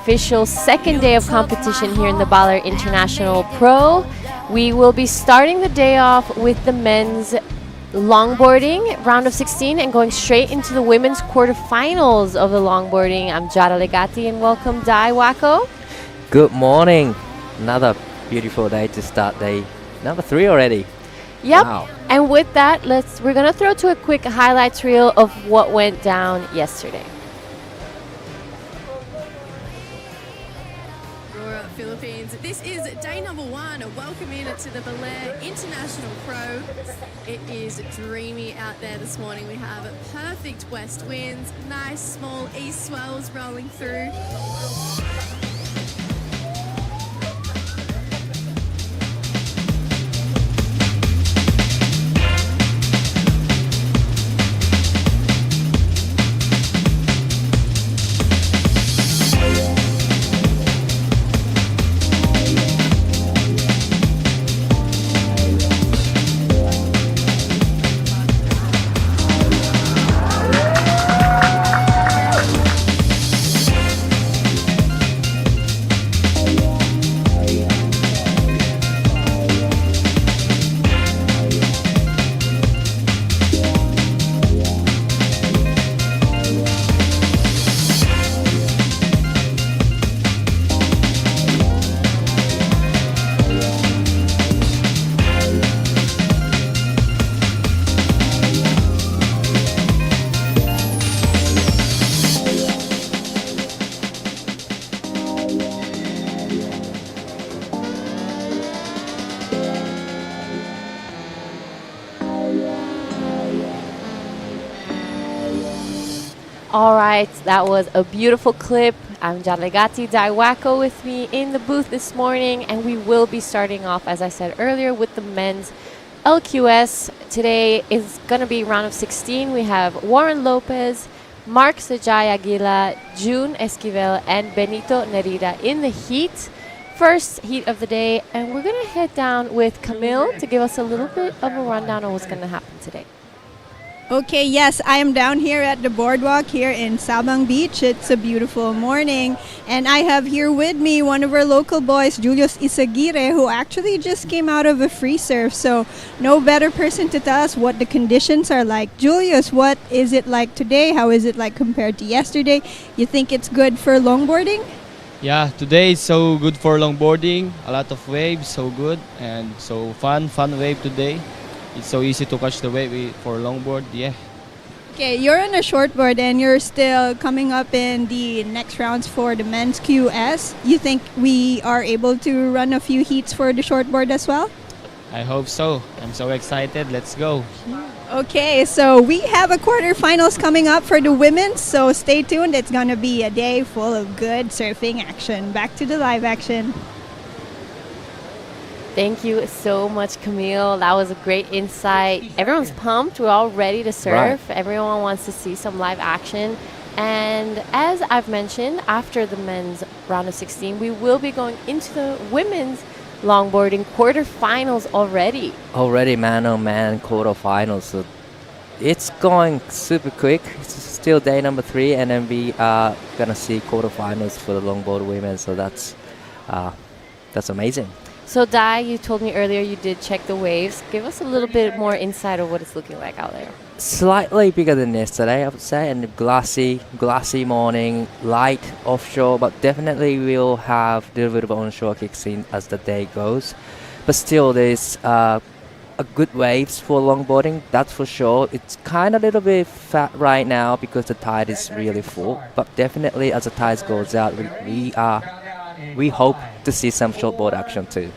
official second day of competition here in the Baler International Pro. We will be starting the day off with the men's longboarding round of 16 and going straight into the women's quarterfinals of the longboarding. I'm Jada Legati and welcome Dai Wako. Good morning. Another beautiful day to start day number 3 already. Yep. Wow. And with that, we're gonna throw to a quick highlights reel of what went down yesterday. Aurora, Philippines. This is day number 1. Welcome in to the Baler International Pro. It is dreamy out there this morning. We have perfect west winds, nice small east swells rolling through. All right, that was a beautiful clip. I'm Jalegati Daiwako with me in the booth this morning, and we will be starting off, as I said earlier, with the men's LQS. Today is going to be round of 16. We have Warren Lopez, Mark Sajay Aguila, June Esquivel, and Benito Nerida in the heat. First heat of the day, and we're going to head down with Camille to give us a little bit of a rundown of what's going to happen today. Okay, yes, I am down here at the boardwalk here in Sabang Beach. It's a beautiful morning, and I have here with me one of our local boys, Julius Isaguirre, who actually just came out of a free surf. So no better person to tell us what the conditions are like. Julius, what is it like today? How is it like compared to yesterday? You think it's good for longboarding? Yeah, today is so good for longboarding. A lot of waves, so good, and so fun wave today. It's so easy to catch the wave for longboard, yeah. Okay, you're on a shortboard and you're still coming up in the next rounds for the men's QS. You think we are able to run a few heats for the shortboard as well? I hope so. I'm so excited. Let's go. Okay, so we have a quarterfinals coming up for the women, so stay tuned. It's going to be a day full of good surfing action. Back to the live action. Thank you so much, Camille. That was a great insight. Everyone's pumped. We're all ready to surf. Right. Everyone wants to see some live action. And as I've mentioned, after the men's round of 16, we will be going into the women's longboarding quarterfinals already. Already man-on-man quarterfinals. So it's going super quick. It's still day number 3, and then we are gonna see quarterfinals for the longboard women. So that's amazing. So Dai, you told me earlier you did check the waves. Give us a little bit more insight of what it's looking like out there. Slightly bigger than yesterday, I would say, and glassy morning, light offshore, but definitely we'll have a little bit of onshore kicks in as the day goes. But still, there's a good waves for longboarding, that's for sure. It's kind of a little bit fat right now because the tide is really full, but definitely as the tide goes out, we hope to see some shortboard action too.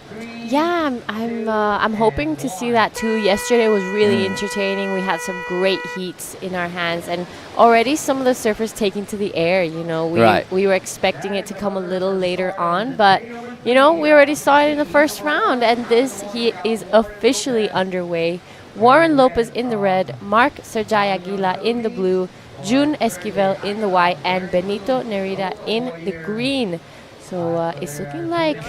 Yeah, I'm hoping to see that too. Yesterday was really entertaining. We had some great heats in our hands, and already some of the surfers taking to the air. You know, we were expecting it to come a little later on, but you know, we already saw it in the first round, and this heat is officially underway. Warren Lopez in the red, Mark Sergay Aguila in the blue, June Esquivel in the white, and Benito Nerida in the green. So it's looking like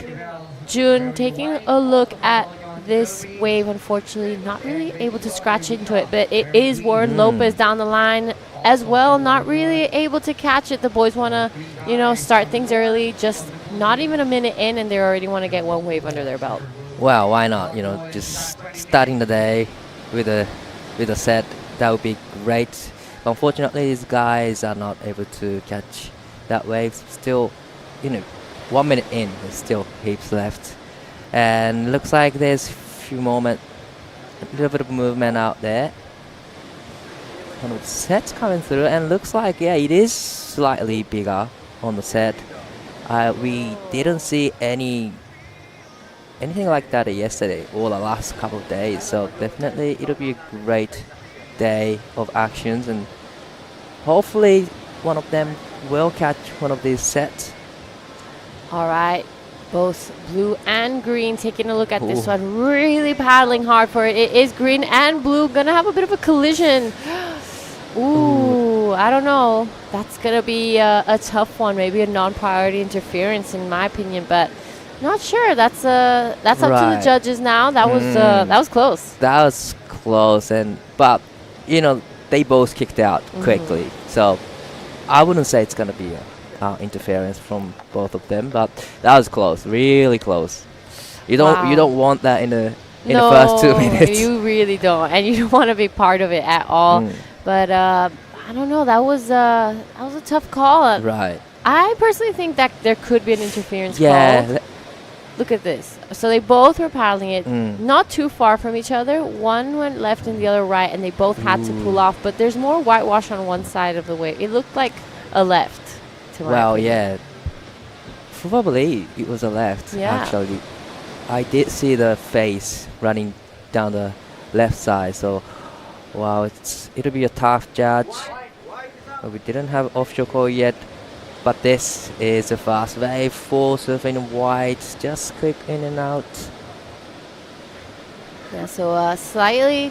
June taking a look at this wave. Unfortunately, not really able to scratch into it, but it is Warren Lopez down the line as well, not really able to catch it. The boys want to, start things early, just not even a minute in, and they already want to get one wave under their belt. Well, why not? Just starting the day with a set, that would be great. But unfortunately, these guys are not able to catch that wave. Still, 1 minute in, there's still heaps left. And looks like there's a little bit of movement out there. One of the sets coming through, and looks like, it is slightly bigger on the set. We didn't see anything like that yesterday or the last couple of days, so definitely it'll be a great day of actions, and hopefully one of them will catch one of these sets. All right, both blue and green taking a look at this one, really paddling hard for it. It is green and blue gonna have a bit of a collision. Ooh, I don't know. That's gonna be a tough one, maybe a non-priority interference in my opinion, but not sure. That's up to the judges now. That was close. That was close, but they both kicked out quickly, so I wouldn't say it's gonna be interference from both of them, but that was close, really close. You don't want that in the first 2 minutes. You really don't, and you don't want to be part of it at all. But I don't know. That was a tough call. Right. I personally think that there could be an interference call. Look at this. So they both were paddling it not too far from each other. One went left and the other right, and they both had to pull off. But there's more whitewash on one side of the wave. It looked like a left. Probably it was a left. Actually, I did see the face running down the left side. So, it'll be a tough judge. We didn't have offshore call yet, but this is a fast wave, full surfing white, just quick in and out. Yeah, so slightly,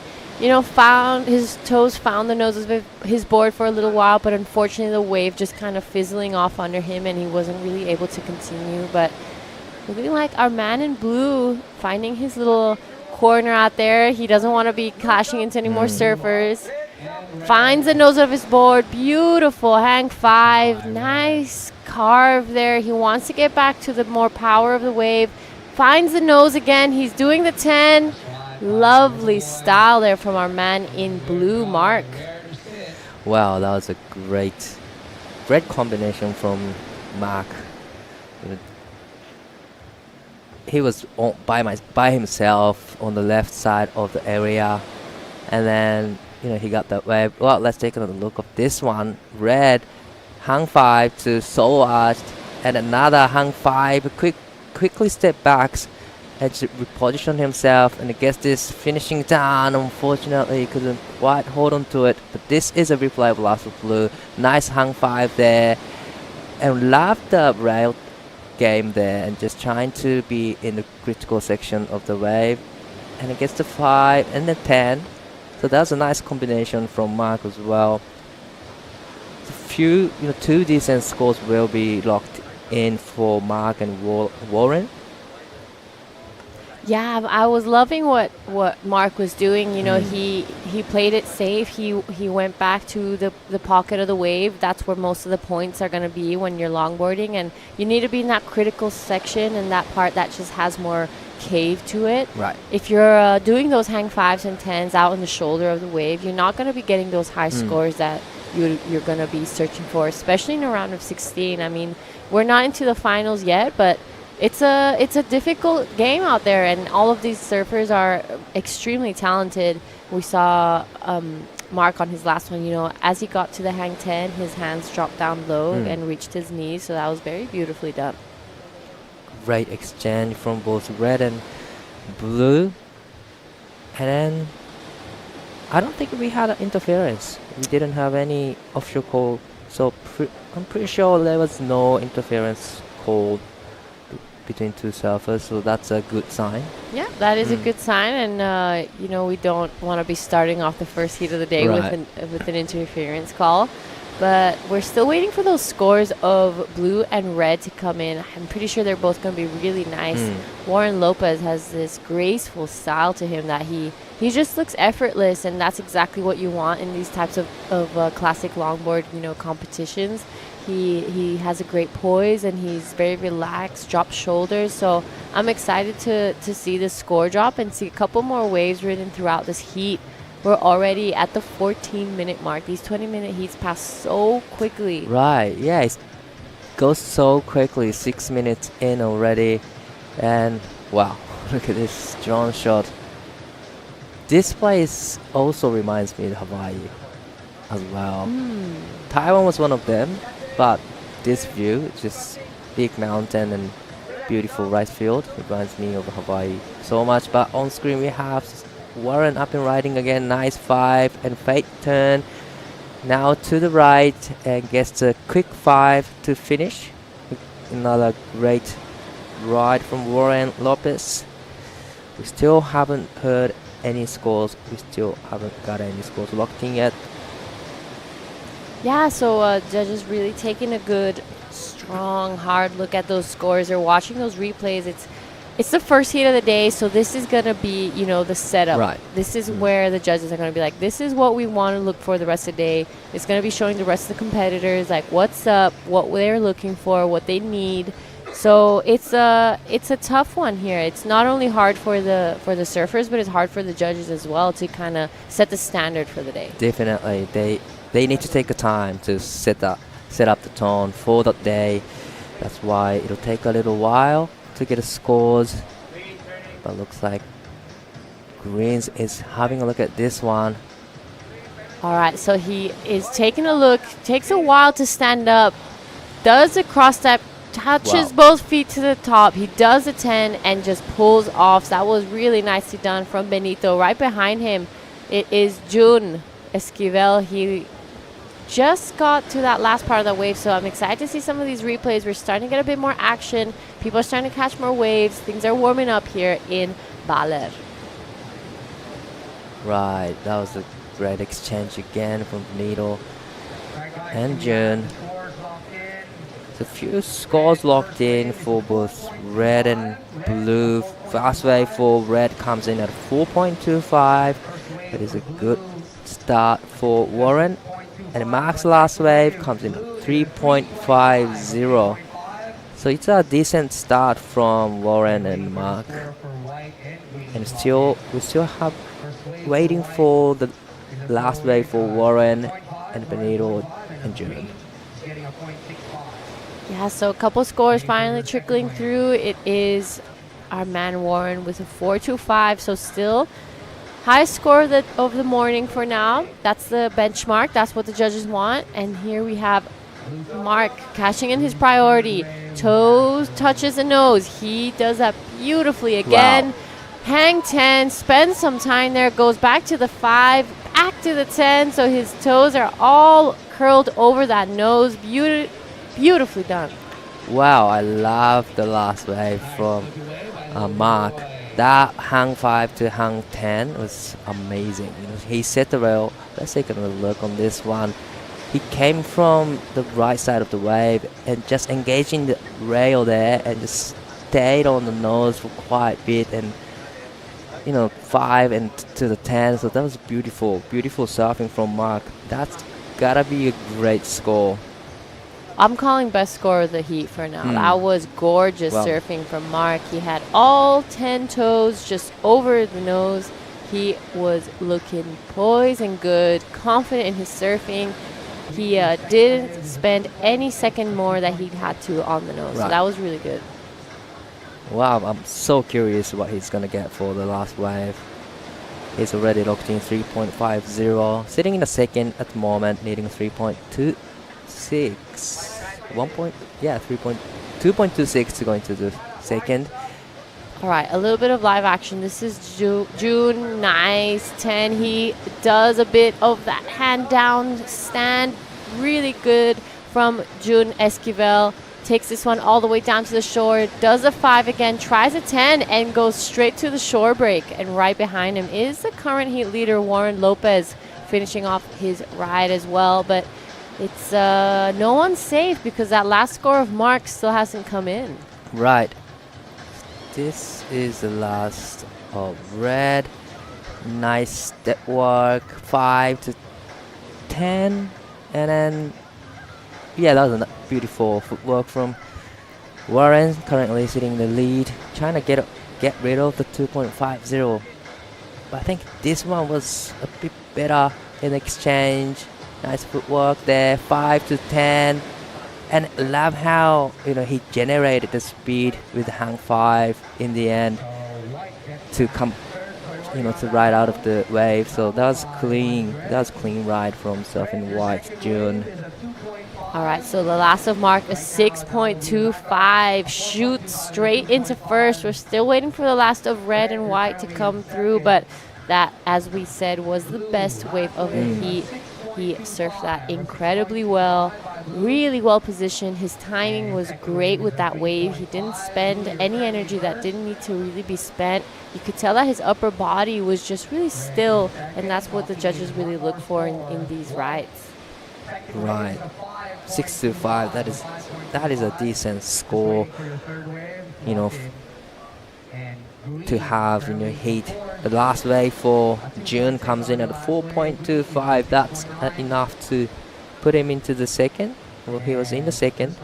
found his toes, found the nose of his board for a little while, but unfortunately the wave just kind of fizzling off under him, and he wasn't really able to continue. But looking like our man in blue finding his little corner out there. He doesn't want to be clashing into any more surfers. Finds the nose of his board. Beautiful hang 5. Nice carve there. He wants to get back to the more power of the wave. Finds the nose again. He's doing the 10. Lovely style there from our man in blue, Mark. Wow, that was a great combination from Mark. He was by himself on the left side of the area, and then he got that wave. Well, let's take another look of this one. Red hang 5 to solo arch, and another hang 5. Quickly step backs and reposition himself, and gets this finishing down. Unfortunately, he couldn't quite hold on to it, but this is a replay blast of blue. Nice hang 5 there, and love the rail game there, and just trying to be in the critical section of the wave, and it gets to 5 and then 10. So that's a nice combination from Mark as well. A few, 2 decent scores will be locked in for Mark and Warren. Yeah, I was loving what Mark was doing. He played it safe. He went back to the pocket of the wave. That's where most of the points are going to be when you're longboarding, and you need to be in that critical section and that part that just has more cave to it. Right. If you're doing those hang 5s and 10s out on the shoulder of the wave, you're not going to be getting those high scores that you're going to be searching for, especially in a round of 16. I mean, we're not into the finals yet, but it's a difficult game out there, and all of these surfers are extremely talented. We saw Mark on his last one, as he got to the hang 10, his hands dropped down low and reached his knees, so that was very beautifully done. Great exchange from both red and blue. And then I don't think we had an interference. We didn't have any offshore call, so I'm pretty sure there was no interference called between two surfers, so that's a good sign. Yeah, that is a good sign, and we don't want to be starting off the first heat of the day with an interference call. But we're still waiting for those scores of blue and red to come in. I'm pretty sure they're both going to be really nice. Warren Lopez has this graceful style to him that he just looks effortless, and that's exactly what you want in these types of classic longboard, competitions. He has a great poise, and he's very relaxed, drops shoulders. So I'm excited to see the score drop and see a couple more waves ridden throughout this heat. We're already at the 14-minute mark. These 20-minute heats pass so quickly. Right, yeah, it goes so quickly. 6 minutes in already. And wow, look at this drone shot. This place also reminds me of Hawaii as well. Taiwan was one of them, but this view, just big mountain and beautiful rice field, reminds me of Hawaii so much. But on screen we have Warren up and riding again, nice 5 and fake turn. Now to the right and gets a quick 5 to finish. Another great ride from Warren Lopez. We still haven't heard any scores. We still haven't got any scores locked in yet. Yeah, so judges really taking a good, strong, hard look at those scores. They're watching those replays. It's the first heat of the day, so this is going to be, the setup. Right. This is where the judges are going to be like, this is what we want to look for the rest of the day. It's going to be showing the rest of the competitors, like, what's up, what they're looking for, what they need. So it's a tough one here. It's not only hard for the surfers, but it's hard for the judges as well to kind of set the standard for the day. Definitely. They need to take the time to set up the tone for that day. That's why it'll take a little while to get the scores, but looks like Greens is having a look at this one. All right, so he is taking a look. Takes a while to stand up. Does a cross step, touches both feet to the top. He does a 10 and just pulls off. So that was really nicely done from Benito. Right behind him, it is Jun Esquivel. He just got to that last part of the wave, so I'm excited to see some of these replays. We're starting to get a bit more action. People are starting to catch more waves. Things are warming up here in Baler. Right, that was a great exchange again from Benito and Jun. A few scores locked in for both red and blue. Fast wave for red comes in at 4.25. That is a good start for Warren. And Mark's last wave comes in at 3.50. So it's a decent start from Warren and Mark. And we still have waiting for the last wave for Warren and Benito and Jun. Yeah, so a couple scores finally trickling through. It is our man Warren with a 4.25, so still highest score of the morning for now. That's the benchmark. That's what the judges want. And here we have Mark cashing in his priority. Toes touches the nose. He does that beautifully again. Wow. Hang 10, spends some time there, goes back to the 5, back to the 10. So his toes are all curled over that nose. Beautifully done. Wow, I love the last wave from Mark. That hang 5 to hang 10 was amazing. He set the rail. Let's take another look on this one. He came from the right side of the wave and just engaging the rail there and just stayed on the nose for quite a bit, and 5 and to the 10. So that was beautiful surfing from Mark. That's gotta be a great score. I'm calling best score of the heat for now. That was gorgeous surfing from Mark. He had all 10 toes just over the nose. He was looking poised and good, confident in his surfing. He didn't spend any second more that he had to on the nose. Right. So that was really good. Wow, I'm so curious what he's going to get for the last wave. He's already locked in 3.50. Sitting in the second at the moment, needing 3.26. 2.26 to go into the second. All right, a little bit of live action. This is June. Nice 10. He does a bit of that hand down stand. Really good from June Esquivel. Takes this one all the way down to the shore. Does a 5 again. Tries a 10 and goes straight to the shore break. And right behind him is the current heat leader, Warren Lopez, finishing off his ride as well. But it's no one's safe because that last score of Mark still hasn't come in. Right. This is the last of red. Nice step work, 5 to 10, and then that was a beautiful footwork from Warren, currently sitting in the lead, trying to get rid of the 2.50. But I think this one was a bit better in exchange. Nice footwork there, 5 to 10, and love how he generated the speed with the hang 5 in the end to come. To ride out of the wave, so that was clean. That was clean ride from Surfing White June. All right, so the last of Mark, a 6.25, shoots straight into first. We're still waiting for the last of red and white to come through, but that, as we said, was the best wave of the heat. He surfed that incredibly well, really well positioned. His timing was great with that wave. He didn't spend any energy that didn't need to really be spent. You could tell that his upper body was just really still, and that's what the judges really look for in these rides. Right, 6 to 5. That is a decent score. To have heat. The last wave for June comes in at 4.25. That's enough to put him into the second. Well, he was in the second.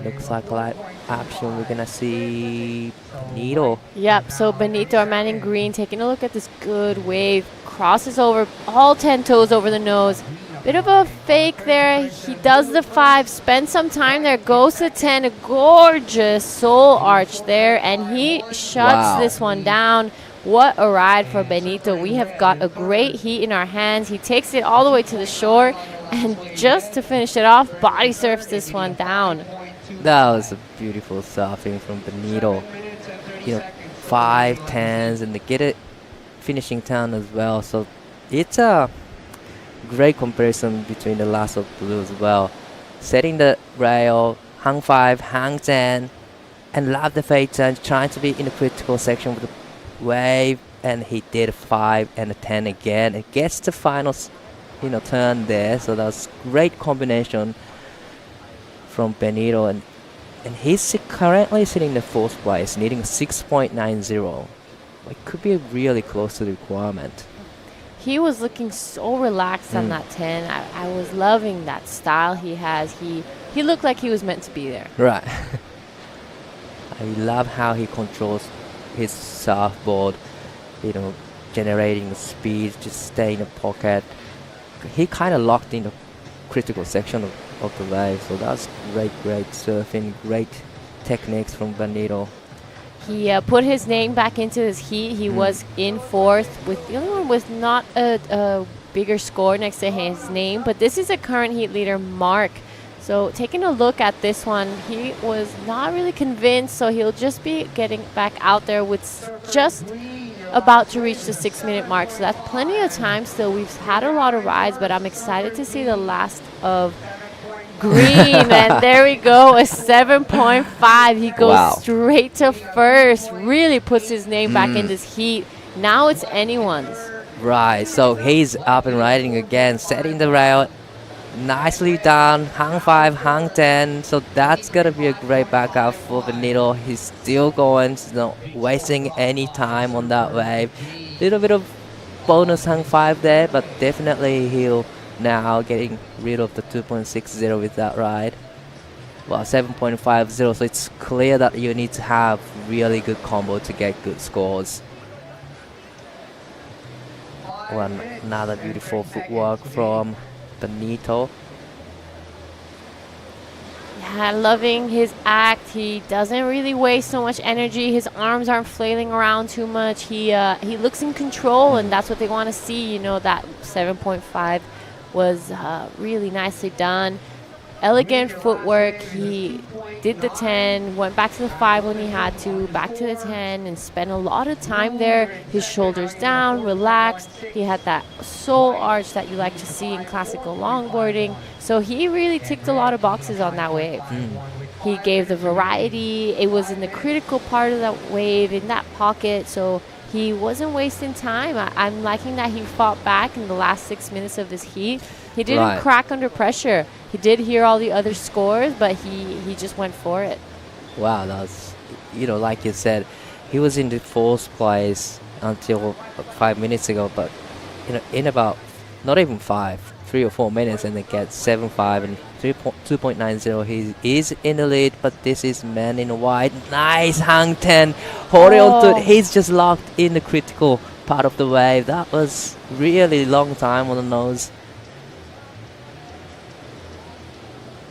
Looks like live action. We're gonna see Benito. Yep. So Benito, our man in green, taking a look at this good wave, crosses over all 10 toes over the nose. Bit of a fake there. He does the 5, spends some time there, goes to 10, a gorgeous soul arch there, and he shuts this one down. What a ride for Benito. We have got a great heat in our hands. He takes it all the way to the shore, and just to finish it off, body surfs this one down. That was a beautiful surfing from Benito. 5 10s, and they get it finishing 10 as well. So it's a great comparison between the last of blue as well. Setting the rail, hang 5, hang 10, and love the fade turn, trying to be in the critical section with the wave, and he did a 5 and a 10 again. It gets the final turn there, so that's great combination from Benito, and he's currently sitting in the 4th place, needing a 6.90. It could be really close to the requirement. He was looking so relaxed on that 10. I was loving that style he has. He looked like he was meant to be there. Right. I love how he controls his surfboard, generating the speed, just stay in the pocket. He kind of locked in the critical section of the wave, so that's great surfing, great techniques from Benito. He put his name back into his heat. He was in 4th, with the other one with not a bigger score next to his name, but this is a current heat leader, Mark. So taking a look at this one, he was not really convinced, so he'll just be getting back out there with just about to reach the 6-minute mark. So that's plenty of time still. We've had a lot of rides, but I'm excited to see the last of green. And there we go, a 7.5. He goes straight to first, really puts his name back in this heat. Now it's anyone's. Right, so he's up and riding again, setting the rail. Nicely done, hang 5, hang 10, so that's gonna be a great backup for Benito. He's still going, not wasting any time on that wave. Little bit of bonus hang 5 there, but definitely he'll now getting rid of the 2.60 with that ride. Well, 7.50, so it's clear that you need to have really good combo to get good scores. Another beautiful footwork from Benito. Yeah, loving his act. He doesn't really waste so much energy. His arms aren't flailing around too much. He looks in control, and that's what they want to see. That 7.5 was really nicely done. Elegant footwork. He did the 10, went back to the 5 when he had to, back to the 10, and spent a lot of time there. His shoulders down, relaxed. He had that soul arch that you like to see in classical longboarding. So he really ticked a lot of boxes on that wave. He gave the variety. It was in the critical part of that wave, in that pocket. So he wasn't wasting time. I'm liking that he fought back in the last 6 minutes of this heat. He didn't crack under pressure. He did hear all the other scores, but he just went for it. Wow, that's, like you said, he was in the fourth place until 5 minutes ago, but in about not even 3 or 4 minutes, and they get 7.5 and 2.90. He is in the lead, but this is man in white. Nice hang 10, holding on to it. He's just locked in the critical part of the wave. That was really long time on the nose.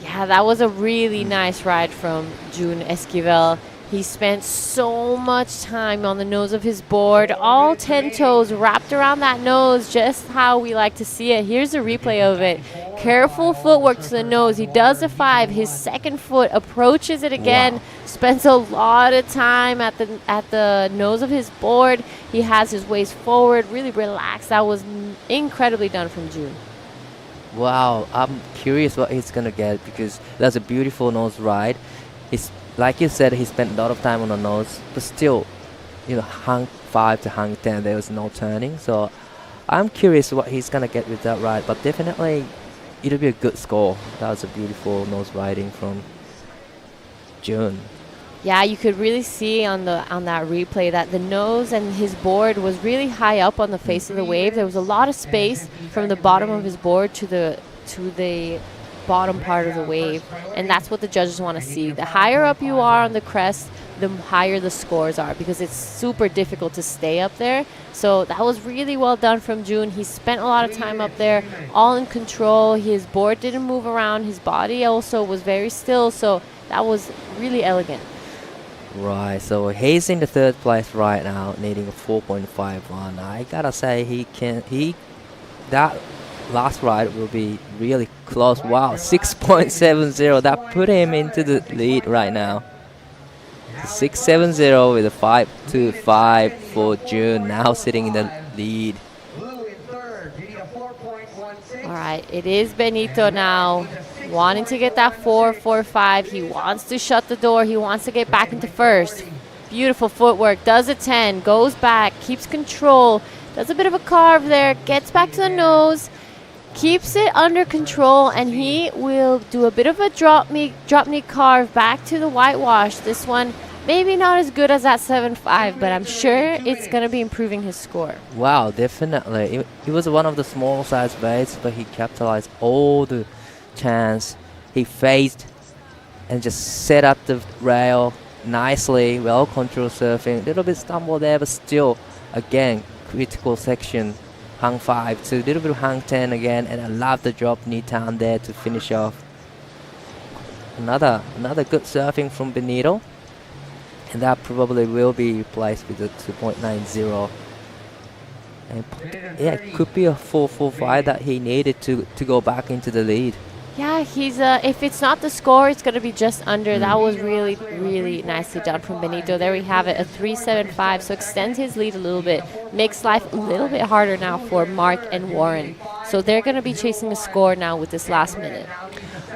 Yeah, that was a really nice ride from June Esquivel. He spent so much time on the nose of his board, all 10 toes wrapped around that nose, just how we like to see it. Here's a replay of it. Careful footwork to the nose. He does a 5. His second foot approaches it again. Wow. Spends a lot of time at the nose of his board. He has his waist forward, really relaxed. That was incredibly done from June. Wow, I'm curious what he's gonna get, because that's a beautiful nose ride. Like you said, he spent a lot of time on the nose, but still, hang 5 to hang 10, there was no turning. So I'm curious what he's gonna get with that ride, but definitely it'll be a good score. That was a beautiful nose riding from June. Yeah, you could really see on that replay that the nose and his board was really high up on the face of the wave. There was a lot of space from the bottom of his board to the bottom part of the wave, and that's what the judges want to see. The higher up you are on the crest, the higher the scores are, because it's super difficult to stay up there. So that was really well done from June. He spent a lot of time up there, all in control. His board didn't move around. His body also was very still, so that was really elegant. Right, so he's in the third place right now, needing a 4.51. I gotta say, that last ride will be really close. Wow, 6.70. That put him into the lead right now. 6.70 with a 5.25 for June, now sitting in the lead. All right, it is Benito now, wanting to get that 4.45. He wants to shut the door. He wants to get back into first. Beautiful footwork. Does a 10. Goes back. Keeps control. Does a bit of a carve there. Gets back to the nose. Keeps it under control. And he will do a bit of a drop knee carve back to the whitewash. This one maybe not as good as that 7.5, but I'm sure it's going to be improving his score. Wow, definitely. It was one of the small size waves, but he capitalized all the chance. He faced and just set up the rail nicely, well controlled surfing. A little bit stumble there, but still, again, critical section. Hang 5 to a little bit of hang 10 again, and I love the drop knee down there to finish off. Another good surfing from Benito, and that probably will be replaced with a 2.90. And yeah, it could be a 4.45 that he needed to go back into the lead. Yeah, he's if it's not the score, it's going to be just under. That was really, really nicely done from Benito. There we have it, a 3.75. So extends his lead a little bit. Makes life a little bit harder now for Mark and Warren. So they're going to be chasing a score now with this last minute.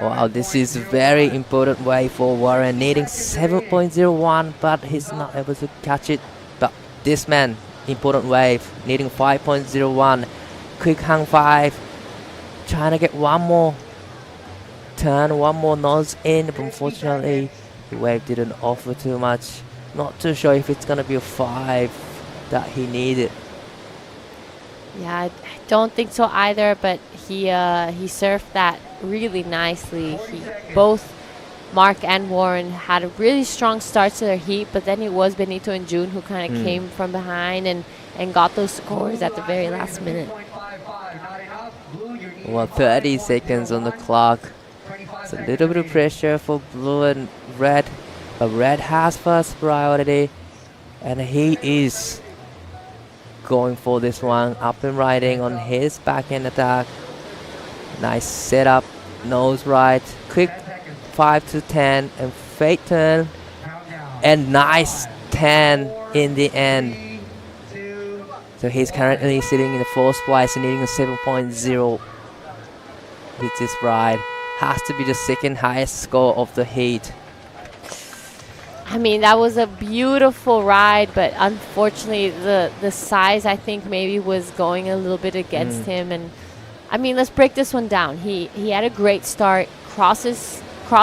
Wow, this is a very important way for Warren, needing 7.01, but he's not able to catch it. But this man, important wave, needing 5.01. Quick hang 5. Trying to get one more turn, one more nose in, but unfortunately the wave didn't offer too much. Not too sure if it's going to be a 5 that he needed. Yeah, I don't think so either, but he surfed that really nicely. Both Mark and Warren had a really strong start to their heat, but then it was Benito and June who kind of came from behind and got those scores at the very last minute. Well, 30 seconds on the clock. It's a little bit of pressure for blue and red, but red has first priority, and he is going for this one, up and riding on his backhand attack. Nice setup, nose right, quick 5 to 10 and fade turn, and nice 10 in the end. So he's currently sitting in the fourth place and needing a 7.0 with this ride. Has to be the second highest score of the heat. I mean, that was a beautiful ride, but unfortunately, the size, I think, maybe was going a little bit against him. And I mean, let's break this one down. He had a great start, cross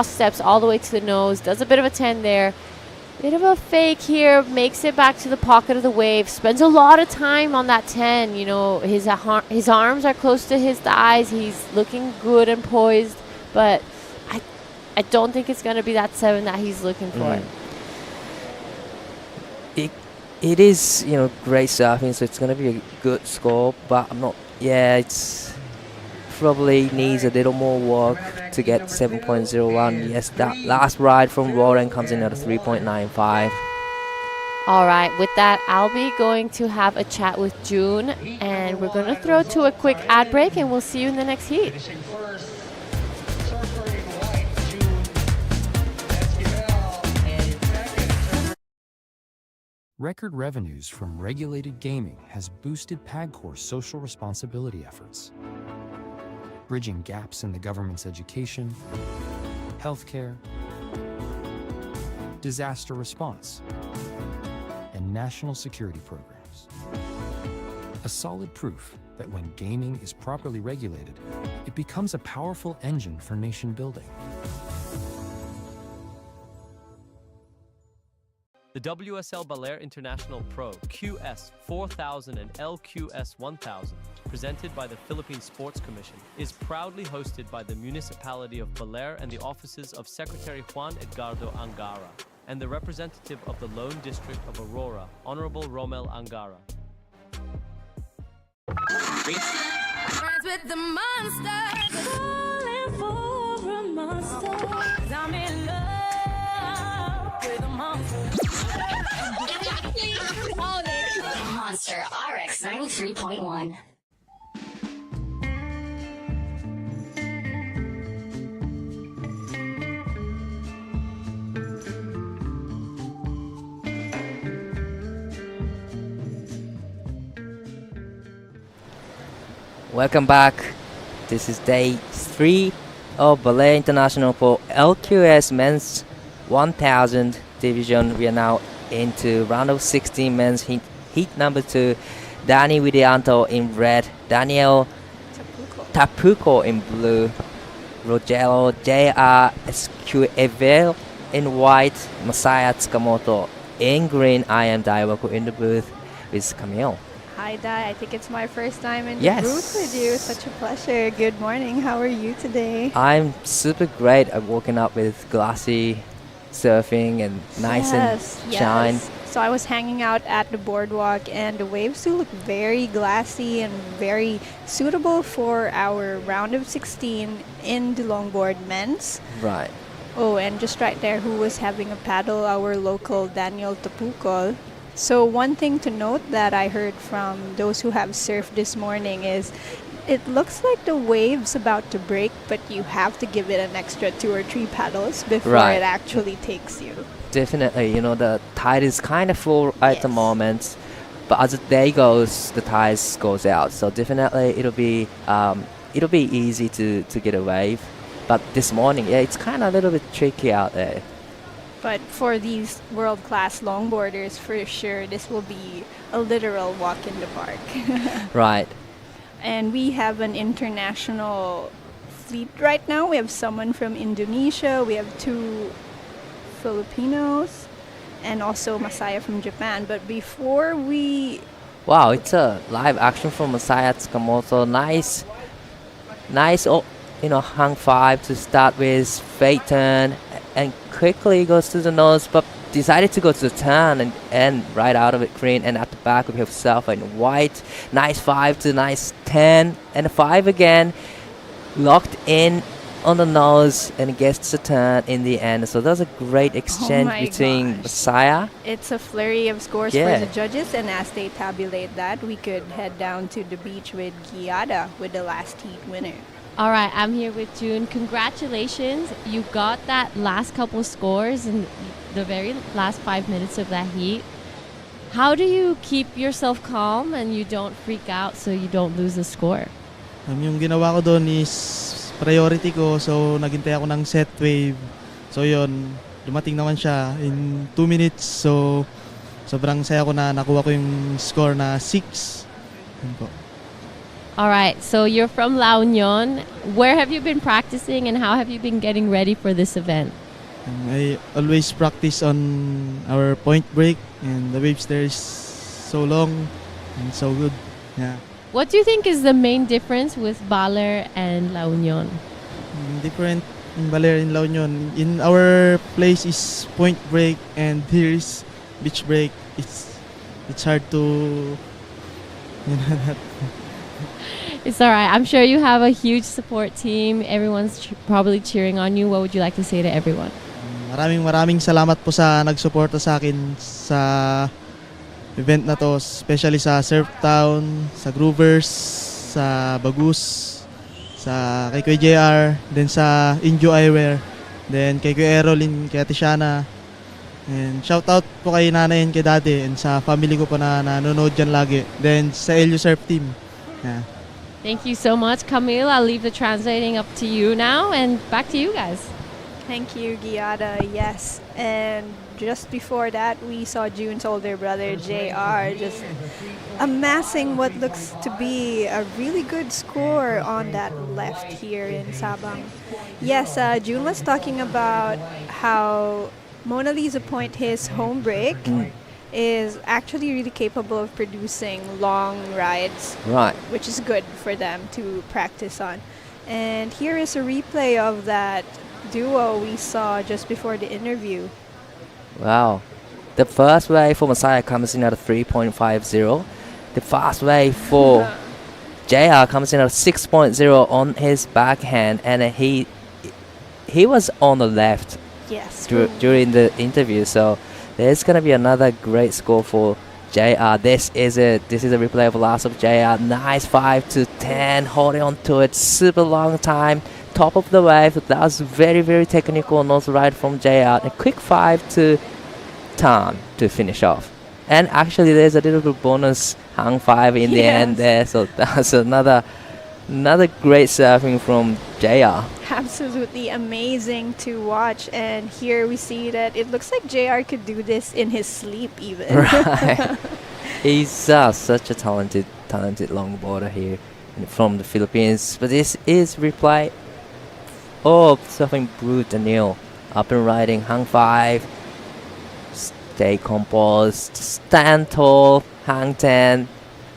steps all the way to the nose, does a bit of a 10 there. Bit of a fake here, makes it back to the pocket of the wave, spends a lot of time on that 10. You know, his arms are close to his thighs. He's looking good and poised, but I don't think it's going to be that 7 that he's looking for. It is, you know, great surfing, so it's going to be a good score, but I'm not, it's probably needs a little more work to get 7.01. Yes, that last ride from Aurora comes in at a 3.95. All right, with that, I'll be going to have a chat with June, and we're going to throw to a quick ad break, and we'll see you in the next heat. Record revenues from regulated gaming has boosted PAGCOR's social responsibility efforts, bridging gaps in the government's education, healthcare, disaster response, and national security programs. A solid proof that when gaming is properly regulated, it becomes a powerful engine for nation building. The WSL Baler International Pro QS4000 and LQS1000, presented by the Philippine Sports Commission, is proudly hosted by the municipality of Baler and the offices of Secretary Juan Edgardo Angara and the representative of the Lone District of Aurora, Honorable Romel Angara. Friends with the monster, calling for a monster. 'Cause I'm in love with a monster. Monster RX 93.1. Welcome back. This is day 3 of Baler International Pro LQS Men's 1000 division. We are now into round of 16 men's heat number 2. Danny Widianto in red, Daniel Tapuco in blue, Rogelio J.R. Esquivel in white, Masaya Tsukamoto in green. I am Daiwaku in the booth with Camille. Hi, Dai. I think it's my first time in the booth with you. Such a pleasure. Good morning. How are you today? I'm super great. I'm walking up with glassy surfing and nice and shine. So I was hanging out at the boardwalk, and the waves do look very glassy and very suitable for our round of 16 in the longboard men's. Right. Oh, and just right there, who was having a paddle, our local Daniel Tapucol. So one thing to note that I heard from those who have surfed this morning is it looks like the wave's about to break, but you have to give it an extra 2 or 3 paddles before it actually takes you. Definitely, you know, the tide is kind of full at the moment, but as the day goes, the tide goes out. So definitely it'll be easy to get a wave. But this morning, it's kind of a little bit tricky out there. But for these world-class longboarders, for sure, this will be a literal walk in the park. Right. And we have an international fleet right now. We have someone from Indonesia. We have 2 Filipinos and also Masaya from Japan. But before we... Wow, it's a live action from Masaya Tsukamoto. Nice, hang 5 to start with, fake turn, and quickly goes to the nose, but decided to go to the turn and right out of it green. And at the back we have Self in white. Nice 5 to nice 10 and a 5 again, locked in on the nose and gets the turn in the end. So that's a great exchange between Masaya. It's a flurry of scores for the judges, and as they tabulate that, we could head down to the beach with Giada with the last heat winner. All right, I'm here with June. Congratulations. You got that last couple scores in the very last 5 minutes of that heat. How do you keep yourself calm and you don't freak out so you don't lose the score? Yung ginawa ko doon is priority ko. So, naghintay ako ng set wave. So, yun. dumating naman siya in 2 minutes. So, sobrang saya ko na nakuha ko yung score na 6. Yun po. All right, so you're from La Union. Where have you been practicing and how have you been getting ready for this event? I always practice on our point break, and the waves there is so long and so good. Yeah. What do you think is the main difference with Baler and La Union? Different in Baler and La Union. In our place is point break, and here is beach break. It's hard to. It's all right. I'm sure you have a huge support team. Everyone's probably cheering on you. What would you like to say to everyone? Maraming salamat po sa nagsuporta sa akin sa event na to, especially sa Surf Town, sa Groovers, sa Bagus, sa kay Kuya JR, then sa Injo Eyewear, then kay Kuya Erolin, kay Ate Shana. And shout out po kay nanay and kay dati, and sa family ko po na nanonood dyan lagi. Then sa LU Surf Team. Yeah. Thank you so much, Camille. I'll leave the translating up to you now, and back to you guys. Thank you, Giada. Yes. And just before that, we saw June's older brother, JR, just amassing what looks to be a really good score on that left here in Sabang. Yes, June was talking about how Mona Lisa Point, his home break, is actually really capable of producing long rides, Right. which is good for them to practice on. And here is a replay of that duo we saw just before the interview. Wow. The first wave for Messiah comes in at a 3.50. The fast wave for JR comes in at a 6.0 on his backhand, and he was on the left Yes. during the interview. So there's gonna be another great score for JR. This is a replay of last of JR. Nice 5 to 10, holding on to it super long time. Top of the wave. That was very, very technical nose ride from JR. A quick 5 to turn to finish off. And actually, there's a little bit bonus hang 5 in the end there. So that's another great surfing from JR. Absolutely amazing to watch. And here we see that it looks like JR could do this in his sleep even. Right. He's such a talented longboarder here from the Philippines. But this is replay of surfing Blue Daniel. Up and riding hang 5. Stay composed, stand tall, hang 10,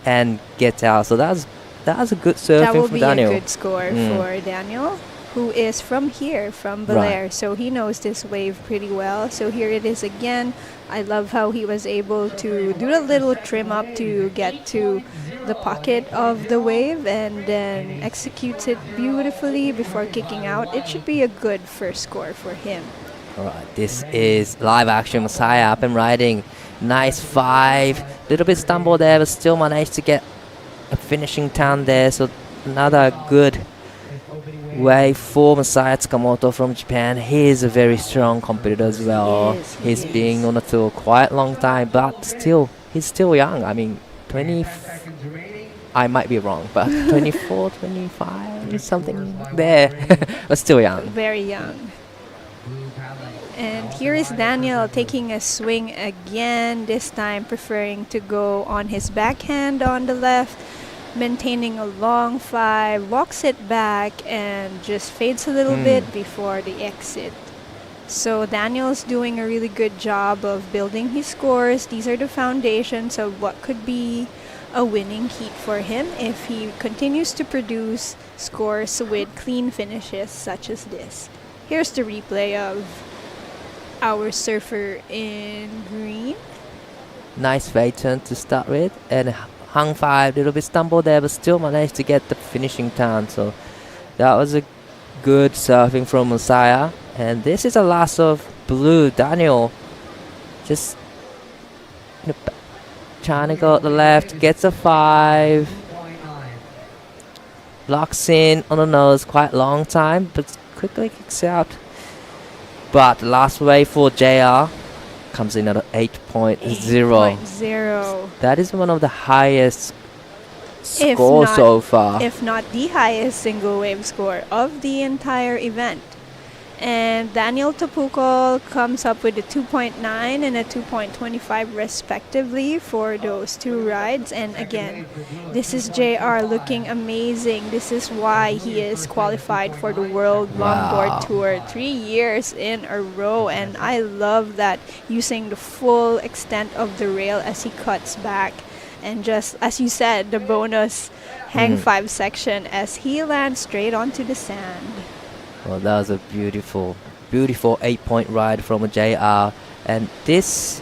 and get out. So that's a good surfing That will from be Daniel. a good score for Daniel, who is from here, from Baler. So he knows this wave pretty well. So here it is again. I love how he was able to do a little trim up to get to the pocket of the wave and then executes it beautifully before kicking out. It should be a good first score for him. Alright, this is live action Messiah up and riding. Nice 5. Little bit stumble there, but still managed to get a finishing turn there. So another good wave for Messiah Tsukamoto from Japan. He is a very strong competitor as well. He's been on the tour quite a long time, but still, he's still young. I mean, 20. I might be wrong, but 24, 25, something there. But still young. Very young. And here is Daniel taking a swing again, this time preferring to go on his backhand on the left, maintaining a long 5, walks it back, and just fades a little bit before the exit. So Daniel's doing a really good job of building his scores. These are the foundations of what could be a winning heat for him if he continues to produce scores with clean finishes such as this. Here's the replay of our surfer in green. Nice fade turn to start with, and hung 5, little bit stumble there, but still managed to get the finishing turn. So that was a good surfing from Messiah. And this is the last of Blue. Daniel just trying to go to the left, gets a 5, locks in on the nose, quite long time, but quickly kicks out. But last wave for JR comes in at 8.0. 8.0. That is one of the highest scores so far. If not the highest single wave score of the entire event. And Daniel Tapukol comes up with a 2.9 and a 2.25 respectively for those two rides. And again, this is JR looking amazing. This is why he is qualified for the World Longboard Tour 3 years in a row. And I love that, using the full extent of the rail as he cuts back. And just as you said, the bonus hang 5 section as he lands straight onto the sand. Well, that was a beautiful, beautiful 8-point ride from JR. And this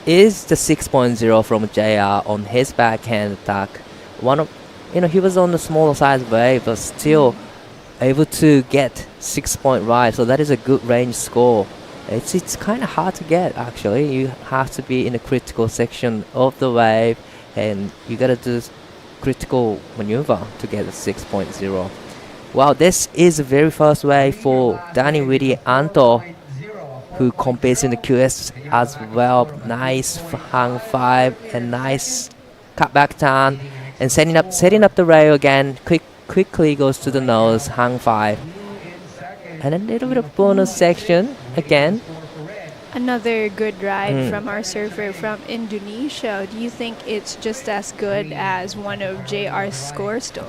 is the 6.0 from JR on his backhand attack. He was on the smaller size wave, but still able to get 6-point ride. So that is a good range score. It's kind of hard to get, actually. You have to be in a critical section of the wave, and you gotta do critical maneuver to get a 6.0. Wow, this is the very first wave for Danny Witty Anto, who competes in the QS as well. Nice hang 5 and nice cutback turn, and setting up the rail again. Quickly goes to the nose, hang 5, and a little bit of bonus section again. Another good ride from our surfer from Indonesia. Do you think it's just as good as one of JR's scores though?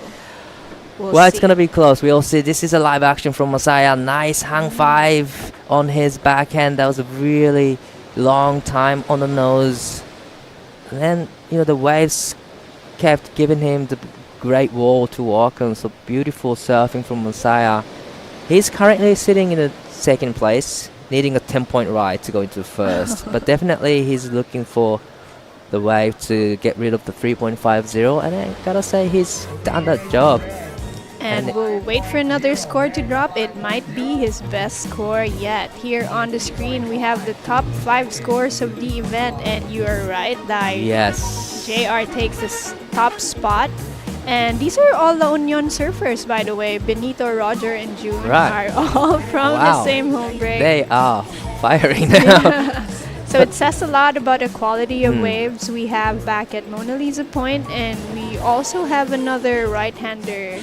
Well, it's going to be close. We'll see. This is a live action from Masaya. Nice hang 5 on his backhand. That was a really long time on the nose. And then, the waves kept giving him the great wall to walk on. So beautiful surfing from Masaya. He's currently sitting in the second place, needing a 10-point ride to go into first. But definitely he's looking for the wave to get rid of the 3.50. And I gotta say, he's done that job. And we'll wait for another score to drop. It might be his best score yet. Here on the screen, we have the top 5 scores of the event. And you are right, Dai. Yes. JR takes the top spot. And these are all La Union surfers, by the way. Benito, Roger, and June are all from the same home break. They are firing now. So it says a lot about the quality of waves we have back at Mona Lisa Point. And we also have another right-hander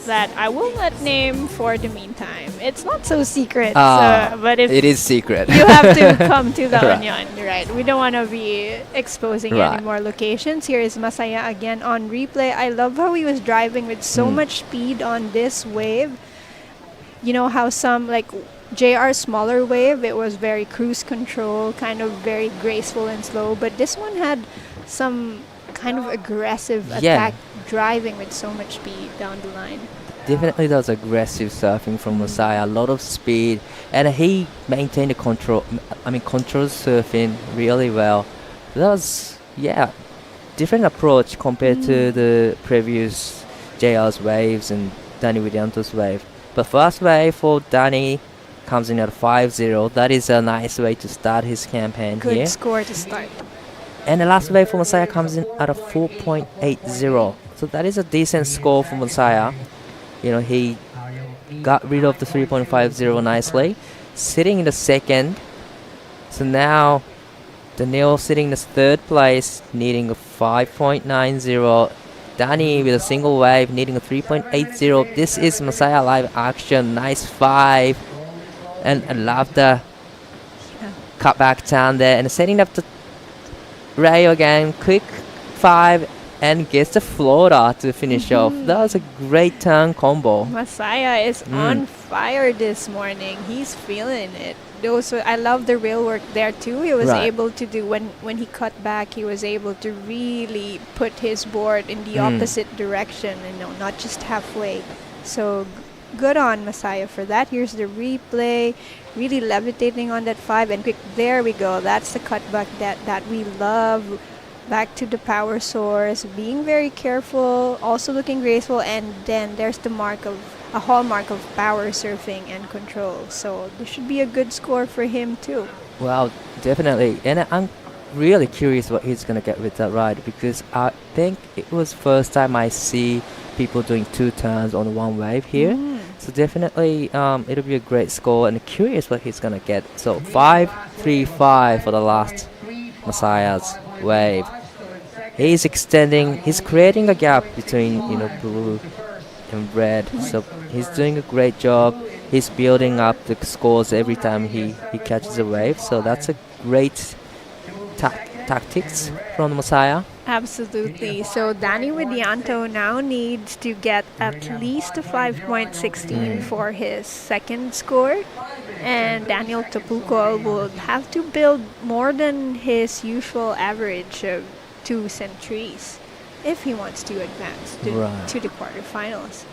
that I will not name for the meantime. It's not so secret, but if it is secret. you have to come to the Onion, right? We don't want to be exposing any more locations. Here is Masaya again on replay. I love how he was driving with so much speed on this wave. You know how some, like JR's smaller wave, it was very cruise control, kind of very graceful and slow, but this one had some kind of aggressive attack, driving with so much speed down the line. Definitely, that was aggressive surfing from Masaya. A lot of speed, and he maintained the control. Control surfing really well. That was different approach compared to the previous JR's waves and Danny Widianto's wave. But first wave for Danny comes in at 5-0. That is a nice way to start his campaign here. Good score to start. And the last wave for Masaya comes in at a 4.80. So that is a decent score for Masaya. He got rid of the 3.50 nicely. Sitting in the second. So now Daniel sitting in the third place, needing a 5.90. Danny with a single wave, needing a 3.80. This is Masaya live action. Nice 5. And I love the cutback turn there. And setting up the rail again. Quick 5. And gets the floater to finish off. That was a great turn combo. Masaya is on fire this morning. He's feeling it. I love the rail work there too. He was able to do, when he cut back, he was able to really put his board in the opposite direction, not just halfway. So good on Masaya for that. Here's the replay. Really levitating on that 5 and quick. There we go. That's the cutback that we love. Back to the power source, being very careful, also looking graceful, and then there's the a hallmark of power surfing and control. So this should be a good score for him too. Well, definitely. And I'm really curious what he's going to get with that ride, because I think it was first time I see people doing 2 turns on one wave here. So definitely it'll be a great score, and curious what he's going to get. So 5.35 for the last Masaya's wave. He's creating a gap between blue and red. So he's doing a great job. he's building up the scores every time he catches a wave. So that's a great tactics from Messiah. Absolutely. So Danny Widianto now needs to get at least a 5.16 for his second score. And Daniel Tapuco will have to build more than his usual average of 2 centuries if he wants to advance to the quarterfinals.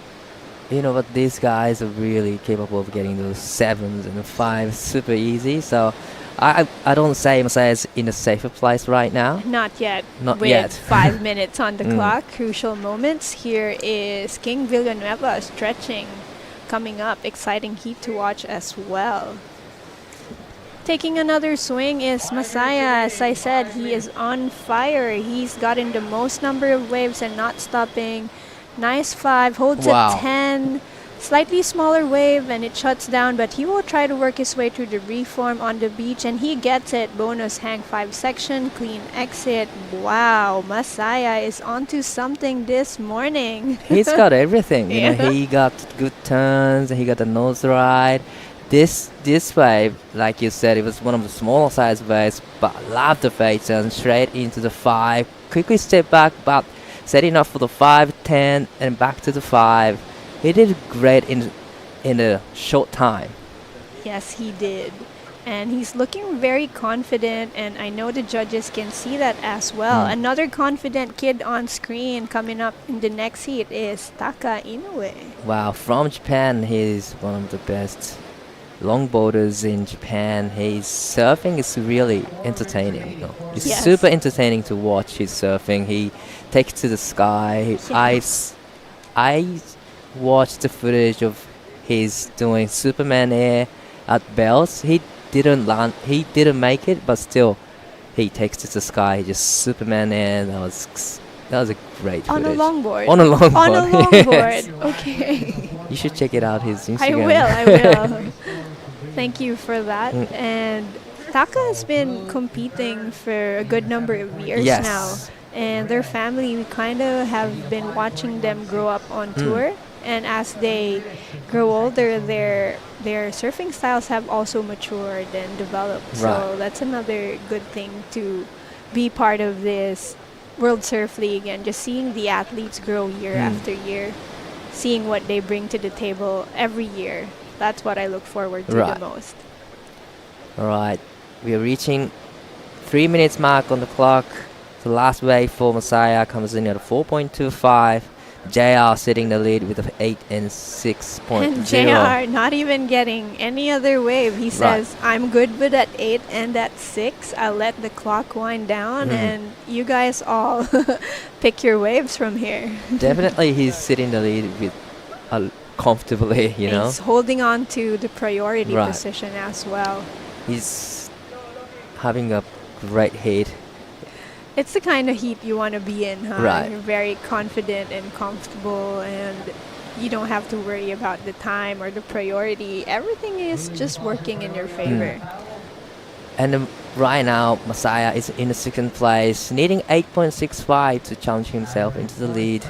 You know, but these guys are really capable of getting those 7s and 5s super easy. So I don't say Messiah is in a safer place right now. Not yet. Not with yet. 5 minutes on the clock, crucial moments. Here is King Villanueva stretching, coming up. Exciting heat to watch as well. Taking another swing is Messiah. As I said, he is on fire. He's gotten the most number of waves and not stopping. Nice 5, holds at 10. Slightly smaller wave and it shuts down, but he will try to work his way through the reform on the beach, and he gets it. Bonus hang 5 section, clean exit. Wow, Messiah is onto something this morning. He's got everything. You know, he got good turns, he got the nose ride. This wave, like you said, it was one of the smaller size waves, but love the fade turn straight into the 5. Quickly step back, but setting up for the 5, 10, and back to the 5. He did great in a short time. Yes, he did. And he's looking very confident, and I know the judges can see that as well. Another confident kid on screen coming up in the next heat is Taka Inoue. Wow, from Japan, he's one of the best longboarders in Japan. His surfing is really entertaining. You know? It's super entertaining to watch his surfing. He takes to the sky. Yes. I watched the footage of his doing Superman air at Bells. He didn't land. He didn't make it, but still, he takes to the sky. Just Superman air. That was a great on footage. A longboard. On a longboard. On a longboard. Yes. Okay. You should check it out. His Instagram. I will. Thank you for that. And Taka has been competing for a good number of years now. And their family, we kind of have been watching them grow up on tour. And as they grow older, their surfing styles have also matured and developed. So that's another good thing to be part of this World Surf League, and just seeing the athletes grow year after year, seeing what they bring to the table every year. That's what I look forward to the most. All right, we are reaching 3 minutes mark on the clock. The last wave for Messiah comes in at 4.25. JR sitting the lead with an 8 and 6.0. And JR not even getting any other wave. He says, I'm good with that 8 and that 6. I'll let the clock wind down and you guys all pick your waves from here. Definitely he's sitting the lead with comfortably, you know. He's holding on to the priority position as well. He's having a great heat. It's the kind of heat you want to be in, huh? Right. You're very confident and comfortable, and you don't have to worry about the time or the priority. Everything is just working in your favor. And right now, Messiah is in the second place, needing 8.65 to challenge himself into the lead.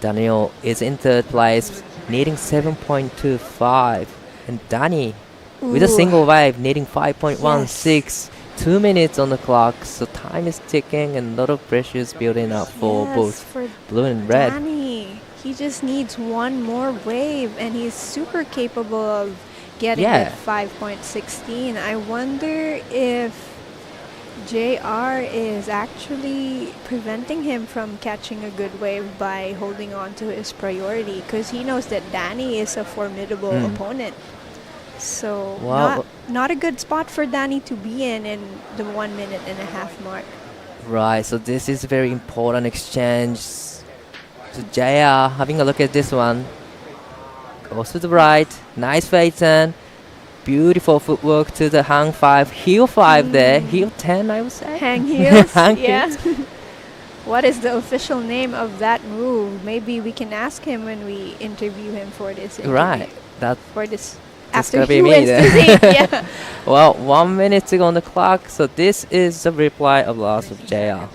Daniel is in third place, needing 7.25. And Danny, with a single wave, needing 5.16. 2 minutes on the clock, so time is ticking and a lot of pressure is building up for both blue and red. Danny, he just needs one more wave, and he's super capable of getting that 5.16. I wonder if JR is actually preventing him from catching a good wave by holding on to his priority, because he knows that Danny is a formidable opponent. So not a good spot for Danny to be in the 1 minute and a half mark. Right, so this is a very important exchange. So JR, having a look at this one, goes to the right, nice fade turn, beautiful footwork to the hang 5, heel 5 there, heel 10 I would say. Hang heels, heels. What is the official name of that move? Maybe we can ask him when we interview him for this interview. Right, for this. That's After gonna be he me wins then. the heat, Well, 1 minute to go on the clock, so this is the reply of loss of JR.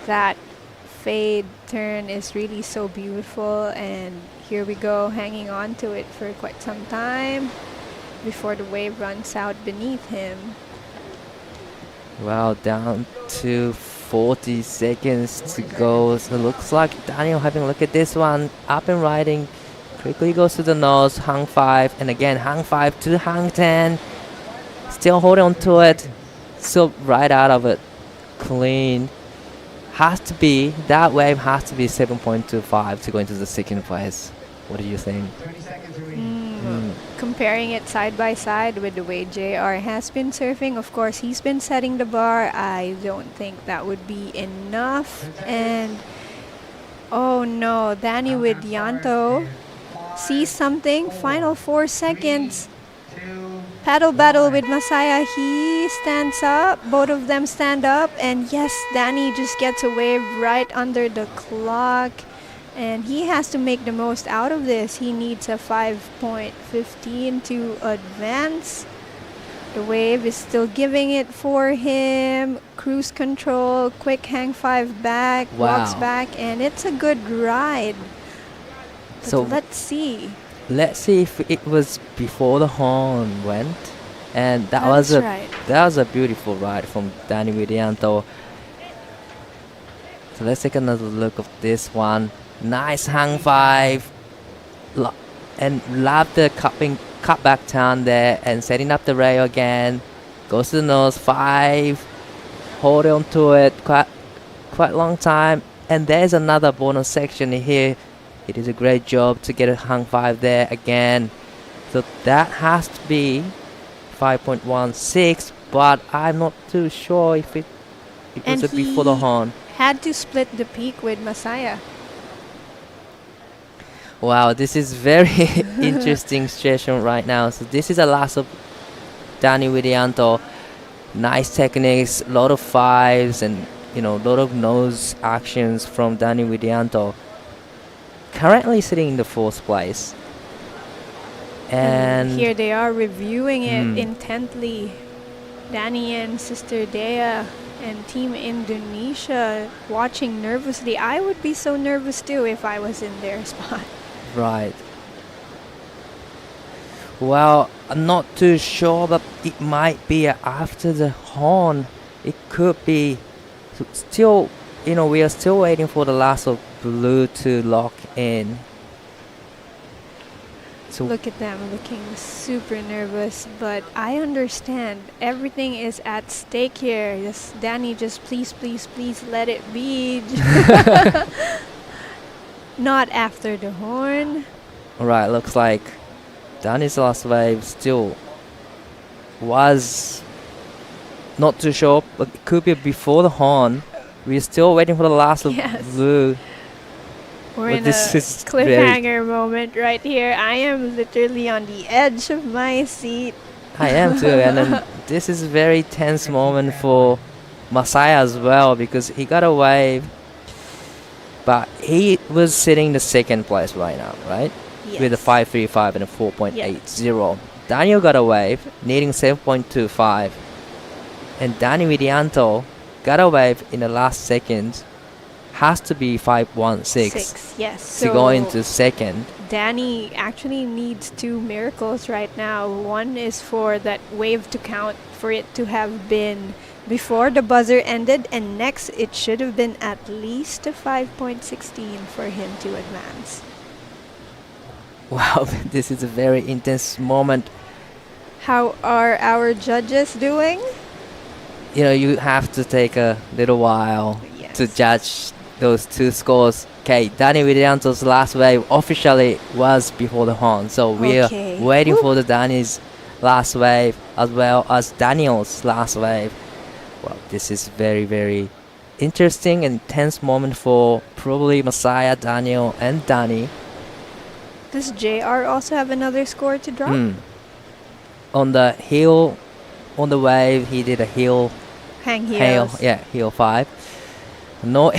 That fade turn is really so beautiful, and here we go, hanging on to it for quite some time before the wave runs out beneath him. Well, down to 40 seconds to go. So it looks like Daniel having a look at this one. Up and riding. Quickly goes to the nose. Hang 5. And again, hang 5 to hang 10. Still holding on to it. Still right out of it. Clean. Has to be, that wave has to be 7.25 to go into the second place. What do you think? Comparing it side by side with the way JR has been surfing, of course, he's been setting the bar. I don't think that would be enough. And oh no, Danny Widianto sees something. Final 4 seconds. Paddle battle with Masaya. He stands up. Both of them stand up. And yes, Danny just gets a wave right under the clock. And he has to make the most out of this. He needs a 5.15 to advance. The wave is still giving it for him. Cruise control, quick hang 5 back, walks back, and it's a good ride. But So let's see. let's see if it was before the horn went. And that was a beautiful ride from Danny Widianto. So let's take another look of this one. Nice hang 5, and love the cut back turn there, and setting up the rail again. Goes to the nose 5, hold on to it quite long time, and there's another bonus section here. He did a great job to get a hang 5 there again. So that has to be 5.16, but I'm not too sure if it was before the horn. Had to split the peak with Masaya. Wow, this is very interesting situation right now. So this is the last of Danny Widianto. Nice techniques, a lot of 5s, and a lot of nose actions from Danny Widianto. Currently sitting in the 4th place. And here they are reviewing it intently. Danny and Sister Dea and Team Indonesia watching nervously. I would be so nervous too if I was in their spot. Right. Well, I'm not too sure, but it might be after the horn. It could be. Still, we are still waiting for the last of blue to lock in. So look at them looking super nervous, but I understand. Everything is at stake here. Just Danny, just please, please, please let it be. Not after the horn. Alright, looks like Danny's last wave still was not too sure, but it could be before the horn. We're still waiting for the last of blue. We're in a cliffhanger moment right here. I am literally on the edge of my seat. I am too, and then this is a very tense moment for Masaya as well, because he got a wave, but he was sitting in the 2nd place right now, right? Yes. With a 5.35 and a 4.80. Daniel got a wave, needing 7.25, and Danny Widianto got a wave in the last second. Has to be 5.16 yes. to go into 2nd. Danny actually needs 2 miracles right now. One is for that wave to count, for it to have been before the buzzer ended, and next it should have been at least a 5.16 for him to advance. Wow, this is a very intense moment. How are our judges doing? You have to take a little while to judge those 2 scores. Okay, Danny Widianto's last wave officially was before the horn, so we are waiting for the Danny's last wave as well as Daniel's last wave. Well, this is very, very interesting and tense moment for probably Masaya, Daniel, and Danny. Does JR also have another score to drop? On the heel, on the wave, he did a heel. Hang heels. Heel 5. No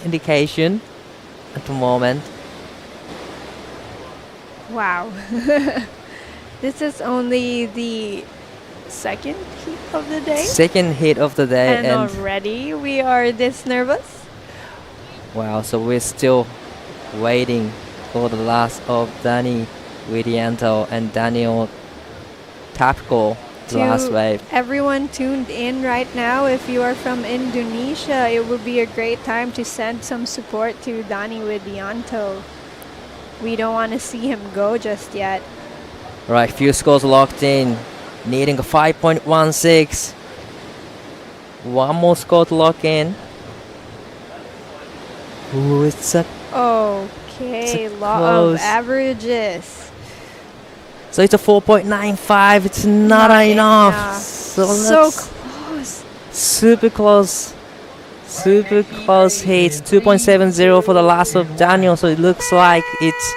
indication at the moment. Wow. This is only the 2nd heat of the day? 2nd heat of the day. And already we are this nervous? Wow, so we're still waiting for the last of Danny Widianto and Daniel Tapko, the last wave. Everyone tuned in right now, if you are from Indonesia, it would be a great time to send some support to Dani Widianto. We don't want to see him go just yet. Right, few scores locked in, needing a 5.16. One more score to lock in. Ooh, it's a Okay, It's a law close. of averages. So it's a 4.95. It's not enough. enough. So So let's close. super close. Super close hits. 2.70 for the last of Daniel. So it looks like it's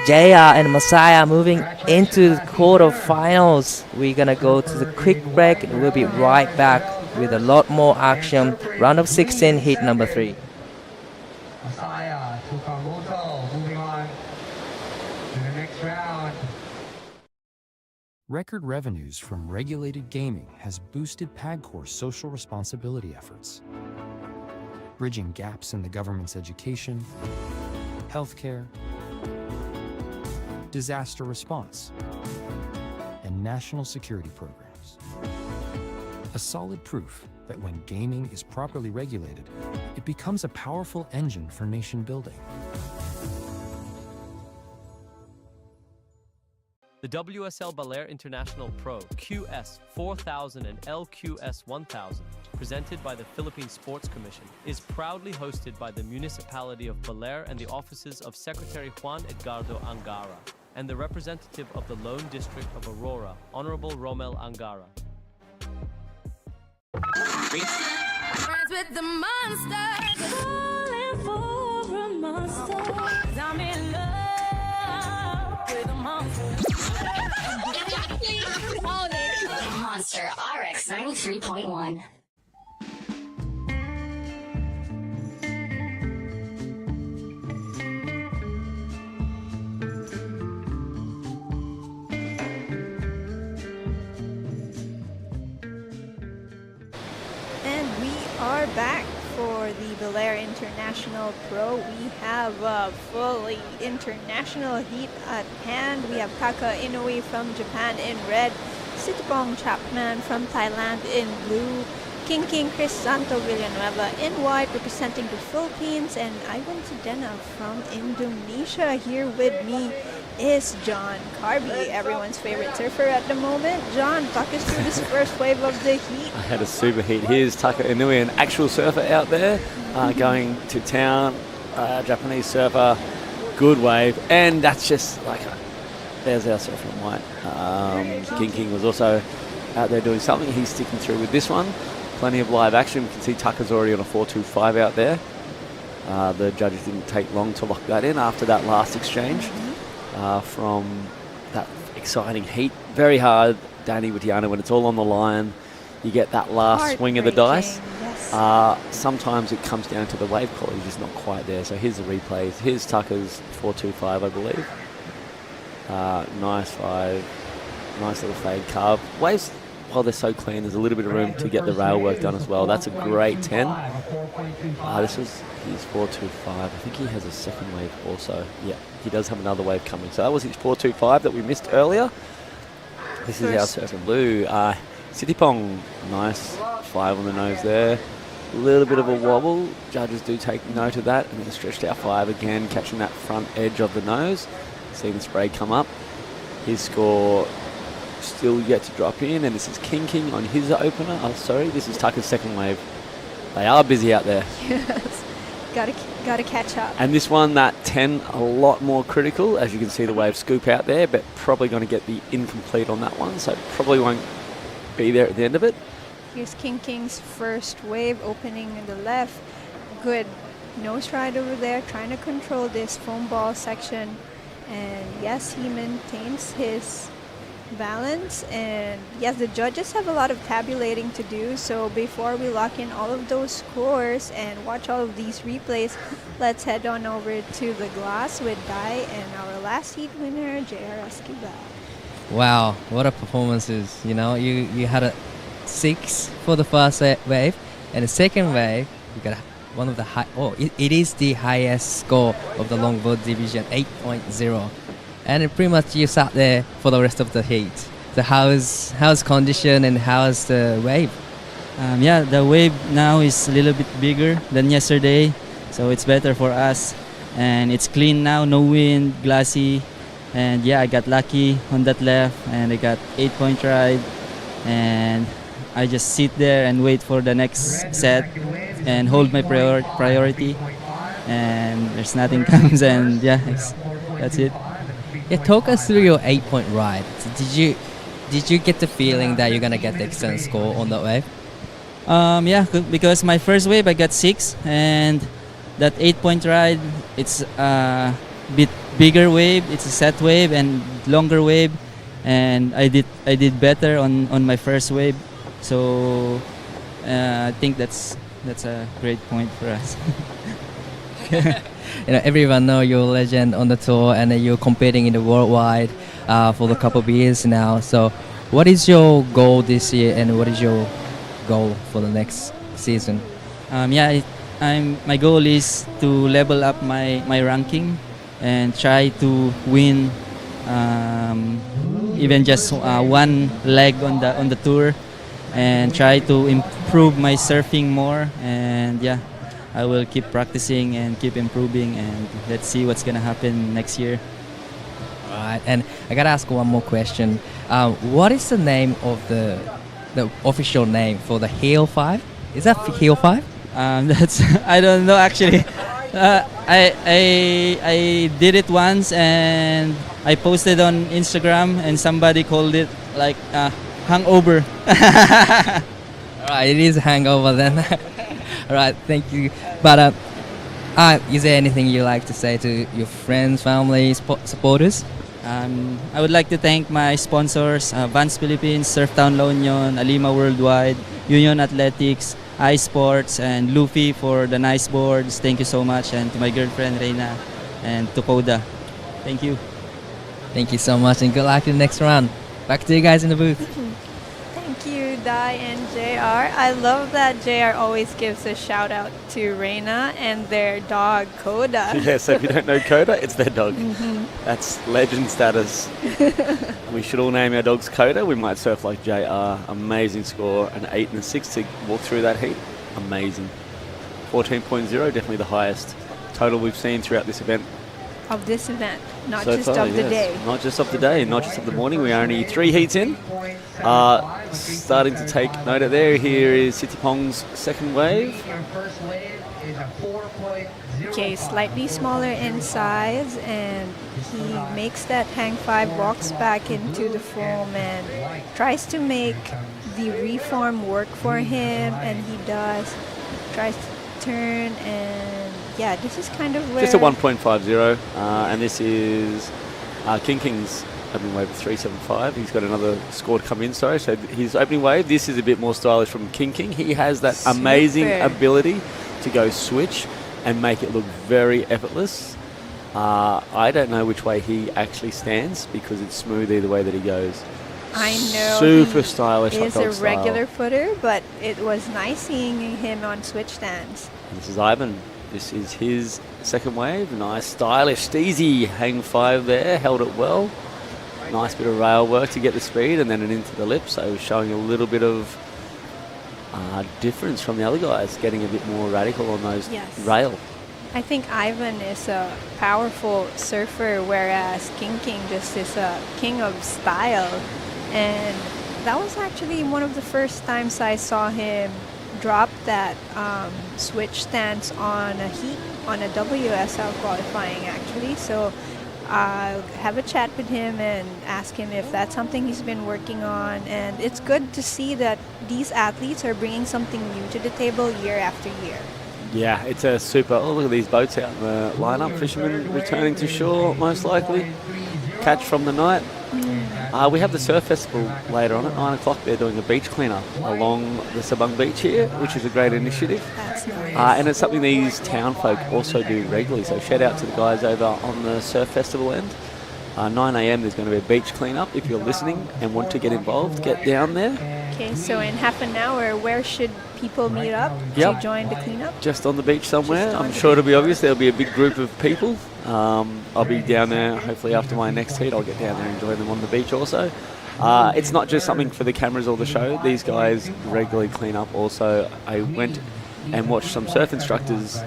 Jaya and Messiah moving into the quarterfinals. We're gonna go to the quick break and we'll be right back with a lot more action. Round of 16, heat number 3. Messiah to Kamoto, moving on to the next round. Record revenues from regulated gaming has boosted PAGCOR's social responsibility efforts, bridging gaps in the government's education, healthcare, disaster response, and national security programs. A solid proof that when gaming is properly regulated, it becomes a powerful engine for nation building. The WSL Baler International Pro QS4000 and LQS1000, presented by the Philippine Sports Commission, is proudly hosted by the municipality of Baler and the offices of Secretary Juan Edgardo Angara and the representative of the Lone District of Aurora, Honorable Romel Angara. Friends with the monster. Falling for a monster. 'Cause I'm in love with a monster. Monster RX 93.1. And we are back for the Baler International Pro. We have a fully international heat at hand. We have Kaka Inoue from Japan in red, Sitipong Chapman from Thailand in blue, King Crisanto Villanueva in white representing the Philippines, and Ivan Sedena from Indonesia. Here with me is John Carby, everyone's favorite surfer at the moment. John, talk us through this first wave of the heat. I had a super heat. Here's Taka Inui, an actual surfer out there, going to town, Japanese surfer, good wave, and that's just like, there's our surfer in white. King was also out there doing something. He's sticking through with this one. Plenty of live action. We can see Tucker's already on a 4.25 out there. The judges didn't take long to lock that in after that last exchange. From that exciting heat. Very hard, Danny Widianto, when it's all on the line, you get that last swing of the dice. Yes. Sometimes it comes down to the wave quality, just not quite there. So here's the replays. Here's Tucker's 4.25, I believe. Nice 5, nice little fade carve. Waves, while they're so clean, there's a little bit of room to get the rail work done as well. That's a great 10. This was his 4.25. I think he has a second wave also. Yeah, he does have another wave coming. So that was his 4.25 that we missed earlier. This is our surf in blue. Sitipong, nice 5 on the nose there. A little bit of a wobble. Judges do take note of that. And then stretched out 5 again, catching that front edge of the nose. Seeing the spray come up. His score still yet to drop in, and this is King on his opener. Oh, sorry, this is Tucker's second wave. They are busy out there. Yes. Gotta catch up. And this one, that 10, a lot more critical. As you can see the wave scoop out there, but probably going to get the incomplete on that one, so probably won't be there at the end of it. Here's King's first wave opening in the left. Good nose ride over there, trying to control this foam ball section. And yes, he maintains his balance, and yes, the judges have a lot of tabulating to do, so before we lock in all of those scores and watch all of these replays, let's head on over to the glass with Dai and our last heat winner, JR Esquivel. Wow, what a performances. You know, you had a 6 for the first wave, and the second wave you got a one of the high. Oh, it is the highest score of the longboard division, 8.0, and pretty much you sat there for the rest of the heat. So how's condition and how's the wave? Yeah, the wave now is a little bit bigger than yesterday, so it's better for us. And it's clean now, no wind, glassy. And yeah, I got lucky on that left, and I got 8-point ride. And I just sit there and wait for the next set and hold my priority. And there's nothing comes, and yeah, that's it. Yeah, talk us through your 8-point ride. So did you get the feeling that you're gonna get the excellent score on that wave? Yeah, because my first wave I got 6, and that 8-point ride, it's a bit bigger wave, it's a set wave and longer wave, and I did better on my first wave, so I think that's a great point for us. Everyone know you're a legend on the tour, and you're competing in the worldwide for the couple of years now. So, what is your goal this year, and what is your goal for the next season? My goal is to level up my ranking and try to win even just one leg on the tour, and try to improve my surfing more. And yeah, I will keep practicing and keep improving, and let's see what's gonna happen next year. All right, and I gotta ask one more question. What is the name of the official name for the Heel 5? Is that Heel 5? That's I don't know actually. I did it once, and I posted on Instagram, and somebody called it like hangover. Alright, it is a hangover then. Alright, thank you. But is there anything you like to say to your friends, family, supporters? I would like to thank my sponsors, Vans Philippines, Surftown La Union, Alima Worldwide, Union Athletics, iSports, and Luffy for the nice boards. Thank you so much. And to my girlfriend, Reina, and to Koda. Thank you. Thank you so much, and good luck in the next round. Back to you guys in the booth. Thank you, Dai and JR. I love that JR always gives a shout out to Reina and their dog, Koda. Yeah, so if you don't know Koda, it's their dog. That's legend status. We should all name our dogs Koda. We might surf like JR. Amazing score, an 8 and a 6 to walk through that heat. Amazing. 14.0, definitely the highest total we've seen throughout this event. Of this event, not So just far, of the yes. day. Not just of the day, not just of the morning. We are only 3 heats in. Starting to take note of there. Here is Sitipong's second wave. Okay, slightly smaller in size, and he makes that hang 5, walks back into the foam, and tries to make the reform work for him, and he does. Tries to turn, and yeah, this is kind of where... Just a 1.50, and this is King King's opening wave of 375. He's got another score to come in, sorry. So his opening wave, this is a bit more stylish from King King. He has that amazing ability to go switch and make it look very effortless. I don't know which way he actually stands, because it's smooth either way that he goes. I know Super stylish. He is a regular footer, but it was nice seeing him on switch stands. This is Ivan. This is his second wave. Nice, stylish, steezy hang 5 there. Held it well. Nice bit of rail work to get the speed, and then into the lip. So showing a little bit of difference from the other guys, getting a bit more radical on those rail. I think Ivan is a powerful surfer, whereas King King just is a king of style. And that was actually one of the first times I saw him drop that switch stance on a heat, on a WSL qualifying actually. So I'll have a chat with him and ask him if that's something he's been working on. And it's good to see that these athletes are bringing something new to the table year after year. Yeah, it's a super... Oh, look at these boats out in the lineup. Fishermen returning to shore, most likely. Catch from the night. We have the surf festival later on at 9 o'clock. They're doing a beach cleanup along the Sabang Beach here, which is a great initiative. That's nice. And it's something these town folk also do regularly. So shout out to the guys over on the surf festival end. 9 a.m. there's going to be a beach cleanup. If you're listening and want to get involved, get down there. Okay, so in half an hour, where should people meet up to join the cleanup? Just on the beach somewhere. I'm sure it'll be obvious. There'll be a big group of people. I'll be down there hopefully after my next heat. I'll get down there and join them on the beach also. It's not just something for the cameras or the show. These guys regularly clean up also. I went and watched some surf instructors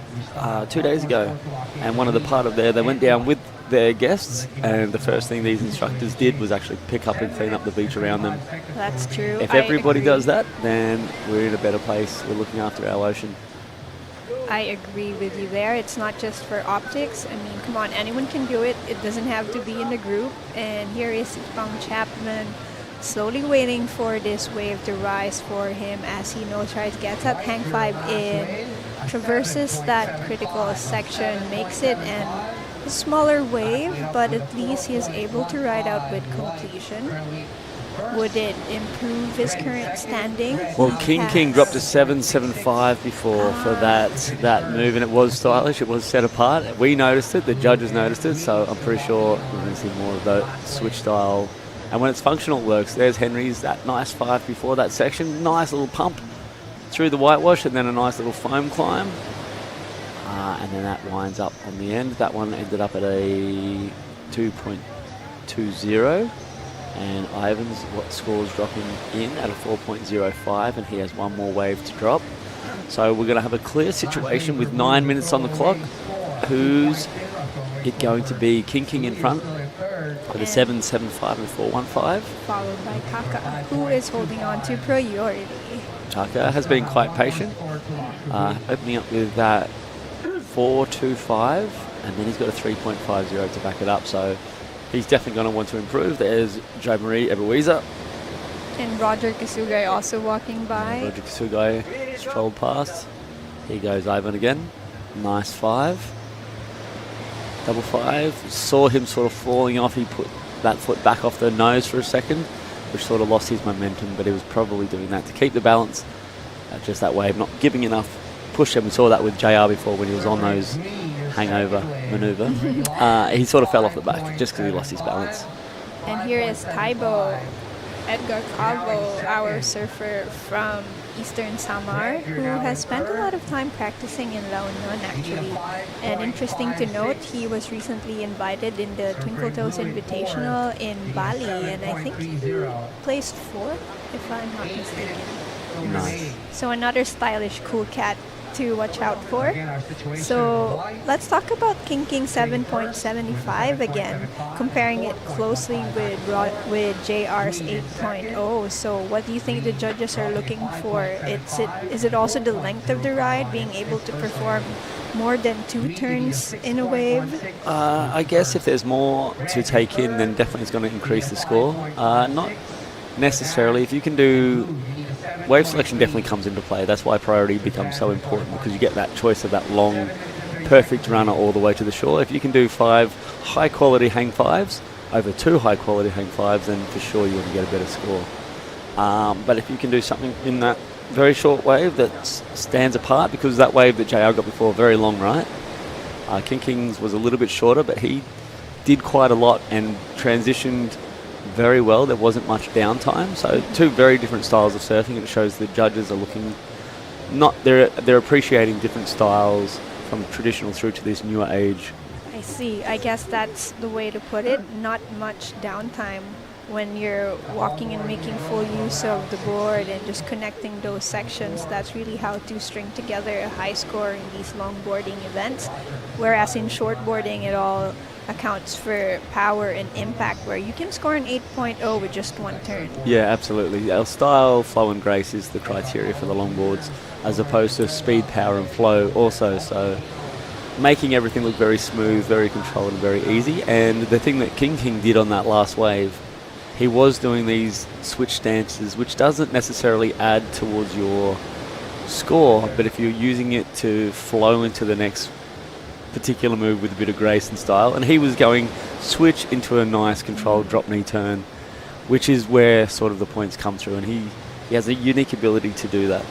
2 days ago, and one of the part of there, they went down with their guests, and the first thing these instructors did was actually pick up and clean up the beach around them. That's true. If everybody does that, then we're in a better place. We're looking after our ocean. I agree with you there. It's not just for optics. I mean, come on, anyone can do it. It doesn't have to be in a group. And here is Pang Chapman slowly waiting for this wave to rise for him as he nose rides, gets that hang 5 in, traverses that critical section, makes it a smaller wave, but at least he is able to ride out with completion. Would it improve his current standing? Well, King dropped a 7.75 before for that move, and it was stylish. It was set apart. We noticed it. The judges noticed it. So I'm pretty sure we're going to see more of the switch style. And when it's functional, it works. There's Henry's, that nice 5 before that section. Nice little pump through the whitewash, and then a nice little foam climb. And then that winds up on the end. That one ended up at a 2.20. And Ivan's score's dropping in at a 4.05, and he has one more wave to drop. So we're going to have a clear situation with 9 minutes on the clock. Who's it going to be? King in front with a 7.75 and 4.15. Followed by Taka, who is holding on to priority. Taka has been quite patient, opening up with that 4.25, and then he's got a 3.50 to back it up. So he's definitely going to want to improve. There's Jo Marie Ebewiza. And Roger Kasugai also walking by. Roger Kasugai strolled past. Here goes Ivan again. Nice 5. Double 5. Saw him sort of falling off. He put that foot back off the nose for a second, which sort of lost his momentum, but he was probably doing that to keep the balance. Just that wave, not giving enough push. And we saw that with JR before when he was on those hangover maneuver. He sort of fell off the back just because he lost his balance. And here is Taibo, Edgar Calvo, our surfer from Eastern Samar, who has spent a lot of time practicing in La Union actually. And interesting to note, he was recently invited in the Twinkle Toes Invitational in Bali, and I think he placed 4th, if I'm not mistaken. Nice. So another stylish, cool cat to watch out for. So let's talk about King 7.75 again, comparing it closely with JR's 8.0. So what do you think the judges are looking for? Is it also the length of the ride, being able to perform more than 2 turns in a wave? I guess if there's more to take in, then definitely it's going to increase the score. Not necessarily. If you can do wave selection, definitely comes into play. That's why priority becomes so important, because you get that choice of that long, perfect runner all the way to the shore. If you can do 5 high-quality hang 5s over 2 high-quality hang 5s, then for sure you're going to get a better score. But if you can do something in that very short wave that stands apart, because that wave that JR got before, very long, right? King's was a little bit shorter, but he did quite a lot and transitioned very well. There wasn't much downtime, so 2 very different styles of surfing. It shows the judges are looking, they're appreciating different styles from traditional through to this newer age. I see. I guess that's the way to put it. Not much downtime when you're walking and making full use of the board and just connecting those sections. That's really how to string together a high score in these longboarding events, whereas in shortboarding it all accounts for power and impact, where you can score an 8.0 with just 1 turn. Yeah, absolutely. Our style, flow and grace is the criteria for the longboards, as opposed to speed, power and flow also. So making everything look very smooth, very controlled and very easy. And the thing that King did on that last wave, he was doing these switch stances, which doesn't necessarily add towards your score, but if you're using it to flow into the next particular move with a bit of grace and style, and he was going switch into a nice controlled drop knee turn, which is where sort of the points come through, and he has a unique ability to do that.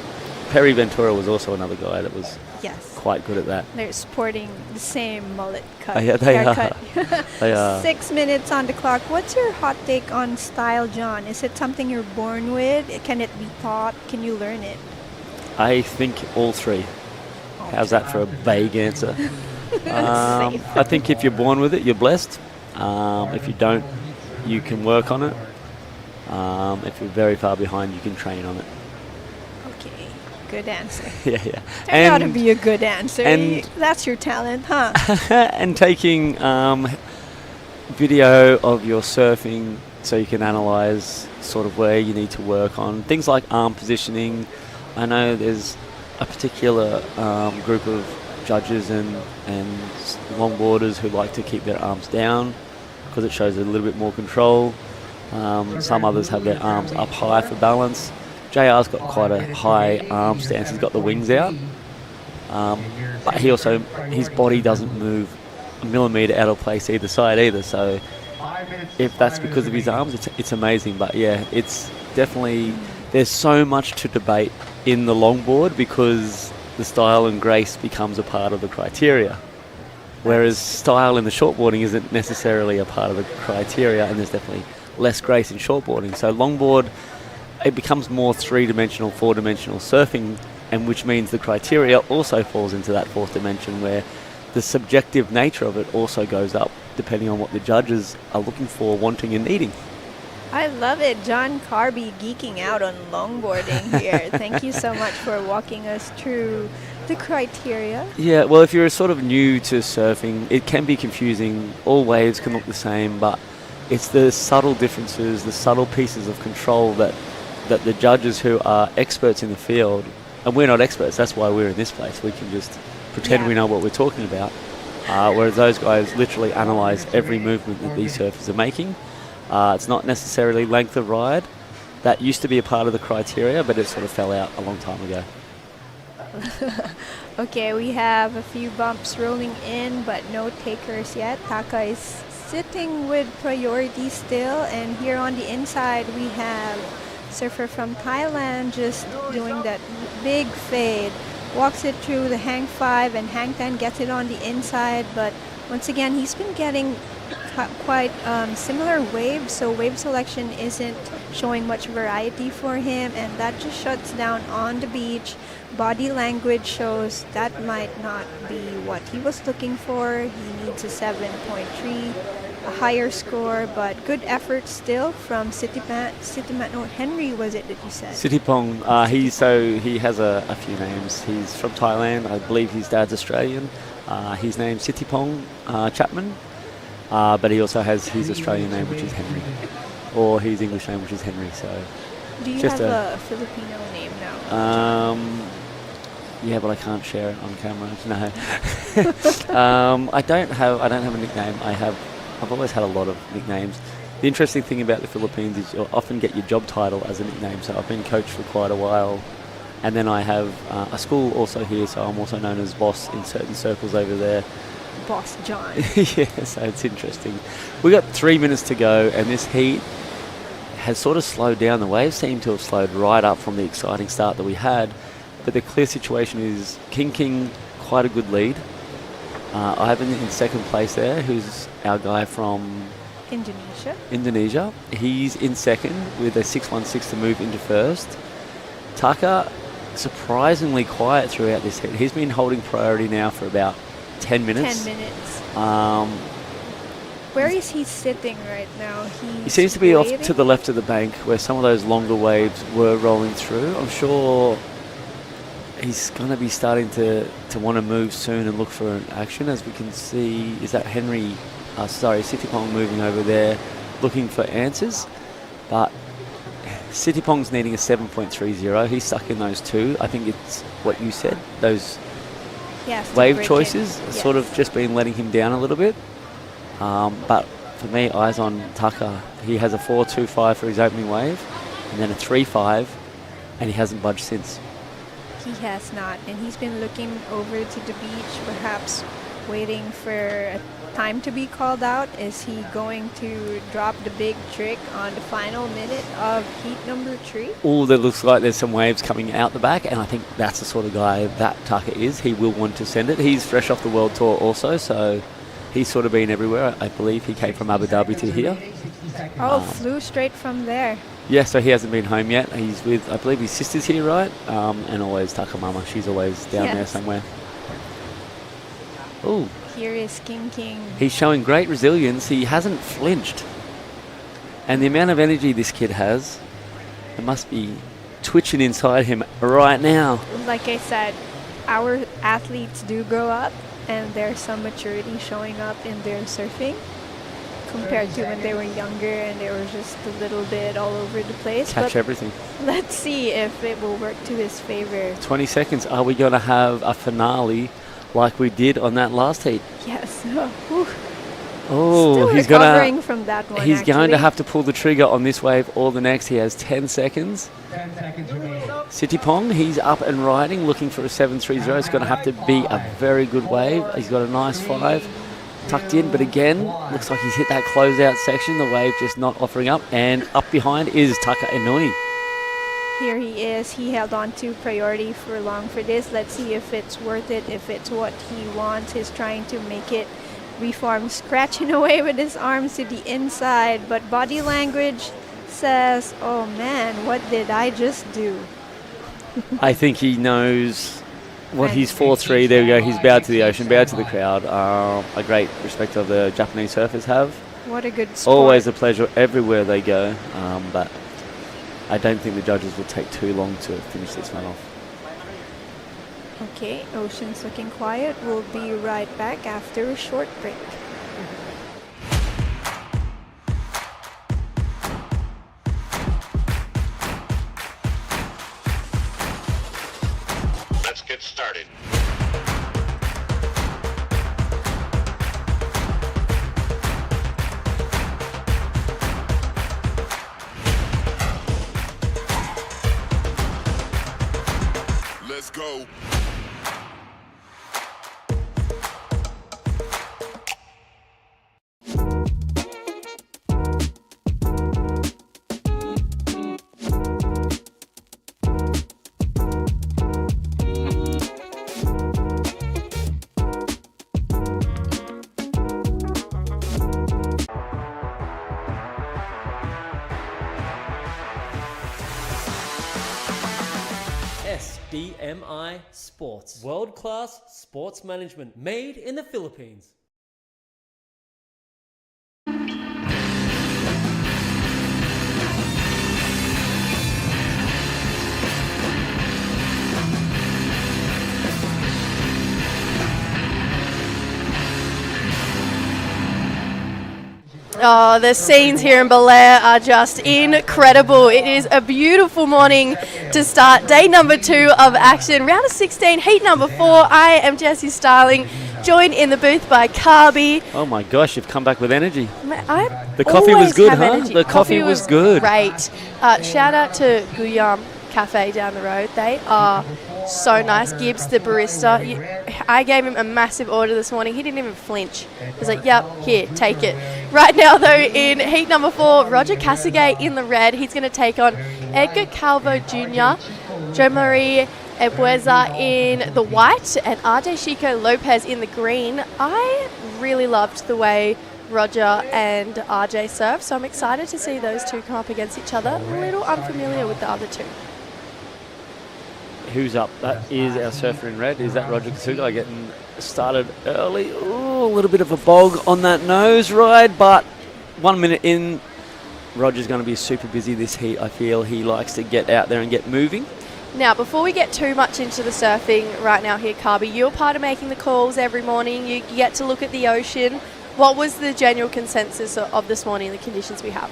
Perry Ventura was also another guy that was Yes. Quite good at that. They're sporting the same mullet cut. Oh, yeah, they haircut. are. They are. 6 minutes on the clock. What's your hot take on style, John? Is it something you're born with? Can it be taught? Can you learn it? I think all three. How's that for a vague answer? I think if you're born with it, you're blessed. If you don't, you can work on it. If you're very far behind, you can train on it. Okay, good answer. Yeah. Turned out to be a good answer. and- That's your talent, huh? And taking video of your surfing so you can analyze sort of where you need to work on things like arm positioning. I know there's a particular group of judges and longboarders who like to keep their arms down because it shows a little bit more control. Some others have their arms up high for balance. JR's got quite a high arm stance. He's got the wings out. But his body doesn't move a millimetre out of place either side either. So if that's because of his arms, it's amazing. But yeah, it's definitely, there's so much to debate in the longboard because the style and grace becomes a part of the criteria. Whereas style in the shortboarding isn't necessarily a part of the criteria, and there's definitely less grace in shortboarding. So longboard, it becomes more three-dimensional, four-dimensional surfing, and which means the criteria also falls into that fourth dimension where the subjective nature of it also goes up depending on what the judges are looking for, wanting and needing. I love it. John Carby geeking out on longboarding here. Thank you so much for walking us through the criteria. Yeah, well, if you're sort of new to surfing, it can be confusing. All waves can look the same, but it's the subtle differences, the subtle pieces of control that the judges who are experts in the field, and we're not experts, that's why we're in this place. We can just pretend we know what we're talking about. Whereas those guys literally analyse every movement that these surfers are making. It's not necessarily length of ride. That used to be a part of the criteria, but it sort of fell out a long time ago. Okay, we have a few bumps rolling in, but no takers yet. Taka is sitting with priority still, and here on the inside we have surfer from Thailand just doing that big fade. Walks it through the hang 5, and hang 10 gets it on the inside, but once again he's been getting quite similar waves, so wave selection isn't showing much variety for him, and that just shuts down on the beach. Body language shows that might not be what he was looking for. He needs a 7.3, a higher score, but good effort still from Henry, was it that you said? Sittipong, he has a few names. He's from Thailand. I believe his dad's Australian. His name's Sittipong Chapman. But he also has his Australian name, which is Henry, or his English name, which is Henry. So, do you have a Filipino name now? Yeah, but I can't share it on camera. No, I don't have a nickname. I've always had a lot of nicknames. The interesting thing about the Philippines is you'll often get your job title as a nickname. So I've been coach for quite a while, and then I have a school also here. So I'm also known as boss in certain circles over there. Boss John. Yeah, so it's interesting. We got 3 minutes to go, and this heat has sort of slowed down. The waves seem to have slowed right up from the exciting start that we had. But the clear situation is King, quite a good lead. Ivan in second place there, who's our guy from Indonesia. He's in second with a 6.16 to move into first. Taka, surprisingly quiet throughout this heat. He's been holding priority now for about 10 minutes. 10 minutes. Where is he sitting right now? He seems to be off to the left of the bank where some of those longer waves were rolling through. I'm sure he's going to be starting to want to move soon and look for an action. As we can see, is that Sittipong moving over there looking for answers. But Sittipong's needing a 7.30. He's stuck in those two. I think it's what you said, those wave choices sort of just been letting him down a little bit. But for me, eyes on Taka. He has a 4.25 for his opening wave, and then a 3.5, and he hasn't budged since. He has not, and he's been looking over to the beach, perhaps waiting for a time to be called out. Is he going to drop the big trick on the final minute of heat number 3? Oh, that looks like there's some waves coming out the back, and I think that's the sort of guy that Tucker is. He will want to send it. He's fresh off the World Tour also, so he's sort of been everywhere. I believe he came from Abu Dhabi to here. Oh, flew straight from there. Yeah, so he hasn't been home yet. He's with, I believe, his sister's here, right? And always Tucker Mama. She's always down there somewhere. Oh. Here is King. He's showing great resilience. He hasn't flinched. And the amount of energy this kid has, it must be twitching inside him right now. Like I said, our athletes do grow up, and there's some maturity showing up in their surfing compared to when they were younger and they were just a little bit all over the place. Catch everything. Let's see if it will work to his favor. 20 seconds. Are we going to have a finale like we did on that last heat? Yes. Oh, Still he's recovering from that one. He's going to have to pull the trigger on this wave or the next. He has 10 seconds. 10 seconds remaining. Sitipong, he's up and riding, looking for a 7.30. It's going to have to be a very good wave. He's got a nice 5 tucked in, but again, looks like he's hit that closeout section. The wave just not offering up, and up behind is Tucker Inui. Here he is. He held on to priority for long for this. Let's see if it's worth it, if it's what he wants. He's trying to make it reform, scratching away with his arms to the inside, but body language says, oh man, what did I just do? I think he knows what his 4-3, there we go, he's bowed to the ocean, bowed to the crowd. A great respect of the Japanese surfers have. What a good sport. Always a pleasure everywhere they go, but I don't think the judges will take too long to finish this one off. Okay, ocean's looking quiet. We'll be right back after a short break. Let's get started. Let's go. SDMI Sports. World-class sports management made in the Philippines. Oh, the scenes here in Baler are just incredible. It is a beautiful morning to start day number 2 of action. Round of 16, heat number 4. I am Jessie Starling, joined in the booth by Carby. Oh my gosh, you've come back with energy. The coffee was good, huh? The coffee was good. Great. Shout out to Guyam Cafe down the road. They are so nice. Gibbs, the barista, I gave him a massive order this morning. He didn't even flinch. He was like, yep, here, take it. Right now, though, in heat number 4, Roger Casagay in the red. He's going to take on Edgar Calvo Jr., Joe Marie Ebueza in the white, and RJ Chico Lopez in the green. I really loved the way Roger and RJ surf, so I'm excited to see those two come up against each other. A little unfamiliar with the other two. Who's up? That is our surfer in red. Is that Roger Kasugai getting started early? Ooh, a little bit of a bog on that nose ride, but 1 minute in, Roger's going to be super busy this heat. I feel he likes to get out there and get moving. Now, before we get too much into the surfing right now here, Carby, you're part of making the calls every morning. You get to look at the ocean. What was the general consensus of this morning and the conditions we have?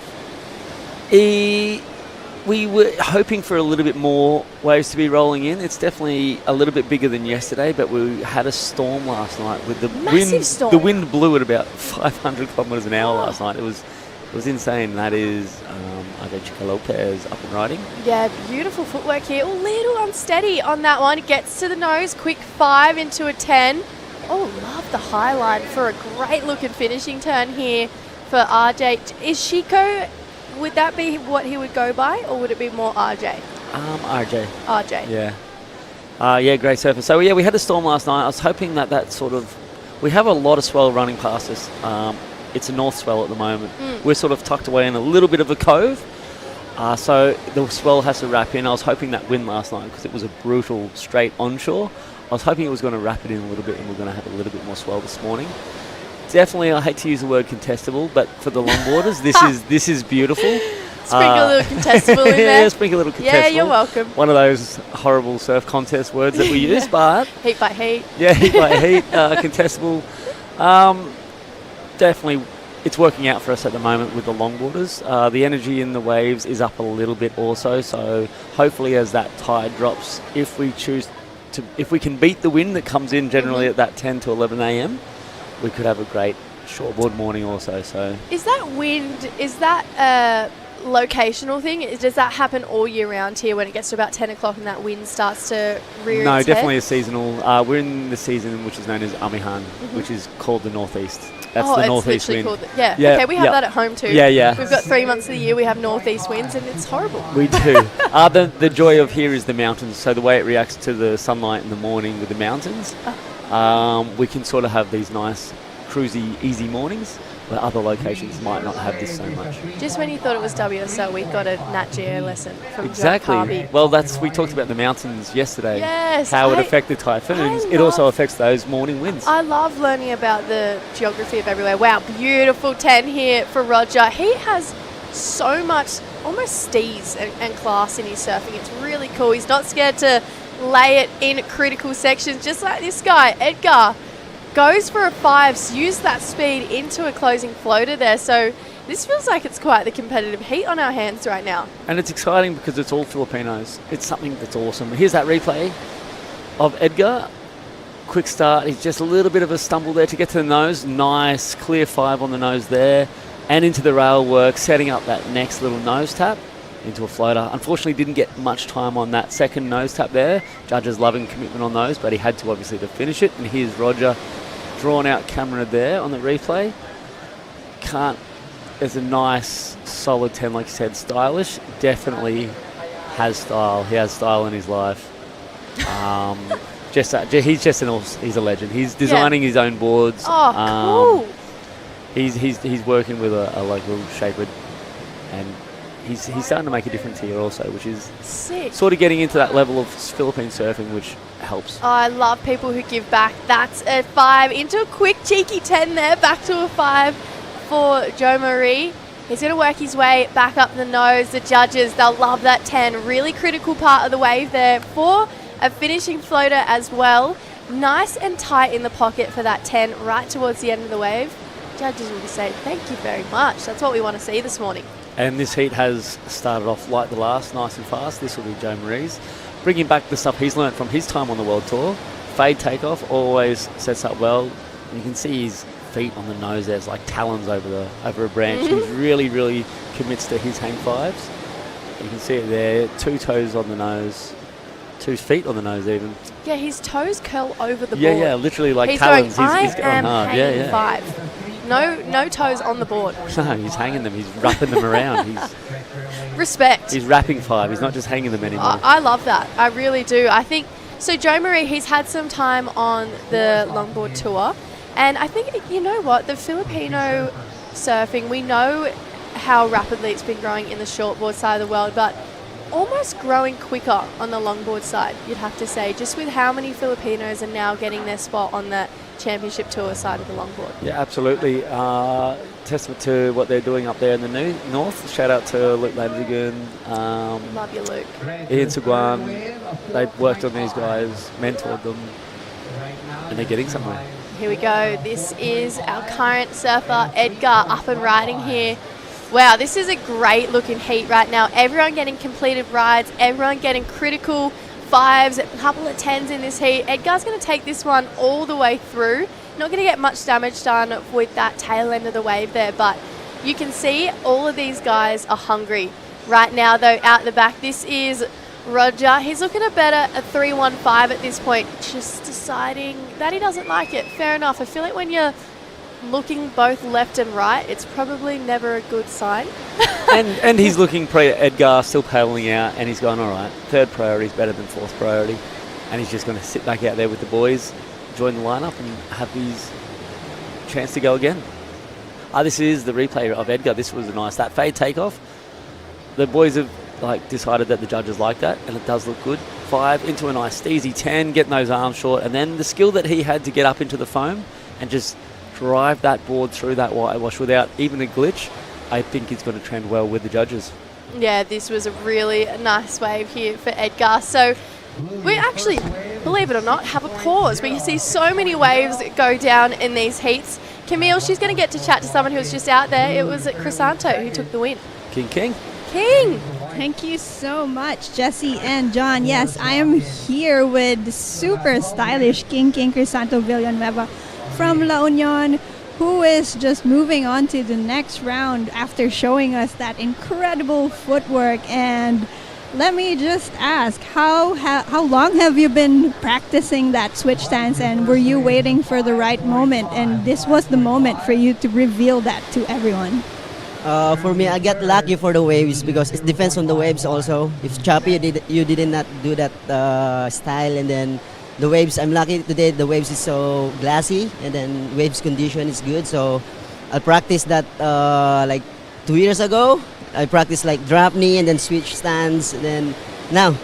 We were hoping for a little bit more waves to be rolling in. It's definitely a little bit bigger than yesterday, but we had a storm last night with the wind. Storm. The wind blew at about 500 kilometres an hour last night. It was insane. That is RJ Chico Lopez up and riding. Yeah, beautiful footwork here. A little unsteady on that one. It gets to the nose, quick 5 into a 10. Oh, love the high line for a great looking finishing turn here for RJ. Is Chico, would that be what he would go by, or would it be more RJ? RJ. RJ. Yeah. Yeah, great surfer. So, yeah, we had a storm last night. I was hoping that sort of... We have a lot of swell running past us. It's a north swell at the moment. We're sort of tucked away in a little bit of a cove. So the swell has to wrap in. I was hoping that wind last night, because it was a brutal straight onshore. I was hoping it was going to wrap it in a little bit, and we're going to have a little bit more swell this morning. Definitely, I hate to use the word contestable, but for the longboarders, this is beautiful. Sprinkle a little contestable in there. Yeah, sprinkle a little contestable. Yeah, you're welcome. One of those horrible surf contest words that we use, but... Heat by heat. Yeah, heat by heat, contestable. Definitely, it's working out for us at the moment with the longboarders. The energy in the waves is up a little bit also, so hopefully as that tide drops, if we can beat the wind that comes in generally at that 10 to 11 a.m., we could have a great shortboard morning also. So is that wind, is that a locational thing? Does that happen all year round here when it gets to about 10 o'clock and that wind starts to rear no, its definitely head? a seasonal. We're in the season which is known as Amihan, which is called the northeast. That's oh, the it's northeast literally wind. called okay, we have that at home too. Yeah. We've got 3 months of the year we have northeast winds and it's horrible. We do. The joy of here is the mountains. So the way it reacts to the sunlight in the morning with the mountains, we can sort of have these nice cruisy, easy mornings where other locations might not have this so much. Just when you thought it was WSL, we got a Nat Geo lesson from Exactly. John Carby. Well, we talked about the mountains yesterday. Yes. How it affected typhoons. It also affects those morning winds. I love learning about the geography of everywhere. Wow, beautiful 10 here for Roger. He has so much, almost steez and class in his surfing. It's really cool. He's not scared to lay it in critical sections, just like this guy, Edgar. Goes for a 5, use that speed into a closing floater there. So this feels like it's quite the competitive heat on our hands right now. And it's exciting because it's all Filipinos. It's something that's awesome. Here's that replay of Edgar. Quick start. He's just a little bit of a stumble there to get to the nose. Nice, clear 5 on the nose there. And into the rail work, setting up that next little nose tap into a floater. Unfortunately, didn't get much time on that second nose tap there. Judges loving commitment on those, but he had to obviously to finish it. And here's Roger. Drawn out camera there on the replay. There's a nice solid 10, like you said, stylish. Definitely has style. He has style in his life. He's a legend. He's designing his own boards. Oh, cool. He's working with a local shaper, and he's starting to make a difference here also, which is sick. Sort of getting into that level of Philippine surfing, which helps. I love people who give back. That's a 5 into a quick cheeky 10 there, back to a 5 for Joe Marie. He's going to work his way back up the nose. The judges, they'll love that 10. Really critical part of the wave there for a finishing floater as well. Nice and tight in the pocket for that 10 right towards the end of the wave. Judges will say thank you very much. That's what we want to see this morning. And this heat has started off like the last, nice and fast. This will be Joe Marie's. Bringing back the stuff he's learnt from his time on the World Tour. Fade takeoff always sets up well. And you can see his feet on the nose. There's like talons over a branch. He really, really commits to his hang 5s. You can see it there. 2 toes on the nose. 2 feet on the nose even. Yeah, his toes curl over the board. Yeah, literally like he's talons. Going, he's going hard. Hanging 5. No toes on the board. No, he's hanging them. He's wrapping them around. Respect. He's wrapping 5. He's not just hanging them anymore. I love that. I really do. I think, so Joe Marie, he's had some time on the longboard tour. And I think, you know what, the Filipino surfing, we know how rapidly it's been growing in the shortboard side of the world, but almost growing quicker on the longboard side, you'd have to say, just with how many Filipinos are now getting their spot on the championship tour side of the longboard. Yeah, absolutely. Testament to what they're doing up there in the north. Shout out to Luke Lanzigan. Love you, Luke. Ian Seguan. They've worked on these guys, mentored them, and they're getting somewhere. Here we go. This is our current surfer, Edgar, up and riding here. Wow, this is a great looking heat right now. Everyone getting completed rides, everyone getting critical 5s, a couple of 10s in this heat. Edgar's going to take this one all the way through. Not going to get much damage done with that tail end of the wave there, but you can see all of these guys are hungry right now though out the back. This is Roger, he's looking a better at 3.15 at this point, just deciding that he doesn't like it. Fair enough. I feel like when you're looking both left and right, it's probably never a good sign. and he's looking Edgar, still paddling out, and he's going, all right, third priority is better than fourth priority. And he's just going to sit back out there with the boys, join the lineup, and have his chance to go again. This is the replay of Edgar. This was nice. That fade takeoff, the boys have decided that the judges like that, and it does look good. 5 into a nice steezy 10, getting those arms short, and then the skill that he had to get up into the foam and just drive that board through that whitewash without even a glitch, I think it's going to trend well with the judges. Yeah, this was a really nice wave here for Edgar. So we actually, believe it or not, have a pause. We see so many waves go down in these heats. Camille, she's going to get to chat to someone who was just out there. It was Crisanto who took the win. King. Thank you so much, Jesse and John. Yes, I am here with super stylish King Crisanto Villanueva from La Union, who is just moving on to the next round after showing us that incredible footwork. And let me just ask, how long have you been practicing that switch stance, and were you waiting for the right moment, and this was the moment for you to reveal that to everyone? For me, I got lucky for the waves because it depends on the waves also. If choppy, you did not do that style, and then the waves, I'm lucky today, the waves is so glassy, and then waves condition is good, so I practiced that 2 years ago. I practiced drop knee and then switch stance, and then now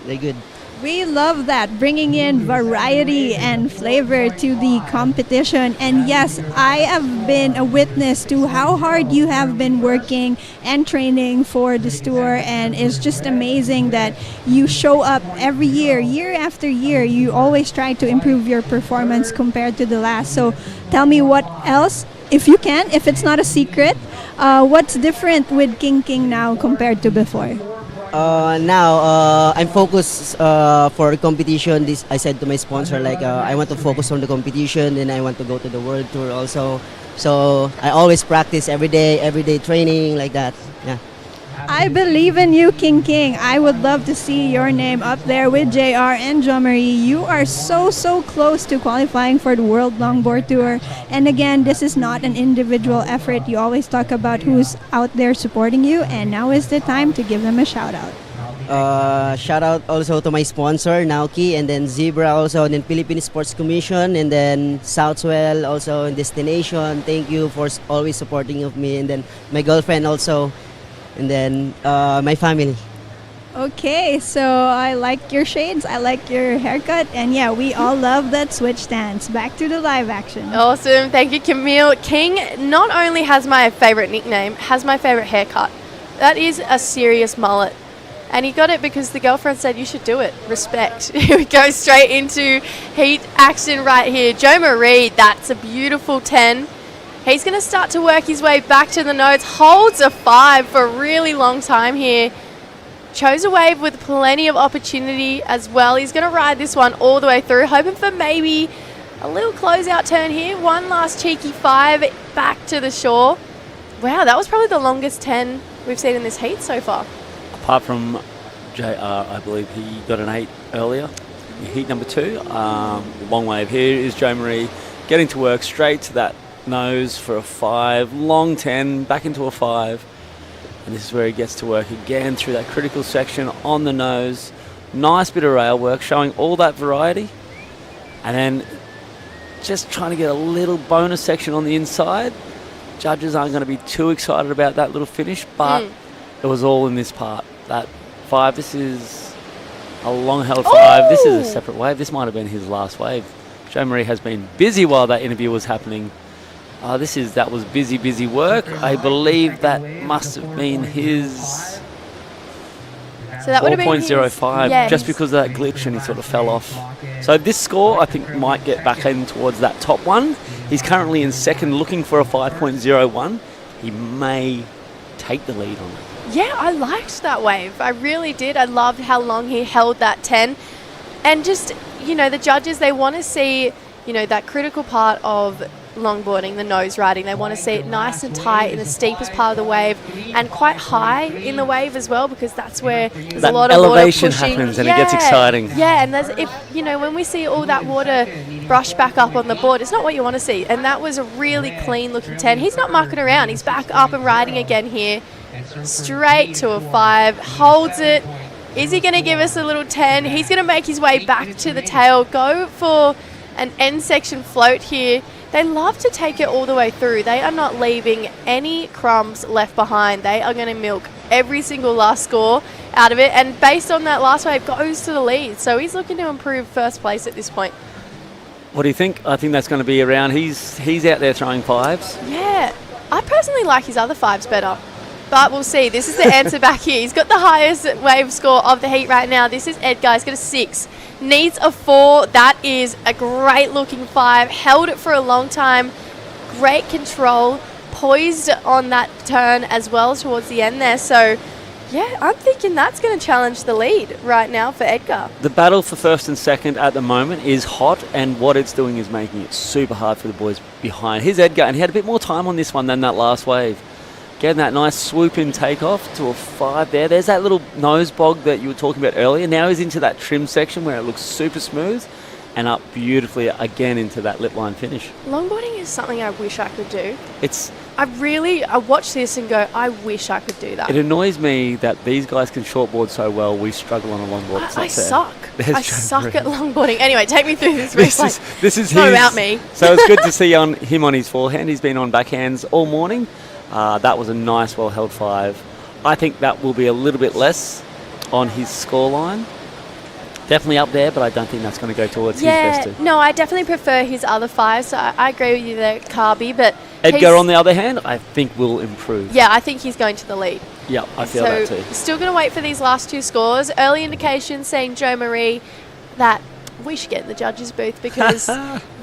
they're good. We love that, bringing in variety and flavor to the competition. And yes, I have been a witness to how hard you have been working and training for this tour, and it's just amazing that you show up every year after year. You always try to improve your performance compared to the last. So tell me what else, if you can, if it's not a secret, what's different with King now compared to before? Now I'm focused for competition. This I said to my sponsor, I want to focus on the competition, and I want to go to the world tour also. So I always practice every day training like that. Yeah. I believe in you, King. I would love to see your name up there with JR and Jo-Marie. You are so close to qualifying for the World Longboard Tour. And again, this is not an individual effort. You always talk about who's out there supporting you, and now is the time to give them a shout out. Shout out also to my sponsor, Nauki, and then Zebra also, and then Philippine Sports Commission, and then Southwell also, and Destination. Thank you for always supporting of me, and then my girlfriend also, and then my family. Okay, so I like your shades, I like your haircut, and yeah, we all love that switch stance. Back to the live action. Awesome, thank you, Camille. King not only has my favorite nickname, has my favorite haircut. That is a serious mullet. And he got it because the girlfriend said you should do it. Respect. We go straight into heat action right here. Jo-Marie, that's a beautiful 10. He's going to start to work his way back to the notes. Holds a 5 for a really long time here. Chose a wave with plenty of opportunity as well. He's going to ride this one all the way through, hoping for maybe a little closeout turn here. One last cheeky 5 back to the shore. Wow, that was probably the longest 10 we've seen in this heat so far. Apart from JR, I believe he got an 8 earlier. Heat number 2. Long wave here is Jo-Marie getting to work straight to that nose for a 5. Long 10, back into a 5. And this is where he gets to work again through that critical section on the nose. Nice bit of rail work, showing all that variety. And then just trying to get a little bonus section on the inside. Judges aren't going to be too excited about that little finish, but it was all in this part. That 5, this is a long held 5. This is a separate wave. This might have been his last wave. Jo-Marie has been busy while that interview was happening. That was busy work. I believe that must have been his so that 4.05, just because of that glitch, and he sort of fell off. So this score, I think, might get back in towards that top one. He's currently in second, looking for a 5.01. He may take the lead on it. Yeah, I liked that wave. I really did. I loved how long he held that 10. And just, the judges, they want to see, that critical part of longboarding, the nose riding. They want to see it nice and tight in the steepest part of the wave and quite high in the wave as well, because that's where there's that a lot of elevation water pushing. happens and it gets exciting. Yeah, and when we see all that water brush back up on the board, it's not what you want to see. And that was a really clean looking 10. He's not mucking around. He's back up and riding again here. Straight to a 5, holds it. Is he going to give us a little 10? He's going to make his way back to the tail, go for an end section float here. They love to take it all the way through. They are not leaving any crumbs left behind. They are going to milk every single last score out of it. And based on that last wave, goes to the lead. So he's looking to improve first place at this point. What do you think? I think that's going to be around. He's out there throwing 5s. Yeah, I personally like his other 5s better. But we'll see. This is the answer back here. He's got the highest wave score of the heat right now. This is Edgar. He's got a 6. Needs a 4. That is a great looking 5. Held it for a long time. Great control. Poised on that turn as well towards the end there. So, yeah, I'm thinking that's going to challenge the lead right now for Edgar. The battle for first and second at the moment is hot, and what it's doing is making it super hard for the boys behind. Here's Edgar, and he had a bit more time on this one than that last wave. Getting that nice swoop in takeoff to a 5 there. There's that little nose bog that you were talking about earlier. Now he's into that trim section where it looks super smooth and up beautifully again into that lip line finish. Longboarding is something I wish I could do. I watch this and go, I wish I could do that. It annoys me that these guys can shortboard so well. We struggle on a longboard. I suck. I suck at longboarding. Anyway, take me through this race. This is not about me. So it's good to see him on his forehand. He's been on backhands all morning. That was a nice, well-held 5. I think that will be a little bit less on his scoreline. Definitely up there, but I don't think that's going to go towards his best two. No, I definitely prefer his other 5, so I agree with you there, Carby. But Edgar, on the other hand, I think will improve. Yeah, I think he's going to the lead. Yeah, I feel that too. Still going to wait for these last 2 scores. Early indications saying Joe Marie that we should get in the judges' booth because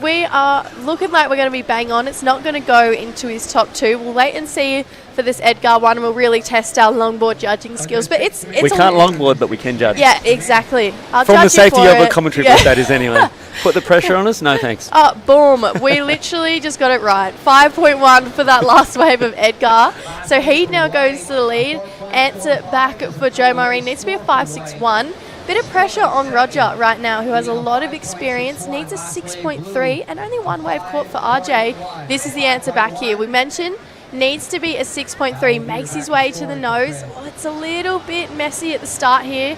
we are looking like we're going to be bang on. It's not going to go into his top 2. We'll wait and see for this Edgar one, and we'll really test our longboard judging skills. But it's we can't longboard, but we can judge. Yeah, exactly. From the safety of a commentary booth, that is anyway. Put the pressure on us? No thanks. Boom. We literally just got it right. 5.1 for that last wave of Edgar. So he now goes to the lead. Answer back for Joe Marie. Needs to be a 5.61. Bit of pressure on Roger right now, who has a lot of experience, needs a 6.3 and only 1 wave caught for RJ. This is the answer back here. We mentioned needs to be a 6.3, makes his way to the nose. Oh, it's a little bit messy at the start here.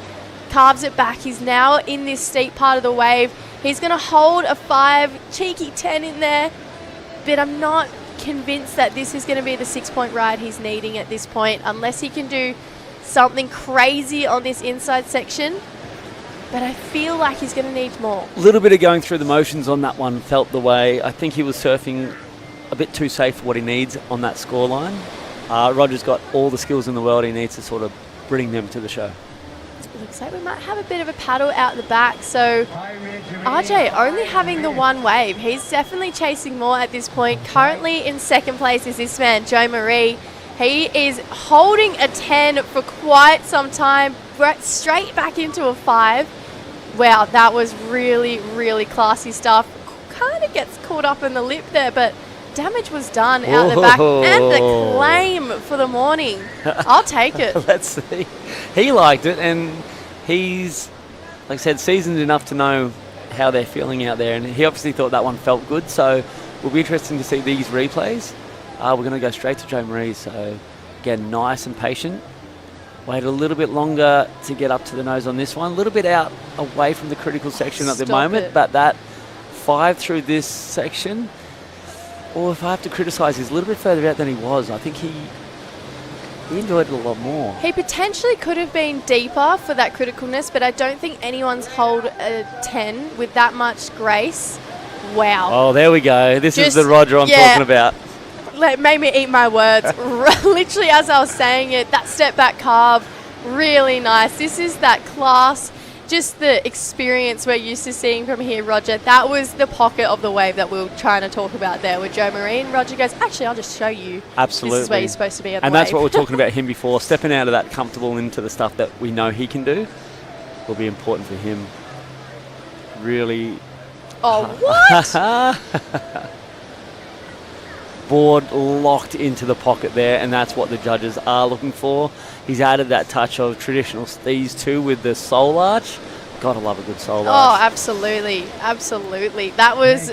Carves it back. He's now in this steep part of the wave. He's going to hold a 5, cheeky 10 in there, but I'm not convinced that this is going to be the 6-point ride he's needing at this point, unless he can do something crazy on this inside section. But I feel like he's going to need more. A little bit of going through the motions on that one felt the way. I think he was surfing a bit too safe for what he needs on that scoreline. Roger's got all the skills in the world. He needs to sort of bring them to the show. Looks like we might have a bit of a paddle out the back. So RJ only having the 1 wave. He's definitely chasing more at this point. Currently in second place is this man, Joe Marie. He is holding a 10 for quite some time. Right straight back into a 5. Wow, that was really, really classy stuff. Kind of gets caught up in the lip there, but damage was done out the back. And the claim for the morning. I'll take it. Let's see. He liked it, and he's, like I said, seasoned enough to know how they're feeling out there, and he obviously thought that one felt good, so will be interesting to see these replays. We're going to go straight to Joe Marie, so again, nice and patient. Wait a little bit longer to get up to the nose on this one. A little bit out away from the critical section at the moment, but that 5 through this section, or if I have to criticise, he's a little bit further out than he was. I think he enjoyed it a lot more. He potentially could have been deeper for that criticalness, but I don't think anyone's hold a 10 with that much grace. Wow. Oh, there we go. This is the Roger I'm talking about. Made me eat my words. Literally as I was saying it, that step back carve, really nice. This is that class, just the experience we're used to seeing from here, Roger. That was the pocket of the wave that we were trying to talk about there with Joe Marie. And Roger goes, actually, I'll just show you. Absolutely. This is where you're supposed to be at the And wave. that's what we're talking about him before. Stepping out of that comfortable into the stuff that we know he can do will be important for him. Really. Oh, what? board locked into the pocket there, and that's what the judges are looking for. He's added that touch of traditional steez too with the soul arch. Gotta love a good soul arch. Oh, absolutely. Absolutely. That was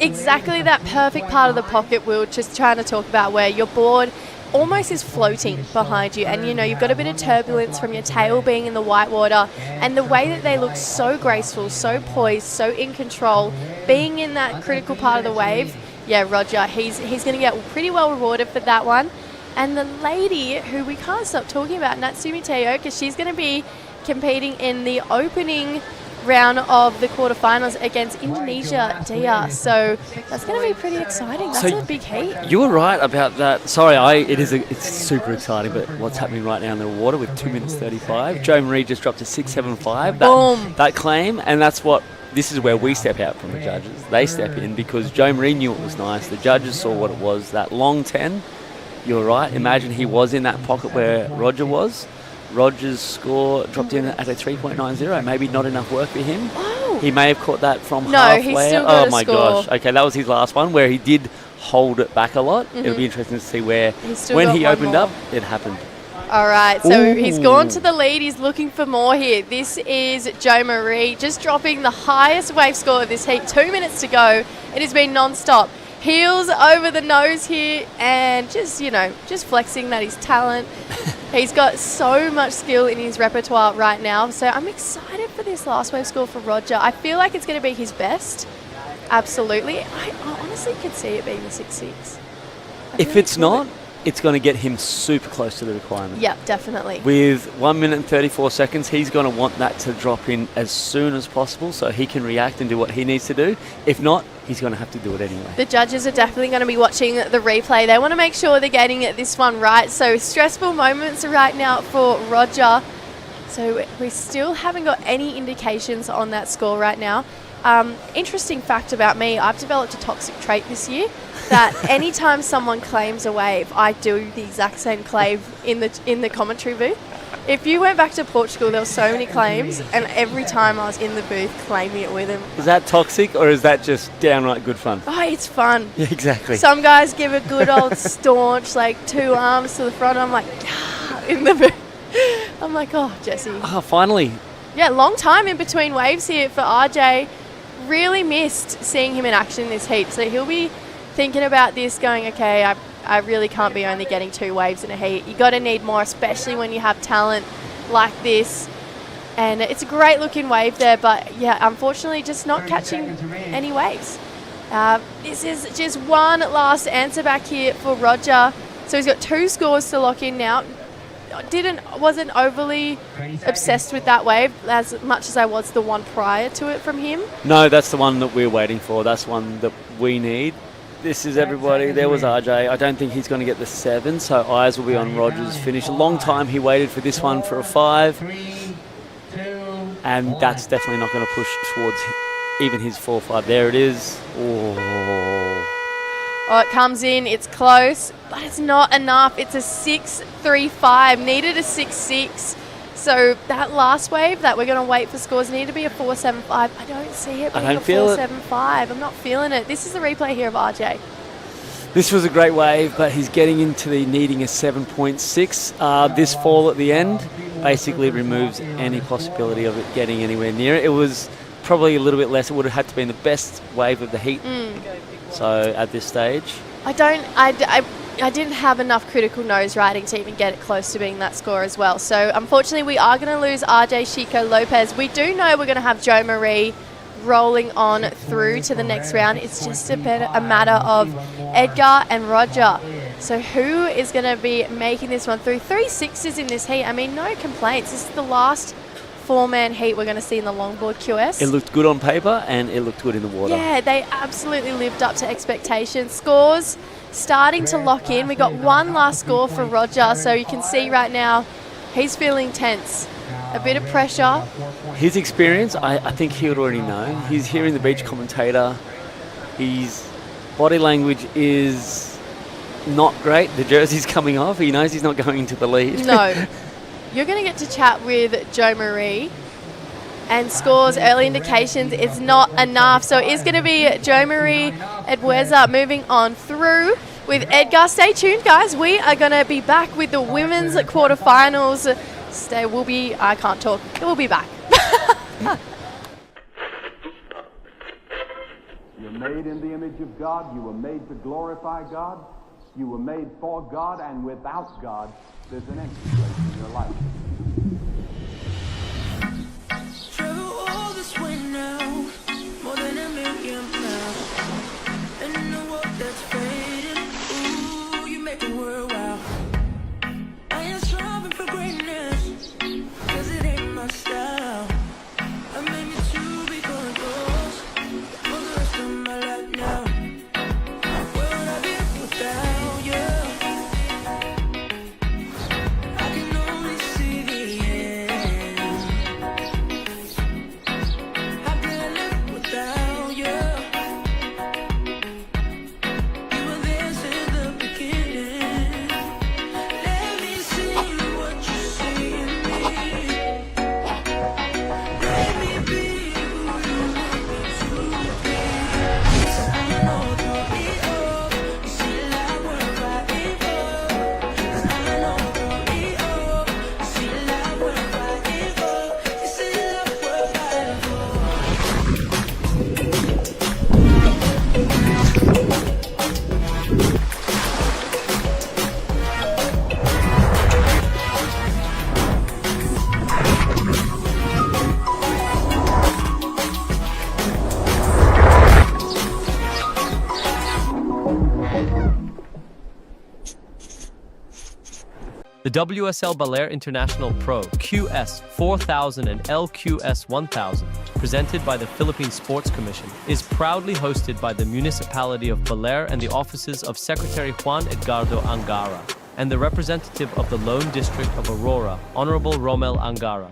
exactly that perfect part of the pocket we were just trying to talk about, where your board almost is floating behind you, and you've got a bit of turbulence from your tail being in the white water, and the way that they look so graceful, so poised, so in control, being in that critical part of the wave. Yeah, Roger, he's going to get pretty well rewarded for that one. And the lady who we can't stop talking about, Natsumi Teoka, she's going to be competing in the opening round of the quarterfinals against Indonesia Dia. So that's going to be pretty exciting. That's a big heat. You were right about that. Sorry, it's super exciting, but what's happening right now in the water with 2 minutes 35. Joe Marie just dropped to 6.75. Boom. That claim, and this is where we step out from the judges. They step in because Joe Marie knew it was nice. The judges saw what it was. That long 10, you're right. Imagine he was in that pocket where Roger was. Roger's score dropped in at a 3.90. Maybe not enough work for him. Oh. He may have caught that from No, halfway. he's still got Oh my score. gosh. Okay, that was his last one where he did hold it back a lot. Mm-hmm. It'll be interesting to see where, He's when still he got one opened more. up, it happened. All right, so Ooh. he's gone to the lead. He's looking for more here. This is Joe Marie just dropping the highest wave score of this heat. 2 minutes to go. It has been non-stop. Heels over the nose here, and just flexing that his talent. He's got so much skill in his repertoire right now. So I'm excited for this last wave score for Roger. I feel like it's going to be his best. Absolutely. I honestly could see it being the 6.6. If it's not, it's going to get him super close to the requirement. Yep, definitely. With 1 minute and 34 seconds, he's going to want that to drop in as soon as possible so he can react and do what he needs to do. If not, he's going to have to do it anyway. The judges are definitely going to be watching the replay. They want to make sure they're getting this one right. So stressful moments right now for Roger. So we still haven't got any indications on that score right now. Interesting fact about me, I've developed a toxic trait this year that anytime someone claims a wave, I do the exact same claim in the commentary booth. If you went back to Portugal, there were so many claims, and every time I was in the booth claiming it with them. Is that toxic or is that just downright good fun? Oh, it's fun. Yeah, exactly. Some guys give a good old staunch, like 2 arms to the front. I'm like, in the booth. I'm like, oh, Jesse. Oh, finally. Yeah, long time in between waves here for RJ. Really missed seeing him in action in this heat. So he'll be thinking about this going, okay, I really can't be only getting 2 waves in a heat. You got to need more, especially when you have talent like this. And it's a great looking wave there, but yeah, unfortunately just not catching any waves. This is just one last answer back here for Roger. So he's got 2 scores to lock in now. Wasn't overly obsessed with that wave as much as I was the one prior to it from him. No, that's the one that we're waiting for. That's one that we need. This is everybody. There was RJ. I don't think he's going to get the 7, so eyes will be on Roger's finish. A long time he waited for this one for a 5. And that's definitely not going to push towards even his 4-5. There it is. Oh, it comes in, it's close, but it's not enough. It's a 6.35, needed a 6.6. So that last wave that we're going to wait for scores need to be a 4.75. I don't see it being a 4.75. I'm not feeling it. This is the replay here of RJ. This was a great wave, but he's getting into the needing a 7.6. This fall at the end basically removes any possibility of it getting anywhere near it. It was probably a little bit less. It would have had to be in the best wave of the heat. So at this stage, I didn't have enough critical nose riding to even get it close to being that score as well. So unfortunately, we are going to lose RJ Chico Lopez. We do know we're going to have Joe Marie rolling on through to the next round. It's just a matter of Edgar and Roger. So who is going to be making this one through? 3 6s in this heat. I mean, no complaints. This is the last 4-man heat we're going to see in the longboard QS. it looked good on paper and it looked good in the water. Yeah, they absolutely lived up to expectations. Scores starting to lock in. We got one last score for Roger, so you can see right now he's feeling tense. A bit of pressure. His experience, I think he would already know. He's hearing the beach commentator. His body language is not great. The jersey's coming off. He knows he's not going into the lead. No. You're going to get to chat with Joe Marie, and scores, early indications, it's not enough. So it is going to be Joe Marie Edweza moving on through with Edgar. Stay tuned, guys. We are going to be back with the women's quarterfinals. I can't talk. We'll be back. You're made in the image of God. You were made to glorify God. You were made for God, and without God, there's an empty place in your life. Travel all this way now, more than 1 million miles. And in a world that's fading, ooh, you make the world wow. I am striving for greatness, 'cause it ain't my style. I made me to be going close for the rest of my life now. Where would I be without you? I can only see the end. How could I live without you? You were there since the beginning. Let me see what you see in me. Let me be who you want me to be. 'Cause I know through it all, you see life worth fighting for. 'Cause I know through it all, you see life worth fighting for. You see life worth fighting for. The WSL Baler International Pro QS4000 and LQS1000, presented by the Philippine Sports Commission, is proudly hosted by the Municipality of Baler and the offices of Secretary Juan Edgardo Angara and the representative of the Lone District of Aurora, Honorable Romel Angara.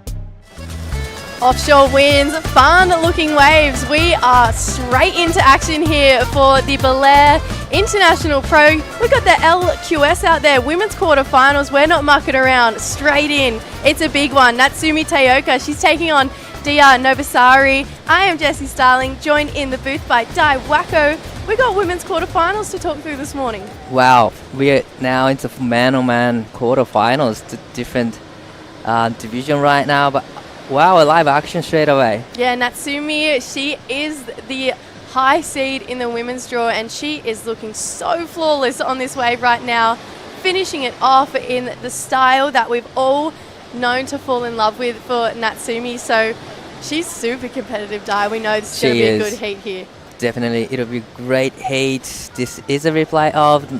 Offshore winds, fun-looking waves. We are straight into action here for the Baler International Pro. We've got the LQS out there, women's quarterfinals. We're not mucking around, straight in. It's a big one. Natsumi Taoka, she's taking on Dia Nobisari. I am Jessie Starling, joined in the booth by Dai Wacko. We got women's quarterfinals to talk through this morning. Wow, we are now into man-on-man quarterfinals, the different division right now, but wow, a live action straight away. Yeah, Natsumi, she is the high seed in the women's draw, and she is looking so flawless on this wave right now, finishing it off in the style that we've all known to fall in love with for Natsumi. So she's super competitive, Di. We know this is going to be a good heat here. Definitely, it'll be great heat. This is a replay of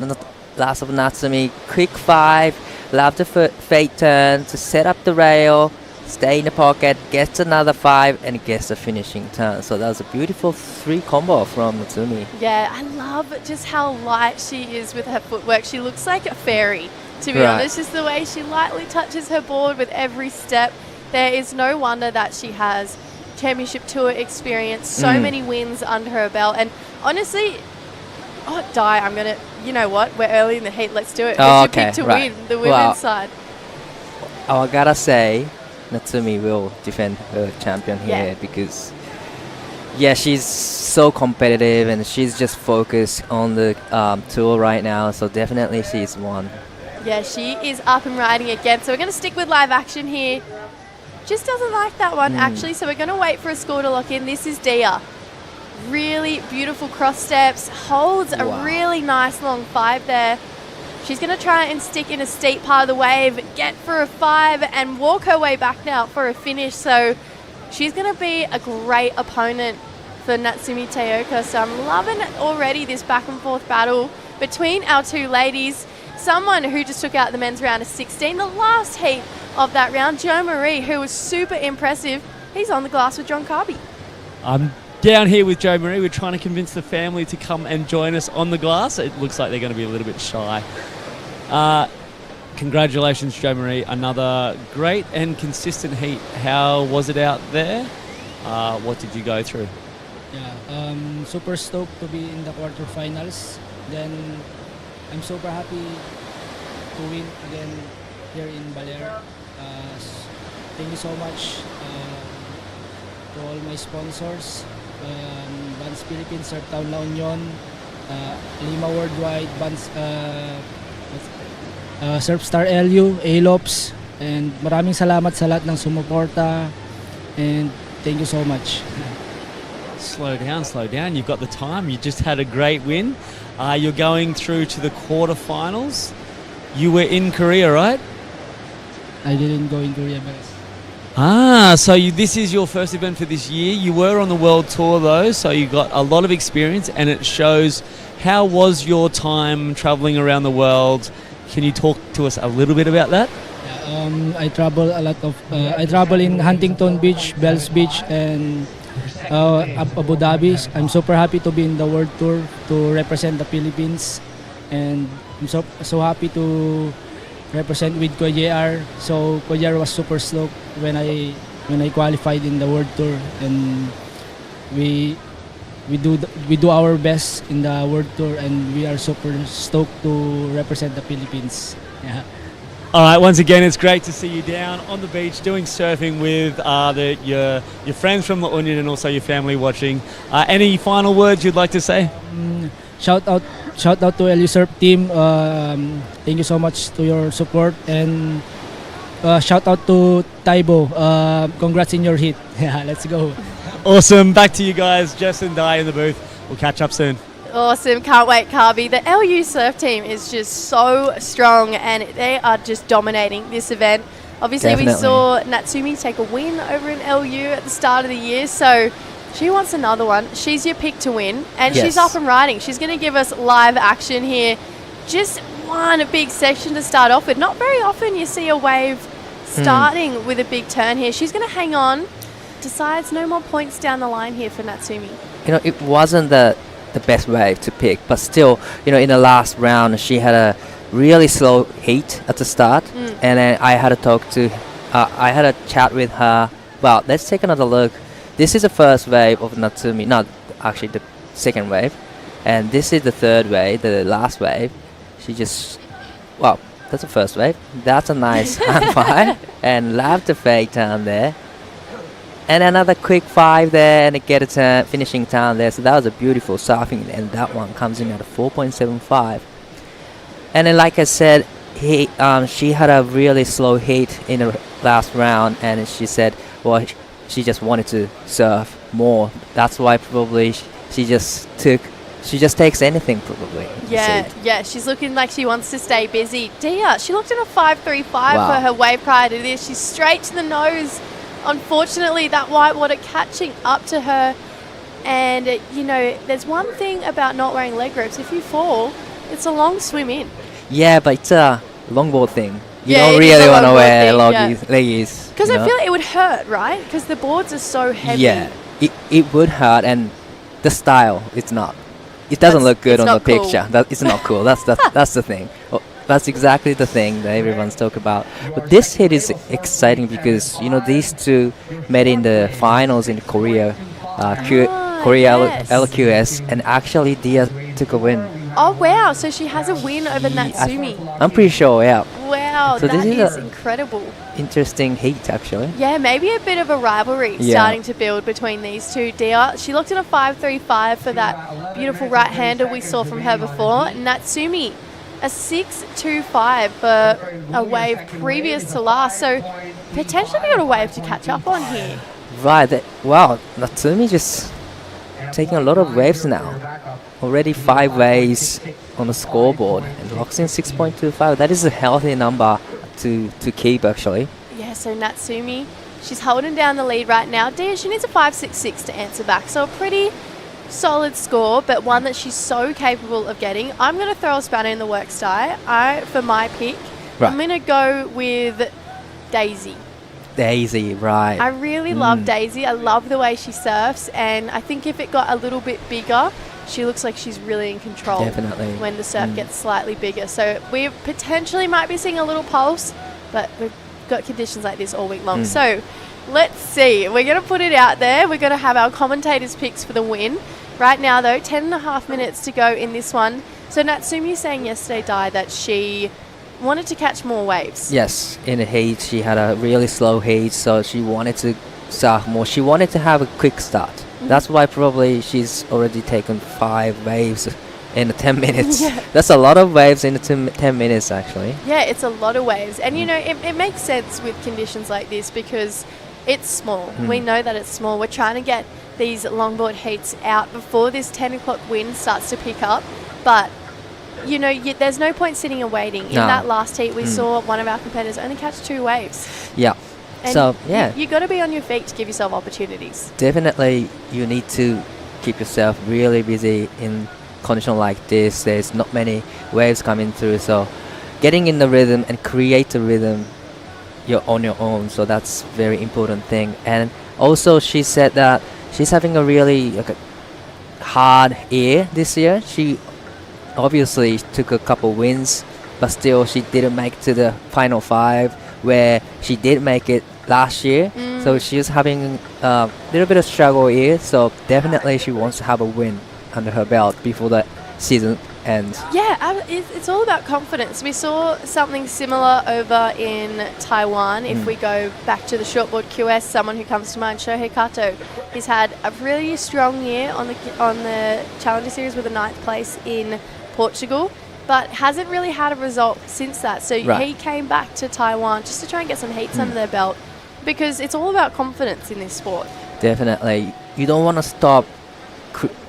last of Natsumi. Quick 5, love the fake turn to set up the rail, stay in the pocket, gets another 5, and gets the finishing turn. So that was a beautiful 3 combo from Natsumi. Yeah, I love just how light she is with her footwork. She looks like a fairy, to be honest. Just the way she lightly touches her board with every step. There is no wonder that she has championship tour experience, so many wins under her belt. And honestly, Di, I'm going to, you know what? We're early in the heat. Let's do it. What's your pick to win the women's side? I gotta say, Natsumi will defend her champion here because, she's so competitive and she's just focused on the tour right now. So definitely she's won. Yeah, she is up and riding again. So we're going to stick with live action here. Just doesn't like that one, actually. So we're going to wait for a score to lock in. This is Dia. Really beautiful cross steps. Holds a really nice long 5 there. She's going to try and stick in a steep part of the wave, get for a 5, and walk her way back now for a finish. So she's going to be a great opponent for Natsumi Taoka. So I'm loving already this back and forth battle between our two ladies. Someone who just took out the men's round of 16, the last heat of that round, Joe Marie, who was super impressive. He's on the glass with John Carby. I'm down here with Joe Marie. We're trying to convince the family to come and join us on the glass. It looks like they're going to be a little bit shy. Congratulations, Joe Marie. Another great and consistent heat. How was it out there? What did you go through? Yeah, super stoked to be in the quarterfinals. Then I'm super happy to win again here in Baler. Thank you so much to all my sponsors, Vans Philippines, Surftown La Union, Lima Worldwide, Surfstar LU, ALOPS, and maraming salamat sa lahat ng sumuporta, and thank you so much. Slow down. You've got the time. You just had a great win. You're going through to the quarterfinals. You were in Korea, right? I didn't go in Korea, but So this is your first event for this year. You were on the world tour though, so you got a lot of experience, and it shows. How was your time traveling around the world? Can you talk to us a little bit about that? I travel a lot of. I travel in Huntington Beach, Bells Beach, and Abu Dhabi. I'm super happy to be in the world tour to represent the Philippines, and I'm so happy to represent with Kuya. So Kuya was super stoked when I qualified in the world tour, and we do our best in the world tour, and we are super stoked to represent the Philippines. Yeah. All right, once again, it's great to see you down on the beach doing surfing with your friends from La Union and also your family watching. Any final words you'd like to say? Shout out to LU Surf team. Thank you so much to your support, and shout out to Taibo. Congrats in your hit. Yeah, let's go. Awesome. Back to you guys, Jess and Di in the booth. We'll catch up soon. Awesome. Can't wait, Carby. The LU surf team is just so strong, and they are just dominating this event. Obviously, Definitely. we saw Natsumi take a win over in LU at the start of the year, so she wants another one. She's your pick to win, and she's up and riding. She's going to give us live action here. Just one big section to start off with. Not very often you see a wave starting with a big turn here. She's going to hang on. Decides no more points down the line here for Natsumi. It wasn't the best wave to pick, but still, in the last round, she had a really slow heat at the start, and then I had a chat with her. Well, let's take another look. This is the first wave of Natsumi, not actually the second wave, and this is the third wave, the last wave. That's the first wave. That's a nice handfire, and love the fake turn there. And another quick 5 there, and get a finishing turn there. So that was a beautiful surfing, and that one comes in at a 4.75. And then, like I said, she had a really slow heat in the last round, and she said, well, she just wanted to surf more. That's why probably she just takes anything probably. Yeah, she's looking like she wants to stay busy. Dia, she looked at a 5.35 for her wave prior to this. She's straight to the nose. Unfortunately, that whitewater catching up to her, and there's one thing about not wearing leg ropes. If you fall, it's a long swim in. Yeah, but it's a longboard thing. You Yeah, don't it is really a want to longboard wear thing, leggies. Because I feel like it would hurt, right? Because the boards are so heavy. Yeah, it would hurt, and the style, it's not. It doesn't look good on the cool. picture. It's not cool. That's the thing. That's exactly the thing that everyone's talking about. But this hit is exciting because these two met in the finals in Korea, LQS, and actually Dia took a win. Oh wow! So she has a win over Natsumi. I'm pretty sure, yeah. Wow, So that this is incredible. Interesting heat actually. Yeah, maybe a bit of a rivalry starting to build between these two. Dia, she looked at a 5.35 for that beautiful right hander we saw from her before. Natsumi, a 6.25 for a wave previous to last. So potentially we got a wave to catch up on here. Right. Wow, Natsumi just taking a lot of waves now. Already 5 waves on the scoreboard and locks in 6.25. That is a healthy number to keep actually. Yeah, so Natsumi, she's holding down the lead right now. Dia, she needs a 5.66 to answer back. So a pretty solid score, but one that she's so capable of getting. I'm going to throw a spanner in the works, Di. For my pick, I'm going to go with Daisy. Daisy, right. I really love Daisy. I love the way she surfs, and I think if it got a little bit bigger, she looks like she's really in control. Definitely. When the surf gets slightly bigger. So we potentially might be seeing a little pulse, but we've got conditions like this all week long. So let's see. We're going to put it out there. We're going to have our commentators' picks for the win. Right now, though, 10.5 minutes to go in this one. So Natsumi saying yesterday, Di, that she wanted to catch more waves. Yes, in the heat, she had a really slow heat, so she wanted to surf more. She wanted to have a quick start. That's why probably she's already taken 5 waves in 10 minutes. Yeah. That's a lot of waves in 10 minutes, actually. Yeah, it's a lot of waves. And, you know, it makes sense with conditions like this because it's small. We know that it's small. We're trying to get these longboard heats out before this 10 o'clock wind starts to pick up. But, you know, there's no point sitting and waiting. In that last heat, we saw one of our competitors only catch 2 waves. Yeah. And so, yeah. You got to be on your feet to give yourself opportunities. Definitely, you need to keep yourself really busy in condition like this. There's not many waves coming through. So, getting in the rhythm and create the rhythm you're on your own. So, that's very important thing. And also, she said that she's having a really hard year this year. She obviously took a couple wins, but still she didn't make to the final 5 where she did make it last year. So she's having a little bit of struggle here. So definitely she wants to have a win under her belt before the season ends. Yeah, it's all about confidence. We saw something similar over in Taiwan. If we go back to the shortboard QS, someone who comes to mind, Shohei Kato, he's had a really strong year on the Challenger Series with a 9th place in Portugal, but hasn't really had a result since that. So he came back to Taiwan just to try and get some heats under their belt because it's all about confidence in this sport. Definitely. You don't want to stop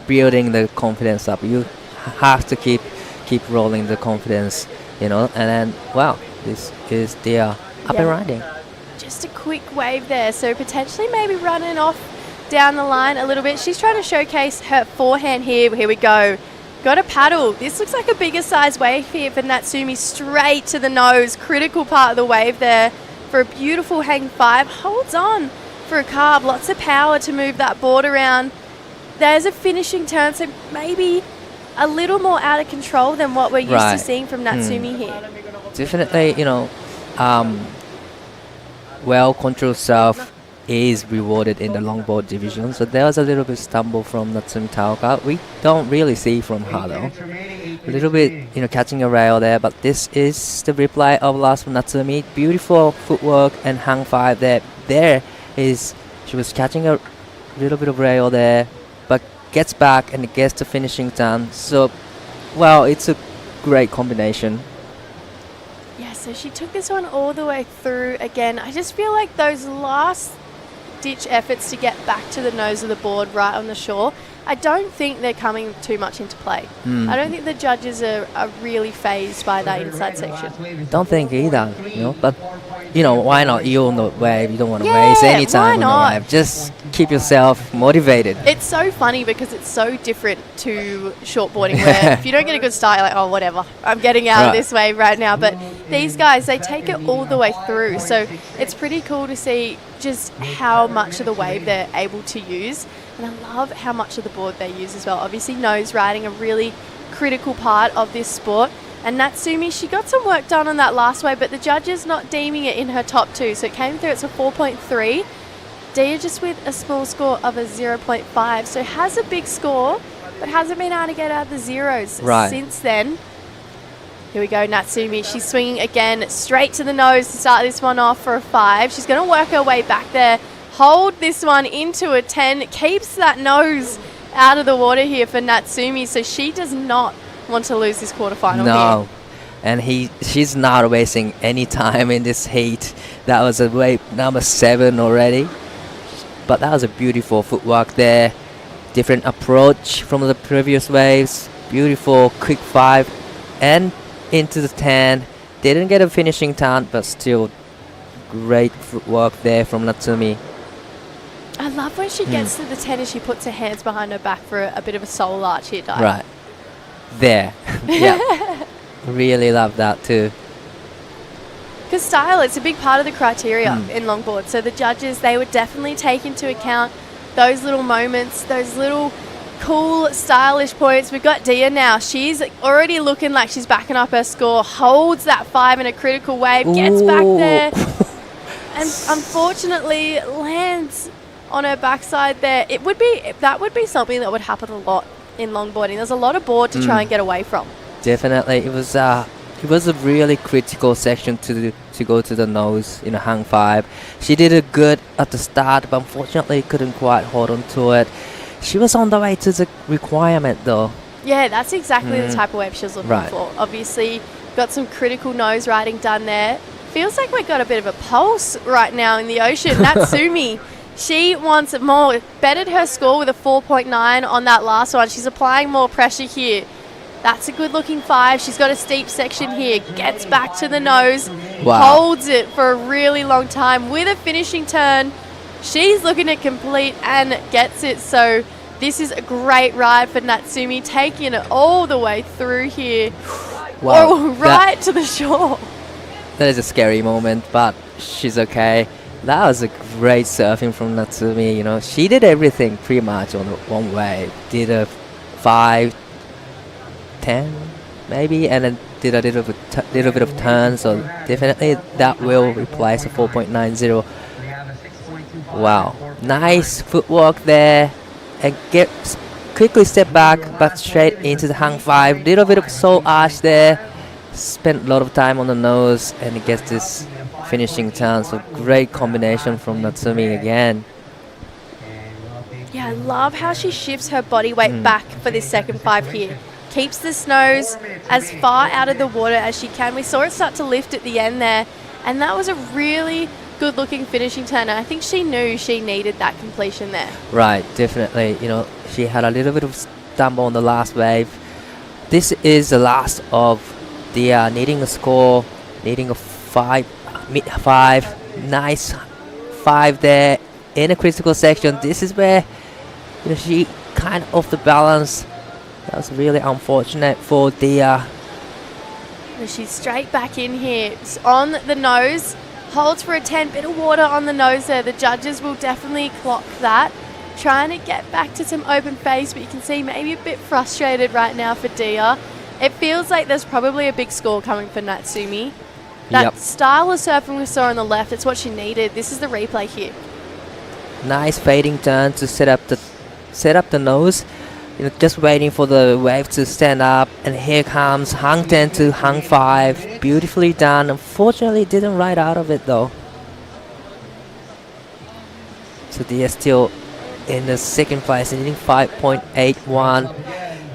building the confidence up. You have to keep rolling the confidence, you know, and then, wow, this is their up and riding. Just a quick wave there, so potentially maybe running off down the line a little bit. She's trying to showcase her forehand here. Here we go. Got a paddle. This looks like a bigger size wave here for Natsumi, straight to the nose. Critical part of the wave there for a beautiful hang 5. Holds on for a carb. Lots of power to move that board around. There's a finishing turn, so maybe a little more out of control than what we're used to seeing from Natsumi here. Definitely, you know, well-controlled serve is rewarded in the longboard division. So there was a little bit stumble from Natsumi Taoka. We don't really see from her though. A little bit, you know, catching a rail there, but this is the reply of last from Natsumi. Beautiful footwork and hang 5 there. There is, she was catching a little bit of rail there, but gets back and gets the finishing turn. So, well, it's a great combination. Yeah, so she took this one all the way through again. I just feel like those last ditch efforts to get back to the nose of the board right on the shore, I don't think they're coming too much into play. I don't think the judges are really phased by that inside section. Don't think either, you know, but you know, why not? You're on the wave, you don't want to waste any time on the wave. Just keep yourself motivated. It's so funny because it's so different to shortboarding where if you don't get a good start, you're like, oh, whatever, I'm getting out of this wave right now. But these guys, they take it all the way through. So it's pretty cool to see just how much of the wave they're able to use. And I love how much of the board they use as well. Obviously, nose riding, a really critical part of this sport. And Natsumi, she got some work done on that last wave, but the judges not deeming it in her top 2. So it came through, it's a 4.3. Dia just with a small score of a 0.5. So has a big score, but hasn't been able to get out of the zeros since then. Here we go, Natsumi. She's swinging again straight to the nose to start this one off for a 5. She's going to work her way back there. Hold this one into a 10. Keeps that nose out of the water here for Natsumi. So she does not want to lose this quarterfinal here. And she's not wasting any time in this heat. That was a wave number 7 already. But that was a beautiful footwork there. Different approach from the previous waves. Beautiful quick 5 and into the 10. Didn't get a finishing turn, but still great footwork there from Natsumi. I love when she gets to the 10 and she puts her hands behind her back for a bit of a soul arch here, Di. Right. There. Yeah. Really love that too. Because style, it's a big part of the criteria in longboard. So the judges, they would definitely take into account those little moments, those little cool, stylish points. We've got Dia now. She's already looking like she's backing up her score, holds that 5 in a critical wave, gets back there, and unfortunately lands on her backside there. That would be something that would happen a lot in longboarding. There's a lot of board to try and get away from. Definitely. It was a really critical section to go to the nose in a hang 5. She did it good at the start, but unfortunately couldn't quite hold on to it. She was on the way to the requirement though. Yeah, that's exactly the type of wave she was looking for. Obviously, got some critical nose riding done there. Feels like we've got a bit of a pulse right now in the ocean. Natsumi, she wants more. Bettered her score with a 4.9 on that last one. She's applying more pressure here. That's a good looking 5. She's got a steep section here. Gets back to the nose. Wow. Holds it for a really long time with a finishing turn. She's looking to complete and gets it. So this is a great ride for Natsumi, taking it all the way through here. Wow. Or right to the shore. That is a scary moment, but she's okay. That was a great surfing from Natsumi. You know, she did everything pretty much on one wave. Did a 5, 10 maybe, and then did a little bit of turn. So definitely that will replace a 4.90. Wow, nice footwork there, and quickly step back, but straight into the hang 5. Little bit of soul arch there. Spent a lot of time on the nose, and it gets this finishing turn. So great combination from Natsumi again. Yeah, I love how she shifts her body weight back for this second 5 here. Keeps this nose as far out of the water as she can. We saw it start to lift at the end there, and that was a really good looking finishing turn, and I think she knew she needed that completion there. Right, definitely. You know, she had a little bit of stumble on the last wave. This is the last of the needing a score, needing a 5, nice 5 there in a critical section. This is where, you know, she kind of off the balance. That was really unfortunate for Dia. She's straight back in here. It's on the nose. Holds for a 10. Bit of water on the nose there. The judges will definitely clock that. Trying to get back to some open face, but you can see maybe a bit frustrated right now for Dia. It feels like there's probably a big score coming for Natsumi. That style of surfing we saw on the left, it's what she needed. This is the replay here. Nice fading turn to set up the nose. You know, just waiting for the wave to stand up, and here comes hang 10 to hang 5. Beautifully done. Unfortunately, didn't ride out of it though. So Dia still in the second place, needing 5.81.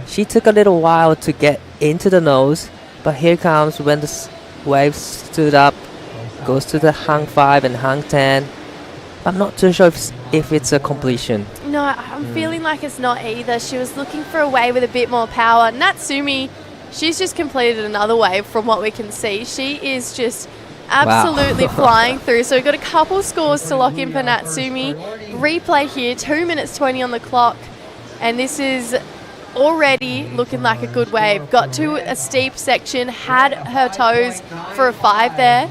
She took a little while to get into the nose, but here comes when the wave stood up, goes to the hang 5 and hang 10. I'm not too sure if it's a completion. No, I'm feeling like it's not either. She was looking for a wave with a bit more power. Natsumi, she's just completed another wave from what we can see. She is just absolutely flying through. So we've got a couple scores to lock in for Natsumi. Replay here, 2 minutes 20 on the clock. And this is already looking like a good wave. Got to a steep section, had her toes for a 5 there.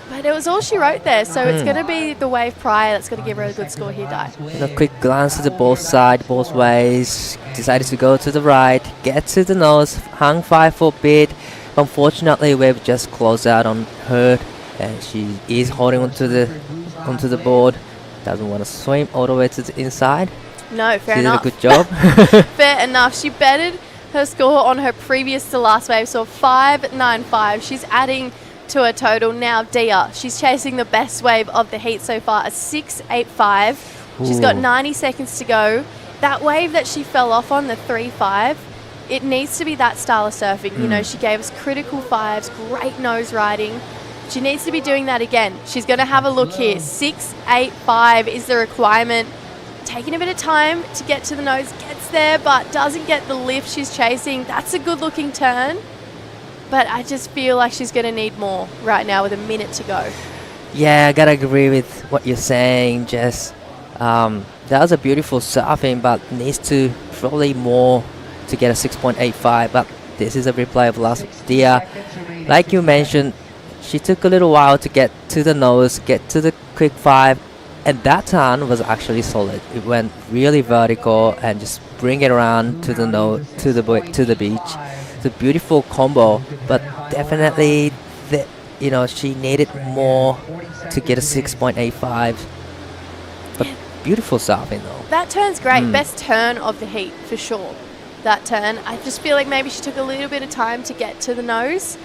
But it was all she wrote there, so it's going to be the wave prior that's going to give her a good score here, Dai. A quick glance to the both sides, both ways. Decided to go to the right, get to the nose, hung 5 for a bit. Unfortunately, wave just closed out on her, and she is holding onto the board. Doesn't want to swim all the way to the inside. No, fair she enough. She did a good job. Fair enough. She bettered her score on her previous to last wave, so 5.95. She's adding to her total now. Dia, she's chasing the best wave of the heat so far, a 6.85. She's got 90 seconds to go. That wave that she fell off on, the 3.5, it needs to be that style of surfing. You know, she gave us critical 5s, great nose riding. She needs to be doing that again. She's going to have a look here. 6.85 is the requirement. Taking a bit of time to get to the nose, gets there, but doesn't get the lift she's chasing. That's a good looking turn. But I just feel like she's going to need more right now with a minute to go. Yeah, I gotta agree with what you're saying, Jess. That was a beautiful surfing, but needs to probably more to get a 6.85. But this is a replay of last Dia. Like you mentioned, she took a little while to get to the nose, get to the quick 5, and that turn was actually solid. It went really vertical and just bring it around to the nose, to the beach. It's a beautiful combo, but definitely, you know, she needed more to get a 6.85. But beautiful surfing though. That turn's great. Best turn of the heat for sure. That turn. I just feel like maybe she took a little bit of time to get to the nose,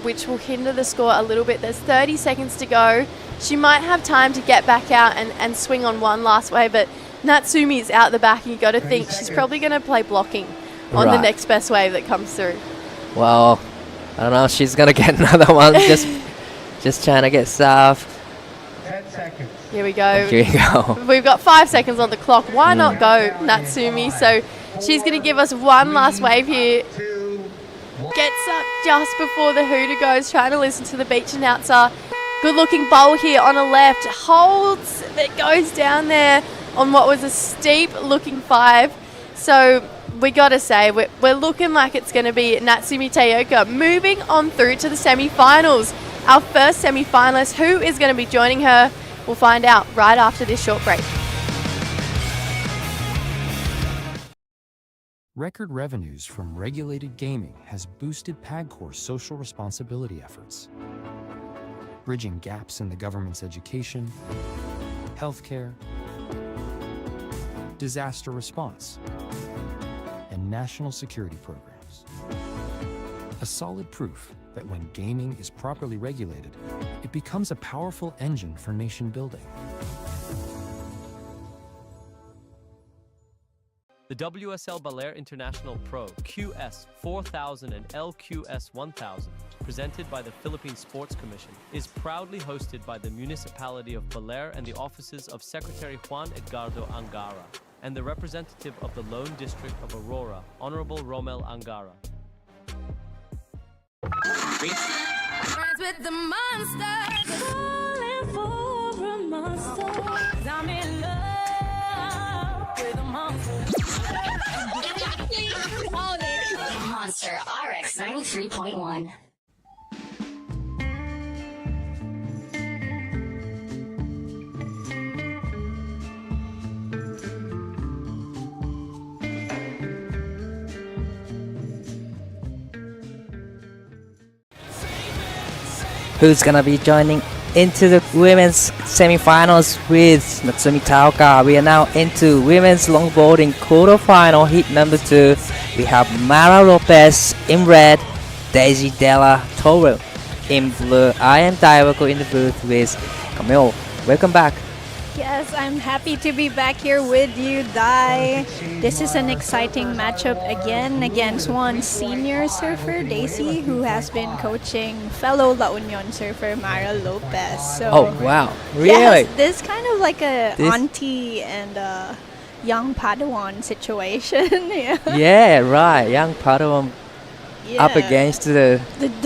which will hinder the score a little bit. There's 30 seconds to go. She might have time to get back out and swing on one last wave, but Natsumi's out the back, and you got to think she's probably going to play blocking on the next best wave that comes through. Well, I don't know. She's gonna get another one. Just trying to get south. 10 seconds. Here we go. Here we go. We've got 5 seconds on the clock. Why not go, Natsumi? So she's going to give us one last wave here. Gets up just before the hooter goes, trying to listen to the beach announcer. Good looking bowl here on a left. Holds, that goes down there on what was a steep looking 5. So we got to say, we're looking like it's going to be Natsumi Taoka moving on through to the semi-finals. Our first semi-finalist, who is going to be joining her, we'll find out right after this short break. Record revenues from regulated gaming has boosted PAGCOR's social responsibility efforts, bridging gaps in the government's education, healthcare, disaster response, and national security programs. A solid proof that when gaming is properly regulated, it becomes a powerful engine for nation building. The WSL Baler International Pro QS4000 and LQS1000, presented by the Philippine Sports Commission, is proudly hosted by the municipality of Baler and the offices of Secretary Juan Edgardo Angara and the representative of the Lone District of Aurora, Honorable Romel Angara. Friends with the monster, falling for a monster. I'm in love with a monster. Monster RX 93.1. Who's gonna be joining into the women's semifinals with Natsumi Taoka? We are now into women's longboarding quarterfinal heat number 2. We have Mara Lopez in red, Daisy Della Toro in blue. I am Daiwako in the booth with Camille. Welcome back. Yes, I'm happy to be back here with you, Dai. This is an exciting matchup again against one senior surfer, Daisy, who has been coaching fellow La Union surfer Mara Lopez. So, oh wow, really? Yes, this kind of like a auntie and a young Padawan situation. Yeah, right. Young Padawan up against the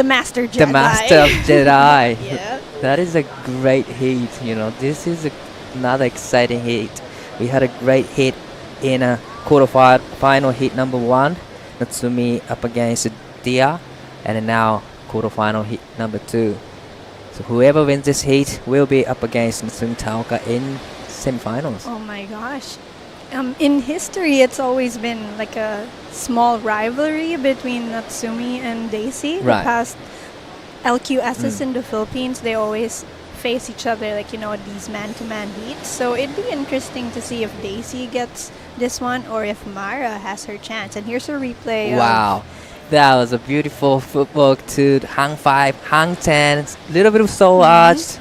Master Jedi. The Master of Jedi. Yeah. That is a great heat. This is another exciting heat. We had a great heat in a quarterfinal heat number 1, Natsumi up against Dia, and then now quarterfinal heat number 2. So whoever wins this heat will be up against Natsumi Taoka in semifinals. Oh my gosh. In history, it's always been like a small rivalry between Natsumi and Daisy. Right. The past LQSs in the Philippines, they always face each other, these man-to-man heats. So it'd be interesting to see if Daisy gets this one or if Mara has her chance. And here's a replay. Wow. That was a beautiful footwork to hang 5, hang 10, little bit of soul arch.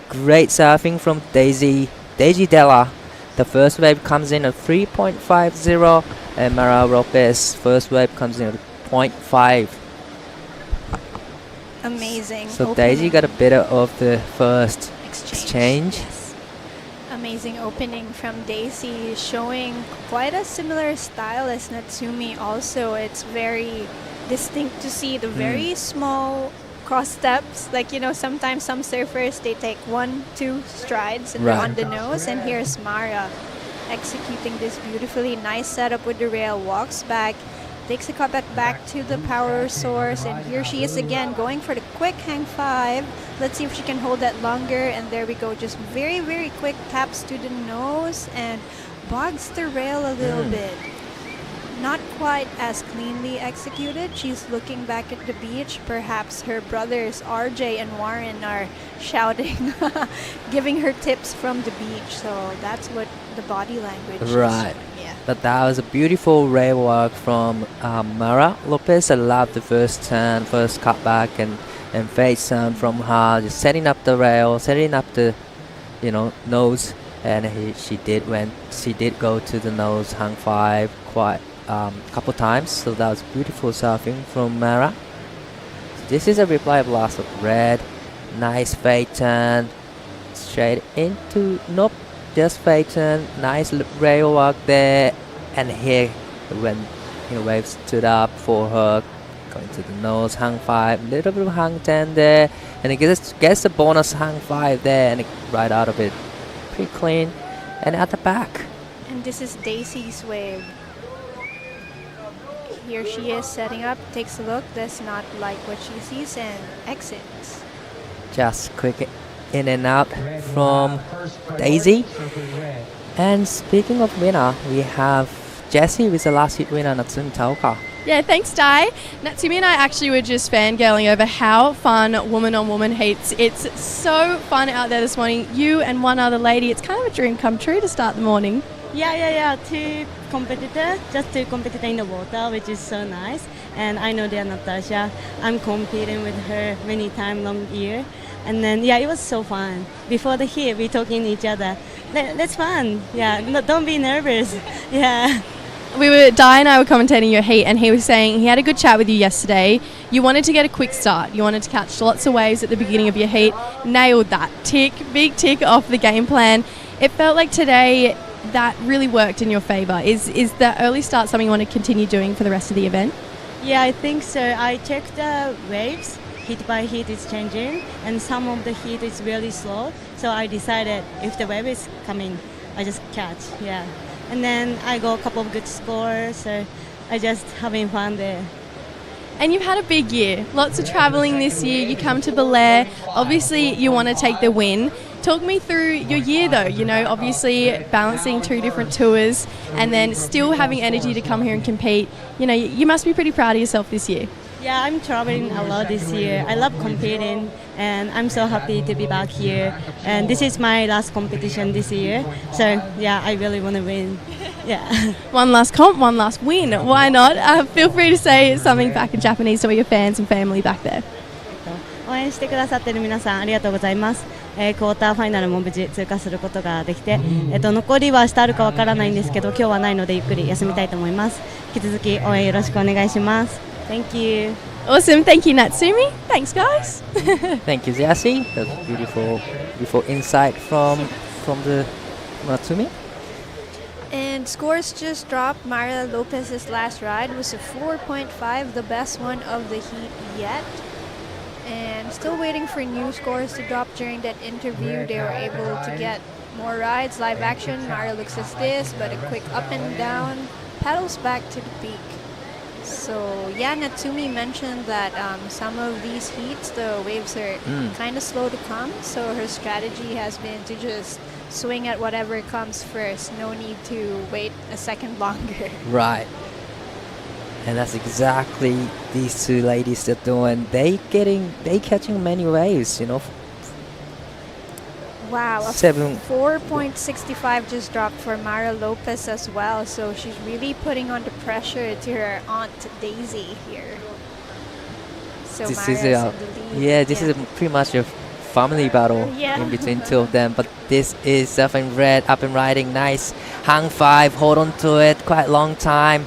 Great surfing from Daisy Della. The first wave comes in at 3.50 and Mara Lopez first wave comes in at 0.5. Amazing. So Daisy got a better of the first exchange. Yes. Amazing opening from Daisy, showing quite a similar style as Natsumi also. It's very distinct to see the very small cross steps. Sometimes some surfers, they take 1-2 strides and they're on the nose. And here's Mara executing this beautifully. Nice setup with the rail, walks back, takes a cut back to the power source, and here she is again going for the quick hang 5. Let's see if she can hold that longer, and there we go. Just very, very quick taps to the nose and bogs the rail a little bit. Not quite as cleanly executed. She's looking back at the beach. Perhaps her brothers RJ and Warren are shouting, giving her tips from the beach. So that's what the body language is. Right. But that was a beautiful rail work from Mara Lopez. I love the first turn, first cutback and face turn from her, just setting up the rail, setting up the nose, and she did go to the nose, hung 5, quite couple times. So that was beautiful surfing from Mara. This is a reply blast of red. Nice fade turn. Straight into, nope, just fade turn. Nice rail walk there. And here, when wave stood up for her, going to the nose, hang 5, little bit of hang 10 there. And it gets the bonus hang 5 there, and it right out of it. Pretty clean. And at the back. And this is Daisy's wave. Here she is setting up, takes a look, does not like what she sees, and exits. Just quick in and out from Daisy. And speaking of winner, we have Jessie with the last hit winner, Natsumi Taoka. Yeah, thanks, Dai. Natsumi and I actually were just fangirling over how fun woman-on-woman heats. It's so fun out there this morning. You and one other lady, it's kind of a dream come true to start the morning. Yeah. Two competitors in the water, which is so nice. And I know they're Natasha. I'm competing with her many times long year. And then, it was so fun. Before the heat, we talking to each other. That's fun. Yeah, no, don't be nervous. Yeah. Dai and I were commentating your heat, and he was saying he had a good chat with you yesterday. You wanted to get a quick start. You wanted to catch lots of waves at the beginning of your heat. Nailed that. Big tick off the game plan. It felt like today that really worked in your favour. Is the early start something you want to continue doing for the rest of the event? Yeah, I think so. I checked the waves. Heat by heat is changing, and some of the heat is really slow. So I decided if the wave is coming, I just catch. Yeah. And then I got a couple of good scores, so I just having fun there. And you've had a big year, lots of travelling this year. You come to Baler, obviously you want to take the win. Talk me through your year though, obviously balancing 2 different tours and then still having energy to come here and compete. You must be pretty proud of yourself this year. Yeah, I'm traveling a lot this year. I love competing, and I'm so happy to be back here. And this is my last competition this year, so yeah, I really want to win. Yeah. One last comp, one last win. Why not? Feel free to say something back in Japanese to all your fans and family back there. 応援してくださっている皆さんありがとうございます。クォーターファイナルも無事通過することができて、残りは明日あるかわからないんですけど、今日はないのでゆっくり休みたいと思います。引き続き応援よろしくお願いします。Thank you. Awesome. Thank you, Natsumi. Thanks, guys. Thank you, Jessie. That's beautiful insight from the Natsumi. And scores just dropped. Mara Lopez's last ride was a 4.5, the best one of the heat yet. And still waiting for new scores to drop during that interview. They were able to get more rides, live action. Mara looks at this, but a quick up and down, pedals back to the peak. So yeah, Natsumi mentioned that some of these heats, the waves are kind of slow to come. So her strategy has been to just swing at whatever comes first. No need to wait a second longer. Right. And that's exactly these two ladies are doing. They catching many waves, Wow, a 4.65 just dropped for Mara Lopez as well. So she's really putting on the pressure to her aunt Daisy here. So this Mara's is in the lead. this is pretty much a family battle in between two of them. But this is surfing red, up and riding, nice hang 5, hold on to it, quite long time.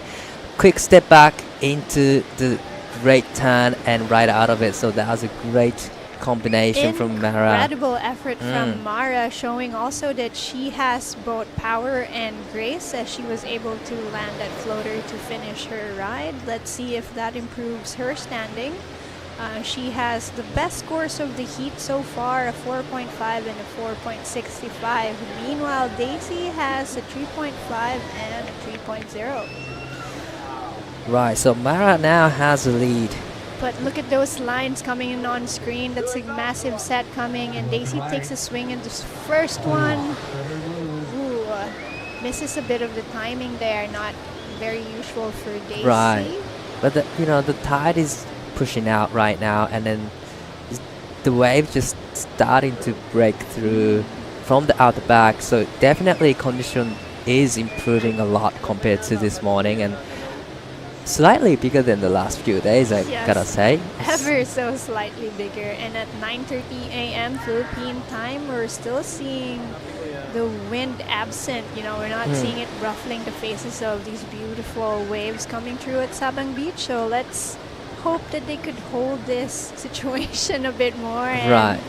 Quick step back into the great turn and right out of it. So that was a great combination from Mara. Incredible effort from Mara, showing also that she has both power and grace as she was able to land that floater to finish her ride. Let's see if that improves her standing. She has the best scores of the heat so far, a 4.5 and a 4.65. Meanwhile, Daisy has a 3.5 and a 3.0. Right, so Mara now has the lead. But look at those lines coming in on screen. That's a massive set coming, and Daisy takes a swing in this first one. Ooh, misses a bit of the timing there. Not very usual for Daisy. Right, but the tide is pushing out right now, and then the wave just starting to break through from the outer back. So definitely condition is improving a lot compared to this morning, and slightly bigger than the last few days, I gotta say. Ever so slightly bigger. And at 9:30 a.m. Philippine time, we're still seeing the wind absent. You know, we're not seeing it ruffling the faces of these beautiful waves coming through at Sabang Beach. So let's hope that they could hold this situation a bit more. And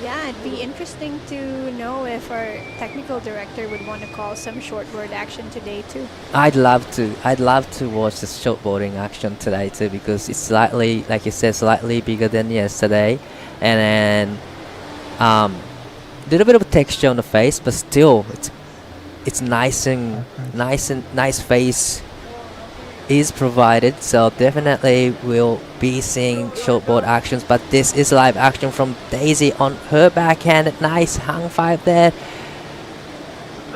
yeah, it'd be interesting to know if our technical director would want to call some shortboard action today too. I'd love to. I'd love to watch the shortboarding action today too, because it's slightly, like you said, slightly bigger than yesterday, and then little bit of texture on the face, but still it's nice face is provided. So definitely we'll be seeing shortboard actions, but this is live action from Daisy on her backhand. Nice hang five there,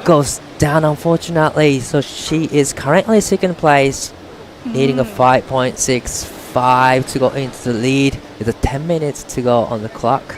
goes down unfortunately. So she is currently second place, needing a 5.65 to go into the lead with 10 minutes to go on the clock.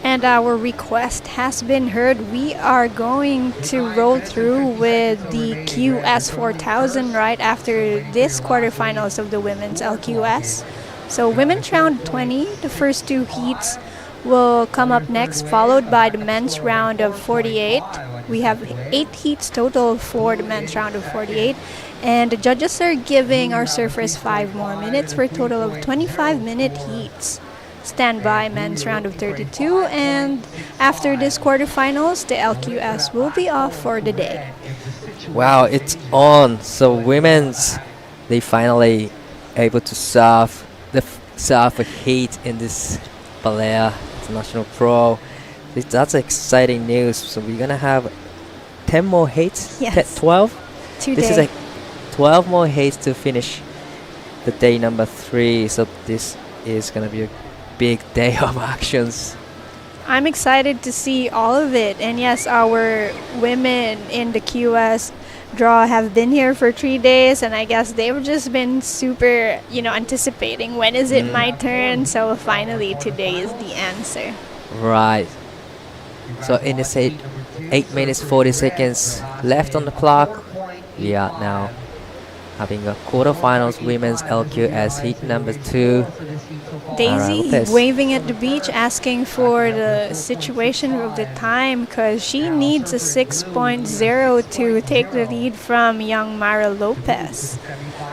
And our request has been heard. We are going to roll through with the QS4000 right after this quarterfinals of the women's LQS. So women's round 20, the first two heats will come up next, followed by the men's round of 48. We have 8 heats total for the men's round of 48. And the judges are giving our surfers 5 more minutes for a total of 25-minute heats. Standby men's round of 32, and after this quarterfinals, the LQS will be off for the day. Wow, it's on. So women's, they finally able to surf a heat in this Baler International Pro. That's exciting news. So we're gonna have 10 more heats. Yes. 12. Today. This is like 12 more heats to finish the day number 3. So this is gonna be a big day of actions. I'm excited to see all of it. And yes, our women in the QS draw have been here for 3 days, and I guess they've just been super, anticipating when is it my turn. So finally today is the answer. Right. So in this 8 minutes 40 seconds left on the clock, we are now having a quarterfinals women's LQS heat number 2. Daisy waving at the beach, asking for the situation of the time because she needs a 6.0 to take the lead from young Mara Lopez.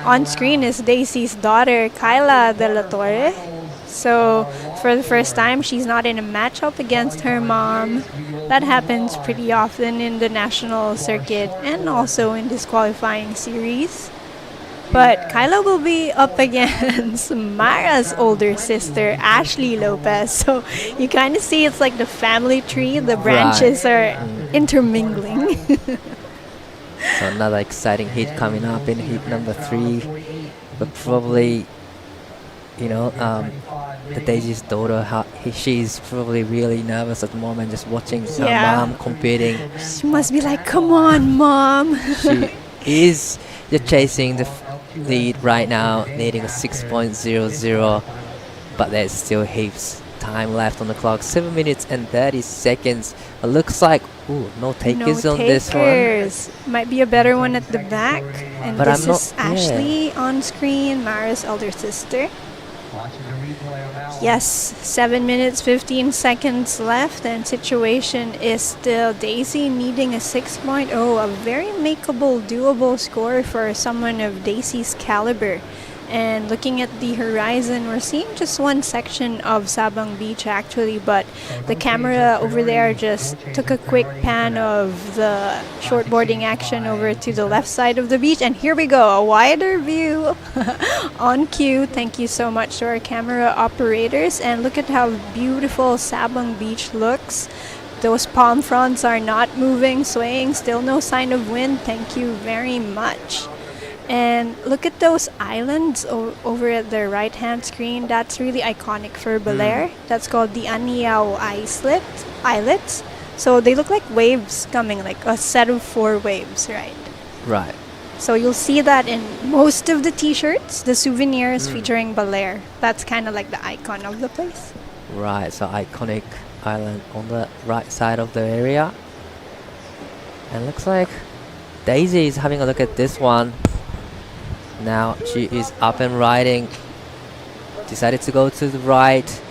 On screen is Daisy's daughter, Kyla De La Torre. So for the first time, she's not in a matchup against her mom. That happens pretty often in the national circuit and also in this qualifying series. But Kyla will be up against Mara's older sister, Ashley Lopez. So you kind of see it's like the family tree. The branches are intermingling. So another exciting heat coming up in heat number 3. But probably, the Daisy's daughter, she's probably really nervous at the moment just watching her mom competing. She must be like, come on, Mom. She is just chasing the lead right now, needing a 6.00, but there's still heaps time left on the clock. 7 minutes and 30 seconds. It looks like no takers on this one. Might be a better one at the back. And but this is Ashley on screen, Mara's elder sister. Yes, 7 minutes 15 seconds left, and situation is still Daisy needing a 6.0, a very makeable, doable score for someone of Daisy's caliber. And looking at the horizon, we're seeing just one section of Sabang Beach actually, but the camera over there just took a quick pan of the shortboarding action over to the left side of the beach. And here we go, a wider view on cue. Thank you so much to our camera operators. And look at how beautiful Sabang Beach looks. Those palm fronds are not moving, swaying, still no sign of wind. Thank you very much. And look at those islands over at the right-hand screen. That's really iconic for Baler. That's called the Aniao Islets. So they look like waves coming, like a set of 4 waves, right? Right. So you'll see that in most of the t-shirts, the souvenirs featuring Baler. That's kind of like the icon of the place. Right, so iconic island on the right side of the area. And looks like Daisy is having a look at this one. Now she is up and riding. Decided to go to the right,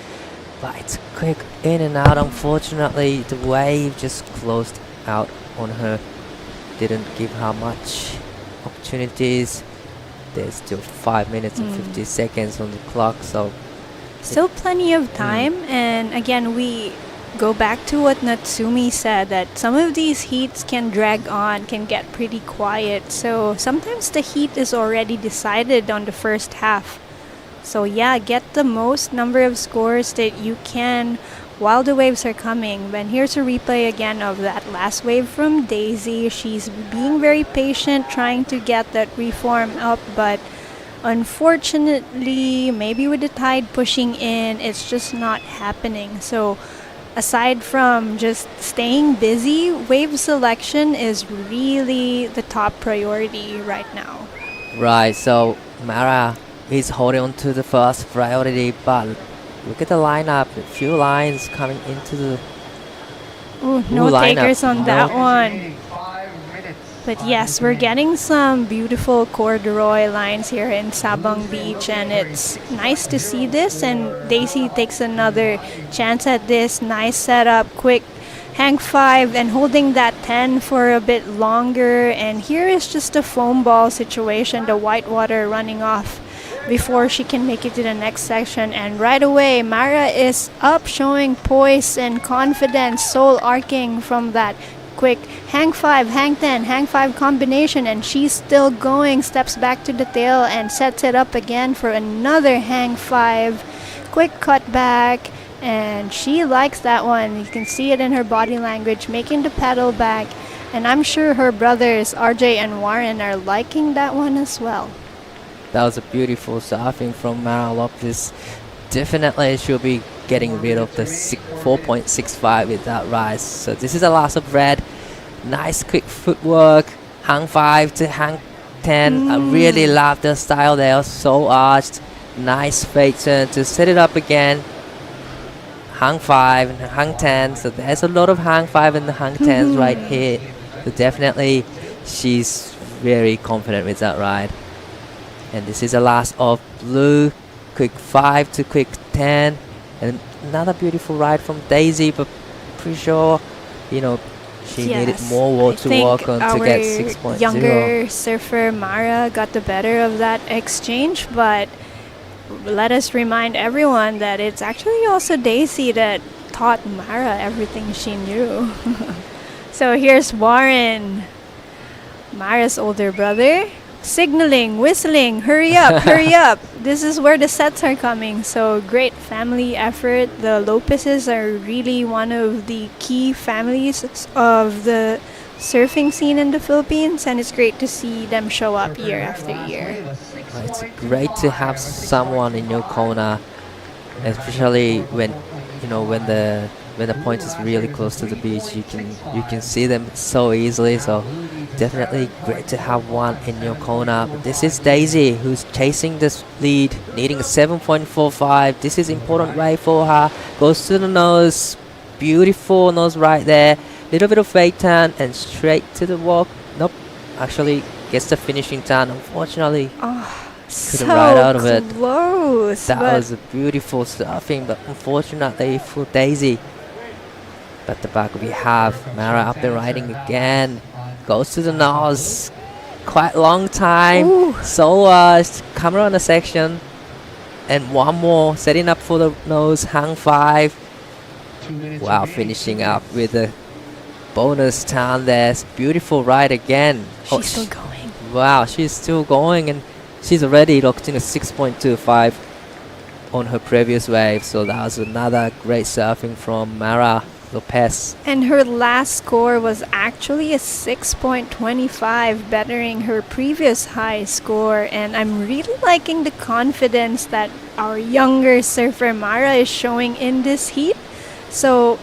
but it's quick in and out. Unfortunately, the wave just closed out on her, didn't give her much opportunities. There's still 5 minutes and 50 seconds on the clock, so still plenty of time. And again, we go back to what Natsumi said, that some of these heats can drag on, can get pretty quiet. So sometimes the heat is already decided on the first half. So yeah, get the most number of scores that you can while the waves are coming. And here's a replay again of that last wave from Daisy. She's being very patient, trying to get that reform up, but unfortunately, maybe with the tide pushing in, it's just not happening. So aside from just staying busy, wave selection is really the top priority right now. Right, so Mara is holding on to the first priority, but look at the lineup. A few lines coming into the no takers on No. that one. But yes, we're getting some beautiful corduroy lines here in Sabang Beach, and it's nice to see this. And Daisy takes another chance at this. Nice setup, quick hang 5 and holding that 10 for a bit longer. And here is just a foam ball situation, the white water running off before she can make it to the next section. And right away, Mara is up, showing poise and confidence, soul arcing from that quick hang 5, hang 10, hang 5 combination, and she's still going, steps back to the tail and sets it up again for another hang 5. Quick cut back, and she likes that one. You can see it in her body language, making the pedal back, and I'm sure her brothers RJ and Warren are liking that one as well. That was a beautiful surfing from Mara Lopez. Definitely she'll be getting rid of the 4.65 with that rise. So this is the last of red. Nice quick footwork. Hang 5 to hang 10. I really love the style there. So arched. Nice fake turn to set it up again. Hang 5 and hang 10. So there's a lot of hang 5 and the hang 10s right here. So definitely she's very confident with that ride. And this is the last of blue. Quick 5 to quick 10. And another beautiful ride from Daisy, but pretty sure, you know, she needed more wall to walk on to get 6.0. Younger surfer Mara got the better of that exchange, but let us remind everyone that it's actually also Daisy that taught Mara everything she knew. So here's Warren, Mara's older brother, signaling, whistling, hurry up, hurry up. This is where the sets are coming. So great family effort. The Lopezes are really one of the key families of the surfing scene in the Philippines, and it's great to see them show up year after year. It's great to have someone in your corner, especially when the point is really close to the beach. You can see them so easily. So definitely great to have one in your corner. But this is Daisy who's chasing this lead, needing a 7.45. This is important right for her. Goes to the nose, beautiful nose right there. Little bit of fake turn and straight to the walk. Nope, actually gets the finishing turn. Unfortunately, couldn't ride out of it. Close, that was a beautiful surfing, but unfortunately for Daisy. At the back we have Mara up and riding again. Goes to the nose. Quite long time. Ooh. So camera on the section. And one more. Setting up for the nose. Hang 5. Wow, finishing up with a bonus turn there. Beautiful ride again. She's still going. Wow, she's still going, and she's already locked in a 6.25 on her previous wave. So that was another great surfing from Mara Lopez. And her last score was actually a 6.25, bettering her previous high score. And I'm really liking the confidence that our younger surfer Mara is showing in this heat. So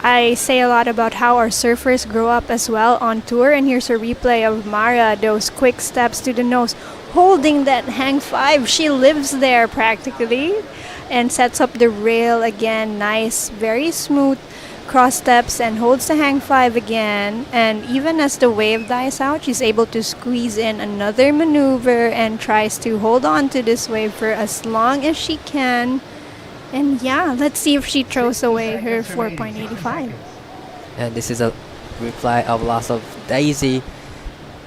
I say a lot about how our surfers grow up as well on tour, and here's a replay of Mara, those quick steps to the nose, holding that hang 5. She lives there practically, and sets up the rail again. Nice, very smooth cross steps, and holds the hang 5 again. And even as the wave dies out, she's able to squeeze in another maneuver and tries to hold on to this wave for as long as she can. And yeah, let's see if she throws away her 4.85. And this is a replay of loss of Daisy.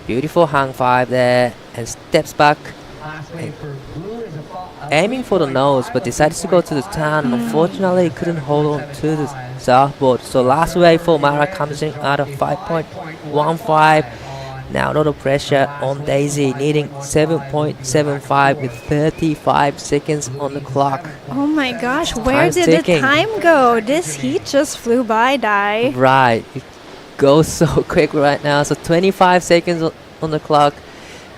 Beautiful hang five there and steps back. Aiming for the nose, but decides to go to the turn. Unfortunately, couldn't hold on to the surfboard. So last wave for Mara comes in at a 5.15. Now a lot of pressure on Daisy, needing 7.75 with 35 seconds on the clock. Oh my gosh, where Time's did ticking. the time go? This heat just flew by, Dai. Right, it goes so quick right now. So 25 seconds on the clock.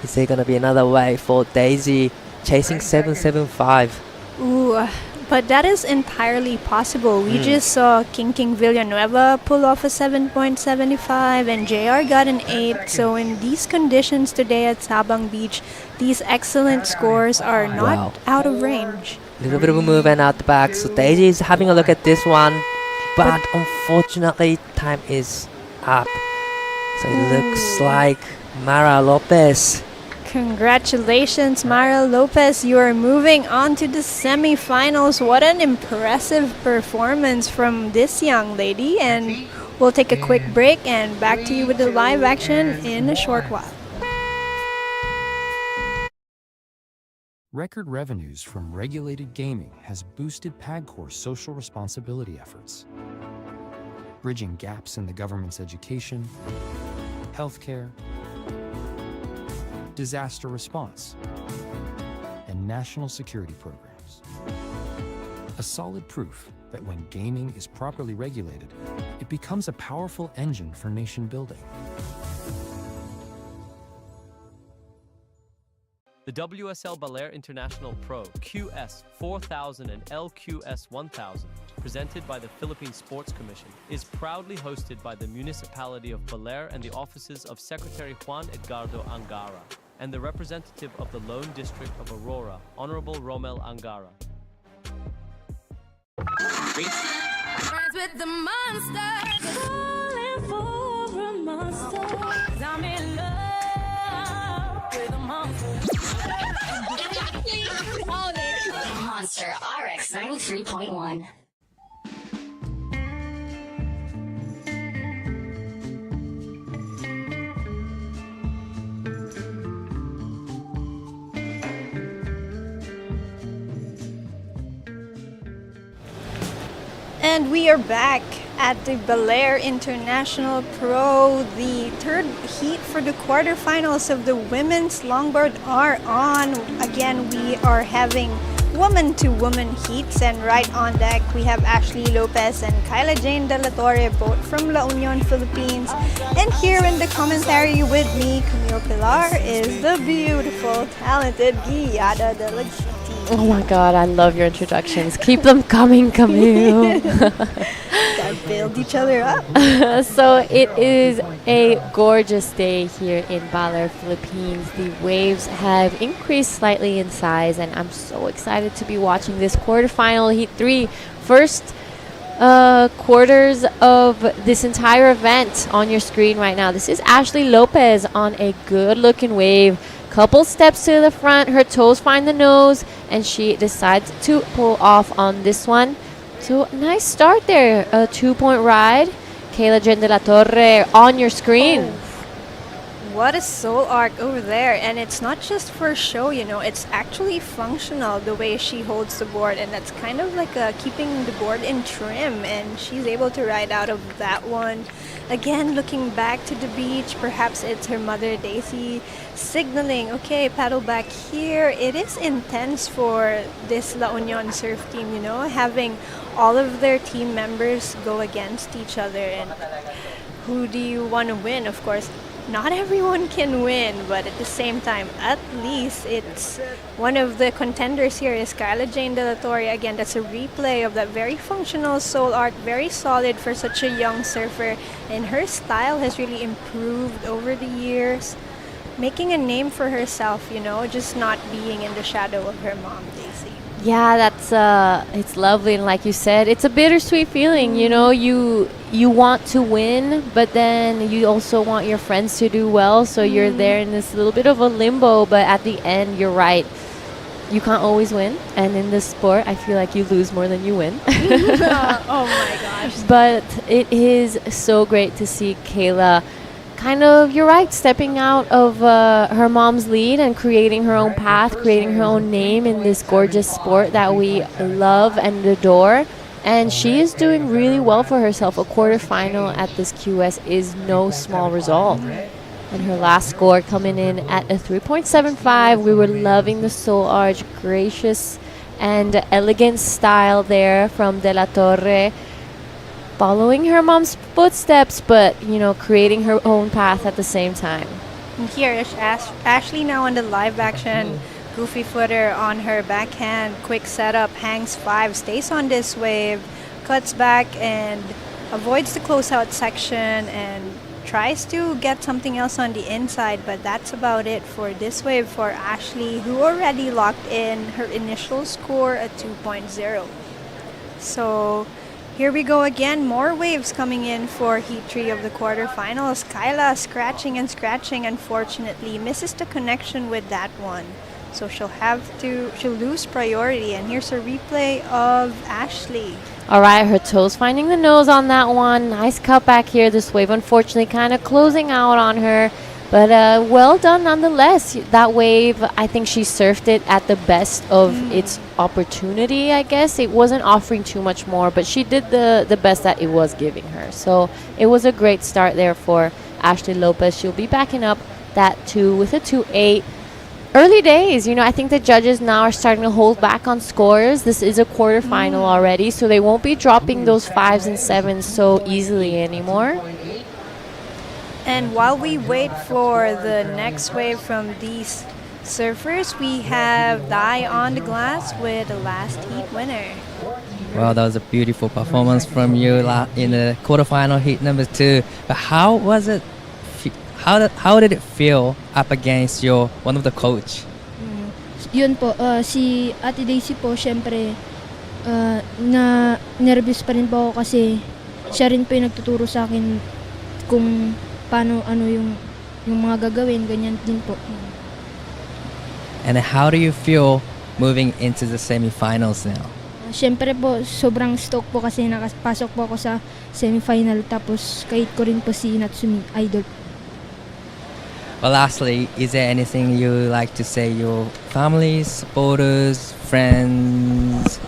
Is there gonna be another wave for Daisy chasing 7.75? Ooh, but that is entirely possible. We just saw King Villanueva pull off a 7.75 and JR got an 8. So in these conditions today at Sabang Beach, these excellent scores are not out of range. Little bit of a movement out the back. So Daisy is having a look at this one, but unfortunately time is up. So it looks like Mara Lopez. Congratulations, Mara Lopez. You are moving on to the semifinals. What an impressive performance from this young lady. And we'll take a quick break and back to you with the live action in a short while. Record revenues from regulated gaming has boosted PAGCOR's social responsibility efforts, bridging gaps in the government's education, healthcare, disaster response, and national security programs. A solid proof that when gaming is properly regulated, it becomes a powerful engine for nation building. The WSL Baler International Pro QS4000 and LQS1000, presented by the Philippine Sports Commission, is proudly hosted by the municipality of Baler and the offices of Secretary Juan Edgardo Angara and the representative of the Lone District of Aurora, Honorable Romel Angara. Friends with the monster, calling for a monster. 'Cause I'm in love with a monster. Monster RX 93.1. And we are back at the Baler International Pro. The third heat for the quarterfinals of the women's longboard are on. Again, we are having woman-to-woman heats, and right on deck we have Ashley Lopez and Kyla Jane De La Torre, both from La Union, Philippines. And here in the commentary with me, Camille Pilar, is the beautiful, talented Guiada De La Giti. Oh my god, I love your introductions. Keep them coming, Camille. Gotta build each other up. So it is a gorgeous day here in Baler, Philippines. The waves have increased slightly in size, and I'm so excited to be watching this quarterfinal Heat 3. First quarters of this entire event on your screen right now. This is Ashley Lopez on a good-looking wave. Couple steps to the front, her toes find the nose, and she decides to pull off on this one. So nice start there, a 2-point ride. Kayla Jen De La Torre on your screen. Oh, what a soul arc over there. And it's not just for show, you know, it's actually functional the way she holds the board, and that's kind of like keeping the board in trim, and she's able to ride out of that one. Again, looking back to the beach, perhaps it's her mother Daisy signaling, okay, paddle back here. It is intense for this La Union surf team, you know, having all of their team members go against each other. And who do you want to win? Of course, not everyone can win, but at the same time, at least it's one of the contenders here is Kyla Jane De La Torre. Again, that's a replay of that very functional soul art, very solid for such a young surfer, and her style has really improved over the years, making a name for herself, you know, just not being in the shadow of her mom, Daisy. Yeah, that's it's lovely, and like you said, it's a bittersweet feeling. You know, you want to win, but then you also want your friends to do well. So you're there in this little bit of a limbo. But at the end, you're right. you can't always win, and in this sport I feel like you lose more than you win. Oh my gosh. But it is so great to see Kayla kind of, you're right, stepping out of her mom's lead and creating her own path, creating her own name in this gorgeous sport that we love and adore. And she is doing really well for herself. A quarterfinal at this QS is no small result. And her last score coming in at a 3.75. We were loving the soul arch, gracious and elegant style there from De La Torre, following her mom's footsteps, but, you know, creating her own path at the same time. And here is Ashley now on the live action. Goofy footer on her backhand, quick setup, hangs 5, stays on this wave, cuts back and avoids the closeout section and tries to get something else on the inside, but that's about it for this wave for Ashley, who already locked in her initial score at 2.0. So here we go again, more waves coming in for Heat 3 of the quarterfinals. Kyla scratching and scratching, unfortunately misses the connection with that one. So she'll lose priority. And here's a replay of Ashley. All right, her toes finding the nose on that one. Nice cut back here. This wave, unfortunately, kind of closing out on her. But well done nonetheless. That wave, I think she surfed it at the best of its opportunity, I guess. It wasn't offering too much more, but she did the best that it was giving her. So it was a great start there for Ashley Lopez. She'll be backing up that 2 with a 2.8. Early days, you know, I think the judges now are starting to hold back on scores. This is a quarterfinal already, so they won't be dropping those 5s and 7s so easily anymore. And while we wait for the next wave from these surfers, we have Dai on the glass with the last heat winner. Well, that was a beautiful performance from you in the quarterfinal heat number 2. But how was it? How did it feel up against one of the coach? Yun po, si Ate Daisy po, syempre, na nervous pa rin po ako kasi siya rin po yung nagtuturo sa akin kung paano, yung mga gagawin, ganyan din po. And how do you feel moving into the semifinals now? Syempre po, sobrang stoked po kasi nakapasok po ako sa semifinal, tapos kahit ko rin po si Natsumi Idol. Well, lastly, is there anything you like to say your families, supporters, friends,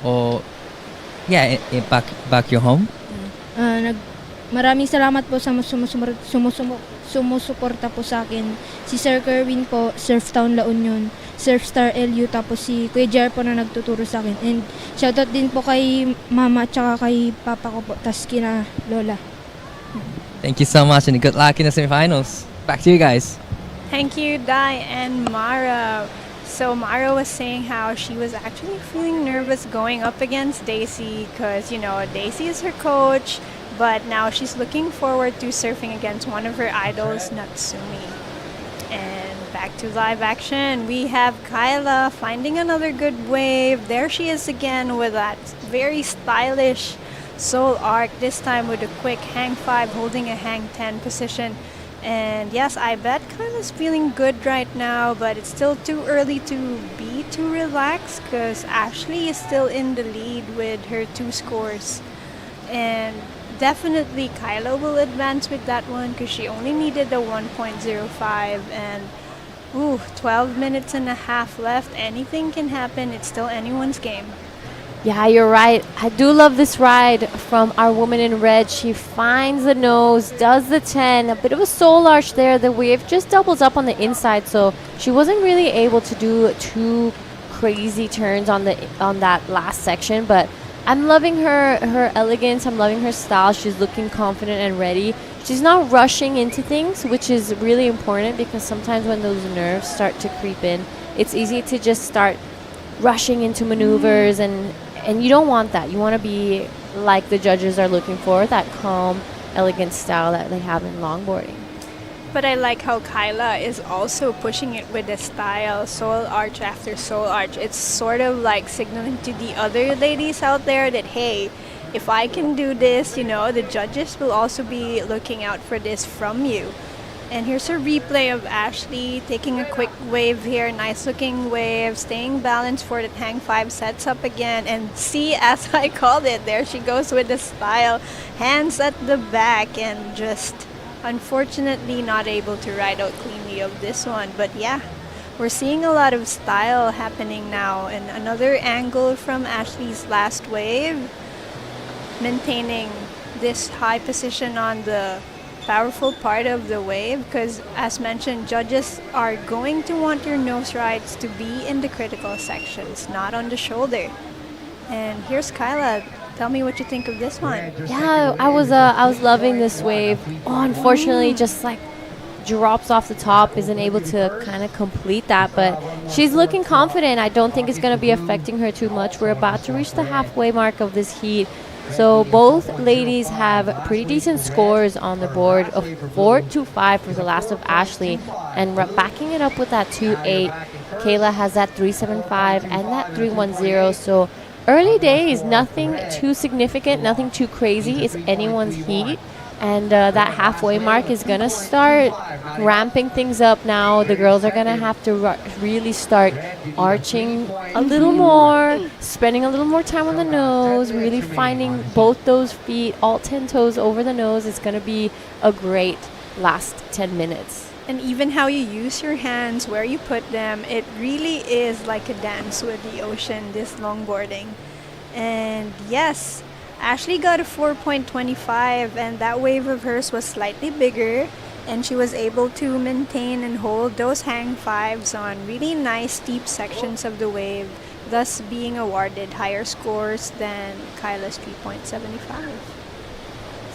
or back your home? Maraming salamat po sa sumusuporta po sa akin. Si Sir Kerwin po, Surftown La Union, Surfstar LU, tapos si Kuya Jer po na nagtuturo sa akin. And shoutout din po kay Mama at saka kay Papa ko po, tas kina Lola. Thank you so much and good luck in the semifinals. Back to you guys. Thank you, Dai and Mara. So Mara was saying how she was actually feeling nervous going up against Daisy because, you know, Daisy is her coach, but now she's looking forward to surfing against one of her idols, Natsumi. And back to live action, we have Kyla finding another good wave. There she is again with that very stylish soul arc, this time with a quick hang 5 holding a hang 10 position. And yes, I bet Kyla's feeling good right now, but it's still too early to be too relaxed because Ashley is still in the lead with her 2 scores. And definitely Kyla will advance with that one because she only needed a 1.05 and 12 minutes and a half left. Anything can happen. It's still anyone's game. Yeah, you're right. I do love this ride from our woman in red. She finds the nose, does the 10, a bit of a soul arch there. The wave just doubles up on the inside, so she wasn't really able to do 2 crazy turns on that last section. But I'm loving her elegance. I'm loving her style. She's looking confident and ready. She's not rushing into things, which is really important because sometimes when those nerves start to creep in, it's easy to just start rushing into maneuvers and you don't want that. You want to be like the judges are looking for, that calm, elegant style that they have in longboarding. But I like how Kyla is also pushing it with the style, soul arch after soul arch. It's sort of like signaling to the other ladies out there that, hey, if I can do this, you know, the judges will also be looking out for this from you. And here's a replay of Ashley taking a quick wave here. Nice looking wave, staying balanced for the hang 5, sets up again. And see, as I called it, there she goes with the style. Hands at the back and just unfortunately not able to ride out cleanly of this one. But yeah, we're seeing a lot of style happening now. And another angle from Ashley's last wave, maintaining this high position on the powerful part of the wave, because as mentioned, judges are going to want your nose rides to be in the critical sections, not on the shoulder. And here's Kyla. Tell me what you think of this one. Yeah, I was loving this wave. Oh, unfortunately, just like drops off the top, isn't able to kind of complete that, but she's looking confident. I don't think it's going to be affecting her too much. We're about to reach the halfway mark of this heat. So both ladies have pretty decent scores on the board of 4.25 for the last of Ashley, and backing it up with that 2.8. Kayla has that 3.75 and that 3.10. So early days, nothing too significant, nothing too crazy. It's anyone's heat. And that halfway mark is going to start ramping things up now. The girls are going to have to really start arching a little more, spending a little more time on the nose, really finding both those feet, all 10 toes over the nose. It's going to be a great last 10 minutes. And even how you use your hands, where you put them, it really is like a dance with the ocean, this longboarding. And yes, Ashley got a 4.25, and that wave of hers was slightly bigger, and she was able to maintain and hold those hang 5s on really nice steep sections of the wave, thus being awarded higher scores than Kyla's 3.75.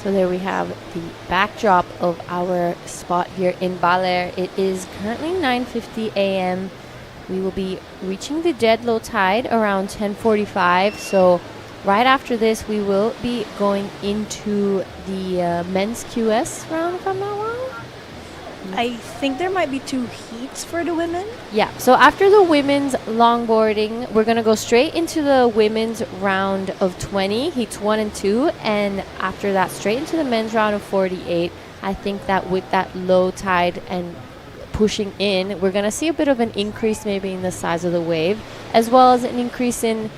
So there we have the backdrop of our spot here in Baler. It is currently 9:50 a.m. We will be reaching the dead low tide around 10:45. So right after this, we will be going into the men's QS round, if I'm not wrong. I think there might be 2 heats for the women. Yeah, so after the women's longboarding, we're going to go straight into the women's round of 20, heats 1 and 2, and after that, straight into the men's round of 48. I think that with that low tide and pushing in, we're going to see a bit of an increase maybe in the size of the wave, as well as an increase in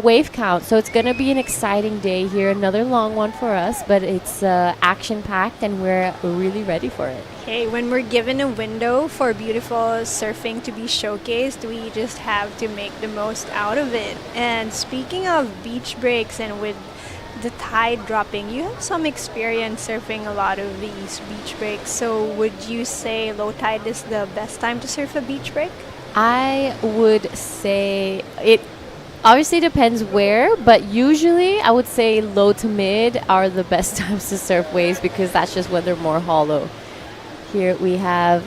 wave count. So it's going to be an exciting day here, another long one for us, but it's action-packed and we're really ready for it. Okay, when we're given a window for beautiful surfing to be showcased, we just have to make the most out of it. And speaking of beach breaks and with the tide dropping, you have some experience surfing a lot of these beach breaks. So would you say low tide is the best time to surf a beach break? I would say it obviously depends where, but usually I would say low to mid are the best times to surf waves because that's just when they're more hollow. Here we have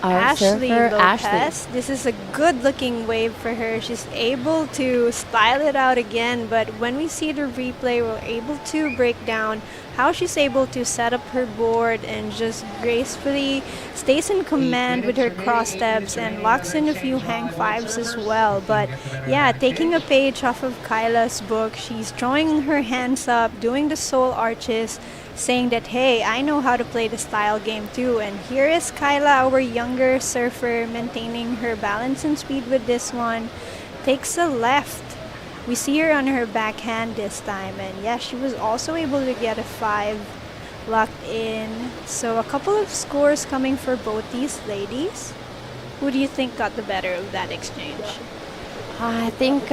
our Ashley surfer, Lopez. Ashley. This is a good looking wave for her. She's able to style it out again, but when we see the replay, we're able to break down how she's able to set up her board and just gracefully stays in command with her cross steps and locks in a few hang 5s as well. But yeah, taking a page off of Kyla's book, she's drawing her hands up, doing the soul arches, saying that, hey, I know how to play the style game too. And here is Kyla, our younger surfer, maintaining her balance and speed with this one. Takes a left. We see her on her backhand this time. And yeah, she was also able to get a 5 locked in. So a couple of scores coming for both these ladies. Who do you think got the better of that exchange? I think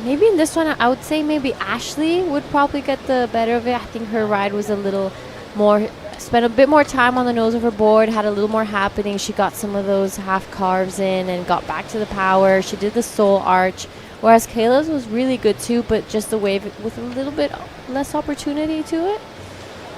maybe in this one, I would say maybe Ashley would probably get the better of it. I think her ride was a little more, spent a bit more time on the nose of her board, had a little more happening. She got some of those half carves in and got back to the power. She did the soul arch, whereas Kayla's was really good too, but just the wave with a little bit less opportunity to it.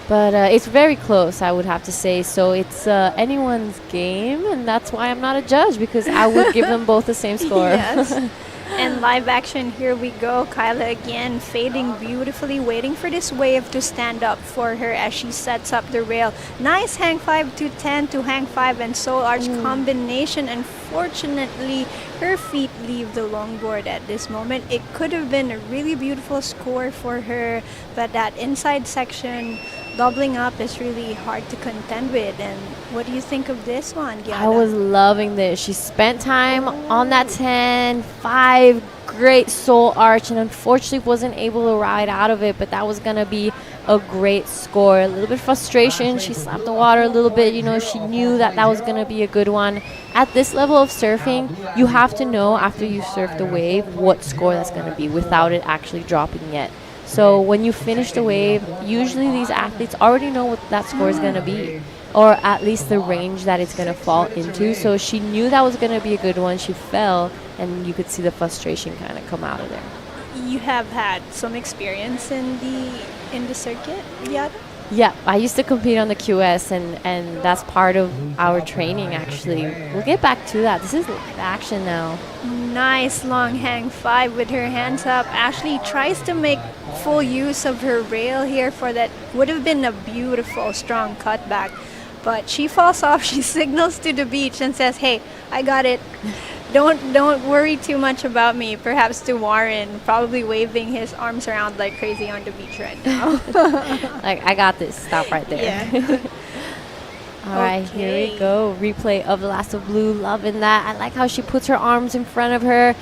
But it's very close, I would have to say. So it's anyone's game, and that's why I'm not a judge, because I would give them both the same score. Yes. And live action, here we go. Kyla again fading beautifully, waiting for this wave to stand up for her as she sets up the rail. Nice hang 5 to 10 to hang 5 and soul arch combination. Unfortunately, her feet leave the longboard at this moment. It could have been a really beautiful score for her, but that inside section doubling up is really hard to contend with. And what do you think of this one, Giada? I was loving this. She spent time on that 10, 5, great soul arch, and unfortunately wasn't able to ride out of it, but that was going to be a great score. A little bit frustration. She slapped the water a little bit. You know, she knew that that was going to be a good one. At this level of surfing, you have to know after you surf the wave what score that's going to be without it actually dropping yet. So when you finish the wave, usually these athletes already know what that score is going to be, or at least the range that it's going to fall into. So she knew that was going to be a good one. She fell, and you could see the frustration kind of come out of there. You have had some experience in the circuit, Giada? Yeah, I used to compete on the QS, and that's part of our training, actually. We'll get back to that. This is live action now. Nice long hang 5 with her hands up. Ashley tries to make full use of her rail here for that would have been a beautiful, strong cutback. But she falls off. She signals to the beach and says, "Hey, I got it. Don't worry too much about me." Perhaps to Warren, probably waving his arms around like crazy on the beach right now. Like, I got this. Stop right there. Yeah. All right, here we go. Replay of the Last of Blue. Loving that. I like how she puts her arms in front of her,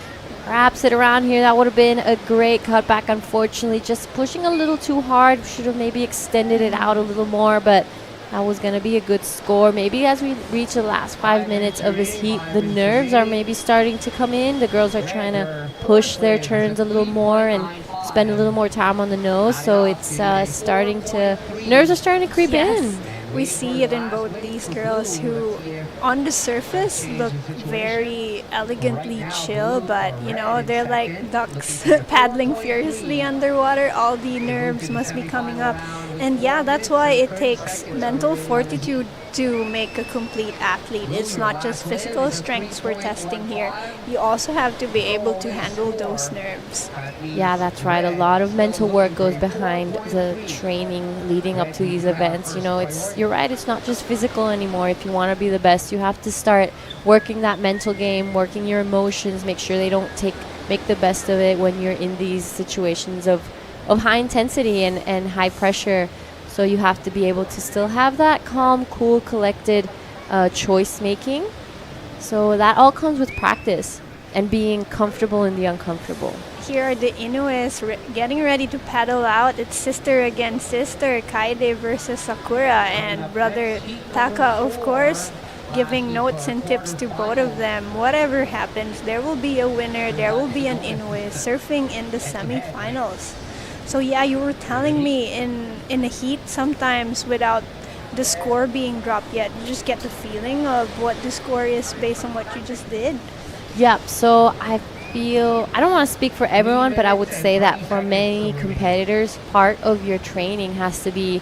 wraps it around here. That would have been a great cutback. Unfortunately, just pushing a little too hard. Should have maybe extended it out a little more, but that was going to be a good score. Maybe as we reach the last 5 minutes of this heat, the nerves are maybe starting to come in. The girls are trying to push their turns a little more and spend a little more time on the nose. So it's nerves are starting to creep in. We see it in both these girls who, on the surface, look very elegantly chill, but, you know, they're like ducks paddling furiously underwater. All the nerves must be coming up. And yeah, that's why it takes mental fortitude to make a complete athlete. It's not just physical strengths we're testing here. You also have to be able to handle those nerves. Yeah, that's right. A lot of mental work goes behind the training leading up to these events. You know, you're right, it's not just physical anymore. If you want to be the best, you have to start working that mental game, working your emotions, make sure they don't make the best of it when you're in these situations of high intensity and high pressure. So you have to be able to still have that calm, cool, collected choice making. So that all comes with practice and being comfortable in the uncomfortable. Here are the Inuits getting ready to paddle out. It's sister against sister, Kaede versus Sakura, and brother Taka, of course, giving notes and tips to both of them. Whatever happens, there will be a winner, there will be an Inuit surfing in the semifinals. So yeah, you were telling me in the heat, sometimes without the score being dropped yet, you just get the feeling of what the score is based on what you just did. Yep, so I don't want to speak for everyone, but I would say that for many competitors, part of your training has to be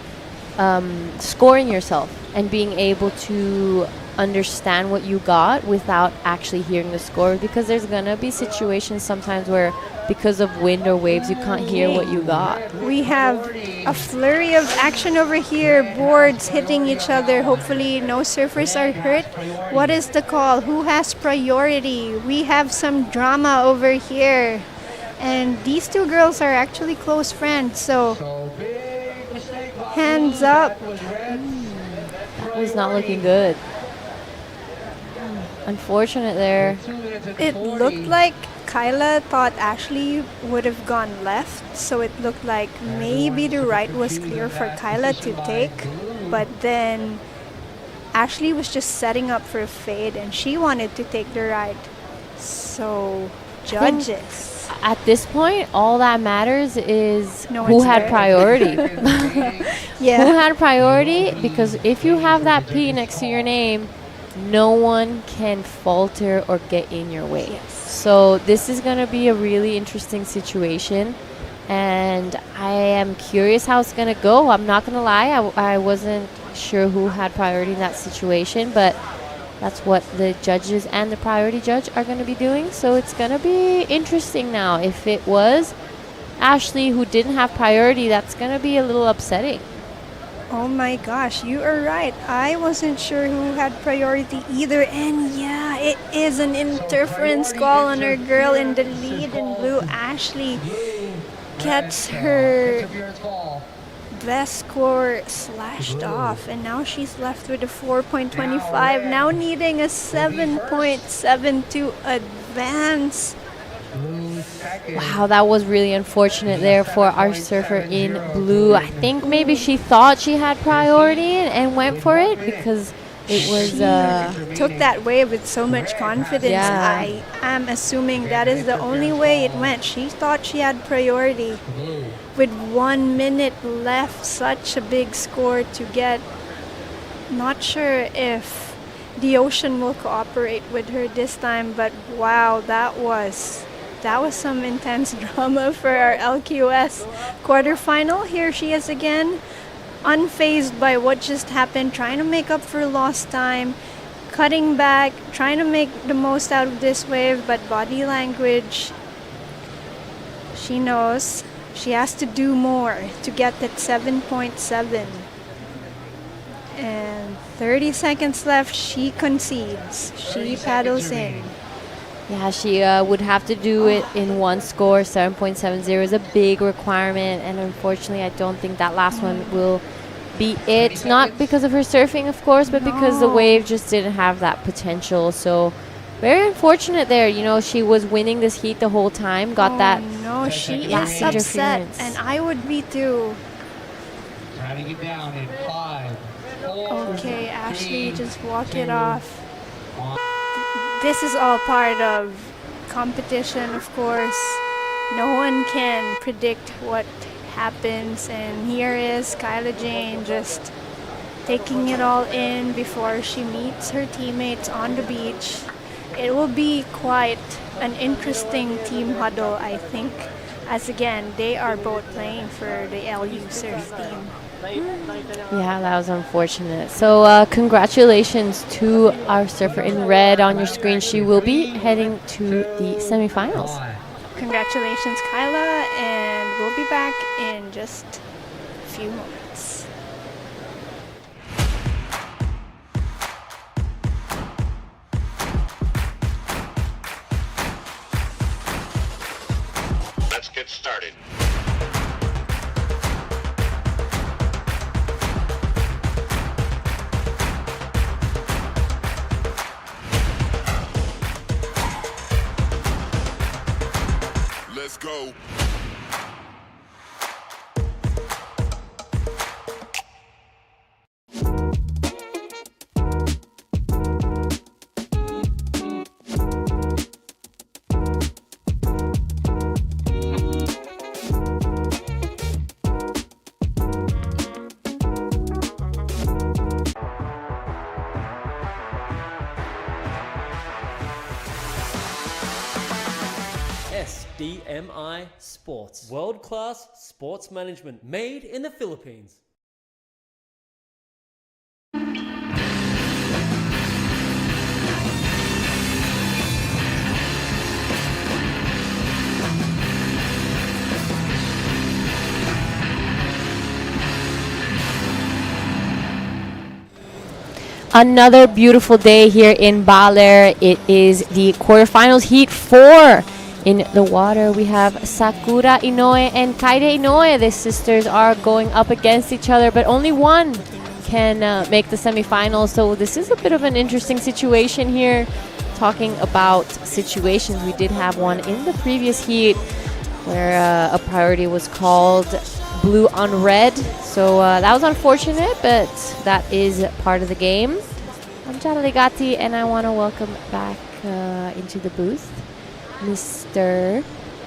scoring yourself and being able to understand what you got without actually hearing the score, because there's going to be situations sometimes where because of wind or waves you can't hear what you got. We have a flurry of action over here, boards hitting each other. Hopefully no surfers are hurt. What is the call? Who has priority? We have some drama over here, and these two girls are actually close friends, so hands up. That was not looking good. Unfortunate there. It looked like Kyla thought Ashley would have gone left, so it looked like maybe the right was clear for Kyla to take, but then Ashley was just setting up for a fade and she wanted to take the right. So, judges. At this point, all that matters is No who one's had there. priority. Yeah. Who had priority? Because if you have that P next to your name, no one can falter or get in your way. Yes. So this is going to be a really interesting situation, and I am curious how it's going to go. I'm not going to lie, I wasn't sure who had priority in that situation, but that's what the judges and the priority judge are going to be doing. So it's going to be interesting now. If it was Ashley who didn't have priority, that's going to be a little upsetting. Oh my gosh, you are right. I wasn't sure who had priority either. And yeah, it is an interference call on our girl in the lead in blue. Ashley gets her best score slashed off, and now she's left with a 4.25, now needing a 7.7 to advance. Wow, that was really unfortunate there for our surfer in blue. I think maybe she thought she had priority and went for it because it was... took that wave with so much confidence. Yeah. I am assuming that is the only way it went. She thought she had priority. With 1 minute left, such a big score to get. Not sure if the ocean will cooperate with her this time, but wow, that was some intense drama for our LQS quarterfinal. Here she is again, unfazed by what just happened, trying to make up for lost time, cutting back, trying to make the most out of this wave, but body language, she knows she has to do more to get that 7.7. And 30 seconds left, she concedes. She paddles in. Yeah, she would have to do it in one score. 7.70 is a big requirement, and unfortunately I don't think that last one will be it. Not because of her surfing, of course, but because the wave just didn't have that potential. So very unfortunate there. You know, she was winning this heat the whole time, got that. No, she last is upset, interference. and I would be too. Trying to get down in 5, 4, Okay, Ashley, 3, just walk 2, it off. This is all part of competition, of course. No one can predict what happens, and here is Kyla Jane just taking it all in before she meets her teammates on the beach. It will be quite an interesting team huddle, I think, as again, they are both playing for the LU surf team. Yeah, that was unfortunate. So congratulations to our surfer in red on your screen. She will be heading to the semifinals. Congratulations, Kyla, and we'll be back in just a few moments. Let's get started. Let's go. SDMI Sports. World-class sports management made in the Philippines. Another beautiful day here in Baler. It is the quarterfinals, heat 4. In the water, we have Sakura Inoue and Kaide Inoue. The sisters are going up against each other, but only one can make the semifinals. So this is a bit of an interesting situation here. Talking about situations, we did have one in the previous heat where a priority was called blue on red. So that was unfortunate, but that is part of the game. I'm Gianna Legati, and I want to welcome back into the booth Mr.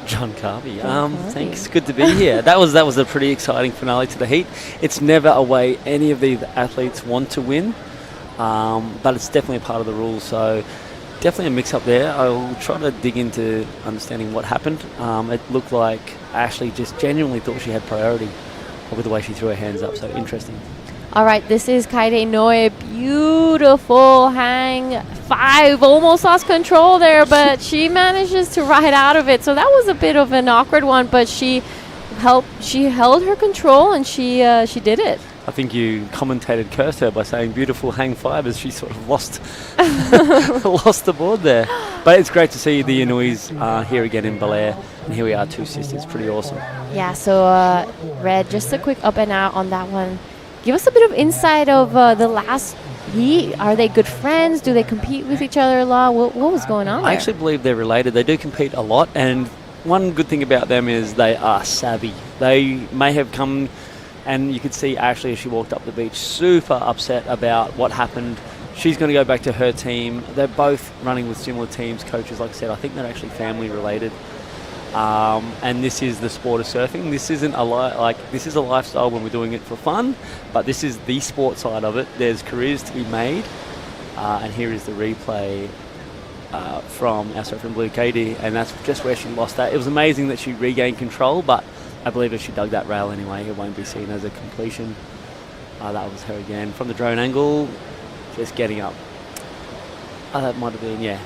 John Carvey. John Carvey. Thanks. Good to be here. That was a pretty exciting finale to the heat. It's never a way any of the athletes want to win, but it's definitely a part of the rules. So definitely a mix-up there. I'll try to dig into understanding what happened. It looked like Ashley just genuinely thought she had priority with the way she threw her hands up. So interesting. All right, this is Kaide Inoue. Beautiful hang 5. Almost lost control there, but she manages to ride out of it. So that was a bit of an awkward one, but she held her control, and she did it. I think you commentated cursed her by saying beautiful hang five as she sort of lost lost the board there. But it's great to see the Inuis here again in Baler, and here we are, two sisters. Pretty awesome. Yeah, so Red, just a quick up and out on that one. Give us a bit of insight of the last heat. Are they good friends? Do they compete with each other a lot? What was going on there? I actually believe they're related. They do compete a lot, and one good thing about them is they are savvy. They may have come, and you could see Ashley as she walked up the beach, super upset about what happened. She's going to go back to her team. They're both running with similar teams, coaches, like I said. I think they're actually family related. And this is the sport of surfing. This isn't this is a lifestyle when we're doing it for fun, but this is the sport side of it. There's careers to be made, and here is the replay from our surfer in blue, Katie, and that's just where she lost that. It was amazing that she regained control, but I believe if she dug that rail anyway, it won't be seen as a completion. That was her again from the drone angle, just getting up. That might have been, yeah,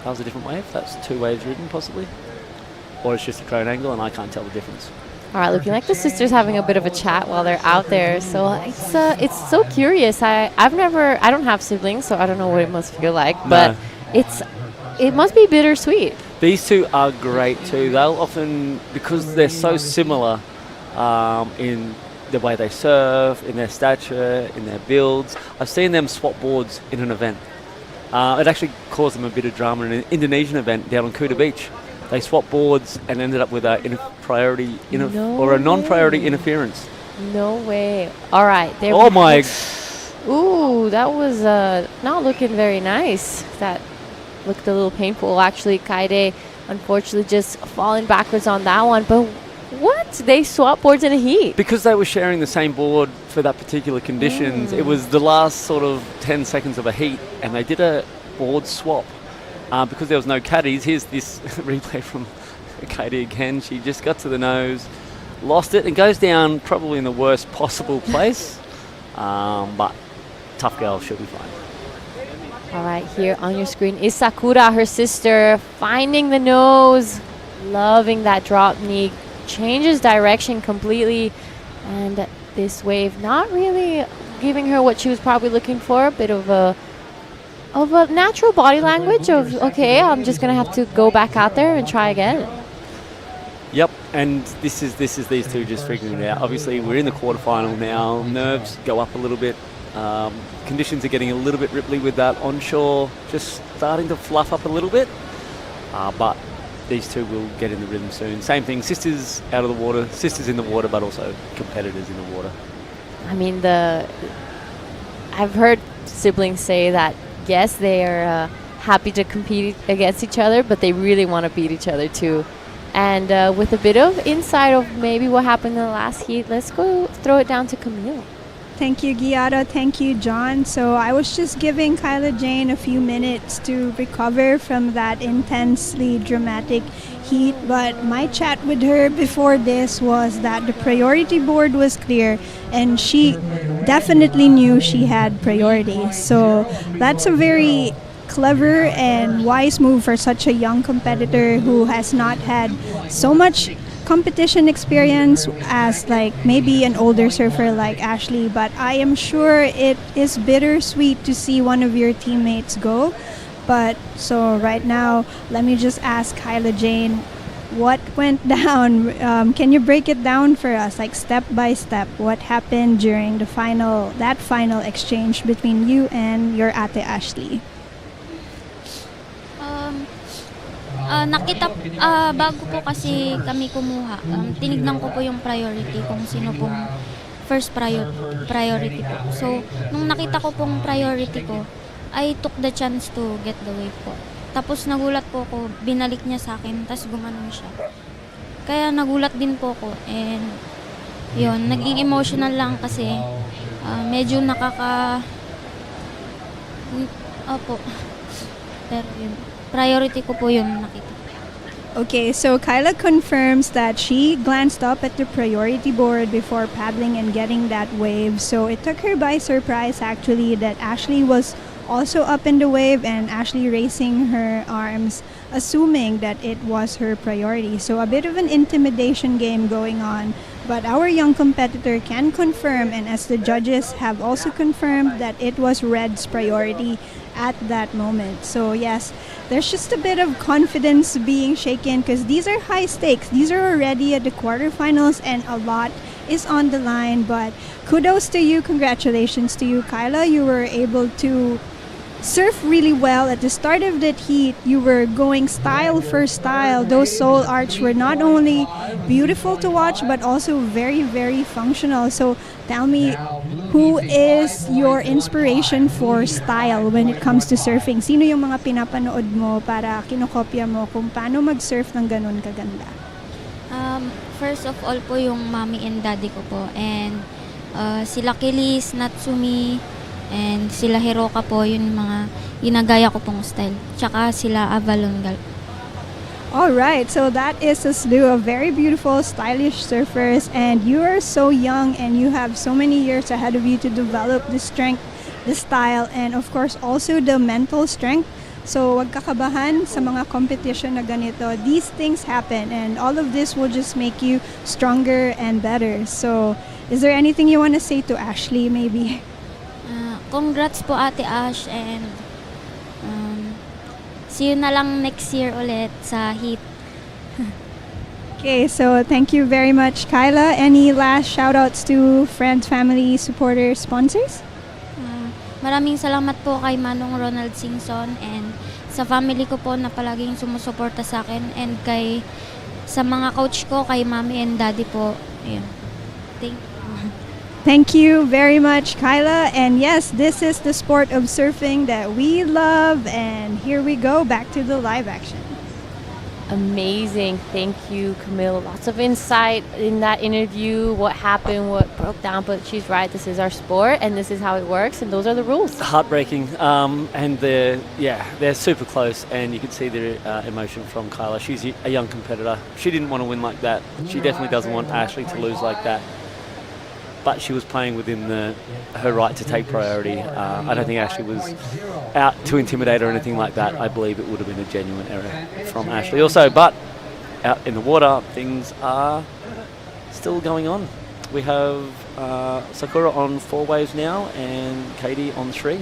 that was a different wave. That's two waves ridden possibly. Or it's just a drone angle and I can't tell the difference. All right, looking like the sisters having a bit of a chat while they're out there. So it's so curious. I don't have siblings, so I don't know what it must feel like. But it must be bittersweet. These two are great too. They'll often, because they're so similar in the way they surf, in their stature, in their builds. I've seen them swap boards in an event. It actually caused them a bit of drama in an Indonesian event down on Kuta Beach. They swapped boards and ended up with a non-priority interference. No way. All right. Oh my. Ooh, that was not looking very nice. That looked a little painful. Actually, Kaide, unfortunately, just falling backwards on that one. But what? They swapped boards in a heat? Because they were sharing the same board for that particular conditions. It was the last sort of 10 seconds of a heat, and they did a board swap. Because there was no caddies, here's this replay from Katie again. She just got to the nose, lost it, and goes down probably in the worst possible place. But tough girl, she'll be fine. All right, here on your screen is Sakura, her sister, finding the nose, loving that drop knee, changes direction completely, and this wave not really giving her what she was probably looking for, a bit of a natural body language of, okay, I'm just going to have to go back out there and try again. Yep, and this is these two just figuring it out. Obviously, we're in the quarterfinal now. Nerves go up a little bit. Conditions are getting a little bit ripply with that onshore, just starting to fluff up a little bit. But these two will get in the rhythm soon. Same thing, sisters out of the water, sisters in the water, but also competitors in the water. I mean, I've heard siblings say that yes, they are happy to compete against each other, but they really want to beat each other too. And with a bit of insight of maybe what happened in the last heat, let's go throw it down to Camille. Thank you, Giada. Thank you, John. So I was just giving Kyla Jane a few minutes to recover from that intensely dramatic heat, but my chat with her before this was that the priority board was clear and she definitely knew she had priority. So that's a very clever and wise move for such a young competitor who has not had so much competition experience as like maybe an older surfer like Ashley, but I am sure it is bittersweet to see one of your teammates go. But so right now, let me just ask Kyla Jane, what went down? Can you break it down for us, like step by step? What happened during the final exchange between you and your ate Ashley? Bago po kasi kami kumuha, tinignan ko po yung priority kung sino pong first priority po. So, nung nakita ko pong priority ko, I took the chance to get the wave po. Tapos nagulat po ako, binalik niya sa akin, tapos gumanon siya. Kaya nagulat din po ako, and yun, naging emotional lang kasi medyo opo. Pero yun, priority ko po yun nakita. Okay, so Kyla confirms that she glanced up at the priority board before paddling and getting that wave. So it took her by surprise actually that Ashley was also up in the wave and Ashley raising her arms, assuming that it was her priority. So a bit of an intimidation game going on But our young competitor can confirm, and as the judges have also confirmed, that it was Red's priority at that moment. So yes, there's just a bit of confidence being shaken because these are high stakes. These are already at the quarterfinals and a lot is on the line. But kudos to you, congratulations to you, Kyla. You were able to surf really well at the start of that heat. You were going style for style. Those sole arcs were not only beautiful to watch but also very, very functional. So tell me, who is your inspiration for style when it comes to surfing? Sino yung mga pinapanood mo para kinokopya mo kung paano mag-surf ng ganun kaganda? First of all po yung mommy and daddy ko po, and sila Kilis, Natsumi, and sila Hiroka po, yun yung mga ginagaya ko pong style. Tsaka sila Avalon Gal. Alright, so that is a slew of very beautiful, stylish surfers, and you are so young and you have so many years ahead of you to develop the strength, the style, and of course also the mental strength. So wag kakabahan sa mga competition na ganito. These things happen and all of this will just make you stronger and better. So is there anything you want to say to Ashley maybe? Congrats po Ate Ash, and see you na lang next year ulit sa heat. Okay, so thank you very much, Kyla. Any last shout-outs to friends, family, supporters, sponsors? Maraming salamat po kay Manong Ronald Singson and sa family ko po na palaging sumusuporta sa akin, and sa mga coach ko, kay mommy and daddy po. Ayun. Thank you. Thank you very much, Kyla. And yes, this is the sport of surfing that we love. And here we go, back to the live action. Amazing. Thank you, Camille. Lots of insight in that interview, what happened, what broke down. But she's right. This is our sport, and this is how it works, and those are the rules. Heartbreaking. And they're super close, and you can see the emotion from Kyla. She's a young competitor. She didn't want to win like that. She definitely doesn't want Ashley to lose like that. But she was playing within her right to take priority. I don't think Ashley was out to intimidate or anything like that. I believe it would have been a genuine error from Ashley also. But out in the water, things are still going on. We have Sakura on 4 waves now and Katie on 3.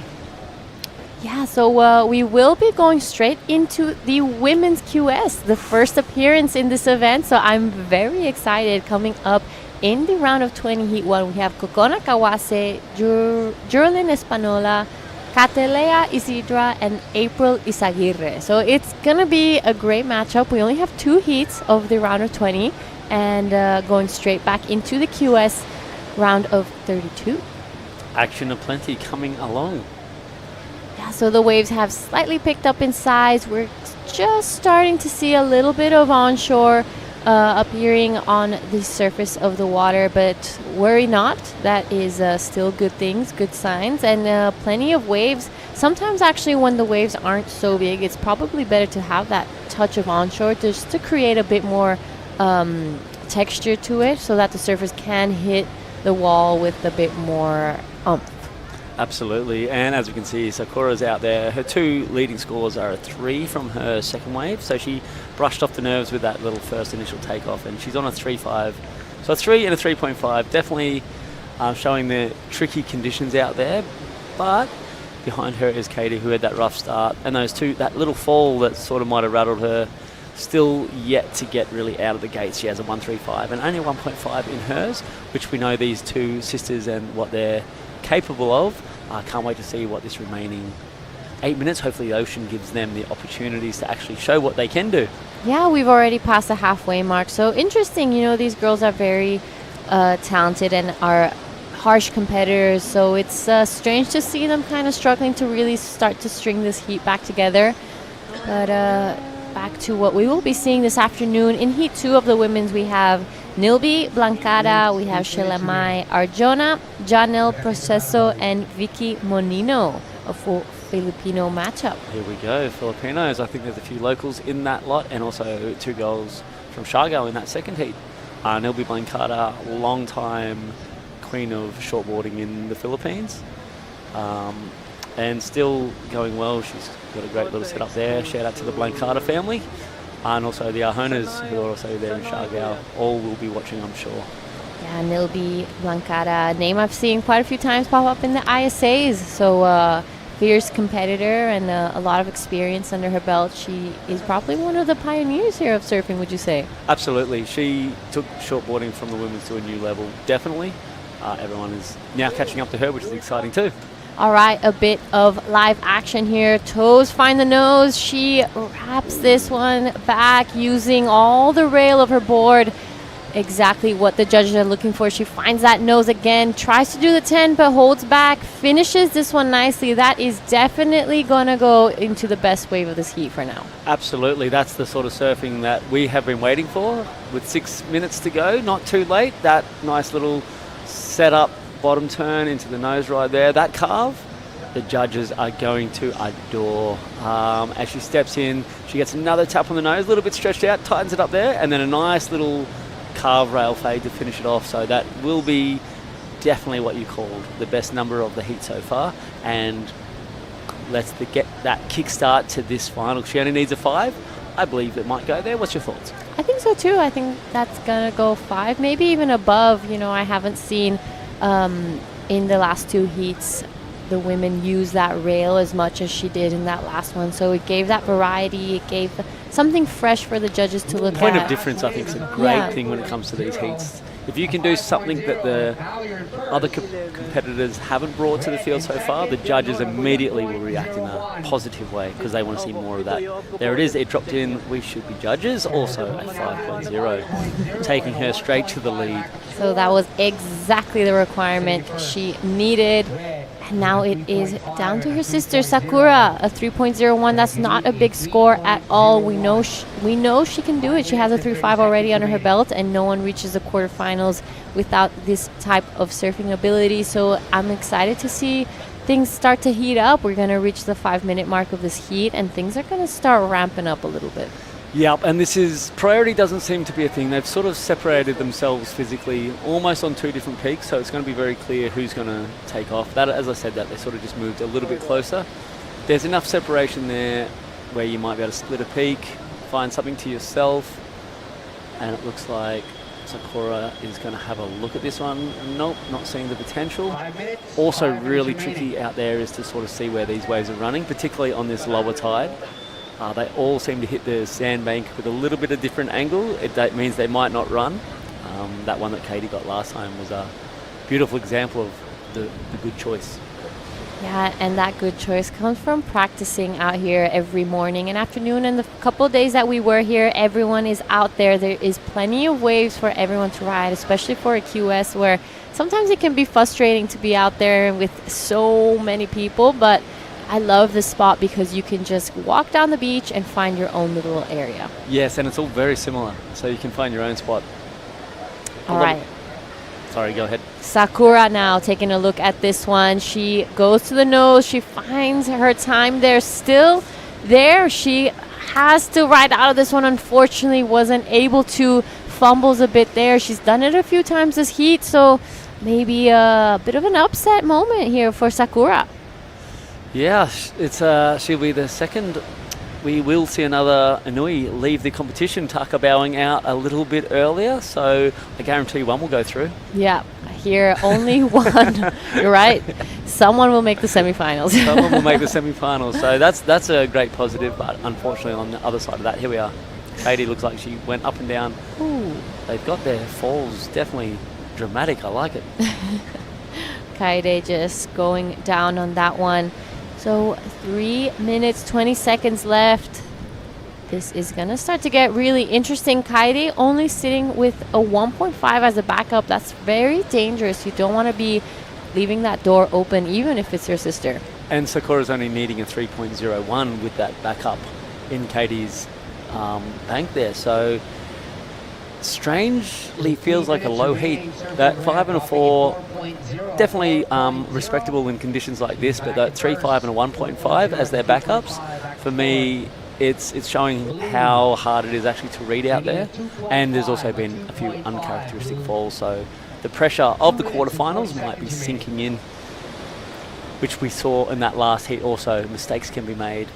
Yeah, so we will be going straight into the women's QS, the first appearance in this event. So I'm very excited. Coming up in the round of 20 Heat 1, we have Kokona Kawase, Jerlyn Espanola, Catelea Isidra, and April Isaguirre. So it's going to be a great matchup. We only have 2 heats of the round of 20 and going straight back into the QS round of 32. Action aplenty coming along. Yeah, so the waves have slightly picked up in size. We're just starting to see a little bit of onshore appearing on the surface of the water, but worry not, that is still good things, good signs, and plenty of waves. Sometimes actually when the waves aren't so big, it's probably better to have that touch of onshore just to create a bit more texture to it so that the surfers can hit the wall with a bit more oomph. Absolutely, and as we can see, Sakura's out there. Her 2 leading scores are a 3 from her second wave, so she brushed off the nerves with that little first initial takeoff, and she's on a 3.5. So a 3 and a 3.5, definitely showing the tricky conditions out there, but behind her is Katie, who had that rough start, and those 2, that little fall that sort of might have rattled her, still yet to get really out of the gates. She has a 1.35 and only 1.5 in hers, which we know these 2 sisters and what they're capable of. I can't wait to see what this remaining 8 minutes, hopefully the ocean gives them the opportunities to actually show what they can do. Yeah, we've already passed the halfway mark. So interesting, you know, these girls are very talented and are harsh competitors. So it's strange to see them kind of struggling to really start to string this heat back together. But back to what we will be seeing this afternoon. In Heat 2 of the women's, we have Nilby Blancada, we have Shelamay Arjona, Janelle Proceso, and Vicky Monino, a full Filipino matchup. Here we go, Filipinos. I think there's a few locals in that lot, and also 2 girls from Siargao in that second heat. Nilby Blancada, long time queen of shortboarding in the Philippines, and still going well. She's got a great little setup there. Shout out to the Blancada family. And also the Arjonas, who are also there in Siargao. All will be watching, I'm sure. Yeah, Nilby Blancada, name I've seen quite a few times pop up in the ISAs. So fierce competitor and a lot of experience under her belt. She is probably one of the pioneers here of surfing, would you say? Absolutely. She took shortboarding from the women's to a new level, definitely. Everyone is now catching up to her, which is exciting too. All right, a bit of live action here. Toes find the nose. She wraps this one back using all the rail of her board. Exactly what the judges are looking for. She finds that nose again, tries to do the 10, but holds back, finishes this one nicely. That is definitely going to go into the best wave of this heat for now. Absolutely. That's the sort of surfing that we have been waiting for with 6 minutes to go. Not too late. That nice little setup bottom turn into the nose right there. That carve, the judges are going to adore. As she steps in, she gets another tap on the nose, a little bit stretched out, tightens it up there, and then a nice little carve rail fade to finish it off. So that will be definitely what you called the best number of the heat so far, and let's get that kickstart to this final. She only needs a 5. I believe it might go there. What's your thoughts? I think so too. I think that's gonna go 5, maybe even above. You know, I haven't seen in the last 2 heats the women use that rail as much as she did in that last one. So it gave that variety. It gave something fresh for the judges to look at. Point of difference, I think, is a great thing when it comes to these heats. If you can do something that the other competitors haven't brought to the field so far, the judges immediately will react in a positive way because they want to see more of that. There it is. It dropped in. We should be judges. Also a 5.0, taking her straight to the lead. So that was exactly the requirement she needed. And now it is down to her sister, Sakura, a 3.01. That's not a big score at all. We know she can do it. She has a 3.5 already under her belt, and no one reaches the quarterfinals without this type of surfing ability. So I'm excited to see things start to heat up. We're going to reach the 5-minute mark of this heat, and things are going to start ramping up a little bit. Yep, and this is, priority doesn't seem to be a thing. They've sort of separated themselves physically almost on 2 different peaks, so it's going to be very clear who's going to take off. That, as I said, that they sort of just moved a little bit closer. There's enough separation there where you might be able to split a peak, find something to yourself, and it looks like Sakura is going to have a look at this one. Nope, not seeing the potential. Also really tricky out there is to sort of see where these waves are running, particularly on this lower tide. They all seem to hit the sandbank with a little bit of different angle. That means they might not run. That one that Katie got last time was a beautiful example of the good choice. Yeah, and that good choice comes from practicing out here every morning and afternoon. And the couple of days that we were here, everyone is out there. There is plenty of waves for everyone to ride, especially for a QS where sometimes it can be frustrating to be out there with so many people. But I love this spot because you can just walk down the beach and find your own little area. Yes, and it's all very similar, so you can find your own spot. All right. Sorry, go ahead. Sakura now taking a look at this one. She goes to the nose. She finds her time there. Still there. She has to ride out of this one. Unfortunately, wasn't able to. Fumbles a bit there. She's done it a few times this heat, so maybe a bit of an upset moment here for Sakura. Yeah, it's she'll be the second. We will see another Inui leave the competition, Taka bowing out a little bit earlier, so I guarantee one will go through. Yeah, here only one. You're right. Someone will make the semifinals. Someone will make the semifinals, so that's a great positive, but unfortunately on the other side of that, here we are. Katie looks like she went up and down. Ooh. They've got their falls definitely dramatic. I like it. Kaede just going down on that one. So 3 minutes, 20 seconds left. This is going to start to get really interesting. Kaede only sitting with a 1.5 as a backup. That's very dangerous. You don't want to be leaving that door open, even if it's your sister. And Sakura's only needing a 3.01 with that backup in Katie's bank there. So strangely feels like a low heat. That 5 and a 4, definitely respectable in conditions like this, but that 3, 5 and a 1.5 as their backups, for me, it's showing how hard it is actually to read out there. And there's also been a few uncharacteristic falls, so the pressure of the quarterfinals might be sinking in, which we saw in that last heat also. Mistakes can be made.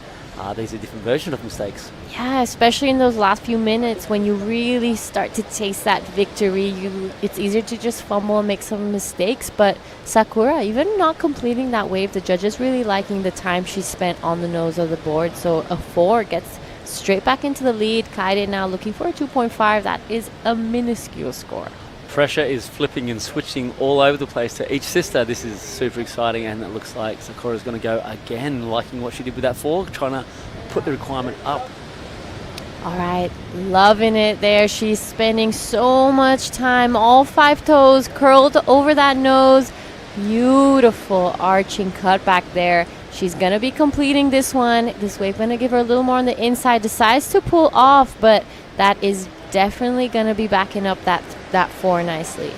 these are different versions of mistakes. Yeah, especially in those last few minutes when you really start to taste that victory. It's easier to just fumble and make some mistakes. But Sakura, even not completing that wave, the judges really liking the time she spent on the nose of the board. So a 4 gets straight back into the lead. Kaede now looking for a 2.5. That is a minuscule score. Pressure is flipping and switching all over the place to each sister. This is super exciting, and it looks like Sakura's going to go again, liking what she did with that 4, trying to put the requirement up. All right, loving it there. She's spending so much time, all 5 toes curled over that nose. Beautiful arching cut back there. She's going to be completing this one. This wave going to give her a little more on the inside. Decides to pull off, but that is definitely going to be backing up that 4 nicely.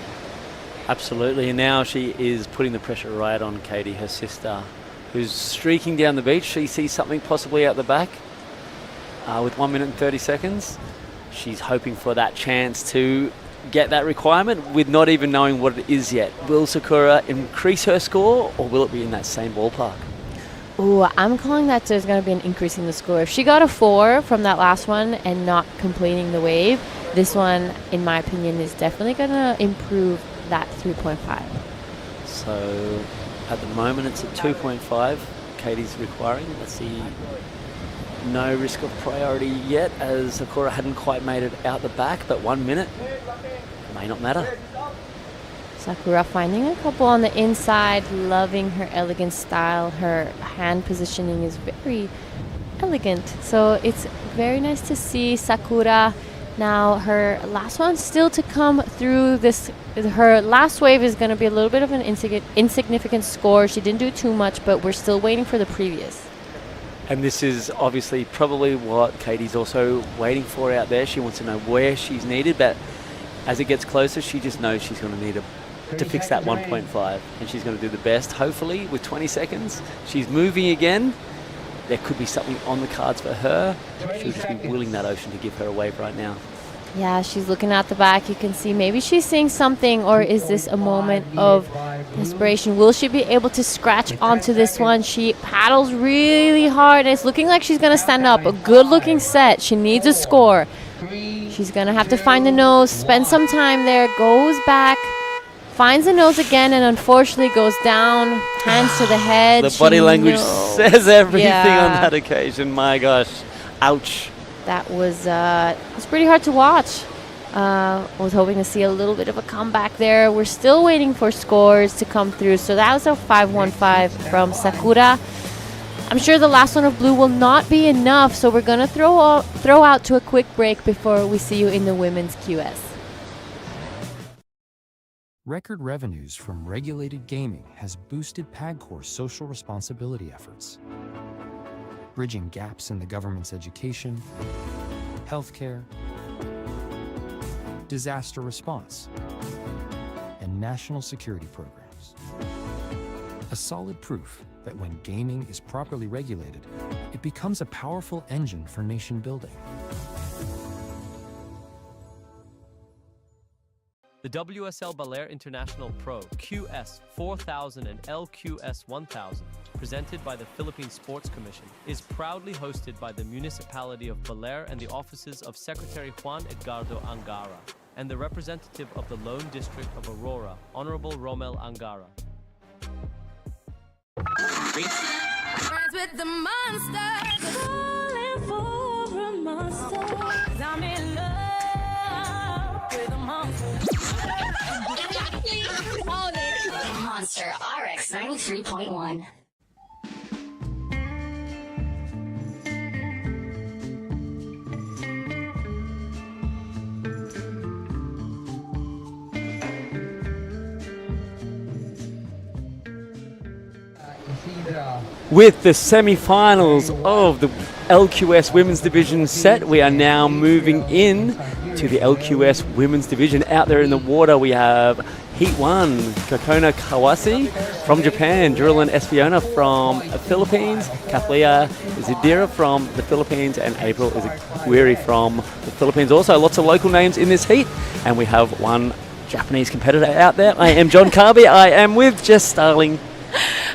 Absolutely, and now she is putting the pressure right on Katie, her sister, who's streaking down the beach. She sees something possibly out the back with 1 minute and 30 seconds. She's hoping for that chance to get that requirement with not even knowing what it is yet. Will Sakura increase her score, or will it be in that same ballpark? Ooh, I'm calling that there's going to be an increase in the score. If she got a 4 from that last one and not completing the wave, this one, in my opinion, is definitely going to improve that 3.5. So at the moment it's at 2.5. Katie's requiring. Let's see. No risk of priority yet, as Sakura hadn't quite made it out the back, but 1 minute may not matter. Sakura finding a couple on the inside, loving her elegant style. Her hand positioning is very elegant. So it's very nice to see Sakura. Now her last one still to come through this. Her last wave is going to be a little bit of an insignificant score. She didn't do too much, but we're still waiting for the previous. And this is obviously probably what Katie's also waiting for out there. She wants to know where she's needed, but as it gets closer, she just knows she's going to need to fix that 1.5, and she's going to do the best, hopefully, with 20 seconds. She's moving again. There could be something on the cards for her. She'll just be willing that ocean to give her a wave right now. Yeah, she's looking at the back. You can see maybe she's seeing something, or is this a moment of desperation? Will she be able to scratch onto this one? She paddles really hard. It's looking like she's going to stand up. A good-looking set. She needs a score. She's going to have to find the nose, spend some time there, goes back, finds the nose again, and unfortunately goes down, hands to the head. The body language says everything on that occasion. My gosh. Ouch. That was pretty hard to watch. Was hoping to see a little bit of a comeback there. We're still waiting for scores to come through. So that was a 5.15 from Sakura. I'm sure the last one of blue will not be enough, so we're going to throw out to a quick break before we see you in the women's QS. Record revenues from regulated gaming has boosted PAGCOR's social responsibility efforts, bridging gaps in the government's education, healthcare, disaster response, and national security programs. A solid proof that when gaming is properly regulated, it becomes a powerful engine for nation building. The WSL Baler International Pro QS4000 and LQS1000, presented by the Philippine Sports Commission, is proudly hosted by the municipality of Baler and the offices of Secretary Juan Edgardo Angara and the representative of the Lone District of Aurora, Honorable Romel Angara. Friends with the monster, calling for a monster. 'Cause I'm in love with a monster. Monster RX 93.1. With the semi-finals of the LQS Women's Division set, we are now moving in to the LQS Women's Division. Out there in the water, we have Heat 1, Kokona Kawase from Japan, Drillin Espiona from the Philippines, Kathleen Zidira from the Philippines, and April Izaguirre from the Philippines. Also, lots of local names in this heat, and we have one Japanese competitor out there. I am John Carby. I am with Jess Starling.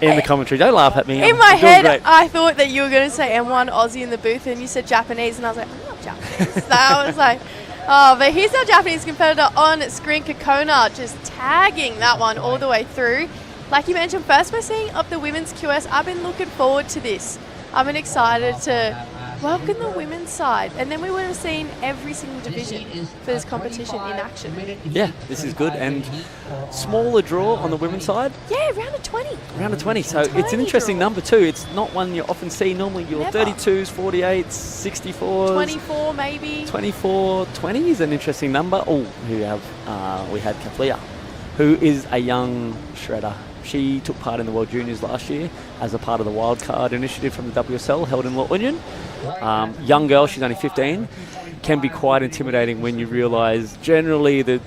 in the commentary. Don't laugh at me. In I'm my doing head, great. I thought that you were going to say M1 Aussie in the booth, and you said Japanese, and I was like, I'm not Japanese. So I was like, oh, but here's our Japanese competitor on screen, Kokona, just tagging that one all the way through. Like you mentioned, first we're seeing up the women's QS. I've been looking forward to this. I've been excited to welcome the women's side, and then we would have seen every single division for this competition in action. Yeah, this is good. And smaller draw on the women's side. Yeah, round of 20. Round of 20. So it's an interesting number too. It's not one you often see. Normally your Never. 32s, 48s, 64s. 24 maybe. 24, 20 is an interesting number. Oh, we had Kathleen, who is a young shredder. She took part in the World Juniors last year as a part of the wildcard initiative from the WSL held in La Union. Young girl, she's only 15. Can be quite intimidating when you realise generally the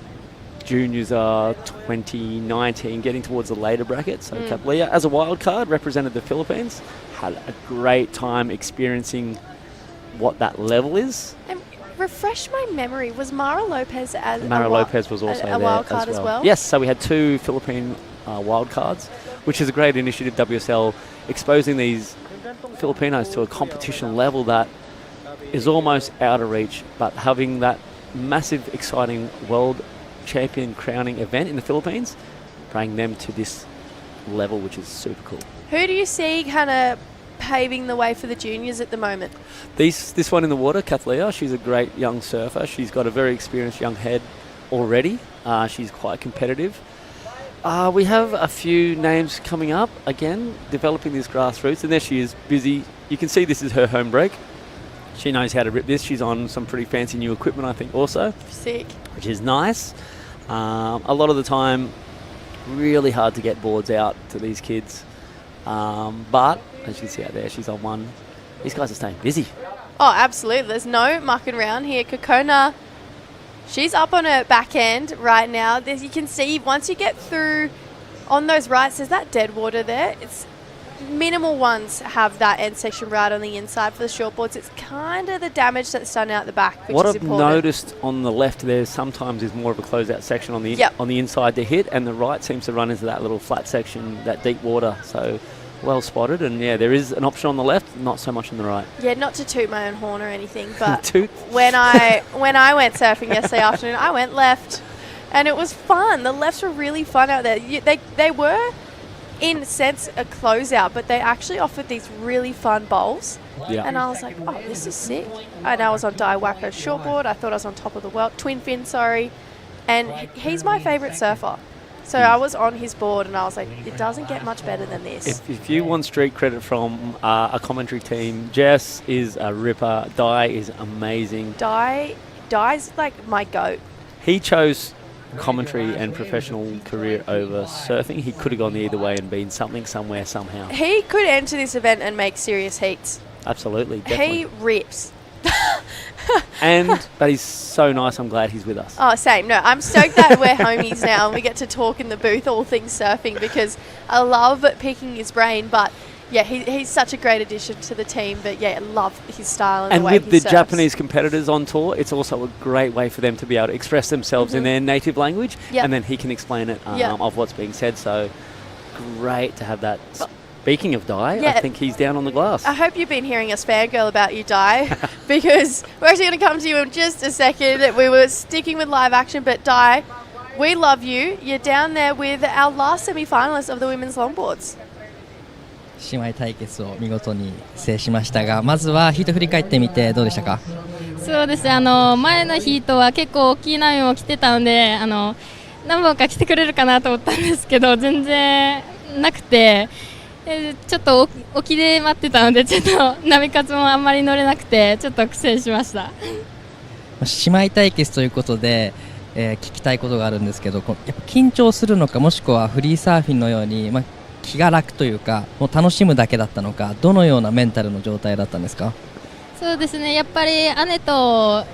juniors are 20, 19, getting towards the later bracket. So Kaplia, as a wildcard, represented the Philippines, had a great time experiencing what that level is. And refresh my memory, was Mara Lopez as Mara Lopez was also a there wildcard as well? Yes, so we had 2 Philippine wildcards, which is a great initiative, WSL, exposing these Filipinos to a competition level that is almost out of reach, but having that massive, exciting world champion crowning event in the Philippines, bringing them to this level, which is super cool. Who do you see kind of paving the way for the juniors at the moment? This one in the water, Kathleen, she's a great young surfer. She's got a very experienced young head already. She's quite competitive. We have a few names coming up, again, developing this grassroots, and there she is, busy. You can see this is her home break. She knows how to rip this. She's on some pretty fancy new equipment, I think, also. Sick. Which is nice. A lot of the time, really hard to get boards out to these kids. But, as you can see out there, she's on one. These guys are staying busy. Oh, absolutely. There's no mucking around here. Kokona, she's up on her back end right now. As you can see, once you get through on those rights, there's that dead water there. It's minimal ones have that end section right on the inside for the shortboards. It's kind of the damage that's done out the back, which what is I've important. noticed on the left there sometimes is more of a closeout section on the inside to hit, and the right seems to run into that little flat section, that deep water. So well spotted, and yeah, there is an option on the left, not so much on the right. Yeah, not to toot my own horn or anything, but Toot. when I went surfing yesterday afternoon, I went left, and it was fun. The lefts were really fun out there. They were, in a sense, a closeout, but they actually offered these really fun bowls. Yeah. And I was like, oh, this is sick. And I was on Daiwaka's shortboard. I thought I was on top of the world. Twin fin, sorry. And he's my favourite surfer. So I was on his board and I was like, it doesn't get much better than this. If you want street credit from a commentary team, Jess is a ripper. Dai is amazing. Dai's like my goat. He chose commentary and professional career over surfing. He could have gone the either way and been something, somewhere, somehow. He could enter this event and make serious heats. Absolutely, definitely. He rips. But he's so nice. I'm glad he's with us. Oh, same. No, I'm stoked that we're homies now and we get to talk in the booth all things surfing, because I love picking his brain. But yeah, he's such a great addition to the team. But yeah, I love his style and the way with he the surfs. Japanese competitors on tour, it's also a great way for them to be able to express themselves in their native language, and then he can explain it of what's being said. So great to have that. Speaking of Dai, I think he's down on the glass. I hope you've been hearing us fangirl about you, Dai, because we're actually going to come to you in just a second. We were sticking with live action, but Dai, we love you. You're down there with our last semi-finalist of the women's longboards. 姉妹対決を見事に制しましたが、まずはヒート振り返ってみてどうでしたか？そうですね、前のヒートは結構大きい波も来てたので、何本か来てくれるかなと思ったんですけど、全然なくて、ちょっと沖で待ってたので、ちょっと波数もあんまり乗れなくて、ちょっと苦戦しました。姉妹対決ということで、聞きたいことがあるんですけど、やっぱ緊張するのか、もしくはフリーサーフィンのように、気が楽というか、もう楽しむだけだったのか、どのようなメンタルの状態だったんですか？そうですね、やっぱり姉と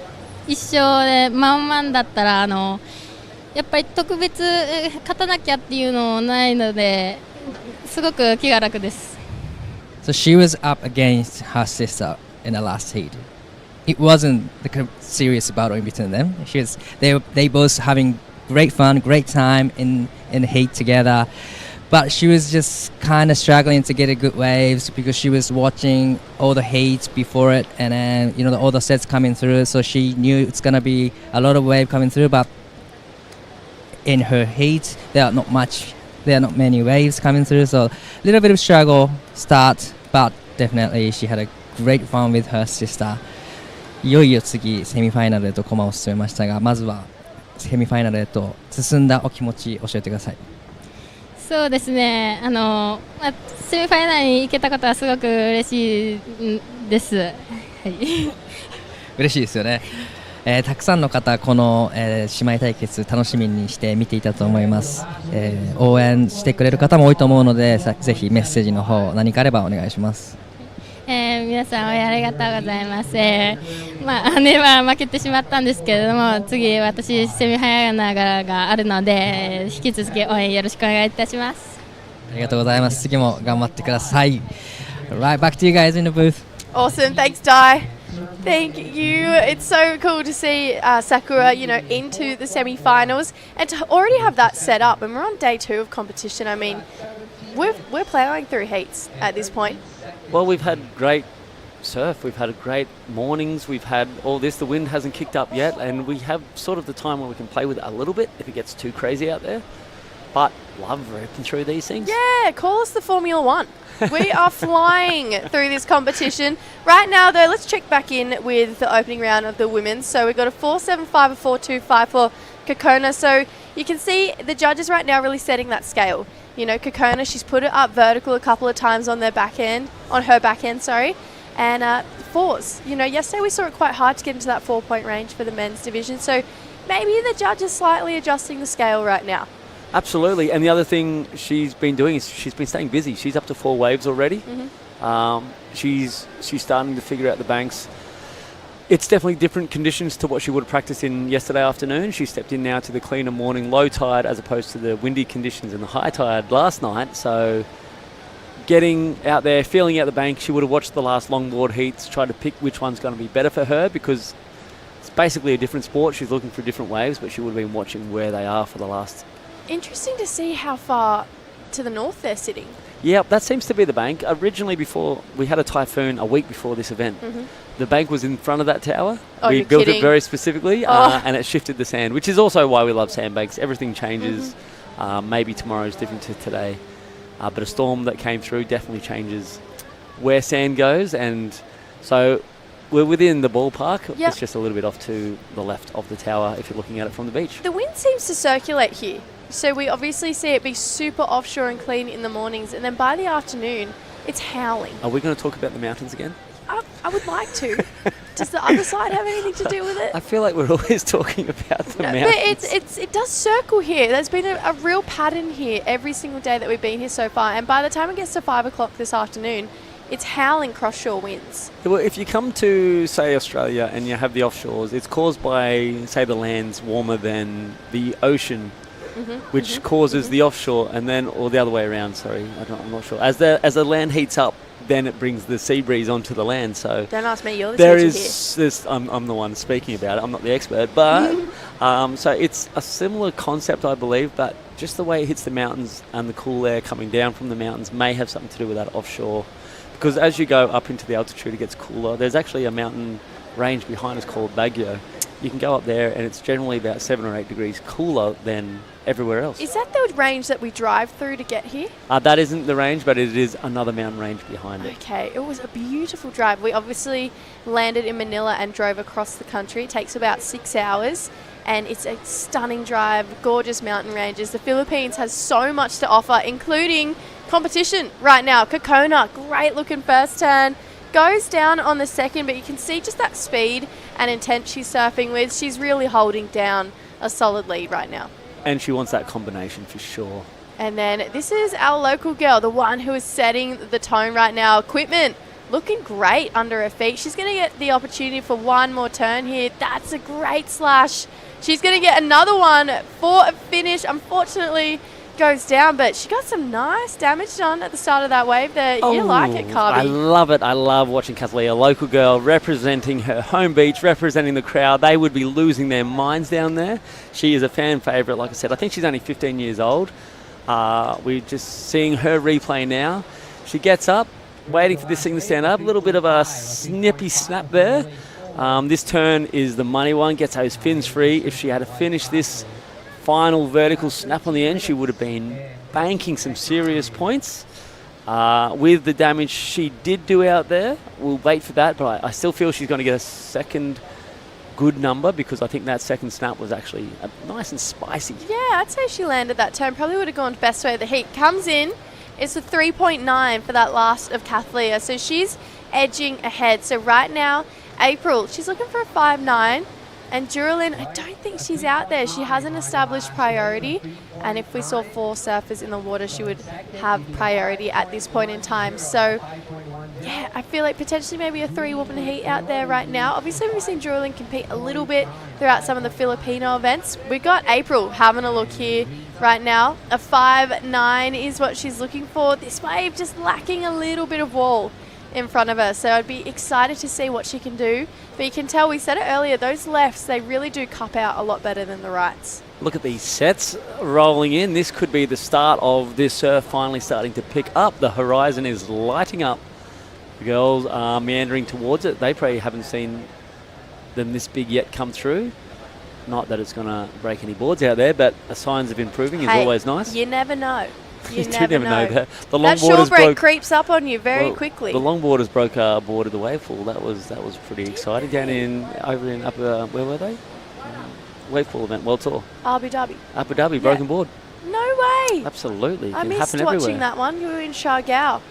一緒で満々だったら、やっぱり特別勝たなきゃっていうのないので、すごく気が楽です。So she was up against her sister in the last heat. It wasn't the kind of serious battle in between them. They both having great fun, great time in the heat together. but she was just kind of struggling to get a good waves because she was watching all the heats before it, and then all the sets coming through, so she knew it's gonna be a lot of wave coming through, but in her heat there are not many waves coming through, so a little bit of struggle start, but definitely she had a great fun with her sister. いよいよ次セミファイナルへと駒を進めましたが、まずはセミファイナルへと進んだお気持ち教えてください。そうですね、セミファイナルに行けたことはすごく嬉しいです。はい、嬉しいですよね。たくさんの方この、姉妹対決楽しみにして見ていたと思います。応援してくれる方も多いと思うので、ぜひメッセージの方何かあればお願いします。皆さん応援ありがとうございます。姉は負けてしまったんですけれども、次私セミファイナルがあるので、引き続き応援よろしくお願いいたします。ありがとうございます。次も頑張ってください。Right, back to you guys in the booth. Awesome, thanks Dai. Thank you. It's so cool to see Sakura, into the semi-finals and to already have that set up. And we're on day 2 of competition. I mean, we're plowing through heats at this point. Well, we've had great surf, we've had great mornings, we've had all this. The wind hasn't kicked up yet, and we have sort of the time where we can play with it a little bit if it gets too crazy out there. But love ripping through these things. Yeah, call us the Formula One. We are flying through this competition. Right now, though, let's check back in with the opening round of the women's. So we've got a 4.75, a 4.25 for Kokona. So you can see the judges right now really setting that scale. Kokona, she's put it up vertical a couple of times on her backhand, and fours. Yesterday we saw it quite hard to get into that 4-point range for the men's division. So maybe the judge is slightly adjusting the scale right now. Absolutely, and the other thing she's been doing is she's been staying busy. She's up to 4 waves already. Mm-hmm. She's starting to figure out the banks. It's definitely different conditions to what she would have practiced in yesterday afternoon. She stepped in now to the cleaner morning low tide as opposed to the windy conditions and the high tide last night. So getting out there, feeling out the bank, she would have watched the last longboard heats, tried to pick which one's going to be better for her because it's basically a different sport. She's looking for different waves, but she would have been watching where they are for the last. Interesting to see how far to the north they're sitting. Yeah, that seems to be the bank. Originally, before we had a typhoon a week before this event, the bank was in front of that tower. We built it very specifically, and it shifted the sand, which is also why we love sandbanks. Everything changes. Maybe tomorrow is different to today, but a storm that came through definitely changes where sand goes, and so we're within the ballpark. Yep. It's just a little bit off to the left of the tower if you're looking at it from the beach. The wind seems to circulate here. So we obviously see it be super offshore and clean in the mornings, and then by the afternoon, it's howling. Are we going to talk about the mountains again? I would like to. Does the other side have anything to do with it? I feel like we're always talking about the mountains. But it does circle here. There's been a real pattern here every single day that we've been here so far, and by the time it gets to 5 o'clock this afternoon, it's howling cross-shore winds. Well, if you come to, say, Australia and you have the offshores, it's caused by, say, the land's warmer than the ocean, which causes the offshore, and then, or the other way around, sorry, I'm not sure. As the land heats up, then it brings the sea breeze onto the land. So don't ask me, you're the teacher here. I'm the one speaking about it, I'm not the expert, but so it's a similar concept, I believe, but just the way it hits the mountains and the cool air coming down from the mountains may have something to do with that offshore. Because as you go up into the altitude, it gets cooler. There's actually a mountain range behind us called Baguio. You can go up there and it's generally about 7 or 8 degrees cooler than everywhere else. Is that the range that we drive through to get here? That isn't the range, but it is another mountain range behind it. Okay, it was a beautiful drive. We obviously landed in Manila and drove across the country. It takes about 6 hours and it's a stunning drive, gorgeous mountain ranges. The Philippines has so much to offer, including competition right now. Kokona, great looking first turn. Goes down on the second, but you can see just that speed and intent she's surfing with. She's really holding down a solid lead right now. And she wants that combination for sure. And then this is our local girl, the one who is setting the tone right now. Equipment looking great under her feet. She's going to get the opportunity for one more turn here. That's a great slash. She's going to get another one for a finish. Unfortunately, goes down, but she got some nice damage done at the start of that wave there. You like it, Carby. I love it. I love watching Kathleen, a local girl, representing her home beach, representing the crowd. They would be losing their minds down there. She is a fan favourite, like I said. I think she's only 15 years old. We're just seeing her replay now. She gets up, waiting for this thing to stand up. A little bit of a snippy snap there. This turn is the money one, gets those fins free. If she had to finish this final vertical snap on the end, she would have been banking some serious points. With the damage she did do out there, we'll wait for that, but I still feel she's going to get a second good number because I think that second snap was actually nice and spicy. Yeah, I'd say she landed that turn. Probably would have gone best way of the heat. Comes in, it's a 3.9 for that last of Kathleen. So she's edging ahead. So right now, April, she's looking for a 5.9. And Duralyn, I don't think she's out there. She hasn't established priority. And if we saw 4 surfers in the water, she would have priority at this point in time. So, yeah, I feel like potentially maybe a 3 whooping heat out there right now. Obviously, we've seen Duralyn compete a little bit throughout some of the Filipino events. We got April having a look here right now. A 5.9 is what she's looking for. This wave just lacking a little bit of wall in front of her, so I'd be excited to see what she can do. But you can tell, we said it earlier, those lefts, they really do cup out a lot better than the rights. Look at these sets rolling in. This could be the start of this surf finally starting to pick up. The horizon is lighting up. The girls are meandering towards it. They probably haven't seen them this big yet come through. Not that it's going to break any boards out there, but the signs of improving is always nice. You never know. You never know that. The that shore break creeps up on you very quickly. The longboarders broke a board of the wave pool. That was pretty exciting. Down over in upper, where were they? Wave pool event, World Tour. Abu Dhabi. Abu Dhabi, broken board. No way. Absolutely. I missed watching that one. You were in Siargao.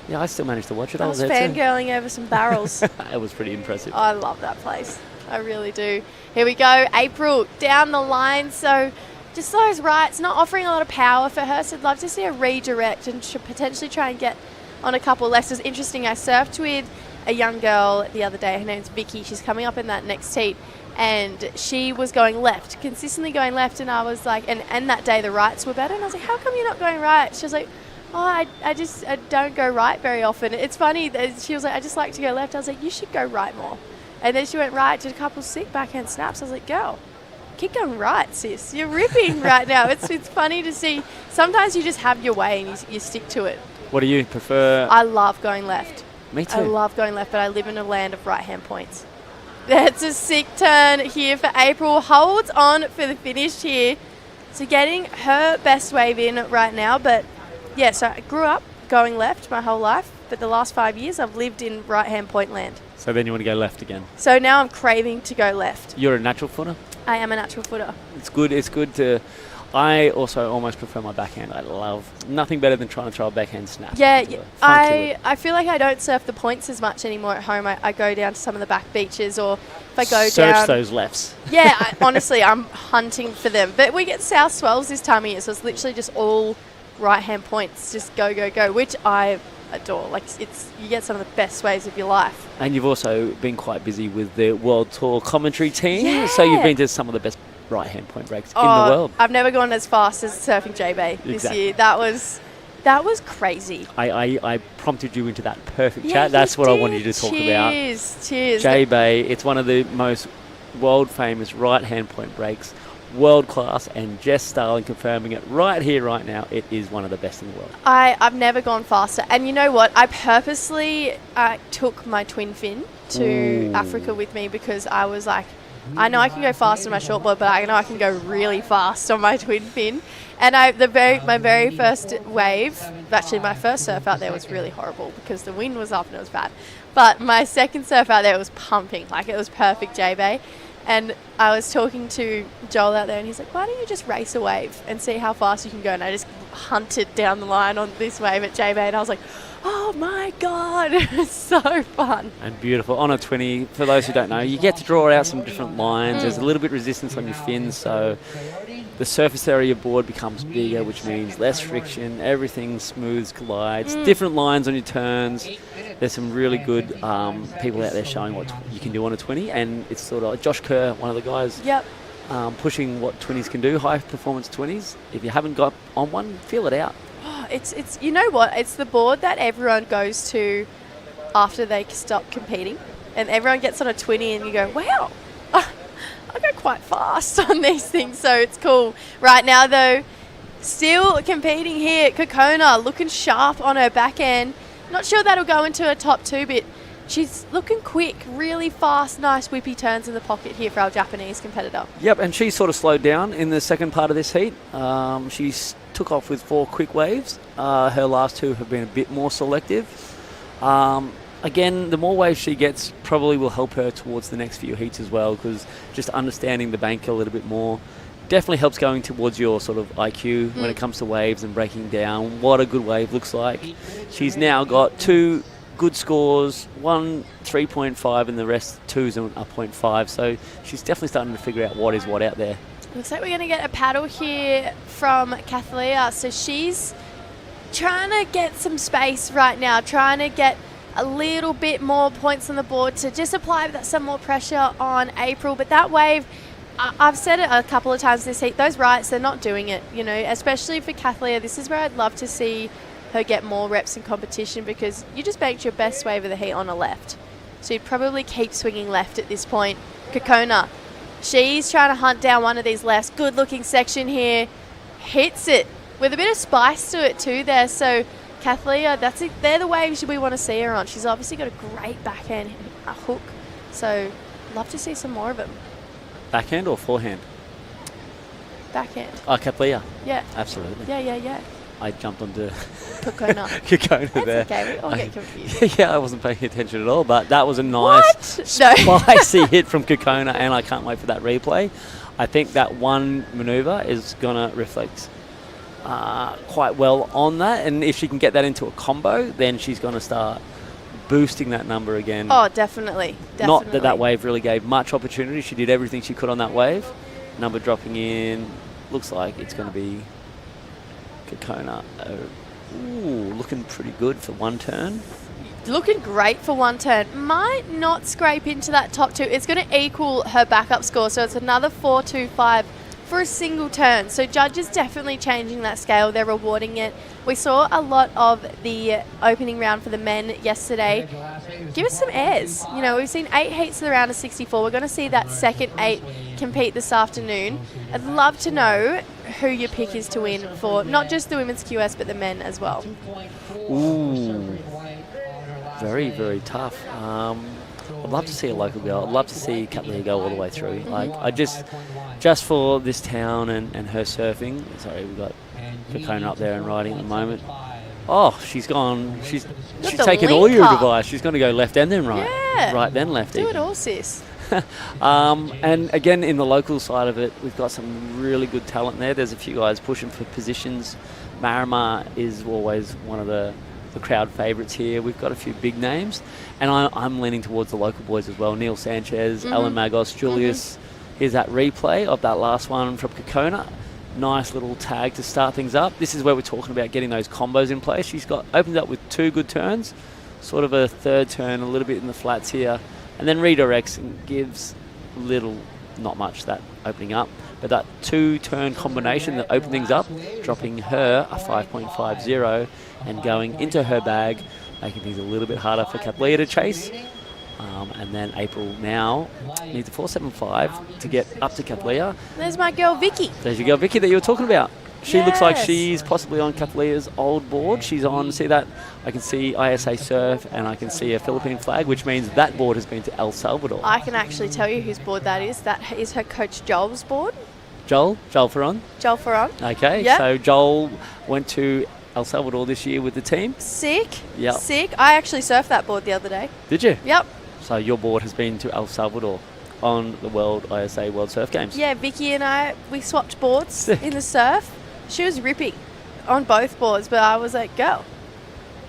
Yeah, I still managed to watch it. I was fangirling over some barrels. It was pretty impressive. I love that place. I really do. Here we go. April down the line. So just those rights, not offering a lot of power for her. So I'd love to see her redirect and potentially try and get on a couple lefts. It was interesting. I surfed with a young girl the other day. Her name's Vicky. She's coming up in that next heat. And she was going left, consistently going left. And I was like, and that day the rights were better. And I was like, how come you're not going right? She was like, oh, I don't go right very often. It's funny that she was like, I just like to go left. I was like, you should go right more. And then she went right, did a couple sick backhand snaps. I was like, girl, keep going right, sis. You're ripping right now. It's funny to see. Sometimes you just have your way and you stick to it. What do you prefer? I love going left. Me too. I love going left, but I live in a land of right-hand points. That's a sick turn here for April. Holds on for the finish here. So getting her best wave in right now. But, yeah, so I grew up going left my whole life. But the last 5 years, I've lived in right-hand point land. So then you want to go left again? So now I'm craving to go left. You're a natural footer? I am a natural footer. It's good to... I also almost prefer my backhand. I love nothing better than trying to throw a backhand snap. Yeah, I feel like I don't surf the points as much anymore at home. I go down to some of the back beaches, or if I go down... Search those lefts. Yeah, honestly, I'm hunting for them. But we get south swells this time of year, so it's literally just all right-hand points. Just go, go, go, which I adore. Like, you get some of the best waves of your life. And you've also been quite busy with the World Tour commentary team. Yeah. So you've been to some of the best right-hand point breaks in the world. I've never gone as fast as surfing J-Bay this year. That was crazy. I prompted you into that perfect chat. That's what I wanted you to talk about. Cheers. J-Bay, it's one of the most world-famous right-hand point breaks. World-class, and Jess Starling confirming it right here, right now. It is one of the best in the world. I've never gone faster. And you know what? I purposely took my twin fin to Africa with me because I was like, I know I can go fast on my shortboard, but I know I can go really fast on my twin fin. And my very first wave, actually my first surf out there was really horrible because the wind was up and it was bad. But my second surf out there was pumping, like it was perfect J-Bay. And I was talking to Joel out there and he's like, why don't you just race a wave and see how fast you can go? And I just hunted down the line on this wave at J-Bay and I was like, oh my God, it's so fun. And beautiful. On a 20, for those who don't know, you get to draw out some different lines. There's a little bit of resistance on your fins, so the surface area of your board becomes bigger, which means less friction, everything smooths, glides, different lines on your turns. There's some really good people out there showing what you can do on a 20, and it's sort of like Josh Kerr, one of the guys pushing what 20s can do, high performance 20s. If you haven't got on one, feel it out. It's you know what? It's the board that everyone goes to after they stop competing, and everyone gets on a 20 and you go, wow, I go quite fast on these things, so it's cool. Right now though, Still competing here. Kokona looking sharp on her back end. Not sure that'll go into her top two, but she's looking quick, really fast, nice whippy turns in the pocket here for our Japanese competitor. Yep, and she sort of slowed down in the second part of this heat. She took off with 4 quick waves. Her last 2 have been a bit more selective. Again, the more waves she gets probably will help her towards the next few heats as well, because just understanding the bank a little bit more definitely helps going towards your sort of IQ when it comes to waves and breaking down what a good wave looks like. She's now got 2 good scores, 1 3.5 and the rest 2s and a 0.5, so she's definitely starting to figure out what is what out there. Looks like we're going to get a paddle here from Kathleen. So she's trying to get some space right now, trying to get a little bit more points on the board to just apply some more pressure on April. But that wave, I've said it a couple of times this heat, those rights, they're not doing it, you know, especially for Kathleen. This is where I'd love to see her get more reps in competition, because you just banked your best wave of the heat on a left. So you'd probably keep swinging left at this point. Kokona, she's trying to hunt down one of these lefts. Good looking section here. Hits it with a bit of spice to it too there. So Kathleen, they're the waves we want to see her on. She's obviously got a great backhand hook. So love to see some more of them. Backhand or forehand? Backhand. Oh, Kathleen. Yeah. Absolutely. Yeah. I jumped onto Kokona. Kokona there. Okay, we all get confused. Yeah, I wasn't paying attention at all, but that was a nice spicy hit from Kokona, and I can't wait for that replay. I think that one manoeuvre is going to reflect quite well on that, and if she can get that into a combo, then she's going to start boosting that number again. Oh, definitely. Not that wave really gave much opportunity. She did everything she could on that wave. Number dropping in. Looks like it's going to be Kokona. Looking pretty good for one turn. Looking great for one turn. Might not scrape into that top 2. It's going to equal her backup score, so it's another 4.25 for a single turn. So judges definitely changing that scale. They're rewarding it. We saw a lot of the opening round for the men yesterday. Give us some airs. You know, we've seen 8 heats of the round of 64. We're going to see that second 8 compete this afternoon. I'd love to know who your pick is to win for not just the women's QS, but the men as well. Ooh. Very, very tough. I'd love to see a local girl. I'd love to see Kathleen go all the way through. Like, I just for this town and her surfing. Sorry, we've got Kokona up there and riding at the moment. Oh, she's gone. She's taken all your advice. She's going to go left and then right. Yeah. Right then left. Do it all, sis. And again, in the local side of it, we've got some really good talent there. There's a few guys pushing for positions. Marima is always one of the crowd favourites here. We've got a few big names, and I'm leaning towards the local boys as well. Neil Sanchez, Alan Magos, Julius. Here's that replay of that last one from Kokona. Nice little tag to start things up. This is where we're talking about getting those combos in place. She's opens up with 2 good turns, sort of a third turn, a little bit in the flats here, and then redirects and gives not much that opening up, but that 2-turn combination that opened things up, dropping her a 5.50 and going into her bag, making things a little bit harder for Kathleen to chase. And then April now needs a 4.75 to get up to Kathleen. There's my girl Vicky. There's your girl Vicky that you were talking about. She looks like she's possibly on Kathleen's old board. She's on, see that? I can see ISA Surf and I can see a Philippine flag, which means that board has been to El Salvador. I can actually tell you whose board that is. That is her coach Joel's board. Joel Ferron. Joel Ferron. Okay, so Joel went to El Salvador this year with the team. Sick. Yep. Sick. I actually surfed that board the other day. Did you? Yep. So your board has been to El Salvador on the ISA World Surf Games. Yeah, Vicky and I, we swapped boards in the surf. She was ripping on both boards, but I was like, girl,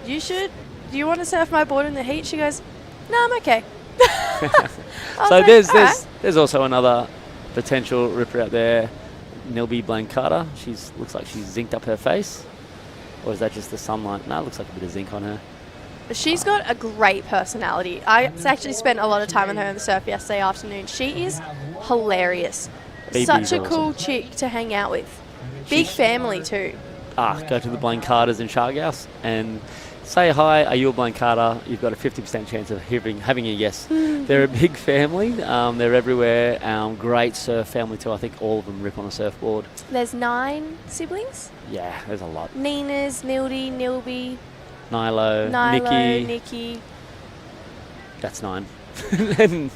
do you want to surf my board in the heat? She goes, no, I'm okay. So there's also another potential ripper out there, Nilby Blancata. Looks like she's zinced up her face. Or is that just the sunlight? No, it looks like a bit of zinc on her. She's got a great personality. I actually spent a lot of time with her on the surf yesterday afternoon. She is hilarious. Such a cool chick to hang out with. Big family too. Go to the Blancatas in Sharghouse and say hi, are you a Blancata? You've got a 50% chance of having a yes. They're a big family. They're everywhere. Great surf family too. I think all of them rip on a surfboard. There's 9 siblings? Yeah, there's a lot. Nina's, Nildy, Nilby, Nilo, Nikki. That's 9. Let me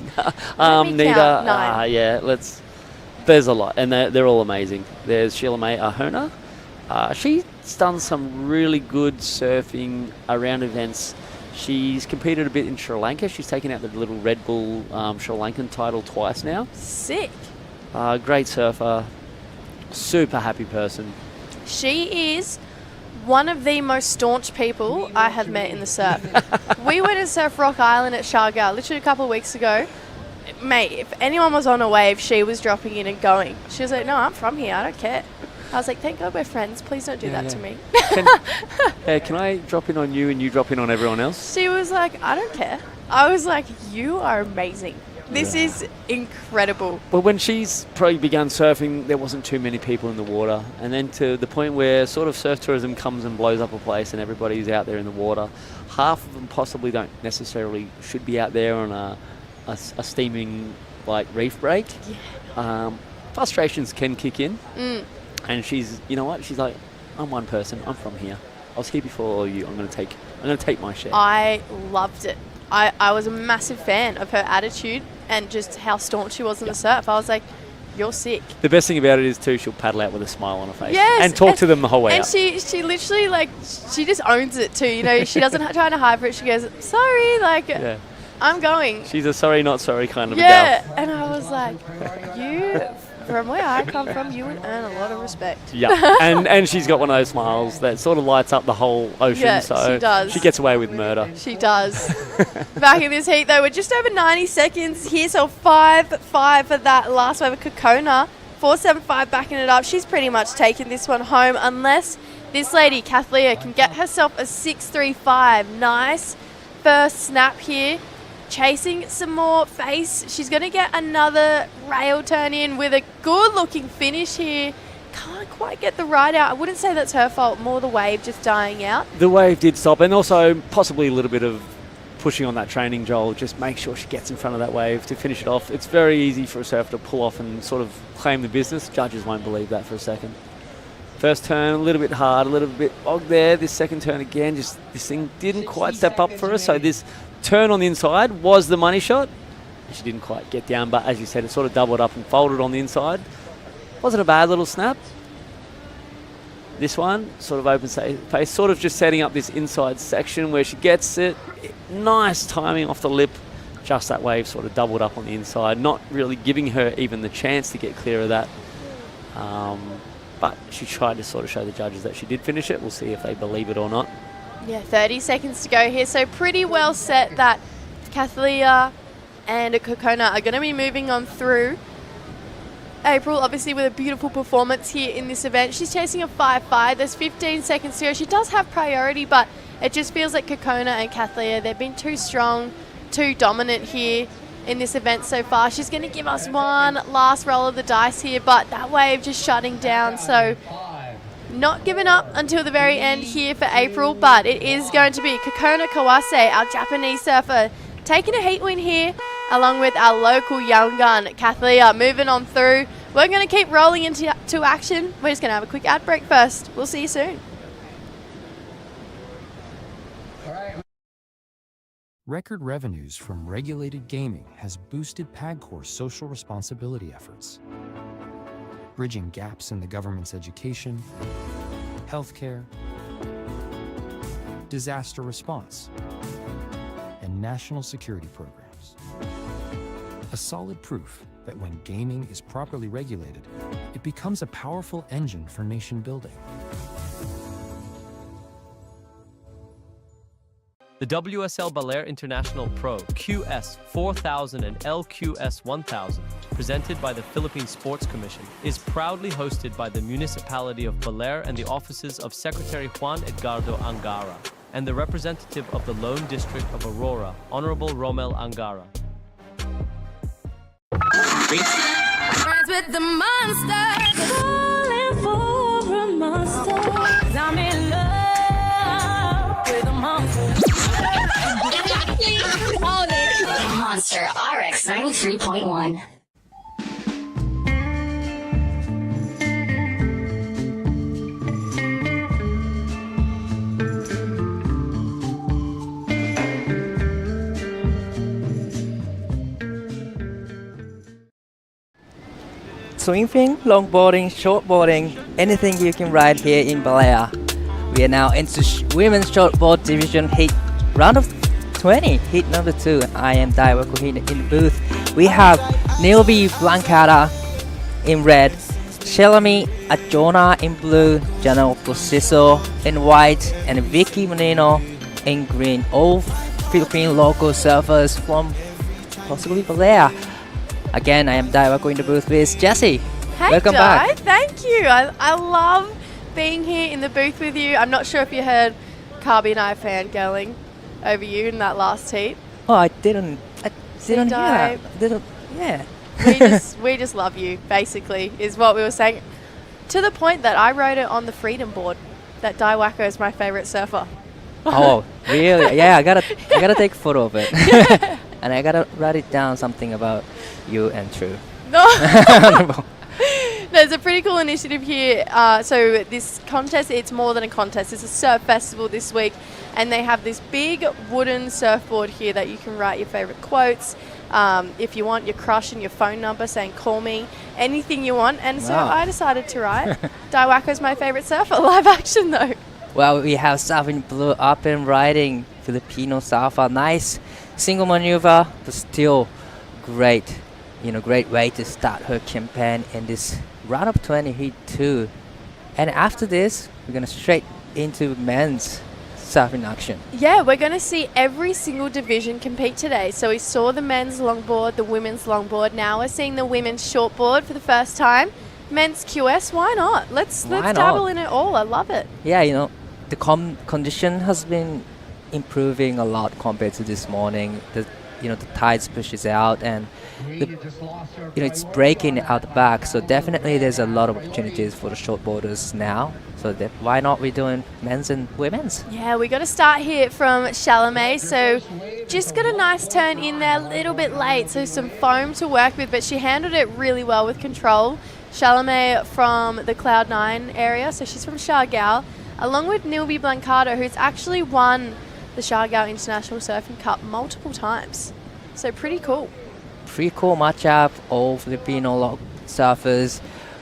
Nita, count, 9. yeah, there's a lot, and they're all amazing. There's Sheila May Ahona. She's done some really good surfing around events. She's competed a bit in Sri Lanka. She's taken out the little Red Bull Sri Lankan title twice now. Sick. Great surfer. Super happy person. She is one of the most staunch people I have met in the surf. We went to Surf Rock Island at Sharga literally a couple of weeks ago. Mate, if anyone was on a wave, she was dropping in and going. She was like, no, I'm from here. I don't care. I was like, thank God we're friends. Please don't do that to me. Can I drop in on you and you drop in on everyone else? She was like, I don't care. I was like, you are amazing. This is incredible. Well, when she's probably begun surfing, there wasn't too many people in the water. And then to the point where sort of surf tourism comes and blows up a place and everybody's out there in the water. Half of them possibly don't necessarily should be out there on a steaming like reef break. Yeah. Frustrations can kick in. And she's, you know what? She's like, I'm one person. I'm from here. I was here before all you. I'm going to take my share. I loved it. I was a massive fan of her attitude and just how staunch she was in the surf. I was like, you're sick. The best thing about it is too, she'll paddle out with a smile on her face. Yes, and talk to them the whole way out. And she literally, like, she just owns it too. You know, she doesn't try to hide for it. She goes, sorry, like, I'm going. She's a sorry, not sorry kind of a gal. And I was like, you, from where I come from, you would earn a lot of respect. Yeah, and she's got one of those smiles that sort of lights up the whole ocean. Yeah, so she does. She gets away with murder. She does. Back in this heat, though, we're just over 90 seconds here, so 5-5 for that last wave of Kokona. 4.75 backing it up. She's pretty much taken this one home, unless this lady, Kathleen, can get herself a 6.35. Nice first snap here. Chasing some more face. She's going to get another rail turn in with a good-looking finish here. Can't quite get the ride out. I wouldn't say that's her fault. More the wave just dying out. The wave did stop, and also possibly a little bit of pushing on that training, Joel. Just make sure she gets in front of that wave to finish it off. It's very easy for a surfer to pull off and sort of claim the business. Judges won't believe that for a second. First turn, a little bit hard, a little bit bogged there. This second turn again, just this thing didn't quite step up for her. So this turn on the inside was the money shot. She didn't quite get down, but as you said, it sort of doubled up and folded on the inside. Wasn't a bad little snap. This one, sort of open face, sort of just setting up this inside section where she gets it. Nice timing off the lip. Just that wave sort of doubled up on the inside, not really giving her even the chance to get clear of that. But she tried to sort of show the judges that she did finish it. We'll see if they believe it or not. Yeah, 30 seconds to go here. So pretty well set that Kathleen and Kokona are going to be moving on through. April, obviously, with a beautiful performance here in this event. She's chasing a 5.5. There's 15 seconds to go. She does have priority, but it just feels like Kokona and Kathleen, they've been too strong, too dominant here in this event so far. She's going to give us one last roll of the dice here, but that wave just shutting down. So not giving up until the very end here for April, but it is going to be Kokona Kawase, our Japanese surfer, taking a heat win here, along with our local young gun, Kathleen, moving on through. We're going to keep rolling into action. We're just going to have a quick ad break first. We'll see you soon. Record revenues from regulated gaming has boosted PAGCOR's social responsibility efforts, bridging gaps in the government's education, healthcare, disaster response, and national security programs. A solid proof that when gaming is properly regulated, it becomes a powerful engine for nation building. The WSL Baler International Pro QS4000 and LQS1000, presented by the Philippine Sports Commission, is proudly hosted by the Municipality of Baler and the offices of Secretary Juan Edgardo Angara and the representative of the Lone District of Aurora, Honorable Romel Angara. Friends with the monster, calling for a monster. 'Cause I'm in love with a monster. Monster RX 93.1. Swimming, longboarding, shortboarding, anything you can ride here in Baler. We are now into women's shortboard division heat round of 20, heat number 2. I am Daiwaku here in the booth. We have Nilby Blancada in red, Shelami Ajona in blue, Janelle Posiso in white, and Vicky Menino in green. All Philippine local surfers from possibly Baler. Again, I am Daiwaku in the booth with Jessie. Hey, welcome Dai, back. thank you. I love being here in the booth with you. I'm not sure if you heard Carby and I fangirling over you in that last heat. Oh, I didn't hear that. Yeah. We just love you, basically, is what we were saying. To the point that I wrote it on the Freedom board that Daiwaku is my favorite surfer. Oh, really? Yeah, I gotta take a photo of it. And I gotta write it down something about you and True. No. There's a pretty cool initiative here. So this contest, it's more than a contest. It's a surf festival this week, and they have this big wooden surfboard here that you can write your favorite quotes. If you want your crush and your phone number saying call me, anything you want. And so I decided to write Daiwaku's my favorite surfer, live action though. Well, we have Surfing Blue up and riding, Filipino surfer. Nice single maneuver, but still great. Great way to start her campaign in this round of 20 heat 2. And after this, we're gonna straight into men's surfing action. Yeah, we're going to see every single division compete today. So we saw the men's longboard, the women's longboard. Now we're seeing the women's shortboard for the first time. Men's QS, why not? Let's dabble in it all. I love it. Yeah, the condition has been improving a lot compared to this morning. The tides pushes out and it's breaking out the back, so definitely there's a lot of opportunities for the shortboarders now. So why not we doing men's and women's? Yeah, we got to start here from Chalamet. So just got a nice turn in there, a little bit late, so some foam to work with, but she handled it really well with control. Chalamet from the Cloud9 area, so she's from Siargao, along with Nilby Blancada, who's actually won the Siargao International Surfing Cup multiple times. So pretty cool. Pretty cool matchup, all Filipino surfers.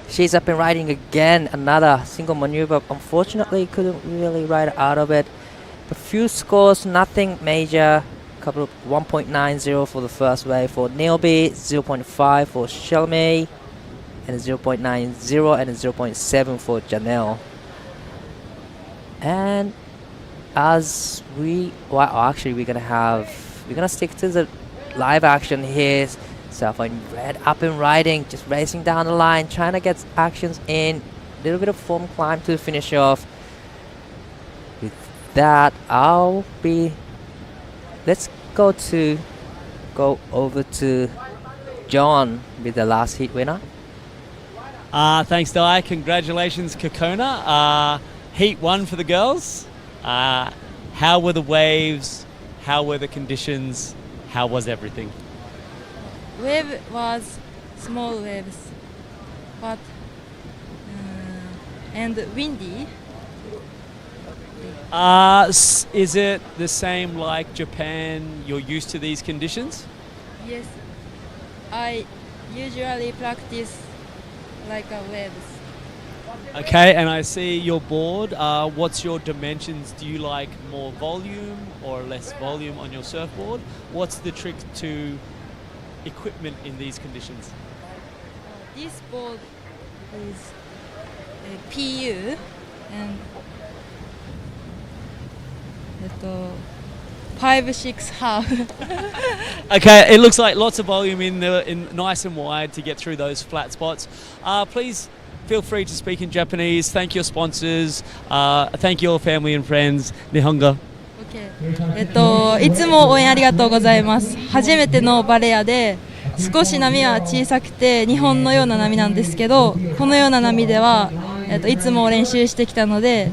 She's up and riding again, another single maneuver. Unfortunately, couldn't really ride out of it. A few scores, nothing major. Couple of 1.90 for the first wave for Nilby, 0.5 for Shelmy, and 0.90 and 0.7 for Janelle. And as we're gonna stick to the live action here. Surfer in red up and riding, just racing down the line, trying to get actions in. A little bit of form climb to finish off. With that, let's go over to John with the last heat winner. Thanks, Di. Congratulations, Kokona. Heat 1 for the girls. How were the waves? How were the conditions? How was everything? Wave was small waves, but and windy. Is it the same like Japan? You're used to these conditions? Yes, I usually practice like a waves. Okay, and I see your board. What's your dimensions? Do you like more volume or less volume on your surfboard? What's the trick to equipment in these conditions? This board is a PU and 5-6 half. Okay, it looks like lots of volume in nice and wide to get through those flat spots. Please feel free to speak in Japanese. Thank your sponsors. Thank your family and friends. Nihongo. いつも応援ありがとうございます。初めてのバレアで少し波は小さくて日本のような波なんですけど、このような波ではいつも練習してきたので、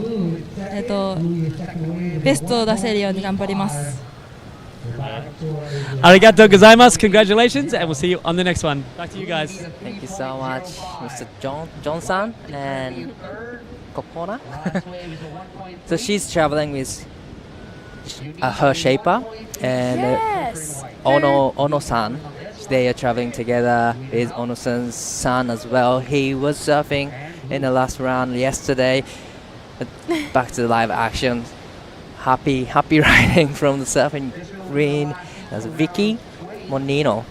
ベストを出せるように頑張ります。Arigato gozaimasu. Congratulations, and we'll see you on the next one. Back to you guys. Thank you so much, Mr. Johnson and Kokona. So she's traveling with her shaper and Yes. Ono-san. They are traveling together with Ono-san's son as well. He was surfing in the last round yesterday. But back to the live action. Happy riding from the surfing green. That's Vicky Monino.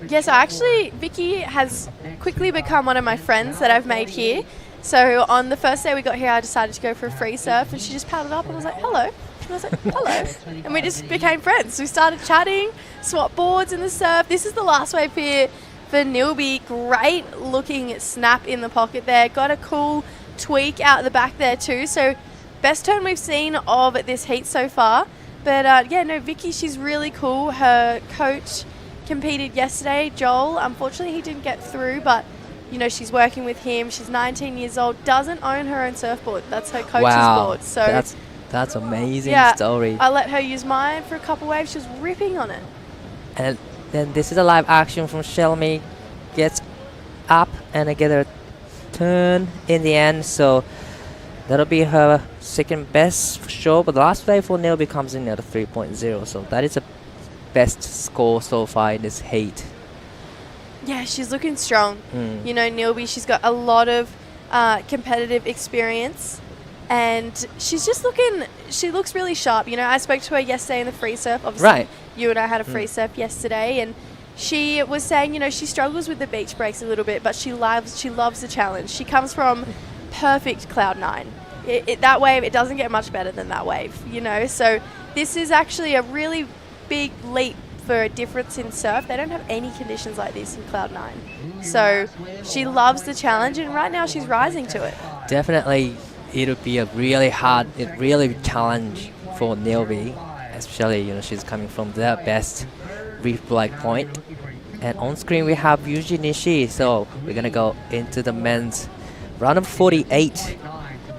Yes, actually, Vicky has quickly become one of my friends that I've made here. So on the first day we got here, I decided to go for a free surf, and she just paddled up and was like, hello. And I was like, hello. And we just became friends. We started chatting, swapped boards in the surf. This is the last wave here for Nilby. Great looking snap in the pocket there. Got a cool tweak out the back there too. So best turn we've seen of this heat so far. But yeah, no, Vicky, she's really cool. Her coach competed yesterday, Joel. Unfortunately, he didn't get through, but you know, she's working with him. She's 19 years old, doesn't own her own surfboard. That's her coach's board. So that's amazing story. I let her use mine for a couple waves. She was ripping on it. And then this is a live action from Shelmy. Gets up and I get a turn in the end. So that'll be her second best for sure. But the last wave for Nilby comes in at a 3.0. So that is the best score so far in this heat. Yeah, she's looking strong. You know, Nilby, she's got a lot of competitive experience, and she's just she looks really sharp. You know, I spoke to her yesterday in the free surf. Obviously, you and I had a free surf yesterday, and she was saying, you know, she struggles with the beach breaks a little bit, but she loves the challenge. She comes from perfect cloud 9. That wave, it doesn't get much better than that wave, you know. So this is actually a really big leap for a difference in surf. They don't have any conditions like this in Cloud 9. So she loves the challenge, and right now she's rising to it. Definitely, it'll be a really hard, really challenge for Nilby, especially, you know, she's coming from their best reef break point. And on screen we have Yuji Nishi, so we're gonna go into the men's round of 48.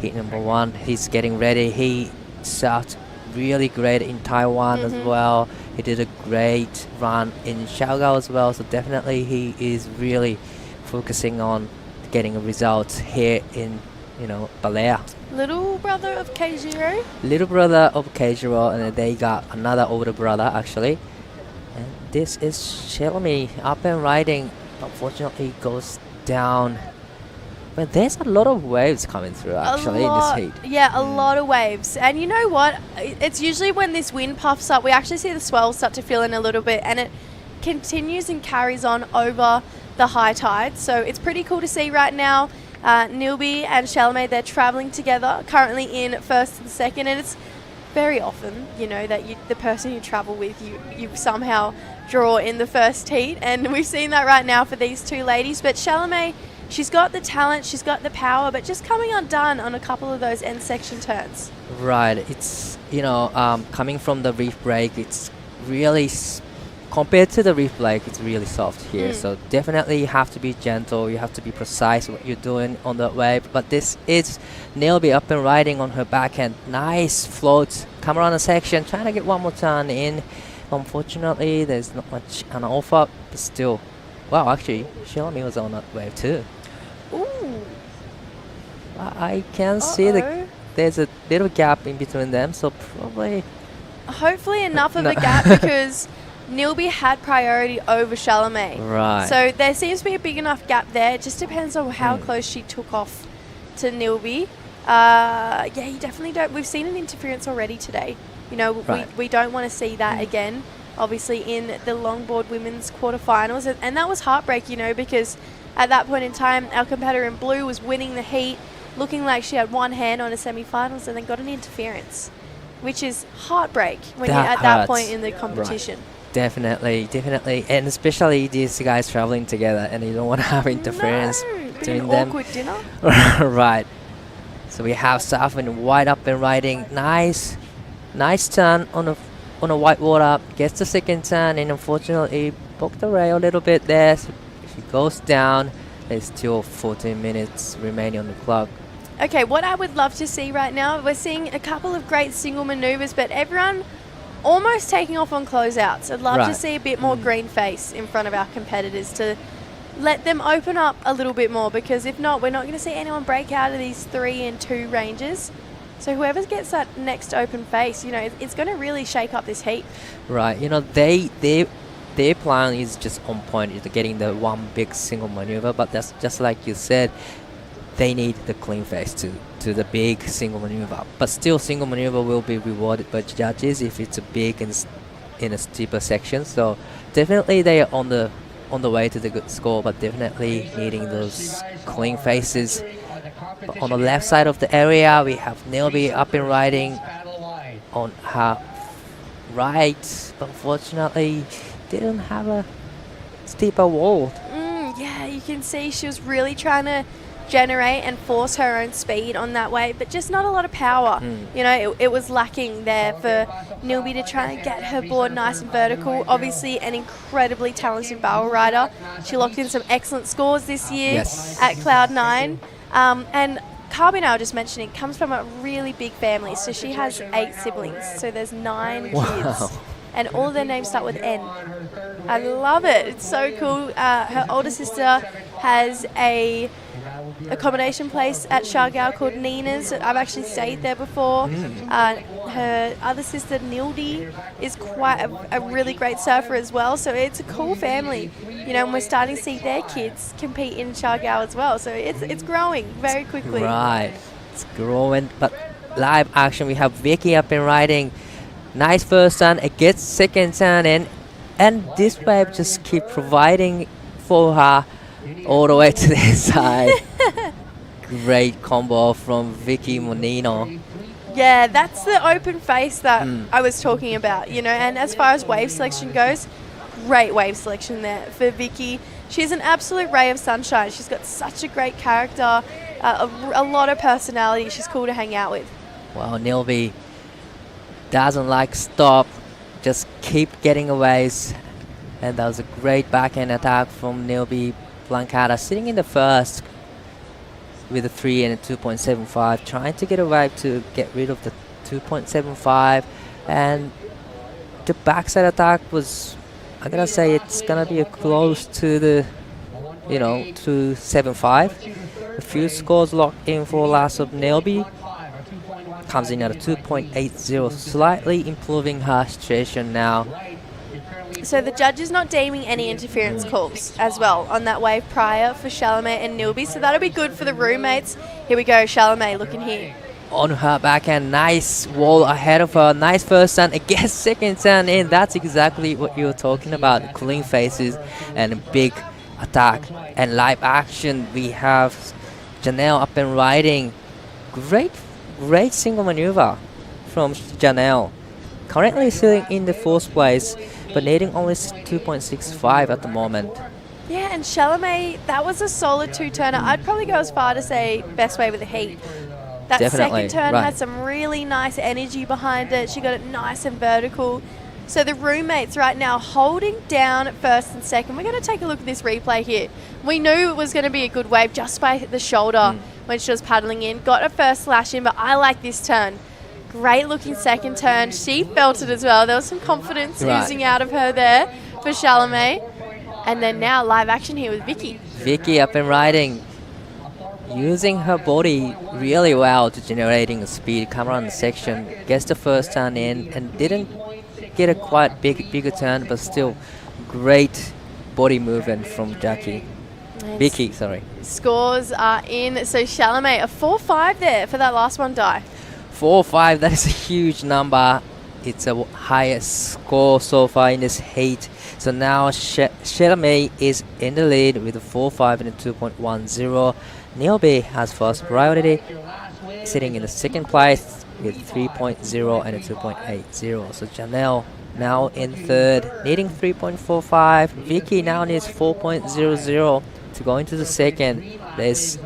Heat number 1, he's getting ready. He surfed really great in Taiwan as well. He did a great run in Xiaogao as well, so definitely he is really focusing on getting results here in, you know, Baler. Little brother of Keijiro. Little brother of Keijiro, and they got another older brother actually. And this is Shelmy up and riding. Unfortunately, goes down. But there's a lot of waves coming through actually in this heat. Yeah, a lot of waves. And you know what? It's usually when this wind puffs up, we actually see the swells start to fill in a little bit, and it continues and carries on over the high tide. So it's pretty cool to see right now. Nilby and Shalme, they're traveling together, currently in first and second, and it's very often, you know, that the person you travel with, you somehow draw in the first heat, and we've seen that right now for these two ladies. But Shalme, she's got the talent, she's got the power, but just coming undone on a couple of those end section turns. Right, it's, you know, coming from the reef break, it's really, compared to the reef break, it's really soft here. So definitely you have to be gentle, you have to be precise what you're doing on the wave. But this is Nilby up and riding on her backhand. Nice floats, come around the section, trying to get one more turn in. Unfortunately, there's not much an offer, but still. Wow, actually, Xiaomi was on that wave too. Ooh. I can see there's a little gap in between them, so probably... Hopefully enough of a gap, because Nilby had priority over Chalamet. Right. So there seems to be a big enough gap there. It just depends on how close she took off to Nilby. Yeah, you definitely don't... We've seen an interference already today. You know, we don't want to see that again. Obviously in the longboard women's quarterfinals, and that was heartbreak, you know, because at that point in time our competitor in blue was winning the heat, looking like she had one hand on a semifinals, and then got an interference, which is heartbreak when you're at that point in the competition. Right. Definitely, and especially these guys traveling together, and you don't want to have interference between them. Awkward dinner. Right. So we have South and White up and riding. Nice turn on a white water, gets the second turn, and unfortunately broke the rail a little bit there. So she goes down. There's still 14 minutes remaining on the clock. Okay, what I would love to see right now, we're seeing a couple of great single maneuvers, but everyone almost taking off on closeouts. I'd love to Right. see a bit more green face in front of our competitors to let them open up a little bit more, because if not, we're not going to see anyone break out of these 3 and 2 ranges. So whoever gets that next open face, you know, it's going to really shake up this heat. Right. You know, their plan is just on point, is getting the one big single maneuver, but that's just like you said, they need the clean face to the big single maneuver. But still, single maneuver will be rewarded by judges if it's a big and in a steeper section. So definitely they are on the way to the good score, but definitely needing those clean faces. But on the left side of the area, we have Nelby up and riding on her right, but unfortunately didn't have a steeper wall. Yeah, you can see she was really trying to generate and force her own speed on that wave, but just not a lot of power. You know, it was lacking there for Nilby to try and get her board nice and vertical. Obviously an incredibly talented barrel rider. She locked in some excellent scores this year at Cloud9. And Carby, I was just mentioning, comes from a really big family. So she has 8 siblings. So there's 9 kids. And all of their names start with N. I love it. It's so cool. Her older sister has a accommodation place at Shargao called Nina's. I've actually stayed there before. Her other sister Nildy is quite a really great surfer as well. So it's a cool family, you know, and we're starting to see their kids compete in Shargao as well. So it's growing very quickly. Right, it's growing. But live action, we have Vicky up and riding. Nice first turn, it gets second turn in, and this wave just keep providing for her all the way to the side. Great combo from Vicky Monino. Yeah, that's the open face that I was talking about, you know, and as far as wave selection goes, great wave selection there for Vicky. She's an absolute ray of sunshine. She's got such a great character, a lot of personality. She's cool to hang out with. Well, Nilby doesn't like stop, just keep getting away, and that was a great backhand attack from Nilby Blancata, sitting in the first with a 3 and a 2.75, trying to get away to get rid of the 2.75, and the backside attack was, I'm gonna say it's gonna be close to the, you know, 2.75. A few scores locked in for last of Nilby. Comes in at a 2.80, slightly improving her situation now. So the judge is not deeming any interference calls as well on that wave prior for Chalamet and Nilby, so that'll be good for the roommates. Here we go, Chalamet looking here. On her backhand, nice wall ahead of her, nice first turn, again second turn in. That's exactly what you were talking about, clean faces and a big attack. And live action, we have Janelle up and riding. Great single maneuver from Janelle. Currently sitting in the 4th place, but needing only 2.65 at the moment. Yeah, and Chalamet, that was a solid 2-turner. I'd probably go as far to say best wave of the heat. That Definitely, second turn right. had some really nice energy behind it. She got it nice and vertical. So the roommates right now holding down at first and second. We're going to take a look at this replay here. We knew it was going to be a good wave just by the shoulder when she was paddling in. Got her first slash in, but I like this turn. Great looking second turn. She felt it as well. There was some confidence oozing out of her there for Chalamet. And then now live action here with Vicky. Vicky up and riding, using her body really well to generating a speed. Come around the section, gets the first turn in, and didn't get a quite bigger turn, but still great body movement from Jackie. Vicky, sorry. Scores are in. So Chalamet, a 4-5 there for that last one die. 4-5, that is a huge number. It's the highest score so far in this heat. So now Chalamet is in the lead with a 4-5 and a 2.10. Nilby has first priority, sitting in the second place with 3.0 and a 2.80. So Janelle now in third, needing 3.45. Vicky now needs 4.00 to go into the second. There's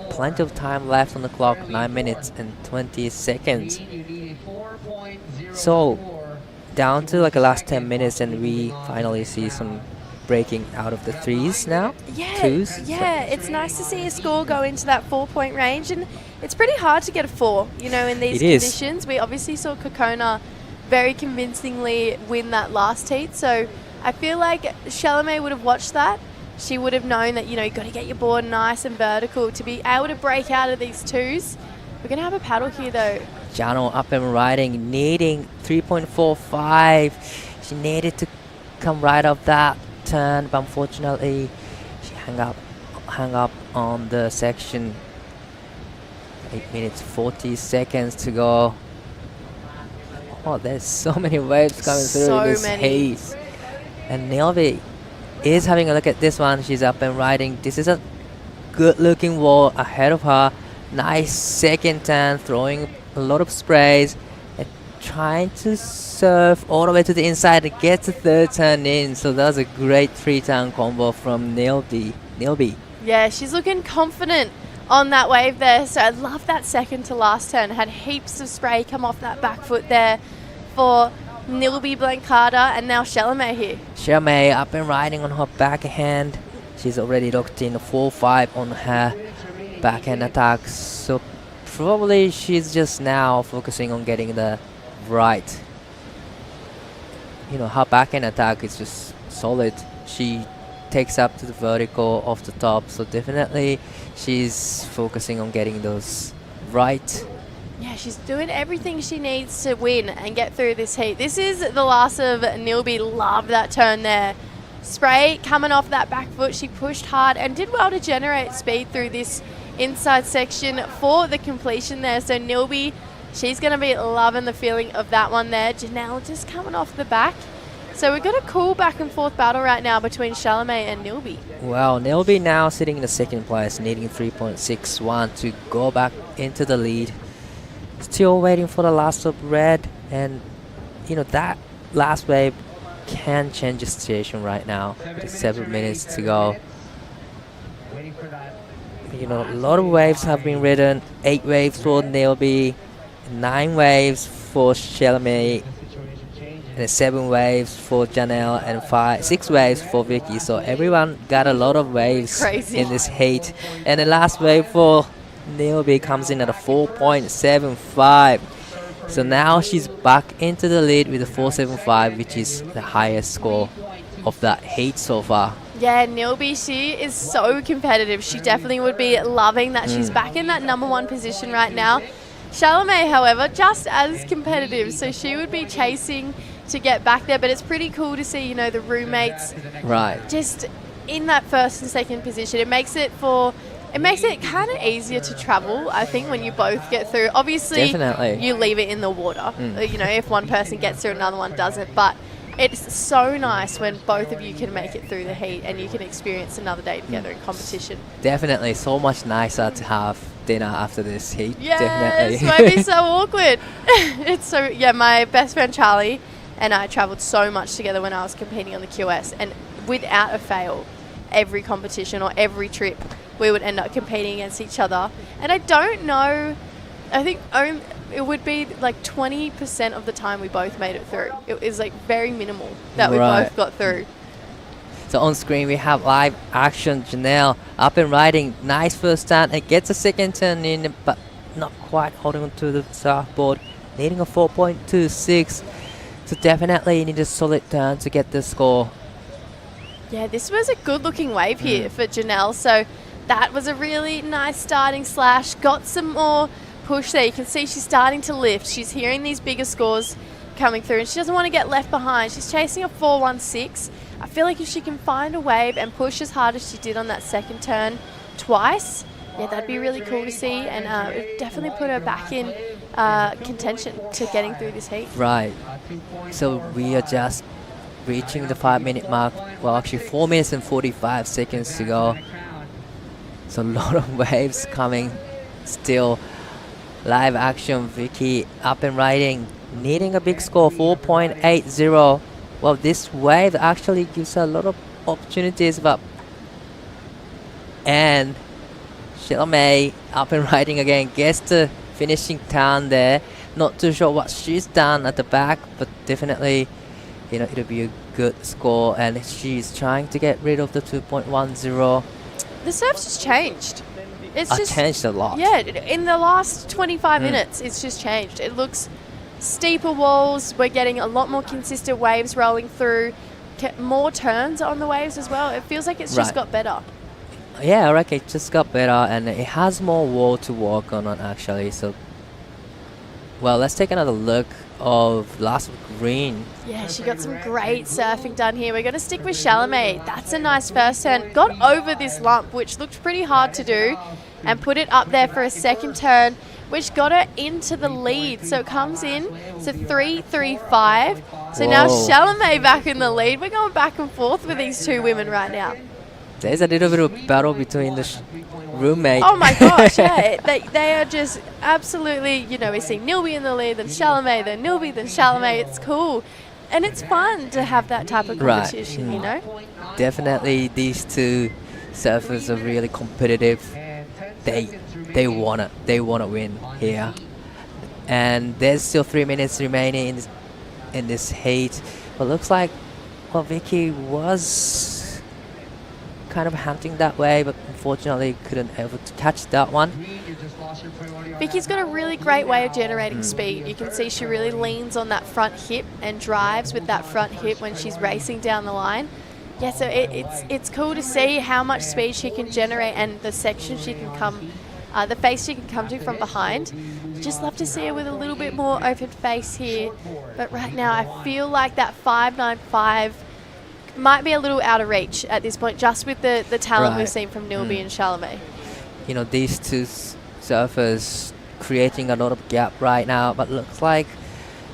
plenty of time left on the clock, 9 minutes and 20 seconds. So down to like the last 10 minutes, and we finally see some breaking out of the 3s now. Yeah, 2s. yeah, it's nice to see a score go into that 4-point range, and it's pretty hard to get a 4, you know, in these It is. conditions. We obviously saw Kokona very convincingly win that last heat. So I feel like Chalamet would have watched that. She would have known that, you got to get your board nice and vertical to be able to break out of these twos. We're going to have a paddle here, though. Jano up and riding, needing 3.45. She needed to come right up that turn, but unfortunately, she hung up on the section. 8 minutes 40 seconds to go. Oh, there's so many waves coming through this haze. And Nelvi is having a look at this one. She's up and riding. This is a good looking wall ahead of her. Nice second turn, throwing a lot of sprays and trying to surf all the way to the inside to get the third turn in. So that was a great 3-turn combo from Nelvi. Yeah, she's looking confident on that wave there. So I love that second to last turn. Had heaps of spray come off that back foot there for Nilby Blancada, and now Chalamet here. Chalamet up and riding on her backhand. She's already locked in a 4-5 on her backhand attack. So probably she's just now focusing on getting the right. Her backhand attack is just solid. She takes up to the vertical off the top. So definitely she's focusing on getting those right. Yeah, she's doing everything she needs to win and get through this heat. This is the last of Nilby. Love that turn there. Spray coming off that back foot. She pushed hard and did well to generate speed through this inside section for the completion there. So Nilby, she's going to be loving the feeling of that one there. Janelle just coming off the back. So we've got a cool back and forth battle right now between Chalamet and Nilby. Well, Nilby now sitting in the second place, needing 3.61 to go back into the lead. Still waiting for the last of red, and that last wave can change the situation right now. With 7 minutes to go. A lot of waves have been ridden. 8 waves for Nilby, 9 waves for Chalamet, and 7 waves for Janelle, and 6 waves for Vicky. So everyone got a lot of waves in this heat. And the last wave for Nilby comes in at a 4.75. So now she's back into the lead with a 4.75, which is the highest score of that heat so far. Yeah, Nilby, she is so competitive. She definitely would be loving that she's back in that number 1 position right now. Chalamet, however, just as competitive, so she would be chasing to get back there. But it's pretty cool to see, the roommates just in that first and second position. It makes it kind of easier to travel, I think, when you both get through. Obviously, you leave it in the water. If one person gets through, another one doesn't. But it's so nice when both of you can make it through the heat and you can experience another day together in competition. Definitely, so much nicer to have dinner after this heat. Yes, definitely. It might be so awkward. My best friend Charlie and I travelled so much together when I was competing on the QS, and without a fail, every competition or every trip, we would end up competing against each other. And I don't know, I think it would be like 20% of the time we both made it through. It is very minimal that we both got through. So on screen we have live action. Janelle up and riding. Nice first turn. It gets a second turn in, but not quite holding on to the surfboard. Needing a 4.26. So definitely need a solid turn to get the score. Yeah, this was a good looking wave here for Janelle. So that was a really nice starting slash. Got some more push there. You can see she's starting to lift. She's hearing these bigger scores coming through, and she doesn't want to get left behind. She's chasing a 4.16. I feel like if she can find a wave and push as hard as she did on that second turn twice, yeah, that'd be really cool to see, and it definitely put her back in contention to getting through this heat. Right. So we are just reaching the 5-minute mark. Well, actually 4 minutes and 45 seconds to go. So a lot of waves coming still. Live action, Vicky up and riding, needing a big score, 4.80. Well, this wave actually gives her a lot of opportunities, and Chalamet up and riding again, gets the finishing turn there. Not too sure what she's done at the back, but definitely, it'll be a good score, and she's trying to get rid of the 2.10. The surf's just changed. It's changed a lot. Yeah, in the last 25 minutes, it's just changed. It looks steeper walls. We're getting a lot more consistent waves rolling through, more turns on the waves as well. It feels like it's just got better. Yeah, right. It just got better, and it has more wall to walk on actually. So, well, let's take another look of last green. Yeah, she got some great surfing done here. We're going to stick with Chalamet. That's a nice first turn. Got over this lump, which looked pretty hard to do, and put it up there for a second turn, which got her into the lead. So it comes in, so 3-3-5. So now Chalamet back in the lead. We're going back and forth with these two women right now. There's a little bit of battle between the roommate. Oh my gosh, yeah. They are just absolutely, you know, we see Nilby in the lead, then Chalamet, then Nilby, then Chalamet. It's cool. And it's fun to have that type of competition, you know? Definitely these two surfers are really competitive. They wanna win here. And there's still 3 minutes remaining in this heat. But looks like Vicky was kind of hunting that way, but unfortunately couldn't able to catch that one. Vicky's got a really great way of generating speed. You can see she really leans on that front hip and drives with that front hip when she's racing down the line. Yeah, so it's cool to see how much speed she can generate and the section she can come, the face she can come to from behind. Just love to see her with a little bit more open face here. But right now I feel like that 5.95 might be a little out of reach at this point, just with the talent we've seen from Nilby and Chalamet. You know, these two surfers creating a lot of gap right now, but looks like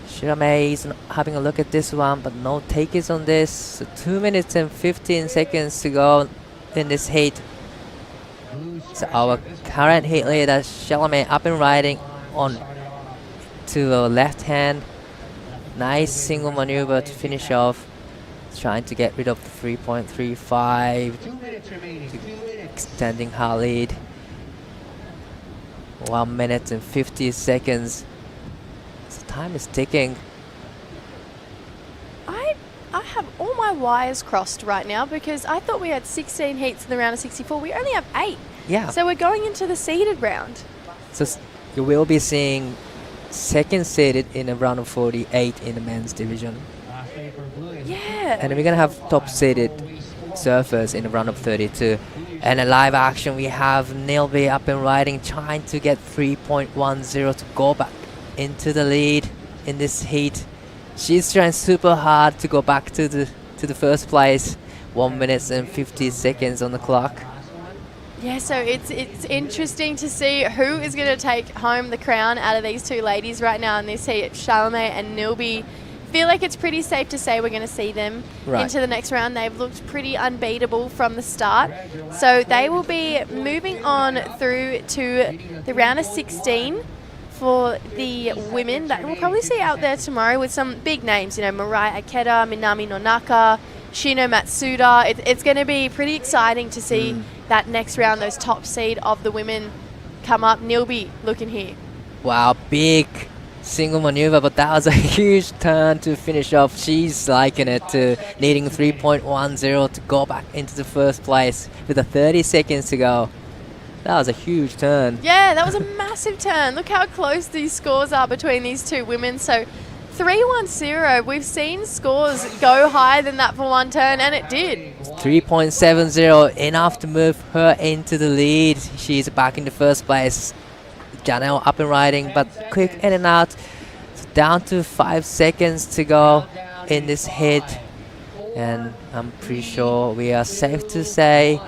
Chalamet is having a look at this one, but no takers on this. So 2 minutes and 15 seconds to go in this heat. So our current heat leader, Chalamet, up and riding on to the left hand. Nice single maneuver to finish off. Trying to get rid of 3.35, extending her lead. 1 minute and 50 seconds. So time is ticking. I have all my wires crossed right now because I thought we had 16 heats in the round of 64. We only have 8. Yeah. So we're going into the seeded round. So you will be seeing second seeded in a round of 48 in the men's division. Yeah. And we're going to have top seeded surfers in the round of 32. And in live action, we have Nilby up and riding, trying to get 3.10 to go back into the lead in this heat. She's trying super hard to go back to the first place. 1 minute and 50 seconds on the clock. Yeah, so it's interesting to see who is going to take home the crown out of these two ladies right now in this heat. Chalamet and Nilby. Feel like it's pretty safe to say we're going to see them into the next round. They've looked pretty unbeatable from the start. So they will be moving on through to the round of 16 for the women that we'll probably see out there tomorrow with some big names, you know, Mirai Akeda, Minami Nonaka, Shino Matsuda. It's going to be pretty exciting to see that next round, those top seed of the women come up. Nilby looking here. Wow, big single maneuver, but that was a huge turn to finish off. She's liking it, to needing 3.10 to go back into the first place with 30 seconds to go. That was a huge turn. Yeah, that was a massive turn. Look how close these scores are between these two women. So 3.10, we've seen scores go higher than that for one turn, and it did. 3.70, enough to move her into the lead. She's back in the first place. Janelle up and riding, but quick in and out. So down to 5 seconds to go in this hit. And I'm pretty sure we are safe to say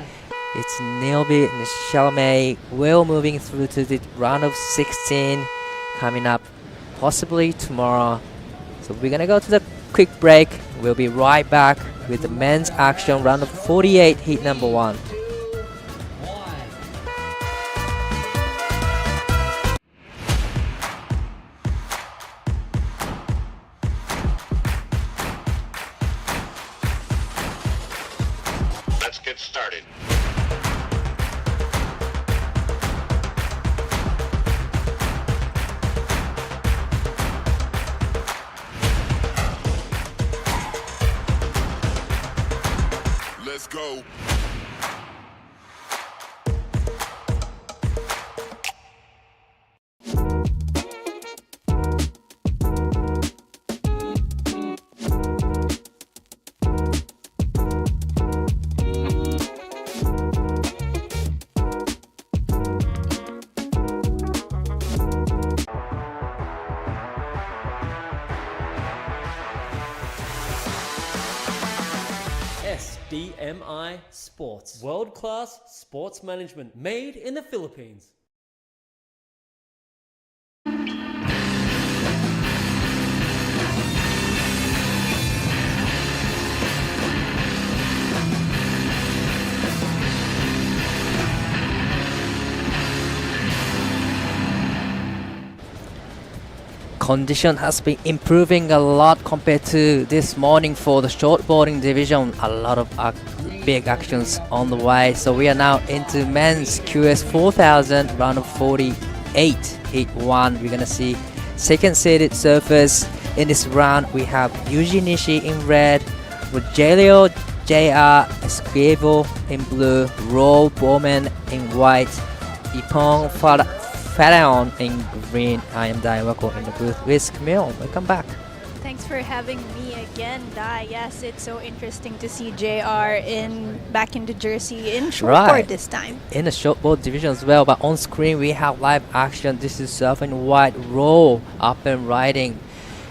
it's Nilby and Chalamet will moving through to the round of 16 coming up possibly tomorrow. So we're gonna go to the quick break. We'll be right back with the men's action round of 48 heat number 1. Let's get started. Let's go. MI Sports. World-class sports management made in the Philippines. Condition has been improving a lot compared to this morning for the shortboarding division. A lot of big actions on the way. So we are now into men's QS4000 round of 48, heat 1. We're gonna see second seeded surfers in this round. We have Yuji Nishi in red, Rogelio JR Esquivel in blue, Roll Bowman in white, Ipon Faraon in green. I am Dai Wako in the booth with Camille. Welcome back. Thanks for having me again, Dai. Yes, it's so interesting to see JR back in the jersey in shortboard this time. In the shortboard division as well, but on screen we have live action. This is surf in white, Roll up and riding.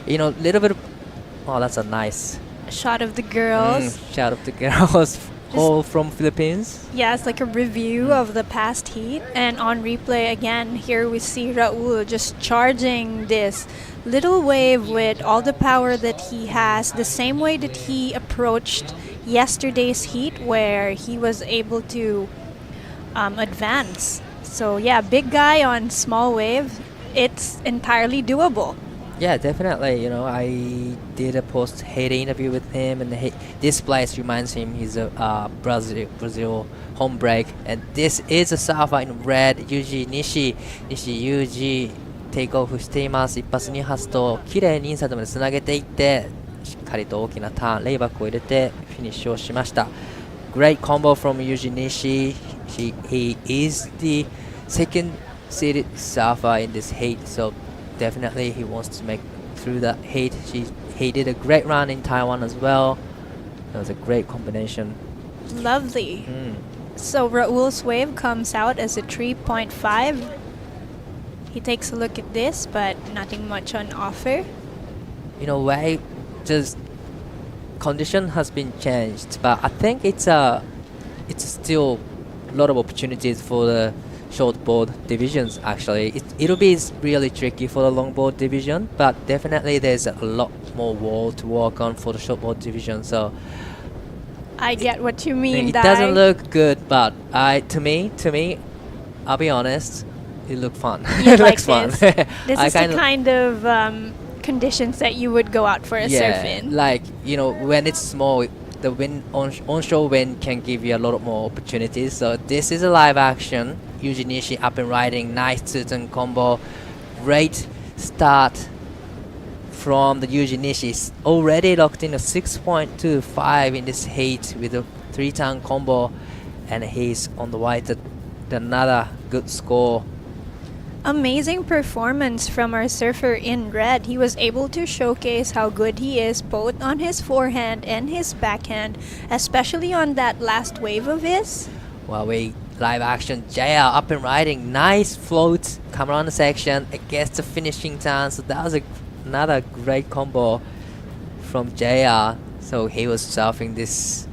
You know, little bit of, oh, that's a nice shot of the girls. Shot of the girls. All from Philippines. Yeah, it's like a review of the past heat, and on replay again here we see Raul just charging this little wave with all the power that he has, the same way that he approached yesterday's heat where he was able to advance. So yeah, big guy on small wave, it's entirely doable. Yeah, definitely. You know, I did a post-heat interview with him, and this place reminds him he's a Brazil home break. And this is a surfer in red, Yuji Nishi. Yuji テイクオフしています。一発二発と綺麗にインサイドまでつなげていって、しっかりと大きなターン、レイバックを入れてフィニッシュをしました。Great combo from Yuji Nishi. He is the second seeded surfer in this heat, so definitely he wants to make through that heat. He did a great run in Taiwan as well. It was a great combination. Lovely. So Raul's wave comes out as a 3.5. He takes a look at this, but nothing much on offer. In a way, just condition has been changed, but I think it's still a lot of opportunities for the shortboard divisions. Actually, it'll be really tricky for the longboard division, but definitely there's a lot more wall to work on for the shortboard division. So I get what you mean. It doesn't look good, but to me, I'll be honest, it looks fun. It looks fun. This is the kind of conditions that you would go out for a surf in. Like, you know, when it's small, the wind onshore wind can give you a lot more opportunities. So this is a live action. Yuji Nishi up and riding, nice two-turn combo. Great start from the Yuji Nishi. Already locked in a 6.25 in this heat with a three-turn combo, and he's on the way to another good score. Amazing performance from our surfer in red. He was able to showcase how good he is both on his forehand and his backhand, especially on that last wave of his. Well, live action, JR up and riding, nice float, come around the section, it gets the finishing turn, so that was another great combo from JR. So he was surfing this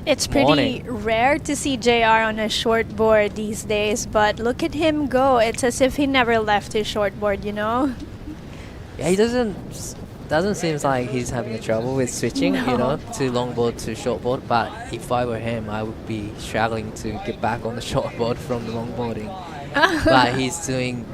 It's pretty rare to see JR on a shortboard these days, but look at him go. It's as if he never left his shortboard, you know? Yeah, he doesn't seem like he's having a trouble with switching, you know, to longboard to shortboard. But if I were him, I would be struggling to get back on the shortboard from the longboarding. But he's doing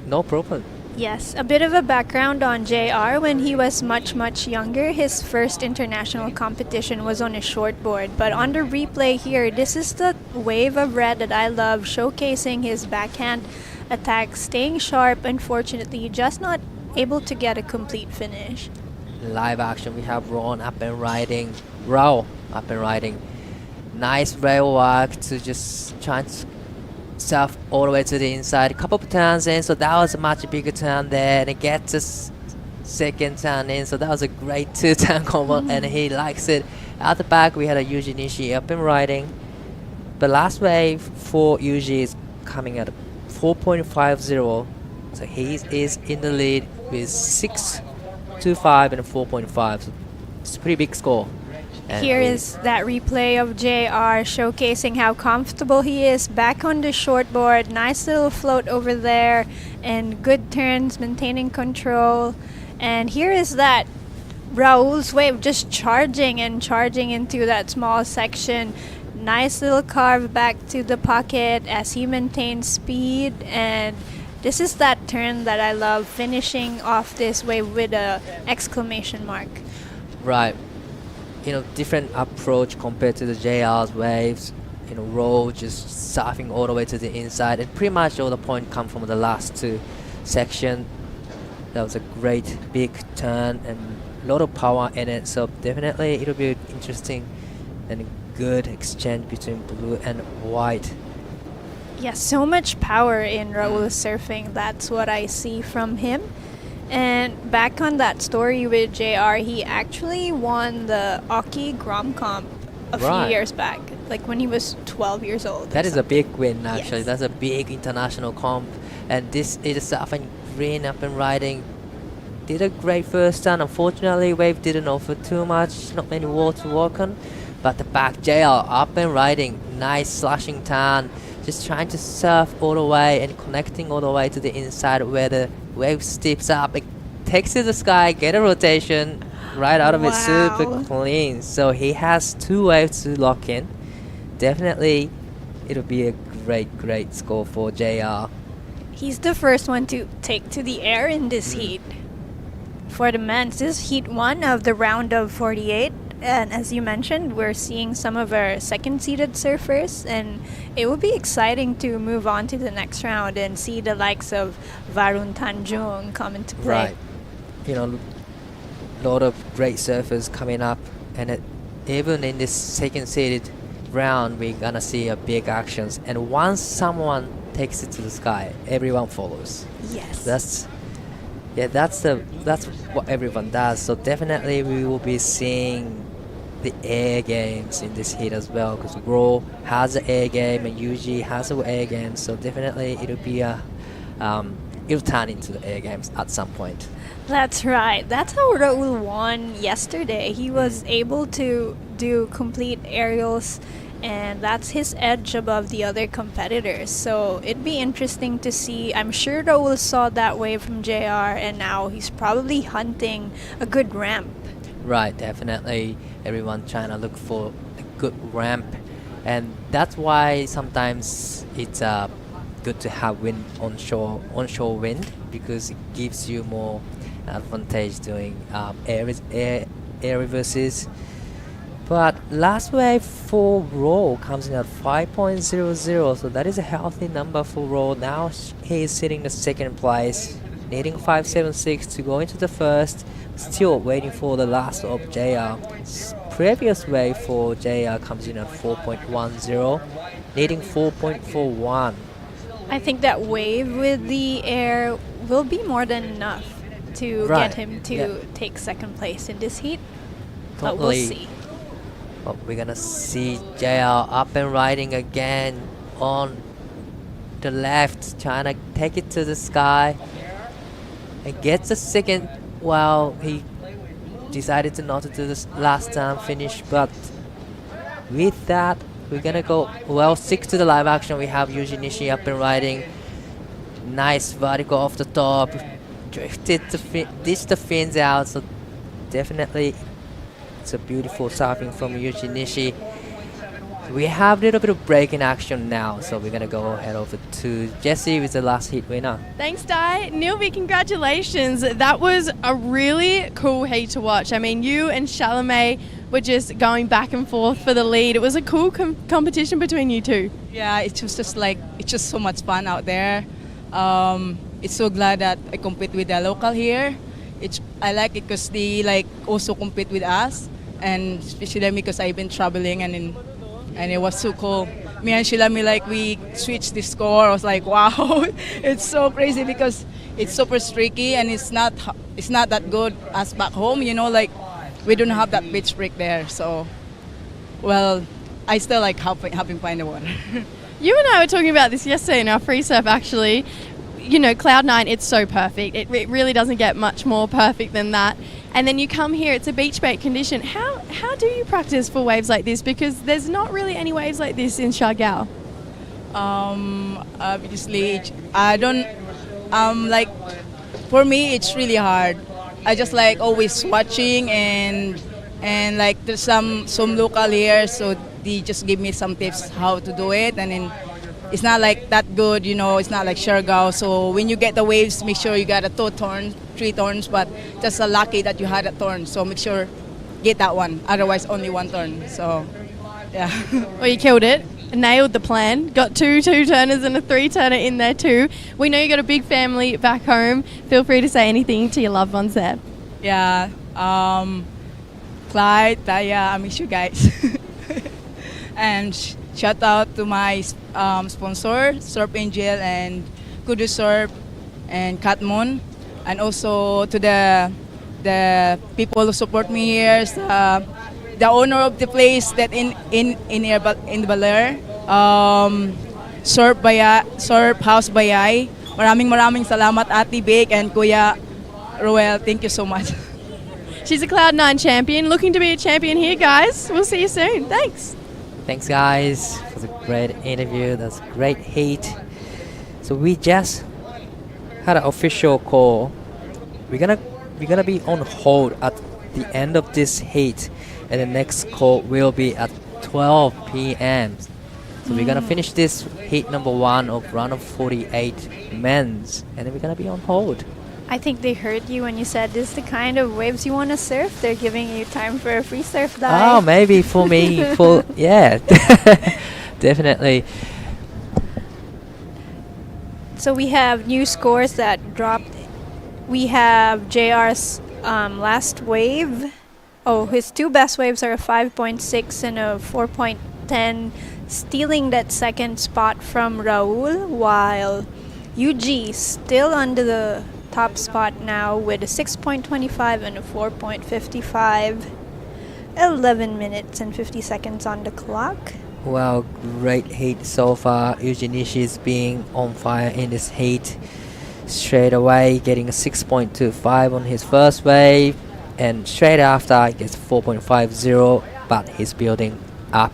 no problem. Yes, a bit of a background on JR. When he was much younger, his first international competition was on a shortboard. But on the replay here, this is the wave of red that I love, showcasing his backhand attack, staying sharp. Unfortunately, just not able to get a complete finish. Live action, we have Ron up and riding, Rao up and riding. Nice rail work to just try and surf all the way to the inside. A couple of turns in, so that was a much bigger turn there, and it gets a second turn in, so that was a great two-turn combo, and he likes it. At the back, we had a Yuji Nishi up and riding. The last wave for Yuji is coming at 4.50, so he is in the lead with 6.25 and 4.5. So it's a pretty big score. Here is that replay of JR showcasing how comfortable he is back on the shortboard. Nice little float over there and good turns, maintaining control. And here is that Raul's wave just charging into that small section. Nice little carve back to the pocket as he maintains speed. And this is that turn that I love, finishing off this wave with a exclamation mark. Right. Different approach compared to the JR's waves. Roll just surfing all the way to the inside, and pretty much all the points come from the last two section. That was a great big turn and a lot of power in it. So definitely it'll be interesting and good exchange between blue and white. Yeah, so much power in Raul surfing. That's what I see from him. And back on that story with JR, he actually won the Oki Grom Comp a few years back, like when he was 12 years old. That is a big win, actually. Yes. That's a big international comp. And this is surfing green up and riding. Did a great first turn. Unfortunately, wave didn't offer too much, not many wall to walk on. But the back JR up and riding, nice slashing turn. Just trying to surf all the way and connecting all the way to the inside where the wave steps up. It takes to the sky, get a rotation right out of it, super clean. So he has two waves to lock in. Definitely, it'll be a great score for JR. He's the first one to take to the air in this heat. For the men's, this is heat 1 of the round of 48. And as you mentioned, we're seeing some of our second-seeded surfers, and it will be exciting to move on to the next round and see the likes of Varun Tanjung come into play. Right. A lot of great surfers coming up, and even in this second-seeded round, we're gonna see a big actions. And once someone takes it to the sky, everyone follows. Yes. That's what everyone does. So definitely we will be seeing the air games in this heat as well, because Raw has an air game and UG has an air game. So definitely it'll be it'll turn into the air games at some point. That's right. That's how Raul won yesterday. He was able to do complete aerials, and that's his edge above the other competitors. So it'd be interesting to see. I'm sure Raul saw that wave from JR, and now he's probably hunting a good ramp. Right, definitely. Everyone trying to look for a good ramp, and that's why sometimes it's good to have wind onshore wind, because it gives you more advantage doing air reverses. But last wave for Raw comes in at 5.00, so that is a healthy number for Raw. Now he is sitting in second place, needing 5.76 to go into the first. Still waiting for the last of JR. Previous wave for JR comes in at 4.10, needing 4.41. I think that wave with the air will be more than enough to get him to take second place in this heat. But we'll see. But we're gonna see JR up and riding again on the left, trying to take it to the sky and gets a second. Well, he decided to not to do this last time finish, but with that, we're gonna go, stick to the live action. We have Yuji Nishi up and riding. Nice vertical off the top. Drifted to ditch the fins out, so definitely it's a beautiful surfing from Yuji Nishi. We have a little bit of break in action now, so we're gonna go head over to Jessie with the last heat winner. Thanks, Di. Nilvi, congratulations. That was a really cool heat to watch. I mean, you and Chalamet were just going back and forth for the lead. It was a cool competition between you two. Yeah, it was just it's just so much fun out there. It's so glad that I compete with the local here. I like it because they also compete with us, and especially because I've been traveling and it was so cool. Me and Shilami, we switched the score. I was like, wow, it's so crazy because it's super streaky and it's not that good as back home. We don't have that pitch break there. So, I still like having fun in the water. You and I were talking about this yesterday in our free surf, actually. Cloud9, it's so perfect. It really doesn't get much more perfect than that. and then you come here, it's a beach bait condition. How do you practice for waves like this? Because there's not really any waves like this in Siargao. Obviously, I don't, like, for me, it's really hard. I just like always watching and like there's some local here, so they just give me some tips how to do it, and then it's not like that good, it's not like Siargao. So when you get the waves, make sure you got a 2 turns, 3 turns, but just lucky that you had a turn. So make sure get that one. Otherwise, only 1 turn. So, yeah. Well, you killed it. Nailed the plan. Got 2 2-turners and a 3-turner in there too. We know you got a big family back home. Feel free to say anything to your loved ones there. Yeah. Clyde, Taya, I miss you guys. And shout out to my sponsor, Surf Angel and Kudu Surf and Katmon, and also to the people who support me here, the owner of the place that in Baler, Surf House Bayay. Maraming salamat Ate Bake and Kuya Roel. Thank you so much. She's a Cloud9 champion, looking to be a champion here, guys. We'll see you soon. Thanks. Thanks, guys. It was a great interview. That's a great heat. So we just had an official call. We're gonna be on hold at the end of this heat, and the next call will be at 12 p.m. So we're gonna finish this heat number 1 of round of 48 men's, and then we're gonna be on hold. I think they heard you when you said this is the kind of waves you want to surf. They're giving you time for a free surf dive. Oh, maybe for me, yeah, definitely. So we have new scores that dropped. We have JR's last wave. Oh, his 2 best waves are a 5.6 and a 4.10, stealing that second spot from Raul, while UG still under the top spot now with a 6.25 and a 4.55. 11 minutes and 50 seconds on the clock. Well, great heat so far. Eugenishi is being on fire in this heat. Straight away getting a 6.25 on his first wave, and straight after he gets 4.50, but he's building up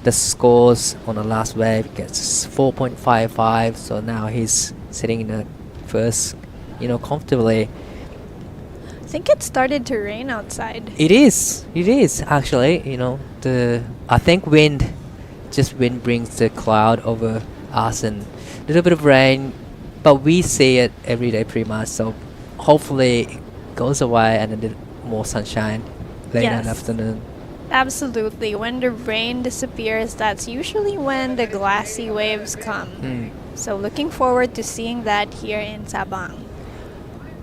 the scores on the last wave. Gets 4.55, so now he's sitting in the first, comfortably. I think it started to rain outside. It is actually. I think wind brings the cloud over us and a little bit of rain, but we see it every day pretty much. So hopefully it goes away and then more sunshine later in the afternoon. Absolutely. When the rain disappears, that's usually when the glassy waves come. So looking forward to seeing that here in Sabang.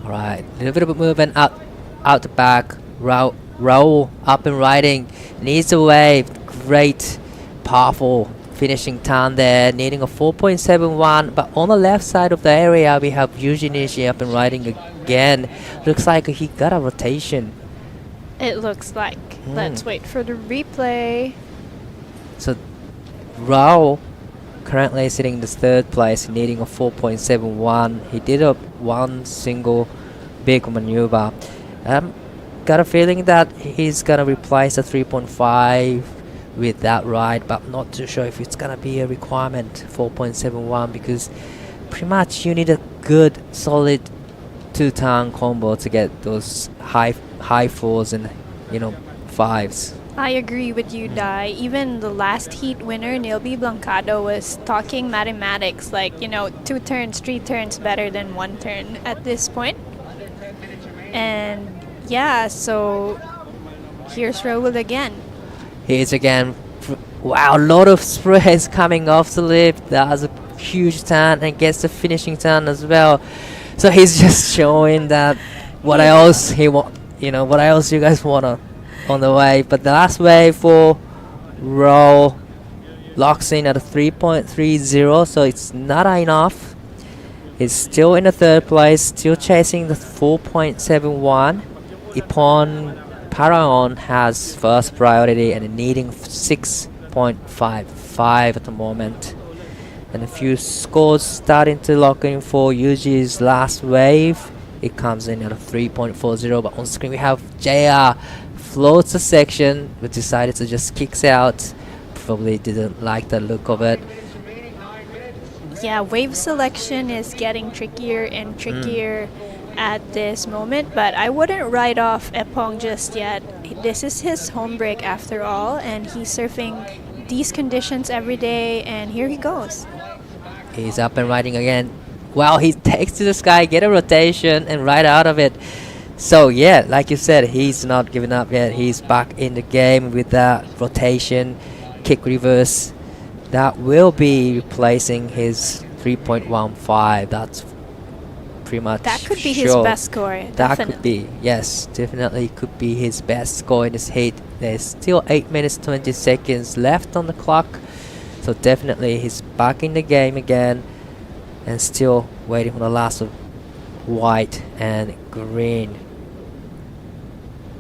Alright, a little bit of movement out the back. Raul up and riding, needs a wave. Great, powerful finishing time there, needing a 4.71. But on the left side of the area, we have Eugenishi up and riding again. Looks like he got a rotation. It looks like. Let's wait for the replay. So Raul currently sitting in the 3rd place, needing a 4.71. He did one single big maneuver. Got a feeling that he's gonna replace the 3.5 with that ride, but not too sure if it's gonna be a requirement 4.71, because pretty much you need a good solid 2-turn combo to get those high 4s and 5s. I agree with you, Dai. Even the last heat winner, Nilby Blancado, was talking mathematics, like, 2 turns, 3 turns better than 1 turn at this point. And yeah, so here's Raul again. Here's again. Wow, a lot of sprays coming off the lip. That was a huge turn and gets the finishing turn as well. So he's just showing that what else what else you guys want on the wave. But the last wave for Raul locks in at a 3.30, so it's not enough. He's still in the 3rd place, still chasing the 4.71. Ippon Paragon has first priority and needing 6.55 at the moment. And a few scores starting to lock in for Yuji's last wave. It comes in at a 3.40, but on screen we have JR floats the section, but decided to just kicks out. Probably didn't like the look of it. Yeah, wave selection is getting trickier and trickier at this moment, but I wouldn't write off Epong just yet. This is his home break after all, and he's surfing these conditions every day, and here he goes. He's up and riding again. Wow, he takes to the sky, get a rotation, and right out of it. So yeah, like you said, he's not giving up yet. He's back in the game with that rotation, kick reverse. That will be replacing his 3.15. That's pretty much That could be sure. his best score. That Definitely. could be, yes, definitely could be his best score in this heat. There's still 8 minutes 20 seconds left on the clock, so definitely he's back in the game again, and still waiting for the last of white and green.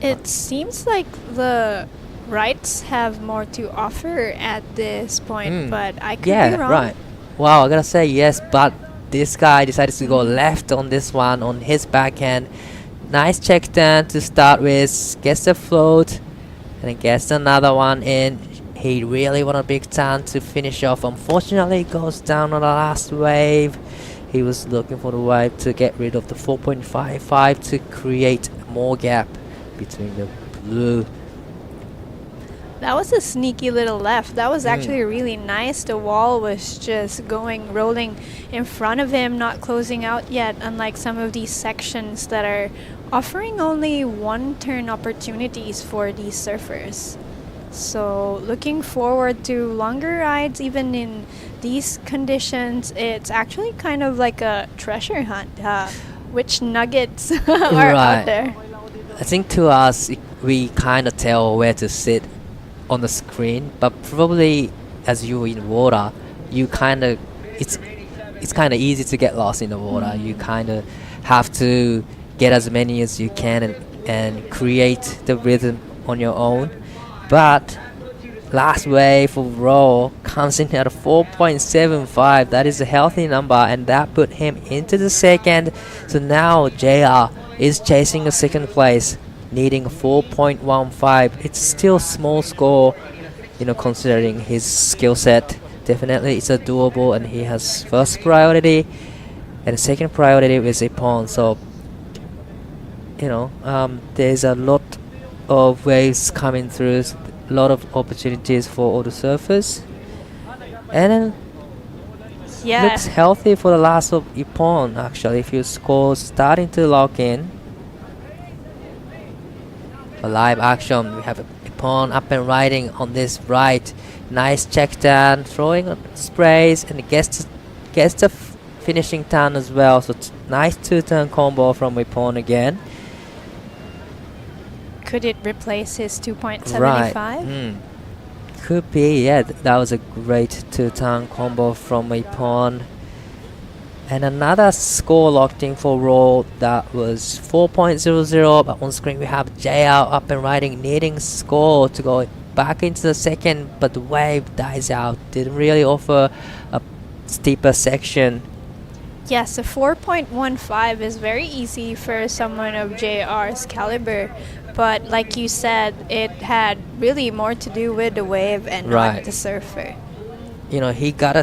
It seems like the Rights have more to offer at this point, but I could be wrong. Right. Wow, I gotta say yes, but this guy decided to go left on this one on his backhand. Nice check down to start with, gets the float, and then gets another one in. He really wanted a big turn to finish off. Unfortunately, goes down on the last wave. He was looking for the wave to get rid of the 4.55 to create more gap between the blue. That was a sneaky little left. That was actually really nice. The wall was just rolling in front of him, not closing out yet, unlike some of these sections that are offering only one turn opportunities for these surfers. So looking forward to longer rides even in these conditions. It's actually kind of like a treasure hunt. Which nuggets are out there? I think to us, we kind of tell where to sit on the screen, but probably as you in water, you kind of it's kind of easy to get lost in the water. You kind of have to get as many as you can and create the rhythm on your own. But last wave overall comes in at a 4.75. That is a healthy number, and that put him into the second. So now JR is chasing a second place, needing a 4.15. It's still small score, considering his skill set. Definitely it's a doable, and he has first priority and second priority with a pawn. So there's a lot of waves coming through, a lot of opportunities for all the surfers, and then looks healthy for the last of Ippon. Actually, if your score starting to lock in. A live action, we have Ippon up and riding on this right. Nice check down, throwing sprays, and gets the finishing turn as well. So nice two-turn combo from Ippon again. Could it replace his 2.75? Right. Could be, yeah. That was a great two-turn combo from Ippon. And another score locked in for roll, that was 4.00, but on screen we have JR up and riding, needing score to go back into the second, but the wave dies out. Didn't really offer a steeper section. Yes, a 4.15 is very easy for someone of JR's caliber, but like you said, it had really more to do with the wave and not the surfer. He got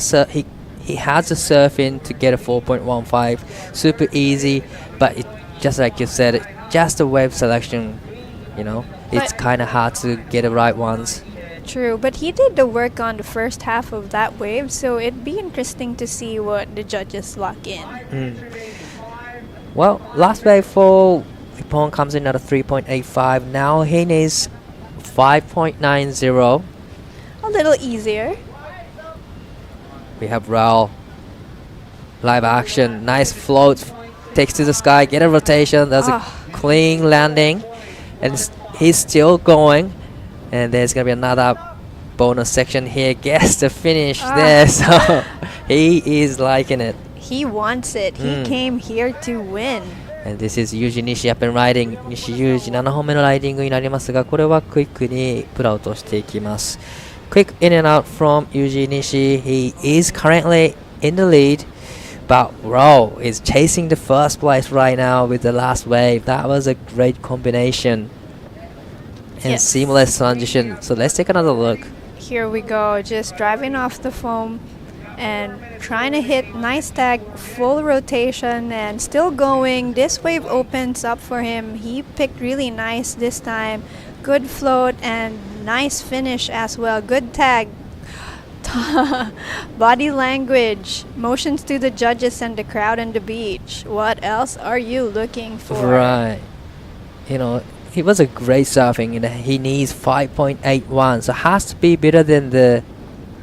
he has to surf in to get a 4.15. Super easy, but just like you said, just the wave selection, it's kind of hard to get the right ones. True, but he did the work on the first half of that wave, so it'd be interesting to see what the judges lock in. Well, last wave for Ippon comes in at a 3.85. Now he needs 5.90. A little easier. We have Raul. Live action. Nice float. Takes to the sky. Get a rotation. Does a clean landing. And he's still going. And there's going to be another bonus section here. Gets the finish there. So he is liking it. He wants it. He came here to win. And this is Yuji Nishi up and riding. Nishi Yuji 7本目のライディングになりますが、これはクイックにプルアウトしていきます。Quick in and out from Yuji Nishi. He is currently in the lead But Ro is chasing the first place right now with the last wave. That was a great combination and seamless transition. So let's take another look. Here we go, just driving off the foam and trying to hit nice tag, full rotation, and still going. This wave opens up for him. He picked really nice this time. Good float and nice finish as well. Good tag. Body language, motions to the judges and the crowd on the beach. What else are you looking for? Right. You know, it was a great surfing, and he needs 5.81, so has to be better than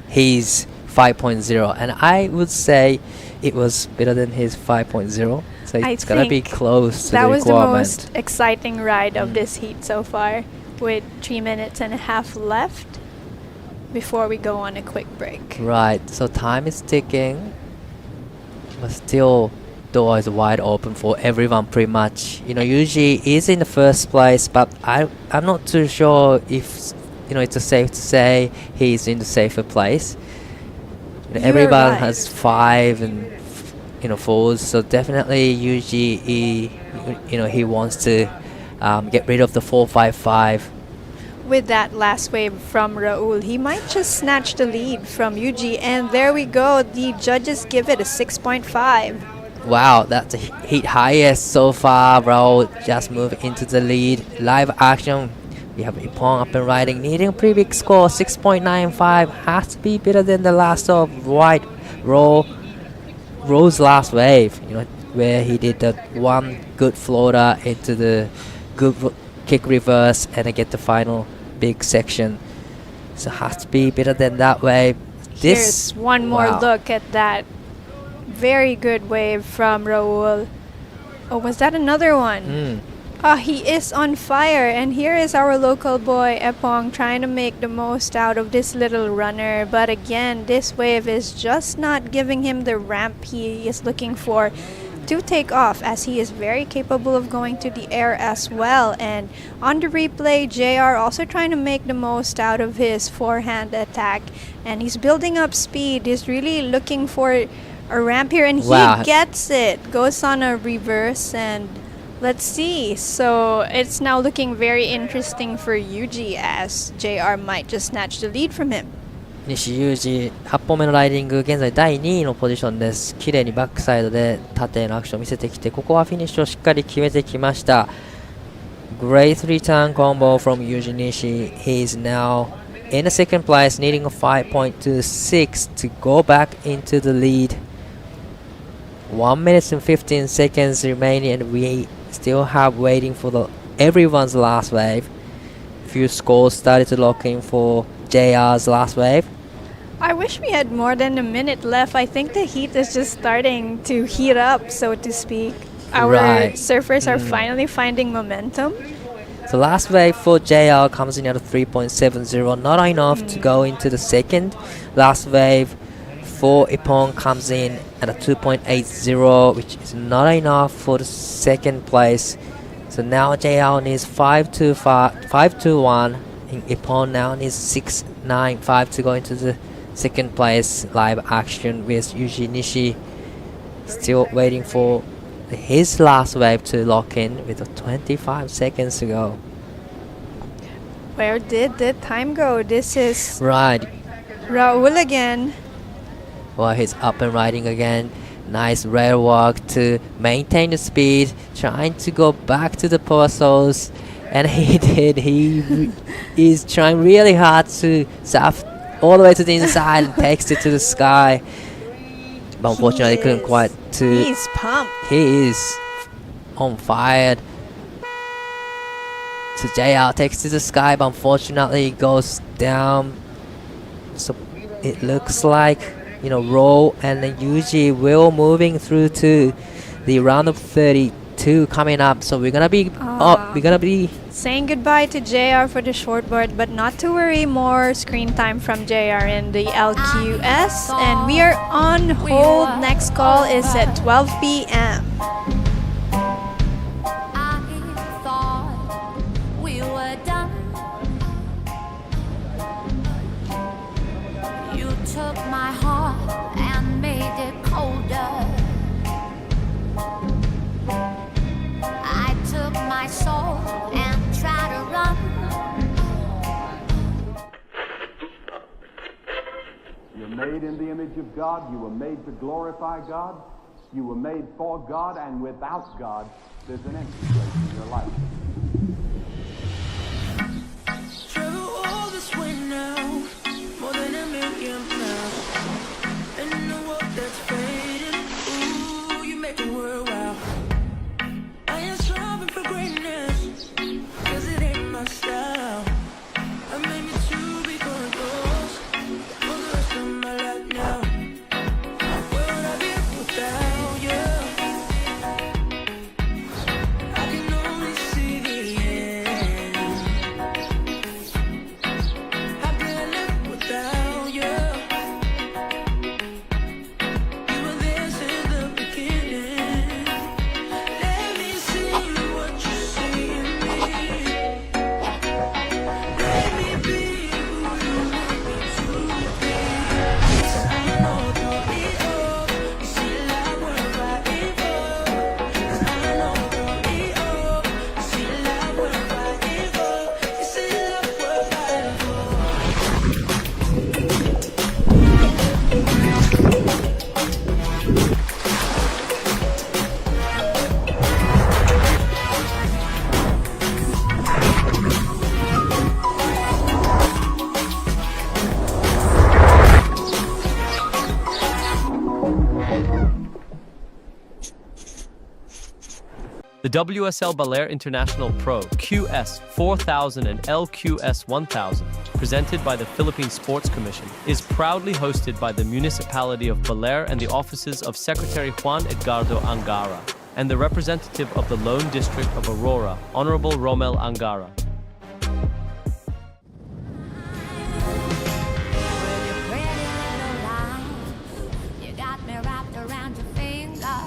his 5.0, and I would say it was better than his 5.0, so it's gonna be close to the requirement. That was the most exciting ride of this heat so far, with 3 minutes and a half left before we go on a quick break. Right, so time is ticking, but still door is wide open for everyone pretty much. You know, usually he's in the first place, but I'm not too sure if, you know, it's safe to say he's in the safer place. You know, everyone has 5 and, you know, 4s, so definitely usually he wants to get rid of the 4.55. With that last wave from Raul, he might just snatch the lead from Yuji, and there we go. The judges give it a 6.5. Wow, that's the heat highest so far. Raul just moved into the lead. Live action, we have Ippon up and riding, needing a pretty big score, 6.95. Has to be better than the last of Ro's last wave, you know, where he did that one good floater into the good kick reverse and get the final big section. So has to be better than that wave. Here's one more look at that very good wave from Raul. Oh, was that another one? He is on fire, and here is our local boy Epong trying to make the most out of this little runner, but again this wave is just not giving him the ramp he is looking for to take off, as he is very capable of going to the air as well. And on the replay, JR also trying to make the most out of his forehand attack, and he's building up speed. He's really looking for a ramp here, and he gets it. Goes on a reverse, and let's see. So it's now looking very interesting for Yuji, as JR might just snatch the lead from him. 西裕二8本目のライディング、現在第2位のポジションです。綺麗にバックサイドで縦のアクションを見せてきて、ここはフィニッシュをしっかり決めてきました。Great return combo from Yuji Nishi. He is now in the second place, needing a 5.26 to go back into the lead. 1 minute and 15 seconds remaining, and we still have waiting for everyone's last wave. Few scores started to lock in for JR's last wave. I wish we had more than a minute left. I think the heat is just starting to heat up, so to speak. Our surfers are finally finding momentum. So last wave for JR comes in at a 3.70, not enough to go into the second. Last wave for Ippon comes in at a 2.80, which is not enough for the second place. So now JR needs 5.21, and Ippon now needs 6.95 to go into the second place. Live action with Yuji Nishi still waiting for his last wave to lock in with 25 seconds to go. Where did the time go? This is Raul again. Well, he's up and riding again. Nice rail walk to maintain the speed, trying to go back to the posts, and he did. He is trying really hard to surf all the way to the inside and takes it to the sky. But unfortunately, couldn't quite. He's pumped. He is on fire. So JR takes to the sky, but unfortunately goes down. So it looks like, you know, Ro and Yuji will moving through to the round of 32 coming up. So we're gonna be saying goodbye to JR for the shortboard, but not to worry, more screen time from JR in the LQS, and we are on hold. Next call is at 12 p.m. Took my heart and made it colder. of God. You were made to glorify God. You were made for God, and without God, there's an empty place in your life. Travel all this way now, more than a million miles. And in a world that's fading, ooh, you make the world wow. I am striving for greatness, cause it ain't my style. I made me to be going close for the rest of my life now. Where would I be without you? I can only see the end. How could I live without you? You were there since the beginning. Let me see what you see in me. Let me be who you want me to be. 'Cause I know through it all, you see love we're fighting for. 'Cause I know through it all, you see love we're fighting for. You see love we're fighting for. The WSL Baler International Pro QS4000 and LQS1000, presented by the Philippine Sports Commission, is proudly hosted by the municipality of Baler and the offices of Secretary Juan Edgardo Angara and the representative of the Lone District of Aurora, Honorable Romel Angara. You got me wrapped around your finger.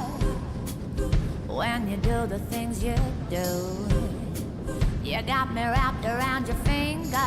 When you do the things you do, you got me wrapped around your finger.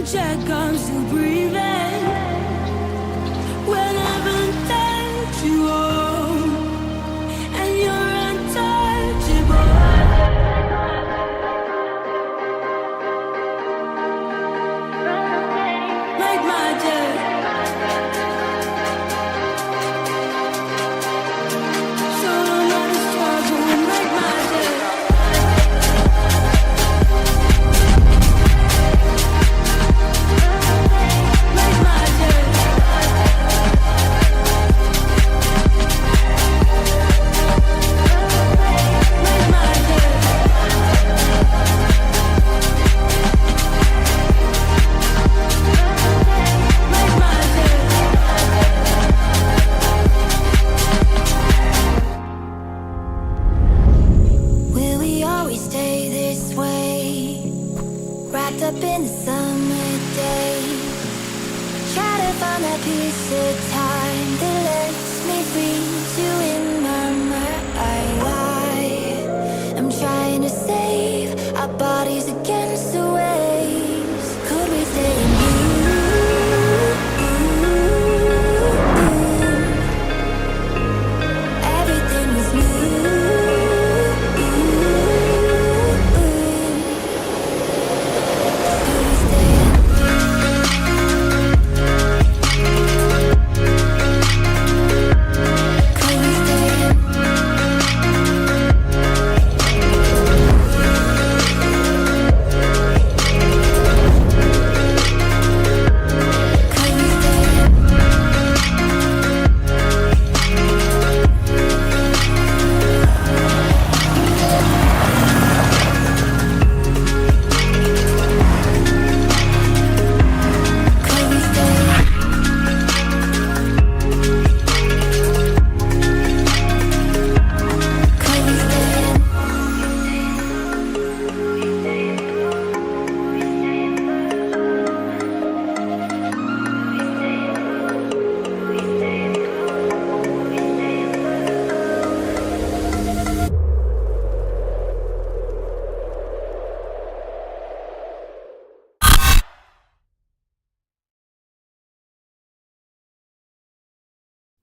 check I'm still breathing. When I haven't let you all, and you're untouchable. Make my day. So I'm on the struggle, make my day. Will we always stay this way? Wrapped up in the summer day. Try to find that piece of time that lets me freeze you in my mind. I'm trying to save our bodies against the waves. Could we stay in you? Everything was new.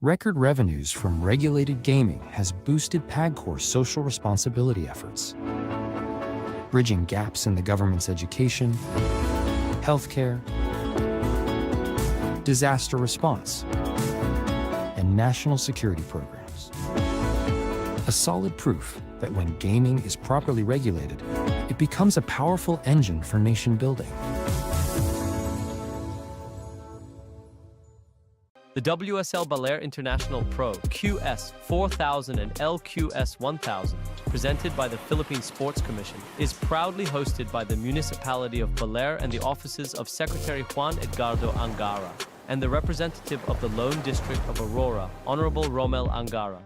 Record revenues from regulated gaming has boosted PAGCOR's social responsibility efforts, bridging gaps in the government's education, healthcare, disaster response, and national security programs. A solid proof that when gaming is properly regulated, it becomes a powerful engine for nation building. The WSL Baler International Pro QS4000 and LQS1000, presented by the Philippine Sports Commission, is proudly hosted by the municipality of Baler and the offices of Secretary Juan Edgardo Angara and the representative of the Lone District of Aurora, Honorable Romel Angara.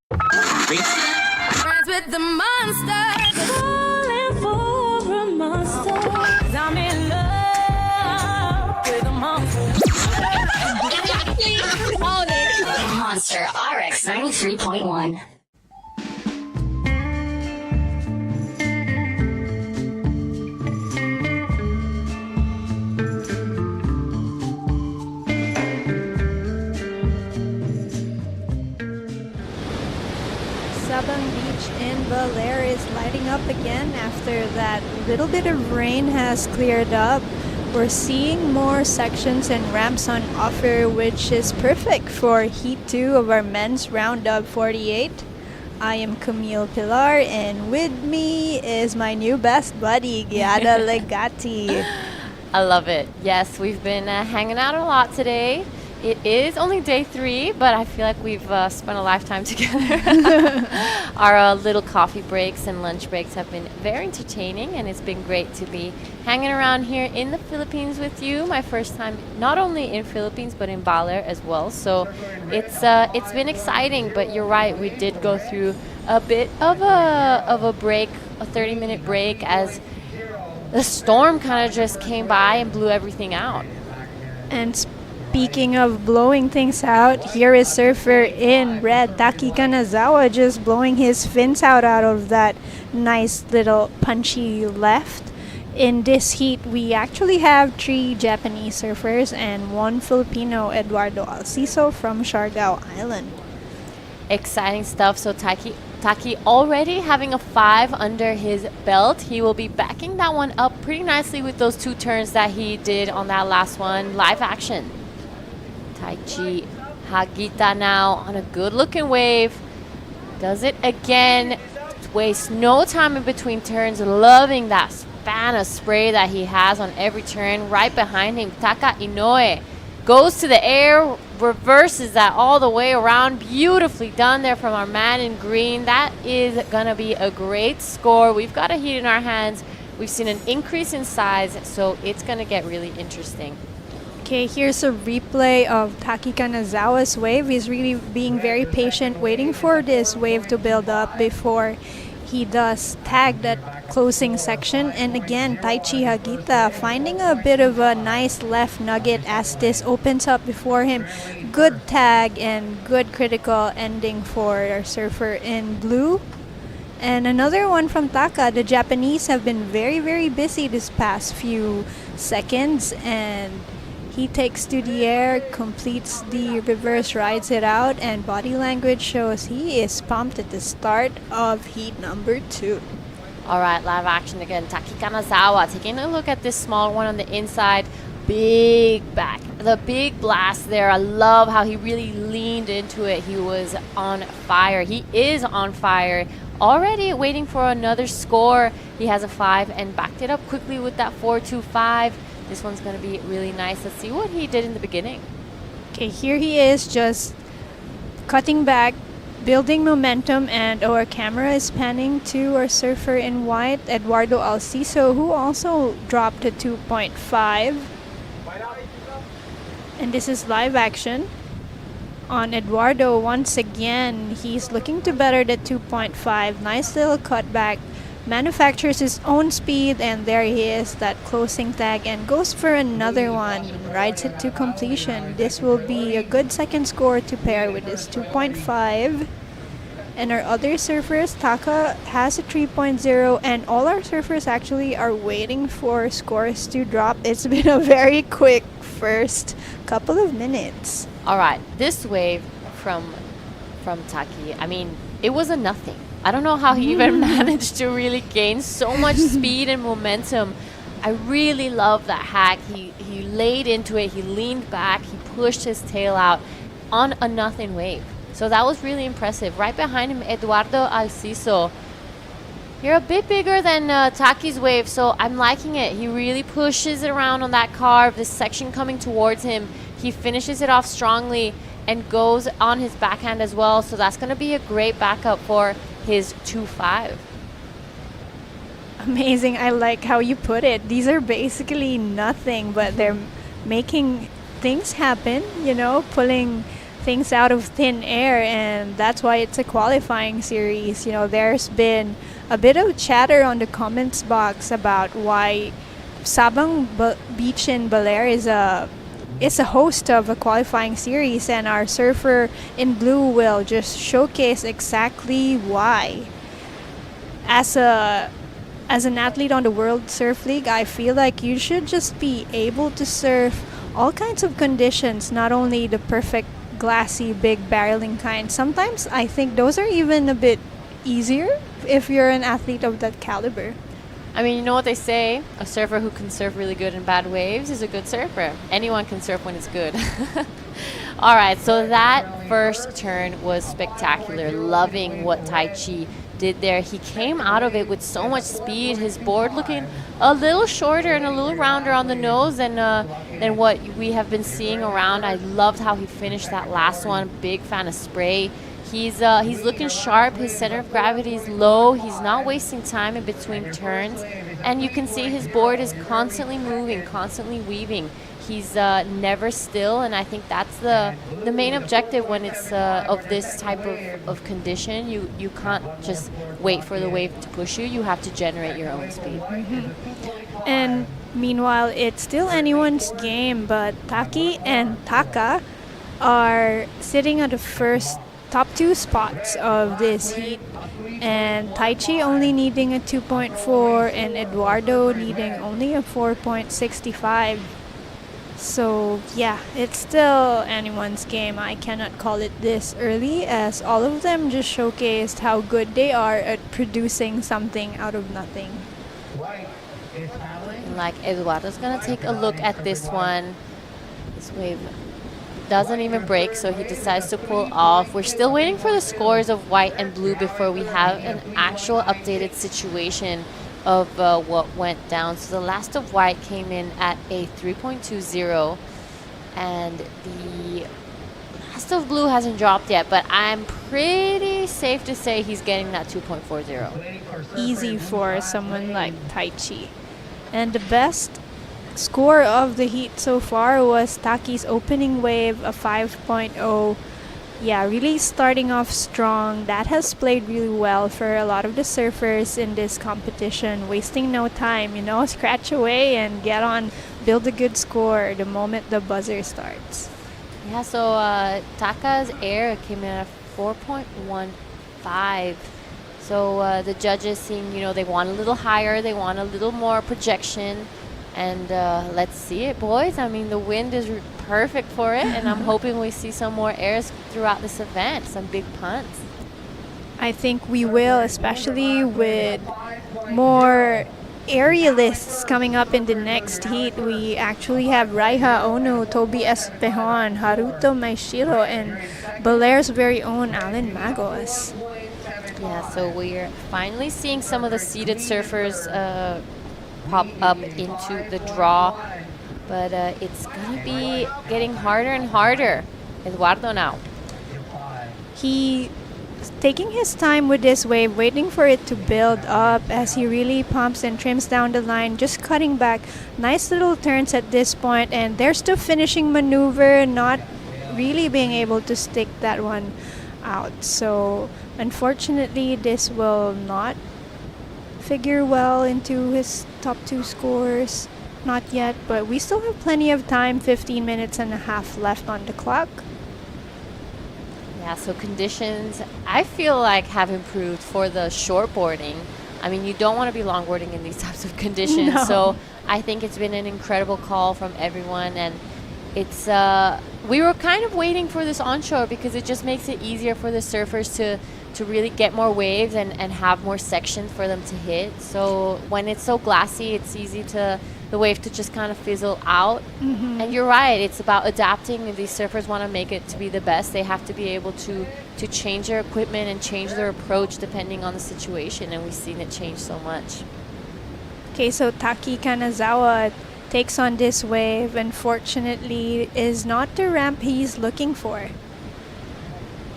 Friends with the monster, calling for a monster. 'Cause I'm in love with a monster. Monster RX 93.1. Sabang Beach in Baler is lighting up again after that little bit of rain has cleared up. We're seeing more sections and ramps on offer, which is perfect for Heat 2 of our men's Roundup 48. I am Camille Pilar, and with me is my new best buddy, Giada Legati. I love it. Yes, we've been hanging out a lot today. It is only day 3, but I feel like we've spent a lifetime together. Our little coffee breaks and lunch breaks have been very entertaining, and it's been great to be hanging around here in the Philippines with you. My first time not only in Philippines, but in Baler as well. So it's been exciting, but you're right. We did go through a bit of a break, a 30-minute break, as the storm kind of just came by and blew everything out. And speaking of blowing things out, here is surfer in red Taki Kanazawa just blowing his fins out of that nice little punchy left. In this heat, we actually have 3 Japanese surfers and 1 Filipino, Eduardo Alciso from Siargao Island. Exciting stuff. So Taki already having a 5 under his belt. He will be backing that one up pretty nicely with those 2 turns that he did on that last one. Live action. Taichi Hagita now on a good looking wave. Does it again. Wastes no time in between turns. Loving that span of spray that he has on every turn. Right behind him, Taka Inoue goes to the air, reverses that all the way around. Beautifully done there from our man in green. That is going to be a great score. We've got a heat in our hands. We've seen an increase in size, so it's going to get really interesting. Okay, here's a replay of Taki Kanazawa's wave. He's really being very patient, waiting for this wave to build up before he does tag that closing section. And again, Taichi Hagita finding a bit of a nice left nugget as this opens up before him. Good tag and good critical ending for our surfer in blue. And another one from Taka. The Japanese have been very, very busy this past few seconds, and he takes to the air, completes the reverse, rides it out, and body language shows he is pumped at the start of heat number 2. All right, live action again. Taki Kanazawa taking a look at this small one on the inside. Big back. The big blast there. I love how he really leaned into it. He was on fire. He is on fire. Already waiting for another score. He has a 5 and backed it up quickly with that 4.25. This one's going to be really nice. Let's see what he did in the beginning. Okay, here he is just cutting back, building momentum, and our camera is panning to our surfer in white, Eduardo Alciso, who also dropped to 2.5. And this is live action on Eduardo once again. He's looking to better the 2.5. Nice little cutback. Manufactures his own speed, and there he is, that closing tag, and goes for another one. Rides it to completion. This will be a good second score to pair with his 2.5. And our other surfers, Taka has a 3.0, and all our surfers actually are waiting for scores to drop. It's been a very quick first couple of minutes. All right, this wave from Taki, I mean, it was a nothing. I don't know how he even managed to really gain so much speed and momentum. I really love that hack. He laid into it. He leaned back. He pushed his tail out on a nothing wave. So that was really impressive. Right behind him, Eduardo Alciso. You're a bit bigger than Taki's wave, so I'm liking it. He really pushes it around on that carve. This section coming towards him. He finishes it off strongly and goes on his backhand as well. So that's going to be a great backup for his 2.5. Amazing. I like how you put it. These are basically nothing, but they're making things happen, you know, pulling things out of thin air, and that's why it's a qualifying series. You know, there's been a bit of chatter on the comments box about why Sabang Beach in Baler is a host of a qualifying series, and our surfer in blue will just showcase exactly why. As an athlete on the World Surf League, I feel like you should just be able to surf all kinds of conditions, not only the perfect glassy big barreling kind. Sometimes I think those are even a bit easier if you're an athlete of that caliber. I mean, you know what they say? A surfer who can surf really good in bad waves is a good surfer. Anyone can surf when it's good. All right, so that first turn was spectacular. Loving what Taichi did there. He came out of it with so much speed. His board looking a little shorter and a little rounder on the nose than what we have been seeing around. I loved how he finished that last one. Big fan of spray. He's looking sharp. His center of gravity is low. He's not wasting time in between turns. And you can see his board is constantly moving, constantly weaving. He's never still, and I think that's the main objective when it's of this type of condition. You can't just wait for the wave to push you. You have to generate your own speed. Mm-hmm. And meanwhile, it's still anyone's game, but Taki and Taka are sitting at the top 2 spots of this heat. and Taichi only needing a 2.4 and Eduardo needing only a 4.65. So yeah, it's still anyone's game. I cannot call it this early, as all of them just showcased how good they are at producing something out of nothing. Like Eduardo's gonna take a look at this one. This wave doesn't even break, so he decides to pull off. We're still waiting for the scores of white and blue before we have an actual updated situation of what went down. So the last of white came in at a 3.20, and the last of blue hasn't dropped yet, but I'm pretty safe to say he's getting that 2.40. Easy for someone like Taichi. And the best score of the heat so far was Taki's opening wave, a 5.0. Yeah, really starting off strong. That has played really well for a lot of the surfers in this competition, wasting no time, scratch away and get on, build a good score the moment the buzzer starts. Yeah, so Taka's air came in at 4.15. So the judges seeing, they want a little higher, they want a little more projection. And let's see it, boys. I mean, the wind is perfect for it, and I'm hoping we see some more airs throughout this event, some big punts. I think we will, especially with more aerialists coming up in the next heat. We actually have Raiha Onu, Toby Espejon, Haruto Maishiro, and Baler's very own Alan Magos. Yeah, so we're finally seeing some of the seated surfers pop up into the draw, but it's going to be getting harder and harder. Eduardo now. He's taking his time with this wave, waiting for it to build up as he really pumps and trims down the line, just cutting back. Nice little turns at this point, and there's the finishing maneuver, not really being able to stick that one out. So unfortunately, this will not figure well into his top two scores. Not yet, but we still have plenty of time, 15 minutes and a half left on the clock. Yeah, so conditions, I feel like, have improved for the shortboarding. I mean, you don't want to be longboarding in these types of conditions. No. So I think it's been an incredible call from everyone, and it's we were kind of waiting for this onshore because it just makes it easier for the surfers to really get more waves and have more sections for them to hit. So when it's so glassy, it's easy to the wave to just kind of fizzle out. Mm-hmm. And you're right, it's about adapting. If these surfers want to make it to be the best, they have to be able to change their equipment and change their approach depending on the situation, and we've seen it change so much. Okay, so Taki Kanazawa takes on this wave, unfortunately is not the ramp he's looking for.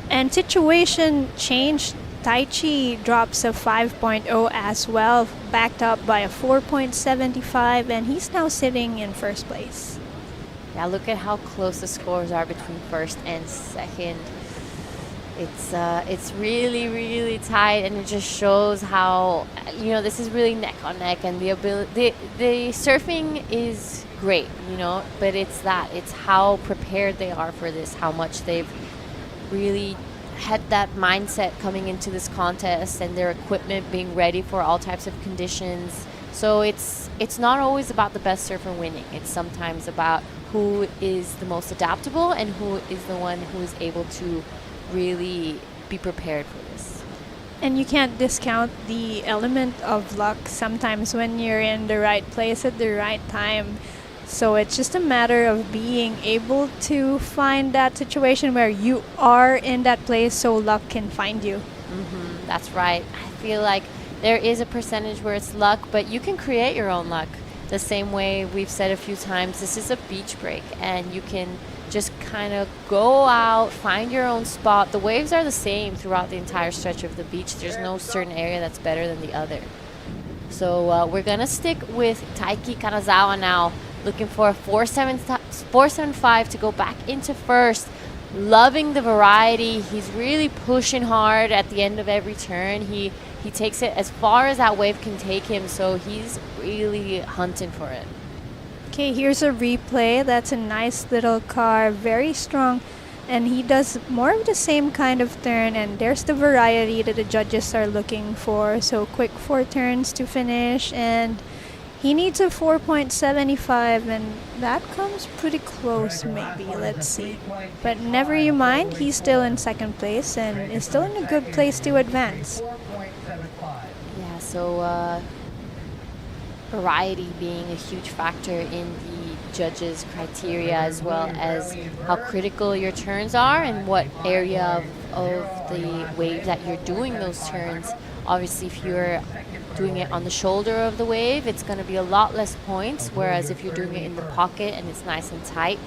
And situation changed. Taichi drops a 5.0 as well, backed up by a 4.75, and he's now sitting in first place. Yeah, look at how close the scores are between first and second. It's really, really tight, and it just shows how, this is really neck on neck, and the surfing is great, but it's how prepared they are for this, how much they've really had that mindset coming into this contest, and their equipment being ready for all types of conditions. So it's not always about the best surfer winning. It's sometimes about who is the most adaptable and who is the one who is able to really be prepared for this. And you can't discount the element of luck sometimes when you're in the right place at the right time. So it's just a matter of being able to find that situation where you are in that place so luck can find you. Mm-hmm, that's right. I feel like there is a percentage where it's luck, but you can create your own luck. The same way we've said a few times, this is a beach break, and you can just kind of go out, find your own spot. The waves are the same throughout the entire stretch of the beach. There's no certain area that's better than the other. So we're going to stick with Taiki Kanazawa now, looking for a 4.75 to go back into first. Loving the variety. He's really pushing hard at the end of every turn. He takes it as far as that wave can take him, so he's really hunting for it. Okay, here's a replay. That's a nice little car, very strong And he does more of the same kind of turn, and there's the variety that the judges are looking for. So quick 4 turns to finish, and he needs a 4.75, and that comes pretty close maybe. Let's see. But never you mind, he's still in second place and is still in a good place to advance. Yeah, so variety being a huge factor in the judges' criteria, as well as how critical your turns are and what area of the wave that you're doing those turns. Obviously, if you're doing it on the shoulder of the wave, it's going to be a lot less points, whereas if you're doing it in the pocket and it's nice and tight.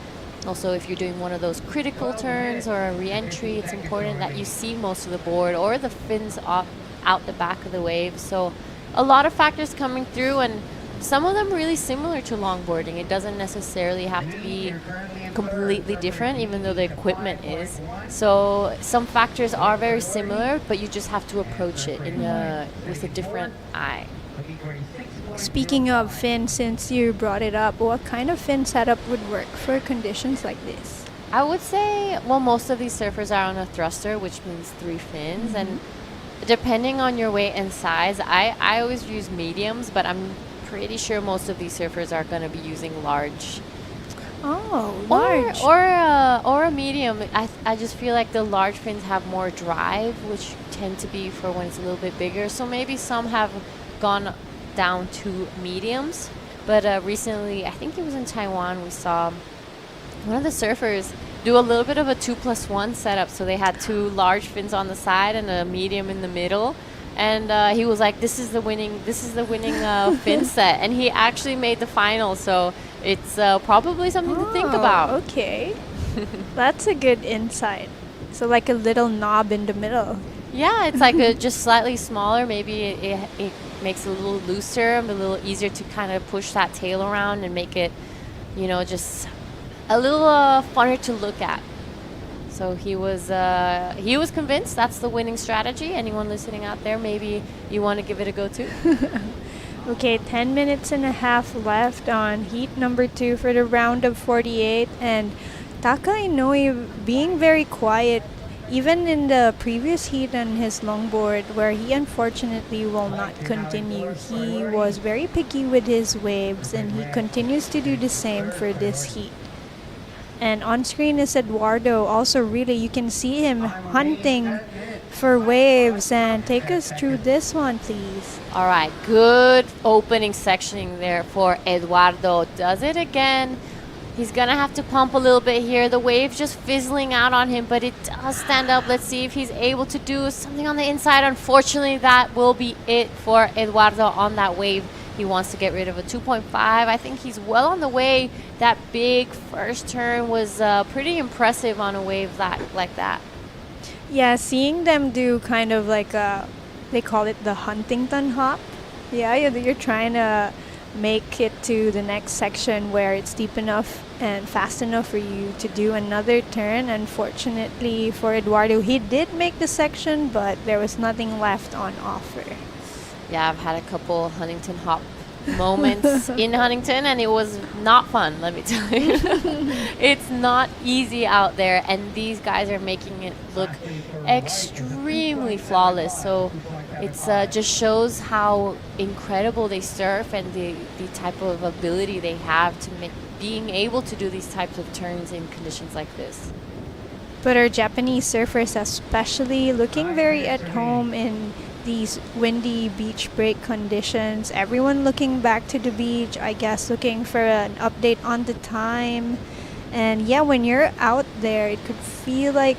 Also, if you're doing one of those critical turns or a re-entry, it's important that you see most of the board or the fins out the back of the wave. So a lot of factors coming through, and some of them really similar to longboarding. It doesn't necessarily have to be completely different, even though the equipment is. So some factors are very similar, but you just have to approach it with a different eye. Speaking of fin, since you brought it up, what kind of fin setup would work for conditions like this? I would say, well, most of these surfers are on a thruster, which means 3 fins, and depending on your weight and size, I always use mediums, but I'm pretty sure most of these surfers are going to be using large. Oh, large. Or a medium. I just feel like the large fins have more drive, which tend to be for when it's a little bit bigger. So maybe some have gone down to mediums. But recently, I think it was in Taiwan, we saw one of the surfers do a little bit of a 2+1 setup. So they had 2 large fins on the side and a medium in the middle. And he was like, "This is the winning fin set," and he actually made the final. So it's probably something to think about. Okay, that's a good insight. So like a little knob in the middle. Yeah, it's like just slightly smaller. Maybe it makes it a little looser, a little easier to kind of push that tail around and make it, just a little funner to look at. So he was convinced that's the winning strategy. Anyone listening out there, maybe you want to give it a go too. Okay, 10 minutes and a half left on heat number 2 for the round of 48. And Taka Inoue being very quiet, even in the previous heat on his longboard, where he unfortunately will not continue. He was very picky with his waves, and he continues to do the same for this heat. And on screen is Eduardo. Also, really, you can see him hunting for waves. And take us through this one, please. All right, good opening sectioning there for Eduardo. Does it again. He's going to have to pump a little bit here. The wave's just fizzling out on him, but it does stand up. Let's see if he's able to do something on the inside. Unfortunately, that will be it for Eduardo on that wave. He wants to get rid of a 2.5. I think he's well on the way. That big first turn was pretty impressive on a wave like that. Yeah, seeing them do kind of like they call it the Huntington hop. Yeah, you're trying to make it to the next section where it's deep enough and fast enough for you to do another turn. Unfortunately for Eduardo, he did make the section, but there was nothing left on offer. Yeah, I've had a couple Huntington hop moments in Huntington, and it was not fun, let me tell you. It's not easy out there, and these guys are making it look extremely flawless. So it's just shows how incredible they surf and the type of ability they have to being able to do these types of turns in conditions like this. But our Japanese surfers especially looking very at home in these windy beach break conditions. Everyone looking back to the beach, I guess, looking for an update on the time. And yeah, when you're out there, it could feel like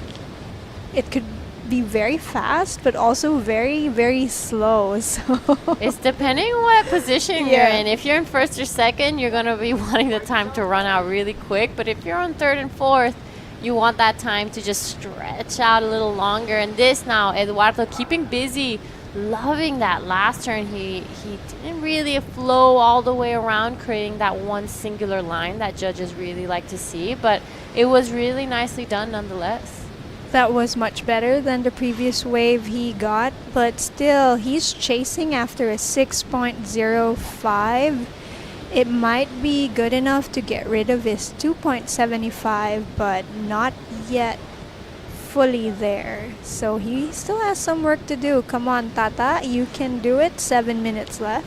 it could be very fast, but also very, very slow. So it's depending on what position you're in. If you're in first or second, you're going to be wanting the time to run out really quick. But if you're on third and fourth, you want that time to just stretch out a little longer. And this now, Eduardo keeping busy, loving that last turn. He didn't really flow all the way around, creating that one singular line that judges really like to see. But it was really nicely done nonetheless. That was much better than the previous wave he got. But still, he's chasing after a 6.05. It might be good enough to get rid of his 2.75, but not yet fully there. So he still has some work to do. Come on, Tata, you can do it. 7 minutes left.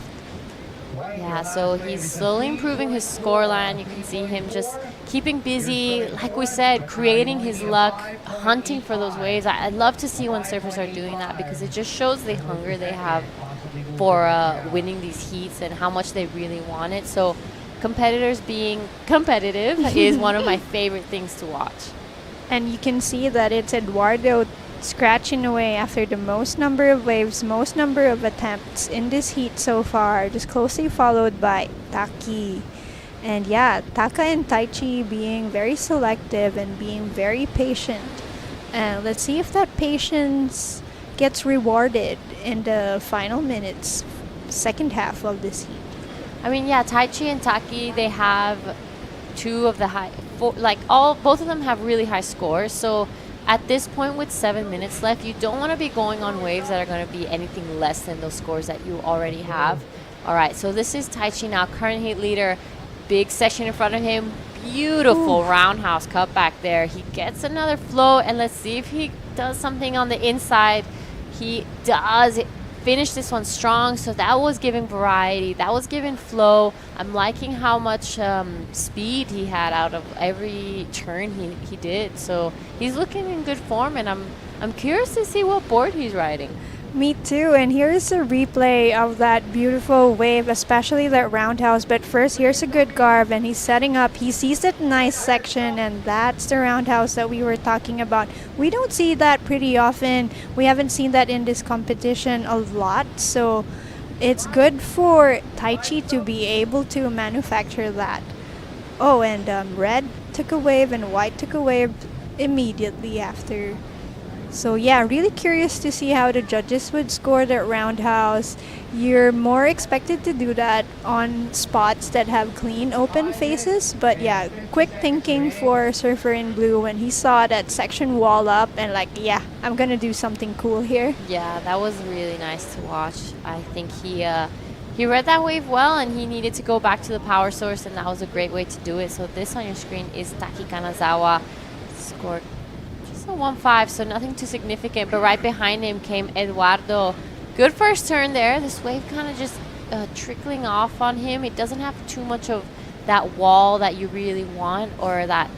Yeah, so he's slowly improving his scoreline. You can see him just keeping busy, like we said, creating his luck, hunting for those waves. I love to see when surfers are doing that because it just shows the hunger they have for winning these heats and how much they really want it. So competitors being competitive is one of my favorite things to watch. And you can see that it's Eduardo scratching away after the most number of waves, most number of attempts in this heat so far, just closely followed by Taki. And yeah, Taka and Taichi being very selective and being very patient. And let's see if that patience gets rewarded in the final minutes, second half of this heat. I mean, yeah, Taichi and Taki, they have two of the both of them have really high scores. So at this point with 7 minutes left, you don't want to be going on waves that are going to be anything less than those scores that you already have. All right, so this is Taichi now, current heat leader. Big section in front of him. Beautiful roundhouse cut back there. He gets another flow, and let's see if he does something on the inside. He does finish this one strong, so that was giving variety. That was giving flow. I'm liking how much speed he had out of every turn he did. So he's looking in good form, and I'm curious to see what board he's riding. Me too, and here's a replay of that beautiful wave, especially that roundhouse. But first, here's a good Garb, and he's setting up. He sees that nice section, and that's the roundhouse that we were talking about. We don't see that pretty often. We haven't seen that in this competition a lot, so it's good for Taichi to be able to manufacture that. Oh, and red took a wave, and white took a wave immediately after. So yeah, really curious to see how the judges would score that roundhouse. You're more expected to do that on spots that have clean open faces, but yeah, quick thinking for Surfer in Blue when he saw that section wall up and like, yeah, I'm gonna do something cool here. Yeah, that was really nice to watch. I think he read that wave well, and he needed to go back to the power source, and that was a great way to do it. So this on your screen is Taki Kanazawa, scored a 1-5, so nothing too significant, but right behind him came Eduardo. Good first turn there. This wave kind of just trickling off on him. It doesn't have too much of that wall that you really want, or that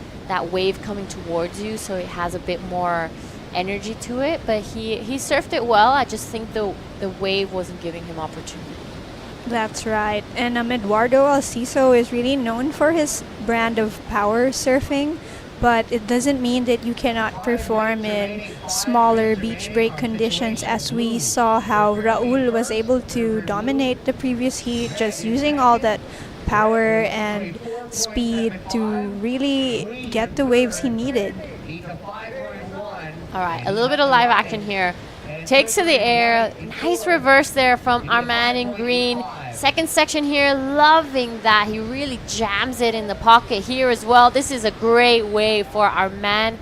wave coming towards you, so it has a bit more energy to it, but he surfed it well. I just think the wave wasn't giving him opportunity. That's right. And Eduardo Alciso is really known for his brand of power surfing, but it doesn't mean that you cannot perform in smaller beach break conditions, as we saw how Raul was able to dominate the previous heat just using all that power and speed to really get the waves he needed. All right, a little bit of live action here. Takes to the air. Nice reverse there from our man in green. Second section here, loving that. He really jams it in the pocket here as well. This is a great wave for our man,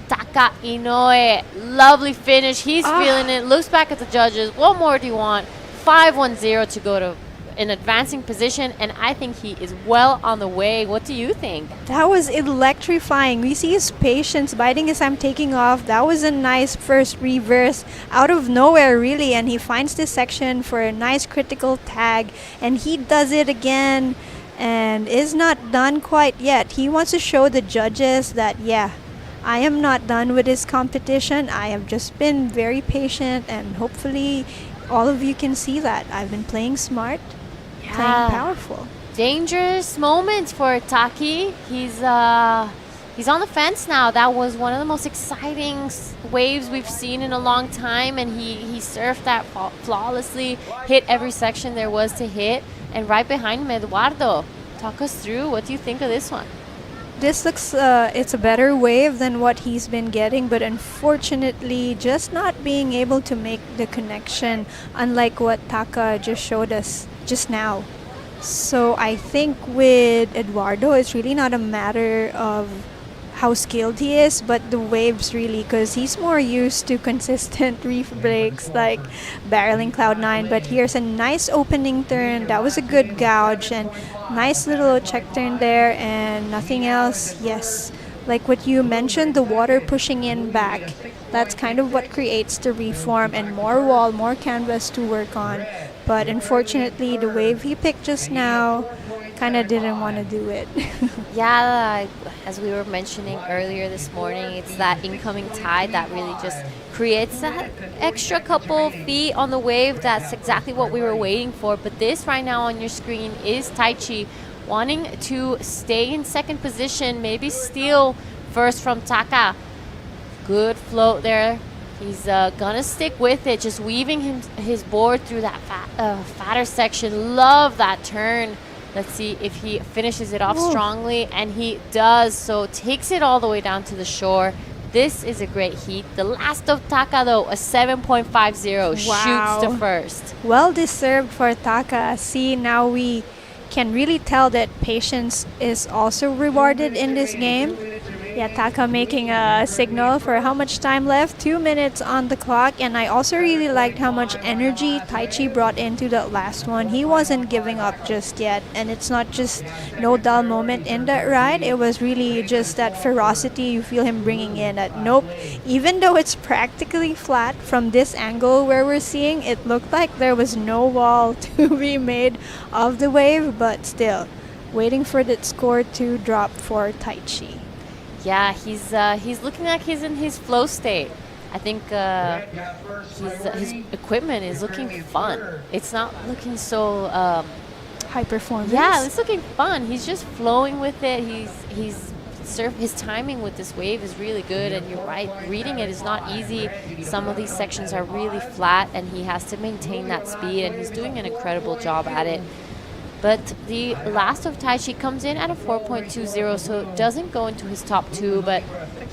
Taka Inoue. Lovely finish. He's feeling it. Looks back at the judges. What more do you want? 5-1-0 to go to an advancing position, and I think he is well on the way. What do you think? That was electrifying. We see his patience biting as I'm taking off. That was a nice first reverse out of nowhere, really, and he finds this section for a nice critical tag, and he does it again and is not done quite yet. He wants to show the judges that, yeah, I am not done with this competition. I have just been very patient, and hopefully all of you can see that. I've been playing smart, playing powerful. Dangerous moments for Taki. He's on the fence now. That was one of the most exciting waves we've seen in a long time, and he surfed that flawlessly, hit every section there was to hit, and right behind him, Eduardo. Talk us through, what do you think of this one? This looks, it's a better wave than what he's been getting, but unfortunately just not being able to make the connection, unlike what Taka just showed us just now. So I think with Eduardo, it's really not a matter of how skilled he is, but the waves really, because he's more used to consistent reef breaks like barreling Cloud9. But here's a nice opening turn. That was a good gouge, and nice little check turn there, and nothing else. Yes, like what you mentioned, the water pushing in back. That's kind of what creates the reform and more wall, more canvas to work on. But unfortunately, the wave he picked just now kind of didn't want to do it. Yeah, as we were mentioning earlier this morning, it's that incoming tide that really just creates that extra couple feet on the wave. That's exactly what we were waiting for. But this right now on your screen is Taichi wanting to stay in second position, maybe steal first from Taka. Good float there. He's gonna stick with it, just weaving his board through that fatter section. Love that turn. Let's see if he finishes it off strongly, and he does. So takes it all the way down to the shore. This is a great heat. The last of Taka, though, a 7.50, shoots to first. Well deserved for Taka. See, now we can really tell that patience is also rewarded in this game. Yeah, Taka making a signal for how much time left, 2 minutes on the clock. And I also really liked how much energy Taichi brought into that last one. He wasn't giving up just yet, and it's not just no dull moment in that ride. It was really just that ferocity you feel him bringing in. That nope, even though it's practically flat from this angle where we're seeing, it looked like there was no wall to be made of the wave, but still waiting for that score to drop for Taichi. Yeah, he's looking like he's in his flow state. I think his equipment is looking fun. It's not looking so high performance. Yeah, it's looking fun. He's just flowing with it. His timing with this wave is really good, and you're right, reading it is not easy. Some of these sections are really flat, and he has to maintain that speed, and he's doing an incredible job at it. But the last of Taichi comes in at a 4.20, so it doesn't go into his top two, but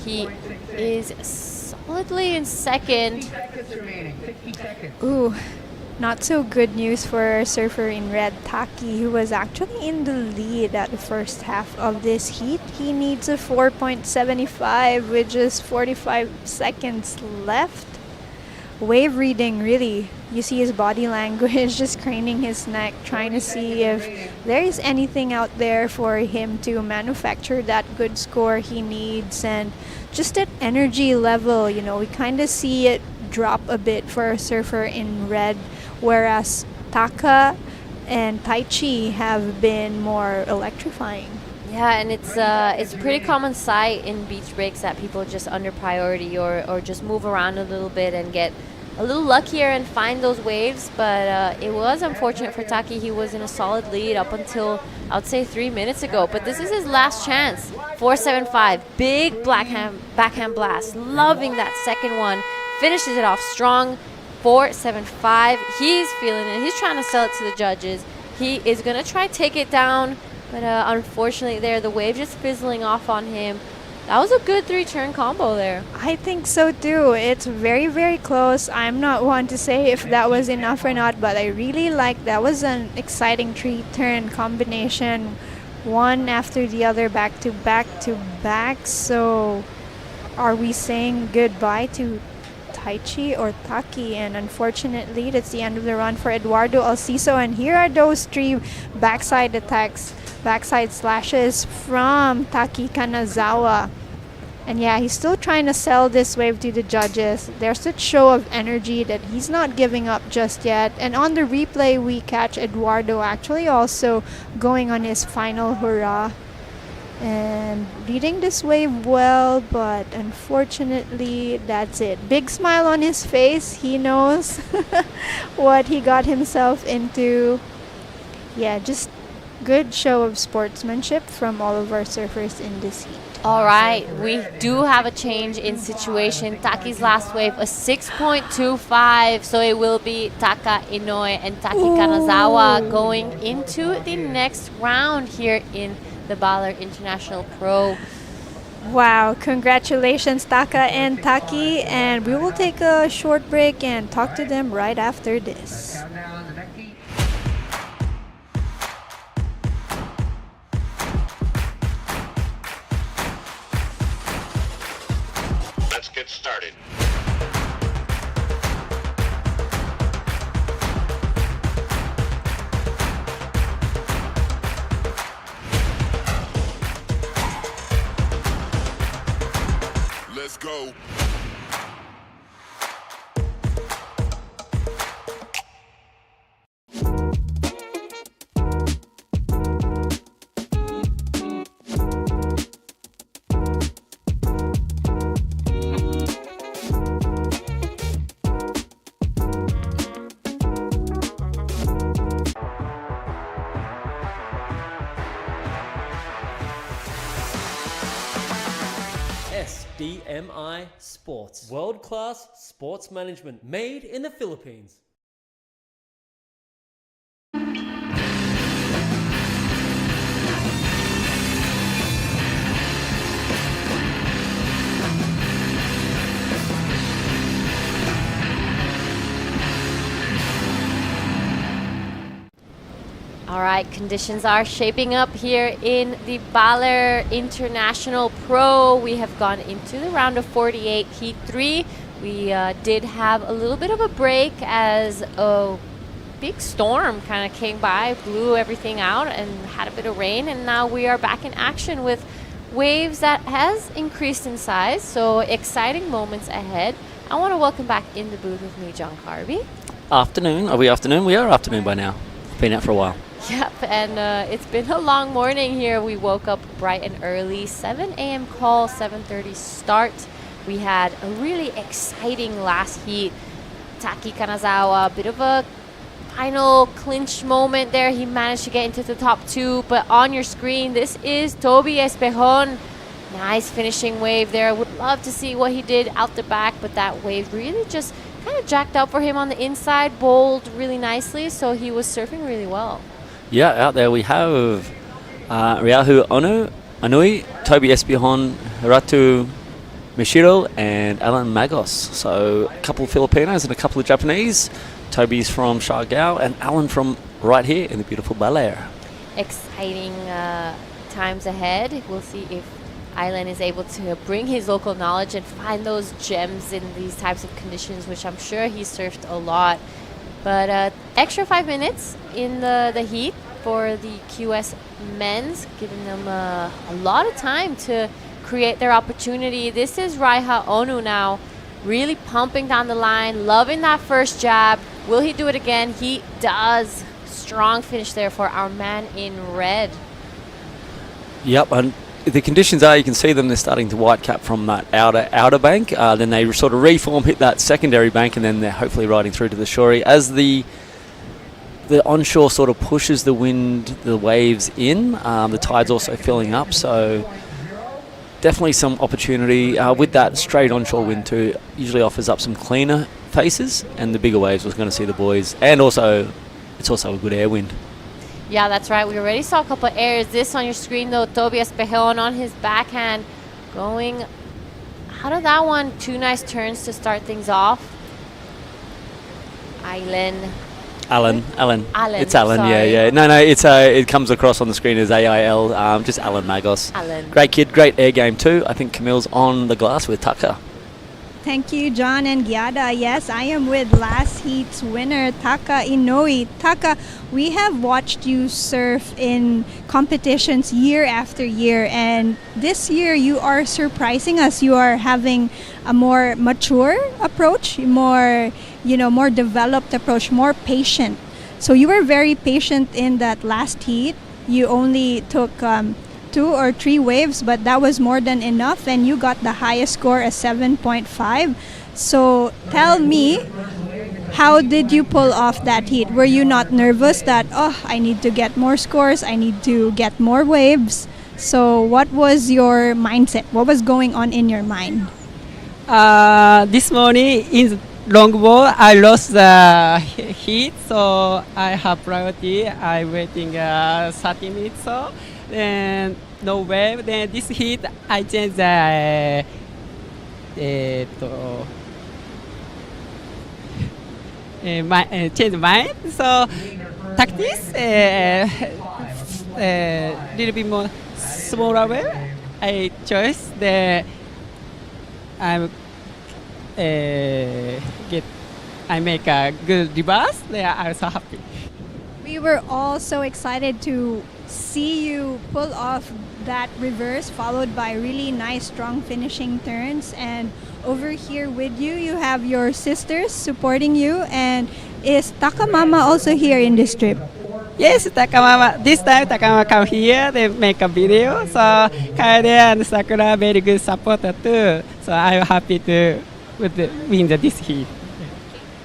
he is solidly in second. Ooh, not so good news for surfer in red, Taki, who was actually in the lead at the first half of this heat. He needs a 4.75 with just 45 seconds left. Wave reading, really. You see his body language, just craning his neck, trying to see if there is anything out there for him to manufacture that good score he needs. And just that energy level, you know, we kind of see it drop a bit for a surfer in red, whereas Taka and Taichi have been more electrifying. Yeah, and it's a pretty common sight in beach breaks that people just under priority or just move around a little bit and get a little luckier and find those waves. But it was unfortunate for Taki. He was in a solid lead up until, I would say, 3 minutes ago. But this is his last chance. 4.75, big backhand blast. Loving that second one. Finishes it off strong. 4.75. He's feeling it. He's trying to sell it to the judges. He is going to try to take it down. But unfortunately there, the wave just fizzling off on him. That was a good 3-turn combo there. I think so too. It's very, very close. I'm not one to say if that was enough or not, but I really like that. Was an exciting 3-turn combination. One after the other, back to back to back. So are we saying goodbye to Taichi or Taki? And unfortunately, that's the end of the run for Eduardo Alciso. And here are those 3 backside attacks, backside slashes from Taki Kanazawa. And yeah, he's still trying to sell this wave to the judges. There's such show of energy that he's not giving up just yet. And on the replay, we catch Eduardo actually also going on his final hurrah and reading this wave well, but unfortunately that's it. Big smile on his face. He knows what he got himself into. Yeah, just good show of sportsmanship from all of our surfers in this heat. All right, we do have a change in situation. Taki's last wave, a 6.25, so it will be Taka Inoue and Taki Kanazawa going into the next round here in the Baler International Pro. Wow, congratulations Taka and Taki, and we will take a short break and talk to them right after this. Let's get started. Let's go. SDMI Sports. World-class sports management made in the Philippines. All right, conditions are shaping up here in the Baler International Pro. We have gone into the round of 48, Heat 3. We did have a little bit of a break as a big storm kind of came by, blew everything out, and had a bit of rain. And now we are back in action with waves that has increased in size. So exciting moments ahead. I want to welcome back in the booth with me, John Carby. Afternoon. Are we afternoon? We are afternoon by now. Been out for a while. Yep, and it's been a long morning here. We woke up bright and early, 7 a.m. call, 7:30 start. We had a really exciting last heat. Taki Kanazawa, a bit of a final clinch moment there. He managed to get into the top two, but on your screen, this is Toby Espejon. Nice finishing wave there. Would love to see what he did out the back, but that wave really just kind of jacked up for him on the inside, bowled really nicely, so he was surfing really well. Yeah, out there we have Ryahu Anui, Toby Espejon, Hiratu Mishiro, and Alan Magos. So a couple of Filipinos and a couple of Japanese. Toby's from Siargao and Alan from right here in the beautiful Baler. Exciting times ahead. We'll see if Island is able to bring his local knowledge and find those gems in these types of conditions, which I'm sure he surfed a lot. But extra 5 minutes in the heat for the QS men's, giving them a lot of time to create their opportunity. This is Raiha Onu now, really pumping down the line, loving that first jab. Will he do it again? He does. Strong finish there for our man in red. Yep, and the conditions are, you can see them, they're starting to white cap from that outer bank. Then they sort of reform, hit that secondary bank, and then they're hopefully riding through to the shore. As the onshore sort of pushes the wind, the waves in, the tide's also filling up, so definitely some opportunity. With that straight onshore wind too, usually offers up some cleaner faces, and the bigger waves was going to see the boys. And also, it's also a good air wind. Yeah, that's right. We already saw a couple of airs. This on your screen, though, Toby Espejon on his backhand going out of that one. 2 nice turns to start things off. Alan. It's Alan, sorry. yeah. No, it's it comes across on the screen as AIL, just Alan Magos. Alan. Great kid, great air game too. I think Camille's on the glass with Tucker. Thank you, John and Giada. Yes, I am with last heat's winner, Taka Inouye. Taka, we have watched you surf in competitions year after year, and this year you are surprising us. You are having a more mature approach, more developed approach, more patient. So you were very patient in that last heat. You only took 2 or 3 waves, but that was more than enough, and you got the highest score, a 7.5. So tell me, how did you pull off that heat? Were you not nervous that, I need to get more scores, I need to get more waves? So what was your mindset? What was going on in your mind? This morning in longboard, I lost the heat, so I have priority. I'm waiting 30 minutes, so then no wave. Then this heat, I changed the change mind. So tactics, little bit more smaller wave. I chose the I make a good reverse. They are so happy. We were all so excited to see you pull off that reverse followed by really nice, strong finishing turns. And over here with you, you have your sisters supporting you. And is Takamama also here in this trip? Yes, Takamama. This time Takamama come here, they make a video. So Kaede and Sakura very good supporter too. So I'm happy to win this heat.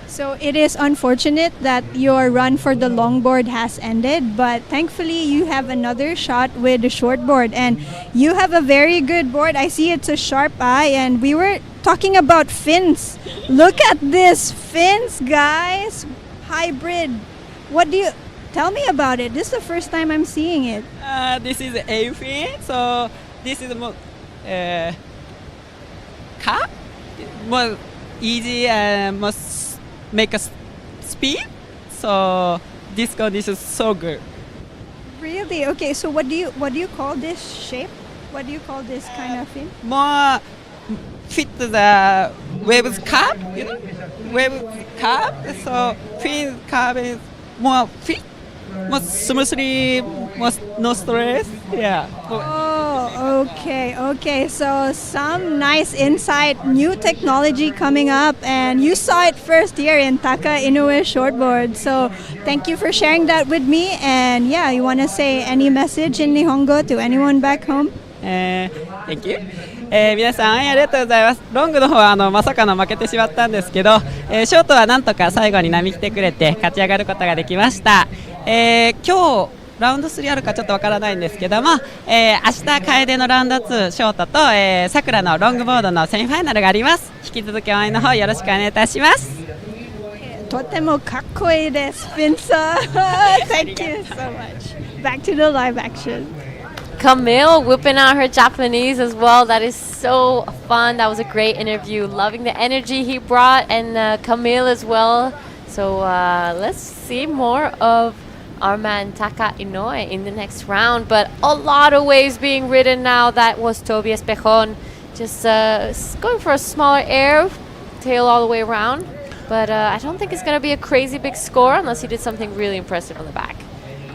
So it is unfortunate that your run for the longboard has ended, but thankfully you have another shot with the shortboard, and you have a very good board. I see it's a sharp eye, and we were talking about fins. Look at this fins, guys. Hybrid. What do you tell me about it? This is the first time I'm seeing it. This is A fin. So this is more car, more easy and more make a speed. So this condition is so good. Really? Okay. So what do you call this shape? What do you call this kind of fin? More fit the waves curve, you know, wave curve. So fin curve is more fit, more smoothly, more no stress. Yeah. Oh, okay. So some nice insight, new technology coming up, and you saw it first here in Taka Inoue Shortboard. So thank you for sharing that with me. And yeah, you want to say any message in Nihongo to anyone back home? Thank you. 皆さんありがとうございます。ロングの方はまさかの負けてしまったんですけど、ショートはなんとか最後に波来てくれて勝ち上がることができました。今日ラウンド3あるかちょっとわからないんですけども、明日楓のラウンド2ショートと、さくらのロングボードのセミファイナルがあります。引き続き応援の方よろしくお願いいたします。とてもかっこいいです、フィンサー。Thank you so much. Back to the live action. Camille whipping out her Japanese as well. That is so fun. That was a great interview. Loving the energy he brought, and Camille as well. So let's see more of our man Taka Inoue in the next round. But a lot of waves being ridden now. That was Toby Espejon just going for a smaller air, tail all the way around. But I don't think it's going to be a crazy big score unless he did something really impressive on the back.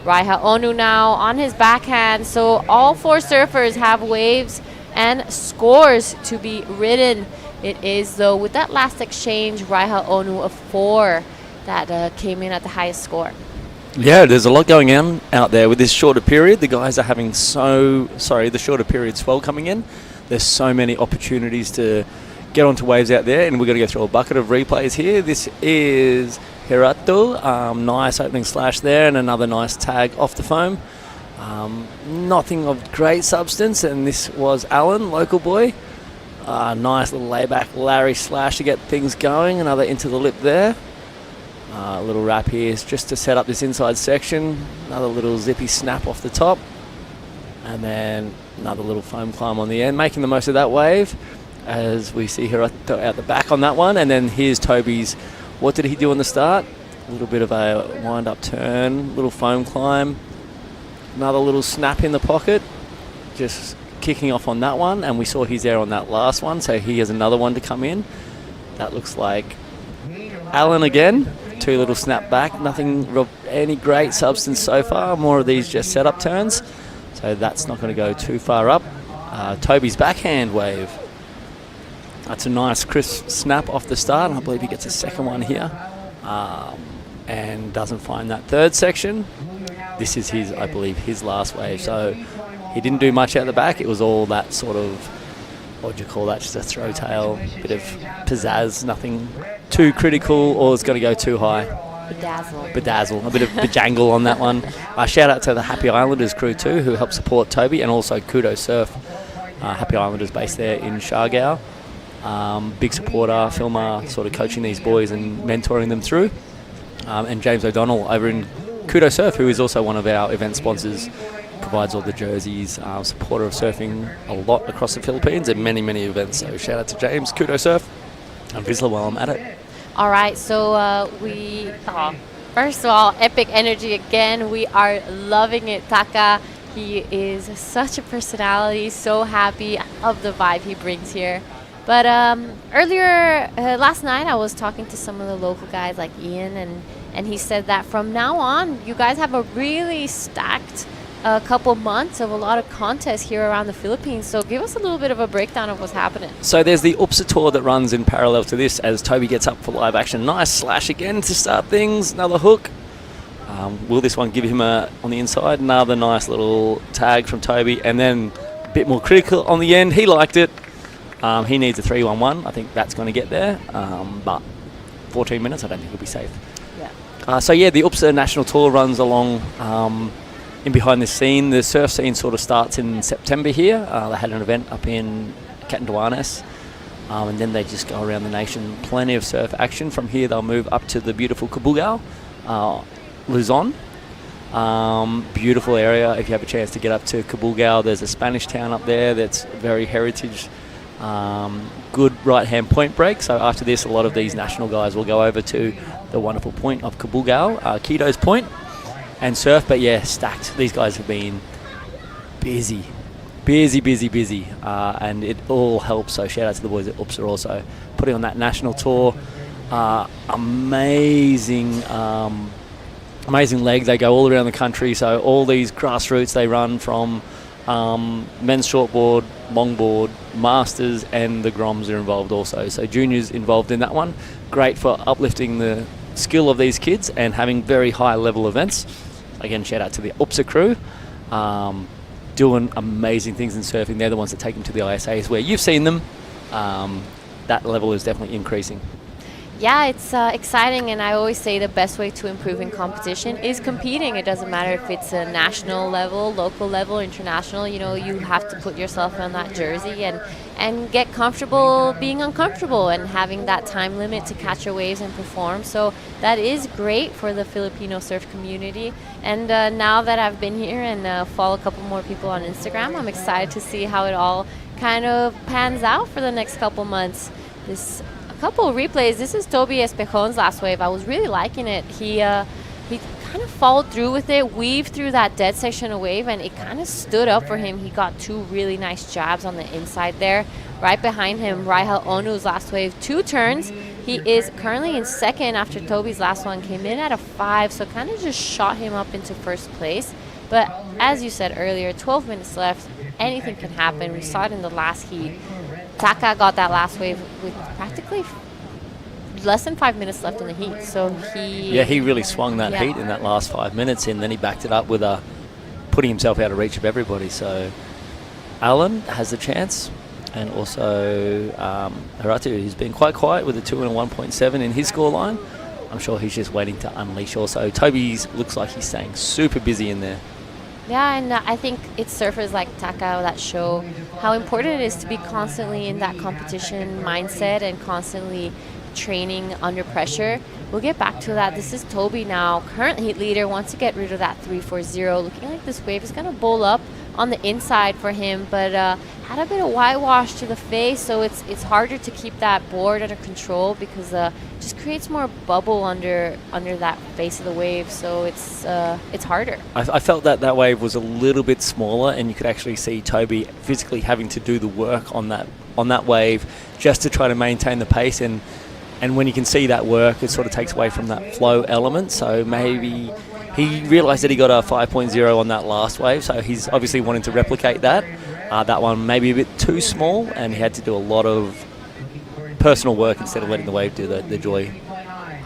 Raiha Onu now on his backhand. So all four surfers have waves and scores to be ridden. It is, though, with that last exchange, Raiha Onu of 4 that came in at the highest score. Yeah, there's a lot going on out there with this shorter period. The guys are having the shorter period swell coming in. There's so many opportunities to get onto waves out there, and we're going to go through a bucket of replays here. This is Hirato, nice opening slash there, and another nice tag off the foam. Nothing of great substance, and this was Alan, local boy. Nice little layback Larry slash to get things going, another into the lip there. A little wrap here just to set up this inside section, another little zippy snap off the top, and then another little foam climb on the end, making the most of that wave as we see Hirato out the back on that one. And then here's Toby's. What did he do on the start? A little bit of a wind-up turn, little foam climb, another little snap in the pocket, just kicking off on that one. And we saw he's there on that last one, so he has another one to come in. That looks like Alan again. 2 little snap back, nothing of any great substance so far. More of these just setup turns, so that's not going to go too far up. Toby's backhand wave. That's a nice crisp snap off the start, and I believe he gets a second one here, and doesn't find that third section. This is I believe his last wave, so he didn't do much out the back. It was all that sort of, what do you call that, just a throw tail, bit of pizzazz, nothing too critical or it's going to go too high. Bedazzle, a bit of bejangle on that one. Shout out to the Happy Islanders crew too, who helped support Toby, and also Kudo Surf, Happy Islanders based there in Siargao. Big supporter, filmer, sort of coaching these boys and mentoring them through. And James O'Donnell over in Kudo Surf, who is also one of our event sponsors, provides all the jerseys, supporter of surfing a lot across the Philippines and many, many events. So shout out to James, Kudo Surf, and Vizsla while I'm at it. All right, so first of all, epic energy again. We are loving it, Taka. He is such a personality, so happy. I love the vibe he brings here. But earlier, last night, I was talking to some of the local guys like Ian, and he said that from now on, you guys have a really stacked a couple months of a lot of contests here around the Philippines. So give us a little bit of a breakdown of what's happening. So there's the UPSA tour that runs in parallel to this as Toby gets up for live action. Nice slash again to start things. Another hook. Will this one give him on the inside? Another nice little tag from Toby. And then a bit more critical on the end. He liked it. He needs a 3-1-1. I think that's going to get there. But 14 minutes, I don't think he'll be safe. Yeah. So yeah, the UPSA National Tour runs along in behind this scene. The surf scene sort of starts in September here. They had an event up in Catanduanes. And then they just go around the nation. Plenty of surf action. From here, they'll move up to the beautiful Cabugao, Luzon. Beautiful area. If you have a chance to get up to Cabugao, there's a Spanish town up there that's very heritage. Good right-hand point break. So after this, a lot of these national guys will go over to the wonderful point of Cabugao, Kido's Point, and surf. But yeah, stacked. These guys have been busy. And it all helps. So shout out to the boys at UPSA also putting on that national tour. Amazing leg. They go all around the country. So all these grassroots they run from men's shortboard, longboard, masters, and the Groms are involved also. So juniors involved in that one. Great for uplifting the skill of these kids and having very high level events. Again, shout out to the UPSA crew. Doing amazing things in surfing. They're the ones that take them to the ISAs where you've seen them. That level is definitely increasing. Yeah, it's exciting, and I always say the best way to improve in competition is competing. It doesn't matter if it's a national level, local level, international. You know, you have to put yourself on that jersey and get comfortable being uncomfortable and having that time limit to catch your waves and perform. So that is great for the Filipino surf community. And now that I've been here and follow a couple more people on Instagram, I'm excited to see how it all kind of pans out for the next couple months. Couple of replays. This is Toby Espejon's last wave. I was really liking it. He kind of followed through with it, weaved through that dead section of wave, and it kind of stood up for him. He got two really nice jabs on the inside there. Right behind him, Raihal Onu's last wave, 2 turns. He is currently in second after Toby's last one came in at a 5, so kind of just shot him up into first place. But as you said earlier, 12 minutes left. Anything can happen. We saw it in the last heat. Taka got that last wave with practically less than 5 minutes left in the heat. So he really swung that heat in that last 5 minutes, and then he backed it up with putting himself out of reach of everybody. So Alan has the chance, and also Haratu, who's been quite quiet with a 2 and a 1.7 in his scoreline. I'm sure he's just waiting to unleash also. Toby's looks like he's staying super busy in there. Yeah, and I think it's surfers like Taka that show how important it is to be constantly in that competition mindset and constantly training under pressure. We'll get back to that. This is Toby now, current heat leader, wants to get rid of that 3-4-0. Looking like this wave is going to bowl up on the inside for him, but had a bit of whitewash to the face, so it's harder to keep that board under control because it just creates more bubble under that face of the wave, so it's harder. I felt that wave was a little bit smaller, and you could actually see Toby physically having to do the work on that wave just to try to maintain the pace, and when you can see that work, it sort of takes away from that flow element. So maybe he realised that he got a 5.0 on that last wave, so he's obviously wanting to replicate that. That one maybe a bit too small, and he had to do a lot of personal work instead of letting the wave do the joy.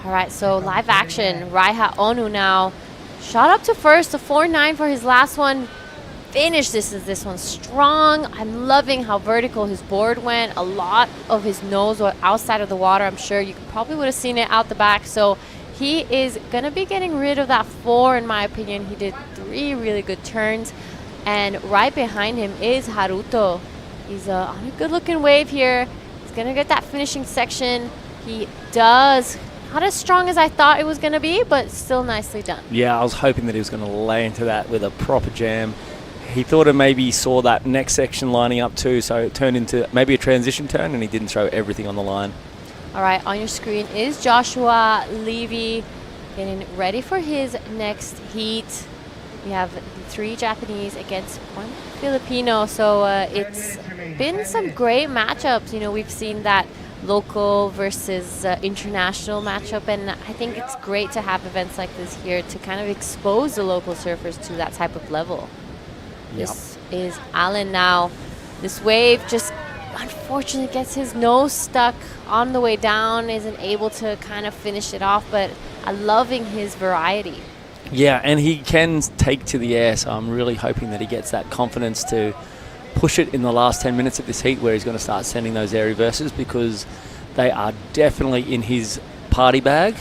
All right, so live action. Raiha Onu now shot up to first, a 4.9 for his last one. Finished this one strong. I'm loving how vertical his board went. A lot of his nose were outside of the water. I'm sure you probably would have seen it out the back. So he is going to be getting rid of that 4, in my opinion. He did 3 really good turns. And right behind him is Haruto. He's on a good-looking wave here. He's going to get that finishing section. He does. Not as strong as I thought it was going to be, but still nicely done. Yeah, I was hoping that he was going to lay into that with a proper jam. He thought it maybe saw that next section lining up too, so it turned into maybe a transition turn, and he didn't throw everything on the line. All right, on your screen is Joshua Levy getting ready for his next heat. We have 3 Japanese against 1 Filipino, so it's been some great matchups. You know, we've seen that local versus international matchup, and I think it's great to have events like this here to kind of expose the local surfers to that type of level. This is Alan now. This wave just unfortunately gets his nose stuck on the way down, isn't able to kind of finish it off, but I'm loving his variety. Yeah, and he can take to the air, so I'm really hoping that he gets that confidence to push it in the last 10 minutes of this heat, where he's going to start sending those air reverses, because they are definitely in his party bag.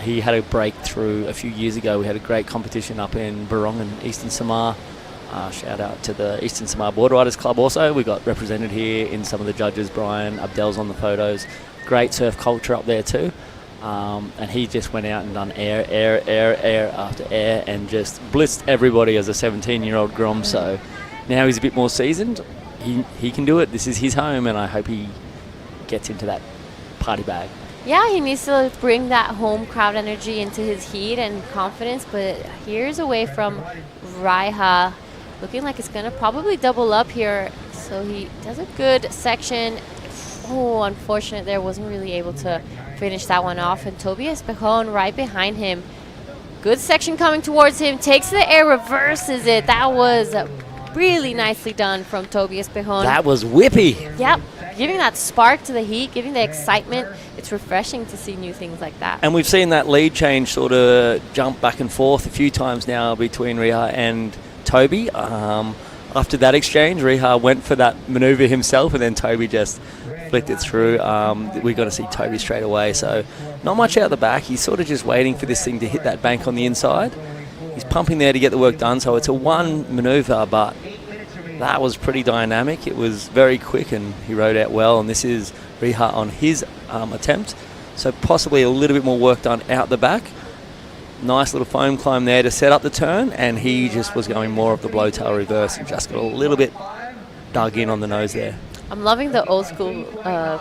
He had a breakthrough a few years ago. We had a great competition up in Barong and Eastern Samar. Shout out to the Eastern Samar Board Riders Club also. We got represented here in some of the judges. Brian Abdel's on the photos. Great surf culture up there too. And he just went out and done air after air and just blitzed everybody as a 17-year-old Grom. So now he's a bit more seasoned. He can do it. This is his home, and I hope he gets into that party bag. Yeah, he needs to bring that home crowd energy into his heat and confidence, but here's away from Raiha. Looking like it's going to probably double up here. So he does a good section. Oh, unfortunate there. Wasn't really able to finish that one off. And Tobias Bejon right behind him. Good section coming towards him. Takes the air, reverses it. That was really nicely done from Tobias Bejon. That was whippy. Yep. Giving that spark to the heat, giving the excitement. It's refreshing to see new things like that. And we've seen that lead change sort of jump back and forth a few times now between Riha and Toby. After that exchange, Riha went for that manoeuvre himself, and then Toby just flicked it through. We got to see Toby straight away. So not much out the back. He's sort of just waiting for this thing to hit that bank on the inside. He's pumping there to get the work done. So it's a one manoeuvre, but that was pretty dynamic. It was very quick, and he rode out well. And this is Riha on his attempt. So possibly a little bit more work done out the back. Nice little foam climb there to set up the turn, and he just was going more of the blowtail reverse and just got a little bit dug in on the nose there. I'm loving the old school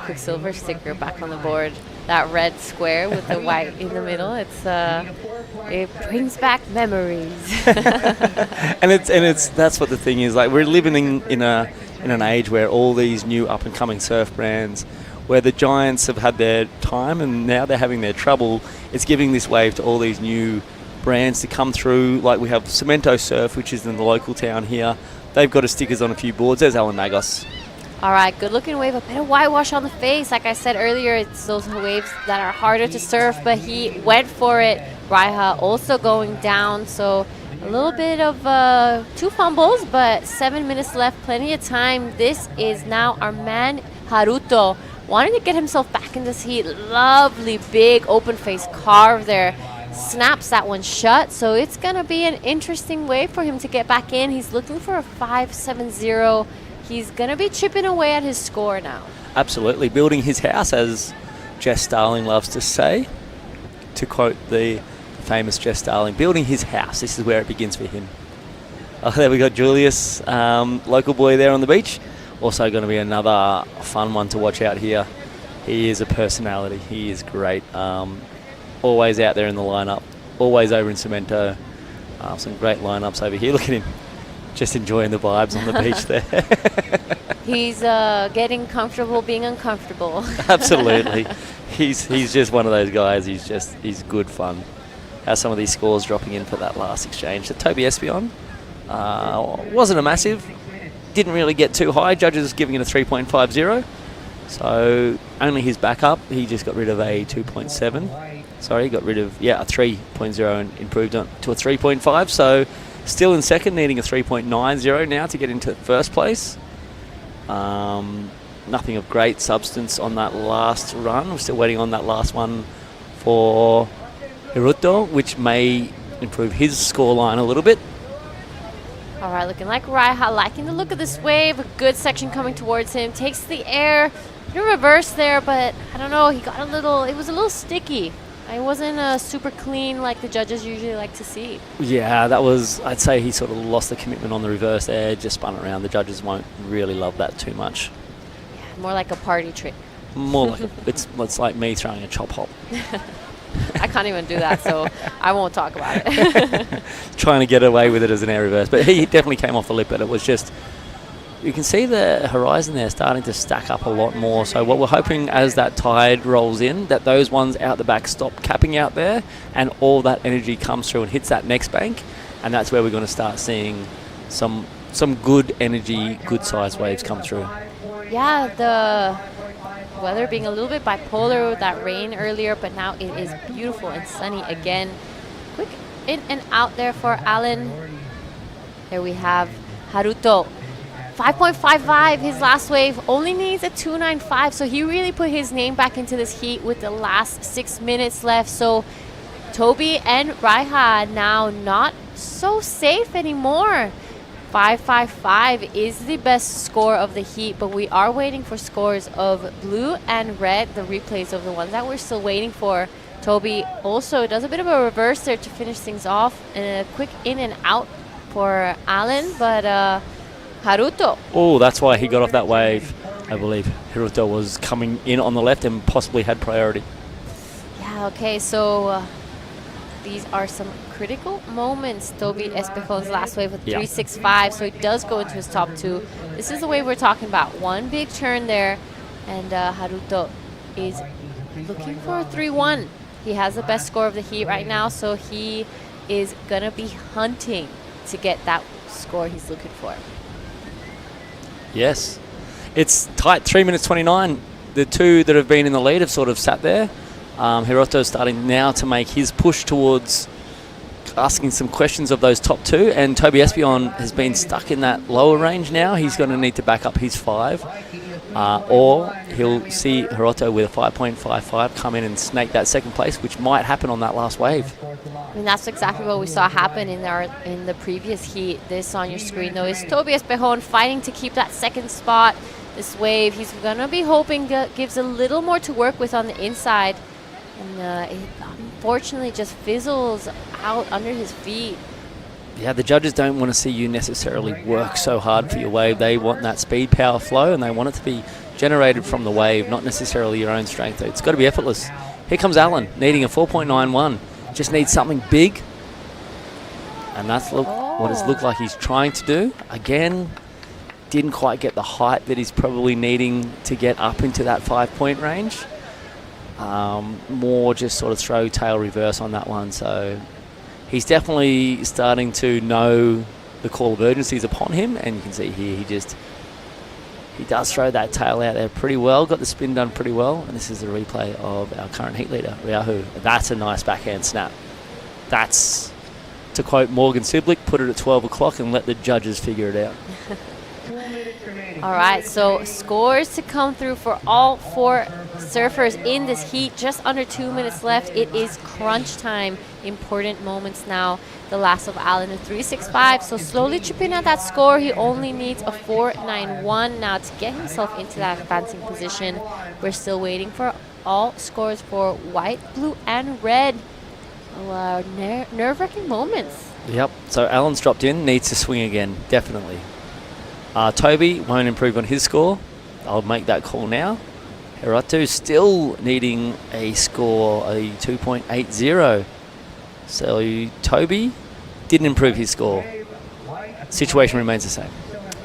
Quicksilver sticker back on the board. That red square with the white in the middle. It brings back memories. and it's that's what the thing is. Like, we're living in an age where all these new up and coming surf brands, where the giants have had their time and now they're having their trouble. It's giving this wave to all these new brands to come through. Like, we have Cemento Surf, which is in the local town here. They've got stickers on a few boards. There's Alan Magos. All right, good looking wave. A bit of whitewash on the face. Like I said earlier, it's those waves that are harder to surf, but he went for it. Raiha also going down, so a little bit of 2 fumbles, but 7 minutes left, plenty of time. This is now our man Haruto, wanting to get himself back in this heat. Lovely big open face carve there. Snaps that one shut, so it's going to be an interesting way for him to get back in. He's looking for a 5.70. He's going to be chipping away at his score now. Absolutely. Building his house, as Jess Starling loves to say. To quote the famous Jess Starling, building his house. This is where it begins for him. There we got Julius, local boy there on the beach. Also going to be another fun one to watch out here. He is a personality. He is great. Always out there in the lineup. Always over in Cemento. Some great lineups over here. Look at him. Just enjoying the vibes on the beach there. He's getting comfortable being uncomfortable. Absolutely. He's just one of those guys. He's good fun. How's some of these scores dropping in for that last exchange? So Toby Espion wasn't a massive. Didn't really get too high. Judges giving it a 3.50. So only his backup. He just got rid of a 2.7. Sorry, got rid of, a 3.0 and improved on to a 3.5. So still in second, needing a 3.90 now to get into first place. Nothing of great substance on that last run. We're still waiting on that last one for Hiruto, which may improve his scoreline a little bit. All right, looking like Raiha liking the look of this wave. A good section coming towards him. Takes the air. In reverse there, but I don't know. He got a little, it was a little sticky. It wasn't super clean like the judges usually like to see. Yeah, that was, I'd say he sort of lost the commitment on the reverse there, just spun around. The judges won't really love that too much. Yeah, more like a party trick. More like, it's like me throwing a chop hop. I can't even do that, so I won't talk about it. Trying to get away with it as an air reverse, but he definitely came off the lip, but it was just, you can see the horizon there starting to stack up a lot more. So what we're hoping as that tide rolls in, that those ones out the back stop capping out there and all that energy comes through and hits that next bank. And that's where we're going to start seeing some good energy, good size waves come through. Yeah, the weather being a little bit bipolar with that rain earlier, but now it is beautiful and sunny again. Quick in and out there for Alan. There we have Haruto. 5.55, his last wave, only needs a 2.95, so he really put his name back into this heat with the last 6 minutes left. So Toby and Raiha now not so safe anymore. 5.55 is the best score of the heat, but we are waiting for scores of blue and red, the replays of the ones that we're still waiting for. Toby also does a bit of a reverse there to finish things off, and a quick in and out for Alan, but Haruto. Oh, that's why he got off that wave. I believe Haruto was coming in on the left and possibly had priority. Yeah, okay, so these are some critical moments. Toby Espejon's last wave with 3.65, so he does go into his top two. This is the wave we're talking about. One big turn there, and Haruto is looking for a 3.1. He has the best score of the heat right now, so he is going to be hunting to get that score he's looking for. Yes. It's tight, 3 minutes 29. The two that have been in the lead have sort of sat there. Hiroto's starting now to make his push towards asking some questions of those top two, and Toby Espejon has been stuck in that lower range now. He's going to need to back up his 5, or he'll see Hiroto with a 5.55 come in and snake that second place, which might happen on that last wave. I mean, that's exactly what we saw happen in the previous heat. This on your screen, though, is Toby Espejon fighting to keep that second spot. This wave, he's going to be hoping gives a little more to work with on the inside. And it unfortunately just fizzles out under his feet. Yeah, the judges don't want to see you necessarily work so hard for your wave. They want that speed, power, flow, and they want it to be generated from the wave, not necessarily your own strength. It's got to be effortless. Here comes Alan, needing a 4.91. Just needs something big. And that's what it's looked like he's trying to do. Again, didn't quite get the height that he's probably needing to get up into that 5-point range. More just sort of throw tail reverse on that one. So he's definitely starting to know the call of urgency is upon him, and you can see here he does throw that tail out there pretty well, got the spin done pretty well, and this is a replay of our current heat leader, Ryahu. That's a nice backhand snap. That's, to quote Morgan Siblick, put it at 12 o'clock and let the judges figure it out. All right, so scores to come through for all 4 surfers in this heat. Just under 2 minutes left. It is crunch time. Important moments now. The last of Alan, a 3.65. So slowly chipping at that score. He only needs a 4.91 now to get himself into that advancing position. We're still waiting for all scores for white, blue, and red. Nerve-wracking moments. Yep, so Alan's dropped in, needs to swing again, definitely. Toby won't improve on his score. I'll make that call now. Hiroto still needing a score, a 2.80. So Toby didn't improve his score. Situation remains the same.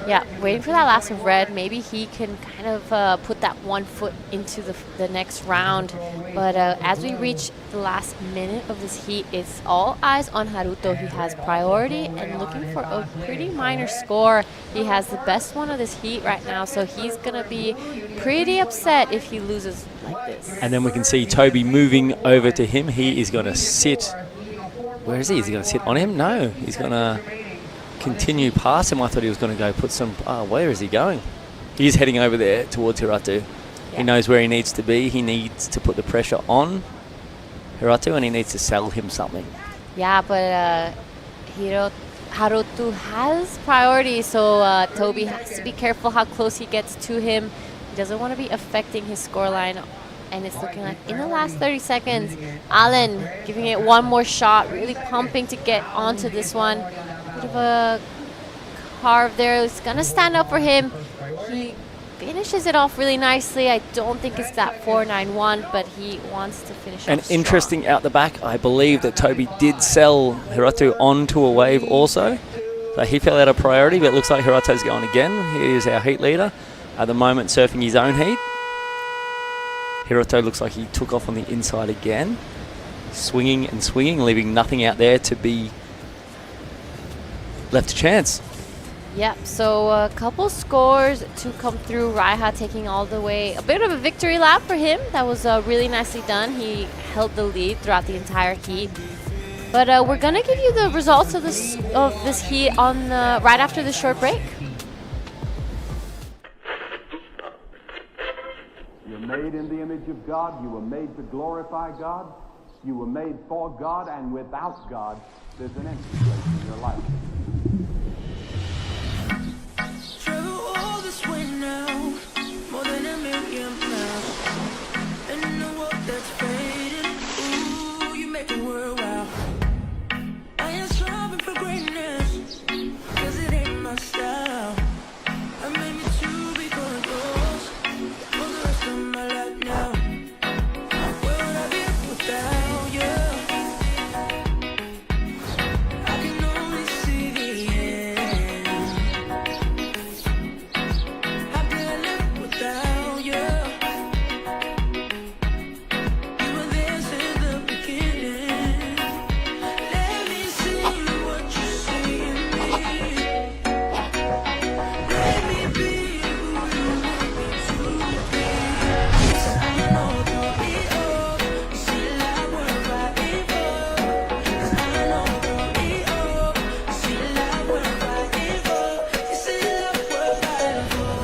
Yeah, waiting for that last of red. Maybe he can kind of put that one foot into the next round. But as we reach the last minute of this heat, it's all eyes on Haruto. He has priority and looking for a pretty minor score. He has the best one of this heat right now, so he's going to be pretty upset if he loses like this. And then we can see Toby moving over to him. He is going to sit. Where is he? Is he going to sit on him? No, he's going to continue past him. I thought he was going to go put some... where is he going? He's heading over there towards Hiroto. Yeah. He knows where he needs to be. He needs to put the pressure on Hiroto, and he needs to sell him something. Yeah, but Haruto has priority, so Toby has to be careful how close he gets to him. He doesn't want to be affecting his scoreline. And it's looking like in the last 30 seconds, Alan giving it one more shot, really pumping to get onto this one. Bit of a carve there. It's going to stand up for him. He finishes it off really nicely. I don't think it's that 4.91, but he wants to finish and off interesting strong. Out the back, I believe that Toby did sell Hiroto onto a wave also. So he fell out of priority, but it looks like Hiroto's going again. He is our heat leader at the moment, surfing his own heat. Hiroto looks like he took off on the inside again. Swinging and swinging, leaving nothing out there to be left to chance. Yep, so a couple scores to come through. Raiha taking all the way. A bit of a victory lap for him. That was really nicely done. He held the lead throughout the entire heat. But we're going to give you the results of this heat on right after this short break. You're made in the image of God. You were made to glorify God. You were made for God, and without God, there's an empty place in your life. Travel all this way now, more than a million miles. And in a world that's fading, ooh, you make the world wow. I ain't striving for greatness, cause it ain't my style. I made me to be going yours for the rest of my life now. Where would I be without you? I can only see the end. How could I live without you? You were there since the beginning. Let me see what you see in me. Let me be who you want me to be. So I know through it all, you see life worth fighting for. 'Cause I know through it all, you see life worth fighting for. You see life worth fighting for.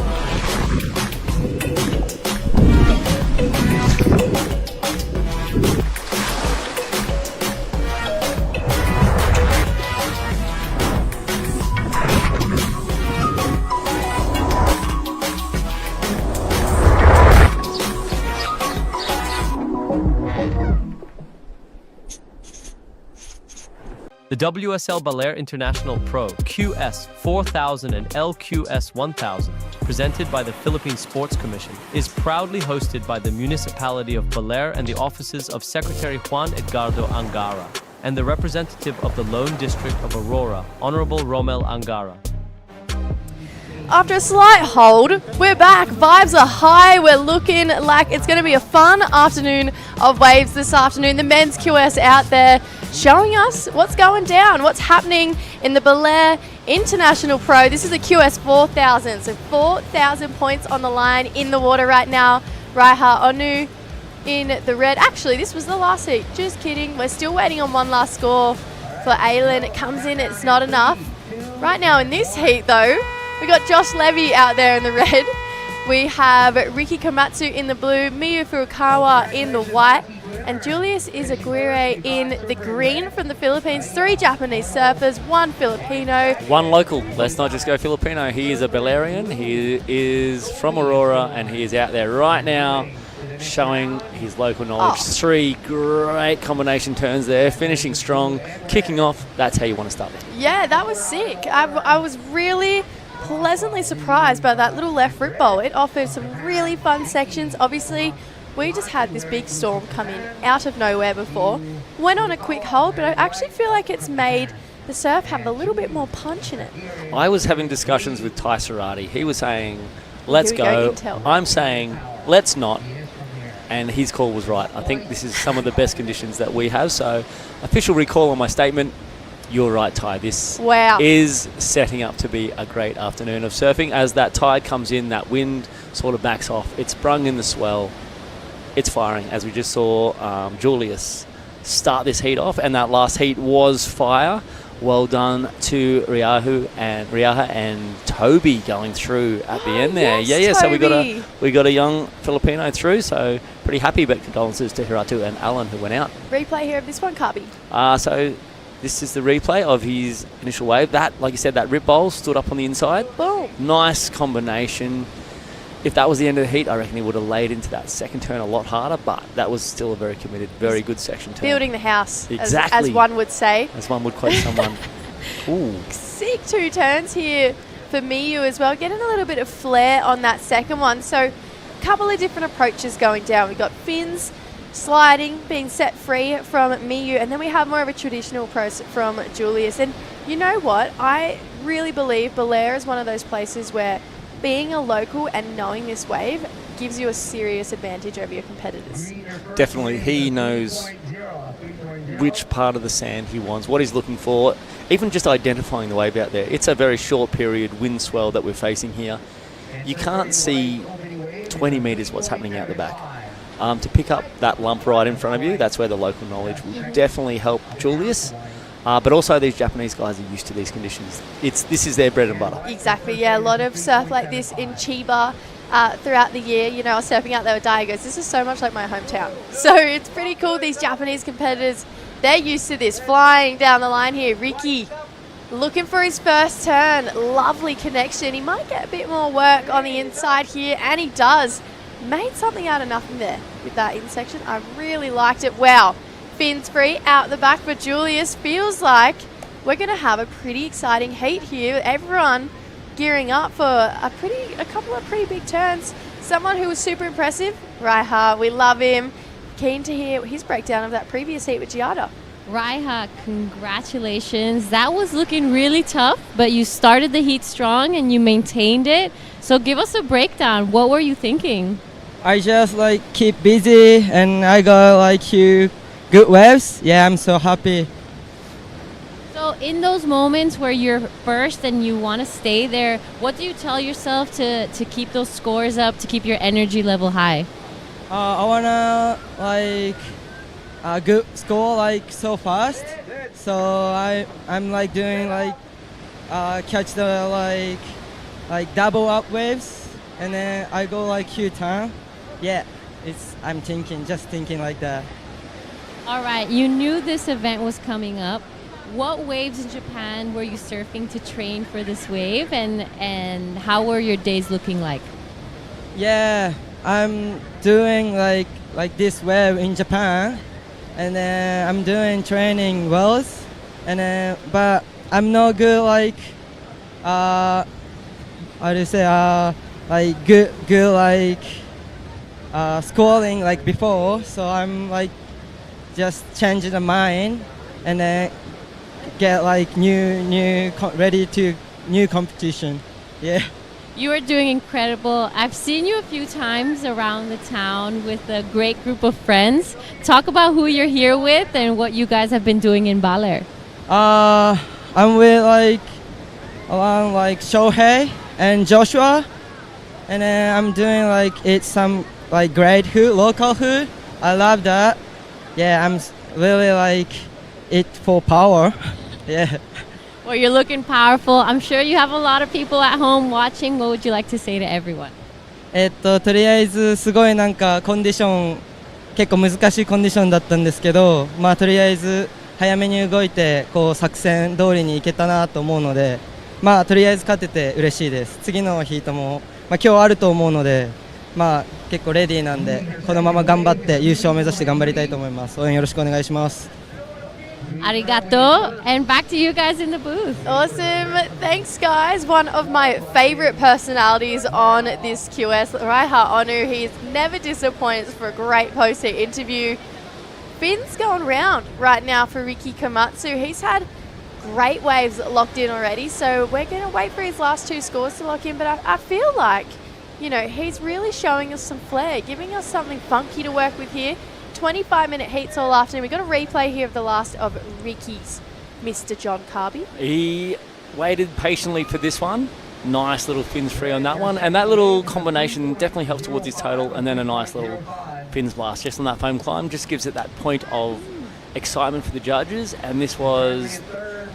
The WSL Baler International Pro QS4000 and LQS1000, presented by the Philippine Sports Commission, is proudly hosted by the Municipality of Baler and the offices of Secretary Juan Edgardo Angara and the representative of the Lone District of Aurora, Honorable Romel Angara. After a slight hold, we're back. Vibes are high. We're looking like it's going to be a fun afternoon of waves this afternoon. The men's QS out there showing us what's going down, what's happening in the Baler International Pro. This is a QS4000, so 4,000 points on the line in the water right now. Raiha Onu in the red. Actually, this was the last heat. Just kidding. We're still waiting on one last score for Aylin. It comes in. It's not enough. Right now in this heat, though, we got Josh Levy out there in the red. We have Riki Komatsu in the blue, Miyu Furukawa in the white, and Julius Izaguirre in the green from the Philippines. 3 Japanese surfers, 1 Filipino. One local. Let's not just go Filipino. He is a Balerian. He is from Aurora, and he is out there right now showing his local knowledge. 3 great combination turns there, finishing strong, kicking off. That's how you want to start it. Yeah, that was sick. I was really pleasantly surprised by that little left rip bowl. It offered some really fun sections. Obviously, we just had this big storm come in out of nowhere before. Went on a quick hold, but I actually feel like it's made the surf have a little bit more punch in it. I was having discussions with Ty Serrati. He was saying, let's go. I'm saying, let's not. And his call was right. I think this is some of the best conditions that we have. So, official recall on my statement. You're right, Ty. This is setting up to be a great afternoon of surfing. As that tide comes in, that wind sort of backs off. It's sprung in the swell. It's firing, as we just saw Julius start this heat off. And that last heat was fire. Well done to Riaha and Toby going through at the end there. Yes, So we got a young Filipino through. So pretty happy. But condolences to Hiratu and Alan who went out. Replay here of this one, Kabi. So this is the replay of his initial wave. That, like you said, that rip bowl stood up on the inside. Boom. Nice combination. If that was the end of the heat, I reckon he would have laid into that second turn a lot harder, but that was still a very committed, very good section turn. Building the house, exactly. as one would say. As one would quote someone. Ooh. Sick 2 turns here for Miyu as well. Getting a little bit of flair on that second one. So a couple of different approaches going down. We've got fins, sliding, being set free from Miyu, and then we have more of a traditional approach from Julius. And you know what? I really believe Baler is one of those places where being a local and knowing this wave gives you a serious advantage over your competitors. Definitely. He knows which part of the sand he wants, what he's looking for, even just identifying the wave out there. It's a very short period wind swell that we're facing here. You can't see 20 metres what's happening out the back. To pick up that lump right in front of you, that's where the local knowledge will definitely help Julius. But also these Japanese guys are used to these conditions. This is their bread and butter. Exactly, yeah. A lot of surf like this in Chiba throughout the year. You know, I was surfing out there with Diagos. This is so much like my hometown. So it's pretty cool. These Japanese competitors, they're used to this. Flying down the line here. Ricky looking for his first turn. Lovely connection. He might get a bit more work on the inside here, and he does. Made something out of nothing there with that intersection. I really liked it. Wow. Fins free out the back, but Julius feels like we're going to have a pretty exciting heat here. Everyone gearing up for a couple of pretty big turns. Someone who was super impressive, Raiha. We love him. Keen to hear his breakdown of that previous heat with Giada. Raiha, congratulations. That was looking really tough, but you started the heat strong and you maintained it. So give us a breakdown. What were you thinking? I just keep busy and I got few good waves. Yeah, I'm so happy. So in those moments where you're first and you want to stay there, what do you tell yourself to keep those scores up, to keep your energy level high? I wanna a good score so fast. So I'm doing catch the double up waves, and then I go Q-turn. Yeah, I'm just thinking like that. All right, you knew this event was coming up. What waves in Japan were you surfing to train for this wave, and how were your days looking like? Yeah, I'm doing this wave in Japan, and then I'm doing training wells, and then but I'm not good how do you say good scoring before, so I'm just changing the mind and then get ready to new competition. Yeah. You are doing incredible. I've seen you a few times around the town with a great group of friends. Talk about who you're here with and what you guys have been doing in Baler. I'm with around Shohei and Joshua, and then I'm doing it's some great hood, local hood. I love that. Yeah, I'm really it for power. Yeah. Well, you're looking powerful. I'm sure you have a lot of people at home watching. What would you like to say to everyone? とりあえずすごいコンディション結構難しいコンディションだったんですけど、とりあえず早めに動いて作戦通りにいけたなと思うので、とりあえず勝てて嬉しいです。次のヒートも今日あると思うので、結構レディーなんでこのまま頑張って優勝を目指して頑張りたいと思います。応援よろしくお願いします。Arigato, and back to you guys in the booth. Awesome. Thanks, guys. One of my favorite personalities on this QS, Raiha Onu. He's never disappoints for a great post-heat interview. Fins going round right now for Riki Komatsu. He's had great waves locked in already, so we're going to wait for his last two scores to lock in, but I feel like, he's really showing us some flair, giving us something funky to work with here. 25-minute heats all afternoon. We've got a replay here of the last of Ricky's, Mr. John Carby. He waited patiently for this one. Nice little fins free on that one. And that little combination definitely helps towards his total. And then a nice little fins blast just on that foam climb. Just gives it that point of excitement for the judges. And this was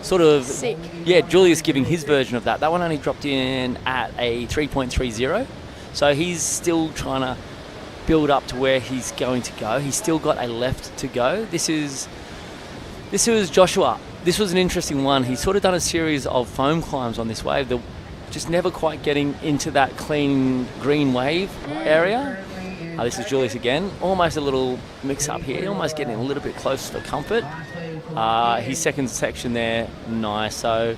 sort of... sick. Yeah, Julius giving his version of that. That one only dropped in at a 3.30. So he's still trying to build up to where he's going to go. He's still got a left to go. This was Joshua. This was an interesting one. He's sort of done a series of foam climbs on this wave. They're just never quite getting into that clean green wave area. This is Julius again. Almost a little mix up here. Almost getting a little bit close for comfort. His second section there, nice. So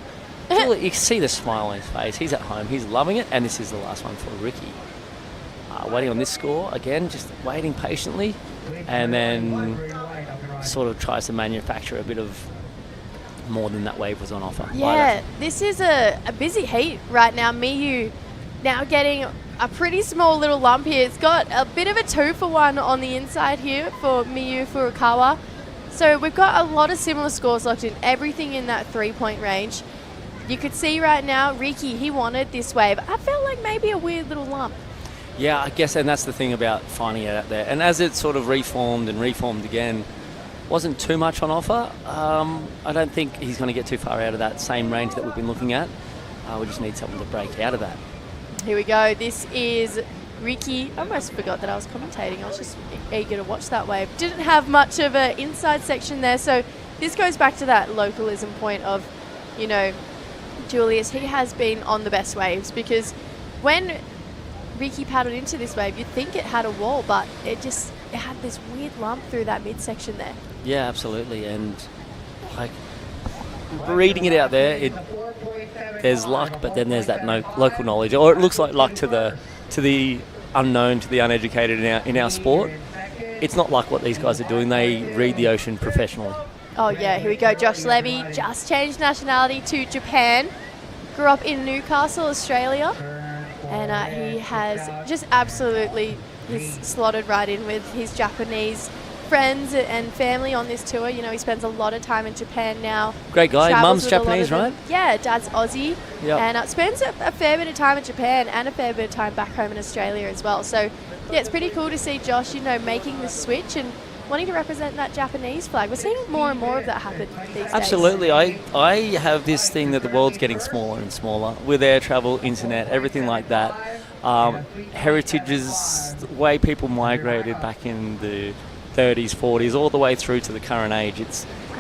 you can see the smile on his face. He's at home. He's loving it. And this is the last one for Ricky. Waiting on this score again, just waiting patiently, and then sort of tries to manufacture a bit of more than that wave was on offer. Yeah, this is a busy heat right now. Miyu now getting a pretty small little lump here. It's got a bit of a 2-for-1 on the inside here for Miyu Furukawa. So we've got a lot of similar scores locked in, everything in that 3-point range. You could see right now, Ricky, he wanted this wave. I felt like maybe a weird little lump. Yeah, I guess, and that's the thing about finding it out there. And as it sort of reformed again, wasn't too much on offer. I don't think he's going to get too far out of that same range that we've been looking at. We just need someone to break out of that. Here we go. This is Ricky. I almost forgot that I was commentating. I was just eager to watch that wave. Didn't have much of an inside section there. So this goes back to that localism point of, you know, Julius, he has been on the best waves, because when Ricky paddled into this wave, you'd think it had a wall, but it had this weird lump through that midsection there. Yeah, absolutely. And like reading it out there, there's luck, but then there's that local knowledge, or it looks like luck to the unknown, to the uneducated in our sport. It's not like what these guys are doing. They read the ocean professionally. Oh yeah, here we go. Josh Levy just changed nationality to Japan. Grew up in Newcastle, Australia, and he has just absolutely slotted right in with his Japanese friends and family on this tour. You know, he spends a lot of time in Japan now. Great guy. Mum's Japanese, right? Yeah, Dad's Aussie. Yep. And spends a fair bit of time in Japan and a fair bit of time back home in Australia as well. So, yeah, it's pretty cool to see Josh, you know, making the switch and wanting to represent that Japanese flag. We're seeing more and more of that happen these days. Absolutely. I have this thing that the world's getting smaller and smaller with air travel, internet, everything like that. Heritage is the way people migrated back in the 30s, 40s, all the way through to the current age.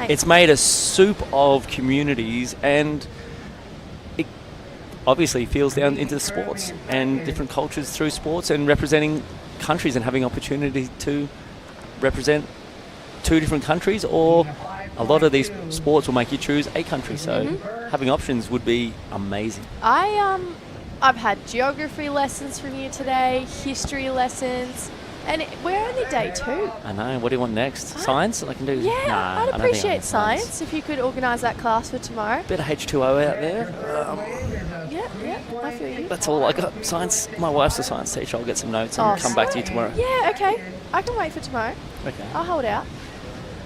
It's made a soup of communities, and it obviously feels down into sports and different cultures through sports and representing countries and having opportunity to represent two different countries, or a lot of these sports will make you choose a country. So having options would be amazing. I've had geography lessons from you today, history lessons, and we're only day 2. I know. What do you want next? Science? I can do. Yeah, Nah, I'd appreciate science if you could organise that class for tomorrow. Bit of H2O out there. Yeah, I feel you. That's all I got. Science. My wife's a science teacher. I'll get some notes and come back to you tomorrow. Yeah, okay. I can wait for tomorrow. Okay. I'll hold out.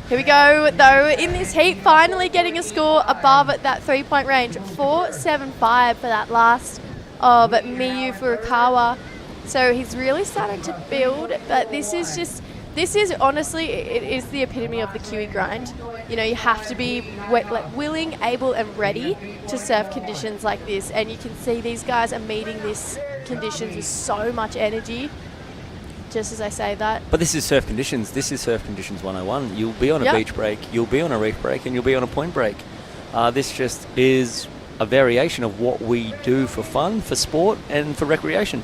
Here we go, though, in this heat, finally getting a score above that 3-point range. 4.75 for that last of Miyu Furukawa. So he's really starting to build, but this is honestly, it is the epitome of the Kiwi grind. You know, you have to be willing, able and ready to surf conditions like this, and you can see these guys are meeting these conditions with so much energy. Just as I say that. But this is surf conditions. This is surf conditions 101. You'll be on a beach break, you'll be on a reef break, and you'll be on a point break. This just is a variation of what we do for fun, for sport, and for recreation.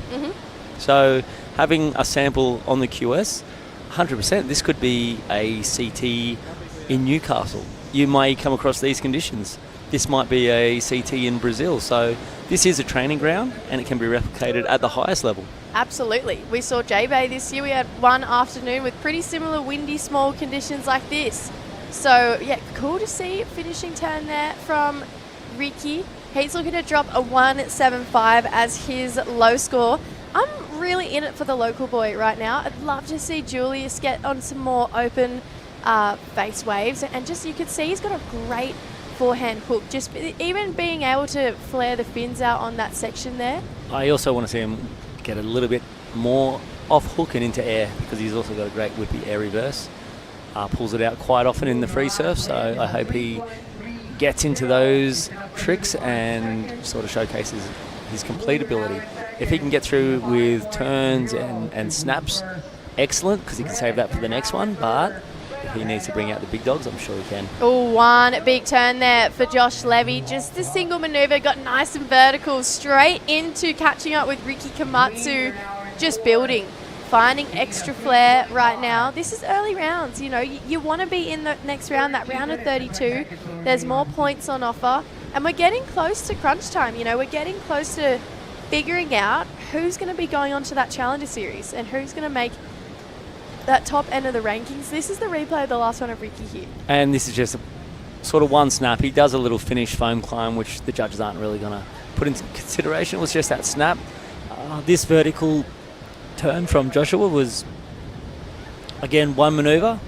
So having a sample on the QS, 100%, this could be a CT in Newcastle. You may come across these conditions. This might be a CT in Brazil. So this is a training ground, and it can be replicated at the highest level. Absolutely. We saw J-Bay this year. We had one afternoon with pretty similar windy, small conditions like this. So, yeah, cool to see finishing turn there from Ricky. He's looking to drop a 1.75 as his low score. I'm really in it for the local boy right now. I'd love to see Julius get on some more open face waves. And just, you can see he's got a great forehand hook. Just even being able to flare the fins out on that section there. I also want to see him get a little bit more off hook and into air, because he's also got a great whippy air reverse. Pulls it out quite often in the free surf, so I hope he gets into those tricks and sort of showcases his complete ability. If he can get through with turns and snaps, excellent, because he can save that for the next one, but if he needs to bring out the big dogs, I'm sure he can. Oh, one big turn there for Josh Levy. Just the single manoeuvre, got nice and vertical, straight into catching up with Riki Komatsu, just building, finding extra flair right now. This is early rounds, you know, you want to be in the next round, that round of 32. There's more points on offer, and we're getting close to crunch time, you know, we're getting close to figuring out who's going to be going on to that Challenger Series and who's going to make that top end of the rankings. This is the replay of the last one of Ricky here. And this is just a, sort of one snap. He does a little finish foam climb, which the judges aren't really going to put into consideration. It was just that snap. This vertical turn from Joshua was, again, one manoeuvre.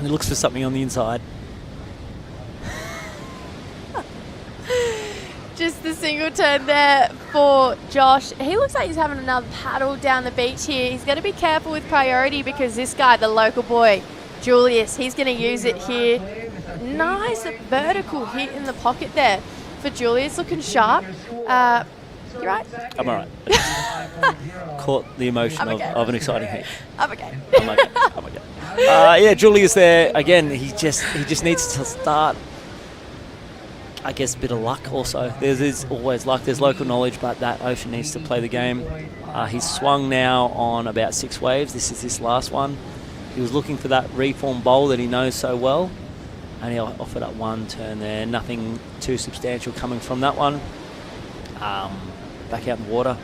And he looks for something on the inside. Just the single turn there for Josh. He looks like he's having another paddle down the beach here. He's got to be careful with priority because this guy, the local boy, Julius, he's going to use it here. Nice vertical hit in the pocket there for Julius, looking sharp. You right? I'm all right. Caught the emotion of an exciting heat. I'm okay. I'm okay. Yeah, Julius there again. He just needs to start. I guess a bit of luck also. There's always luck. There's local knowledge, but that ocean needs to play the game. He's swung now on about 6 waves. This is his last one. He was looking for that reform bowl that he knows so well, and he offered up one turn there. Nothing too substantial coming from that one. Back out in the water.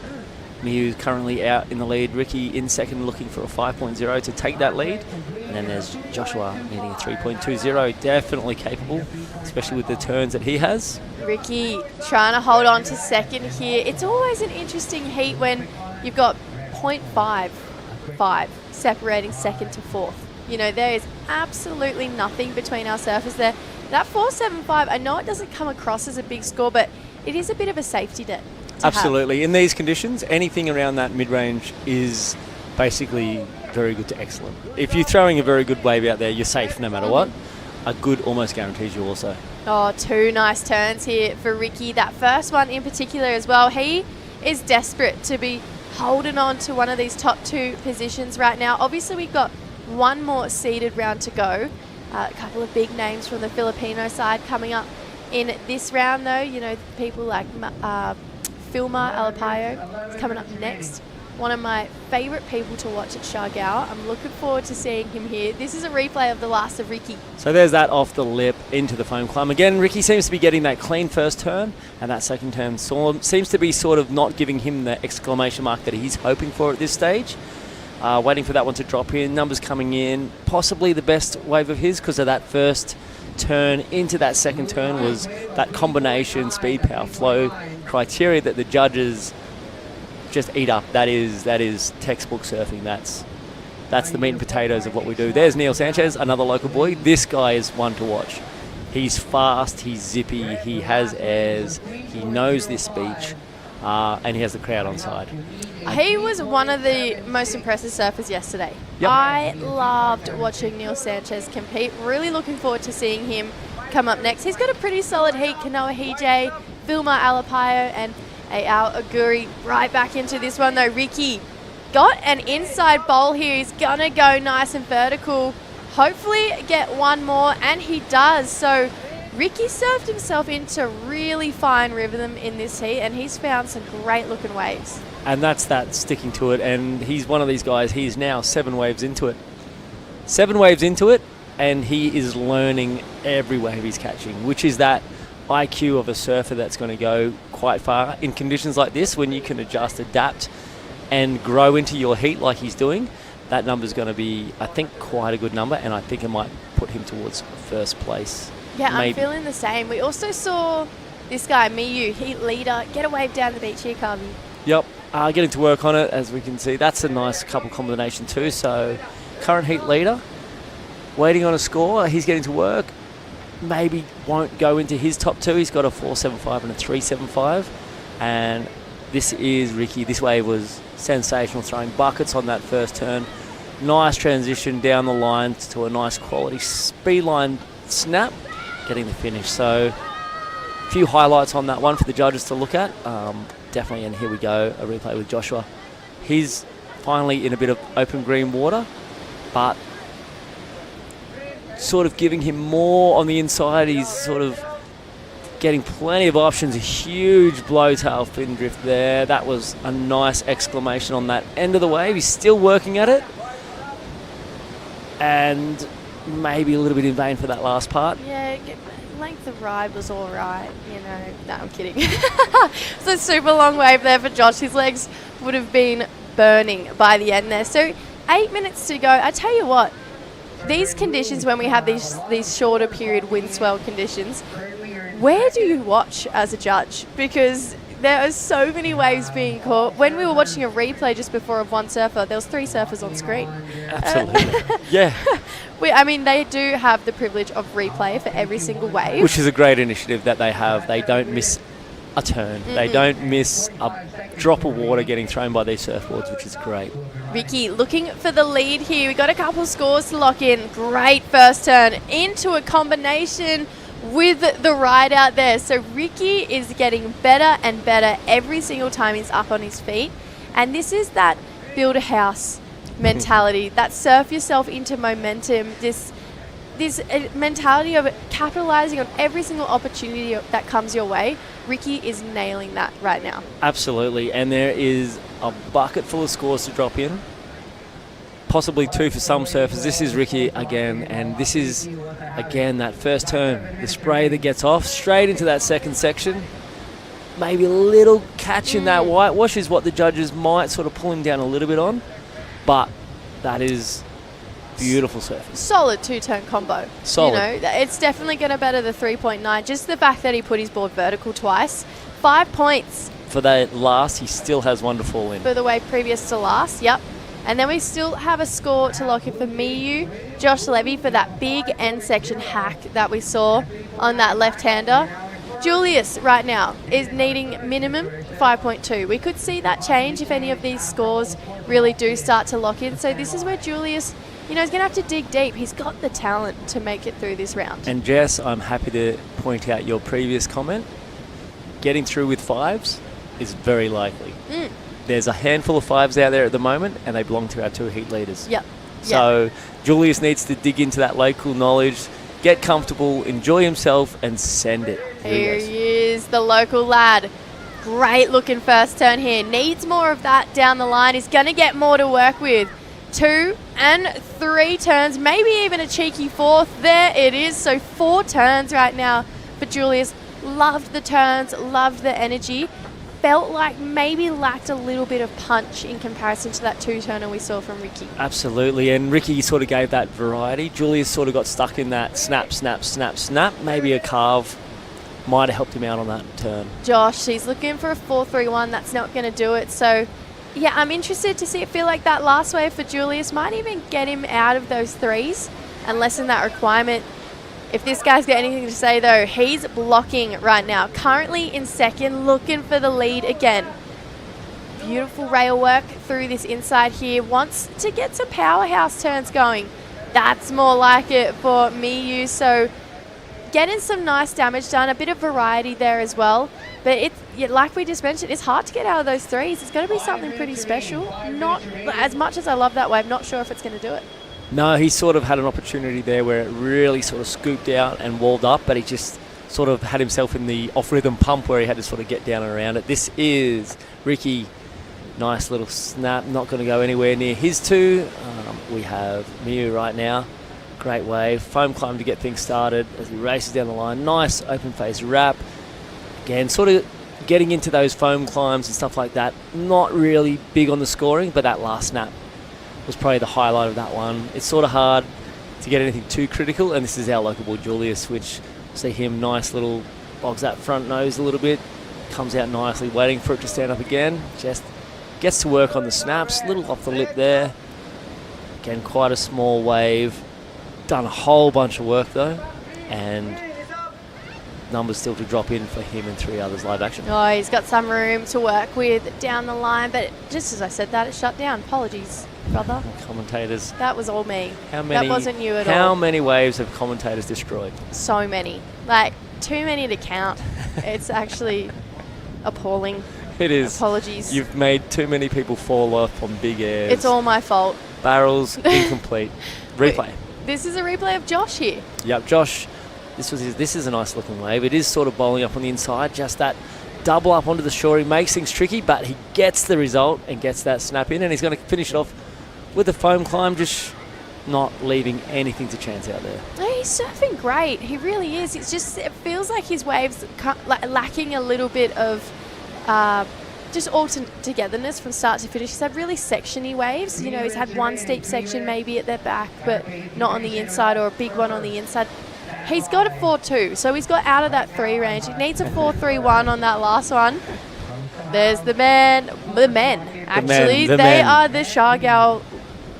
Miu's currently out in the lead. Ricky in second, looking for a 5.0 to take that lead. And then there's Joshua needing a 3.20. Definitely capable, especially with the turns that he has. Ricky trying to hold on to second here. It's always an interesting heat when you've got 0.55 separating second to fourth. You know, there is absolutely nothing between our surfers there. That 4.75, I know it doesn't come across as a big score, but it is a bit of a safety net. Absolutely. In these conditions, anything around that mid-range is basically very good to excellent. If you're throwing a very good wave out there, you're safe no matter what. A good almost guarantees you also. Oh, 2 nice turns here for Ricky. That first one in particular as well. He is desperate to be holding on to one of these top 2 positions right now. Obviously, we've got one more seeded round to go. A couple of big names from the Filipino side coming up in this round, though. You know, people like Filma Alapayo is coming up next. One of my favourite people to watch at Siargao. I'm looking forward to seeing him here. This is a replay of the last of Ricky. So there's that off the lip into the foam climb. Again, Ricky seems to be getting that clean first turn, and that second turn seems to be sort of not giving him the exclamation mark that he's hoping for at this stage. Waiting for that one to drop in. Numbers coming in. Possibly the best wave of his because of that first turn into that second turn was that combination speed, power, flow criteria that the judges just eat up. That is textbook surfing. That's the meat and potatoes of what we do. There's Neil Sanchez, another local boy. This guy is one to watch. He's fast, he's zippy, he has airs, he knows this beach, and he has the crowd on side. He was one of the most impressive surfers yesterday. Yep. I loved watching Neil Sanchez compete. Really looking forward to seeing him come up next. He's got a pretty solid heat. Kanoa Hije, Vilma Alapayo, and Ao Aguri right back into this one though. Ricky got an inside bowl here. He's gonna go nice and vertical. Hopefully get one more, and he does. So Ricky surfed himself into really fine rhythm in this heat, and he's found some great looking waves. And that's that sticking to it, and he's one of these guys, he's now 7 waves into it. 7 waves into it, and he is learning every wave he's catching, which is that IQ of a surfer that's going to go quite far in conditions like this when you can adjust, adapt, and grow into your heat like he's doing. That number's going to be, I think, quite a good number, and I think it might put him towards first place. Yeah, Maybe. I'm feeling the same. We also saw this guy, Miu, heat leader, get a wave down the beach here, Carvey. Yep, getting to work on it, as we can see. That's a nice couple combination too. So, current heat leader, waiting on a score. He's getting to work. Maybe won't go into his top 2. He's got a 4.75 and a 3.75. And this is Ricky. This wave was sensational, throwing buckets on that first turn. Nice transition down the line to a nice quality speed line snap, getting the finish. So, a few highlights on that one for the judges to look at. Definitely, and here we go, a replay with Joshua. He's finally in a bit of open green water, but sort of giving him more on the inside. He's sort of getting plenty of options. A huge blowtail fin drift there. That was a nice exclamation on that end of the wave. He's still working at it, and maybe a little bit in vain for that last part. Yeah, length of ride was all right, you know. No, I'm kidding. It's a super long wave there for Josh. His legs would have been burning by the end there. So 8 minutes to go. I tell you what, these conditions, when we have these shorter period wind swell conditions, where do you watch as a judge? Because there are so many waves being caught. When we were watching a replay just before of one surfer, there was 3 surfers on screen. Absolutely. Yeah. I mean, they do have the privilege of replay for every single wave. Which is a great initiative that they have. They don't miss a turn. They don't miss a drop of water getting thrown by these surfboards, which is great. Ricky looking for the lead here. We got a couple scores to lock in. Great first turn into a combination with the ride out there. So Ricky is getting better and better every single time he's up on his feet. And this is that build a house mentality, that surf yourself into momentum, this mentality of capitalizing on every single opportunity that comes your way. Ricky is nailing that right now. Absolutely. And there is a bucket full of scores to drop in. Possibly 2 for some surfers. This is Ricky again, and this is, again, that first turn. The spray that gets off straight into that second section. Maybe a little catch in that whitewash is what the judges might sort of pull him down a little bit on, but that is beautiful surfing. Solid 2-turn combo. Solid. You know, it's definitely going to better the 3.9. Just the fact that he put his board vertical twice. 5 points. For that last, he still has one to fall in. For the wave previous to last, yep. And then we still have a score to lock in for Miyu, Josh Levy for that big end section hack that we saw on that left-hander. Julius right now is needing minimum 5.2. We could see that change if any of these scores really do start to lock in. So this is where Julius, you know, is going to have to dig deep. He's got the talent to make it through this round. And Jess, I'm happy to point out your previous comment. Getting through with 5s is very likely. There's a handful of 5s out there at the moment, and they belong to our 2 heat leaders. Yep. So Julius needs to dig into that local knowledge, get comfortable, enjoy himself, and send it. Here he is, the local lad. Great looking first turn here. Needs more of that down the line. He's going to get more to work with. 2 and 3 turns, maybe even a cheeky 4th. There it is. So 4 turns right now for Julius. Loved the turns, loved the energy. Felt like maybe lacked a little bit of punch in comparison to that 2-turner we saw from Ricky. Absolutely, and Ricky sort of gave that variety. Julius sort of got stuck in that snap, snap, snap, snap. Maybe a carve might have helped him out on that turn. Josh, he's looking for a 4-3-1. That's not going to do it. So, yeah, I'm interested to see it feel like that last wave for Julius might even get him out of those 3s and lessen that requirement. If this guy's got anything to say, though, he's blocking right now. Currently in second, looking for the lead again. Beautiful rail work through this inside here. Wants to get some powerhouse turns going. That's more like it for Miyu. So getting some nice damage done. A bit of variety there as well. But it's, like we just mentioned, it's hard to get out of those 3s. It's going to be something pretty special. Not as much as I love that wave, not sure if it's going to do it. No, he sort of had an opportunity there where it really sort of scooped out and walled up, but he just sort of had himself in the off-rhythm pump where he had to sort of get down and around it. This is Ricky. Nice little snap, not going to go anywhere near his 2. We have Miyu right now. Great wave. Foam climb to get things started as he races down the line. Nice open face wrap. Again, sort of getting into those foam climbs and stuff like that. Not really big on the scoring, but that last snap was probably the highlight of that one. It's sort of hard to get anything too critical, and this is our local boy Julius, which see him nice little bogs that front nose a little bit, comes out nicely, waiting for it to stand up again. Just gets to work on the snaps, little off the lip there. Again, quite a small wave. Done a whole bunch of work though, and numbers still to drop in for him and 3 others live action. Oh, he's got some room to work with down the line, but just as I said that, it shut down. Apologies, brother. Commentators. That was all me. How many? That wasn't you at all. How many waves have commentators destroyed? So many. Like, too many to count. It's actually appalling. It is. Apologies. You've made too many people fall off on big airs. It's all my fault. Barrels, incomplete. Replay. This is a replay of Josh here. Yep, Josh. This is a nice looking wave. It is sort of bowling up on the inside. Just that double up onto the shore. He makes things tricky, but he gets the result and gets that snap in, and he's going to finish it off with a foam climb, just not leaving anything to chance out there. He's surfing great. He really is. It's just, it feels like his waves lacking a little bit of just all togetherness from start to finish. He's had really sectiony waves. You know, he's had one steep section maybe at their back, but not on the inside, or a big one on the inside. He's got a 4-2, so he's got out of that 3 range. He needs a 4-3-1 on that last one. There's the men. Actually, they are the Shargal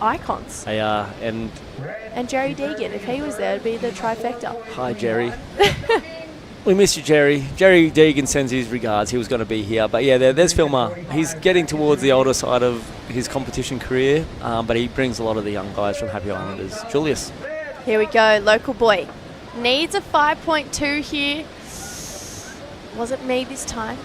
icons. They are, and Jerry Deegan, if he was there, it'd be the trifecta. Hi, Jerry. We miss you, Jerry. Jerry Deegan sends his regards. He was going to be here. But yeah, there's Filmer. He's getting towards the older side of his competition career, but he brings a lot of the young guys from Happy Islanders. Julius. Here we go, local boy. Needs a 5.2 here. Was it me this time?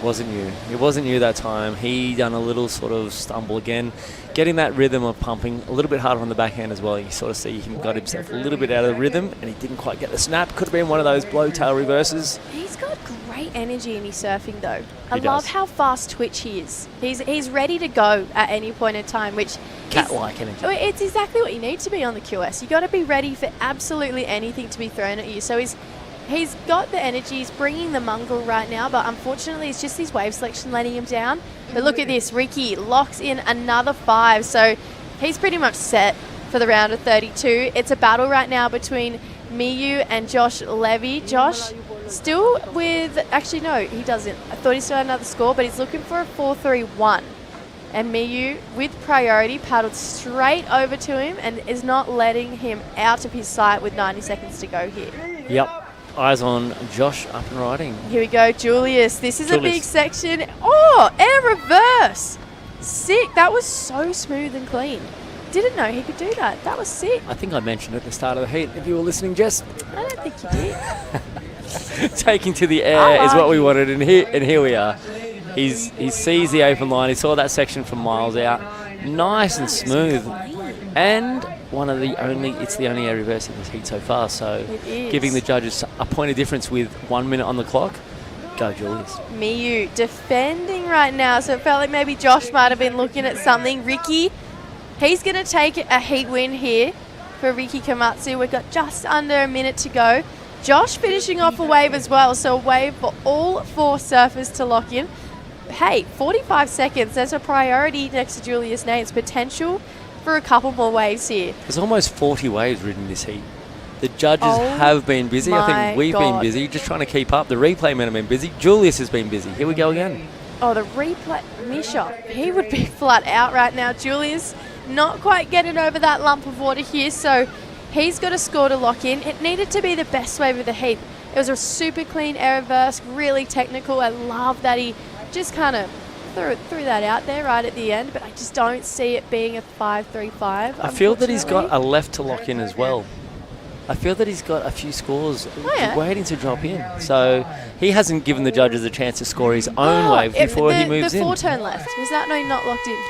Wasn't you. It wasn't you that time. He done a little sort of stumble again, getting that rhythm of pumping a little bit harder on the backhand as well. You sort of see him got himself a little bit out of the rhythm, and he didn't quite get the snap. Could have been one of those blow tail reverses. He's got great energy in his surfing though. I He love does. how fast twitch he is. He's ready to go at any point in time, which Cat-like energy. it's exactly what you need to be on the QS. You got to be ready for absolutely anything to be thrown at you. So he's got the energy, he's bringing the mongrel right now, but unfortunately it's just his wave selection letting him down. But look at this, Ricky locks in another 5, so he's pretty much set for the round of 32. It's a battle right now between Miyu and Josh Levy. Josh still with, actually no, he doesn't. I thought he still had another score, but he's looking for a 4-3-1. And Miyu, with priority, paddled straight over to him and is not letting him out of his sight with 90 seconds to go here. Yep. Eyes on Josh up and riding. Here we go, Julius. This is a Julius. big section. Oh, air reverse. Sick. That was so smooth and clean. Didn't know he could do that. That was sick. I think I mentioned it at the start of the heat. If you were listening, Jess. I don't think you did. Taking to the air is what we wanted, and here we are. He sees the open line. He saw that section from miles out. Nice and smooth. And it's the only air reverse in this heat so far, so giving the judges a point of difference with 1 minute on the clock. Go, Julius. Miyu defending right now, so it felt like maybe Josh might have been looking at something. Ricky, he's going to take a heat win here for Ricky Komatsu. We've got just under a minute to go. Josh finishing off a wave as well, so a wave for all 4 surfers to lock in. Hey, 45 seconds, there's a priority next to Julius Nate's potential for a couple more waves here. There's almost 40 waves ridden this heat. The judges have been busy. I think we've been busy, just trying to keep up. The replay men have been busy. Julius has been busy. Here we go again. Oh, the replay. Misha, he would be flat out right now. Julius not quite getting over that lump of water here, so he's got a score to lock in. It needed to be the best wave of the heat. It was a super clean air reverse, really technical. I love that he just kind of threw that out there right at the end, but I just don't see it being a 5-3-5. I feel that he's got a left to lock in as well. I feel that he's got a few scores waiting to drop in. So he hasn't given the judges a chance to score his own wave before he moves in. The 4-turn left. Was that not locked in?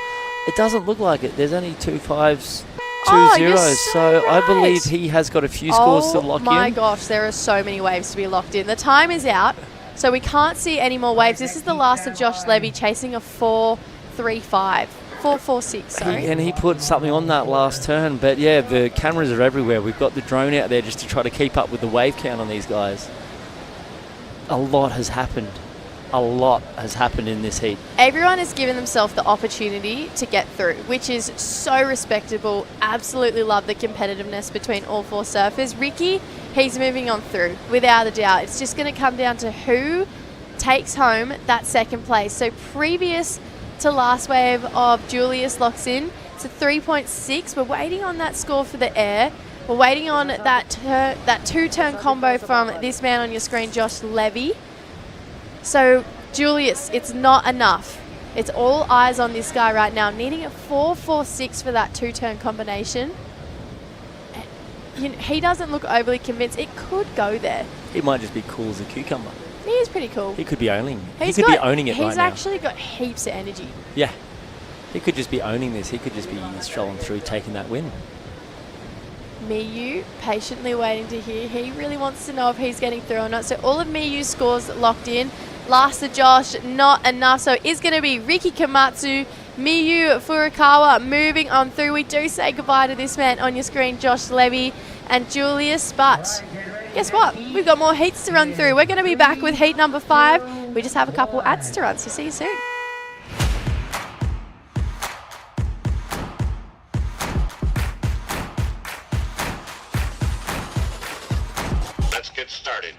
It doesn't look like it. There's only 2 5s, 2 zeros. So I believe he has got a few scores to lock in. Oh my gosh, there are so many waves to be locked in. The time is out, so we can't see any more waves. This is the last of Josh Levy chasing a 4-3-5. 4-4-6, sorry. And he put something on that last turn. But yeah, the cameras are everywhere. We've got the drone out there just to try to keep up with the wave count on these guys. A lot has happened. A lot has happened in this heat. Everyone has given themselves the opportunity to get through, which is so respectable. Absolutely love the competitiveness between all 4 surfers. Ricky, he's moving on through, without a doubt. It's just going to come down to who takes home that second place. So previous to last wave of Julius locks in, it's a 3.6. We're waiting on that score for the air. We're waiting on that 2-turn combo from this man on your screen, Josh Levy. So, Julius, it's not enough. It's all eyes on this guy right now, needing a 4-4-6 for that 2-turn combination. He doesn't look overly convinced. It could go there. He might just be cool as a cucumber. He is pretty cool. He could be owning. He's be owning it right now. He's actually got heaps of energy. Yeah. He could just be owning this. He could just be strolling through, taking that win. Miyu patiently waiting to hear. He really wants to know if he's getting through or not. So all of Miyu's scores locked in. Last of Josh, not enough. So it's going to be Ricky Komatsu, Miyu Furukawa moving on through. We do say goodbye to this man on your screen, Josh Levy and Julius. But guess what? We've got more heats to run through. We're going to be back with heat number 5. We just have a couple ads to run. So see you soon. Let's get started.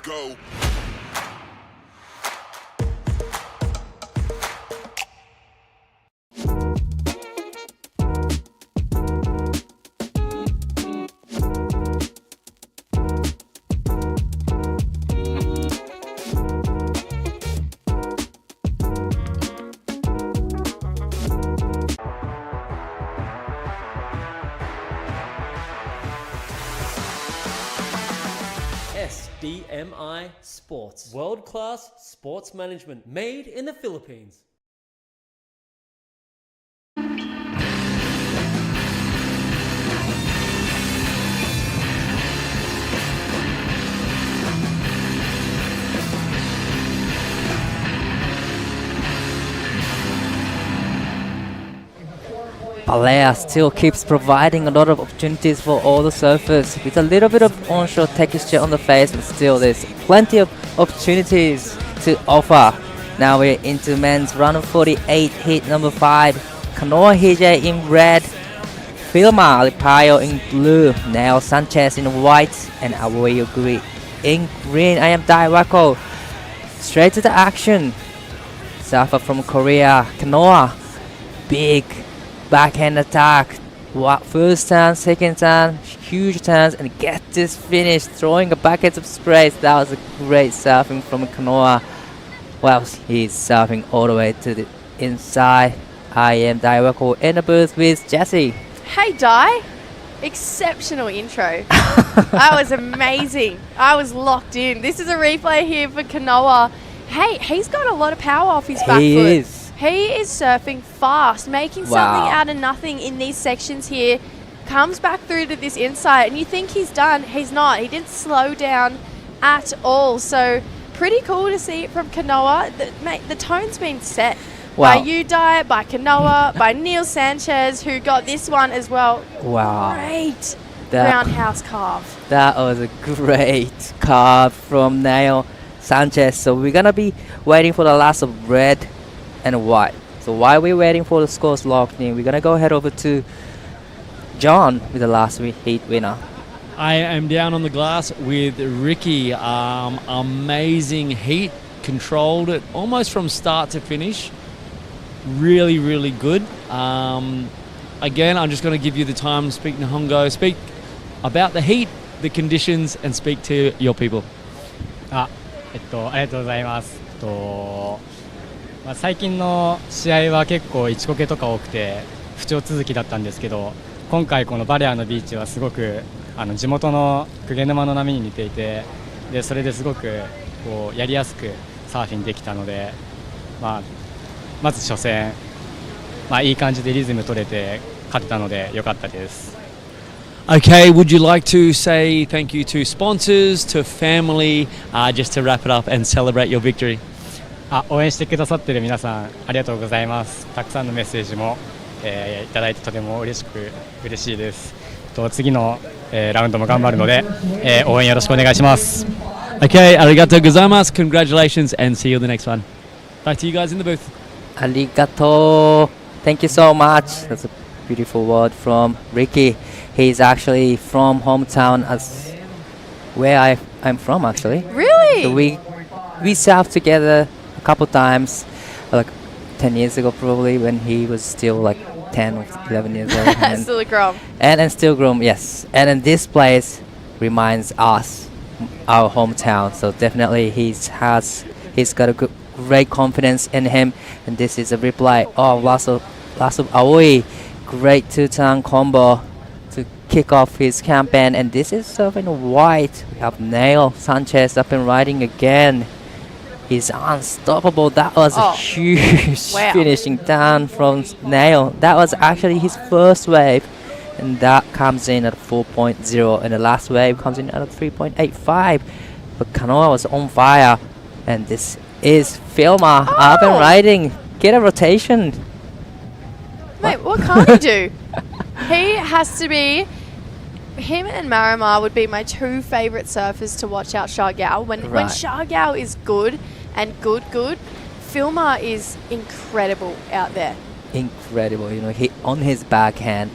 go. SDMI Sports. World-class sports management made in the Philippines. Baler still keeps providing a lot of opportunities for all the surfers with a little bit of onshore texture on the face, but still there's plenty of opportunities to offer. Now we're into men's round of 48, heat number 5. Kanoa Hije in red, Filma Alipayo in blue, Neo Sanchez in white, and Awoyo in green. I am Daiwako. Straight to the action. Surfer from Korea, Kanoa. Big backhand attack. First turn, second turn, huge turns, and get this finish, throwing a bucket of sprays. That was a great surfing from Kanoa. Well, he's surfing all the way to the inside. I am Daiwako in the booth with Jesse. Hey, Dai. Exceptional intro. That was amazing. I was locked in. This is a replay here for Kanoa. Hey, he's got a lot of power off his back He foot. is. He is surfing fast, making something out of nothing in these sections here. Comes back through to this inside, and you think he's done. He's not. He didn't slow down at all. So pretty cool to see it from Kanoa. The tone's been set by you, Dai, by Kanoa, by Neil Sanchez, who got this one as well. Wow. Great roundhouse carve. That was a great carve from Neil Sanchez. So we're going to be waiting for the last of red and white. So while we're waiting for the scores locked in, we're going to go head over to John with the last heat winner. I am down on the glass with Ricky. Amazing heat, controlled it almost from start to finish. Really, really good. Again, I'm just going to give you the time to speak Nihongo, speak about the heat, the conditions, and speak to your people. ありがとうございます。最近の試合は結構一こけとか多くて不調続きだったんですけど、今回このバレアのビーチはすごく地元の鵠沼の波に似ていて、でそれですごくこうやりやすくサーフィンできたので、まず初戦、いい感じでリズム取れて勝ったので良かったです。Okay, would you like to say thank you to sponsors, to family, just to wrap it up and celebrate your victory? 応援してくださっている皆さんありがとうございます。たくさんのメッセージも、いただいてとても嬉しいです。次の、ラウンドも頑張るので、応援よろしくお願いします。Okay, arigatou gozaimasu, congratulations, and see you in the next one. Back to you guys in the booth. Arigato. Thank you so much. That's a beautiful word from Ricky. He's actually from hometown as where I'm from actually. Really? So we surfed together a couple times, like 10 years ago probably, when he was still like 10 or 11 years old. Still a grom. And still grom, yes. And then this place reminds us our hometown. So definitely he's got a great confidence in him. And this is a reply of last of Aoi. Great two-turn combo to kick off his campaign. And this is surfing white. We have Neil Sanchez up and riding again. He's unstoppable. That was a huge finishing down from Neil. That was actually his first wave, and that comes in at 4.0, and the last wave comes in at 3.85. But Kanoa was on fire, and this is Filma up and riding. Get a rotation. Mate, what can't he do? He has to be. Him and Marimar would be my two favourite surfers to watch out Shargao. When Shargao is good and good, Filma is incredible out there. Incredible, he on his backhand,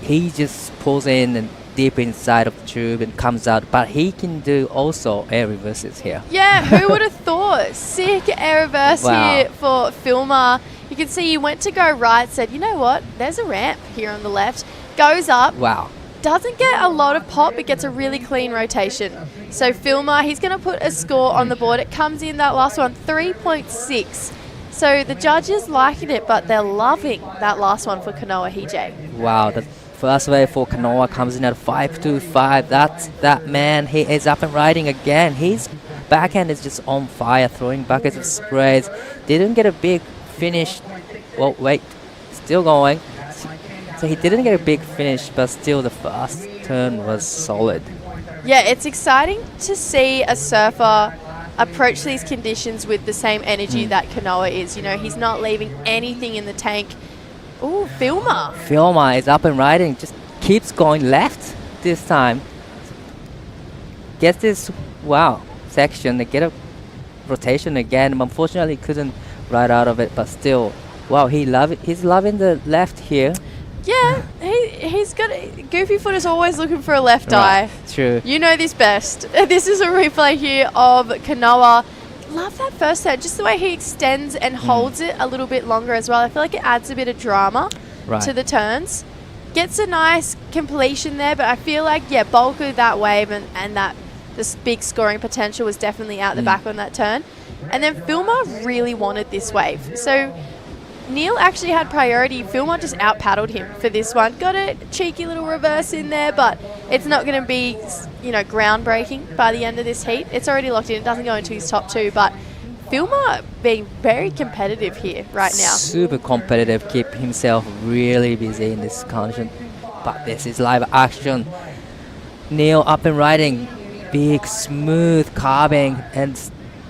he just pulls in and deep inside of the tube and comes out. But he can do also air reverses here. Yeah, who would have thought? Sick air reverse here for Filmer. You can see he went to go right, said, you know what, there's a ramp here on the left. Goes up. Wow. Doesn't get a lot of pop, but gets a really clean rotation. So Filmer, he's going to put a score on the board. It comes in that last one, 3.6. So the judges liking it, but they're loving that last one for Kanoa Hije. Wow, the first wave for Kanoa comes in at 5.25. That man, he is up and riding again. His backhand is just on fire, throwing buckets of sprays. Didn't get a big finish. Well, wait, still going. So he didn't get a big finish, but still the first turn was solid. Yeah, it's exciting to see a surfer approach these conditions with the same energy that Kanoa is. You know, he's not leaving anything in the tank. Ooh, Filmer. Filmer is up and riding, just keeps going left this time. Gets this, section, they get a rotation again. Unfortunately, couldn't ride out of it, but still, he's loving the left here. Yeah, he's got Goofy Foot is always looking for a left eye. True. You know this best. This is a replay here of Kanoa. Love that first turn, just the way he extends and holds it a little bit longer as well. I feel like it adds a bit of drama to the turns. Gets a nice completion there, but I feel like, bulk of that wave and that this big scoring potential was definitely out the back on that turn. And then Filmer really wanted this wave. So Neil actually had priority. Filmer just out-paddled him for this one. Got a cheeky little reverse in there, but it's not going to be, groundbreaking by the end of this heat. It's already locked in. It doesn't go into his top two, but Filmer being very competitive here right now. Super competitive, keep himself really busy in this condition. But this is live action. Neil up and riding, big smooth carving, and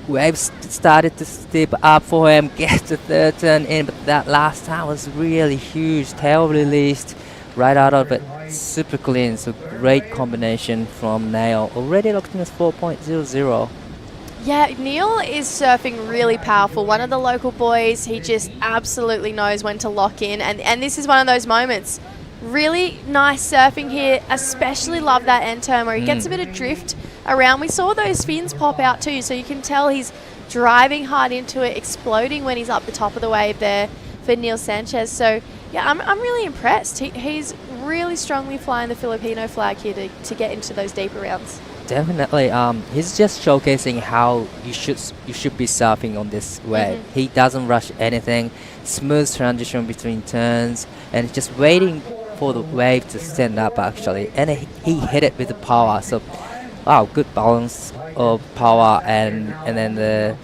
waves started to step up for him, get the third turn in, but that last time was really huge. Tail released right out of it, super clean, so great combination from Neil. Already locked in as 4.00. Yeah, Neil is surfing really powerful. One of the local boys, he just absolutely knows when to lock in, and this is one of those moments. Really nice surfing here, especially love that end turn where he gets a bit of drift around. We saw those fins pop out too, so you can tell he's driving hard into it, exploding when he's up the top of the wave there for Neil Sanchez. So yeah, I'm really impressed. He's really strongly flying the Filipino flag here to get into those deeper rounds. Definitely, he's just showcasing how you should be surfing on this wave. He doesn't rush anything, smooth transition between turns, and just waiting for the wave to stand up actually. And he hit it with the power. So, good balance of power and then the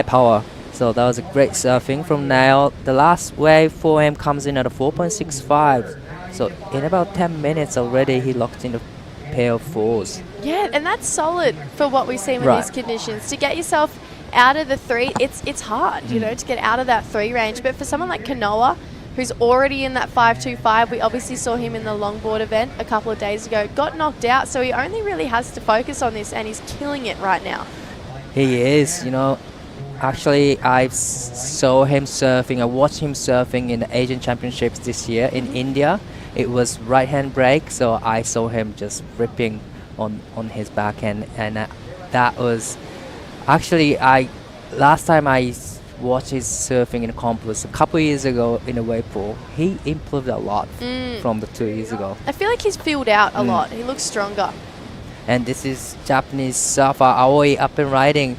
power. So that was a great surfing from Neil. The last wave for him comes in at a 4.65. So in about 10 minutes already, he locked in a pair of fours. Yeah, and that's solid for what we've seen with these conditions. To get yourself out of the three, it's hard, to get out of that three range. But for someone like Kanoa, who's already in that 5.25, we obviously saw him in the longboard event a couple of days ago, got knocked out, so he only really has to focus on this, and he's killing it right now. He is, Actually, I saw him surfing. I watched him surfing in the Asian Championships this year in India. It was right-hand break, so I saw him just ripping on his backhand, and that was actually last time I watched his surfing in a comp was a couple years ago in a wave pool. He improved a lot from the 2 years ago. I feel like he's filled out a lot. He looks stronger. And this is Japanese surfer Aoi up and riding.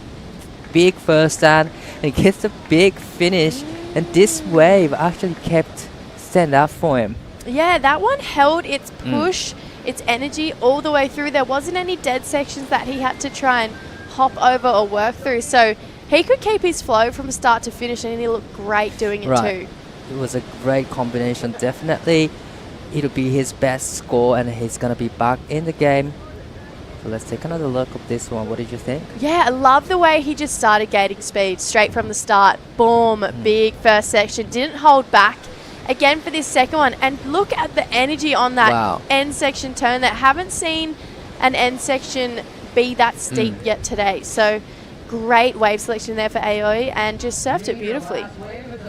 Big first stand and gets a big finish, and this wave actually kept stand up for him. Yeah, that one held its push, its energy all the way through. There wasn't any dead sections that he had to try and hop over or work through. So he could keep his flow from start to finish, and he looked great doing it too. It was a great combination. Definitely, it'll be his best score, and he's going to be back in the game. So let's take another look at this one. What did you think? Yeah, I love the way he just started gaining speed straight from the start. Boom, big first section. Didn't hold back. Again for this second one. And look at the energy on that end section turn. That haven't seen an end section be that steep yet today. So great wave selection there for Aoi, and just surfed it beautifully.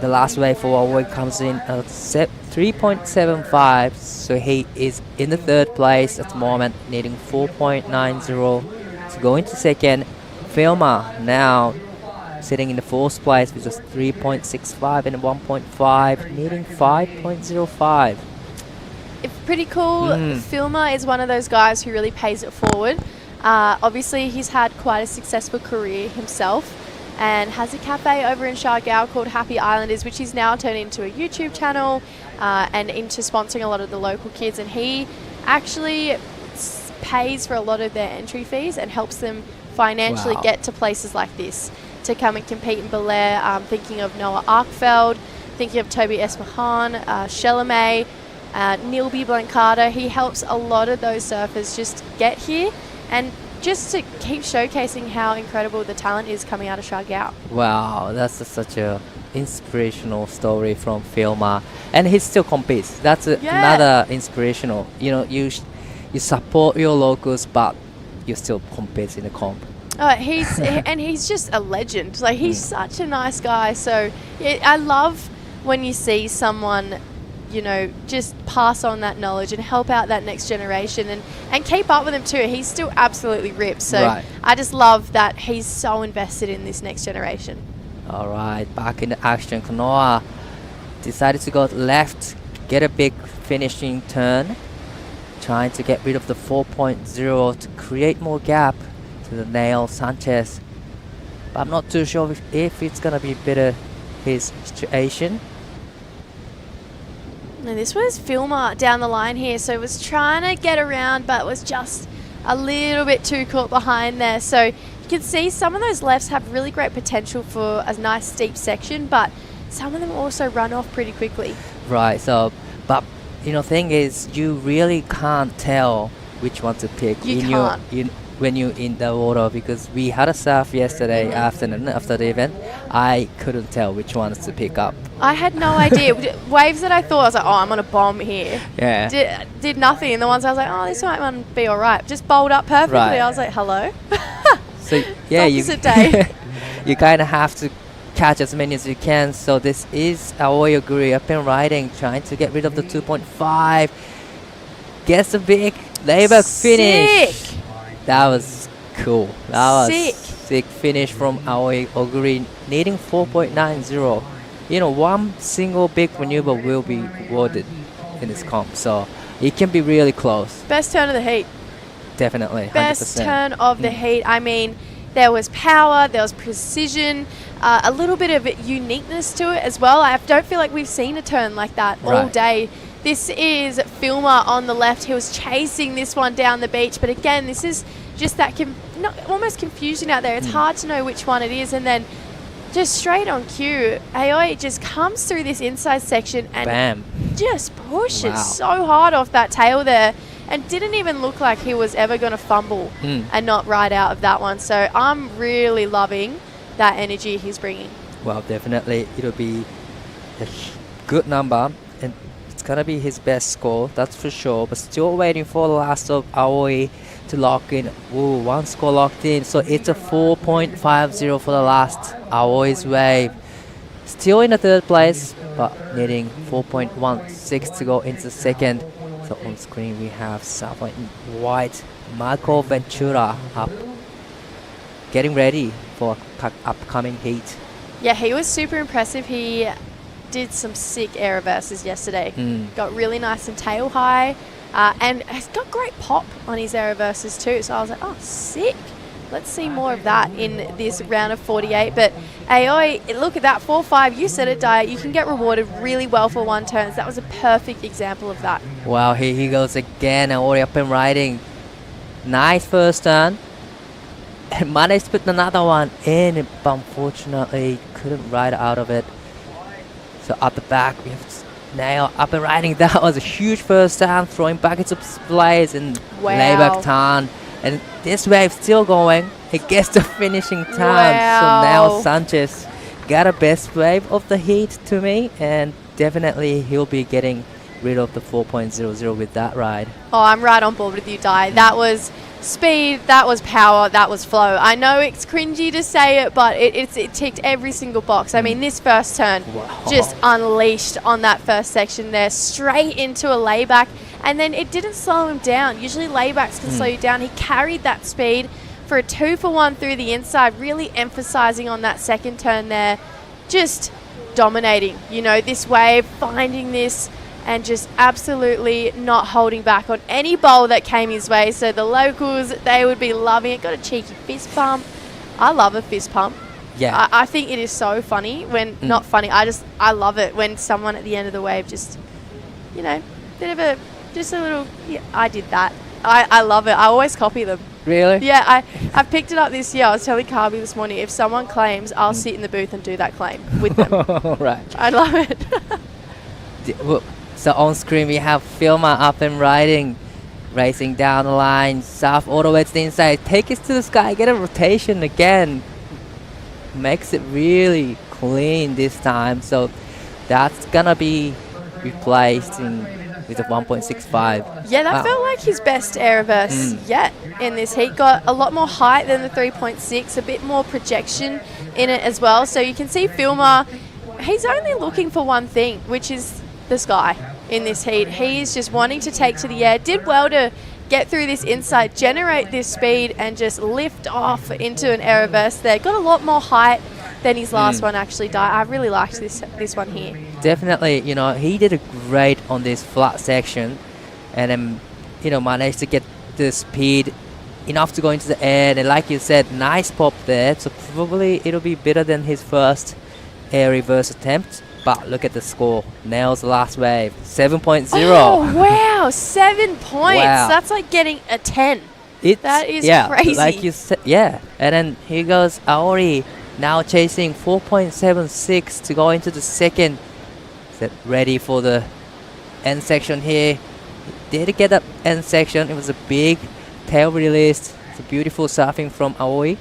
the last wave for Aoi comes in at 3.75, so he is in the third place at the moment, needing 4.90 to go into second. Filma now sitting in the fourth place with just 3.65 and 1.5, needing 5.05. It's pretty cool. Filma is one of those guys who really pays it forward. Obviously, he's had quite a successful career himself and has a cafe over in Siargao called Happy Islanders, which he's now turned into a YouTube channel and into sponsoring a lot of the local kids. And he actually pays for a lot of their entry fees and helps them financially get to places like this to come and compete in Baler. Thinking of Noah Arkfeld, thinking of Toby Esmahan, Chalamet, Nilby Blancada. He helps a lot of those surfers just get here and just to keep showcasing how incredible the talent is coming out of Siargao. Wow, that's such a inspirational story from Filma, and he still competes. That's another inspirational. You know, you support your locals, but you still compete in the comp. He's just a legend. Like, he's such a nice guy. So I love when you see someone, you know, just pass on that knowledge and help out that next generation and keep up with him too. He's still absolutely ripped. So I just love that he's so invested in this next generation. All right, back in the action. Kanoa decided to go left, get a big finishing turn, trying to get rid of the 4.0 to create more gap to the Nail Sanchez. But I'm not too sure if it's going to be better his situation. And this was Filma down the line here, so was trying to get around but was just a little bit too caught behind there. So you can see some of those lefts have really great potential for a nice steep section, but some of them also run off pretty quickly. Right, so, but you know, thing is, you really can't tell which one to pick when you're in the water, because we had a surf yesterday afternoon after the event. I couldn't tell which ones to pick up. I had no idea. Waves that I thought, I was like, oh, I'm on a bomb here. Yeah. Did nothing. And the ones I was like, oh, this might be all right. Just bowled up perfectly. Right. I was like, hello. So yeah, opposite day. You kind of have to catch as many as you can. So this is Aoi Oguri up and riding, trying to get rid of the 2.5. Gets a big layback finish. That was cool. That was sick finish from Aoi Oguri, needing 4.90. You know, one single big maneuver will be awarded in this comp, so it can be really close. Best turn of the heat. Definitely, 100%. Best turn of the heat. I mean, there was power, there was precision, a little bit of uniqueness to it as well. I don't feel like we've seen a turn like that all day. This is Filma on the left. He was chasing this one down the beach, but again, this is just that almost confusion out there. It's hard to know which one it is, and then just straight on cue, Aoi just comes through this inside section and just pushes so hard off that tail there, and didn't even look like he was ever going to fumble and not ride out of that one. So I'm really loving that energy he's bringing. Well, definitely it'll be a good number, and it's going to be his best score, that's for sure. But still waiting for the last of Aoi to lock in. Ooh, one score locked in, so it's a 4.50 for the last Aoi's wave. Still in the third place, but needing 4.16 to go into second. So on screen we have Sava in white, Marco Ventura up, getting ready for upcoming heat. Yeah, he was super impressive. He did some sick air reverses yesterday. Got really nice and tail high. And he's got great pop on his air reverses too. So I was like, oh, sick. Let's see more of that in this round of 48. But Aoi, look at that, 4.5. You said it, Daya. You can get rewarded really well for one turn. So that was a perfect example of that. Wow, here he goes again. Aoi up and riding. Nice first turn. And managed to put another one in, but unfortunately couldn't ride out of it. So at the back, we have Nail up and riding. That was a huge first turn, throwing buckets of splays and layback turn. And this wave still going. He gets the finishing turn. So now Sanchez got a best wave of the heat to me, and definitely he'll be getting rid of the 4.00 with that ride. Oh, I'm right on board with you, Di. That was speed, that was power, that was flow. I know it's cringy to say it, but it ticked every single box. I mean, this first turn just unleashed on that first section there, straight into a layback, and then it didn't slow him down. Usually laybacks can slow you down. He carried that speed for a 2-for-1 through the inside, really emphasizing on that second turn there, just dominating, you know, this wave, finding this, and just absolutely not holding back on any bowl that came his way. So the locals, they would be loving it. Got a cheeky fist pump. I love a fist pump. Yeah. I think it is so funny when, not funny, I love it when someone at the end of the wave just, you know, just a little, yeah, I did that. I love it. I always copy them. Really? Yeah, I've picked it up this year. I was telling Carby this morning, if someone claims, I'll sit in the booth and do that claim with them. Right. I love it. So on screen we have Filma up and riding, racing down the line, south all the way to the inside, take it to the sky, get a rotation again. Makes it really clean this time. So that's gonna be replaced with a 1.65. Yeah, that felt like his best air reverse yet in this heat. Got a lot more height than the 3.6, a bit more projection in it as well. So you can see Filma, he's only looking for one thing, which is the sky in this heat. He is just wanting to take to the air. Did well to get through this inside, generate this speed, and just lift off into an air reverse there. Got a lot more height than his last one actually. I really liked this one here. Definitely, you know, he did a great on this flat section, and then, you know, managed to get the speed enough to go into the air. And like you said, nice pop there. So probably it'll be better than his first air reverse attempt. But look at the score. Nails the last wave. 7.0. Oh, wow. 7 points. Wow. That's like getting a 10. That is crazy. Like you said, yeah. And then here goes Aori, now chasing 4.76 to go into the second. Set ready for the end section here. Did get up end section. It was a big tail release. It's a beautiful surfing from Aoi.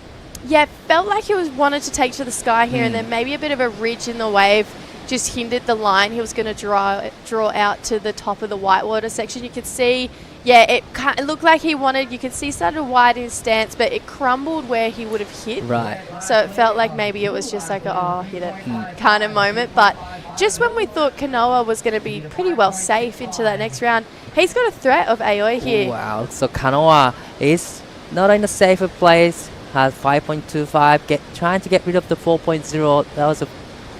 Yeah, felt like he wanted to take to the sky here, and then maybe a bit of a ridge in the wave just hindered the line. He was going to draw out to the top of the whitewater section. You could see, yeah, it looked like he wanted, you could see started wide in his stance, but it crumbled where he would have hit. Right. So it felt like maybe it was just like hit it kind of moment. But just when we thought Kanoa was going to be pretty well safe into that next round, he's got a threat of Aoi here. Wow. So Kanoa is not in a safer place, has 5.25, trying to get rid of the 4.0. That was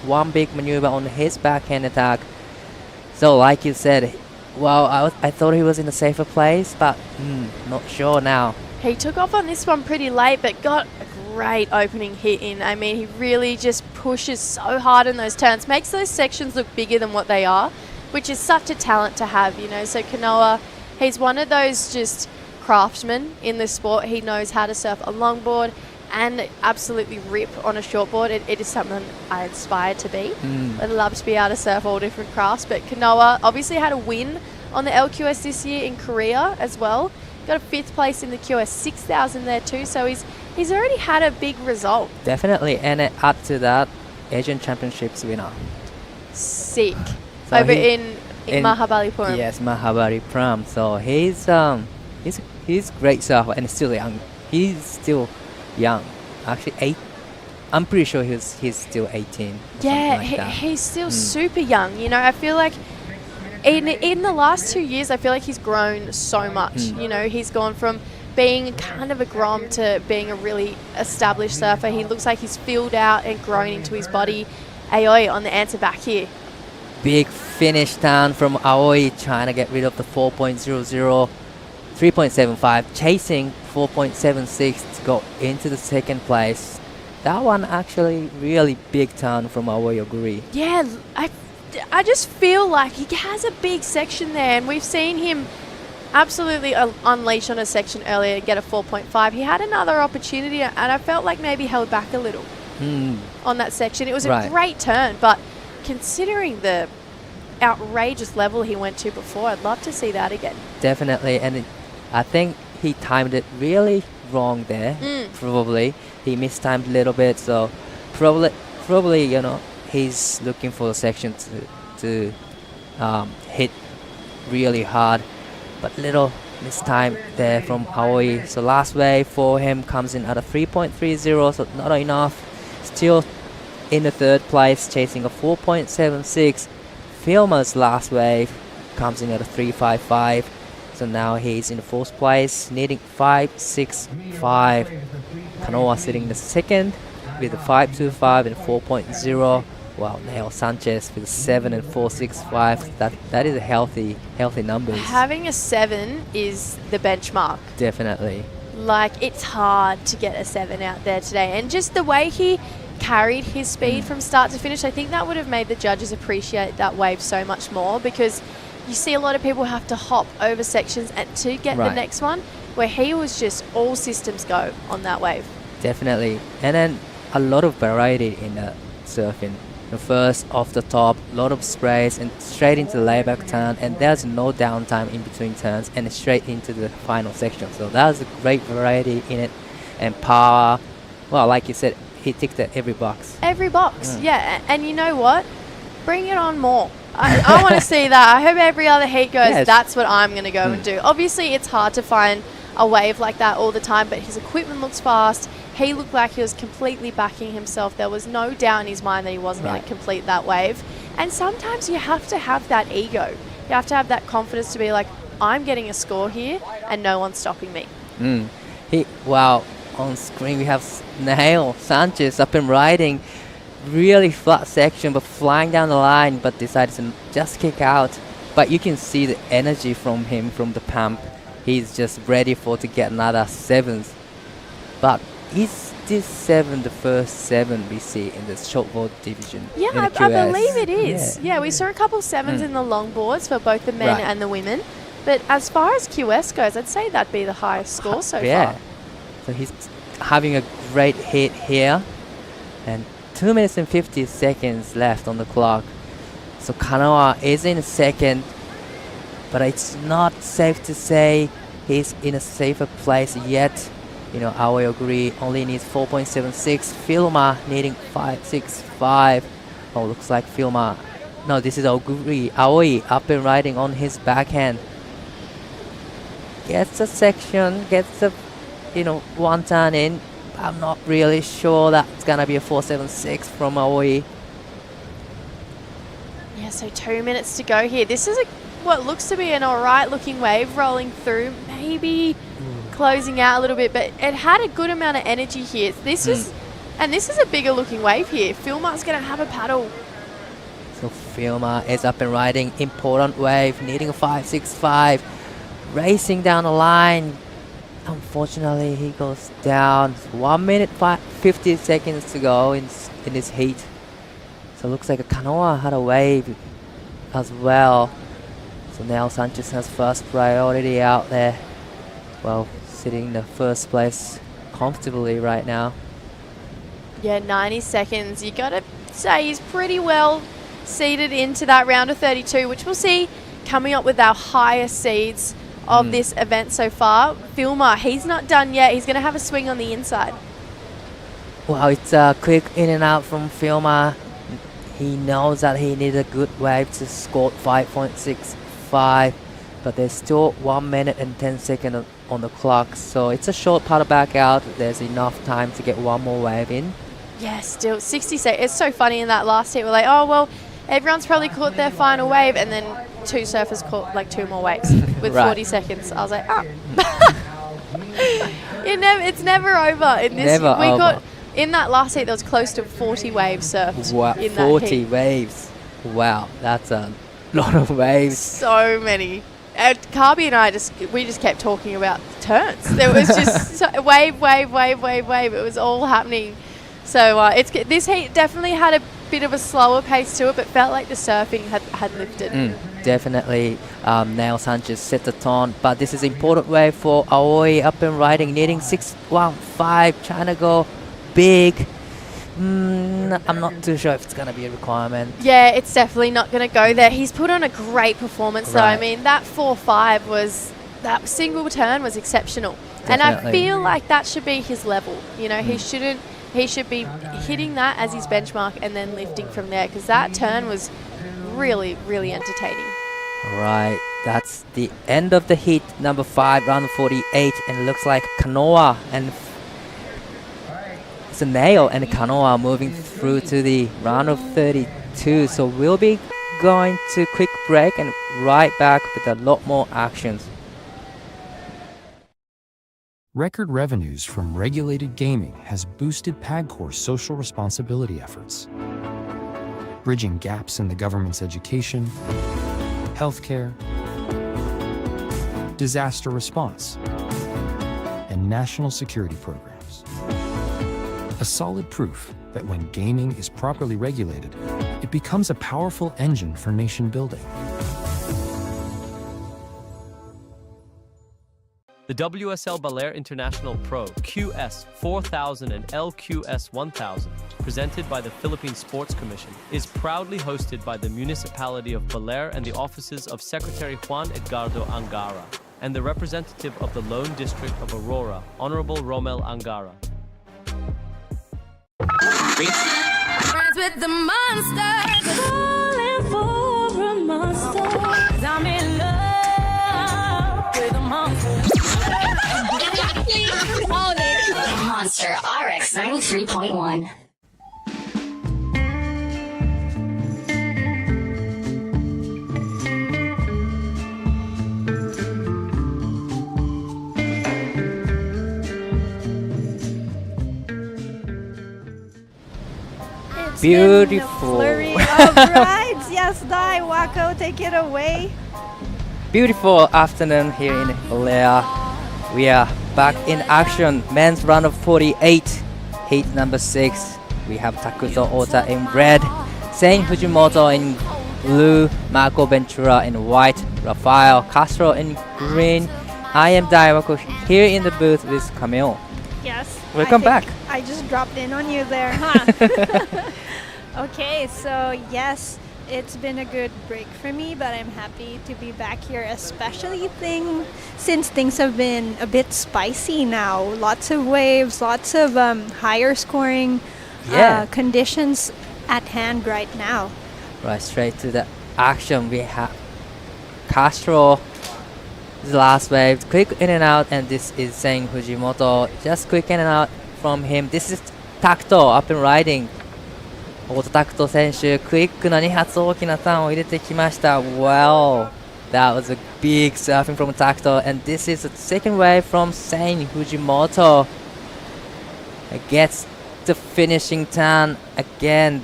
one big maneuver on his backhand attack. So like you said, well, I thought he was in a safer place, but not sure now. He took off on this one pretty late, but got a great opening hit in. I mean, he really just pushes so hard in those turns, makes those sections look bigger than what they are, which is such a talent to have, you know. So Kanoa, he's one of those just craftsmen in the sport. He knows how to surf a longboard and absolutely rip on a shortboard. It is something I aspire to be. I'd love to be able to surf all different crafts, but Kanoa obviously had a win on the LQS this year in Korea as well. Got a 5th place in the QS4000 there too, so he's already had a big result. Definitely, and add to that, Asian Championships winner. Sick. So over in Mahabalipuram. Yes, Mahabalipuram. So he's a great surfer and still young. He's still young. Actually, I'm pretty sure he's still 18. Yeah, like he's still super young. You know, I feel like in the last 2 years, I feel like he's grown so much. You know, he's gone from being kind of a grom to being a really established surfer. He looks like he's filled out and grown into his body. Aoi on the answer back here. Big finish down from Aoi, trying to get rid of the 4.00. 3.75, chasing 4.76 to go into the second place. That one actually really big turn from Aoi Oguri. Yeah, I just feel like he has a big section there, and we've seen him absolutely unleash on a section earlier and get a 4.5. He had another opportunity, and I felt like maybe held back a little on that section. It was a great turn, but considering the outrageous level he went to before, I'd love to see that again. Definitely, and I think he timed it really wrong there. Probably he mistimed a little bit, so probably you know, he's looking for a section to hit really hard, but little this time there from Aoi. So last wave for him comes in at a 3.30, so not enough. Still in the third place, chasing a 4.76. Filma's last wave comes in at a 3.55. So now he's in the fourth place, needing 5.65. Kanoa sitting in the second with a 5.25 and 4.0. Wow, Neo Sanchez with a 7 and 4.65. That is a healthy numbers. Having a 7 is the benchmark. Definitely. Like, it's hard to get a 7 out there today. And just the way he carried his speed from start to finish, I think that would have made the judges appreciate that wave so much more, because you see a lot of people have to hop over sections to get the next one, where he was just all systems go on that wave. Definitely. And then a lot of variety in the surfing. The first off the top, a lot of sprays and straight into the layback turn, and there's no downtime in between turns, and straight into the final section. So that was a great variety in it. And power, well, like you said, he ticked every box. Every box, yeah. And you know what? Bring it on more. I want to see that. I hope every other heat goes, that's what I'm going to go and do. Obviously, it's hard to find a wave like that all the time, but his equipment looks fast. He looked like he was completely backing himself. There was no doubt in his mind that he wasn't going to complete that wave. And sometimes you have to have that ego. You have to have that confidence to be like, I'm getting a score here and no one's stopping me. Wow, on screen we have Neo Sanchez up and riding. Really flat section, but flying down the line, but decided to just kick out. But you can see the energy from him from the pump. He's just ready to get another 7s. But is this 7 the first 7 we see in the shortboard division? Yeah, I believe it is. Yeah, we saw a couple 7s in the longboards for both the men and the women. But as far as QS goes, I'd say that'd be the highest score so far. So he's having a great hit here. And 2 minutes and 50 seconds left on the clock. So Kanoa is in second, but it's not safe to say he's in a safer place yet. You know, I will agree, only needs 4.76. Filma needing 5.65. Oh, looks like Filma. No, this is Aoi up and riding on his backhand. Gets a section, gets a, one turn in. I'm not really sure that's going to be a 4.76 from Aoi. Yeah, so 2 minutes to go here. This is what looks to be an alright looking wave rolling through, maybe closing out a little bit, but it had a good amount of energy here. This is a bigger looking wave here. Filma's going to have a paddle. So Filma is up and riding. Important wave, needing a 5.65. Racing down the line. Unfortunately, he goes down. 1 minute 50 seconds to go in this heat. So it looks like a Kanoa had a wave as well. So now Sanchez has first priority out there. Well, sitting in the first place comfortably right now. Yeah, 90 seconds. You got to say he's pretty well seeded into that round of 32, which we'll see coming up with our highest seeds of this event so far. Filma, he's not done yet. He's going to have a swing on the inside. Wow, it's a quick in and out from Filma. He knows that he needs a good wave to score 5.65, but there's still 1 minute and 10 seconds on the clock, so it's a short paddle back out. There's enough time to get one more wave in. Yeah, still 60 seconds. It's so funny in that last heat. We're like, oh, well, everyone's probably caught their final wave, and then 2 surfers caught like 2 more waves with 40 seconins. I was like, it's never over. In this, never over. Got in that last heat, there was close to 40 waves surfed. Wow, in 40 that heat. waves. Wow, that's a lot of waves. So many. Carby and I just kept talking about turns. There was just wave. It was all happening. So this heat definitely had a bit of a slower pace to it, but felt like the surfing had lifted. Definitely. Neo Sanchez set the tone, but this is important wave for Aoi up and riding, needing 6.15, trying to go big. I'm not too sure if it's going to be a requirement. Yeah, it's definitely not going to go there. He's put on a great performance, though. I mean, that 4.5 that single turn was exceptional. Definitely. And I feel like that should be his level. You know, he should be hitting that as his benchmark and then lifting from there, because that turn was really, really entertaining. Right, that's the end of the heat number 5, round 48, and it looks like Kanoa and it's a nail and Kanoa moving through to the round of 32. So we'll be going to quick break and right back with a lot more actions. Record revenues from regulated gaming has boosted PAGCOR's social responsibility efforts, bridging gaps in the government's education, healthcare, disaster response, and national security programs. A solid proof that when gaming is properly regulated, it becomes a powerful engine for nation building. The WSL Baler International Pro QS4000 and LQS1000, presented by the Philippine Sports Commission, is proudly hosted by the municipality of Baler and the offices of Secretary Juan Edgardo Angara and the representative of the Lone District of Aurora, Honorable Romel Angara. Friends with the monster, calling for a monster. 'Cause I'm in love with a monster. Monster RX 93.1. Beautiful. Flurry of rides. Yes, Dai, Wako, take it away. Beautiful afternoon here in Baler. We are back in action. Men's round of 48, heat number 6. We have Takuto Ota in red, Sein Fujimoto in blue, Marco Ventura in white, Rafael Castro in green. I am Daiwako here in the booth with Camille. Yes. Welcome back. I just dropped in on you there, huh? Okay, so yes, it's been a good break for me, but I'm happy to be back here, especially since things have been a bit spicy now. Lots of waves, lots of higher scoring conditions at hand right now. Right, straight to the action. We have Castro, the last wave, quick in and out, and this is Sein Fujimoto, just quick in and out from him. This is Takuto up and riding. 太田拓人選手、クイックな2発大きなターンを入れてきました。Well, that was a big surfing from Takuto, and this is the second wave from Sein Fujimoto. It gets the finishing turn again.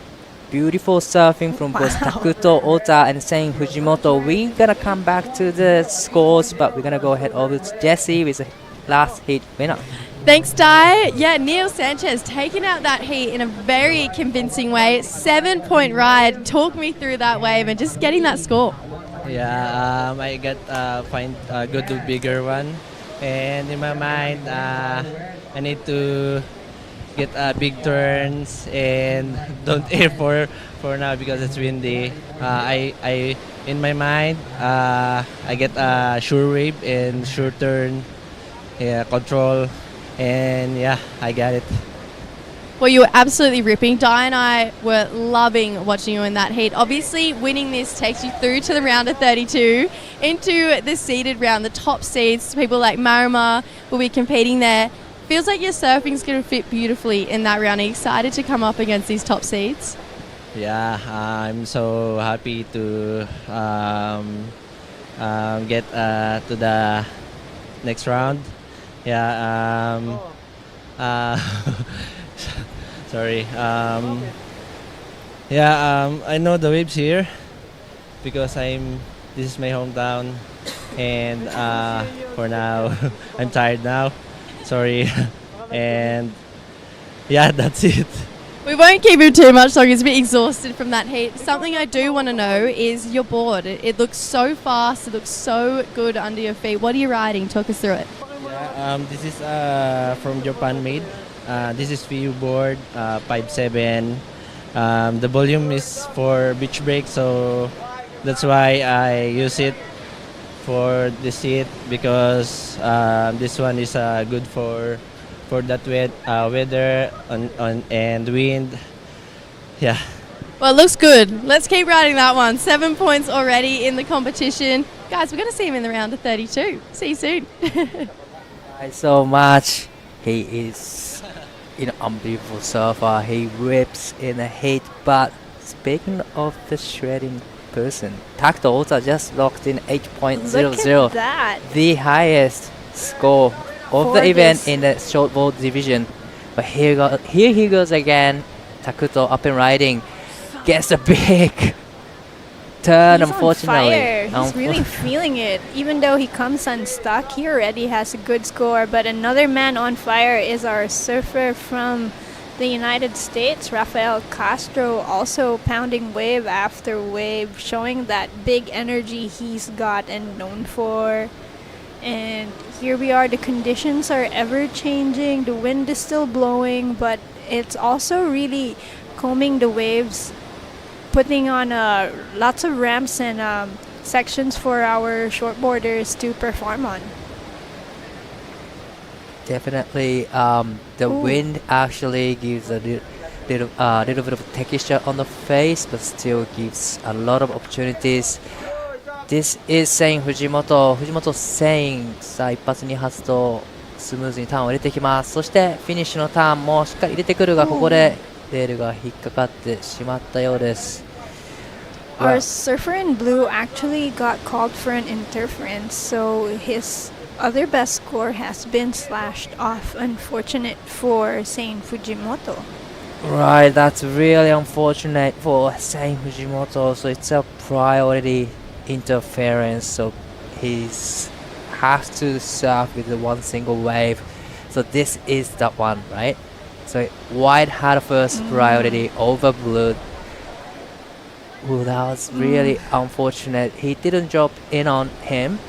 Beautiful surfing from both Takuto Ota and Sein Fujimoto. We're gonna come back to the scores, but we're gonna go ahead over to Jesse with the last heat winner. Thanks, Di. Yeah, Neil Sanchez taking out that heat in a very convincing way. 7-point ride. Talk me through that wave and just getting that score. Yeah, I got find a good bigger one, and in my mind, I need to get big turns and don't air for now because it's windy. I in my mind, I get a sure wave and sure turn, control. And yeah, I got it. Well, you were absolutely ripping. Di and I were loving watching you in that heat. Obviously, winning this takes you through to the round of 32, into the seeded round, the top seeds. People like Marima will be competing there. Feels like your surfing's going to fit beautifully in that round. Are you excited to come up against these top seeds? Yeah, I'm so happy to get to the next round. Yeah, sorry. I know the waves here because this is my hometown, and for now, I'm tired now. Sorry, and yeah, that's it. We won't keep you too much longer. He's a bit exhausted from that heat. Something I do want to know is your board. It looks so fast. It looks so good under your feet. What are you riding? Talk us through it. This is from Japan made. This is VU board 5.7. The volume is for beach break, so that's why I use it for the seat because this one is good for that weather and wind. Yeah. Well, it looks good. Let's keep riding that one. 7 points already in the competition. Guys, we're going to see him in the round of 32. See you soon. Thanks so much. He is unbelievable surfer. He rips in the heat. But speaking of the shredding person, Takuto Ota just locked in 8.00. Look at that. The highest score of the event in the shortboard division. But here he goes again. Takuto up and riding. Gets a big turn, He's unfortunately. On fire. He's really feeling it. Even though he comes unstuck, he already has a good score. But another man on fire is our surfer from the United States, Rafael Castro, also pounding wave after wave, showing that big energy he's got and known for. And here we are. The conditions are ever changing. The wind is still blowing, but it's also really combing the waves, putting on lots of ramps and sections for our shortboarders to perform on. Definitely, the wind actually gives a little bit of texture on the face, but still gives a lot of opportunities. This is saying Fujimoto さあ一発二発とスムーズにターンを入れてきます。そしてフィニッシュのターンもしっかり入れてくるが、ここでレールが引っかかってしまったようです。Our surfer in blue actually got called for an interference, so his other best score has been slashed off. Unfortunate for Sein Fujimoto. Right, that's really unfortunate for Sein Fujimoto. So it's a priority interference. So he's has to surf with the one single wave. So this is that one, right? So white had first priority over blue. Ooh, that was really unfortunate. He didn't drop in on him.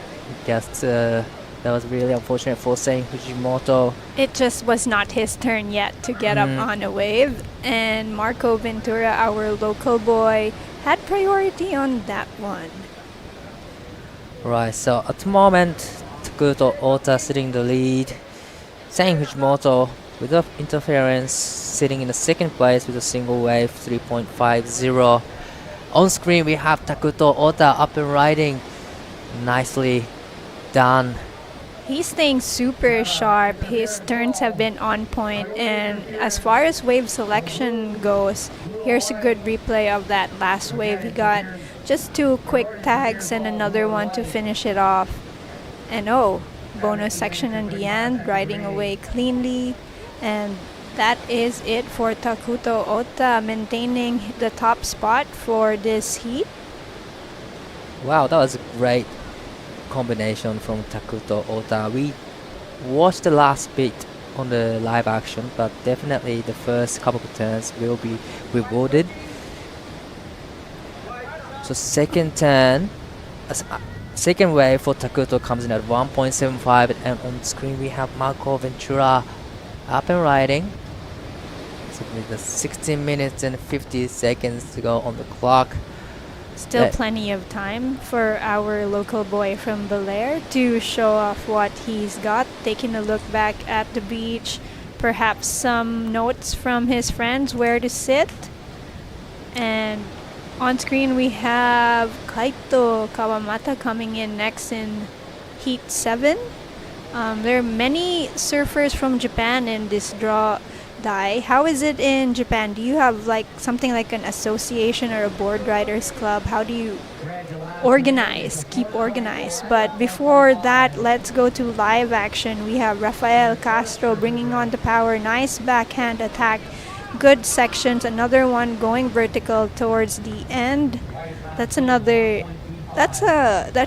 Just that was really unfortunate for Sein Fujimoto. It just was not his turn yet to get up on a wave, and Marco Ventura, our local boy, had priority on that one. Right, so at the moment, Takuto Ota sitting in the lead. Sein Fujimoto without interference sitting in the second place with a single wave 3.50. On screen we have Takuto Ota up and riding. Nicely done. He's staying super sharp. His turns have been on point, and as far as wave selection goes, here's a good replay of that last wave. He got just 2 quick tags and another one to finish it off. And bonus section in the end, riding away cleanly. And that is it for Takuto Ota, maintaining the top spot for this heat. Wow, that was a great combination from Takuto Ota. We watched the last bit on the live action, but definitely the first couple of turns will be rewarded. So second turn, second wave for Takuto comes in at 1.75, and on screen we have Marco Ventura up and riding. So with the 16 minutes and 50 seconds to go on the clock. Still plenty of time for our local boy from Baler to show off what he's got. Taking a look back at the beach, perhaps some notes from his friends where to sit. And on screen we have Kaito Kawamata coming in next in Heat 7. There are many surfers from Japan in this draw. Dai, how is it in Japan? Do you have something like an association or a board riders club? How do you keep organized? But before that, let's go to live action. We have Rafael Castro bringing on the power. Nice backhand attack. Good sections. Another one going vertical towards the end. That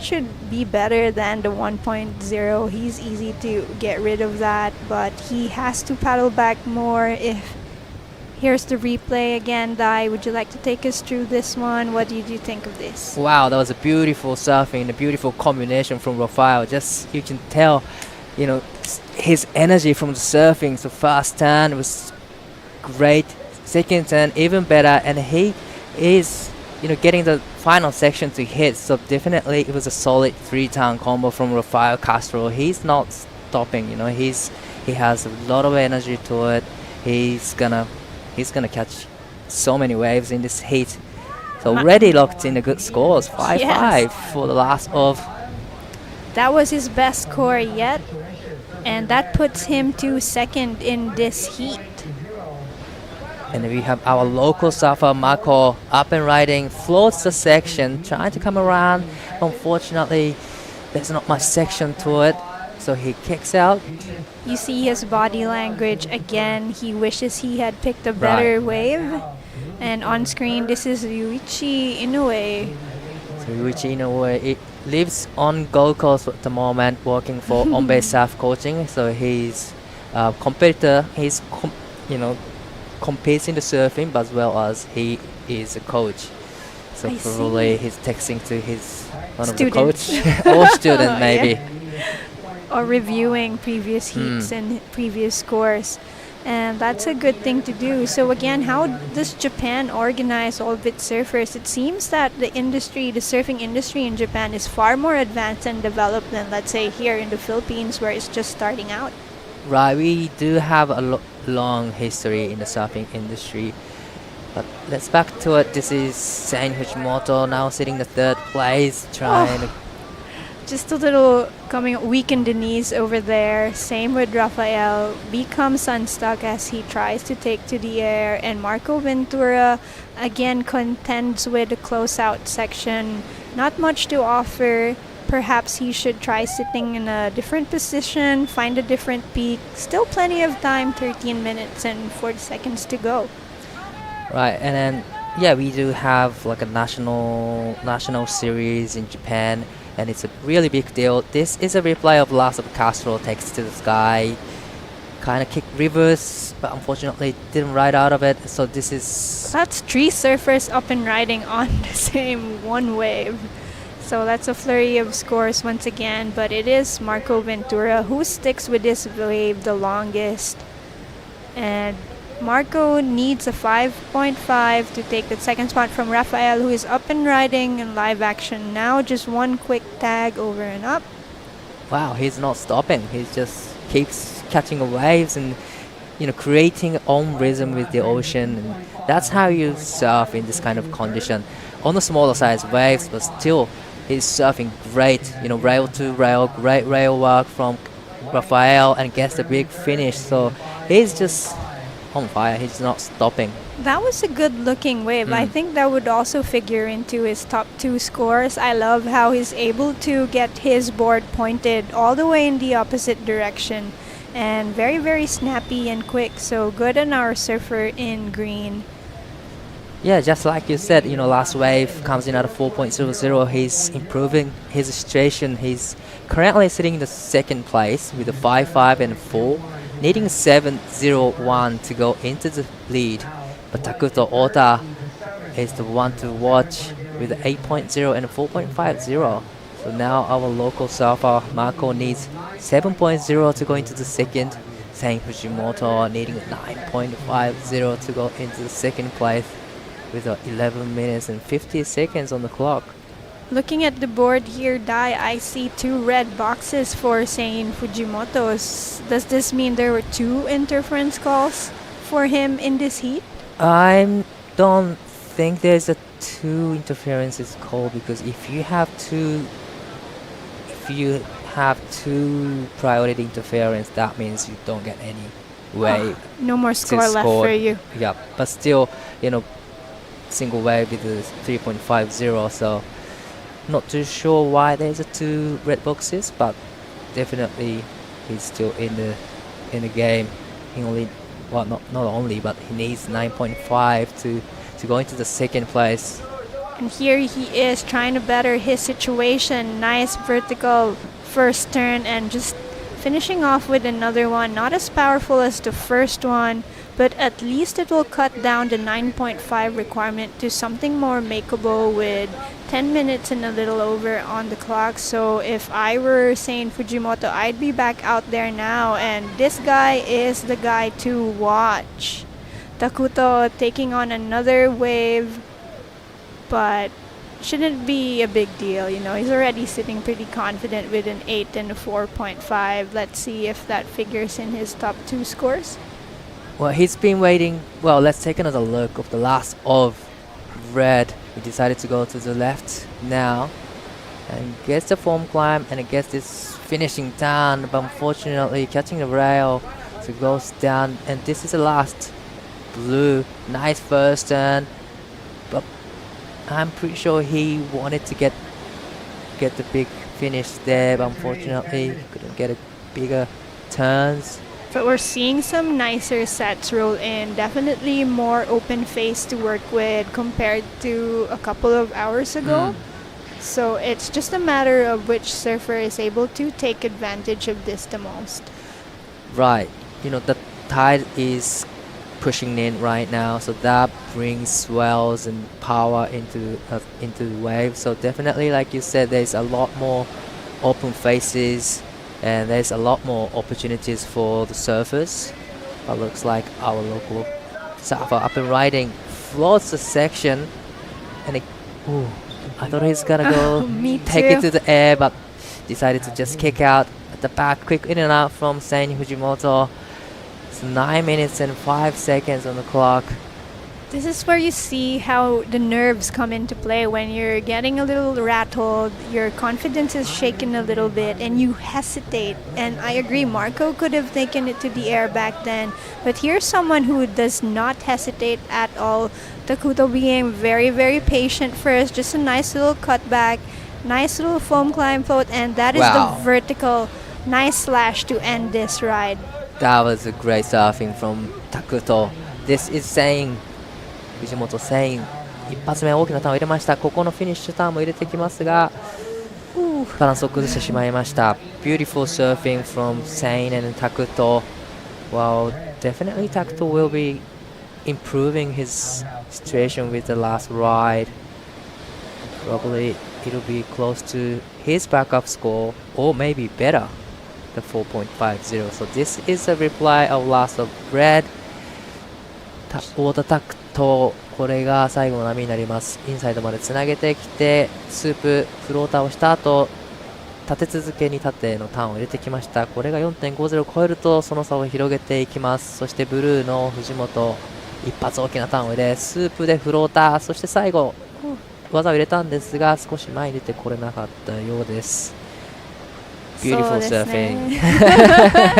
should be better than the 1.0. He's easy to get rid of that, but he has to paddle back more. Here's the replay again. Dai, would you like to take us through this one? What did you think of this? Wow, that was a beautiful surfing, a beautiful combination from Rafael. Just you can tell, his energy from the surfing. So first turn was great, second turn even better, and he is getting the final section to hit. So definitely it was a solid 3-turn combo from Rafael Castro. He's not stopping, he has a lot of energy to it. He's gonna catch so many waves in this heat. So already locked in the good scores, 5-5 for the last of. That was his best score yet, and that puts him to second in this heat. And we have our local surfer, Marco, up and riding, floats the section, trying to come around. Unfortunately, there's not much section to it, so he kicks out. You see his body language again. He wishes he had picked a better wave. And on screen, this is Ryuichi Inoue. So Ryuichi Inoue lives on Gold Coast at the moment, working for on-base surf coaching. So he's a competitor. He's competes in the surfing, but as well as he is a coach. So probably he's texting to his one of the coach or student maybe. Or reviewing previous heats and previous scores. And that's a good thing to do. So again, how does Japan organize all of its surfers? It seems that the surfing industry in Japan is far more advanced and developed than, let's say, here in the Philippines, where it's just starting out. Right, we do have a long history in the surfing industry. But let's back to it. This is Sein Fujimoto now sitting the third place, trying to... Just a little weak in the knees over there. Same with Rafael. Becomes unstuck as he tries to take to the air. And Marco Ventura again contends with the closeout section. Not much to offer. Perhaps he should try sitting in a different position, find a different peak. Still plenty of time, 13 minutes and 40 seconds to go. Right, and then we do have like a national series in Japan, and it's a really big deal. This is a replay of last of Castro takes to the sky, kind of kicked reverse, but unfortunately didn't ride out of it. So that's 3 surfers up and riding on the same one wave. So that's a flurry of scores once again, but it is Marco Ventura who sticks with this wave the longest. And Marco needs a 5.5 to take the second spot from Rafael, who is up and riding in live action now. Just one quick tag over and up. Wow, he's not stopping. He just keeps catching waves and creating own rhythm with the ocean. And that's how you surf in this kind of condition. On the smaller size waves, but still he's surfing great. Rail to rail, great rail work from Rafael, and gets the big finish. So he's just on fire. He's not stopping. That was a good looking wave. I think that would also figure into his top 2 scores. I love how he's able to get his board pointed all the way in the opposite direction, and very, very snappy and quick. So good on our surfer in green. Yeah, just like you said, last wave comes in at a 4.00. He's improving his situation. He's currently sitting in the second place with a 5.5 and 4, needing 7.01 to go into the lead. But Takuto Ota is the one to watch with an 8.0 and a 4.50. So now our local surfer, Marco, needs 7.0 to go into the second. Sein Fujimoto needing 9.50 to go into the second place, with 11 minutes and 50 seconds on the clock. Looking at the board here, Dai, I see 2 red boxes for Sein Fujimoto. Does this mean there were 2 interference calls for him in this heat? I don't think there's a 2 interferences call, because if you have 2 priority interference, that means you don't get any wave. No more score left for you. Yeah, but still, single wave with a 3.50, so not too sure why there's a 2 red boxes, but definitely he's still in the game. He only, not only, but he needs 9.5 to go into the second place. And here he is trying to better his situation. Nice vertical first turn, and just finishing off with another one. Not as powerful as the first one, but at least it will cut down the 9.5 requirement to something more makeable with 10 minutes and a little over on the clock. So if I were Sein Fujimoto, I'd be back out there now, and this guy is the guy to watch. Takuto taking on another wave, but shouldn't be a big deal. He's already sitting pretty confident with an 8 and a 4.5. Let's see if that figures in his top 2 scores. Well, he's been waiting. Well, let's take another look of the last of red. He decided to go to the left now and gets the foam climb and gets this finishing down, but unfortunately catching the rail, so it goes down, and this is the last. Blue, nice first turn, but I'm pretty sure he wanted to get the big finish there, but unfortunately couldn't get a bigger turns. But we're seeing some nicer sets roll in. Definitely more open face to work with compared to a couple of hours ago. So it's just a matter of which surfer is able to take advantage of this the most. Right. The tide is pushing in right now, so that brings swells and power into the wave. So definitely, like you said, there's a lot more open faces and there's a lot more opportunities for the surfers. But looks like our local surfer up and riding floats the section, and I thought he's gonna go take it to the air, but decided to just kick out at the back. Quick in and out from Sein Fujimoto. It's 9 minutes and 5 seconds on the clock. This is where you see how the nerves come into play. When you're getting a little rattled, your confidence is shaken a little bit and you hesitate. And I agree, Marco could have taken it to the air back then, but here's someone who does not hesitate at all. Takuto being very, very patient first, just a nice little cutback, nice little foam climb float, and that is the vertical nice slash to end this ride. That was a great surfing from Takuto. This is saying, Fujimoto saying, 一発目大きなターンを入れました。ここのフィニッシュターンも入れてきますが、バランスを崩してしまいました。Beautiful surfing from Sein and Takuto. Well, definitely Takuto will be improving his situation with the last ride. Probably it'll be close to his backup score, or maybe better. The 4.50. So this is a reply of last of red. 太田タクト、これが最後の波になります。インサイドまでつなげてきて、スープフローターをした後、立て続けに縦のターンを入れてきました。これが 4.50 を超えるとその差を広げていきます。そしてブルーの藤本、一発大きなターンを入れ、スープでフローター、そして最後技を入れたんですが、少し前に出てこれなかったようです。Beautiful surfing.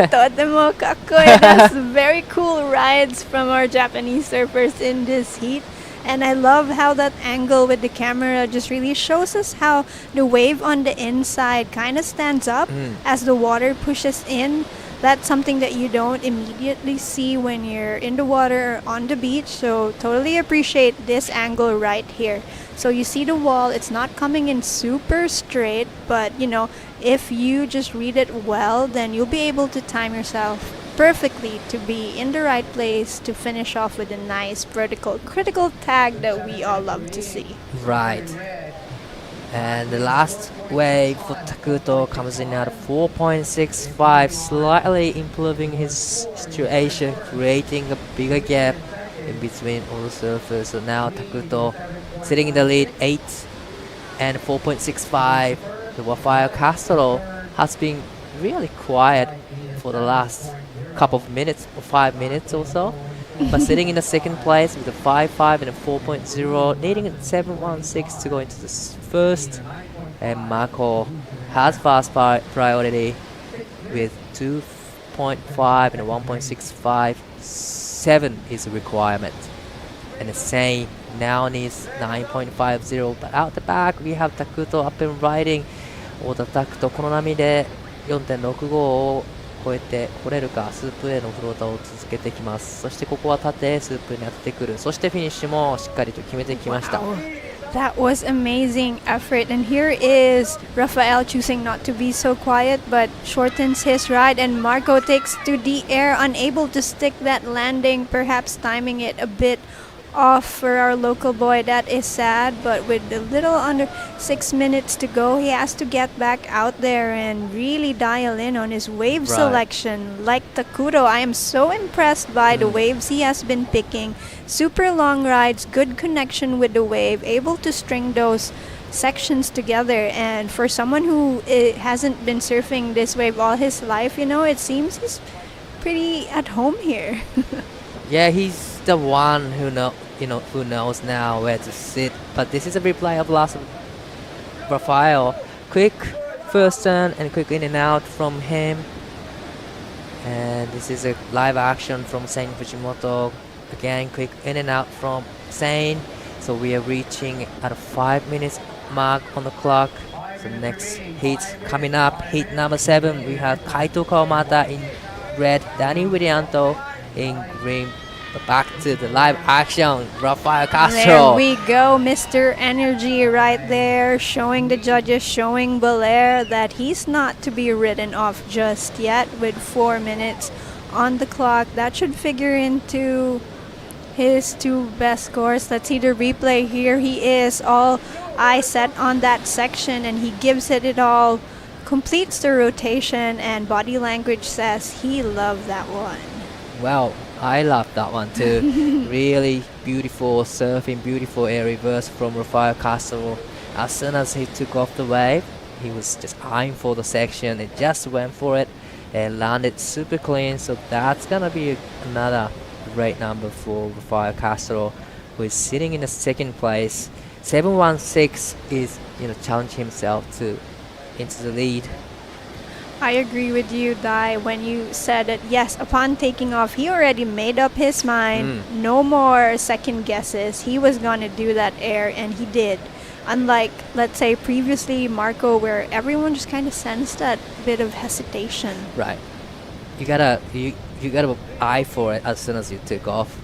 とてもかっこいいです。Very cool rides from our Japanese surfers in this heat. And I love how that angle with the camera just really shows us how the wave on the inside kind of stands up as the water pushes in. That's something that you don't immediately see when you're in the water or on the beach. So totally appreciate this angle right here. So you see the wall, it's not coming in super straight, but if you just read it well, then you'll be able to time yourself perfectly to be in the right place to finish off with a nice vertical critical tag that we all love to see. Right. And the last wave for Takuto comes in at 4.65, slightly improving his situation, creating a bigger gap in between all the surfers. So now Takuto sitting in the lead, 8 and 4.65. The Rafael Castro has been really quiet for the last couple of minutes, or 5 minutes or so. But sitting in the second place with a 5.5 and a 4.0, needing a 7.16 to go into the first. And Marco has fast priority with 2.5 and a 1.65. 7 is a requirement. And the same now needs 9.50. But out the back, we have Takuto up and riding. 太田タクト、この波で 4.65 を超えてこれるか。スープ A のフローターを続けてきます。そしてここは縦スープに当ててくる。そしてフィニッシュもしっかりと決めてきました。That was amazing effort, and here is Rafael choosing not to be so quiet but shortens his ride, and Marco takes to the air, unable to stick that landing, perhaps timing it a bit off for our local boy. That is sad, but with a little under 6 minutes to go, he has to get back out there and really dial in on his wave selection. Like Takuto, I am so impressed by the waves he has been picking. Super long rides, good connection with the wave, able to string those sections together. And for someone who hasn't been surfing this wave all his life, it seems he's pretty at home here. Yeah, he's the one who knows now where to sit. But this is a replay of last Rafael. Quick first turn and quick in and out from him. And this is a live action from Sein Fujimoto. Again, quick in and out from Sein. So we are reaching at a 5 minutes mark on the clock. So next heat coming up, heat number 7. We have Kaito Kawamata in red, Danny Widianto in green. But back to the live action, Rafael Castro. There we go, Mr. Energy right there, showing the judges, showing Baler that he's not to be written off just yet with 4 minutes on the clock. That should figure into his 2 best scores. Let's see the replay. Here he is, all eyes set on that section, and he gives it all, completes the rotation, and body language says he loved that one. Well, I love that one too. Really beautiful surfing, beautiful air reverse from Rafael Castro. As soon as he took off the wave, he was just eyeing for the section and just went for it and landed super clean. So that's gonna be another great number for Rafael Castro, who is sitting in the second place. 716 is challenging himself to into the lead. I agree with you, Dai, when you said that yes, upon taking off, he already made up his mind. No more second guesses. He was gonna do that air, and he did. Unlike, let's say, previously Marco, where everyone just kind of sensed that bit of hesitation. Right. You gotta eye for it as soon as you took off.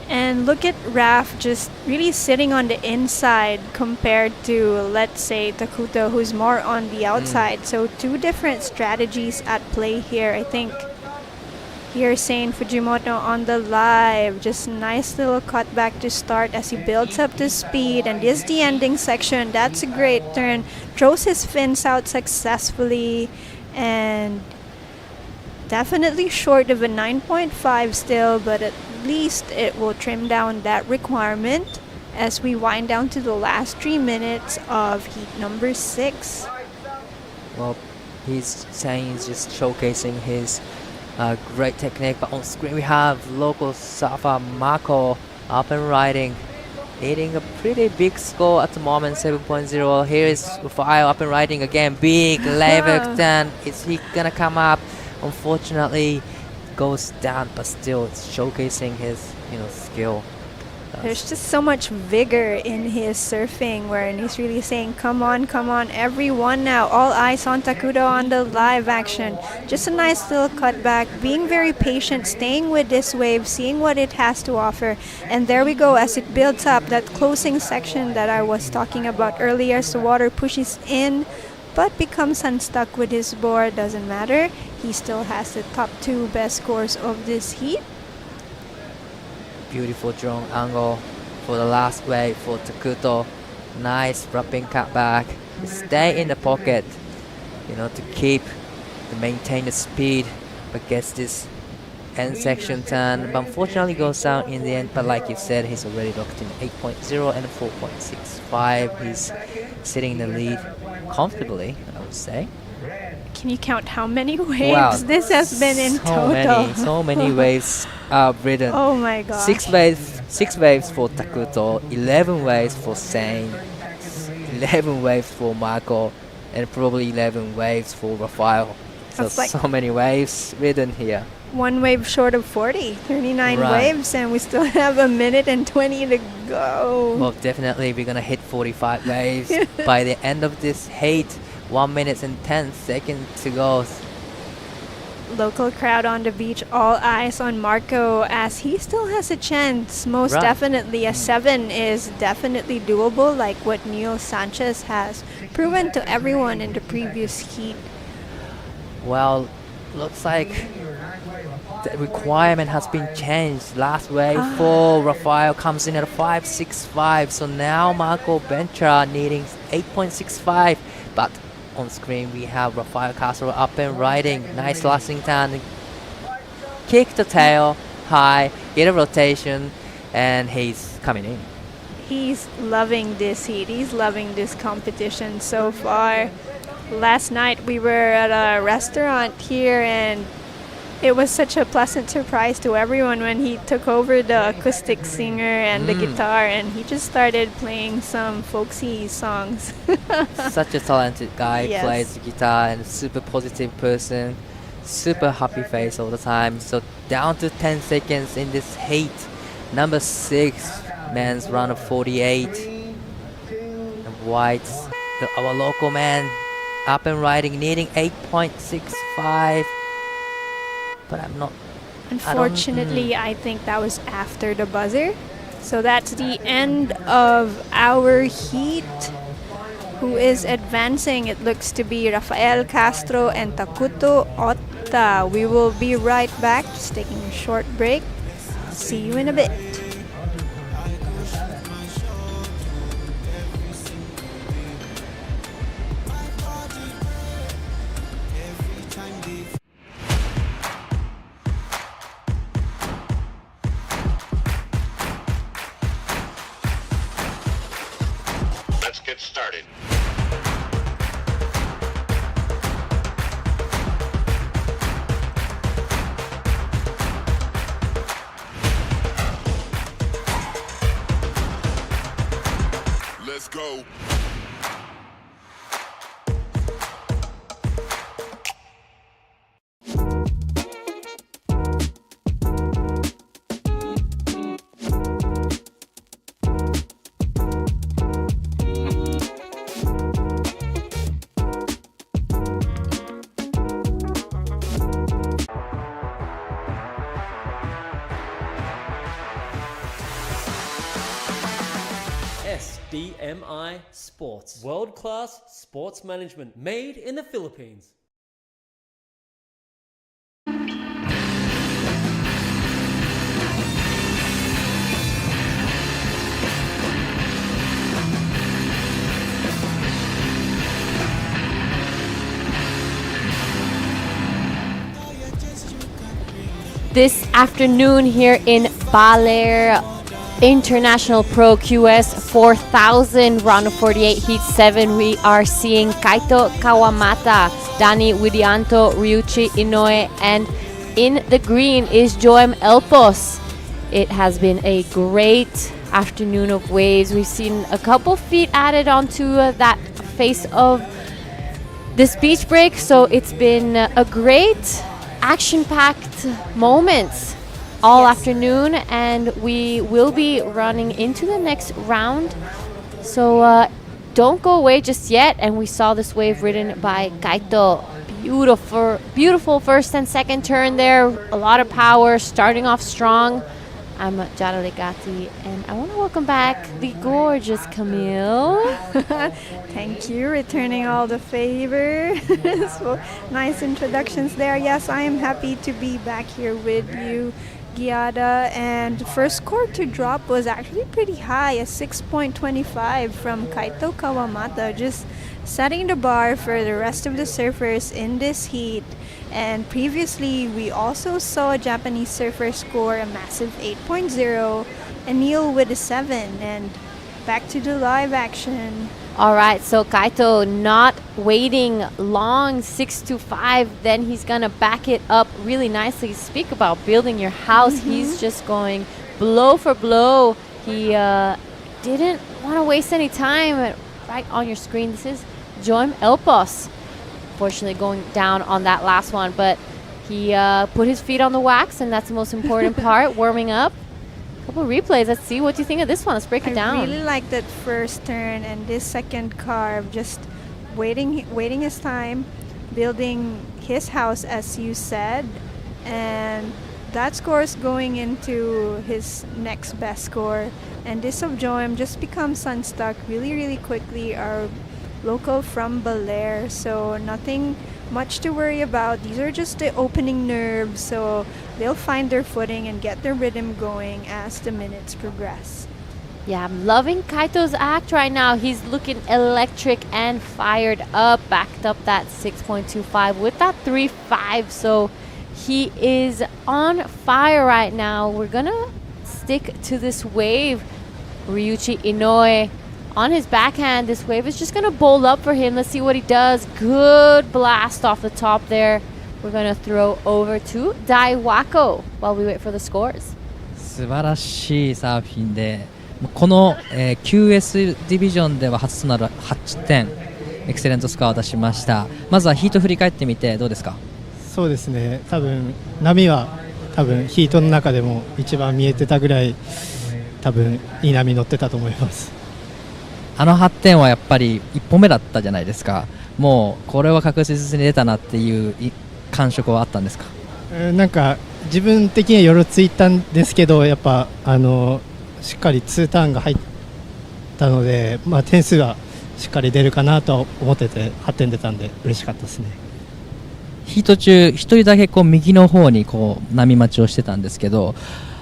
And look at Raf just really sitting on the inside compared to, let's say, Takuto, who's more on the outside. So 2 different strategies at play here. I think here Sein Fujimoto on the live. Just nice little cutback to start as he builds up the speed. And this is the ending section. That's a great turn. Throws his fins out successfully. And definitely short of a 9.5 still, but at least it will trim down that requirement as we wind down to the last 3 minutes of heat number 6. Well, he's saying he's just showcasing his great technique, but on screen we have local surfer Marco up and riding, hitting a pretty big score at the moment, 7.0. Here is Rafael up and riding again, big lever extend. Is he gonna come up? Unfortunately, goes down, but still it's showcasing his skill. There's just so much vigor in his surfing, where he's really saying, come on, everyone now. All eyes on Takuto on the live action. Just a nice little cutback, being very patient, staying with this wave, seeing what it has to offer. And there we go, as it builds up, that closing section that I was talking about earlier. So water pushes in, but becomes unstuck with his board. Doesn't matter. He still has the top 2 best scores of this heat. Beautiful drone angle for the last wave for Takuto. Nice wrapping cutback. Stay in the pocket, to maintain the speed against this end section turn. But unfortunately goes down in the end. But like you said, he's already locked in 8.0 and 4.65. He's sitting in the lead comfortably, I would say. Can you count how many waves this has been in total? So many waves ridden. Oh my gosh. 6 waves for Takuto, 11 waves for Sein, 11 waves for Marco, and probably 11 waves for Rafael. So, like so many waves ridden here. 1 wave short of 40, 39 waves, and we still have a minute and 20 to go. Well, definitely we're gonna hit 45 waves by the end of this heat. 1 minute and 10 seconds to go. Local crowd on the beach, all eyes on Marco, as he still has a chance. Most definitely, a 7 is definitely doable, like what Neil Sanchez has proven to everyone in the previous heat. Well, looks like the requirement has been changed. Last wave for Rafael comes in at a 5.65. So now Marco Bentra needing 8.65. But on screen we have Rafael Castro up and riding. Nice lasting turn. Kick the tail high, get a rotation, and he's coming in. He's loving this heat. He's loving this competition so far. Last night we were at a restaurant here, and It was such a pleasant surprise to everyone when he took over the acoustic singer and the guitar, and he just started playing some folksy songs. Such a talented guy, Yes. plays the guitar and super positive person, super happy face all the time. So down to 10 seconds in this heat. Number 6, men's run of 48. And whites, our local man, up and riding, needing 8.65. But I'm not. Unfortunately, I think that was after the buzzer. So that's the end of our heat. Who is advancing? It looks to be Rafael Castro and Takuto Otta. We will be right back, just taking a short break. See you in a bit. Let's get started. Let's go. SDMI Sports. World-class sports management made in the Philippines. This afternoon here in Baler International Pro QS4000 round of 48 heat 7, we are seeing Kaito Kawamata, Dani Widianto, Ryuichi Inoue, and in the green is Joem Elpos. It has been a great afternoon of waves. We've seen a couple feet added onto that face of this beach break, so it's been a great action-packed moments all afternoon, and we will be running into the next round, so don't go away just yet. And we saw this wave ridden by Kaito. Beautiful first and second turn there, a lot of power, starting off strong. I'm Jada Legati, and I want to welcome back the gorgeous Camille. Thank you, returning all the favor. So nice introductions there. Yes, I am happy to be back here with you, Giada. And the first score to drop was actually pretty high, a 6.25 from Kaito Kawamata, just setting the bar for the rest of the surfers in this heat. And previously, we also saw a Japanese surfer score a massive 8.0, and Neil with a 7. And back to the live action. All right, so Kaito not waiting long, 6-5. Then he's gonna back it up really nicely. Speak about building your house. He's just going blow for blow. He didn't want to waste any time. Right on your screen, this is Joem Elpos. Fortunately going down on that last one, but he put his feet on the wax, and that's the most important part, warming up. A couple replays. Let's see what you think of this one. Let's break it down. I really like that first turn and this second carve, just waiting his time, building his house as you said, and that score is going into his next best score. And this of Joem just becomes unstuck really quickly. Our local from Baler, so nothing much to worry about. These are just the opening nerves, so they'll find their footing and get their rhythm going as the minutes progress. Yeah, I'm loving Kaito's act right now. He's looking electric and fired up, backed up that 6.25 with that 3.5, so he is on fire right now. We're gonna stick to this wave. Ryuichi Inoue on his backhand. This wave is just going to bowl up for him. Let's see what he does. Good blast off the top there. we're going to throw over to Daiwako while we wait for the scores. 素晴らしいサーフィンで、この、QS ディビジョンでは初となる8点エクセレントスコアを出しました。まずはヒート振り返ってみてどうですか？そうですね、多分波は多分ヒートの中でも一番見えてたぐらい多分いい波乗ってたと思います。あの8点はやっぱり1本目だったじゃないですか。もうこれは確実に出たなっていう感触はあったんですか？なんか自分的にはよろついたんですけど、やっぱしっかり2ターンが入ったので、点数はしっかり出るかなと思ってて8点出たんで嬉しかったですね。ヒート中1人だけこう右の方にこう波待ちをしてたんですけど、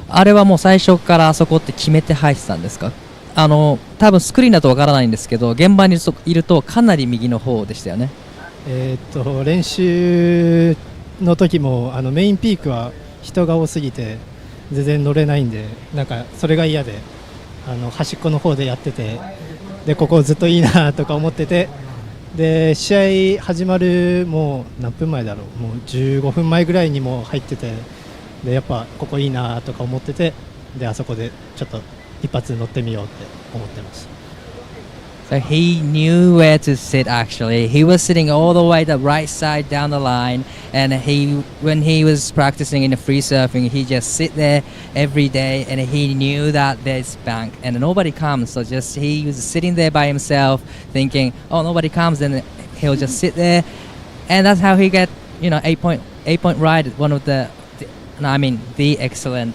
あれはもう最初からあそこって決めて入ってたんですか？多分スクリーンだとわからないんですけど、現場にいるとかなり右の方でしたよね。練習の時もメインピークは人が多すぎて全然乗れないんで、なんかそれが嫌で端っこの方でやってて、でここずっといいなとか思ってて、で試合始まるもう何分前だろう、もう15分前ぐらいにも入ってて、でやっぱここいいなとか思ってて、であそこでちょっと一発乗ってみようって思ってました。So he knew where to sit actually. He was sitting all the way the right side down the line, and when he was practicing in the free surfing, he just sit there every day, and he knew that there's bank and nobody comes, so just he was sitting there by himself thinking, oh, nobody comes, and he'll just sit there, and that's how he get 8 point ride, one of the excellent,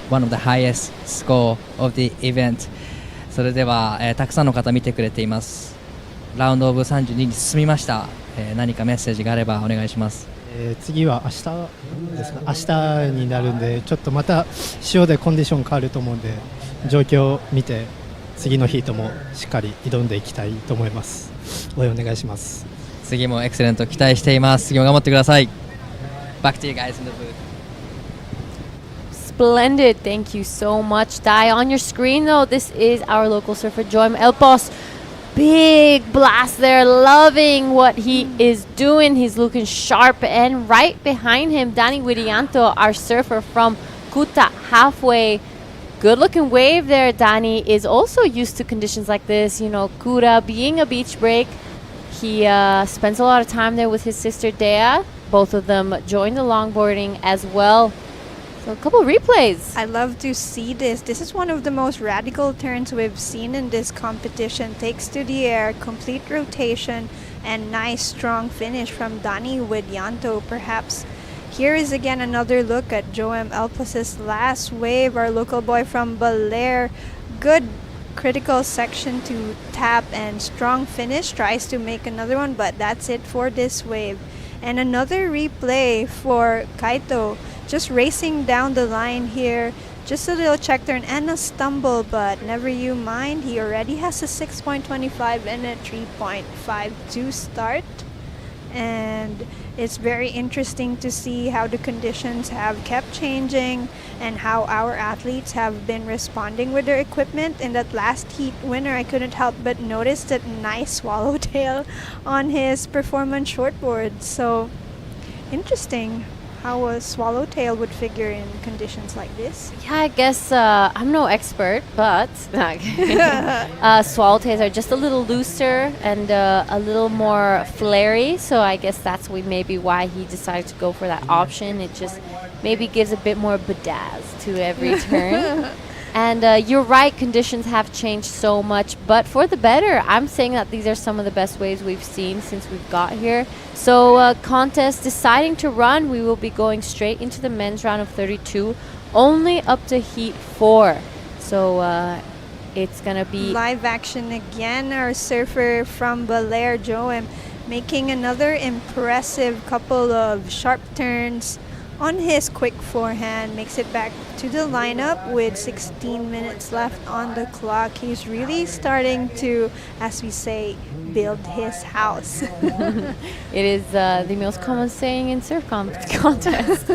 one of the highest score of the event. それでは、たくさんの方見てくれています。ラウンドオブ32に進みました。何かメッセージがあればお願いします。次は明日ですか？明日になるんで、ちょっとまた潮でコンディション変わると思うんで、状況を見て次のヒートもしっかり挑んでいきたいと思います。応援お願いします。次もエクセレント期待しています。次も頑張ってください。Back to you guys in the booth. Splendid. Thank you so much, Dai. On your screen, though, this is our local surfer, Joem Elpos. Big blast there. Loving what he is doing. He's looking sharp. And right behind him, Danny Widianto, our surfer from Kuta, halfway. Good-looking wave there. Danny is also used to conditions like this. Kuta being a beach break. He spends a lot of time there with his sister, Dea. Both of them joined the longboarding as well. So a couple replays. I love to see this. This is one of the most radical turns we've seen in this competition. Takes to the air, complete rotation, and nice strong finish from Dani Widianto. Perhaps here is again another look at Joem Elpos' last wave, our local boy from Baler. Good critical section to tap and strong finish. Tries to make another one, but that's it for this wave. And another replay for Kaito. Just racing down the line here. Just a little check turn and a stumble, but never you mind. He already has a 6.25 and a 3.52 start. And it's very interesting to see how the conditions have kept changing and how our athletes have been responding with their equipment. In that last heat winner, I couldn't help but notice that nice swallowtail on his performance shortboard. So interesting how a swallowtail would figure in conditions like this. Yeah, I guess I'm no expert, but swallowtails are just a little looser and a little more flary. So I guess that's maybe why he decided to go for that option. It just maybe gives a bit more bedazzle to every turn. And you're right, conditions have changed so much, but for the better. I'm saying that these are some of the best waves we've seen since we've got here. So contest deciding to run, we will be going straight into the men's round of 32, only up to heat 4. So it's going to be live action again. Our surfer from Baler, Joem, making another impressive couple of sharp turns on his quick forehand, makes it back to the lineup with 16 minutes left on the clock. He's really starting to, as we say, build his house. It is the most common saying in surf contest.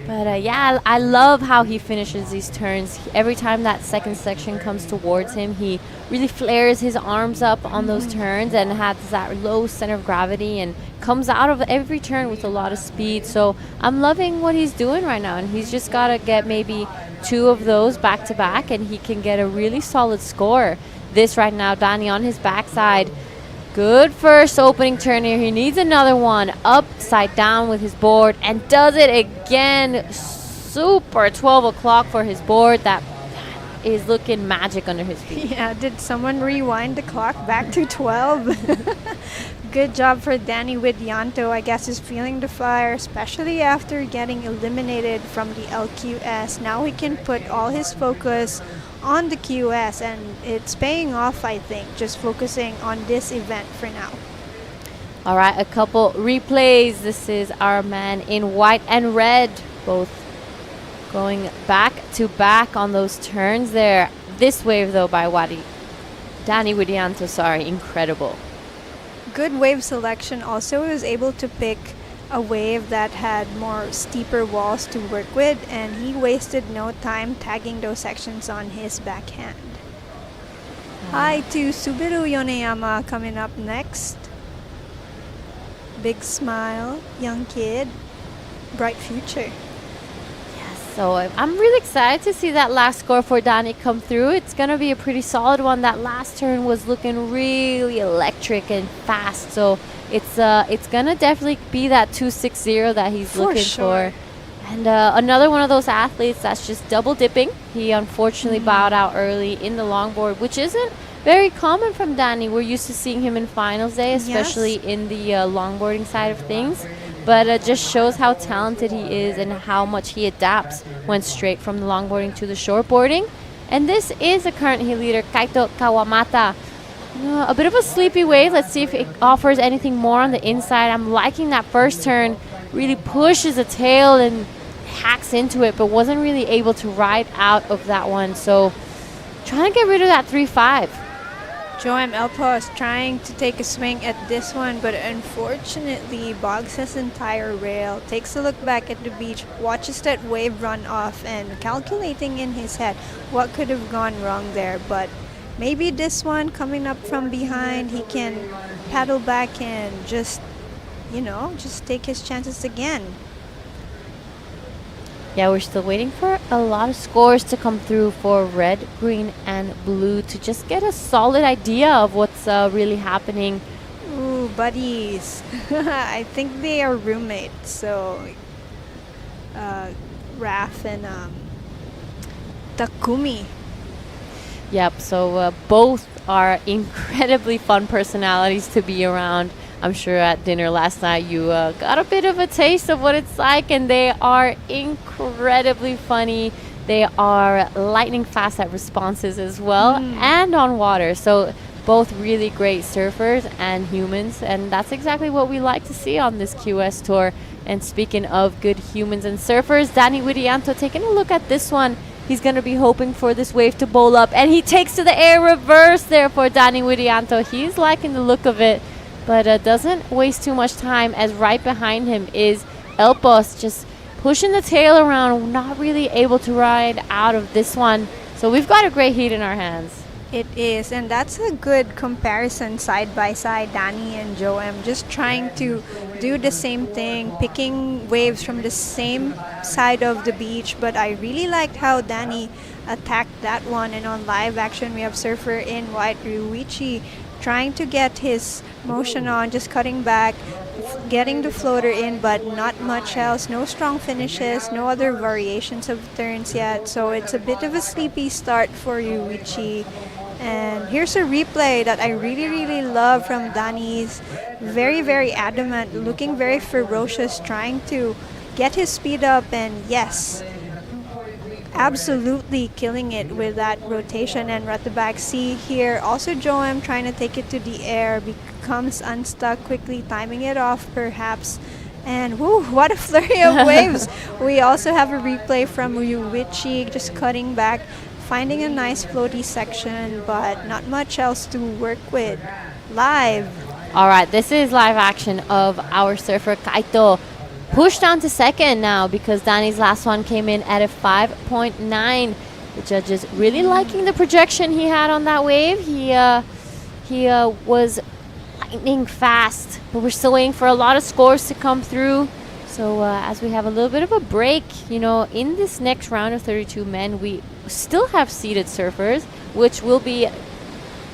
But yeah, I love how he finishes these turns. Every time that second section comes towards him, he really flares his arms up on those turns and has that low center of gravity and comes out of every turn with a lot of speed. So I'm loving what he's doing right now, and he's just got to get maybe 2 of those back to back and he can get a really solid score. This right now, Danny on his backside. Good first opening turn here. He needs another one. Upside down with his board and does it again. Super 12 o'clock for his board. That is looking magic under his feet. Yeah, did someone rewind the clock back to 12? Good job for Danny Widianto. I guess he's feeling the fire, especially after getting eliminated from the LQS. Now he can put all his focus on the QS, and it's paying off, I think, just focusing on this event for now. All right, a couple replays. This is our man in white and red, both going back to back on those turns there. This wave, though, by Danny Widianto, incredible. Good wave selection. Also, he was able to pick a wave that had more steeper walls to work with, and he wasted no time tagging those sections on his backhand. Hi to Subaru Yoneyama coming up next. Big smile, young kid, bright future. So I'm really excited to see that last score for Danny come through. It's going to be a pretty solid one. That last turn was looking really electric and fast. So it's going to definitely be that 260 that he's looking for. And another one of those athletes that's just double dipping. He unfortunately bowed out early in the longboard, which isn't very common from Danny. We're used to seeing him in finals day, especially in the longboarding side of things. But it just shows how talented he is and how much he adapts. Went straight from the longboarding to the shortboarding. And this is the current heat leader, Kaito Kawamata. A bit of a sleepy wave. Let's see if it offers anything more on the inside. I'm liking that first turn. Really pushes the tail and hacks into it, but wasn't really able to ride out of that one. So trying to get rid of that 3-5. Joam Elpos trying to take a swing at this one, but unfortunately bogs his entire rail, takes a look back at the beach, watches that wave run off, and calculating in his head what could have gone wrong there. But maybe this one coming up from behind, he can paddle back and just take his chances again. Yeah, we're still waiting for a lot of scores to come through for red, green, and blue to just get a solid idea of what's really happening. Ooh, buddies. I think they are roommates. So, Raf and Takumi. Yep, so both are incredibly fun personalities to be around. I'm sure at dinner last night you got a bit of a taste of what it's like, and they are incredibly funny. They are lightning fast at responses as well, and on water. So both really great surfers and humans, and that's exactly what we like to see on this QS tour. And speaking of good humans and surfers, Danny Widianto taking a look at this one. He's going to be hoping for this wave to bowl up, and he takes to the air reverse there for Danny Widianto. He's liking the look of it, but doesn't waste too much time, as right behind him is Elpos, just pushing the tail around, not really able to ride out of this one. So we've got a great heat in our hands. It is, and that's a good comparison side by side, Danny and Joam, just trying to do the same thing, picking waves from the same side of the beach. But I really liked how Danny attacked that one, and on live action we have surfer in white, Ryuichi, trying to get his motion on, just cutting back, getting the floater in, but not much else. No strong finishes, no other variations of turns yet. So it's a bit of a sleepy start for Ryuichi. And here's a replay that I really, really love from Danny's. Very, very adamant, looking very ferocious, trying to get his speed up, and yes, absolutely killing it with that rotation and at the back. See here, also Joam trying to take it to the air, becomes unstuck quickly, timing it off perhaps, and whoo, what a flurry of waves. We also have a replay from Ryuichi, just cutting back, finding a nice floaty section, but not much else to work with. Live. All right, this is live action of our surfer Kaito pushed down to second now because Danny's last one came in at a 5.9. The judges really liking the projection he had on that wave. He was lightning fast, but we're still waiting for a lot of scores to come through. So as we have a little bit of a break, you know, in this next round of 32 men, we still have seated surfers, which will be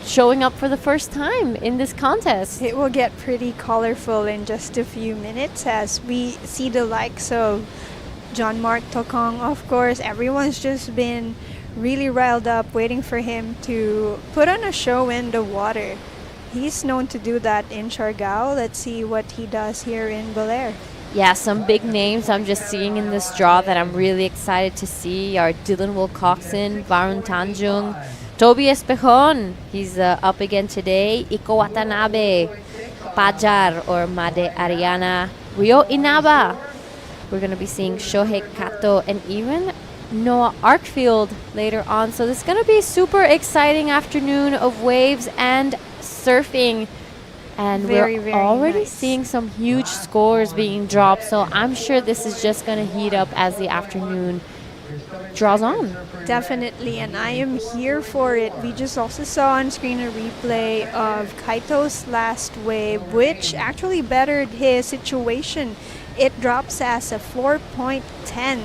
showing up for the first time in this contest. It will get pretty colorful in just a few minutes as we see the likes of John Mark Tokong, of course. Everyone's just been really riled up waiting for him to put on a show in the water. He's known to do that in Siargao. Let's see what he does here in Baler. Yeah, some big names I'm just seeing in this draw that I'm really excited to see are Dylan Wilcoxon, Varun Tanjung, Toby Espejon. He's up again today. Iko Watanabe, Pajar or Made Ariana, Rio Inaba. We're going to be seeing Shohei Kato and even Noah Arkfield later on. So this is going to be a super exciting afternoon of waves and surfing. And we're already seeing some huge scores being dropped. So I'm sure this is just going to heat up as the afternoon draws on. Definitely, and I am here for it. We just also saw on screen a replay of Kaito's last wave, which actually bettered his situation. It drops as a 4.10,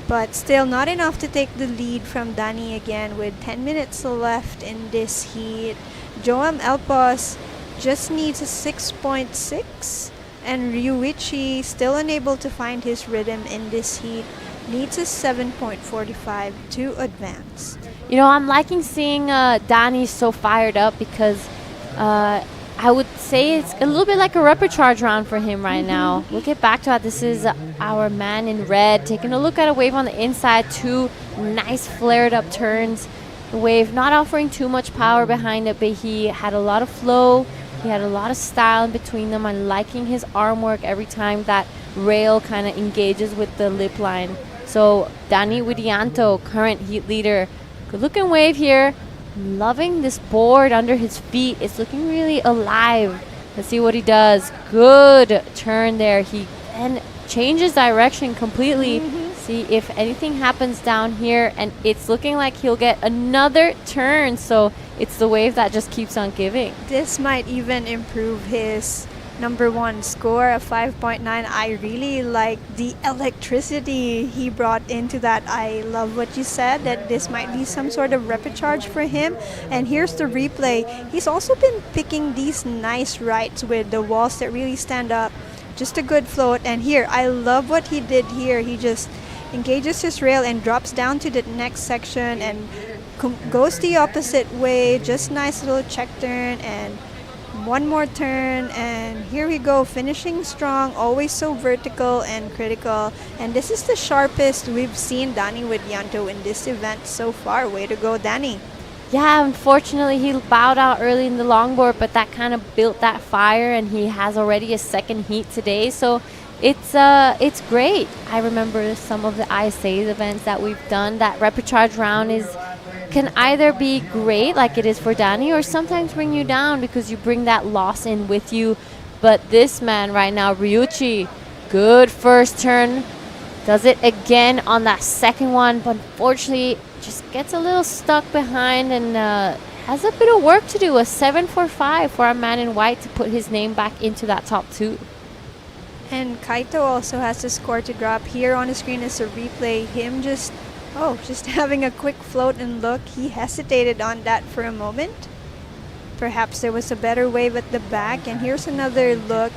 but still not enough to take the lead from Danny again with 10 minutes left in this heat. Joam Elpos just needs a 6.6, and Ryuichi, still unable to find his rhythm in this heat, needs a 7.45 to advance. You know, I'm liking seeing Danny so fired up because I would say it's a little bit like a repecharge round for him right now. We'll get back to that. This is our man in red taking a look at a wave on the inside. Two nice flared up turns. The wave not offering too much power behind it, but he had a lot of flow. He had a lot of style in between them. I'm liking his arm work every time that rail kind of engages with the lip line. So Danny Widianto, current heat leader. Good looking wave here. Loving this board under his feet. It's looking really alive. Let's see what he does. Good turn there. He then changes direction completely. See if anything happens down here, and it's looking like he'll get another turn. So it's the wave that just keeps on giving. This might even improve his number one score of 5.9. I really like the electricity he brought into that. I love what you said, that this might be some sort of repecharge for him. And here's the replay. He's also been picking these nice rights with the walls that really stand up. Just a good float. And here, I love what he did here. He just engages his rail and drops down to the next section and goes the opposite way. Just nice little check turn and one more turn, and here we go, finishing strong, always so vertical and critical. And this is the sharpest we've seen Danny Widianto in this event so far. Way to go, Danny. Yeah, unfortunately he bowed out early in the longboard, but that kind of built that fire, and he has already a second heat today. So it's great. I remember some of the ISA events that we've done. That repecharge round can either be great like it is for Danny, or sometimes bring you down because you bring that loss in with you. But this man right now, Ryuichi, good first turn, does it again on that second one, but unfortunately just gets a little stuck behind and has a bit of work to do. A 7.45 for our man in white to put his name back into that top two. And Kaito also has a score to drop. Here on the screen is a replay. Him just having a quick float and look. He hesitated on that for a moment. Perhaps there was a better wave at the back. And here's another look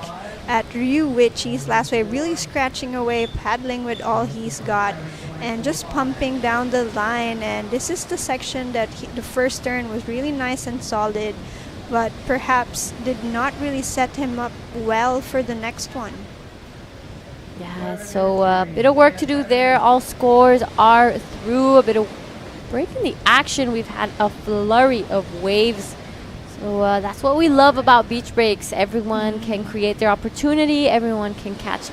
at Ryuichi's last wave. Really scratching away, paddling with all he's got, and just pumping down the line. And this is the section that the first turn was really nice and solid, but perhaps did not really set him up well for the next one. Yeah, so a bit of work to do there. All scores are through. A bit of breaking the action. We've had a flurry of waves. So that's what we love about beach breaks. Everyone can create their opportunity. Everyone can catch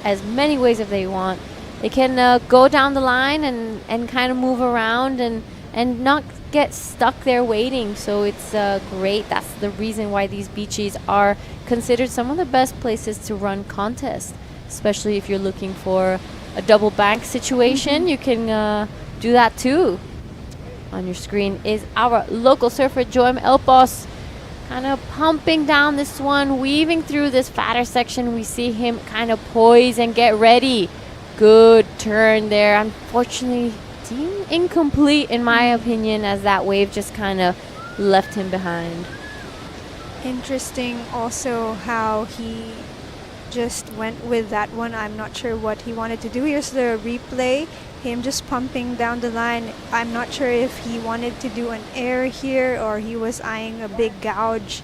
as many waves if they want. They can go down the line and kind of move around and not get stuck there waiting. So it's great. That's the reason why these beaches are considered some of the best places to run contests. especially if you're looking for a double bank situation. You can do that too. On your screen is our local surfer, Joem Elpos, kind of pumping down this one, weaving through this fatter section. We see him kind of poise and get ready. Good turn there. Unfortunately, deemed incomplete in my opinion, as that wave just kind of left him behind. Interesting also how he just went with that one. I'm not sure what he wanted to do. Here's the replay. Him just pumping down the line. I'm not sure if he wanted to do an air here or he was eyeing a big gouge.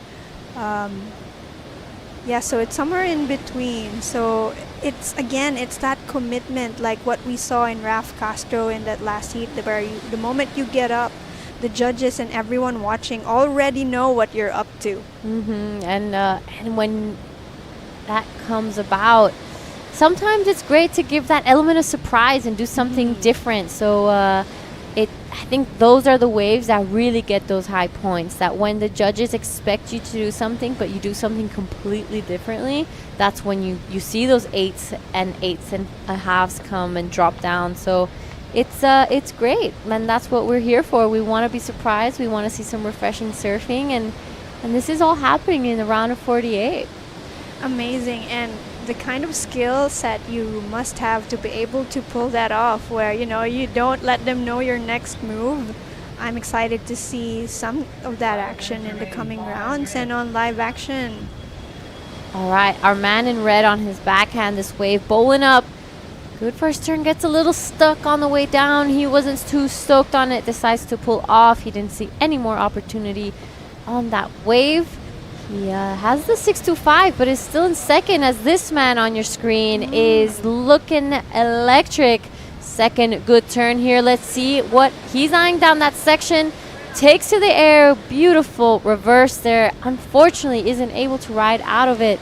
Yeah, so it's somewhere in between. So it's that commitment, like what we saw in Raf Castro in that last heat, where the moment you get up, the judges and everyone watching already know what you're up to. And when that comes about, sometimes it's great to give that element of surprise and do something different. So I think those are the waves that really get those high points, that when the judges expect you to do something but you do something completely differently, that's when you see those eights and a halves come and drop down. So it's great, and that's what we're here for. We want to be surprised. We want to see some refreshing surfing, and this is all happening in the round of 48. Amazing. And the kind of skill set you must have to be able to pull that off, where you don't let them know your next move. I'm excited to see some of that action in the coming rounds and on live action. All right, our man in red on his backhand, this wave bowling up. Good first turn, gets a little stuck on the way down. He wasn't too stoked on it, decides to pull off. He didn't see any more opportunity on that wave. He has the 6.25, but is still in second, as this man on your screen is looking electric. Second good turn here. Let's see what he's eyeing down that section. Takes to the air. Beautiful reverse there. Unfortunately, isn't able to ride out of it.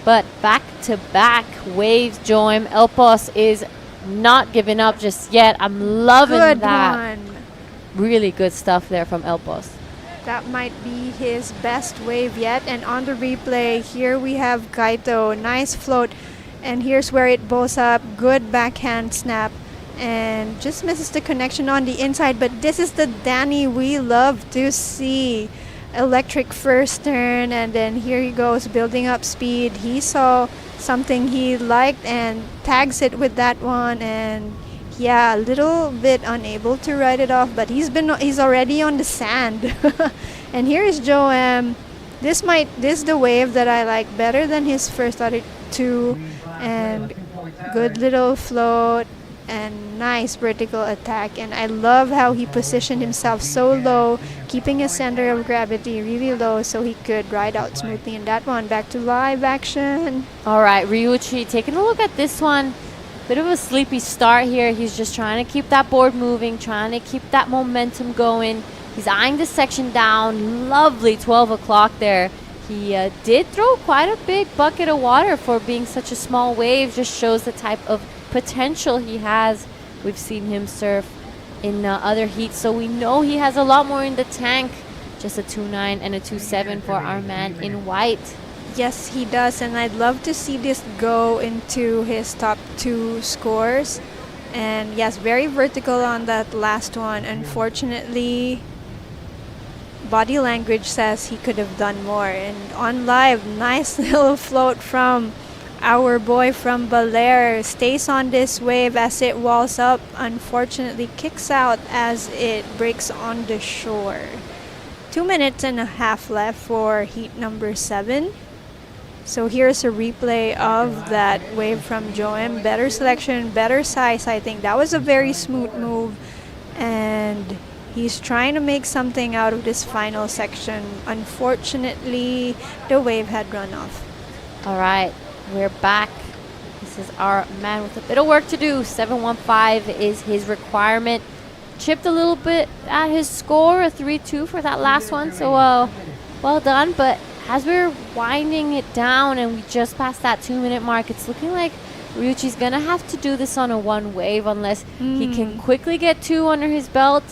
But back-to-back waves. Joem Elpos is not giving up just yet. I'm loving that. Good one. Really good stuff there from Elpos. That might be his best wave yet. And on the replay, here we have Kaito. Nice float. And here's where it bows up. Good backhand snap. And just misses the connection on the inside. But this is the Danny we love to see. Electric first turn. And then here he goes, building up speed. He saw something he liked and tags it with that one. And yeah, a little bit unable to ride it off, but he's already on the sand. And here is Joem. This is the wave that I like better than his first other two. And good little float and nice vertical attack. And I love how he positioned himself so low, keeping his center of gravity really low so he could ride out smoothly in that one. Back to live action. All right, Ryuichi taking a look at this one. Bit of a sleepy start here. He's just trying to keep that board moving, trying to keep that momentum going. He's eyeing the section down. Lovely 12 o'clock there. He did throw quite a big bucket of water for being such a small wave. Just shows the type of potential he has. We've seen him surf in other heats, so we know he has a lot more in the tank. Just a 2.9 and a 2.7 for our man in white. Yes, he does, and I'd love to see this go into his top two scores. And yes, very vertical on that last one. Unfortunately, body language says he could have done more. And on live, nice little float from our boy from Baler. Stays on this wave as it walls up. Unfortunately, kicks out as it breaks on the shore. 2 minutes and a half left for heat number 7. So here's a replay of that wave from Joem. Better selection, better size, I think. That was a very smooth move. And he's trying to make something out of this final section. Unfortunately, the wave had run off. All right, we're back. This is our man with a bit of work to do. 7.15 is his requirement. Chipped a little bit at his score, a 3.2 for that last one. So well done, but as we're winding it down and we just passed that 2-minute mark, it's looking like Ryuichi's gonna have to do this on a one wave unless he can quickly get 2 under his belt.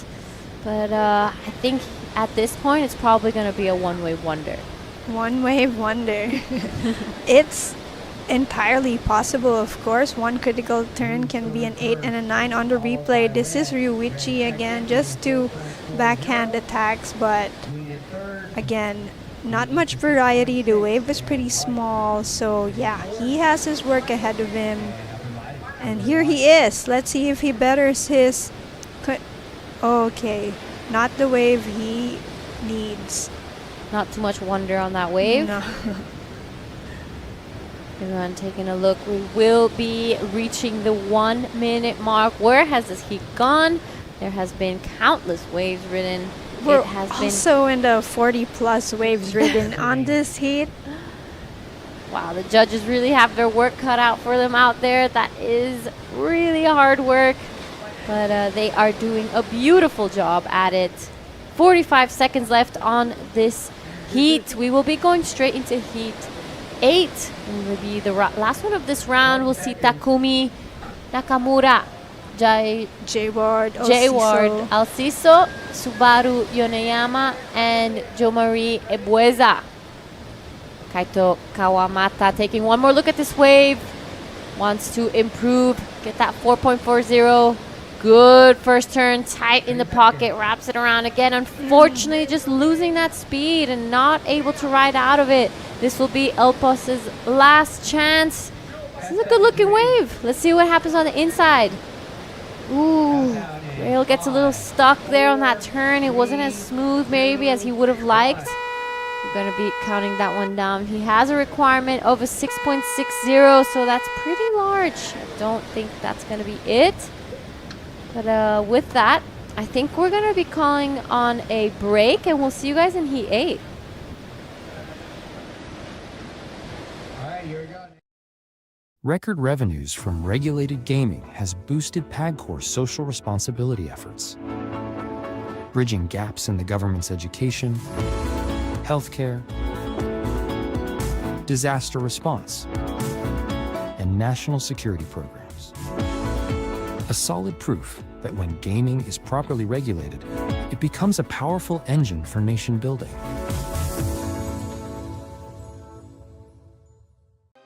But I think at this point it's probably gonna be a one-wave wonder. One wave wonder. It's entirely possible, of course. One critical turn can be an 8 and a 9 on the replay. This is Ryuichi again, just 2 backhand attacks, but again, not much variety. The wave is pretty small, so yeah, he has his work ahead of him. And here he is. Let's see if he betters his... Okay, not the wave he needs. Not too much wonder on that wave. No. Everyone taking a look. We will be reaching the 1 minute mark. Where has this heat gone? There has been countless waves ridden. We're it has also in the 40 plus waves ridden on this heat. Wow, the judges really have their work cut out for them out there. That is really hard work, but they are doing a beautiful job at it. 45 seconds left on this heat. We will be going straight into heat 8. And will be the last one of this round. We'll see Takumi Nakamura, J-Ward, Alciso, Subaru Yoneyama, and Jo-Marie Ebueza. Kaito Kawamata taking one more look at this wave. Wants to improve, get that 4.40. Good first turn, tight in the pocket, wraps it around again. Unfortunately, just losing that speed and not able to ride out of it. This will be Elpos's last chance. This is a good looking wave. Let's see what happens on the inside. Ooh, Rail gets a little stuck there on that turn. It wasn't as smooth maybe as he would have liked. We're going to be counting that one down. He has a requirement of a 6.60, so that's pretty large. I don't think that's going to be it. But with that, I think we're going to be calling on a break, and we'll see you guys in Heat 8. Record revenues from regulated gaming has boosted PAGCOR's social responsibility efforts, bridging gaps in the government's education, healthcare, disaster response, and national security programs. A solid proof that when gaming is properly regulated, it becomes a powerful engine for nation building.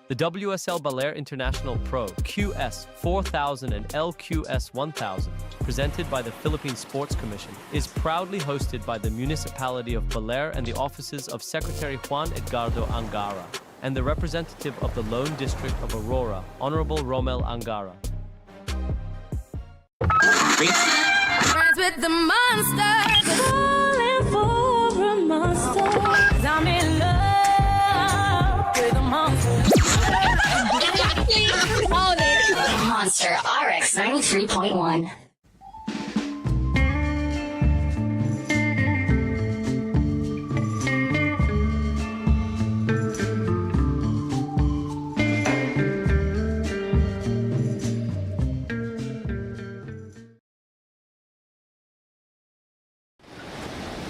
The WSL Baler International Pro QS4000 and LQS1000, presented by the Philippine Sports Commission, is proudly hosted by the municipality of Baler and the offices of Secretary Juan Edgardo Angara and the representative of the Lone District of Aurora, Honorable Romel Angara. Friends with the monster, falling for a monster. 'Cause I'm in love with a monster. Monster RX 93.1.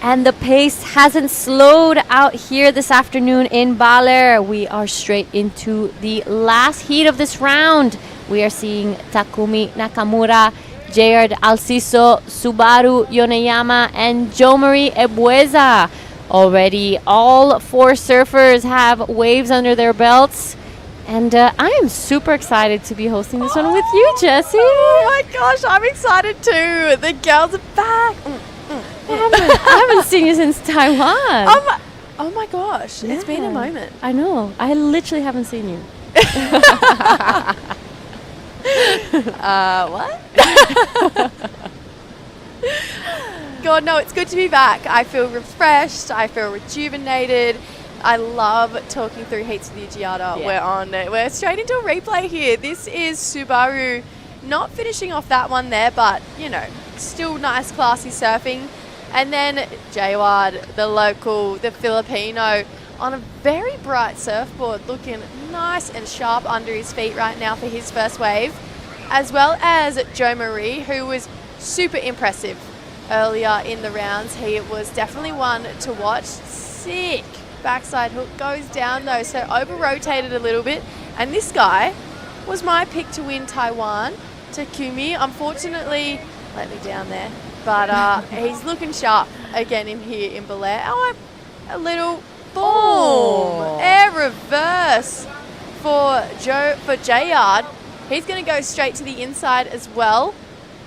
And the pace hasn't slowed out here this afternoon in Baler. We are straight into the last heat of this round. We are seeing Takumi Nakamura, Jared Alciso, Subaru Yoneyama, and Jo-Marie Ebueza. Already, all 4 surfers have waves under their belts. And I am super excited to be hosting this one with you, Jessie. Oh my gosh, I'm excited too. The girls are back. I haven't seen you since Taiwan. Oh my gosh, it's been a moment. I know. I literally haven't seen you. What? God, no, it's good to be back. I feel refreshed. I feel rejuvenated. I love talking through heats with you, Giada. Yeah. We're straight into a replay here. This is Subaru not finishing off that one there, but, you know, still nice, classy surfing. And then J-Ward, the local, the Filipino, on a very bright surfboard, looking nice and sharp under his feet right now for his first wave, as well as Jo-Marie, who was super impressive earlier in the rounds. He was definitely one to watch. Sick backside hook, goes down though, so over-rotated a little bit. And this guy was my pick to win Taiwan, Takumi. Unfortunately, let me down there. But he's looking sharp again in here in Baler. Oh, a little boom. Air reverse for J-Yard. He's going to go straight to the inside as well.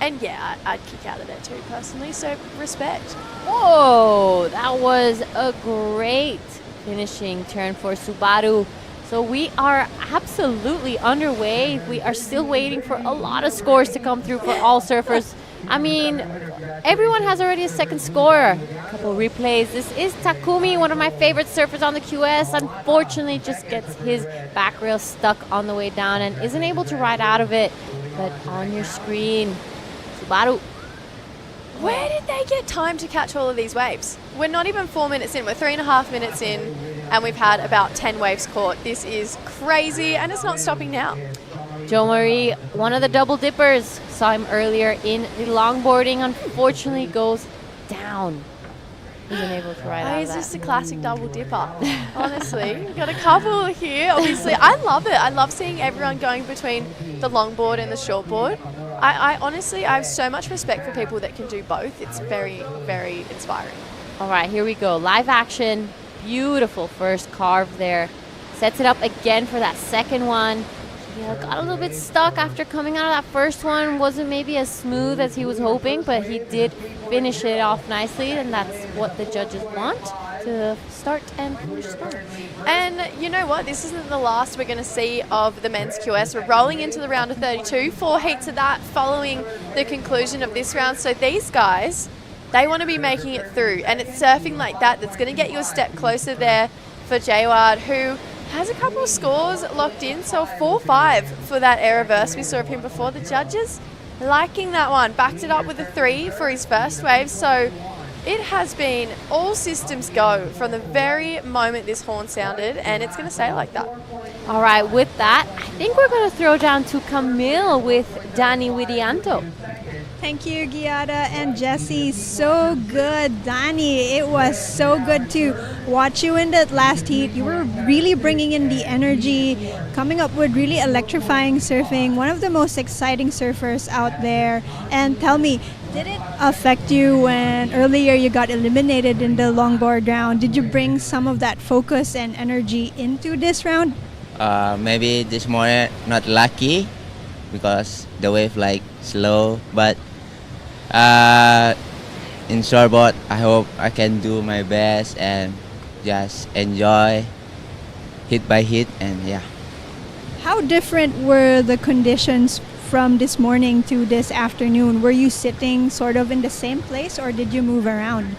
And yeah, I'd kick out of there too, personally, so respect. Whoa, that was a great finishing turn for Subaru. So we are absolutely underway. We are still waiting for a lot of scores to come through for all surfers. I mean, everyone has already a second score. A couple replays. This is Takumi, one of my favorite surfers on the QS. Unfortunately, just gets his back rail stuck on the way down and isn't able to ride out of it. But on your screen, Subaru. Where did they get time to catch all of these waves? We're not even 4 minutes in. We're 3.5 minutes in, and we've had about 10 waves caught. This is crazy, and it's not stopping now. Joe Marie, one of the double dippers, saw him earlier in the longboarding. Unfortunately, goes down. He's unable to ride out of He's that. just a classic double dipper. Honestly, we've got a couple here. Obviously, I love it. I love seeing everyone going between the longboard and the shortboard. I honestly, I have so much respect for people that can do both. It's very, very inspiring. All right, here we go. Live action. Beautiful first carve there. Sets it up again for that second one. Yeah, got a little bit stuck after coming out of that first one. Wasn't maybe as smooth as he was hoping, but he did finish it off nicely, and that's what the judges want, to start and finish strong. And you know what? This isn't the last we're going to see of the men's QS. We're rolling into the round of 32. 4 heats of that following the conclusion of this round. So these guys, they want to be making it through, and it's surfing like that that's going to get you a step closer there for Jayward, who has a couple of scores locked in. So 4-5 for that air reverse we saw of him before. The judges liking that one. Backed it up with a 3 for his first wave. So it has been all systems go from the very moment this horn sounded, and it's going to stay like that. All right, with that, I think we're going to throw down to Camille with Danny Widianto. Thank you, Giada and Jesse. So good, Danny. It was so good to watch you in that last heat. You were really bringing in the energy, coming up with really electrifying surfing. One of the most exciting surfers out there. And tell me, did it affect you when earlier you got eliminated in the longboard round? Did you bring some of that focus and energy into this round? Maybe this morning not lucky because the wave like slow, but in shortboard I hope I can do my best and just enjoy hit by hit, and yeah. How different were the conditions from this morning to this afternoon? Were you sitting sort of in the same place, or did you move around?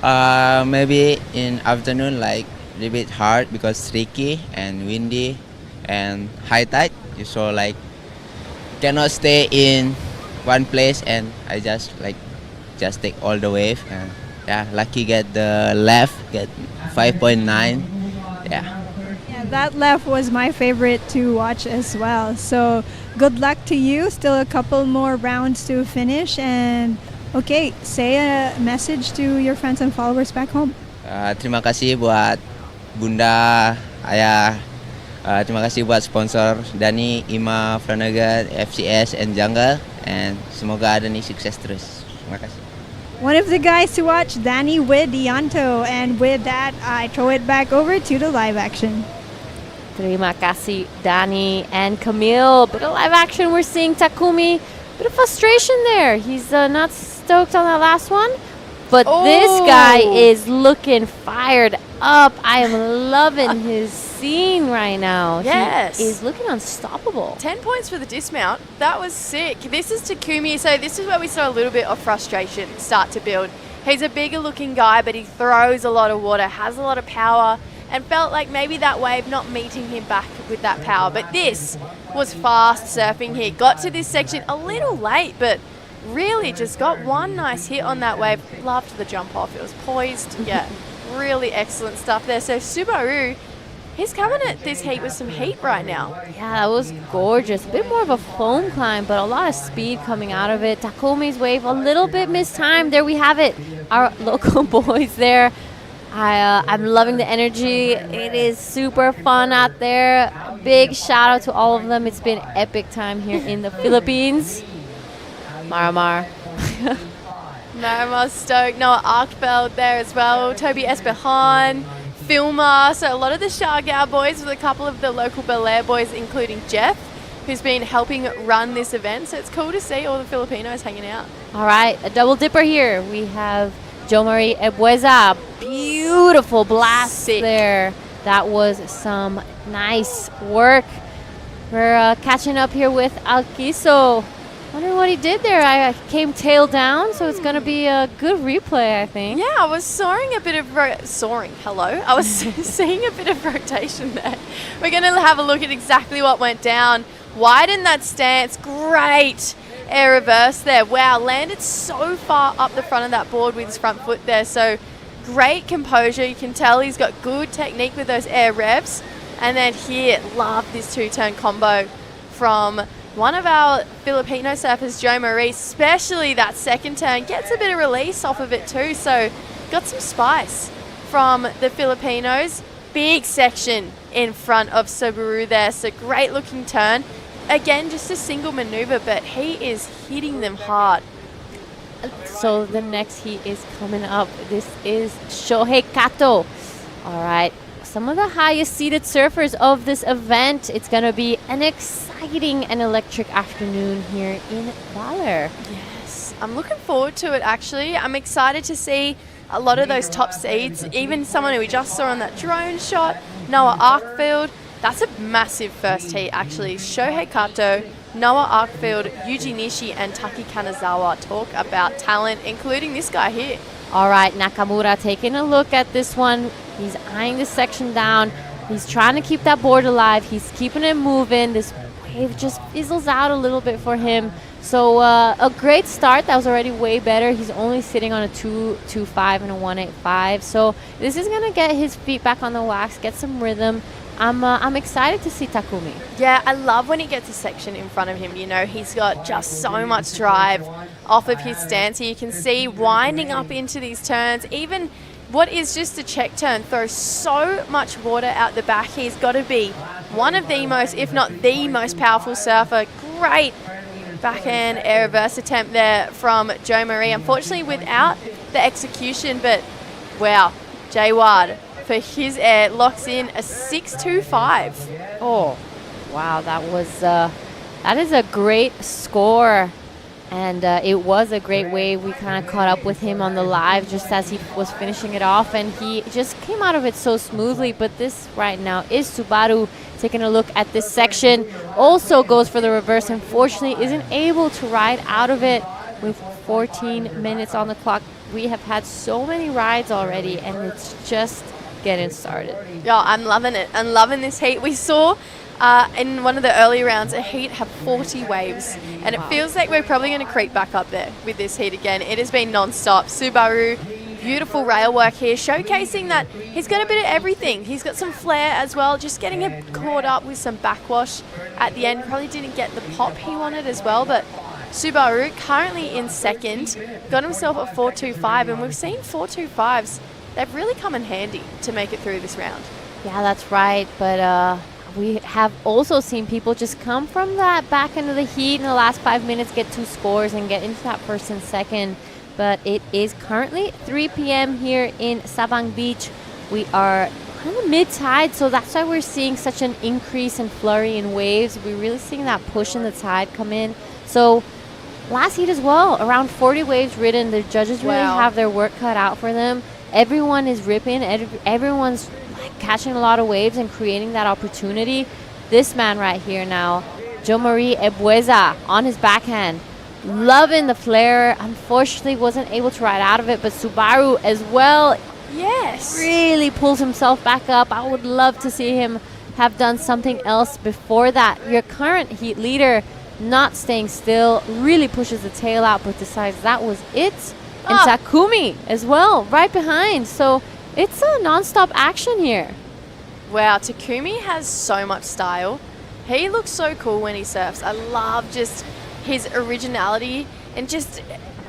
Maybe in afternoon like a little bit hard because tricky and windy and high tide. You saw like cannot stay in one place, and I just take all the wave, and yeah, lucky get the left, get 5.9. Yeah, that left was my favorite to watch as well. So good luck to you. Still a couple more rounds to finish, and okay, say a message to your friends and followers back home. Terima kasih buat Bunda, Ayah. Terima kasih buat sponsor Dani, Ima, Flanagan, FCS, and Jungle, and semoga Dani sukses terus. Terima kasih. One of the guys to watch, Danny Widianto, and with that, I throw it back over to the live action. Terima kasih, Danny and Camille. Bit of live action. We're seeing Takumi. Bit of frustration there. He's not stoked on that last one. But this guy is looking fired up. I am loving his scene right now. Yes. He is looking unstoppable. 10 points for the dismount. That was sick. This is Takumi. So this is where we saw a little bit of frustration start to build. He's a bigger looking guy, but he throws a lot of water, has a lot of power, and felt like maybe that wave not meeting him back with that power. But this was fast surfing here. Got to this section a little late, but really just got one nice hit on that wave. Loved the jump off. It was poised. Yeah, really excellent stuff there. So Subaru, he's coming at this heat with some heat right now. Yeah, that was gorgeous. A bit more of a foam climb, but a lot of speed coming out of it. Takumi's wave a little bit mistimed. There we have it. Our local boys there. I'm loving the energy. It is super fun out there. Big shout out to all of them. It's been epic time here in the Philippines. Maramar. Marimar's stoked. Noah Arkfeld there as well. Toby Espehan. filmer. So a lot of the Shargao boys with a couple of the local Baler boys, including Jeff, who's been helping run this event. So it's cool to see all the Filipinos hanging out. All right, a double dipper here. We have Jo Marie Ebueza. Beautiful blast there. That was some nice work. We're catching up here with Alquiso. Wonder what he did there. I came tail down, so it's going to be a good replay, I think. Yeah, I was soaring a bit of I was seeing a bit of rotation there. We're going to have a look at exactly what went down. Widen that stance. Great air reverse there. Wow, landed so far up the front of that board with his front foot there. So great composure. You can tell he's got good technique with those air revs. And then here, love this two-turn combo from one of our Filipino surfers, Jo Marie, especially that second turn. Gets a bit of release off of it too. So got some spice from the Filipinos. Big section in front of Subaru there. So great looking turn. Again, just a single maneuver, but he is hitting them hard. So the next heat is coming up. This is Shohei Kato. All right. Some of the highest seated surfers of this event. It's going to be an exciting and electric afternoon here in Baler. Yes, I'm looking forward to it actually. I'm excited to see a lot of those top seeds, even someone who we just saw on that drone shot, Noah Arkfield. That's a massive first heat actually. Shohei Kato, Noah Arkfield, Yuji Nishi and Taki Kanazawa talk about talent, including this guy here. All right, Nakamura taking a look at this one. He's eyeing this section down. He's trying to keep that board alive. He's keeping it moving. This wave just fizzles out a little bit for him. So a great start. That was already way better. He's only sitting on a 2.25 and a 1.85. So this is going to get his feet back on the wax, get some rhythm. I'm excited to see Takumi. Yeah, I love when he gets a section in front of him. You know, he's got just so much drive off of his stance. You can see winding up into these turns. Even what is just a check turn throws so much water out the back. He's got to be one of the most, if not the most powerful surfer. Great backhand air reverse attempt there from Jo Marie. Unfortunately, without the execution, but wow, Jaywad for his air locks in a 6.25. Oh, wow, that is a great score. And it was a great wave. We kind of caught up with him on the live just as he was finishing it off, and he just came out of it so smoothly. But this right now is Subaru taking a look at this section. Also goes for the reverse. Unfortunately, isn't able to ride out of it with 14 minutes on the clock. We have had so many rides already, and it's just getting started. Yeah, I'm loving it. I'm loving this heat. We saw in one of the early rounds, a heat have 40 waves, and it feels like we're probably going to creep back up there with this heat again. It has been non-stop. Subaru, beautiful rail work here, showcasing that he's got a bit of everything. He's got some flair as well, just getting it caught up with some backwash at the end. Probably didn't get the pop he wanted as well, but Subaru currently in second, got himself a 4.25, and we've seen 4.25s. They've really come in handy to make it through this round. Yeah, that's right, but we have also seen people just come from that back end of the heat in the last 5 minutes, get 2 scores, and get into that first and second. But it is currently 3 p.m. here in Sabang Beach. We are kind of mid-tide, so that's why we're seeing such an increase in flurry in waves. We're really seeing that push in the tide come in. So last heat as well, around 40 waves ridden. The judges really have their work cut out for them. Everyone is ripping. Everyone's catching a lot of waves and creating that opportunity. This man right here now, Jo Marie Ebueza on his backhand, loving the flare. Unfortunately wasn't able to ride out of it, but Subaru as well, yes, really pulls himself back up. I would love to see him have done something else before that. Your current heat leader not staying still, really pushes the tail out, but decides that was it. And Takumi as well, right behind. So it's a non-stop action here. Wow, Takumi has so much style. He looks so cool when he surfs. I love just his originality and just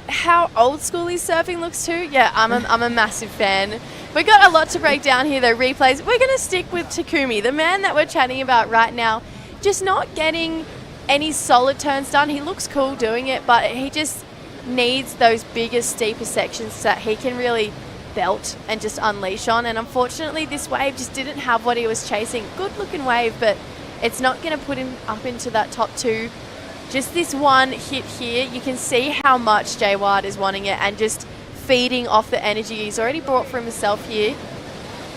how old school his surfing looks too. Yeah, I'm a massive fan. We've got a lot to break down here though, replays. We're going to stick with Takumi, the man that we're chatting about right now. Just not getting any solid turns done. He looks cool doing it, but he just needs those bigger, steeper sections so that he can really belt and just unleash on. And unfortunately, this wave just didn't have what he was chasing. Good looking wave, but it's not going to put him up into that top two. Just this one hit here, you can see how much Jay Ward is wanting it and just feeding off the energy he's already brought for himself here.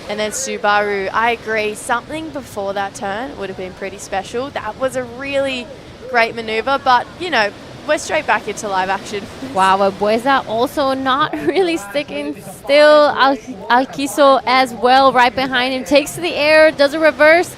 And then Subaru, I agree, something before that turn would have been pretty special. That was a really great maneuver, but, you know, we're straight back into live action. Wow, Bueza also not really sticking still. Alquiso as well right behind him. Takes to the air, does a reverse.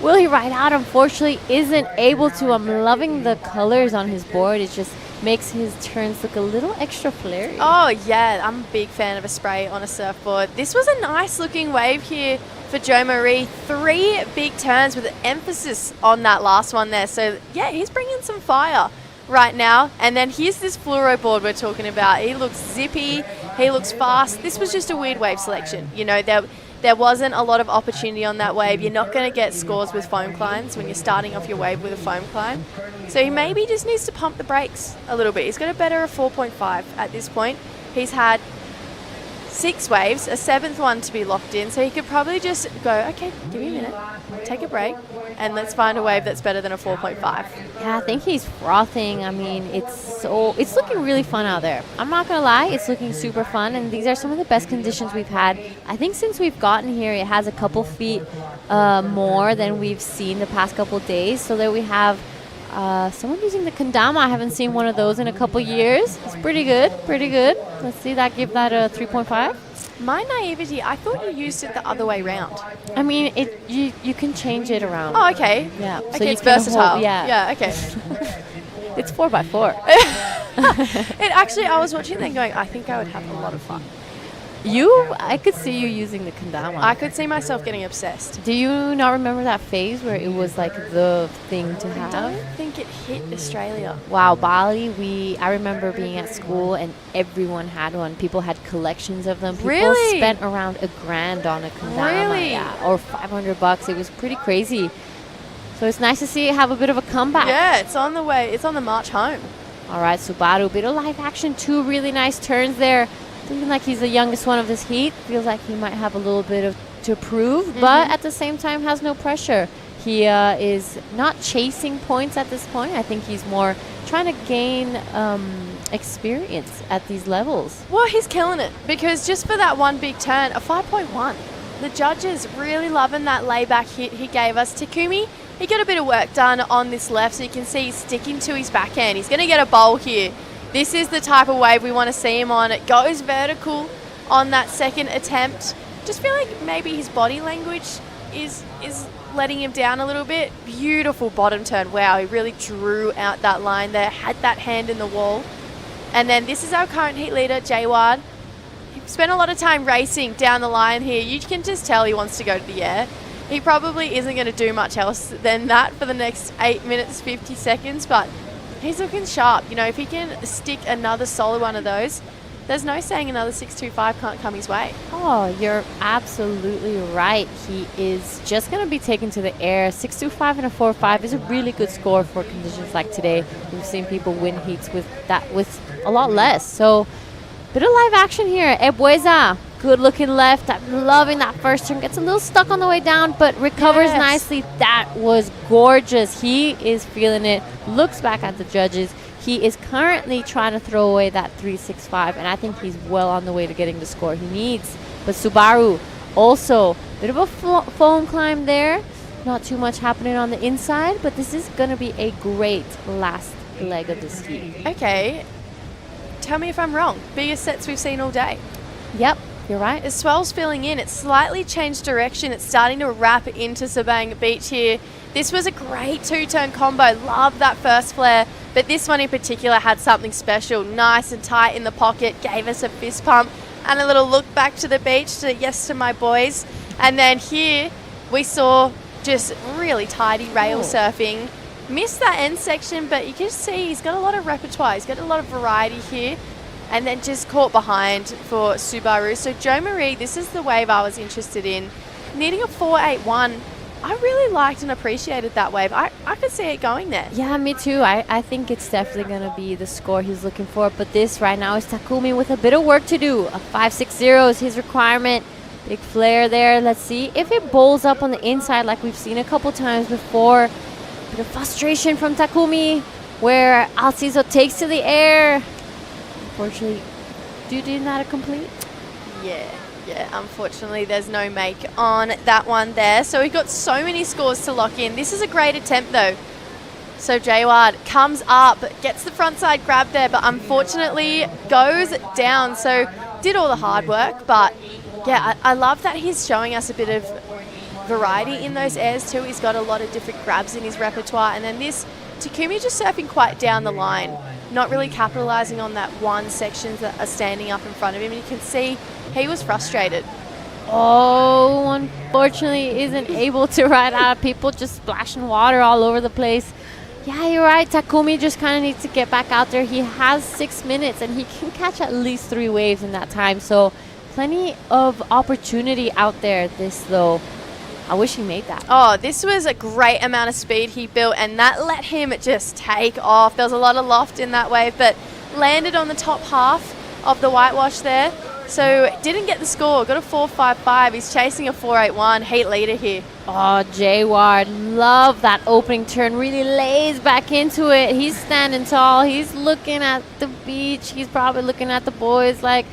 Will he ride out? Unfortunately, isn't able to. I'm loving the colors on his board. It just makes his turns look a little extra flary. Oh, yeah, I'm a big fan of a spray on a surfboard. This was a nice looking wave here for Joe Marie. 3 big turns with an emphasis on that last one there. So, yeah, he's bringing some fire right now. And then here's this fluoro board we're talking about. He looks zippy. He looks fast. This was just a weird wave selection. You know, there wasn't a lot of opportunity on that wave. You're not going to get scores with foam climbs when you're starting off your wave with a foam climb. So he maybe just needs to pump the brakes a little bit. He's got a better 4.5 at this point. He's had 6 waves, a 7th one to be locked in. So he could probably just go, okay, give me a minute, take a break, and let's find a wave that's better than a 4.5. Yeah, I think he's frothing. I mean, it's looking really fun out there. I'm not going to lie, it's looking super fun, and these are some of the best conditions we've had. I think since we've gotten here, it has a couple feet more than we've seen the past couple days. So there we have someone using the kendama. I haven't seen one of those in a couple years. It's pretty good, pretty good. Let's see that, give that a 3.5. My naivety, I thought you used it the other way round. I mean, you can change it around. Oh, okay. Yeah. Okay, so it's versatile. Yeah, okay. It's 4x4. It actually, I was watching then going, I think I would have a lot of fun. I could see you using the kendama. I could see myself getting obsessed. Do you not remember that phase where it was like the thing to have? I don't think it hit Australia. Wow, Bali, I remember being at school and everyone had one. People had collections of them. People Really? spent around $1,000 on a kendama. Really? Yeah, or $500. It was pretty crazy. So it's nice to see it have a bit of a comeback. Yeah, it's on the way. It's on the march home. All right, Subaru, bit of live action. 2 really nice turns there. Looking like he's the youngest one of this heat. Feels like he might have a little bit to prove, but at the same time has no pressure. He is not chasing points at this point. I think he's more trying to gain experience at these levels. Well, he's killing it because just for that one big turn, a 5.1. The judges really loving that layback hit he gave us. Takumi, he got a bit of work done on this left, so you can see he's sticking to his backhand. He's going to get a bowl here. This is the type of wave we want to see him on. It goes vertical on that second attempt. Just feel like maybe his body language is letting him down a little bit. Beautiful bottom turn. Wow, he really drew out that line there, had that hand in the wall. And then this is our current heat leader, Jay Ward. He spent a lot of time racing down the line here. You can just tell he wants to go to the air. He probably isn't going to do much else than that for the next 8 minutes, 50 seconds, but he's looking sharp. You know, if he can stick another solid one of those, there's no saying another 6.25 can't come his way. Oh, you're absolutely right. He is just going to be taken to the air. 6.25 and a 4.5 is a really good score for conditions like today. We've seen people win heats with a lot less. So, bit of live action here. Ebueza, good looking left. I'm loving that first turn. Gets a little stuck on the way down, but recovers nicely. That was gorgeous. He is feeling it. Looks back at the judges. He is currently trying to throw away that 3.65, and I think he's well on the way to getting the score he needs. But Subaru, also, bit of a foam climb there. Not too much happening on the inside, but this is going to be a great last leg of this heat. Okay. Tell me if I'm wrong. Biggest sets we've seen all day. Yep, you're right. As swell's filling in, it's slightly changed direction. It's starting to wrap into Sabang Beach here. This was a great 2-turn combo. Love that first flare. But this one in particular had something special. Nice and tight in the pocket. Gave us a fist pump and a little look back to the beach to yes to my boys. And then here we saw just really tidy rail surfing. Missed that end section, but you can see he's got a lot of repertoire. He's got a lot of variety here. And then just caught behind for Subaru. So Joe Marie, this is the wave I was interested in. Needing a 4.81 I really liked and appreciated that wave. I could see it going there. Yeah, me too. I think it's definitely going to be the score he's looking for. But this right now is Takumi with a bit of work to do. A 5.60 is his requirement. Big flare there. Let's see if it bowls up on the inside like we've seen a couple times before. Bit of frustration from Takumi where Alciso takes to the air. Unfortunately, did not complete. Yeah, unfortunately there's no make on that one there. So we've got so many scores to lock in. This is a great attempt though. So Jayward comes up, gets the front side grab there, but unfortunately goes down. So did all the hard work, but yeah, I love that he's showing us a bit of variety in those airs too. He's got a lot of different grabs in his repertoire. And then this, Takumi just surfing quite down the line, not really capitalizing on that one section that are standing up in front of him. And you can see he was frustrated. Oh, unfortunately isn't able to ride out. People just splashing water all over the place. Yeah, you're right. Takumi just kind of needs to get back out there. He has 6 minutes and he can catch at least 3 waves in that time. So plenty of opportunity out there. This though, I wish he made that. Oh, this was a great amount of speed he built, and that let him just take off. There was a lot of loft in that wave, but landed on the top half of the whitewash there. So didn't get the score, got a 4.55. He's chasing a 4.81, heat leader here. Oh, Jayward, love that opening turn, really lays back into it. He's standing tall, he's looking at the beach, he's probably looking at the boys like,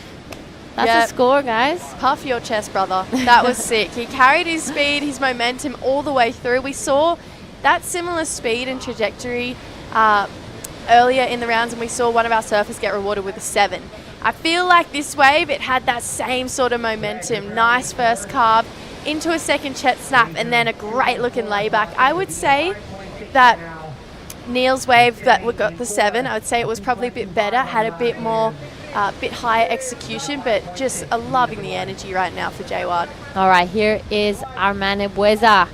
that's a score, guys. Puff your chest, brother. That was sick. He carried his speed, his momentum all the way through. We saw that similar speed and trajectory earlier in the rounds, and we saw one of our surfers get rewarded with a 7. I feel like this wave, it had that same sort of momentum. Nice first carve into a second jet snap, and then a great looking layback. I would say that Neil's wave that we got the 7, I would say it was probably a bit better, had a bit more bit higher execution, but just loving the energy right now for Jayward. All right, here is our man Ebueza.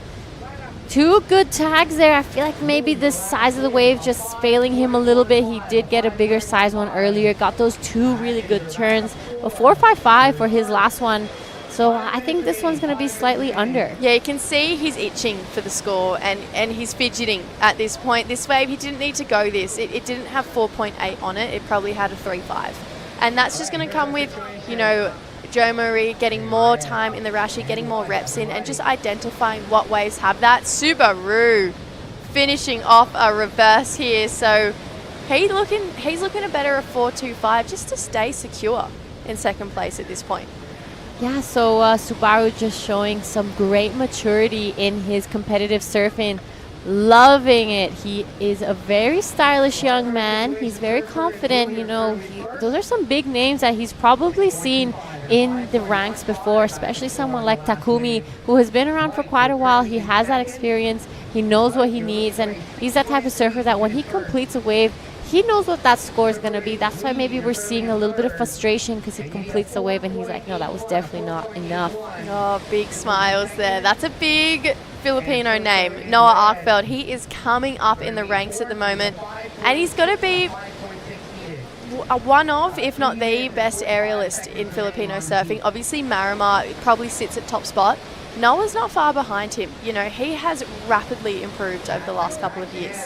2 good tags there. I feel like maybe the size of the wave just failing him a little bit. He did get a bigger size one earlier. Got those 2 really good turns. A 4.55 for his last one. So I think this one's going to be slightly under. Yeah, you can see he's itching for the score, and he's fidgeting at this point. This wave, he didn't need to go this. It didn't have 4.8 on it. It probably had a 3.5. And that's just going to come with, you know, Joe Marie getting more time in the Rashi, getting more reps in, and just identifying what waves have that. Subaru finishing off a reverse here. So he's looking a better a 4.25 just to stay secure in second place at this point. Yeah, so Subaru just showing some great maturity in his competitive surfing. Loving it. He is a very stylish young man. He's very confident. You know, those are some big names that he's probably seen in the ranks before, especially someone like Takumi, who has been around for quite a while. He has that experience. He knows what he needs, and he's that type of surfer that when he completes a wave, he knows what that score is going to be. That's why maybe we're seeing a little bit of frustration because he completes the wave and he's like, no, that was definitely not enough. Oh, big smiles there. That's a big Filipino name, Noah Arkfeld. He is coming up in the ranks at the moment, and he's got to be one of, if not the best aerialist in Filipino surfing. Obviously, Marimar probably sits at top spot. Noah's not far behind him. You know, he has rapidly improved over the last couple of years.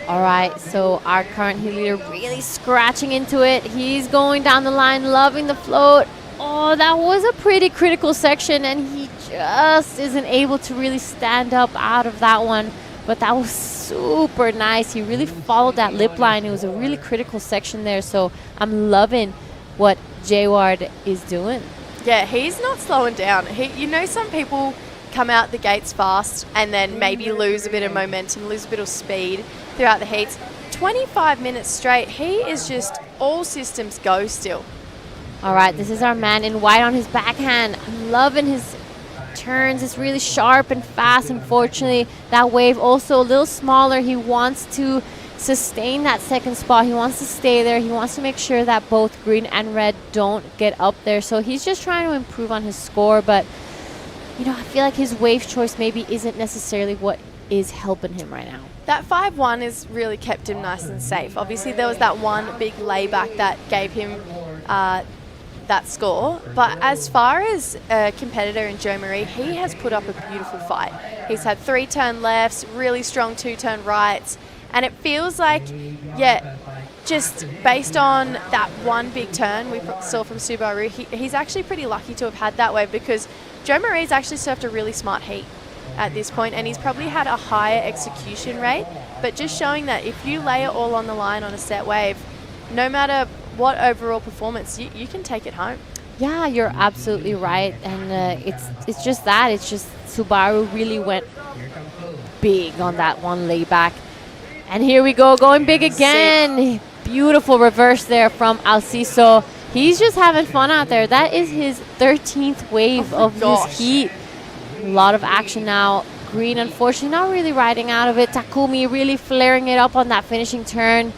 All right, so our current heat leader really scratching into it. He's going down the line, loving the float. Oh, that was a pretty critical section, and he just isn't able to really stand up out of that one. But that was super nice. He really followed that lip line. It was a really critical section there, so I'm loving what Jayward is doing. Yeah, he's not slowing down. You know, some people come out the gates fast and then maybe lose a bit of momentum, lose a bit of speed throughout the heats. 25 minutes straight, he is just all systems go still. All right, this is our man in white on his backhand. I'm loving his turns. It's really sharp and fast. Unfortunately, that wave also a little smaller. He wants to sustain that second spot. He wants to stay there. He wants to make sure that both green and red don't get up there. So he's just trying to improve on his score. But, you know, I feel like his wave choice maybe isn't necessarily what is helping him right now. That 5.1 has really kept him nice and safe. Obviously, there was that one big layback that gave him that score. But as far as a competitor in Joe Marie, he has put up a beautiful fight. He's had 3 turn lefts, really strong 2 turn rights, and it feels like, just based on that one big turn we saw from Subaru, he's actually pretty lucky to have had that wave, because Joe Marie's actually surfed a really smart heat at this point, and he's probably had a higher execution rate, but just showing that if you lay it all on the line on a set wave, no matter what overall performance, you can take it home. Yeah, you're absolutely right, and it's just that. It's just Subaru really went big on that one layback. And here we go, going big again. Beautiful reverse there from Alciso. He's just having fun out there. That is his 13th wave of this heat. A lot of action now. Green, unfortunately, not really riding out of it. Takumi really flaring it up on that finishing turn.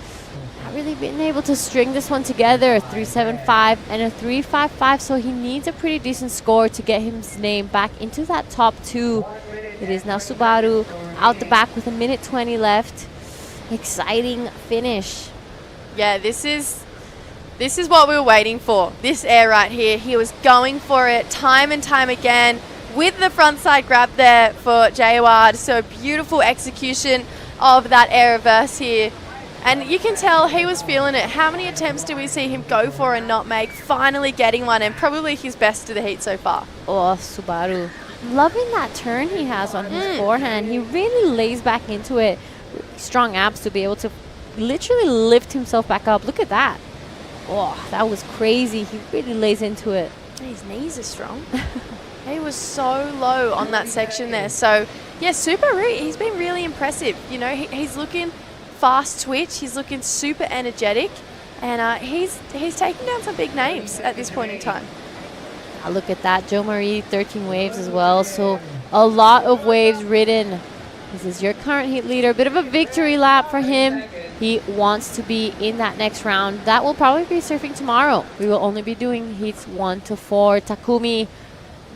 Not really been able to string this one together. A 3.75 and a 3.55, so he needs a pretty decent score to get his name back into that top 2. It is now Subaru out the back with 1:20 left. Exciting finish. Yeah, this is what we were waiting for. This air right here. He was going for it time and time again with the front side grab there for Jayward. So beautiful execution of that air reverse here. And you can tell he was feeling it. How many attempts do we see him go for and not make? Finally getting one, and probably his best of the heat so far. Oh, Subaru. Loving that turn he has on his forehand. He really lays back into it. Strong abs to be able to literally lift himself back up. Look at that. Oh, that was crazy. He really lays into it. His knees are strong. He was so low on that section there. So, yeah, Subaru, he's been really impressive. You know, he's looking fast twitch. He's looking super energetic. And he's taking down some big names at this point in time. Look at that. Joe Marie, 13 waves as well. So a lot of waves ridden. This is your current heat leader. A bit of a victory lap for him. He wants to be in that next round. That will probably be surfing tomorrow. We will only be doing heats 1 to 4. Takumi,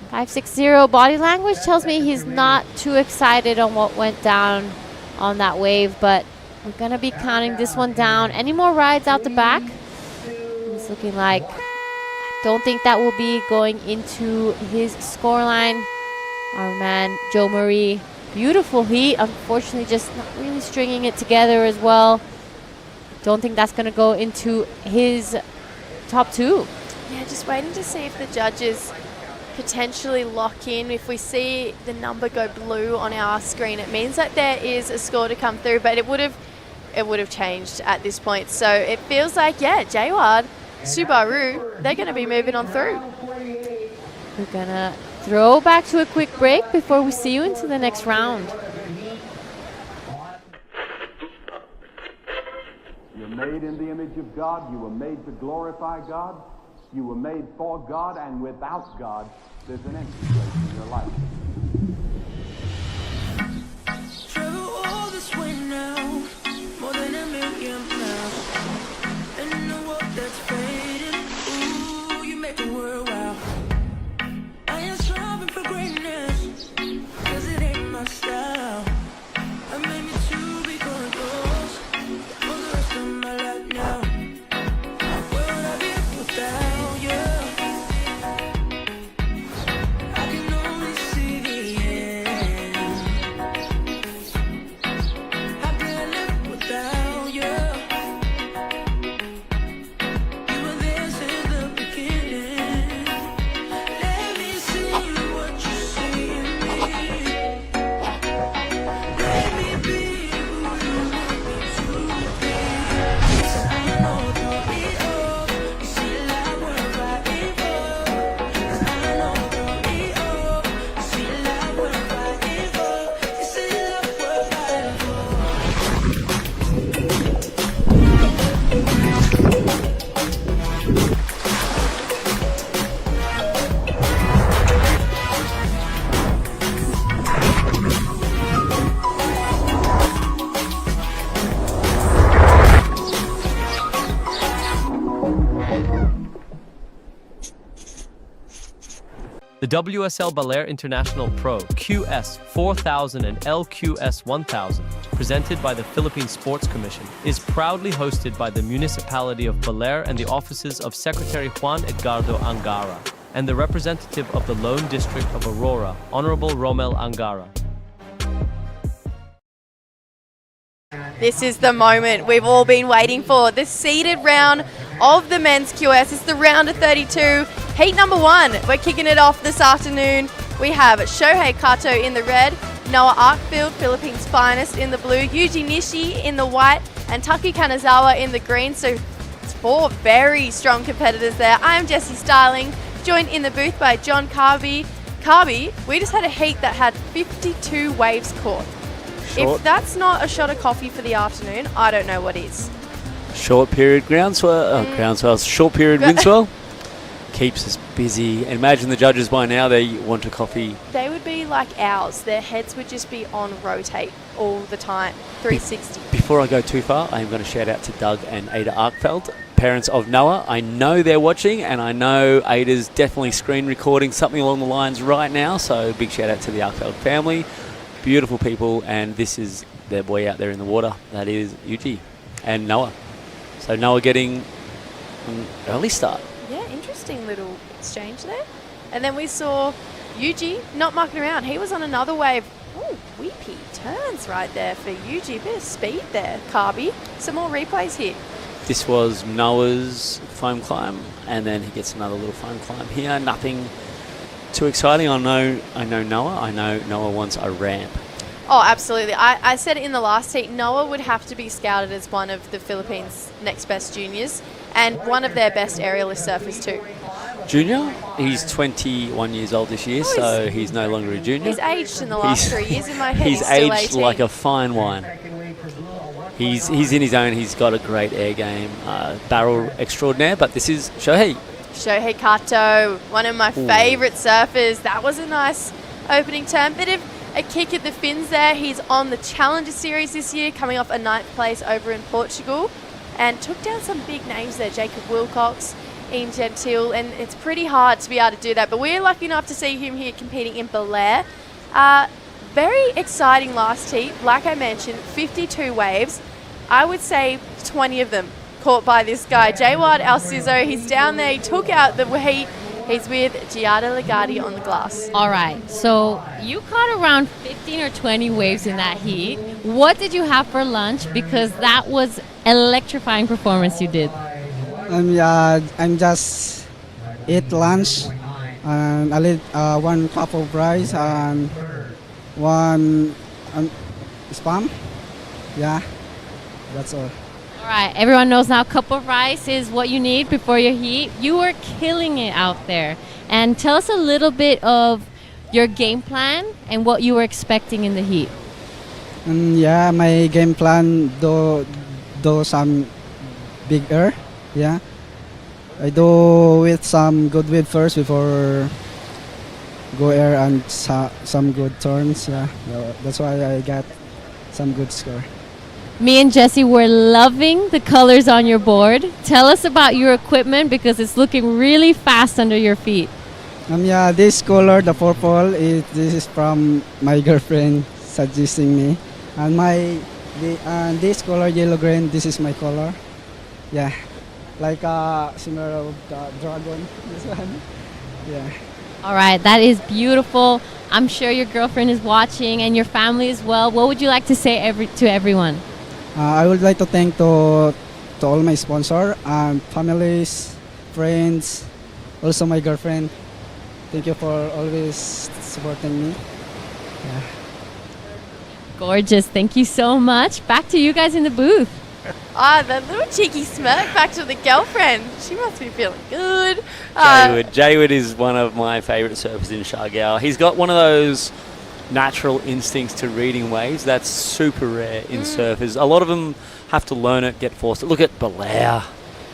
560. Body language tells me he's not too excited on what went down on that wave, but we're going to be counting this one down. Any more rides out the back? It's looking like, I don't think that will be going into his scoreline. Our man, Joe Marie. Beautiful heat, unfortunately just not really stringing it together as well. Don't think that's going to go into his top 2. Yeah, just waiting to see if the judges potentially lock in. If we see the number go blue on our screen, it means that there is a score to come through, but it would have changed at this point. So it feels like, yeah, Jayward, Subaru, they're going to be moving on through. We're going to throw back to a quick break before we see you into the next round. You're made in the image of God. You were made to glorify God. You were made for God, and without God, there's an empty place in your life. Travel all this way now, more than 1,000,000 miles. And in a world that's fading, ooh, you make the world wow. I am striving for greatness, 'cause it ain't my style. I made me to be going close for the rest of my life now. Where would I be without you? I can only WSL Baler International Pro QS4000 and LQS1000, presented by the Philippine Sports Commission, is proudly hosted by the Municipality of Baler and the offices of Secretary Juan Edgardo Angara and the representative of the Lone District of Aurora, Honorable Romel Angara. This is the moment we've all been waiting for. The seeded round of the men's QS. It's the round of 32. Heat number 1. We're kicking it off this afternoon. We have Shohei Kato in the red, Noah Arkfield, Philippines' finest, in the blue, Yuji Nishi in the white, and Taki Kanazawa in the green. So it's 4 very strong competitors there. I'm Jessie Starling, joined in the booth by John Carby. Carby, we just had a heat that had 52 waves caught. Short. If that's not a shot of coffee for the afternoon, I don't know what is. Short period groundswell, short period wind swell keeps us busy. And imagine the judges by now, they want a coffee. They would be like owls. Their heads would just be on rotate all the time, 360. Before I go too far, I am going to shout out to Doug and Ada Arkfeld, parents of Noah. I know they're watching, and I know Ada's definitely screen recording something along the lines right now. So big shout out to the Arkfeld family. Beautiful people, and this is their boy out there in the water. That is Yuji and Noah. So Noah getting an early start. Yeah, interesting little exchange there. And then we saw Yuji not mucking around. He was on another wave. Oh, weepy turns right there for Yuji. Bit of speed there, Carby. Some more replays here. This was Noah's foam climb, and then he gets another little foam climb here. Nothing too exciting. I know Noah. I know Noah wants a ramp. Oh, absolutely. I said it in the last heat, Noah would have to be scouted as one of the Philippines' next best juniors and one of their best aerialist surfers too. Junior? He's 21 years old this year, so he's no longer a junior. He's aged in the last 3 years. In my head, he's still aged 18. like a fine wine. He's in his own. He's got a great air game. Barrel extraordinaire, but this is Shohei. Shohei Kato, one of my favourite surfers. That was a nice opening turn. Bit of a kick at the fins there. He's on the Challenger Series this year, coming off a 9th place over in Portugal, and took down some big names there. Jacob Wilcox, Ian Gentile, and it's pretty hard to be able to do that. But we're lucky enough to see him here competing in Baler. Very exciting last heat. Like I mentioned, 52 waves. I would say 20 of them caught by this guy, Jawad Alciso. He's down there. He took out the heat. He's with Giada Legati on the glass. All right, so you caught around 15 or 20 waves in that heat. What did you have for lunch? Because that was electrifying performance you did. I'm just eat lunch and I ate 1 cup of rice and 1 spam. Yeah, that's all. All right, everyone knows now cup of rice is what you need before your heat. You were killing it out there. And tell us a little bit of your game plan and what you were expecting in the heat. Yeah, my game plan do some big air. Yeah, I do with some good whip first before go air and some good turns. Yeah, that's why I got some good score. Me and Jessie were loving the colors on your board. Tell us about your equipment because it's looking really fast under your feet. Yeah, this color, the purple, this is from my girlfriend suggesting me. And this color, yellow green, this is my color. Yeah, like similar of the dragon. This one. Yeah. All right, that is beautiful. I'm sure your girlfriend is watching and your family as well. What would you like to say to everyone? I would like to thank to all my sponsors and families, friends, also my girlfriend. Thank you for always supporting me. Yeah. Gorgeous. Thank you so much. Back to you guys in the booth. The little cheeky smirk back to the girlfriend. She must be feeling good. Jaywood is one of my favourite surfers in Siargao. He's got one of those natural instincts to reading waves. That's super rare in surfers. A lot of them have to learn it, get forced. Look at Baler.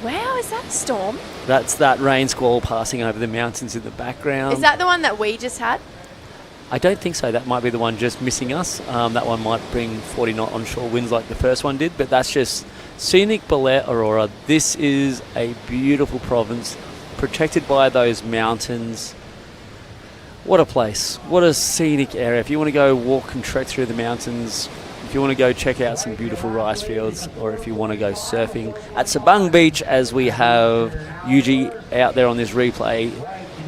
Wow, is that a storm? That's that rain squall passing over the mountains in the background. Is that the one that we just had? I don't think so. That might be the one just missing us. That one might bring 40 knot onshore winds like the first one did, but that's just scenic Baler, Aurora. This is a beautiful province protected by those mountains. What a place. What a scenic area. If you want to go walk and trek through the mountains, if you want to go check out some beautiful rice fields, or if you want to go surfing at Sabang Beach, as we have Yuji out there on this replay,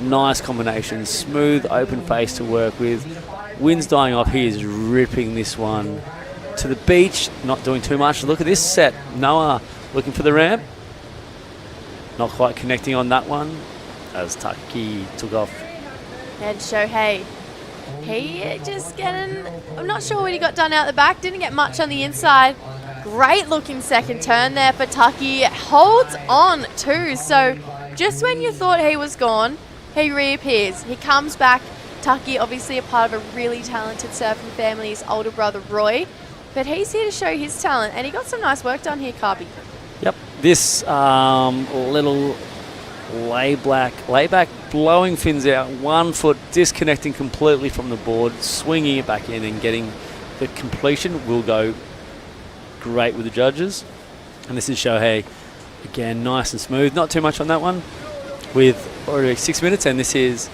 nice combination, smooth open face to work with. Wind's dying off. He is ripping this one to the beach, not doing too much. Look at this set. Noah looking for the ramp. Not quite connecting on that one as Taki took off. And Shohei, he just getting, I'm not sure what he got done out the back, didn't get much on the inside. Great looking second turn there for Taki, holds on too. So just when you thought he was gone, he reappears. He comes back. Taki, obviously a part of a really talented surfing family, his older brother Roy, but he's here to show his talent, and he got some nice work done here, Carby. Yep, this little layback, blowing fins out, 1 foot, disconnecting completely from the board, swinging it back in and getting the completion will go great with the judges. And this is Shohei, again, nice and smooth, not too much on that one, with already 6 minutes, and this is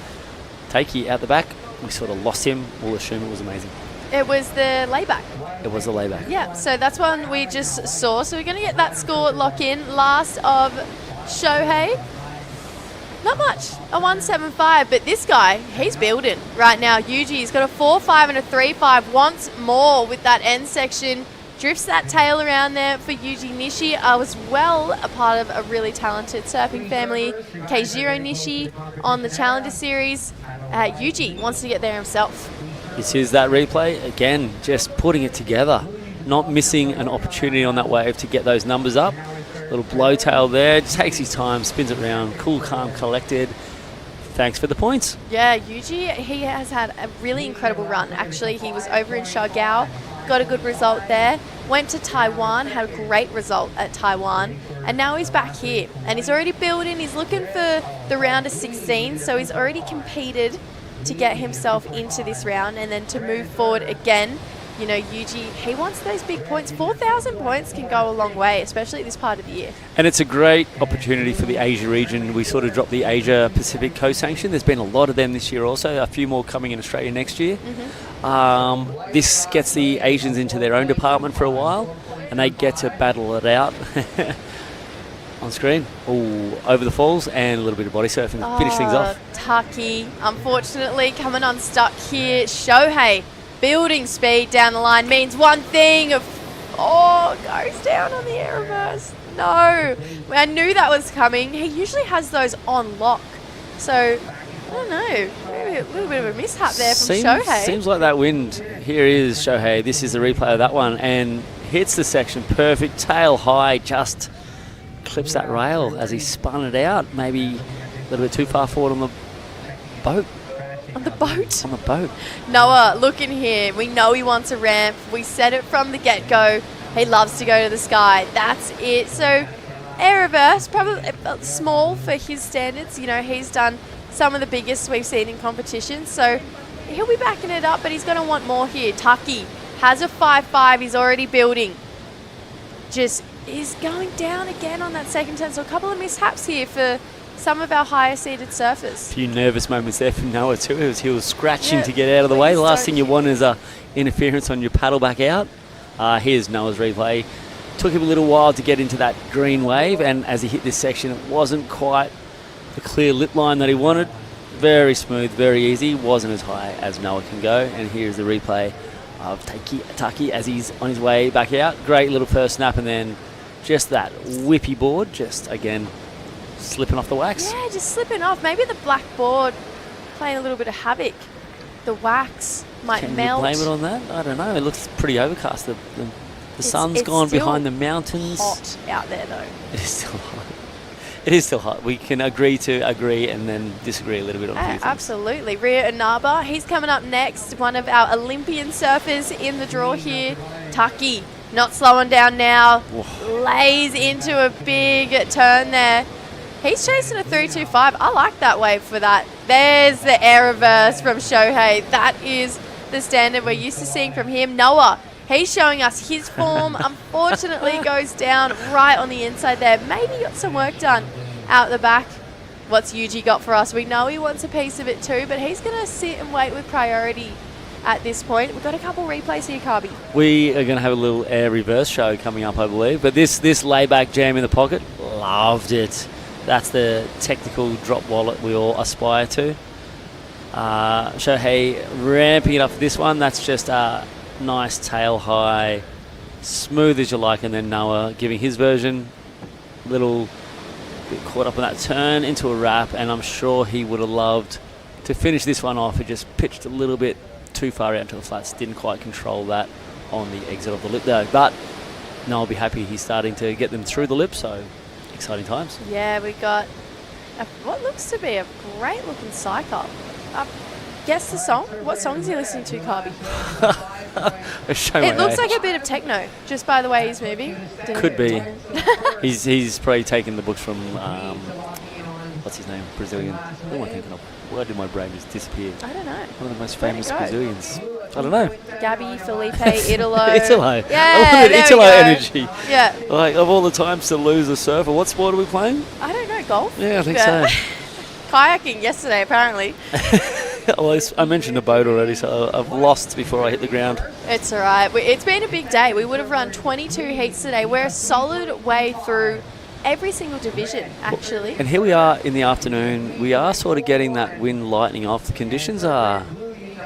Takey out the back. We sort of lost him. We'll assume it was amazing. It was the layback. It was the layback. Yeah, so that's one we just saw. So we're going to get that score lock in. Last of Shohei. Not much, a 175, but this guy, he's building right now. Yuji's got a 4.5 and a 3.5. Wants more with that end section. Drifts that tail around there for Yuji Nishi. Was well a part of a really talented surfing family. Keijiro Nishi on the Challenger Series. Yuji wants to get there himself. This is that replay. Again, just putting it together. Not missing an opportunity on that wave to get those numbers up. Little blow tail there. Just takes his time, spins it around. Cool, calm, collected. Thanks for the points. Yeah, Yuji, he has had a really incredible run. Actually, he was over in Siargao. Got a good result there. Went to Taiwan, had a great result at Taiwan, and now he's back here. And he's already building, he's looking for the round of 16, so he's already competed to get himself into this round and then to move forward again. You know, Yuji, he wants those big points. 4,000 points can go a long way, especially this part of the year. And it's a great opportunity for the Asia region. We sort of dropped the Asia Pacific co-sanction. There's been a lot of them this year also, a few more coming in Australia next year. This gets the Asians into their own department for a while, and they get to battle it out on screen. Ooh, over the falls and a little bit of body surfing to finish things off. Taki, unfortunately, coming unstuck here. Shohei, building speed down the line means one thing. Goes down on the air reverse. No, I knew that was coming. He usually has those on lock. So, I don't know, maybe a little bit of a mishap there from Shohei. Seems like that wind. Here is Shohei. This is the replay of that one, and hits the section perfect, tail high, just clips that rail as he spun it out. Maybe a little bit too far forward on the boat. On the boat? On the boat. Noah, look in here. We know he wants a ramp. We said it from the get-go. He loves to go to the sky. That's it. So, air reverse, probably small for his standards. You know, he's done some of the biggest we've seen in competition. So, he'll be backing it up, but he's going to want more here. Taki has a 5.5. He's already building. Just is going down again on that second turn. So, a couple of mishaps here for some of our higher seeded surfers. A few nervous moments there from Noah too. He was scratching to get out of the way. The last thing you want is interference on your paddle back out. Here's Noah's replay. Took him a little while to get into that green wave, and as he hit this section, it wasn't quite the clear lip line that he wanted. Very smooth, very easy. Wasn't as high as Noah can go. And here's the replay of Taki as he's on his way back out. Great little first snap, and then just that whippy board, just again slipping off the wax. Yeah, just slipping off. Maybe the black board playing a little bit of havoc. The wax might melt. Can you blame it on that? I don't know. It looks pretty overcast. The sun's gone behind the mountains. Hot out there though. It is still hot. It is still hot. We can agree to agree and then disagree a little bit on a few things. Absolutely. Ria Inaba, he's coming up next. One of our Olympian surfers in the draw here. Taki, not slowing down now. Whoa. Lays into a big turn there. He's chasing a 3.25. I like that wave for that. There's the air reverse from Shohei. That is the standard we're used to seeing from him. Noah, he's showing us his form. Unfortunately, goes down right on the inside there. Maybe got some work done out the back. what's Yuji got for us? We know he wants a piece of it too, but he's going to sit and wait with priority at this point. We've got a couple replays here, Carby. We are going to have a little air reverse show coming up, I believe. But this layback jam in the pocket, loved it. That's the technical drop wallet we all aspire to. Shohei ramping it up for this one. That's just a nice tail high, smooth as you like, and then Noah giving his version. Little bit caught up in that turn into a wrap, and I'm sure he would have loved to finish this one off. He just pitched a little bit too far out to the flats, didn't quite control that on the exit of the lip though. But Noah will be happy he's starting to get them through the lip, so exciting times. Yeah, we got what looks to be a great looking cycle. Guess the song? What song is he listening to, Carby? It looks like a bit of techno, just by the way he's moving. Could be. He's probably taken the books from, what's his name? Brazilian. Who am I thinking of? Why did my brain just disappear? I don't know. One of the most famous Brazilians. I don't know. Gabby, Felipe, Italo. Italo. Yeah, I wanted Italo energy. Yeah. Like, of all the times to lose a surfer, what sport are we playing? I don't know, golf? Yeah, I think so. Kayaking yesterday, apparently. Well, I mentioned a boat already, so I've lost before I hit the ground. It's all right. It's been a big day. We would have run 22 heats today. We're a solid way through every single division, actually. And here we are in the afternoon. We are sort of getting that wind lightening off. The conditions are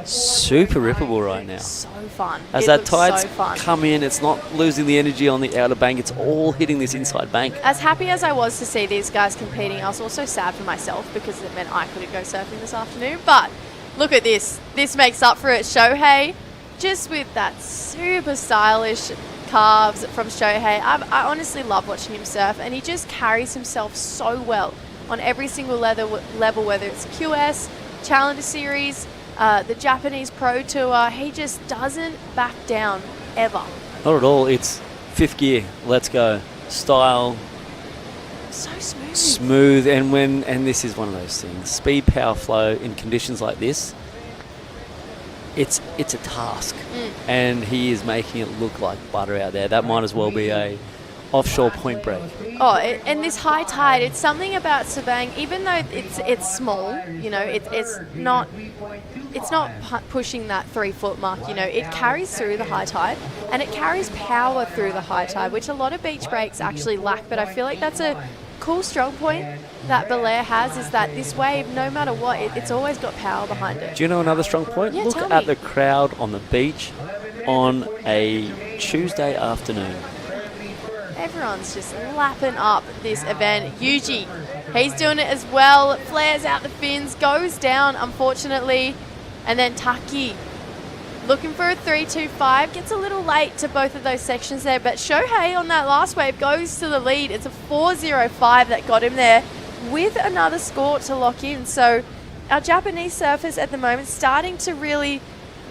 super rippable right now. So fun. As that tide's come in, it's not losing the energy on the outer bank. It's all hitting this inside bank. As happy as I was to see these guys competing, I was also sad for myself because it meant I couldn't go surfing this afternoon. But look at this. This makes up for it. Shohei, just with that super stylish carves from Shohei. I honestly love watching him surf, and he just carries himself so well on every single level, whether it's QS, Challenger Series, the Japanese Pro Tour. He just doesn't back down ever. Not at all. It's fifth gear. Let's go. Style. So smooth. Smooth. And this is one of those things. Speed, power, flow in conditions like this. It's a task. And he is making it look like butter out there. That might as well be a offshore point break. Oh, and this high tide, it's something about Sabang, even though it's small, you know, it's not pushing that 3 foot mark, you know, it carries through the high tide and it carries power through the high tide, which a lot of beach breaks actually lack. But I feel like that's a cool strong point that Baler has, is that this wave, no matter what, it's always got power behind it. Do you know another strong point? Yeah, Look tell at me. the crowd on the beach on a Tuesday afternoon. Everyone's just lapping up this event. Yuji, he's doing it as well. Flares out the fins, goes down, unfortunately. And then Taki, looking for a 3.25, gets a little late to both of those sections there. But Shohei on that last wave goes to the lead. It's a 4.05 that got him there with another score to lock in. So our Japanese surfers at the moment starting to really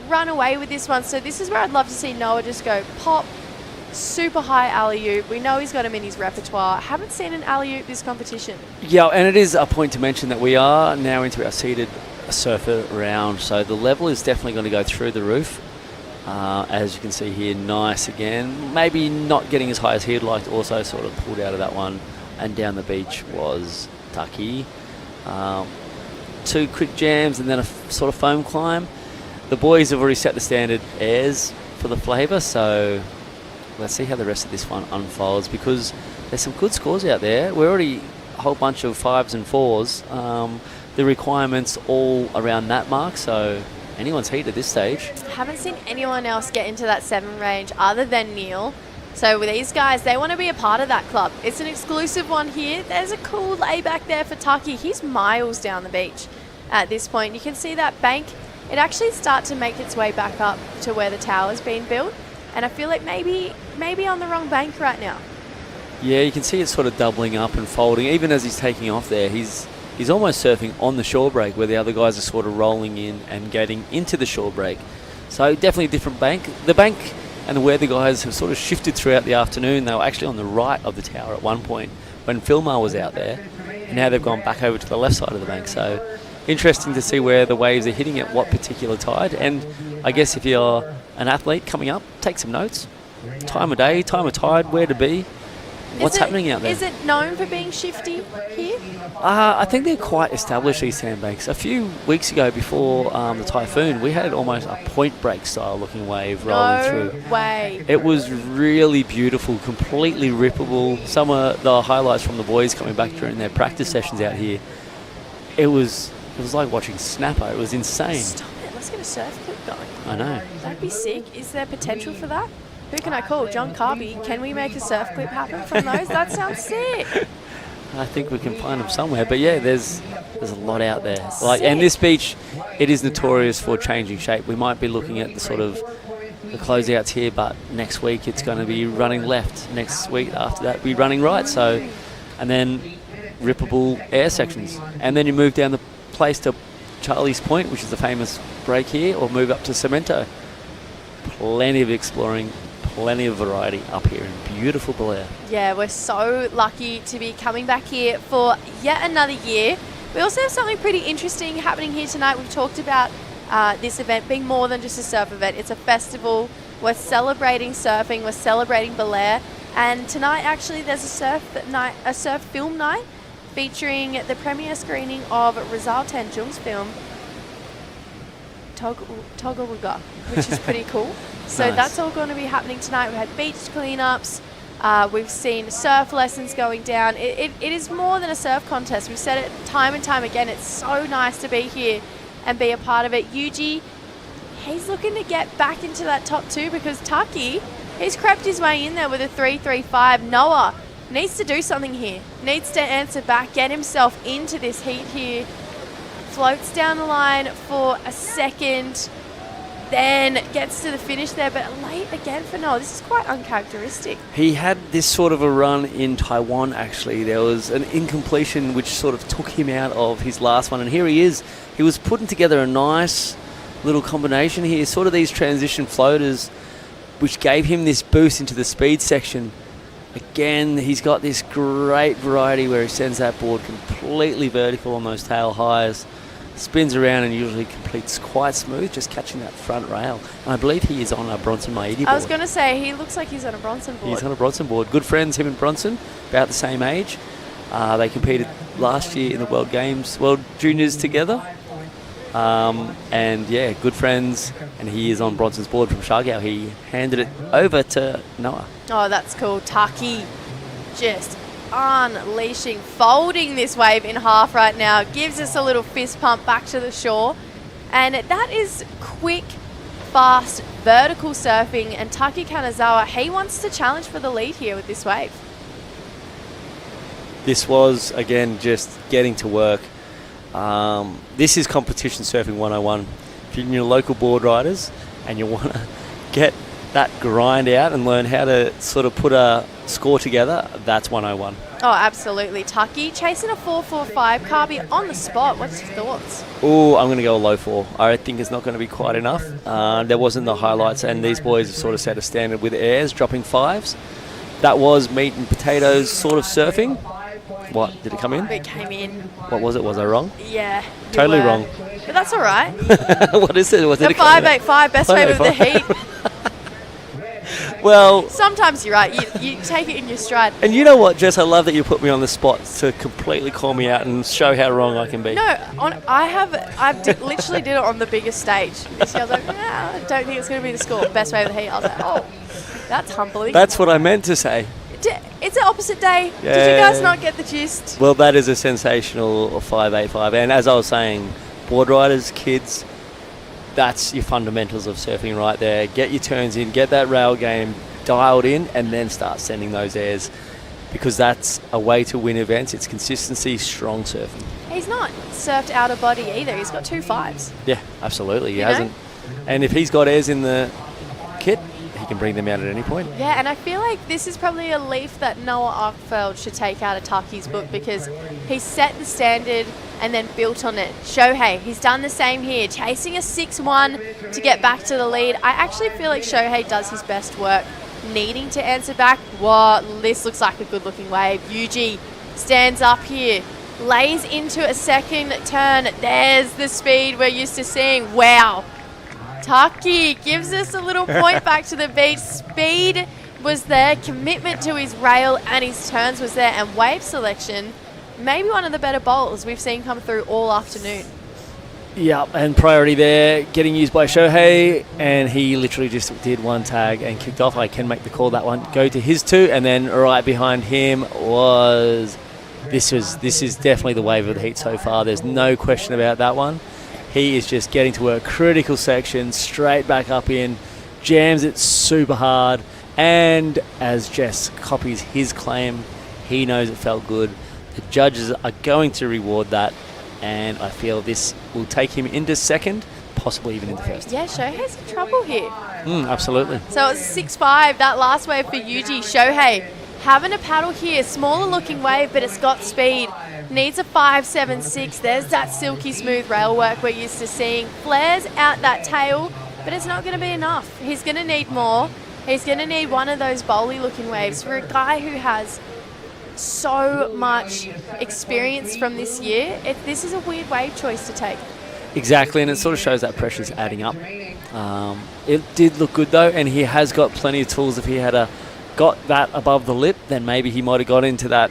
run away with this one. So this is where I'd love to see Noah just go pop, super high alley-oop. We know he's got him in his repertoire. Haven't seen an alley-oop this competition. Yeah, and it is a point to mention that we are now into our seeded surfer round, so the level is definitely going to go through the roof. As you can see here, nice again. Maybe not getting as high as he'd like, also sort of pulled out of that one. And down the beach was Taki. 2 quick jams and then a sort of foam climb. The boys have already set the standard airs for the flavour, so let's see how the rest of this one unfolds, because there's some good scores out there. We're already a whole bunch of 5s and 4s. The requirements all around that mark, so anyone's heat at this stage. Haven't seen anyone else get into that 7 range other than Neil. So with these guys, they want to be a part of that club. It's an exclusive one here. There's a cool layback there for Taki. He's miles down the beach at this point. You can see that bank. It actually starts to make its way back up to where the tower's been built. And I feel like maybe on the wrong bank right now. Yeah, you can see it sort of doubling up and folding. Even as he's taking off there, he's almost surfing on the shore break, where the other guys are sort of rolling in and getting into the shore break. So definitely a different bank. The bank and where the guys have sort of shifted throughout the afternoon. They were actually on the right of the tower at one point when Philmar was out there. And now they've gone back over to the left side of the bank. So interesting to see where the waves are hitting at what particular tide. And I guess if you're an athlete coming up, take some notes. Time of day, time of tide, where to be. What's happening out there? Is it known for being shifty here? I think they're quite established, these sandbanks. A few weeks ago, before the typhoon, we had almost a point break style looking wave rolling through. No way. It was really beautiful, completely rippable. Some of the highlights from the boys coming back during their practice sessions out here. It was like watching Snapper. It was insane. Stop it. Let's get a surf clip going. I know. That'd be sick. Is there potential for that? Who can I call? John Carby. Can we make a surf clip happen from those? That sounds sick. I think we can find them somewhere. But yeah, there's a lot out there. And this beach, it is notorious for changing shape. We might be looking at the sort of the closeouts here, but next week it's going to be running left. Next week after that, be running right. So, and then rippable air sections, and then you move down the place to Charlie's Point, which is the famous break here, or move up to Cemento. Plenty of exploring. Plenty of variety up here in beautiful Baler. Yeah, we're so lucky to be coming back here for yet another year. We also have something pretty interesting happening here tonight. We've talked about this event being more than just a surf event. It's a festival. We're celebrating surfing. We're celebrating Baler. And tonight, actually, there's a surf film night featuring the premiere screening of Rizal Tanjung's film Togaruga, which is pretty cool. So Nice. That's all going to be happening tonight. We had beach cleanups. We've seen surf lessons going down. It is more than a surf contest. We've said it time and time again. It's so nice to be here and be a part of it. Yuji, he's looking to get back into that top two because Taki, he's crept his way in there with a 3.35. Noah needs to do something here. Needs to answer back, get himself into this heat here. Floats down the line for a second. Then gets to the finish there, but late again for Noah. This is quite uncharacteristic. He had this sort of a run in Taiwan, actually. There was an incompletion which sort of took him out of his last one, and here he is. He was putting together a nice little combination here, sort of these transition floaters, which gave him this boost into the speed section. Again, he's got this great variety where he sends that board completely vertical on those tail highs, spins around and usually completes quite smooth, just catching that front rail. And I believe he is on a Bronson Maidi board. I was going to say, he looks like he's on a Bronson board. He's on a Bronson board. Good friends, him and Bronson, about the same age. They competed last year in the World Games, World Juniors together. And yeah, good friends. And he is on Bronson's board from Shargao. He handed it over to Noah. Oh, that's cool. Taki just unleashing, folding this wave in half right now. Gives us a little fist pump back to the shore. And that is quick, fast, vertical surfing. And Taki Kanazawa, he wants to challenge for the lead here with this wave. This was, again, just getting to work. This is competition surfing 101. If you're in your local board riders and you want to get that grind out and learn how to sort of put a score together, that's 101. Oh, absolutely. Taki chasing a 4.45. Carby on the spot. What's your thoughts? Oh, I'm going to go a low 4. I think it's not going to be quite enough. There wasn't the highlights, and these boys have sort of set a standard with airs, dropping 5s. That was meat and potatoes sort of surfing. What? Did it come in? It came in. What was it? Was I wrong? Yeah. Totally wrong. But that's all right. What is it? The 5.85, best wave of the heat. Well, sometimes you're right. You take it in your stride. And you know what, Jess? I love that you put me on the spot to completely call me out and show how wrong I can be. No, literally did it on the biggest stage. This year I was like, I don't think it's going to be the score. Best wave of the heat. I was like, oh, that's humbling. That's what I meant to say. It's the opposite day. Yeah. Did you guys not get the gist? Well, that is a sensational 5.85. And as I was saying, board riders, kids, that's your fundamentals of surfing right there. Get your turns in, get that rail game dialed in, and then start sending those airs, because that's a way to win events. It's consistency, strong surfing. He's not surfed out of body either. He's got 2 5s. Yeah, absolutely. He hasn't. And if he's got airs in the kit, he can bring them out at any point. Yeah, and I feel like this is probably a leaf that Noah Arkfeld should take out of Taki's book, because he set the standard and then built on it. Shohei, he's done the same here, chasing a 6-1 to get back to the lead. I actually feel like Shohei does his best work needing to answer back. Whoa, this looks like a good-looking wave. Yuji stands up here, lays into a second turn. There's the speed we're used to seeing. Wow. Taki gives us a little point back to the beach. Speed was there, commitment to his rail and his turns was there, and wave selection, maybe one of the better bowls we've seen come through all afternoon. Yeah, and priority there, getting used by Shohei, and he literally just did one tag and kicked off. I can make the call that one go to his two, and then right behind him was this is definitely the wave of the heat so far. There's no question about that one. He is just getting to a critical section, straight back up in, jams it super hard, and as Jess copies his claim, he knows it felt good. The judges are going to reward that, and I feel this will take him into second, possibly even into first. Yeah, Shohei's in trouble here. Absolutely. So it's 6-5, that last wave for Yuji. Shohei having a paddle here, smaller looking wave, but it's got speed. Needs a 5-7-6. There's that silky smooth rail work we're used to seeing. Flares out that tail, but it's not going to be enough. He's going to need more. He's going to need one of those bowly looking waves for a guy who has so much experience from this year. This is a weird wave choice to take. Exactly, and it sort of shows that pressure's adding up. It did look good though, and he has got plenty of tools. If he had got that above the lip, then maybe he might have got into that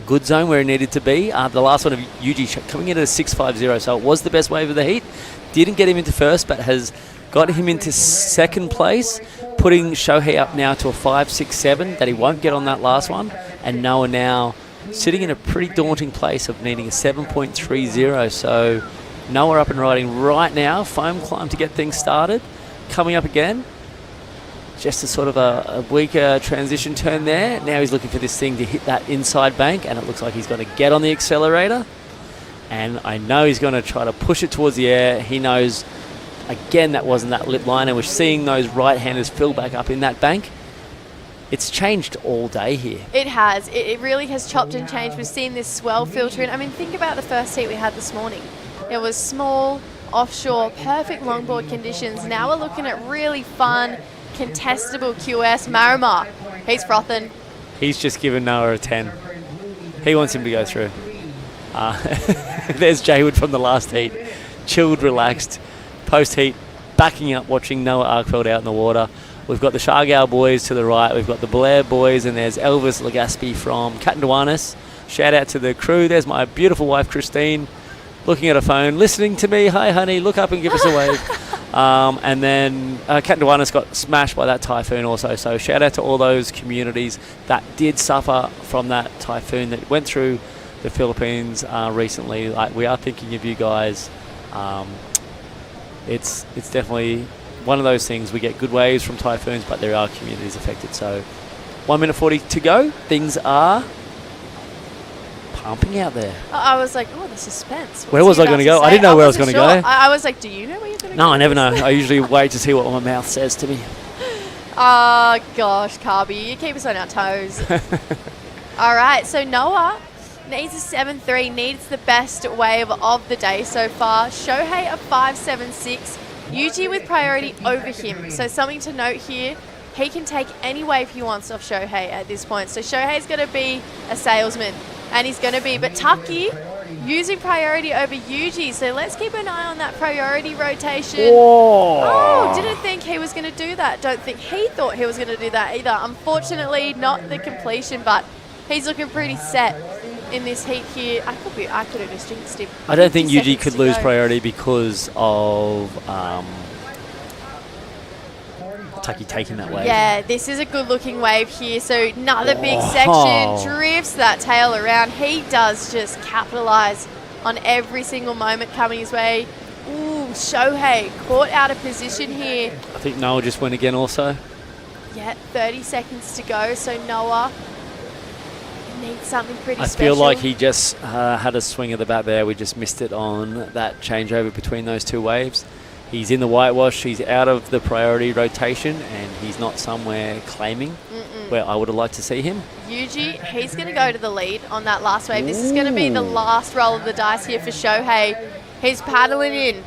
good zone where he needed to be. The last one of Yuji coming in at a 6.50, so it was the best wave of the heat. Didn't get him into first, but has got him into second place, putting Shohei up now to a 5.67 that he won't get on that last one. And Noah now sitting in a pretty daunting place of needing a 7.30. So Noah up and riding right now. Foam climb to get things started. Coming up again. Just a sort of a weaker transition turn there. Now he's looking for this thing to hit that inside bank, and it looks like he's going to get on the accelerator. And I know he's going to try to push it towards the air. He knows, again, that wasn't that lip line, and we're seeing those right-handers fill back up in that bank. It's changed all day here. It has. It really has chopped and changed. We've seen this swell filter in. I mean, think about the first heat we had this morning. It was small, offshore, perfect longboard conditions. Now we're looking at really fun, contestable QS. Marimar, he's frothing. He's just given Noah a 10. He wants him to go through. There's Jaywood from the last heat. Chilled, relaxed, post-heat, backing up, watching Noah Arkfeld out in the water. We've got the Shargow boys to the right. We've got the Blair boys, and there's Elvis Legaspi from Catanduanes. Shout out to the crew. There's my beautiful wife, Christine, looking at her phone, listening to me. Hi, honey, look up and give us a wave. And then Catanduanes got smashed by that typhoon also. So shout out to all those communities that did suffer from that typhoon that went through the Philippines recently. Like, we are thinking of you guys. It's definitely one of those things. We get good waves from typhoons, but there are communities affected. So 1 minute 40 to go. Things are pumping out there. I was like, oh, the suspense. Where was I going to go? I didn't know where I was going to go. I was like, do you know where you're going to go? No, I never know. I usually wait to see what my mouth says to me. Oh, gosh, Carby, you keep us on our toes. All right, so Noah needs a 7.3, needs the best wave of the day so far. Shohei a 5.76. Yuji with priority over him. So something to note here, he can take any wave he wants off Shohei at this point. So Shohei's going to be a salesman, and he's going to be, but Taki using priority over Yuji. So let's keep an eye on that priority rotation. Whoa. Oh, didn't think he was going to do that. Don't think he thought he was going to do that either. Unfortunately, not the completion, but he's looking pretty set in this heat here. I could have just jinxed him. I don't think Yuji could lose priority because of Taki taking that wave. Yeah, this is a good looking wave here. So another big section, drifts that tail around. He does just capitalize on every single moment coming his way. Ooh, Shohei caught out of position here. I think Noah just went again also. Yeah, 30 seconds to go. So Noah needs something pretty special. I feel like he just had a swing of the bat there. We just missed it on that changeover between those two waves. He's in the whitewash. He's out of the priority rotation, and he's not somewhere claiming where I would have liked to see him. Yuji, he's going to go to the lead on that last wave. This is going to be the last roll of the dice here for Shohei. He's paddling in.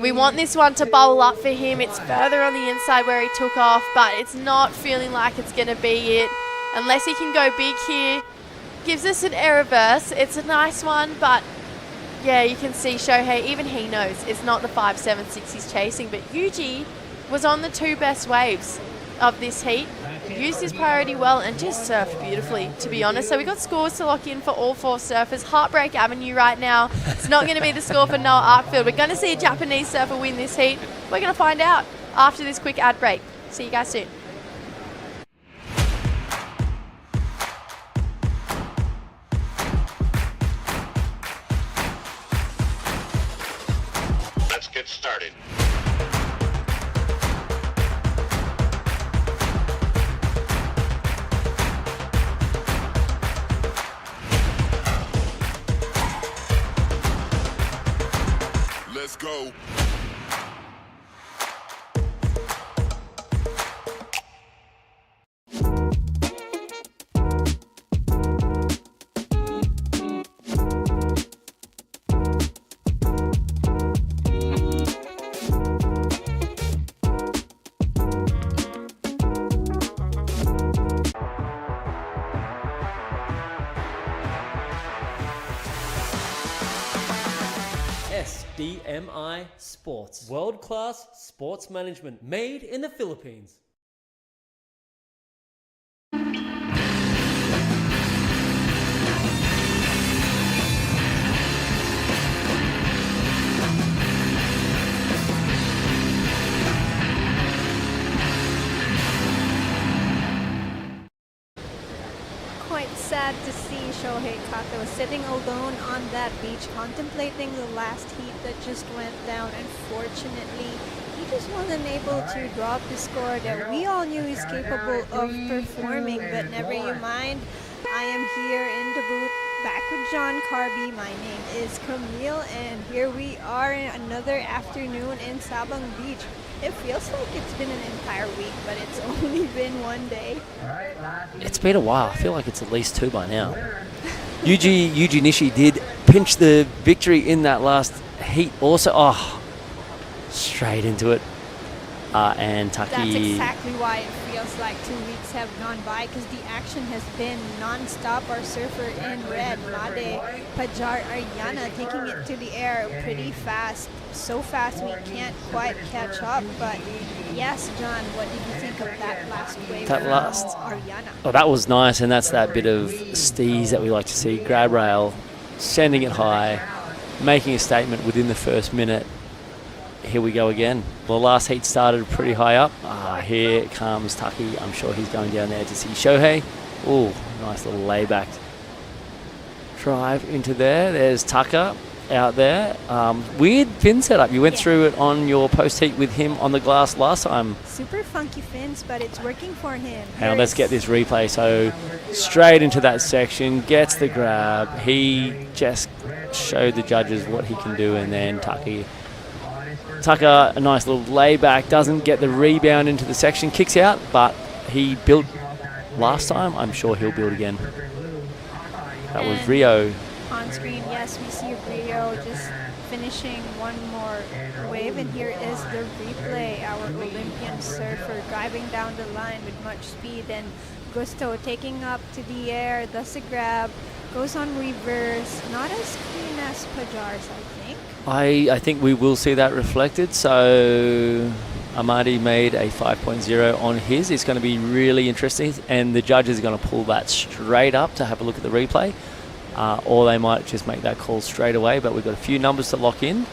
We want this one to bowl up for him. It's further on the inside where he took off, but it's not feeling like it's going to be it. Unless he can go big here. Gives us an air reverse. It's a nice one, but yeah, you can see Shohei, even he knows it's not the 5.76 he's chasing, but Yuji was on the two best waves of this heat. use this priority well and just surf beautifully, to be honest. So we got scores to lock in for all 4 surfers. Heartbreak Avenue right now. It's not going to be the score for Noah Arkfield. We're going to see a Japanese surfer win this heat. We're going to find out after this quick ad break. See you guys soon. Let's get started. Let's go. SDMI Sports. World-class sports management made in the Philippines. Quite sad to see Shohei Kato sitting alone on that beach contemplating the last heat that just went down. Unfortunately, he just wasn't able to drop the score that we all knew he's capable of performing, but never you mind. I am here in the booth back with John Carby. My name is Camille, and here we are in another afternoon in Sabang Beach. It feels like it's been an entire week, but it's only been one day. It's been a while. I feel like it's at least 2 by now. Yuji Nishi did pinch the victory in that last heat also. Oh, straight into it. And Taki... That's exactly why it feels like 2 weeks have gone by, because the action has been non-stop. Our surfer in red, Made Pajar Ariana, taking it to the air pretty fast. So fast we can't quite catch up. But yes, John, what did you think of that last wave from Ariana? Oh, that was nice, and that's that bit of steez that we like to see. Grab rail, sending it high, making a statement within the first minute. Here we go again. The last heat started pretty high up. Here comes Taki. I'm sure he's going down there to see Shohei. Oh, nice little layback drive into there. There's Taka out there. Weird fin setup. You went through it on your post heat with him on the glass last time. Super funky fins, but it's working for him. Now let's get this replay. So straight into that section, gets the grab. He just showed the judges what he can do, and then Tucker, a nice little layback, doesn't get the rebound into the section, kicks out, but he built last time. I'm sure he'll build again. That was Rio. On screen, yes, we see Rio just finishing one more wave, and here is the replay. Our Olympian surfer driving down the line with much speed, and Gusto taking up to the air, does a grab, goes on reverse, not as clean as Pajar's, I think. I think we will see that reflected. So Amadi made a 5.0 on his. It's going to be really interesting, and the judges are going to pull that straight up to have a look at the replay, or they might just make that call straight away. But we've got a few numbers to lock in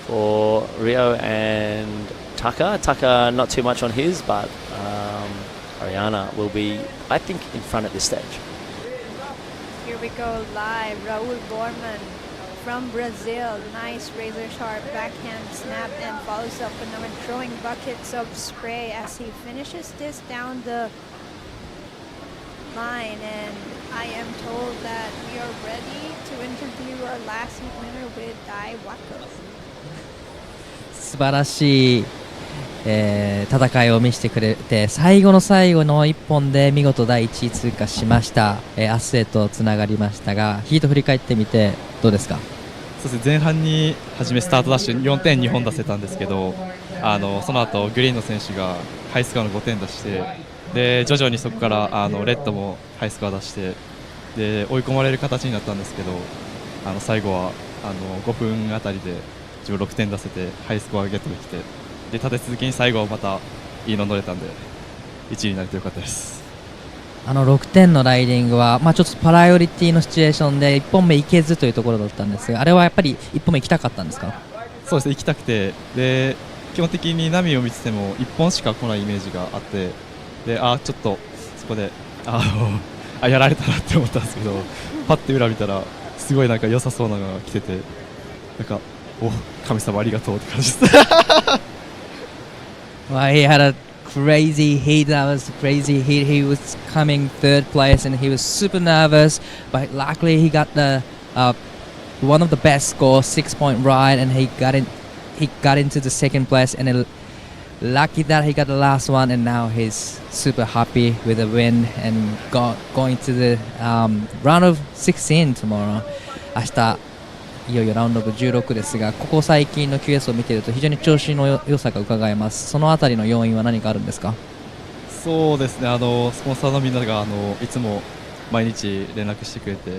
for Rio and Tucker. Tucker not too much on his, but Ariana will be, I think, in front at this stage. Here we go live. Raul Borman from Brazil. Nice razor sharp backhand snap, and follows up with another, throwing buckets of spray as he finishes this down the line. And I am told that we are ready to interview our last heat winner with Dai Wako. 素晴らしい、戦いを見せてくれて、最後の最後の1本で見事第1位通過しました。明日へとつながりましたが、ヒート振り返ってみてどうですか？そうですね、前半に初めスタートダッシュ4点2本出せたんですけど、その後グリーンの選手がハイスコアの5点出して、で徐々にそこからレッドもハイスコア出して、で追い込まれる形になったんですけど、最後は5分あたりで16点出せてハイスコアゲットできて、で立て続けに最後またいいの乗れたんで、1位になれてよかったです。6点のライディングは、ちょっとパライオリティのシチュエーションで1本目行けずというところだったんですが、あれはやっぱり1本目行きたかったんですか？そうですね、行きたくて、で基本的に波を見てても1本しか来ないイメージがあって、でちょっとそこでやられたなって思ったんですけど、パッて裏見たらすごいなんか良さそうなのが来てて、なんか神様ありがとうって感じです。Well, he had a crazy heat. That was crazy heat. He was coming third place and he was super nervous, but luckily he got the one of the best scores, 6-point ride, and he got into the second place, and lucky that he got the last one, and now he's super happy with the win and going to the round of 16 tomorrow. 明日いよいよラウンドオブ16ですが、ここ最近の QS を見ていると非常に調子の良さが伺えます。そのあたりの要因は何かあるんですか？そうですね、スポンサーのみんながいつも毎日連絡してくれて、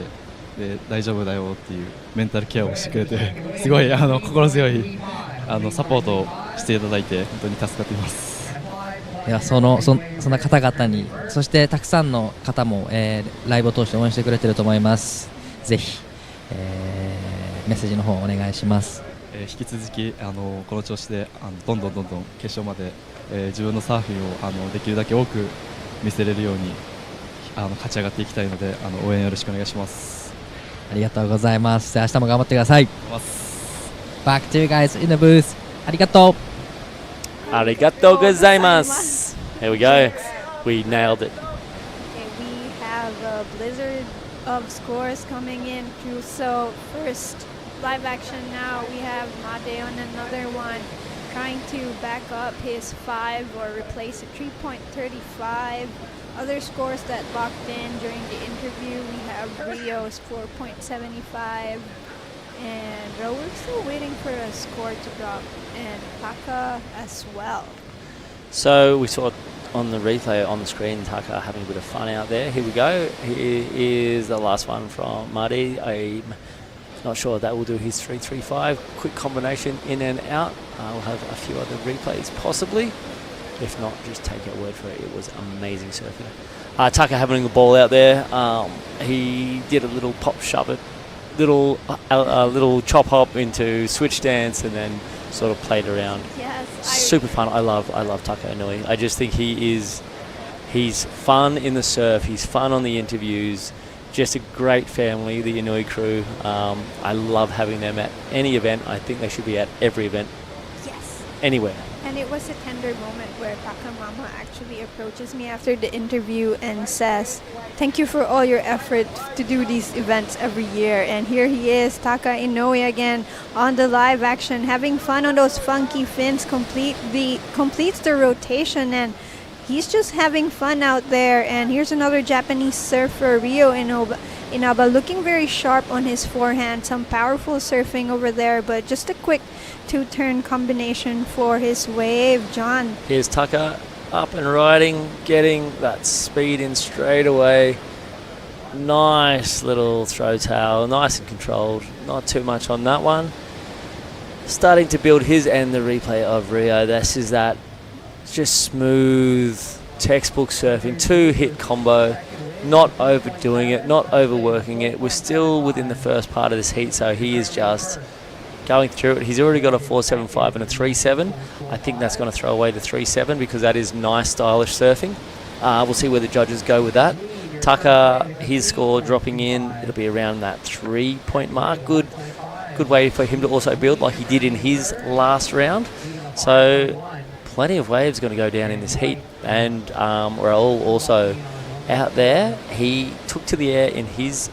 で大丈夫だよっていうメンタルケアをしてくれて、すごい心強いサポートをしていただいて本当に助かっています。ではそんな方々に、そしてたくさんの方も、ライブを通して応援してくれていると思います。ぜひ、メッセージの方お願いします。引き続きこの調子でどんどん決勝まで、自分のサーフィンをできるだけ多く見せれるように勝ち上がっていきたいので応援よろしくお願いします。ありがとうございます。明日も頑張ってください。Back to you guys in the booth. ありがとう。ありがとうございます。Here we go. We nailed it. Okay, we have a blizzard of scores coming in through. So first live action now, we have Made on another one trying to back up his 5 or replace a 3.35. Other scores that locked in during the interview, we have Rio's 4.75, and we're still waiting for a score to drop, and Taka as well. So we saw on the replay on the screen, Taka having a bit of fun out there. Here we go. Here is the last one from Marty. I'm not sure that will do his 3.35. Quick combination in and out. We'll have a few other replays possibly. If not, just take our word for it. It was amazing surfing. Taka having the ball out there. He did a little pop shove it, little chop hop into switch dance, and then sort of played around. Yes, super fun. I love Taka Inui. I just think he's fun in the surf. He's fun on the interviews. Just a great family, the Inui crew. I love having them at any event. I think they should be at every event. Yes. Anywhere. And it was a tender moment where Taka Mama actually approaches me after the interview and says, "Thank you for all your effort to do these events every year." And here he is, Taka Inoue again on the live action, having fun on those funky fins, completes the rotation, and he's just having fun out there. And here's another Japanese surfer, Ryo Inaba, looking very sharp on his forehand. Some powerful surfing over there, but just a quick 2-turn combination for his wave. John. Here's Taka up and riding, getting that speed in straight away. Nice little throw tail, nice and controlled. Not too much on that one. Starting to build his and the replay of Rio. This is that just smooth textbook surfing, 2-hit combo. Not overdoing it, not overworking it. We're still within the first part of this heat, so he is just going through it. He's already got a 4.75 and a 3.7. I think that's going to throw away the 3.7 because that is nice, stylish surfing. We'll see where the judges go with that. Taka, his score dropping in, it'll be around that 3-point mark. Good way for him to also build like he did in his last round. So plenty of waves going to go down in this heat, and we're all also out there. He took to the air in his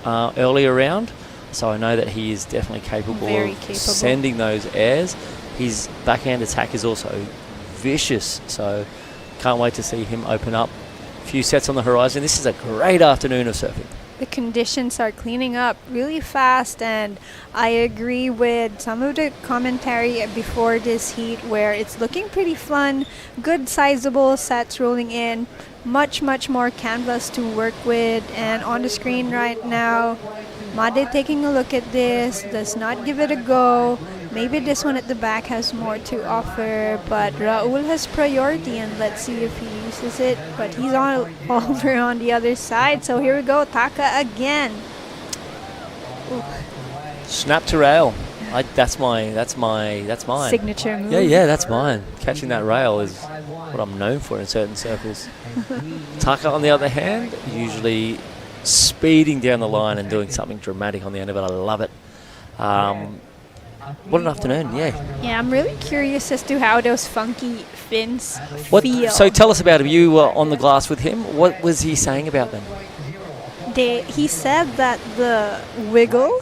earlier round, so I know that he is definitely capable of sending those airs. His backhand attack is also vicious, so can't wait to see him open up. A few sets on the horizon. This is a great afternoon of surfing. The conditions are cleaning up really fast, and I agree with some of the commentary before this heat where it's looking pretty fun. Good sizable sets rolling in, much more canvas to work with. And on the screen right now, Made taking a look at this, does not give it a go, maybe this one at the back has more to offer, but Raul has priority, and let's see if he uses it. But he's all over on the other side, so here we go, Taka again. Ooh. Snap to rail. That's mine. Signature move. Yeah, that's mine. Catching that rail is what I'm known for in certain circles. Taka, on the other hand, usually speeding down the line and doing something dramatic on the end of it. I love it. What an afternoon, yeah. Yeah, I'm really curious as to how those funky fins feel. So tell us about him. You were on the glass with him. What was he saying about them? He said that the wiggle,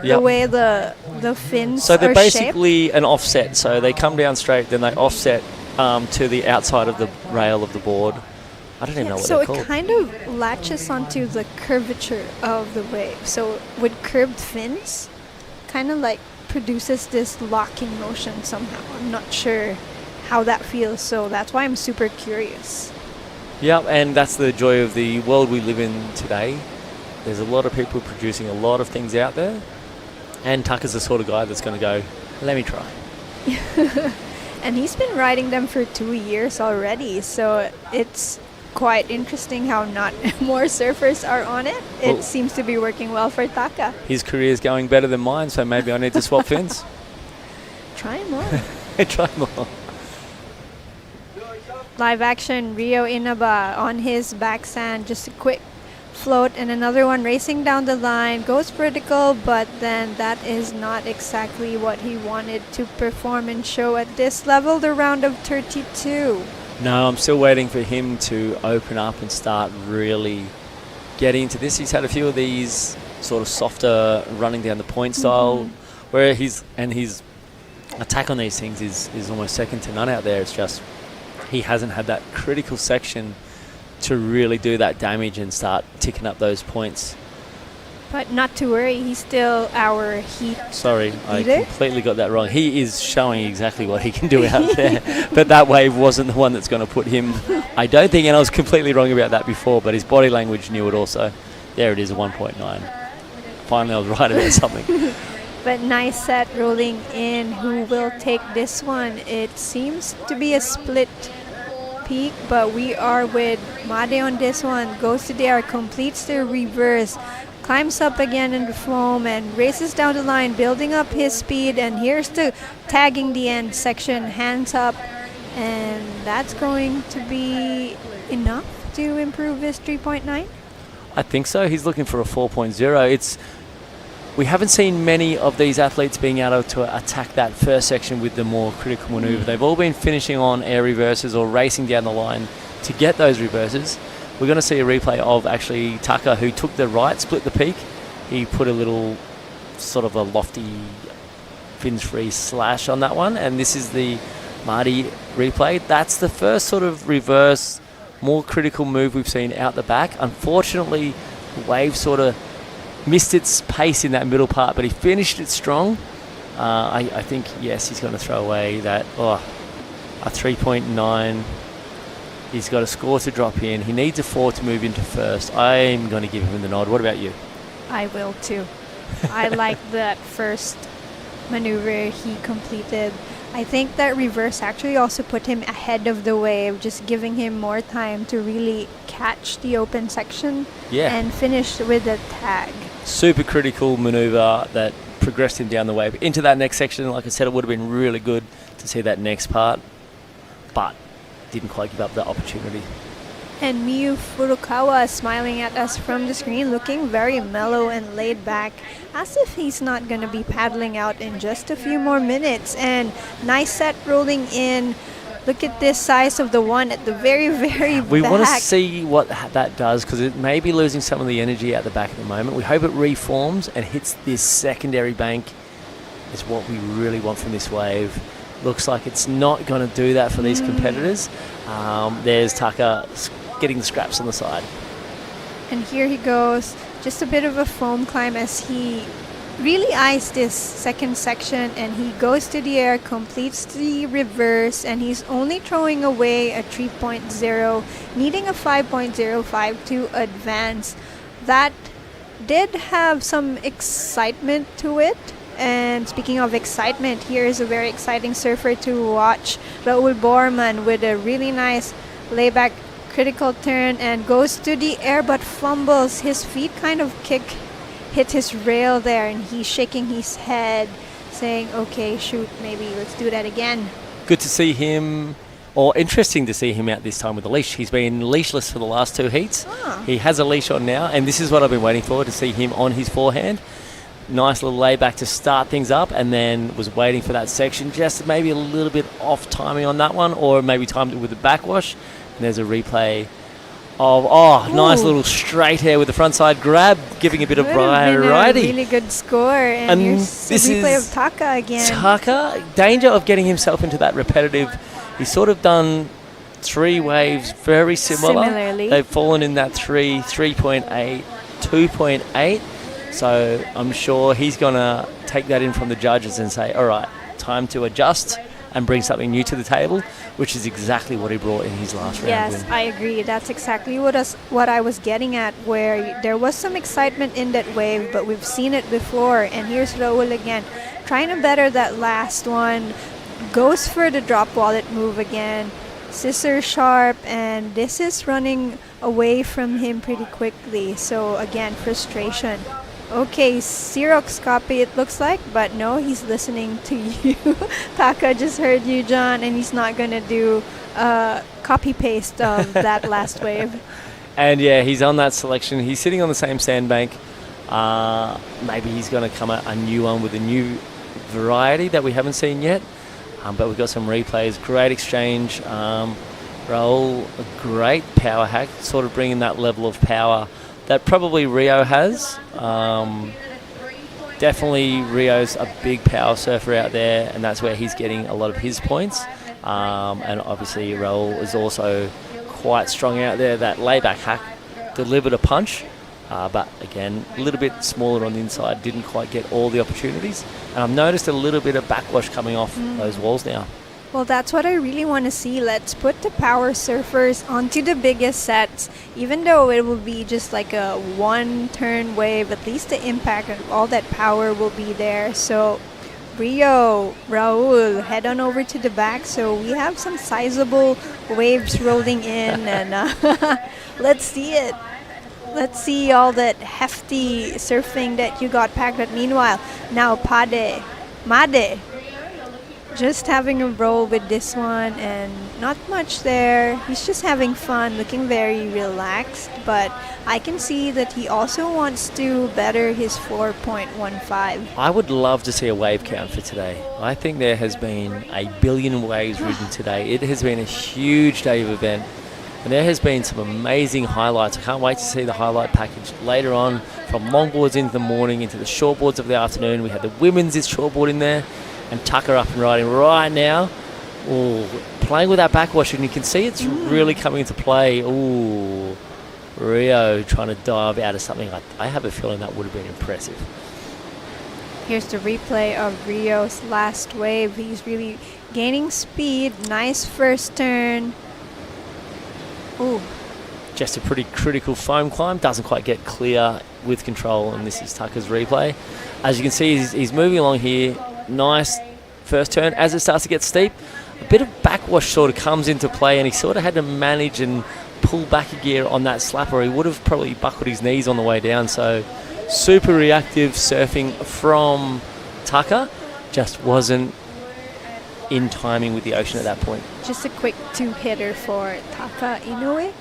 the way the fins So they're are basically an offset. So they come down straight, then they offset to the outside of the rail of the board. I don't even know what they're called. So it kind of latches onto the curvature of the wave. So with curved fins, kind of like produces this locking motion somehow. I'm not sure how that feels, so that's why I'm super curious. Yeah, and that's the joy of the world we live in today. There's a lot of people producing a lot of things out there, and Tucker's the sort of guy that's going to go, let me try. And he's been riding them for 2 years already, so it's quite interesting how not more surfers are on it. It seems to be working well for Taka. His career is going better than mine, so maybe I need to swap fins. Try more. Try more. Live action, Rio Inaba on his backsand, just a quick float, and another one racing down the line, goes vertical, but then that is not exactly what he wanted to perform and show at this level, the round of 32. No, I'm still waiting for him to open up and start really getting into this. He's had a few of these sort of softer running down the point style, where his attack on these things is almost second to none out there. It's just he hasn't had that critical section to really do that damage and start ticking up those points. But not to worry, he's still our heat Sorry, leader. I completely got that wrong. He is showing exactly what he can do out there, but that wave wasn't the one that's going to put him, I don't think, and I was completely wrong about that before, but his body language knew it also. There it is, a 1.9. Finally, I was right about something. But nice set rolling in. Who will take this one? It seems to be a split peak, but we are with Made on this one. Goes to the air, completes the reverse, climbs up again in the foam and races down the line, building up his speed. And here's the tagging the end section, hands up, and that's going to be enough to improve his 3.9. I think so. He's looking for a 4.0. We haven't seen many of these athletes being able to attack that first section with the more critical maneuver. They've all been finishing on air reverses or racing down the line to get those reverses. We're going to see a replay of actually Tucker, who took the right, split the peak. He put a little sort of a lofty fins-free slash on that one, and this is the Marty replay. That's the first sort of reverse, more critical move we've seen out the back. Unfortunately, the wave sort of missed its pace in that middle part, but he finished it strong. I think, yes, he's going to throw away that, a 3.9. He's got a score to drop in. He needs a 4 to move into first. I'm going to give him the nod. What about you? I will too. I like that first maneuver he completed. I think that reverse actually also put him ahead of the wave, just giving him more time to really catch the open section and finish with a tag. Super critical maneuver that progressed him down the wave into that next section. Like I said, it would have been really good to see that next part, but didn't quite give up that opportunity. And Miyu Furukawa smiling at us from the screen, looking very mellow and laid back, as if he's not going to be paddling out in just a few more minutes. And nice set rolling in. Look at this size of the one at the very, very back. We want to see what that does, because it may be losing some of the energy at the back at the moment. We hope it reforms and hits this secondary bank. Is what we really want from this wave. Looks like it's not going to do that for these competitors. There's Tucker getting the scraps on the side. And here he goes. Just a bit of a foam climb as he really eyes this second section, and he goes to the air, completes the reverse, and he's only throwing away a 3.0, needing a 5.05 to advance. That did have some excitement to it, And speaking of excitement, here is a very exciting surfer to watch. Raul Borman with a really nice layback critical turn and goes to the air but fumbles. His feet kind of hit his rail there, and he's shaking his head saying, okay, shoot, maybe let's do that again. Good to see him, or interesting to see him out this time with a leash. He's been leashless for the last 2 heats. He has a leash on now, and this is what I've been waiting for, to see him on his forehand. Nice little layback to start things up, and then was waiting for that section, just maybe a little bit off timing on that one, or maybe timed it with a backwash. And there's a replay of, nice little straight air with the front side grab, giving a bit of variety. A really good score, and here's a replay of Taka again. Taka, danger of getting himself into that repetitive. He's sort of done 3 waves very similarly. They've fallen in that 3.8, 2.8. So I'm sure he's going to take that in from the judges and say, all right, time to adjust and bring something new to the table, which is exactly what he brought in his last round Yes, win. I agree. That's exactly what I was getting at, where there was some excitement in that wave, but we've seen it before. And here's Raul again, trying to better that last one. Goes for the drop wallet move again. Scissor sharp, and this is running away from him pretty quickly. So again, frustration. Okay, Xerox copy it looks like, but no, he's listening to you. Taka just heard you, John, and he's not going to do copy paste of that last wave. And yeah, he's on that selection. He's sitting on the same sandbank. Maybe he's going to come out a new one with a new variety that we haven't seen yet. But we've got some replays. Great exchange. Raul, a great power hack, sort of bringing that level of power that probably Rio has. Definitely Rio's a big power surfer out there, and that's where he's getting a lot of his points. And obviously Raul is also quite strong out there. That layback hack delivered a punch, but again, a little bit smaller on the inside, didn't quite get all the opportunities. And I've noticed a little bit of backwash coming off those walls now. Well, that's what I really want to see. Let's put the power surfers onto the biggest sets. Even though it will be just like a one-turn wave, at least the impact and all that power will be there. So Rio, Raul, head on over to the back. So we have some sizable waves rolling in, and let's see it. Let's see all that hefty surfing that you got packed. But meanwhile, now Made, just having a roll with this one, and not much there. He's just having fun, looking very relaxed, but I can see that he also wants to better his 4.15. I would love to see a wave count for today. I think there has been 1 billion waves ridden today. It has been a huge day of event, and there has been some amazing highlights. I can't wait to see the highlight package later on, from longboards into the morning, into the shortboards of the afternoon. We had the women's shortboard in there, and Tucker up and riding right now. Ooh, playing with that backwash, and you can see it's really coming into play. Ooh, Rio trying to dive out of something. I have a feeling that would have been impressive. Here's the replay of Rio's last wave. He's really gaining speed. Nice first turn. Ooh. Just a pretty critical foam climb. Doesn't quite get clear with control, and this is Tucker's replay. As you can see, he's moving along here. Nice first turn. As it starts to get steep, a bit of backwash sort of comes into play, and he sort of had to manage and pull back a gear on that slap, or he would have probably buckled his knees on the way down. So super reactive surfing from Tucker. Just wasn't in timing with the ocean at that point. Just a quick two-hitter for Taka Inoue.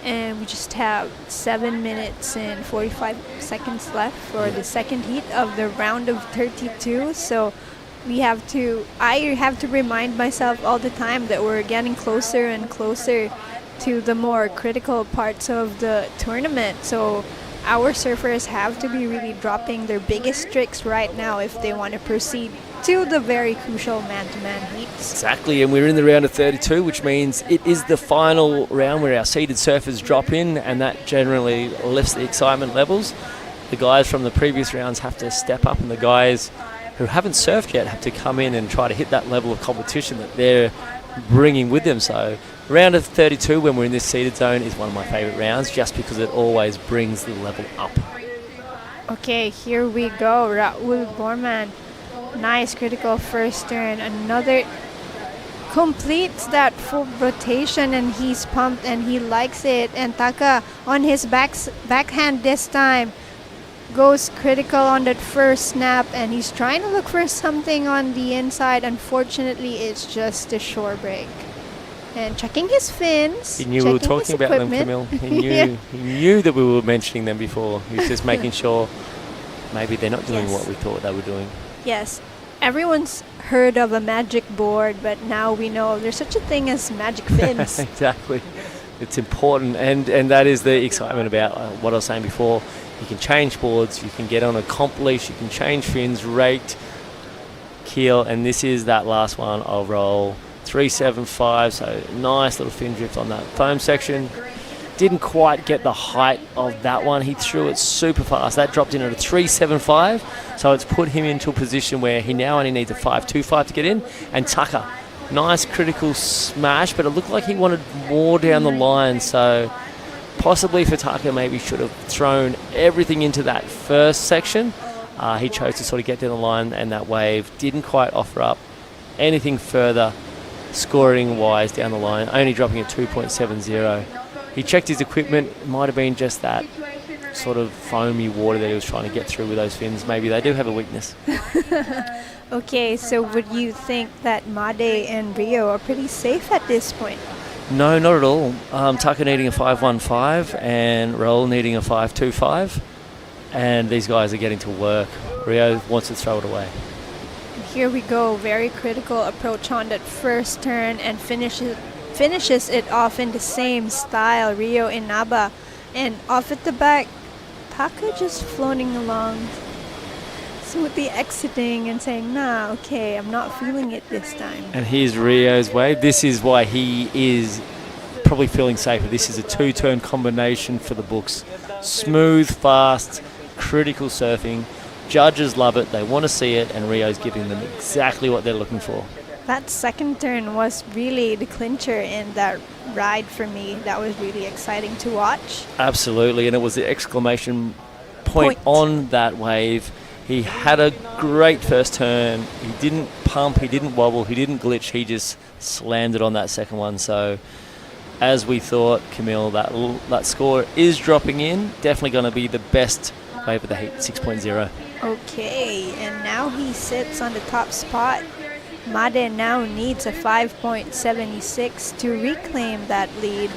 And we just have 7 minutes and 45 seconds left for the second heat of the round of 32. So I have to remind myself all the time that we're getting closer and closer to the more critical parts of the tournament. So our surfers have to be really dropping their biggest tricks right now if they want to proceed to the very crucial man-to-man heats. Exactly, and we're in the round of 32, which means it is the final round where our seeded surfers drop in, and that generally lifts the excitement levels. The guys from the previous rounds have to step up, and the guys who haven't surfed yet have to come in and try to hit that level of competition that they're bringing with them. So round of 32, when we're in this seeded zone, is one of my favourite rounds, just because it always brings the level up. Okay, here we go. Raul Borman Nice critical first turn. Another completes that full rotation, and he's pumped and he likes it. And Taka on his backhand this time goes critical on that first snap, and he's trying to look for something on the inside. Unfortunately, it's just a shore break. And checking his fins. He knew we were talking about them, Camille. He knew Yeah. he knew that we were mentioning them before. He was just making sure maybe they're not doing what we thought they were doing. Yes, everyone's heard of a magic board, but now we know there's such a thing as magic fins. Exactly. It's important, and that is the excitement about what I was saying before. You can change boards, you can get on a comp leash, you can change fins, rate, keel, and this is that last one. I'll roll 375, so nice little fin drift on that foam section. Didn't quite get the height of that one. He threw it super fast. That dropped in at a 375, so it's put him into a position where he now only needs a 525 to get in. And Tucker, nice critical smash, but it looked like he wanted more down the line, so possibly for Tucker maybe should have thrown everything into that first section. He chose to sort of get down the line, and that wave didn't quite offer up anything further scoring wise down the line, only dropping at 2.70. He checked his equipment. It might have been just that sort of foamy water that he was trying to get through with those fins. Maybe they do have a weakness. Okay, so would you think that Made and Rio are pretty safe at this point? No, not at all. Tucker needing a 515 and Raul needing a 525. And these guys are getting to work. Rio wants to throw it away. Here we go, very critical approach on that first turn, and finishes it off in the same style, Rio Inaba. And off at the back, Taka just floating along, smoothly exiting and saying, nah, okay, I'm not feeling it this time. And here's Rio's wave. This is why he is probably feeling safer. This is a two-turn combination for the books. Smooth, fast, critical surfing. Judges love it. They want to see it, and Rio's giving them exactly what they're looking for. That second turn was really the clincher in that ride for me. That was really exciting to watch. Absolutely, and it was the exclamation point on that wave. He had a great first turn. He didn't pump, he didn't wobble, he didn't glitch. He just slammed it on that second one. So, as we thought, Camille, that score is dropping in. Definitely going to be the best wave of the heat, 6.0. Okay, and now he sits on the top spot. Made now needs a 5.76 to reclaim that lead.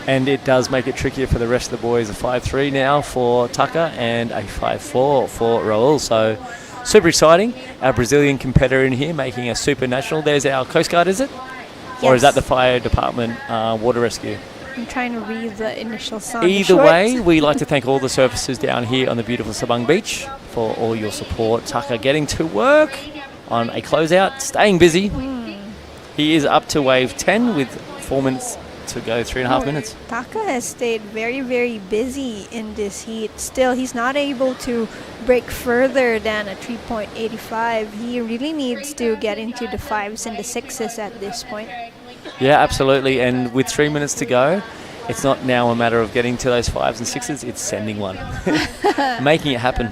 And it does make it trickier for the rest of the boys. A 5.3 now for Tucker and a 5.4 for Raul. So super exciting. Our Brazilian competitor in here making a super national. There's our Coast Guard, is it? Yes. Or is that the fire department water rescue? I'm trying to read the initial song. Either way, we like to thank all the surfacers down here on the beautiful Sabang Beach for all your support. Tucker getting to work on a closeout, staying busy. He is up to wave 10 with 4 minutes to go, 3.5 minutes. Taka has stayed very, very busy in this heat. Still, he's not able to break further than a 3.85. He really needs to get into the 5s and the 6s at this point. Yeah, absolutely. And with 3 minutes to go, it's not now a matter of getting to those 5s and 6s, it's sending one. Making it happen.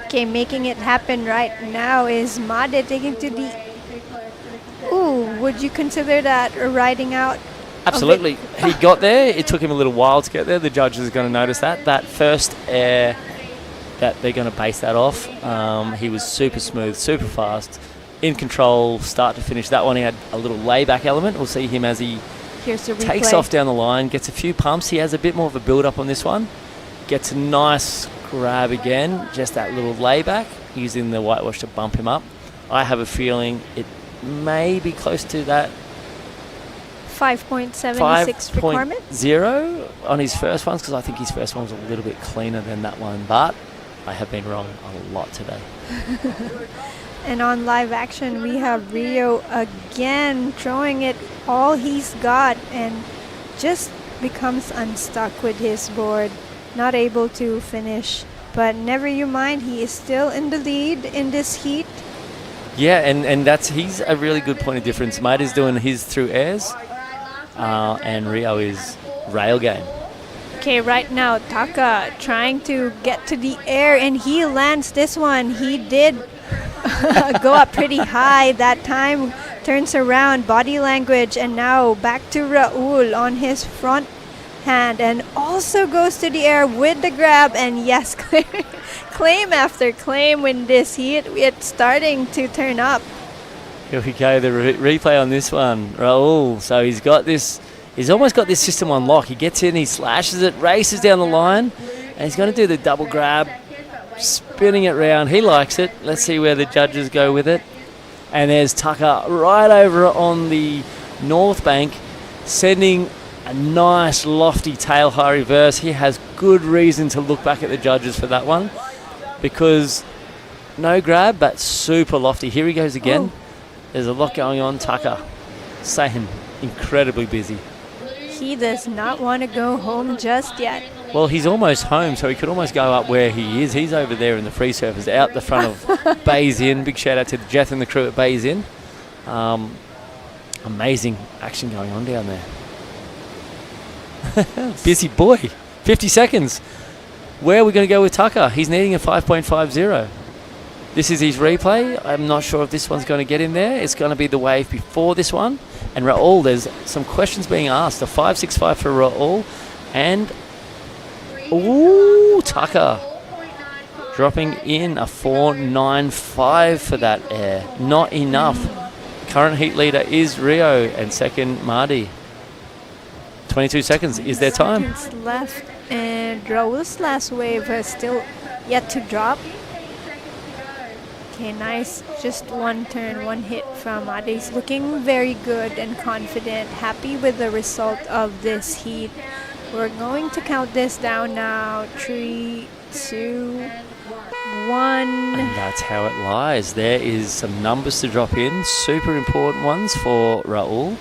Okay, making it happen right now is Made taking to the... Ooh, would you consider that a riding out? Absolutely. He got there. It took him a little while to get there. The judges are going to notice that. That first air, that they're going to base that off. He was super smooth, super fast, in control, start to finish. That one, he had a little layback element. We'll see him as he takes off down the line, gets a few pumps. He has a bit more of a build-up on this one. Gets a nice grab again, just that little layback, using the whitewash to bump him up. I have a feeling it may be close to that 5.76 requirement? 5.0 on his first ones, because I think his first one was a little bit cleaner than that one, but I have been wrong a lot today. And on live action, we have Rio again throwing it all he's got and just becomes unstuck with his board, not able to finish. But never you mind, he is still in the lead in this heat. Yeah, and he's a really good point of difference. Mate is doing his through airs, and Rio is rail game. Okay, right now Taka trying to get to the air, and he lands this one. He did go up pretty high that time. Turns around, body language, and now back to Raul on his front hand, and also goes to the air with the grab, and yes, claim after claim in this heat. It's starting to turn up. Here we go, the replay on this one. Raul, so he's got this, he's almost got this system on lock. He gets in, he slashes it, races down the line, and he's going to do the double grab, spinning it round. He likes it. Let's see where the judges go with it. And there's Tucker right over on the north bank, sending a nice lofty tail high reverse. He has good reason to look back at the judges for that one, because no grab, but super lofty. Here he goes again. There's a lot going on. Tucker saying incredibly busy. He does not want to go home just yet. Well, he's almost home, so he could almost go up where he is. He's over there in the free surfers, out the front of Bays Inn. Big shout out to Jeff and the crew at Bays Inn. Amazing action going on down there. Busy boy. 50 seconds. Where are we going to go with Tucker? He's needing a 5.50. This is his replay. I'm not sure if this one's going to get in there. It's going to be the wave before this one. And Raul, there's some questions being asked. A 5.65 for Raul. And, ooh, Tucker dropping in a 4.95 for that air. Not enough. Current heat leader is Rio, and second, Marty. 22 seconds is their time. Seconds left, and Raul's last wave has still yet to drop. Okay, nice. Just one turn, one hit from Marty's. Looking very good and confident. Happy with the result of this heat. We're going to count this down now. 3, 2, 1. And that's how it lies. There is some numbers to drop in. Super important ones for Raul.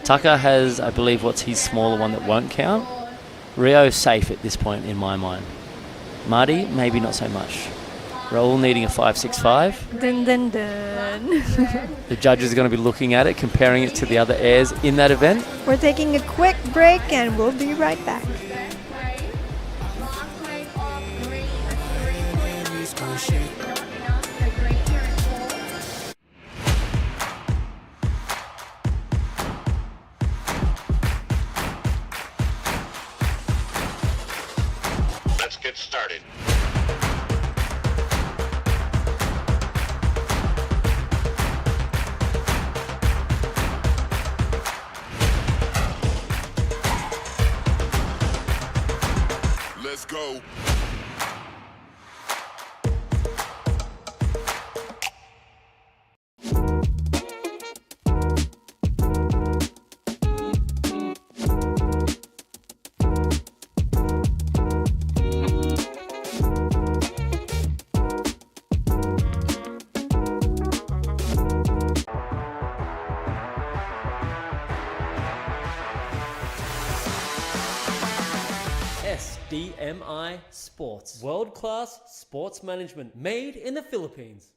Tucker has, I believe, what's his smaller one that won't count. Rio safe at this point in my mind. Marty, maybe not so much. Raul needing a 5.65. Dun dun dun. The judges are going to be looking at it, comparing it to the other airs in that event. We're taking a quick break and we'll be right back. Let's get started. Let's go. SDMI Sports. World-class sports management made in the Philippines.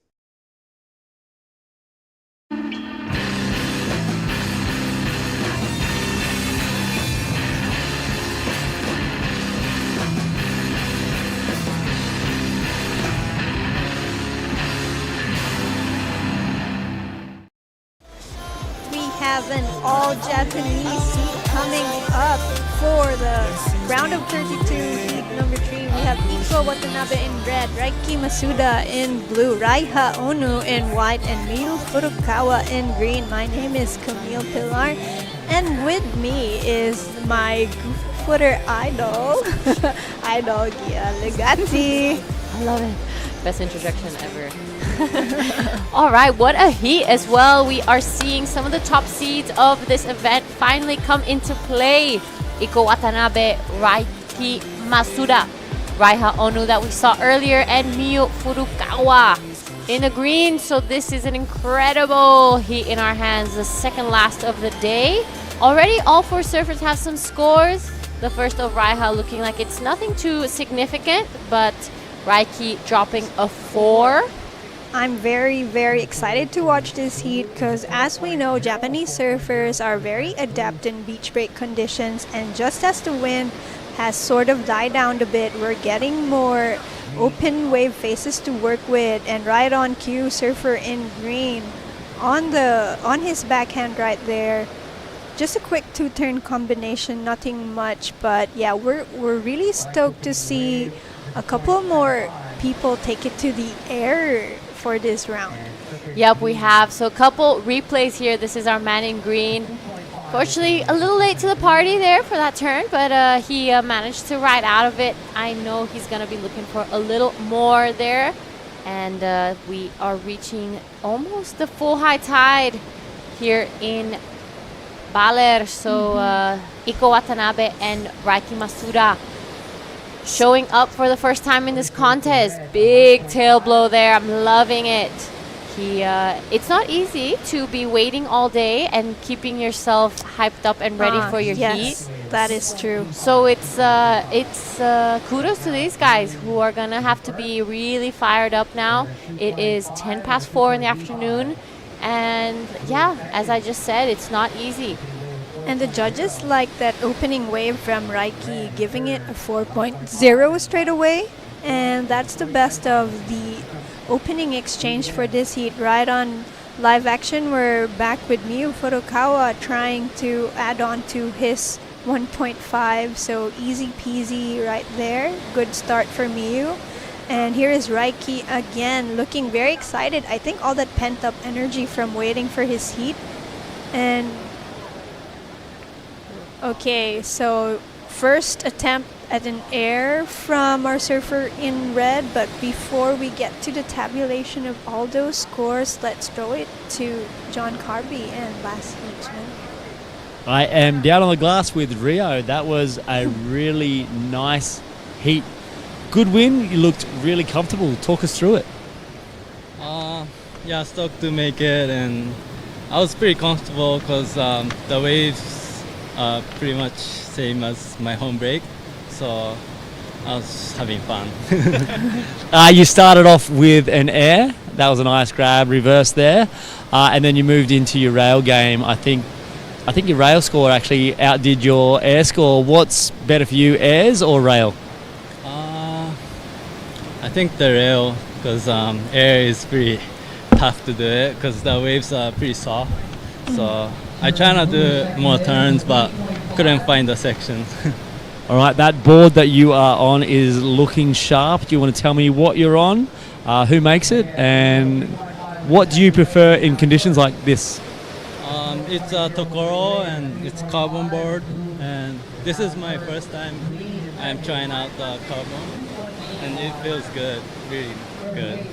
We have an all-Japanese seat coming up for the round of 32, heat number 3. We have Iko Watanabe in red, Raiki Masuda in blue, Raiha Onu in white, and Miyu Furukawa in green. My name is Camille Pilar, and with me is my footer idol, Idol Gia Legati. I love it. Best introduction ever. All right, what a heat as well. We are seeing some of the top seeds of this event finally come into play. Iko Watanabe, Raiki Masuda, Raiha Onu that we saw earlier, and Miyu Furukawa in the green. So this is an incredible heat in our hands, the second last of the day. Already all 4 surfers have some scores. The first of Raiha looking like it's nothing too significant, but Raiki dropping a 4. I'm very, very excited to watch this heat because, as we know, Japanese surfers are very adept in beach break conditions, and just as the wind has sort of died down a bit, we're getting more open wave faces to work with, and right on cue, surfer in green on his backhand right there. Just a quick two-turn combination, nothing much, but yeah, we're really stoked to see a couple more people take it to the air for this round. Yep, we have. So a couple replays here. This is our man in green. Fortunately, a little late to the party there for that turn, but he managed to ride out of it. I know he's going to be looking for a little more there. And we are reaching almost the full high tide here in Baler. So Iko Watanabe and Raiki Masuda showing up for the first time in this contest. Big tail blow there. I'm loving it. It's not easy to be waiting all day and keeping yourself hyped up and ready for your heat. That is true. So it's kudos to these guys who are gonna have to be really fired up now. It is 10 past 4 in the afternoon, and yeah, as I just said, it's not easy. And the judges like that opening wave from Raiki, giving it a 4.0 straight away, and that's the best of the opening exchange for this heat. Right on live action, we're back with Miyu Furukawa trying to add on to his 1.5, so easy peasy right there. Good start for Miyu. And here is Raiki again, looking very excited. I think all that pent up energy from waiting for his heat. And okay, so first attempt at an air from our surfer in red, but before we get to the tabulation of all those scores, let's throw it to John Carby and last heat. I am down on the glass with Rio. That was a really nice heat. Good win. You looked really comfortable. Talk us through it. Yeah, stoked to make it, and I was pretty comfortable because the waves are pretty much same as my home break, so I was having fun. You started off with an air. That was a nice grab, reverse there, and then you moved into your rail game. I think your rail score actually outdid your air score. What's better for you, airs or rail? I think the rail, because air is pretty tough to do it because the waves are pretty soft. So I try not to do more turns, but couldn't find the section. All right, that board that you are on is looking sharp. Do you want to tell me what you're on, who makes it, and what do you prefer in conditions like this? It's a Tokoro and it's carbon board, and this is my first time I'm trying out the carbon, and it feels good, really good.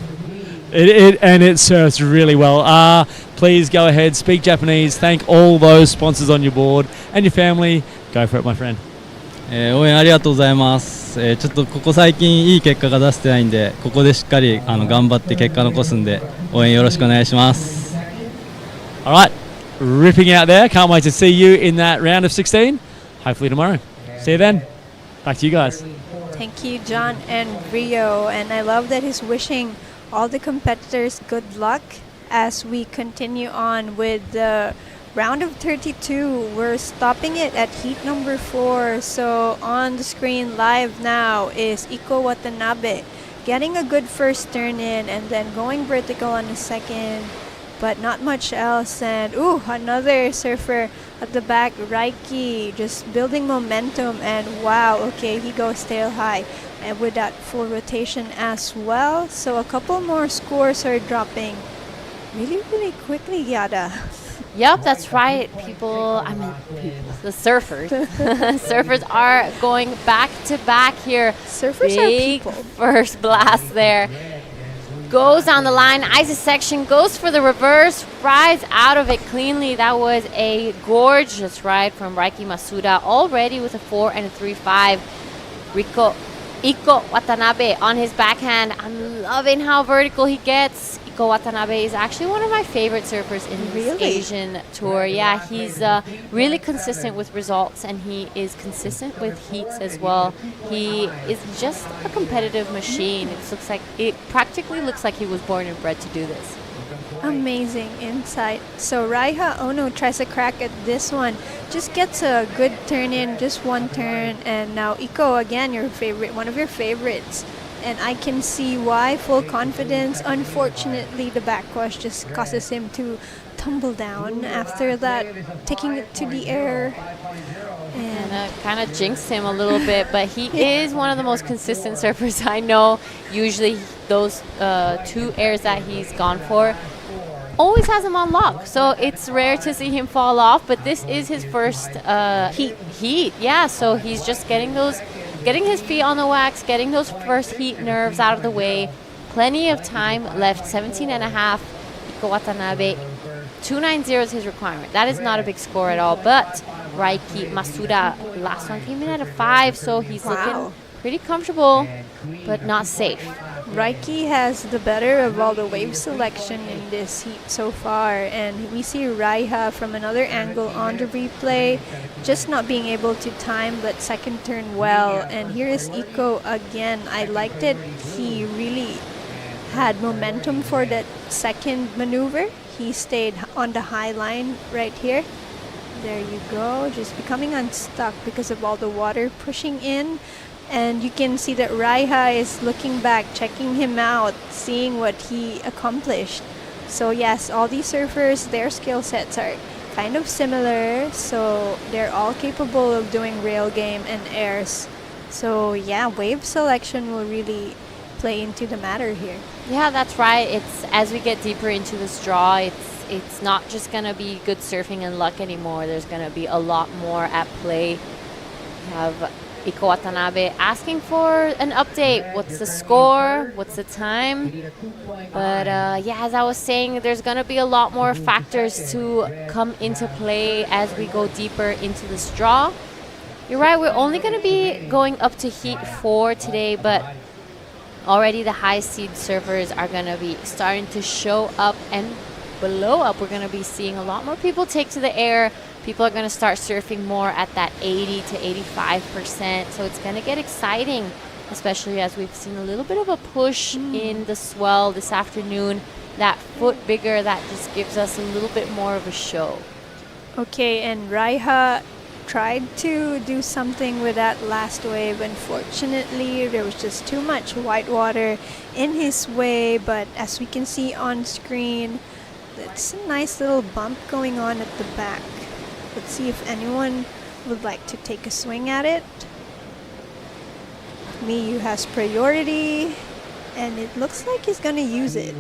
It serves really well. Please go ahead, speak Japanese, thank all those sponsors on your board and your family. Go for it, my friend. 応援ありがとうございます。ちょっとここ最近いい結果が出せてないんで、ここでしっかり頑張って結果残すんで、応援よろしくお願いします。 All right, ripping out there. Can't wait to see you in that round of 16. Hopefully tomorrow. See you then. Back to you guys. Thank you, John and Rio. And I love that he's wishing all the competitors good luck as we continue on with the round of 32. We're stopping it at heat number 4. So on the screen live now is Iko Watanabe getting a good first turn in and then going vertical on the second, but not much else. And another surfer at the back, Raiki, just building momentum, and wow, okay, he goes tail high and with that full rotation as well. So a couple more scores are dropping really quickly, Yada. Yep, that's right. The surfers. Surfers are going back to back here. Surfers Big are people. First blast there. Goes down the line, ISIS section, goes for the reverse, rides out of it cleanly. That was a gorgeous ride from Raiki Masuda, already with a 4 and a 3.5. Iko Watanabe on his backhand. I'm loving how vertical he gets. Iko Watanabe is actually one of my favorite surfers in this Asian tour. Yeah, he's really consistent with results, and he is consistent with heats as well. He is just a competitive machine. It practically looks like he was born and bred to do this. Amazing insight. So Raiha Ono tries a crack at this one. Just gets a good turn in, just one turn. And now Iko, again, one of your favorites, and I can see why. Full confidence. Unfortunately, the backwash just causes him to tumble down after that, taking it to the air. And kind of jinxed him a little bit, but he is one of the most consistent surfers I know. Usually those 2 airs that he's gone for always has him on lock, so it's rare to see him fall off, but this is his first heat. Yeah, so he's just getting his feet on the wax, getting those first heat nerves out of the way. Plenty of time left, 17 and a half. Iko Watanabe, 290 is his requirement. That is not a big score at all, but Raiki Masuda, last one came in at a 5, so he's looking pretty comfortable, but not safe. Raiki has the better of all the wave selection in this heat so far, and we see Raiha from another angle on the replay, just not being able to time that second turn well. And here is Iko again. I liked it. He really had momentum for that second maneuver. He stayed on the high line right here. There you go, just becoming unstuck because of all the water pushing in. And you can see that Raiha is looking back, checking him out, seeing what he accomplished. So yes, all these surfers, their skill sets are kind of similar. So they're all capable of doing rail game and airs. So yeah, wave selection will really play into the matter here. Yeah, that's right. It's as we get deeper into this draw, it's not just gonna be good surfing and luck anymore. There's gonna be a lot more at play. We have Iko Watanabe asking for an update. What's the score? What's the time? But yeah, as I was saying, there's going to be a lot more factors to come into play as we go deeper into this draw. You're right, we're only going to be going up to Heat 4 today, but already the high seed surfers are going to be starting to show up, and below up, we're going to be seeing a lot more people take to the air. People are going to start surfing more at that 80 to 85%. So it's going to get exciting, especially as we've seen a little bit of a push in the swell this afternoon. That foot bigger, that just gives us a little bit more of a show. Okay, and Raiha tried to do something with that last wave. Unfortunately, there was just too much white water in his way. But as we can see on screen, it's a nice little bump going on at the back. Let's see if anyone would like to take a swing at it. Miyu has priority, and it looks like he's gonna use it.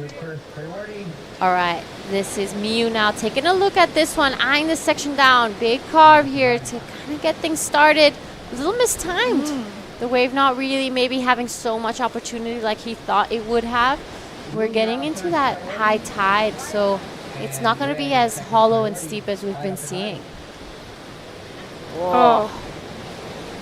All right, this is Miyu now taking a look at this one, eyeing this section down. Big carve here to kind of get things started. A little mistimed. The wave not really maybe having so much opportunity like he thought it would have. We're getting into that high tide, so it's not going to be as hollow and steep as we've been seeing. Whoa.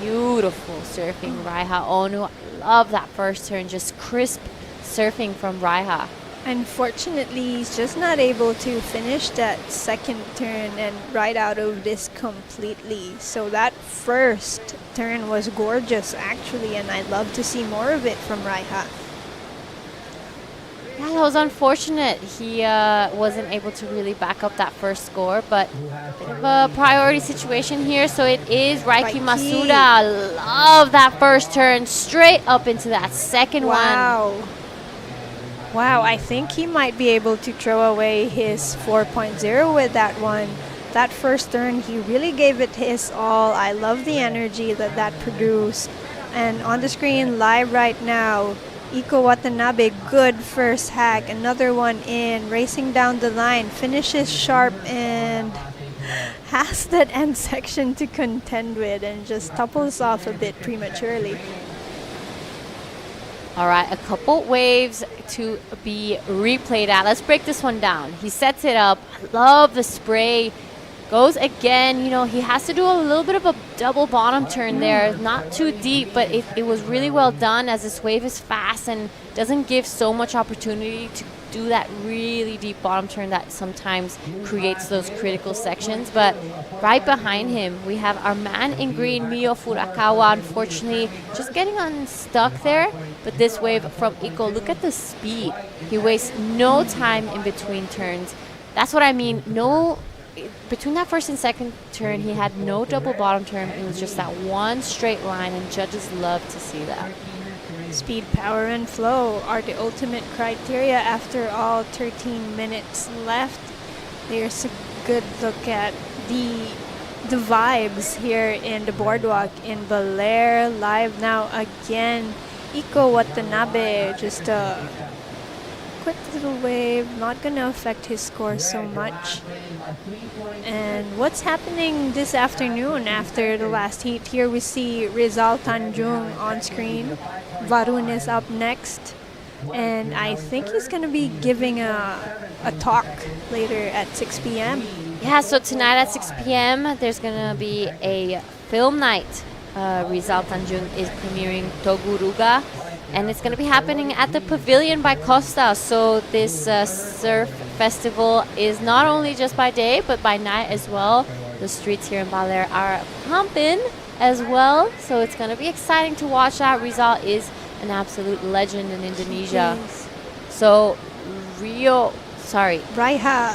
Beautiful surfing, Raiha Onu. I love that first turn, just crisp surfing from Raiha. Unfortunately, he's just not able to finish that second turn and ride out of this completely. So that first turn was gorgeous, actually, and I'd love to see more of it from Raiha. Yeah, that was unfortunate. He wasn't able to really back up that first score, but a bit of a priority situation here. So it is Raiki Masuda. Love that first turn, straight up into that second one. Wow, I think he might be able to throw away his 4.0 with that one. That first turn, he really gave it his all. I love the energy that produced. And on the screen live right now, Iko Watanabe, good first hack. Another one in, racing down the line, finishes sharp and has that end section to contend with and just topples off a bit prematurely. All right, a couple waves to be replayed at. Let's break this one down. He sets it up. Love the spray. Goes again. You know, he has to do a little bit of a double bottom turn there. Not too deep, but it was really well done as this wave is fast and doesn't give so much opportunity to do that really deep bottom turn that sometimes creates those critical sections. But right behind him, we have our man in green, Mio Furukawa, unfortunately just getting unstuck there. But this wave from Iko, look at the speed. He wastes no time in between turns. That's what I mean. Between that first and second turn, he had no double bottom turn. It was just that one straight line, and judges love to see that. Speed, power, and flow are the ultimate criteria after all 13 minutes left. There's a good look at the vibes here in the boardwalk in Baler. Live now again. Iko Watanabe, just a quick little wave, not going to affect his score so much. And what's happening this afternoon after the last heat? Here we see Rizal Tanjung on screen. Varun is up next. And I think he's going to be giving a talk later at 6 p.m. Yeah, so tonight at 6 p.m. there's going to be a film night. Rizal Tanjung is premiering Toguruga, and it's going to be happening at the Pavilion by Costa. So this surf festival is not only just by day, but by night as well. The streets here in Baler are pumping as well, so it's going to be exciting to watch that. Rizal is an absolute legend in Indonesia. Yes. So Raiha.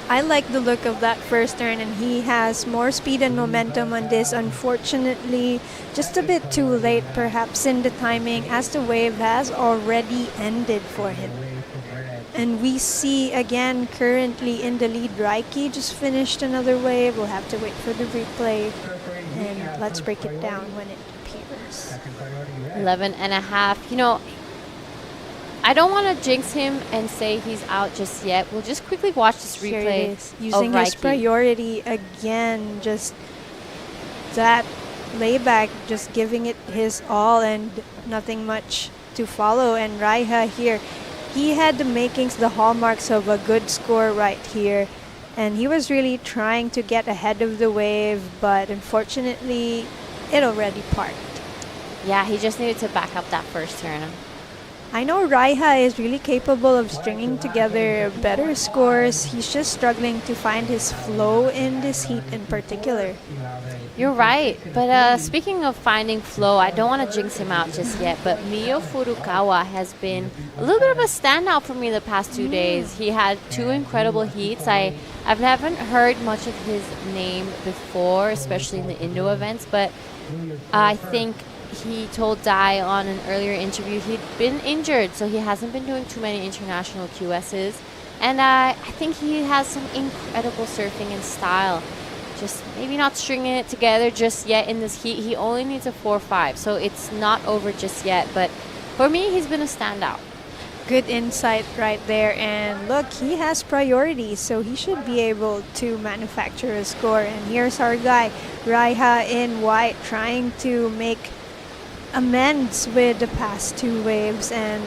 I like the look of that first turn, and he has more speed and momentum on this. Unfortunately, just a bit too late perhaps in the timing, as the wave has already ended for him. And we see again currently in the lead Raiki just finished another wave. We'll have to wait for the replay, and let's break it down when it appears. 11.5. You know, I don't want to jinx him and say he's out just yet. We'll just quickly watch this replay. Here it is. Using his priority again, just that layback, just giving it his all and nothing much to follow. And Raiha here, he had the makings, the hallmarks of a good score right here. And he was really trying to get ahead of the wave, but unfortunately, it already parked. Yeah, he just needed to back up that first turn. I know Raiha is really capable of stringing together better scores. He's just struggling to find his flow in this heat in particular. You're right. But speaking of finding flow, I don't want to jinx him out just yet, but Mio Furukawa has been a little bit of a standout for me the past 2 days. He had 2 incredible heats. I haven't heard much of his name before, especially in the Indo events, but I think he told Dai on an earlier interview he'd been injured, so he hasn't been doing too many international QSs. And I think he has some incredible surfing and style. Just maybe not stringing it together just yet in this heat. He only needs a 4.5, so it's not over just yet. But for me, he's been a standout. Good insight right there. And look, he has priorities, so he should be able to manufacture a score. And here's our guy, Raiha in white, trying to make amends with the past 2 waves, and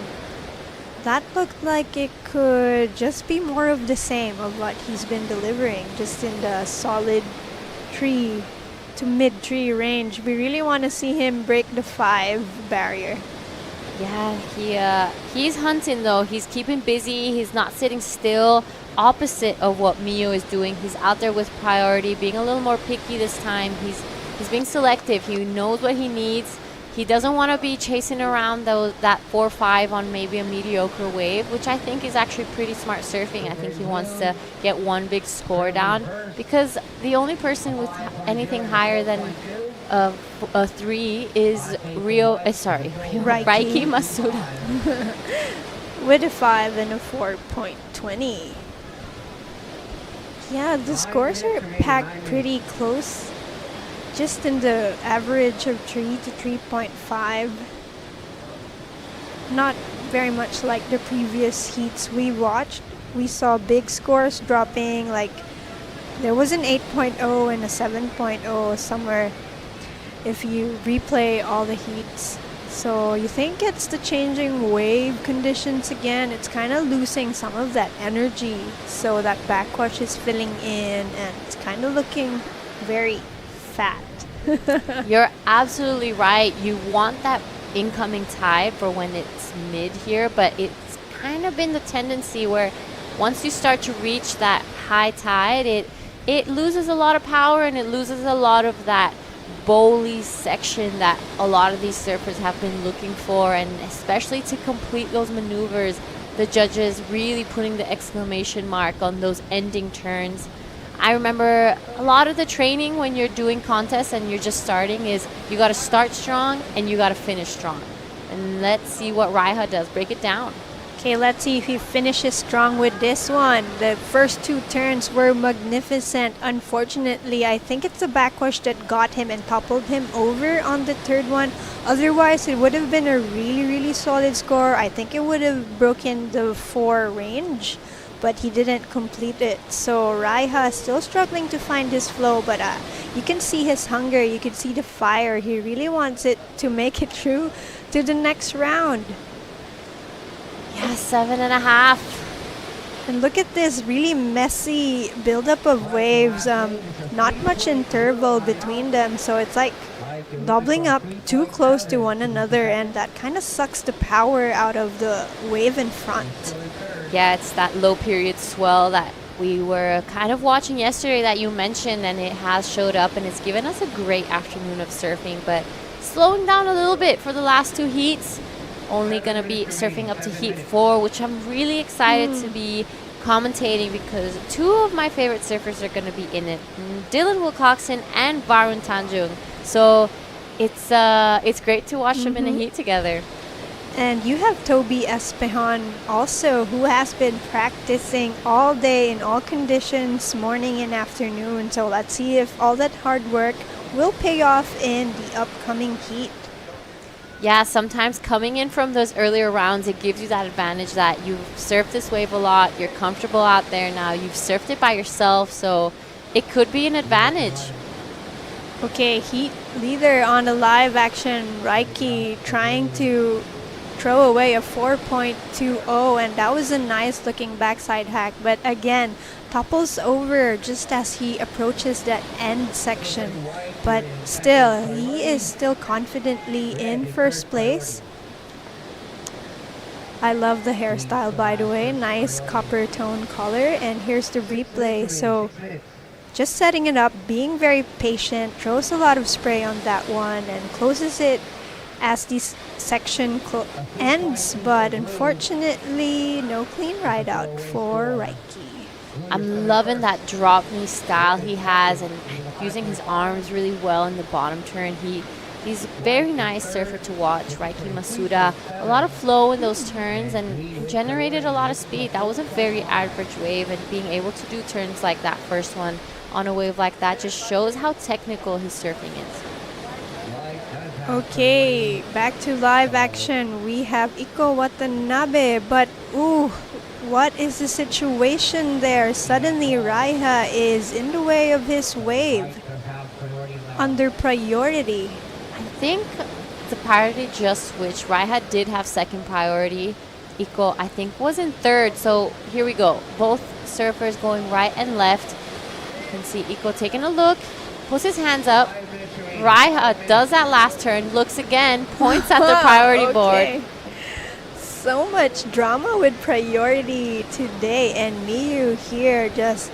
that looked like it could just be more of the same of what he's been delivering, just in the solid 3 to mid 3 range. We really want to see him break the 5 barrier. Yeah, he's hunting though. He's keeping busy. He's not sitting still. Opposite of what Mio is doing. He's out there with priority, being a little more picky this time. He's being selective. He knows what he needs. He doesn't want to be chasing around that 4.5 on maybe a mediocre wave, which I think is actually pretty smart surfing. I think he wants to get one big score down, because the only person with anything higher than a 3 is Raiki Masuda. With a 5 and a 4.20. Yeah, the scores are packed pretty close. Just in the average of 3 to 3.5. Not very much like the previous heats we watched. We saw big scores dropping, like there was an 8.0 and a 7.0 somewhere if you replay all the heats. So you think it's the changing wave conditions again. It's kind of losing some of that energy. So that backwash is filling in, and it's kind of looking very fat. You're absolutely right. You want that incoming tide for when it's mid here, but it's kind of been the tendency where once you start to reach that high tide, it loses a lot of power, and it loses a lot of that bowly section that a lot of these surfers have been looking for, and especially to complete those maneuvers, the judges really putting the exclamation mark on those ending turns. I remember a lot of the training when you're doing contests and you're just starting is you got to start strong and you got to finish strong. And let's see what Raiha does. Break it down. Okay, let's see if he finishes strong with this one. The first two turns were magnificent. Unfortunately, I think it's a backwash that got him and toppled him over on the third one. Otherwise, it would have been a really, really solid score. I think it would have broken the 4 range, but he didn't complete it. So Raiha is still struggling to find his flow, but you can see his hunger. You can see the fire. He really wants it to make it through to the next round. Yeah, 7.5. And look at this really messy buildup of waves. Not much interval between them, so it's like doubling up too close to one another, and that kind of sucks the power out of the wave in front. Yeah, it's that low period swell that we were kind of watching yesterday that you mentioned, and it has showed up, and it's given us a great afternoon of surfing, but slowing down a little bit for the last 2 heats. Only going to be surfing up to heat 4, which I'm really excited to be commentating because 2 of my favorite surfers are going to be in it, Dylan Wilcoxon and Varun Tanjung. So it's great to watch them in a heat together. And you have Toby Espejon also, who has been practicing all day in all conditions, morning and afternoon. So let's see if all that hard work will pay off in the upcoming heat. Yeah, sometimes coming in from those earlier rounds, it gives you that advantage that you've surfed this wave a lot, you're comfortable out there now, you've surfed it by yourself, so it could be an advantage. Okay, heat leader on the live action, Raiki trying to throw away a 4.20, and that was a nice looking backside hack, but again, topples over just as he approaches that end section. But still, he is still confidently in first place. I love the hairstyle, by the way. Nice copper tone color. And here's the replay. So just setting it up, being very patient, throws a lot of spray on that one and closes it as this section ends. But unfortunately, no clean ride out for Raiki. I'm loving that drop knee style he has and using his arms really well in the bottom turn. He's a very nice surfer to watch, Raiki Masuda. A lot of flow in those turns and generated a lot of speed. That was a very average wave, and being able to do turns like that first one on a wave like that just shows how technical his surfing is. Okay, back to live action. We have Iko Watanabe, but ooh, what is the situation there? Suddenly Raiha is in the way of his wave. Under priority. I think the priority just switched. Raiha did have second priority. Iko, I think, was in third. So here we go. Both surfers going right and left. You can see Iko taking a look, puts his hands up. Raiha does that last turn, looks again, points at the priority board. So much drama with priority today, and Miyu here just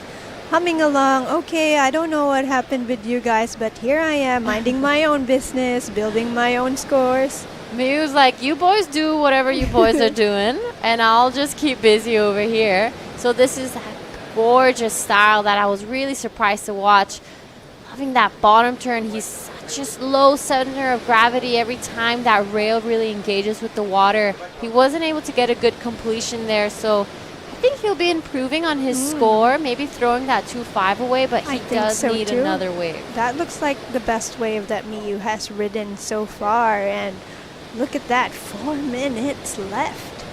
humming along. Okay, I don't know what happened with you guys, but here I am minding my own business, building my own scores. Miyu's like, you boys do whatever you boys are doing, and I'll just keep busy over here. So this is that gorgeous style that I was really surprised to watch. Loving that bottom turn. He's such a low center of gravity every time that rail really engages with the water. He wasn't able to get a good completion there, so I think he'll be improving on his score, maybe throwing that 2.5 away, but he does need another wave. That looks like the best wave that Miyu has ridden so far, and look at that, 4 minutes left.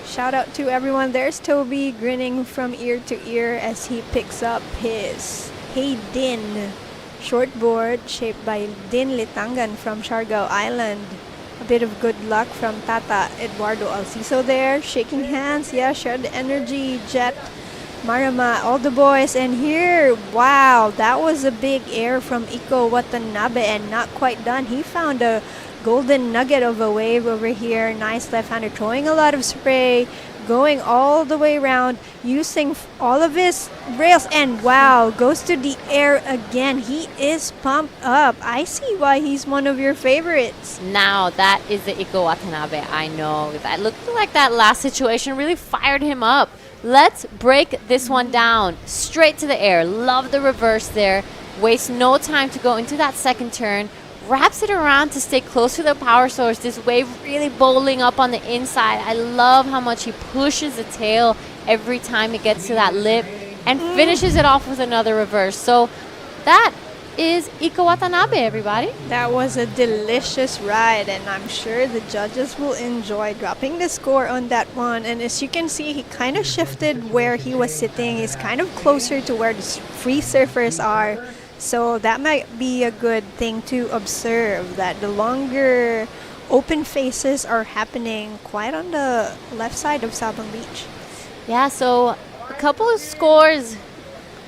Shout out to everyone. There's Toby grinning from ear to ear as he picks up his Hey Din shortboard shaped by Din Litangan from Siargao Island. A bit of good luck from Tata Eduardo Alciso there, shaking hands. Yeah, share the energy, Jet, Marama, all the boys. And here, wow, that was a big air from Iko Watanabe and not quite done. He found a golden nugget of a wave over here. Nice left-hander, throwing a lot of spray, going all the way around, using all of his rails, and wow, goes to the air again. He is pumped up. I see why he's one of your favorites. Now, that is the Iko Watanabe. I know. That looked like that last situation really fired him up. Let's break this one down. Straight to the air. Love the reverse there. Waste no time to go into that second turn. wraps it around to stay close to the power source. This wave really bowling up on the inside. I love how much he pushes the tail every time it gets to that lip and finishes it off with another reverse. So that is Iko Watanabe, everybody. That was a delicious ride, and I'm sure the judges will enjoy dropping the score on that one. And as you can see, he kind of shifted where he was sitting. He's kind of closer to where the free surfers are. So that might be a good thing to observe, that the longer open faces are happening quite on the left side of Sabang Beach. Yeah, so a couple of scores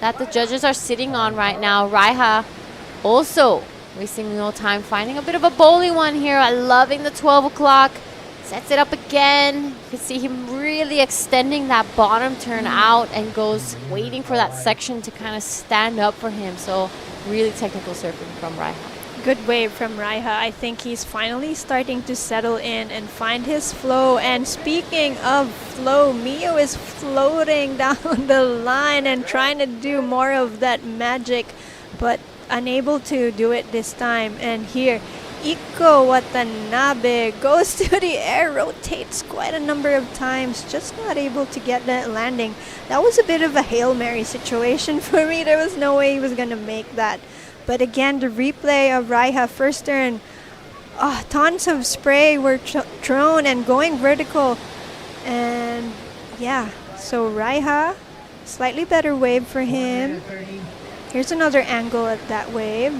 that the judges are sitting on right now. Raiha also wasting no time, finding a bit of a bowly one here. Loving the 12 o'clock. Sets it up again. You can see him really extending that bottom turn out and goes waiting for that section to kind of stand up for him. So really technical surfing from Raiha. Good wave from Raiha. I think he's finally starting to settle in and find his flow. And speaking of flow, Mio is floating down the line and trying to do more of that magic, but unable to do it this time. And here, Iko Watanabe goes to the air, rotates quite a number of times, just not able to get that landing. That was a bit of a Hail Mary situation for me. There was no way he was going to make that. But again, the replay of Raiha first turn, tons of spray were thrown and going vertical. And yeah, so Raiha, slightly better wave for him. Here's another angle at that wave.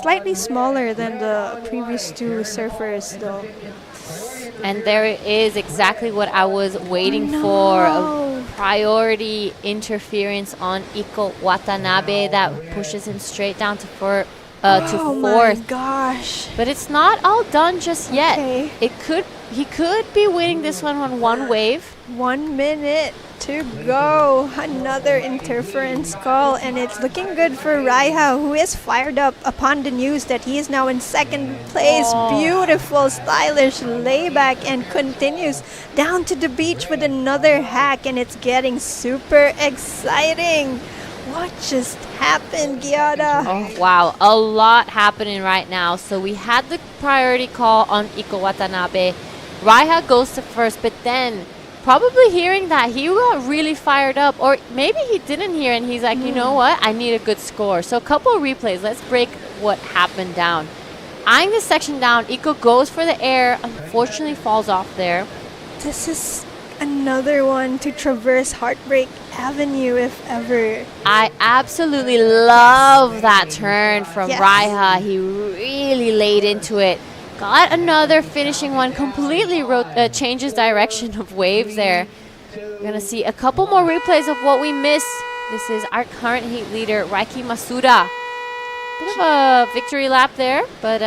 Slightly smaller than the previous two surfers though. And there is exactly what I was waiting for. A priority interference on Iko Watanabe that pushes him straight down to fourth. Oh my gosh. But it's not all done just yet. He could be winning this one on one wave. 1 minute to go. Another interference call, and it's looking good for Raiha, who is fired up upon the news that he is now in second place. Beautiful, stylish layback, and continues down to the beach with another hack, and it's getting super exciting. What just happened, Giada? Oh, wow. A lot happening right now. So we had the priority call on Iko Watanabe. Raiha goes to first, but then probably hearing that, he got really fired up. Or maybe he didn't hear and he's like, you know what? I need a good score. So a couple of replays. Let's break what happened down. Eyeing this section down, Iko goes for the air. Unfortunately, falls off there. This is another one to traverse Heartbreak Avenue, if ever. I absolutely love that turn from Raiha. He really laid into it. Got another finishing one. Completely changes direction of waves there. We're going to see a couple more replays of what we missed. This is our current heat leader, Raiki Masuda. Bit of a victory lap there, but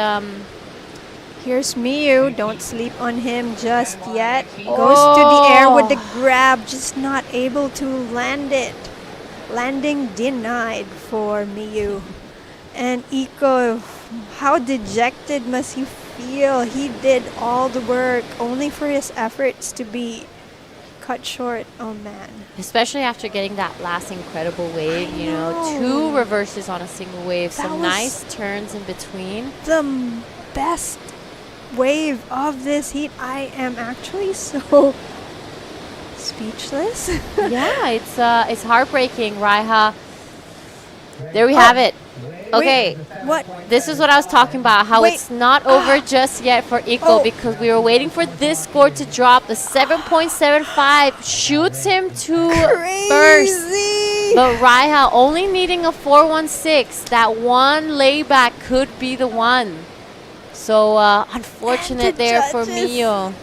here's Miyu. Don't sleep on him just yet. Goes to the air with the grab, just not able to land it. Landing denied for Miyu. And Iko, how dejected must he feel? He did all the work only for his efforts to be cut short. Oh man. Especially after getting that last incredible wave, you know, 2 reverses on a single wave, some nice turns in between. The best wave of this heat. I am actually so speechless. Yeah, it's heartbreaking, Raiha. There we have it. Okay, what? This is what I was talking about, how it's not over just yet for Iko because we were waiting for this score to drop. The 7.75 shoots him to first. But Raiha only needing a 4.16. That one layback could be the one. So unfortunate there for Mio.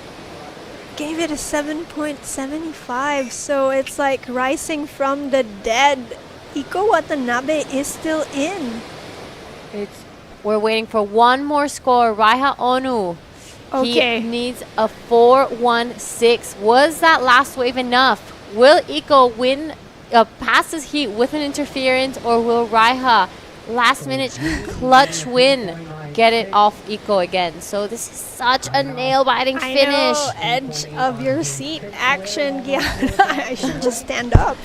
Gave it a 7.75, so it's like rising from the dead. Iko Watanabe is still in. We're waiting for one more score. Raiha Onu. Okay. He needs a 4.16. Was that last wave enough? Will Iko win, pass his heat with an interference, or will Raiha last minute clutch win? get it off Iko again. So this is such a nail-biting finish. I know, edge of your seat action, Gianna. I should just stand up.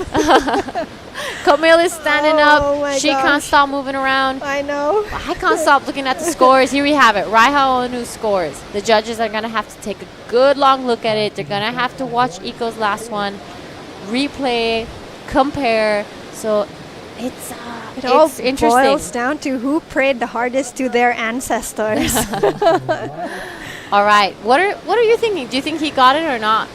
Camille is standing up. my She can't gosh. stop moving around. I know. I can't stop looking at the scores. Here we have it. Raiha Onu scores. The judges are going to have to take a good long look at it. They're going to have to watch Iko's last one, replay, compare. So it's all interesting. boils down to who prayed the hardest to their ancestors. All right. What are you thinking? Do you think he got it or not?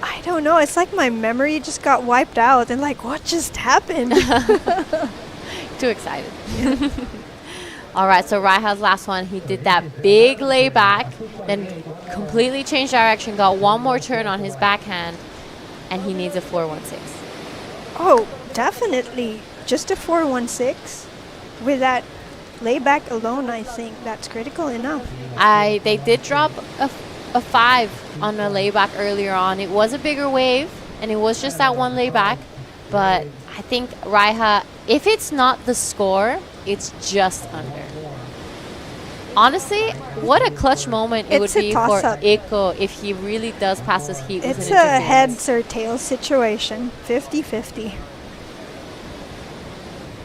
I don't know. It's like my memory just got wiped out and like, what just happened? Too excited. All right, so Raiha's last one, he did that big layback, then completely changed direction, got one more turn on his backhand, and he needs a 4-1-6. Oh, definitely. Just a 4-1-6 with that layback alone, I think that's critical enough. They did drop a 5 on a layback earlier on. It was a bigger wave, and it was just that one layback, but I think Raiha, if it's not the score, it's just under. Honestly, what a clutch moment it would It's a be for toss-up. Iko if he really does pass his heat with It's an a interference. heads or tails situation, 50-50.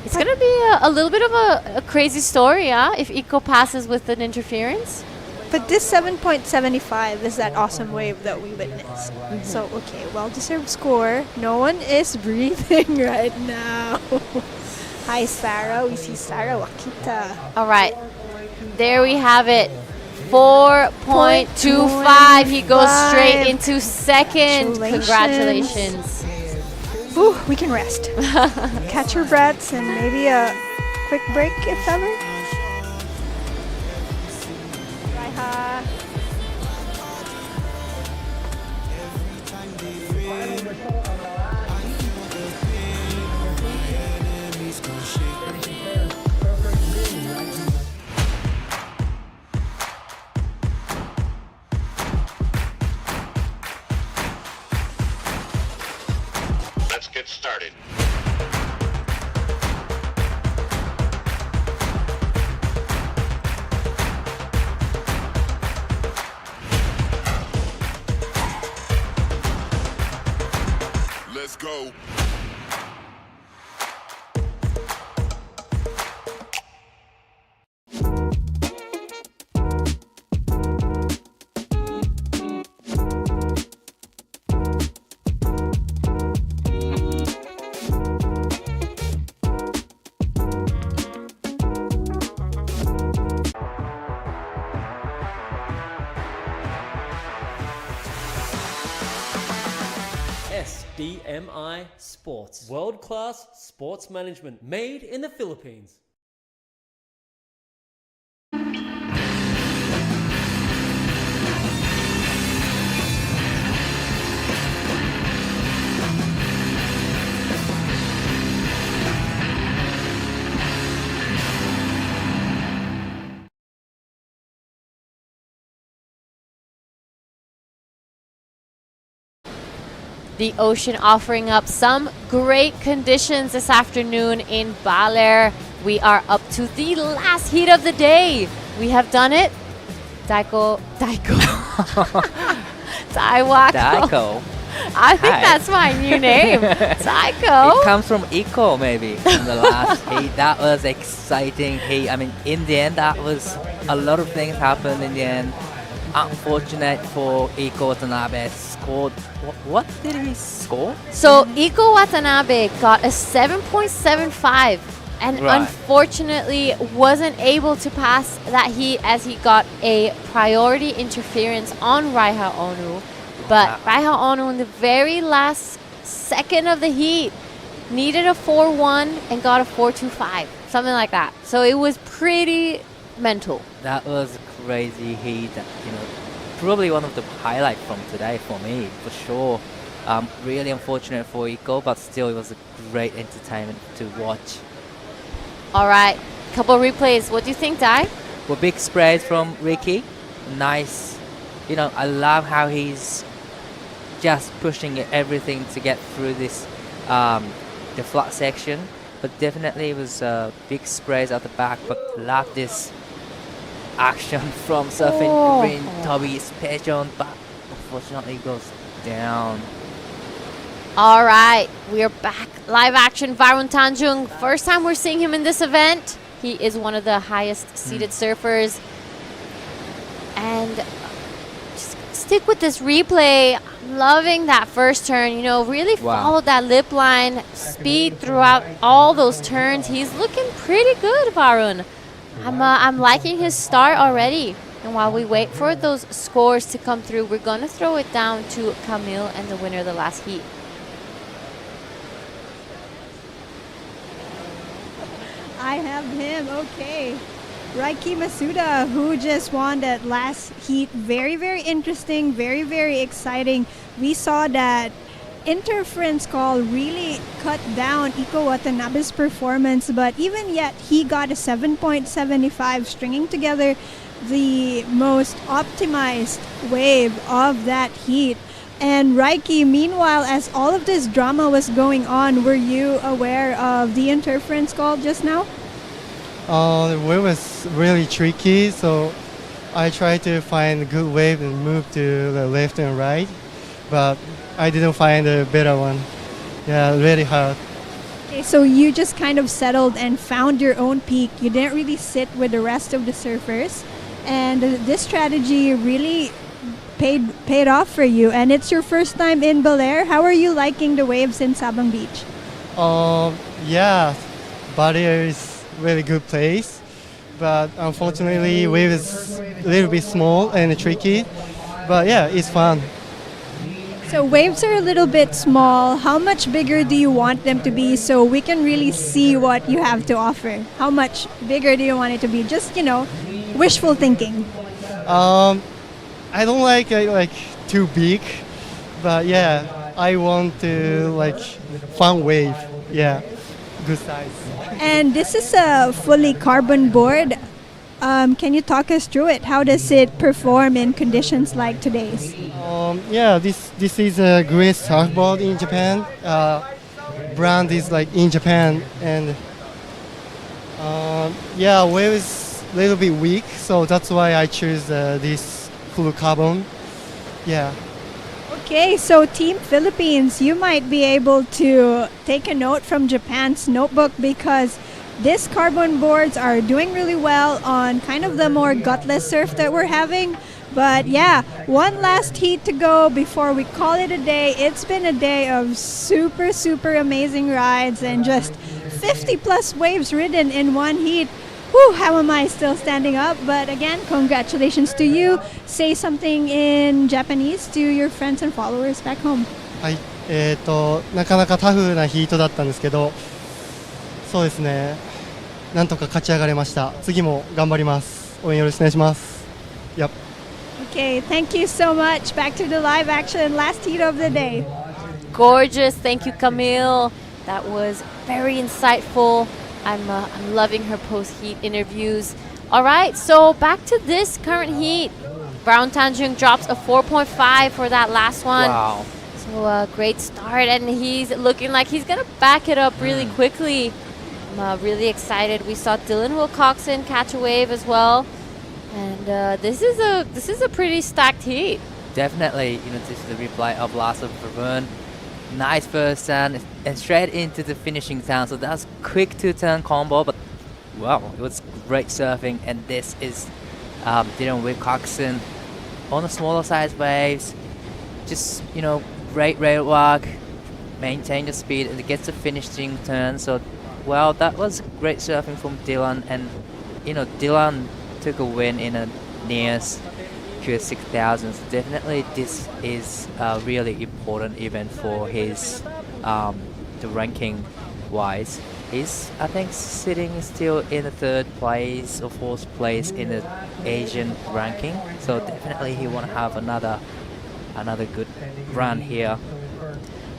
It's going to be a little bit of a crazy story, yeah, if Iko passes with an interference. But this 7.75 is that awesome wave that we witnessed. So, okay, well-deserved score. No one is breathing right now. Hi, Sarah. We see Sarah Wakita. All right. There we have it. 4.25. He goes straight into second. Congratulations. Ooh, we can rest. Catch your breaths and maybe a quick break if ever. Raiha. Let's get started. Let's go. SDMI Sports. World-class sports management made in the Philippines. The ocean offering up some great conditions this afternoon in Baler. We are up to the last heat of the day. We have done it. Daiko. Taiwako. I think Hi. that's my new name. Taiko. It comes from Iko maybe in the last heat. That was exciting heat. I mean, in the end, that was a lot of things happened in the end. Unfortunate for Iko Watanabe. Scored. What did he score? So Iko Watanabe got a 7.75 and Right. unfortunately wasn't able to pass that heat as he got a priority interference on Raiha Onu. But Raiha Onu in the very last second of the heat needed a 4-1 and got a 4-2-5, something like that. So it was pretty mental. That was crazy heat. Probably one of the highlights from today for me, for sure. Really unfortunate for Iko, but still it was a great entertainment to watch. All right, couple replays. What do you think, Dai? Well, big sprays from Ricky. Nice. I love how he's just pushing everything to get through this, the flat section. but definitely it was big sprays at the back. But love this action from surfing green Toby special, but unfortunately goes down. All right, we're back. Live action, Varun Tanjung. First time we're seeing him in this event. He is one of the highest seeded surfers. And just stick with this replay. I'm loving that first turn. You know, really followed that lip line. Speed throughout all those turns. He's looking pretty good, Varun. I'm liking his start already. And while we wait for those scores to come through, we're going to throw it down to Camille and the winner of the last heat. I have him. Okay. Raiki Masuda, who just won that last heat. Very, very interesting. Very, very exciting. We saw that interference call really cut down Iko Watanabe's performance, but even yet, he got a 7.75, stringing together the most optimized wave of that heat. And Raiki, meanwhile, as all of this drama was going on, were you aware of the interference call just now? The wave was really tricky, so I tried to find a good wave and move to the left and right, but I didn't find a better one. Yeah, really hard. Okay, so you just kind of settled and found your own peak. You didn't really sit with the rest of the surfers, and this strategy really paid off for you. And it's your first time in Baler. How are you liking the waves in Sabang Beach? Yeah, Baler is really good place, but unfortunately wave is a little bit small and tricky, but yeah, it's fun. So waves are a little bit small. How much bigger do you want them to be so we can really see what you have to offer? How much bigger do you want it to be? Just, you know, wishful thinking. I don't like too big, but yeah, I want to like fun wave. Yeah, good size. And this is a fully carbon board. Can you talk us through it? How does it perform in conditions like today's? Yeah, this is a great surfboard in Japan. Brand is like in Japan, and yeah, wave is a little bit weak, so that's why I choose this full carbon. Yeah. Okay, so Team Philippines, you might be able to take a note from Japan's notebook, because these carbon boards are doing really well on kind of the more gutless surf that we're having. But yeah, one last heat to go before we call it a day. It's been a day of super, super amazing rides and just 50 plus waves ridden in one heat. Whew, how am I still standing up? But again, congratulations to you. Say something in Japanese to your friends and followers back home. はい、なかなかタフなヒートだったんですけど、そうですね、なんとか勝ち上がれました。次も頑張ります。応援よろしくお願いします。Yep. Okay, thank you so much. Back to the live action, last heat of the day. Gorgeous. Thank you, Camille. That was very insightful. I'm loving her post-heat interviews. All right, so back to this current heat. Varun Tanjung drops a 4.5 for that last one. Wow. So a great start, and he's looking like he's going to back it up really quickly. I'm really excited. We saw Dylan Wilcoxon catch a wave as well. And this is a pretty stacked heat. Definitely, you know, this is the replay of last of Varun. Nice first turn and straight into the finishing turn. So that's quick two-turn combo, but wow, it was great surfing. And this is Dylan Wilcoxon on the smaller size waves. Just, you know, great rail walk, maintain the speed, and it gets the finishing turn. So, well, that was great surfing from Dylan. And, you know, Dylan took a win in a nearest QS4000. So definitely this is a really important event for his the ranking wise. He's, I think, sitting still in the third place or fourth place in the Asian ranking. So definitely he want to have another good run here.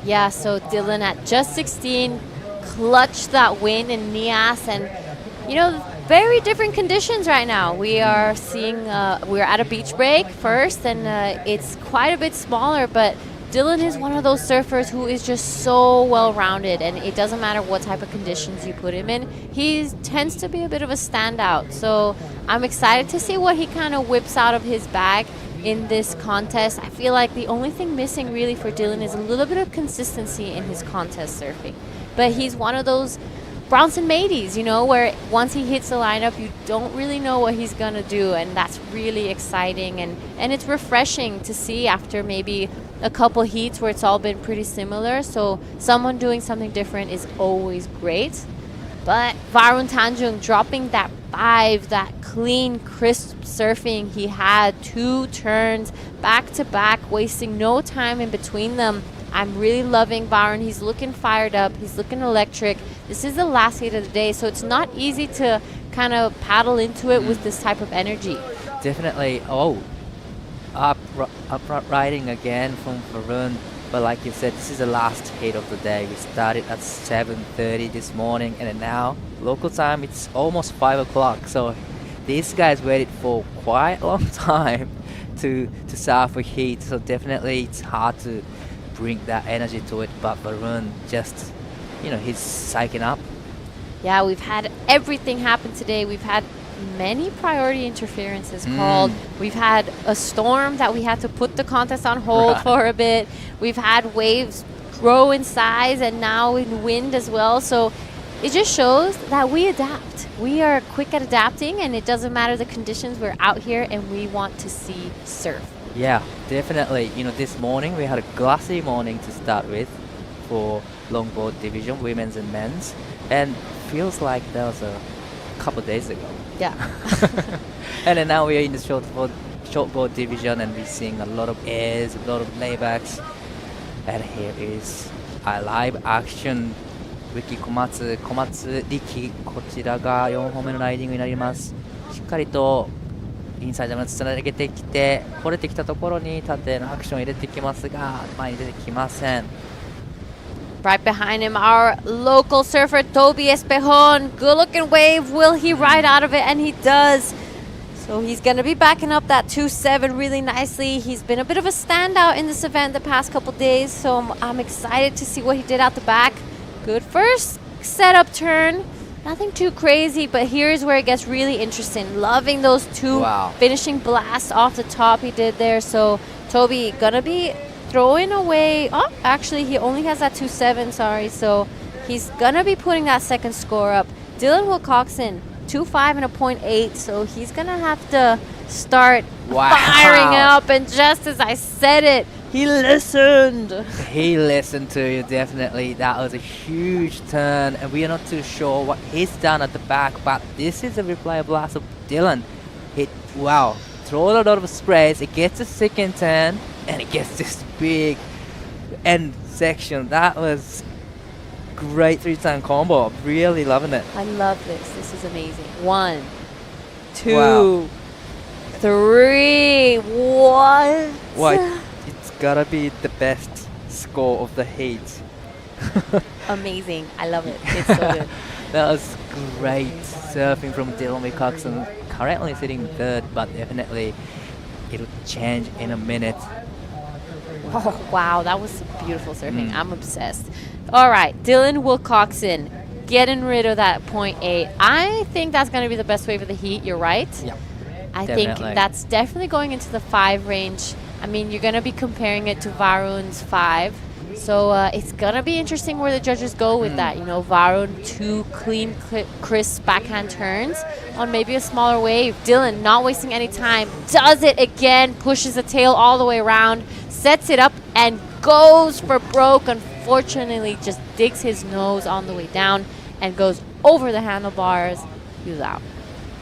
Yeah, so Dylan at just 16 clutched that win in Nias, and you know, very different conditions right now. We are seeing we're at a beach break first, and it's quite a bit smaller, but Dylan is one of those surfers who is just so well-rounded, and it doesn't matter what type of conditions you put him in. He tends to be a bit of a standout. So I'm excited to see what he kind of whips out of his bag in this contest. I feel like the only thing missing really for Dylan is a little bit of consistency in his contest surfing. But he's one of those Bronson mateys, you know, where once he hits the lineup, you don't really know what he's going to do, and that's really exciting, and it's refreshing to see after maybe a couple heats where it's all been pretty similar. So someone doing something different is always great. But Varun Tanjung dropping that 5, that clean, crisp surfing. He had 2 turns back to back, wasting no time in between them. I'm really loving Varun. He's looking fired up. He's looking electric. This is the last heat of the day, so it's not easy to kind of paddle into it with this type of energy. Definitely. Upright riding again from Varun. But like you said, this is the last heat of the day. We started at 7:30 this morning, and now local time it's almost 5 o'clock. So these guys waited for quite a long time to surf a heat. So definitely it's hard to bring that energy to it. But Varun just, he's psyching up. Yeah, we've had everything happen today. We've had many priority interferences called. We've had a storm that we had to put the contest on hold for a bit. We've had waves grow in size and now in wind as well. So it just shows that we adapt. We are quick at adapting, and it doesn't matter the conditions. We're out here and we want to see surf. Yeah, definitely. This morning we had a glassy morning to start with for longboard division, women's and men's, and feels like that was a couple days ago. Yeah. And then now we are in the shortboard division, and we're seeing a lot of airs, a lot of laybacks. And here is a live action Wiki 小松力、こちらが4本目のライディングになります。しっかりとインサイドのつなげてきて、掘れてきたところに縦のアクションを入れてきますが、前に出てきません。Right behind him, our local surfer, Toby Espejon. Good looking wave. Will he ride out of it? And he does. So he's going to be backing up that 2-7 really nicely. He's been a bit of a standout in this event the past couple days. So I'm excited to see what he did out the back. Good first setup turn. Nothing too crazy, but here's where it gets really interesting. Loving those 2 finishing blasts off the top he did there. So Toby going to be throwing away. Oh, actually, he only has that 2-7, sorry. So he's going to be putting that second score up. Dylan Wilcoxon, 2-5 and a 0.8. So he's going to have to start firing up. And just as I said it, he listened. He listened to you, definitely. That was a huge turn, and we are not too sure what he's done at the back, but this is a replay blast of Dylan. Throw a lot of sprays. It gets a second turn, and it gets this big end section. That was great 3-turn combo. I'm really loving it. I love this. This is amazing. 1, 2, 3. What? It's gotta be the best score of the heat. Amazing. I love it. It's so good. That was great surfing from Dylan Wilcoxon. Currently sitting 3rd, but definitely it'll change in a minute. Oh, wow. That was beautiful surfing. I'm obsessed. All right. Dylan Wilcoxon getting rid of that 0.8. I think that's going to be the best wave of the heat. You're right. Yeah. I think that's definitely going into the 5 range. I mean, you're going to be comparing it to Varun's 5. So it's going to be interesting where the judges go with that. Varun, 2 clean, crisp backhand turns on maybe a smaller wave. Dylan, not wasting any time, does it again, pushes the tail all the way around, sets it up, and goes for broke. Unfortunately, just digs his nose on the way down and goes over the handlebars. He was out.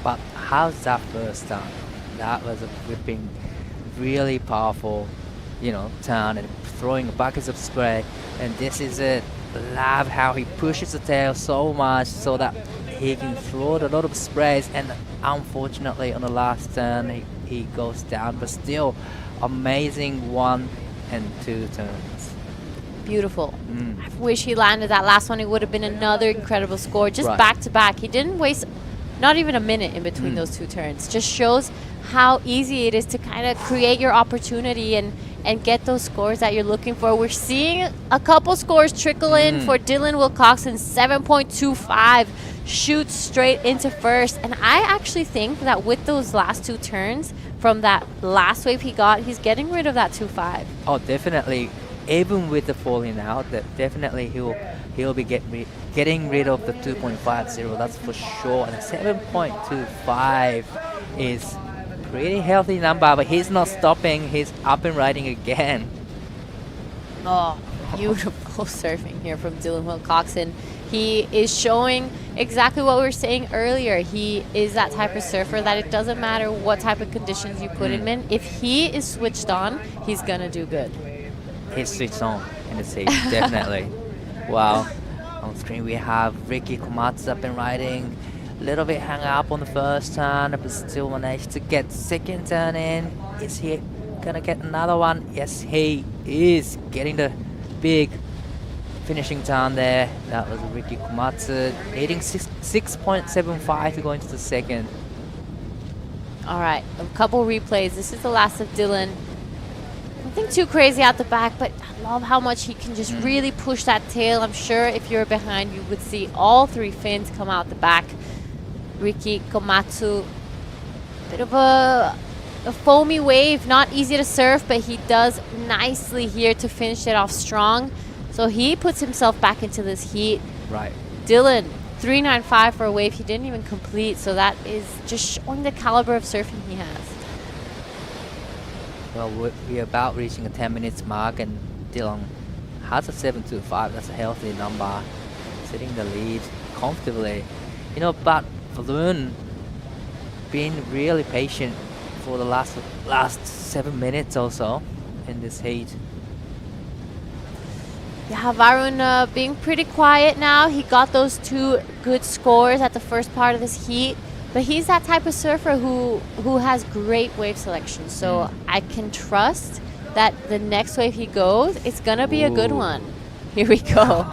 But how's that first turn? That was a whipping, really powerful, turn, and throwing buckets of spray. And this is it. Love how he pushes the tail so much so that he can throw a lot of sprays. And unfortunately, on the last turn, he goes down. But still, amazing 1 and 2 turns. Beautiful. I wish he landed that last one. It would have been another incredible score. Just back to back. He didn't waste not even a minute in between those 2 turns. Just shows how easy it is to kind of create your opportunity, and and get those scores that you're looking for. We're seeing a couple scores trickle in for Dylan Wilcoxon, 7.25, shoots straight into first. And I actually think that with those last two turns from that last wave he got, he's getting rid of that 2.5. Oh, definitely. Even with the falling out, that definitely he'll be getting rid of the 2.50. That's for sure. And 7.25 is pretty healthy number, but he's not stopping. He's up and riding again. Oh, beautiful surfing here from Dylan Wilcoxon. He is showing exactly what we were saying earlier. He is that type of surfer that it doesn't matter what type of conditions you put him in. If he is switched on, he's going to do good. He's switched on in the seat, definitely. Wow. On screen we have Ricky Komatsu up and riding. A little bit hung up on the first turn, but still managed to get second turn in. Is he gonna get another one? Yes, he is getting the big finishing turn there. That was Ricky Komatsu, needing 6.75 to go into the second. All right, a couple replays. This is the last of Dylan. Nothing too crazy out the back, but I love how much he can just really push that tail. I'm sure if you're behind, you would see all three fins come out the back. Ricky Komatsu, bit of a foamy wave, not easy to surf, but he does nicely here to finish it off strong. So he puts himself back into this heat. Right. Dylan, 3.95 for a wave he didn't even complete, so that is just showing the caliber of surfing he has. Well, we're about reaching a 10 minutes mark, and Dylan has a 7.25. That's a healthy number, sitting the lead comfortably. You know, but Balloon been really patient for the last 7 minutes or so in this heat. Yeah, Varun being pretty quiet now. He got those two good scores at the first part of this heat, but he's that type of surfer who has great wave selection. So I can trust that the next wave he goes, it's gonna be a good one. Here we go.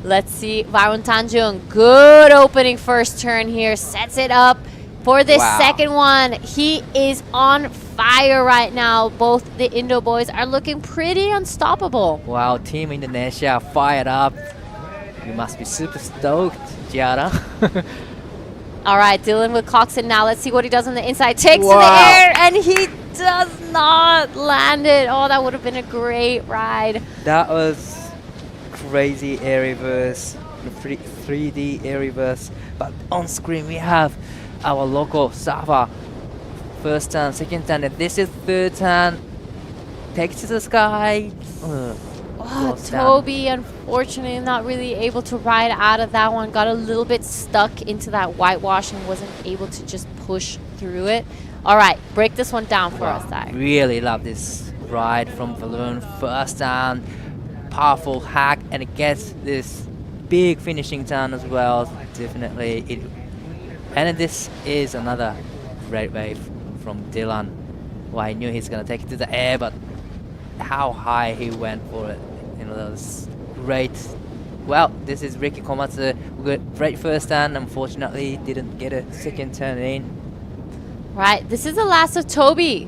Let's see, Varun Tanjung, good opening first turn here, sets it up for this second one. He is on fire right now. Both the Indo boys are looking pretty unstoppable. Wow, Team Indonesia fired up. You must be super stoked, Giada. All right, Dylan Wilcoxon now. Let's see what he does on the inside. Takes to the air, and he does not land it. Oh, that would have been a great ride. That was crazy air reverse, 3D air reverse. But on screen we have our local surfer. First turn, second turn, and this is third turn. Takes to the sky. Toby, unfortunately, not really able to ride out of that one. Got a little bit stuck into that whitewash and wasn't able to just push through it. All right, break this one down for us, Ty. Really love this ride from Balloon. First turn, powerful hack, and it gets this big finishing turn as well. Definitely. And this is another great wave from Dylan. Well, I knew he's going to take it to the air, but how high he went for it. You know, that was great. Well, this is Ricky Komatsu. Great first turn. Unfortunately, didn't get a second turn in. Right, this is the last of Toby.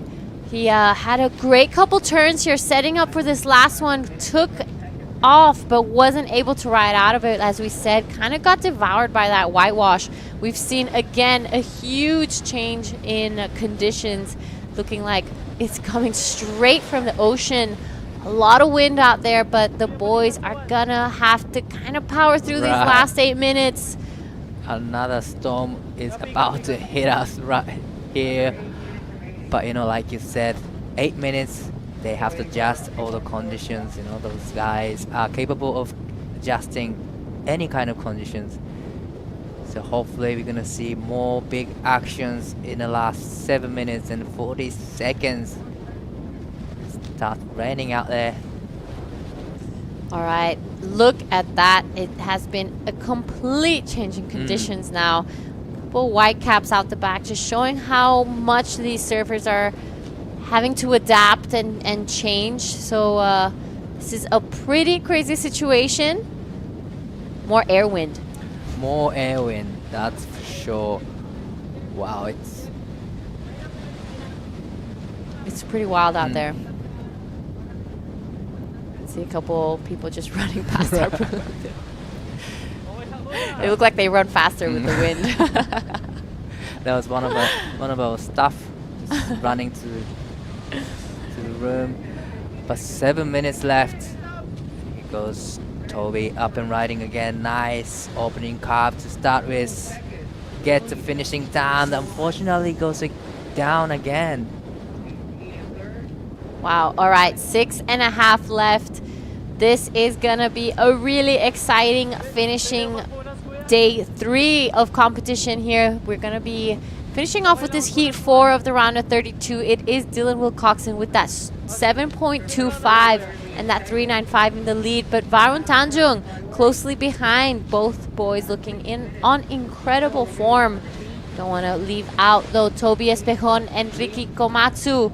He had a great couple turns here, setting up for this last one. Took off, but wasn't able to ride out of it. As we said, kind of got devoured by that whitewash. We've seen, again, a huge change in conditions. Looking like it's coming straight from the ocean. A lot of wind out there, but the boys are gonna have to kind of power through these last 8 minutes. Another storm is about to hit us right here. But, you know, like you said, 8 minutes, they have to adjust all the conditions. You know, those guys are capable of adjusting any kind of conditions. So hopefully we're gonna see more big actions in the last 7 minutes and 40 seconds. Start raining out there. All right, look at that. It has been a complete change in conditions now. Couple white caps out the back, just showing how much these surfers are having to adapt and change. So this is a pretty crazy situation. More air wind. More air wind, that's for sure. Wow, it's pretty wild out there. See a couple people just running past our booth. They look like they run faster with the wind. That was one of our staff just running to the room. But 7 minutes left. Here goes Toby up and riding again. Nice opening carve to start with. Get the finishing down. Unfortunately goes down again. Wow. All right. 6.5 left. This is going to be a really exciting finishing day 3 of competition here. We're going to be finishing off with this heat 4 of the round of 32. It is Dylan Wilcoxon with that 7.25 and that 3.95 in the lead. But Varun Tanjung closely behind. Both boys looking on incredible form. Don't want to leave out, though, Toby Espejon and Ricky Komatsu.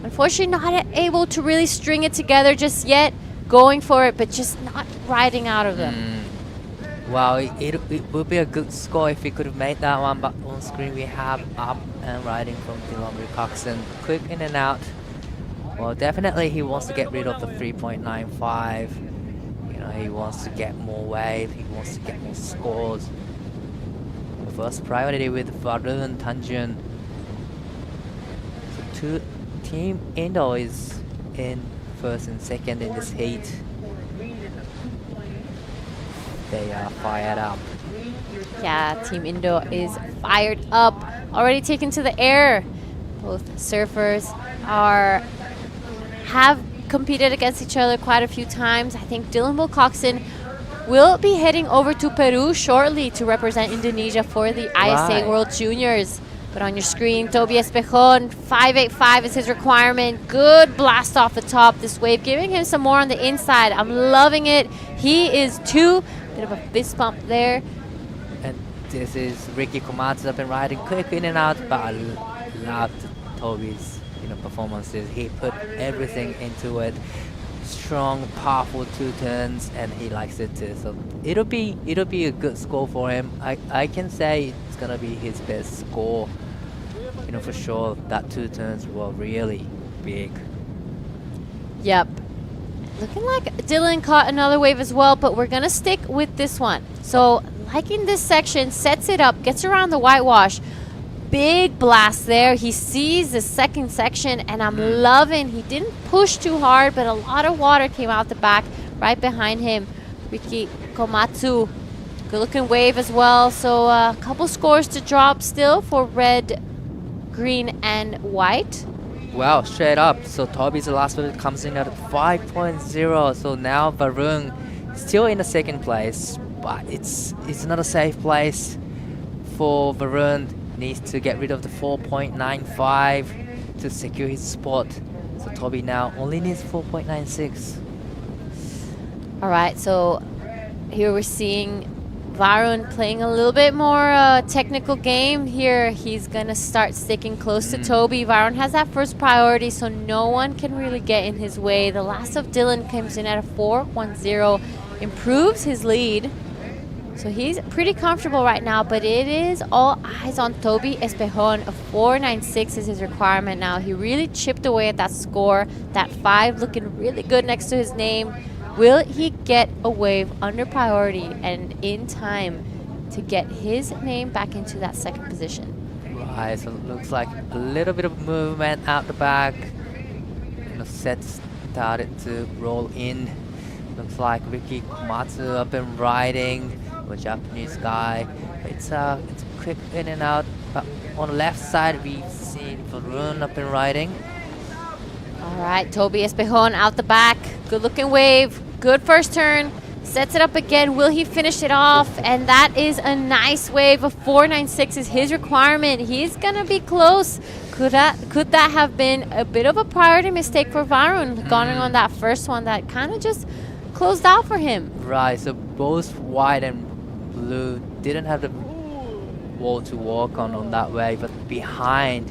Unfortunately, not able to really string it together just yet. Going for it, but just not riding out of them. Well, it would be a good score if we could have made that one, but on screen we have up and riding from Dylan Wilcoxon. Quick in and out. Well, definitely he wants to get rid of the 3.95. You know, he wants to get more wave, he wants to get more scores. The first priority with Varun Tanjun. So Team Indo is in first and second in this heat. They are fired up. Yeah, Team Indo is fired up. Already taken to the air. Both surfers have competed against each other quite a few times. I think Dylan Wilcoxon will be heading over to Peru shortly to represent Indonesia for the ISA World Juniors. But on your screen, Toby Espejon, 5.85 is his requirement. Good blast off the top. This wave giving him some more on the inside. I'm loving it. He is 2. Bit of a fist bump there. And this is Ricky Komatsu up and riding quick in and out, but I loved Toby's performances. He put everything into it. Strong, powerful 2 turns, and he likes it too. So it'll be a good score for him. I can say it's gonna be his best score. For sure. That 2 turns were really big. Yep. Looking like Dylan caught another wave as well, but we're gonna stick with this one. So like in this section, sets it up, gets around the whitewash. Big blast there. He sees the second section, and I'm loving. He didn't push too hard, but a lot of water came out the back right behind him. Ricky Komatsu. Good looking wave as well. So a couple scores to drop still for red, green, and white. Well, straight up. So Toby's the last one comes in at 5.0. So now Varun still in the second place, but it's not a safe place for Varun. Needs to get rid of the 4.95 to secure his spot. So Toby now only needs 4.96. All right, so here we're seeing Varun playing a little bit more technical game here. He's gonna start sticking close to Toby. Varun has that first priority, so no one can really get in his way. The last of Dylan comes in at a 4.10, improves his lead. So he's pretty comfortable right now, but it is all eyes on Toby Espejon. A 4.96 is his requirement now. He really chipped away at that score. That 5 looking really good next to his name. Will he get a wave under priority and in time to get his name back into that second position? Right, so it looks like a little bit of movement out the back. Sets started to roll in. Looks like Ricky Komatsu up and riding. A Japanese guy. It's quick in and out. But on the left side, we've seen Varun up and riding. All right, Toby Espejon out the back. Good looking wave. Good first turn. Sets it up again. Will he finish it off? And that is a nice wave. A 4.96 is his requirement. He's gonna be close. Could that have been a bit of a priority mistake for Varun? Gone on that first one that kind of just closed out for him. Right. So both white and blue didn't have the wall to walk on that wave, but behind,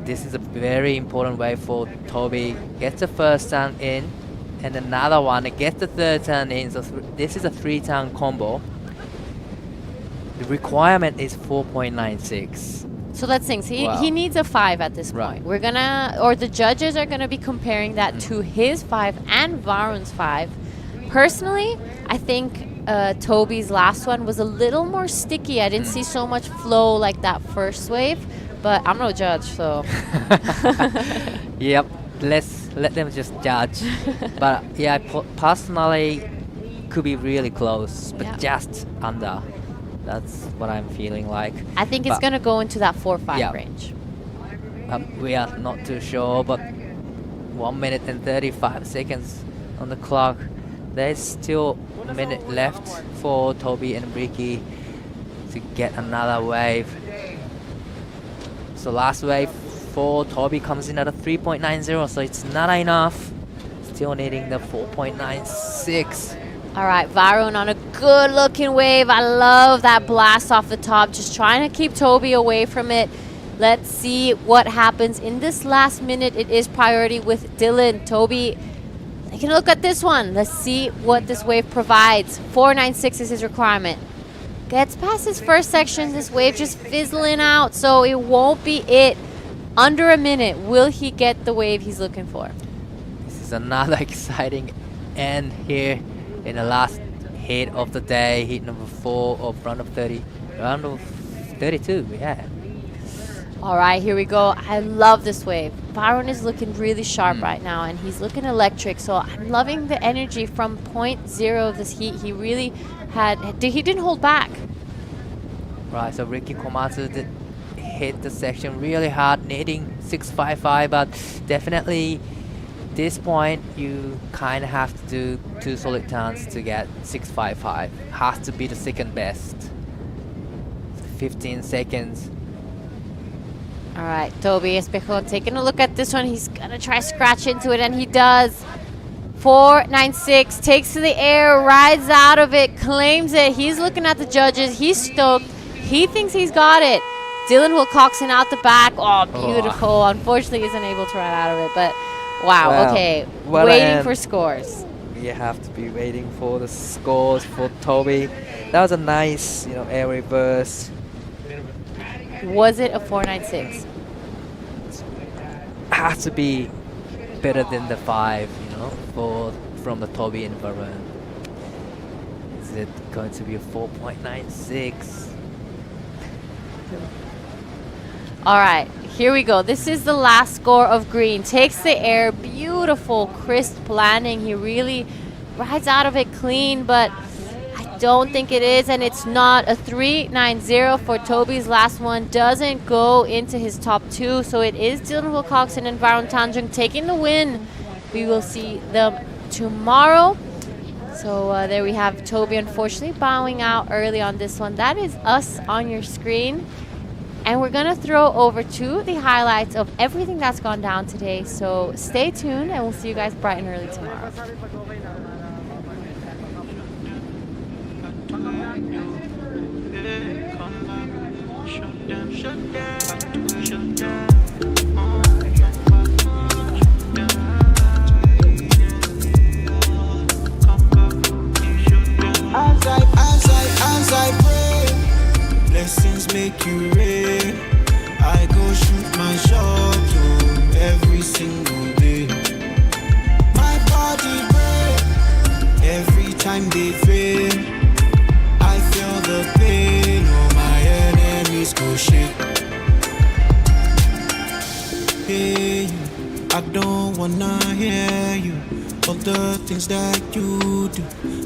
this is a very important wave for Toby. Gets the first turn in, and another one, gets the third turn in. So this is a 3-turn combo. The requirement is 4.96. So let's think. So he needs a 5 at this point. We're gonna, or the judges are gonna be comparing that to his 5 and Varun's 5. Personally, I think Toby's last one was a little more sticky. I didn't see so much flow like that first wave, but I'm no judge, so. Yep, let's let them just judge. But yeah, personally, could be really close, but just under. That's what I'm feeling like. I think it's gonna go into that 4-5 range. We are not too sure, but 1 minute and 35 seconds on the clock. There's still a minute left for Toby and Ricky to get another wave. So last wave for Toby comes in at a 3.90, so it's not enough. Still needing the 4.96. All right, Varun on a good looking wave. I love that blast off the top, just trying to keep Toby away from it. Let's see what happens in this last minute. It is priority with Dylan. Toby, taking a look at this one. Let's see what this wave provides. 4.96 is his requirement. Gets past his first section, this wave just fizzling out, so it won't be it. Under a minute, will he get the wave he's looking for? This is another exciting end here in the last hit of the day, hit number 4 of round of 32, yeah. All right, here we go. I love this wave. Varun is looking really sharp right now, and he's looking electric, so I'm loving the energy from point 0 of this heat. He really he didn't hold back. Right, so Ricky Komatsu did hit the section really hard, needing 6.55, but definitely this point you kind of have to do 2 solid turns to get 6.55. Has to be the second best. 15 seconds. All right, Toby Espejo taking a look at this one. He's gonna try scratch into it, and he does. 4.96, takes to the air, rides out of it, claims it. He's looking at the judges. He's stoked. He thinks he's got it. Dylan Wilcoxon out the back. Oh, beautiful. Unfortunately, isn't able to ride out of it, but wow, okay. Waiting for scores. We have to be waiting for the scores for Toby. That was a nice, air reverse. Was it a 4.96? Has to be better than the 5, from the Toby and Varun. Is it going to be a 4.96? All right, here we go. This is the last score of green. Takes the air, beautiful, crisp landing. He really rides out of it clean, but I don't think it is, and it's not. A 3.90 for Toby's last one. Doesn't go into his top 2, so it is Dylan Wilcoxon and Varun Tanjung taking the win. We will see them tomorrow. So there we have Toby, unfortunately, bowing out early on this one. That is us on your screen. And we're going to throw over to the highlights of everything that's gone down today. So stay tuned, and we'll see you guys bright and early tomorrow. As I pray, blessings make you rain. I go shoot my shot every single day. My body break every time they fail. I feel the pain, all my enemies go shake. Hey, I don't wanna hear you. All the things that you do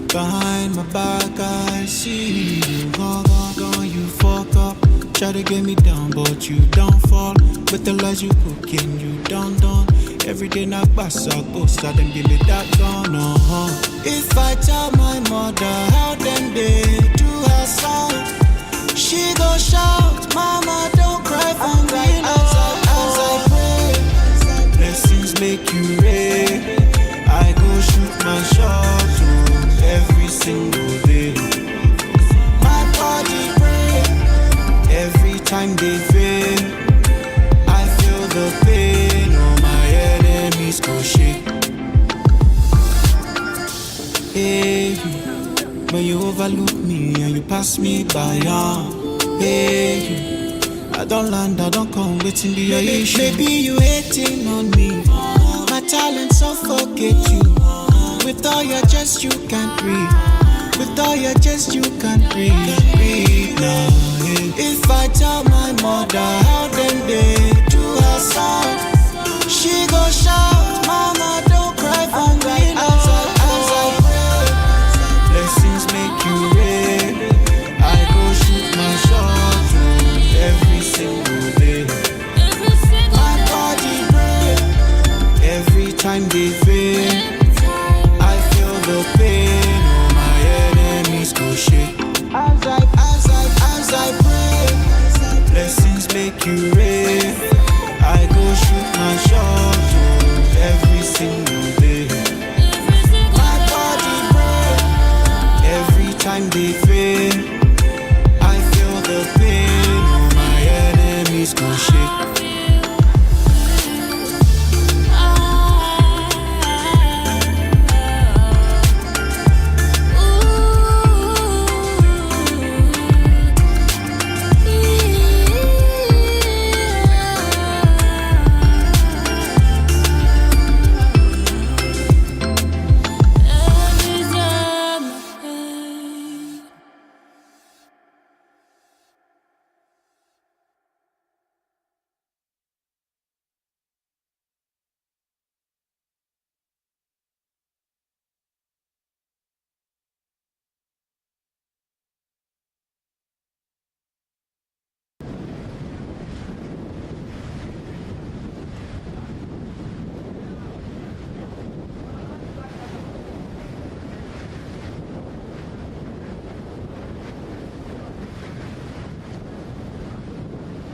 behind my back, I see you. Gone, you fuck up. Try to get me down, but you don't fall. With the lies you cooking, you don't. Every day I pass, I go, so then give me that gun, If I tell my mother how them they do her son, she go shout, Mama, don't cry for me, as I pray, blessings make you rain. I go shoot my shot every single day. My body break every time they fail. I feel the pain, all my enemies go shake. Hey, when you overlook me and you pass me by, hey, I I don't land, I don't come, waiting be your issue. Maybe you hating on me. My talent suffocate you. With all your chest you can't breathe. With all your chest you can't breathe. No. If I tell my mother how them they do her son, she go shout, Mama don't cry for me. As I pray, blessings make you rain. I go shoot my shot every single day. My body break every time they fail. I feel the pain, oh my enemies go shake. As I pray, blessings make you rain.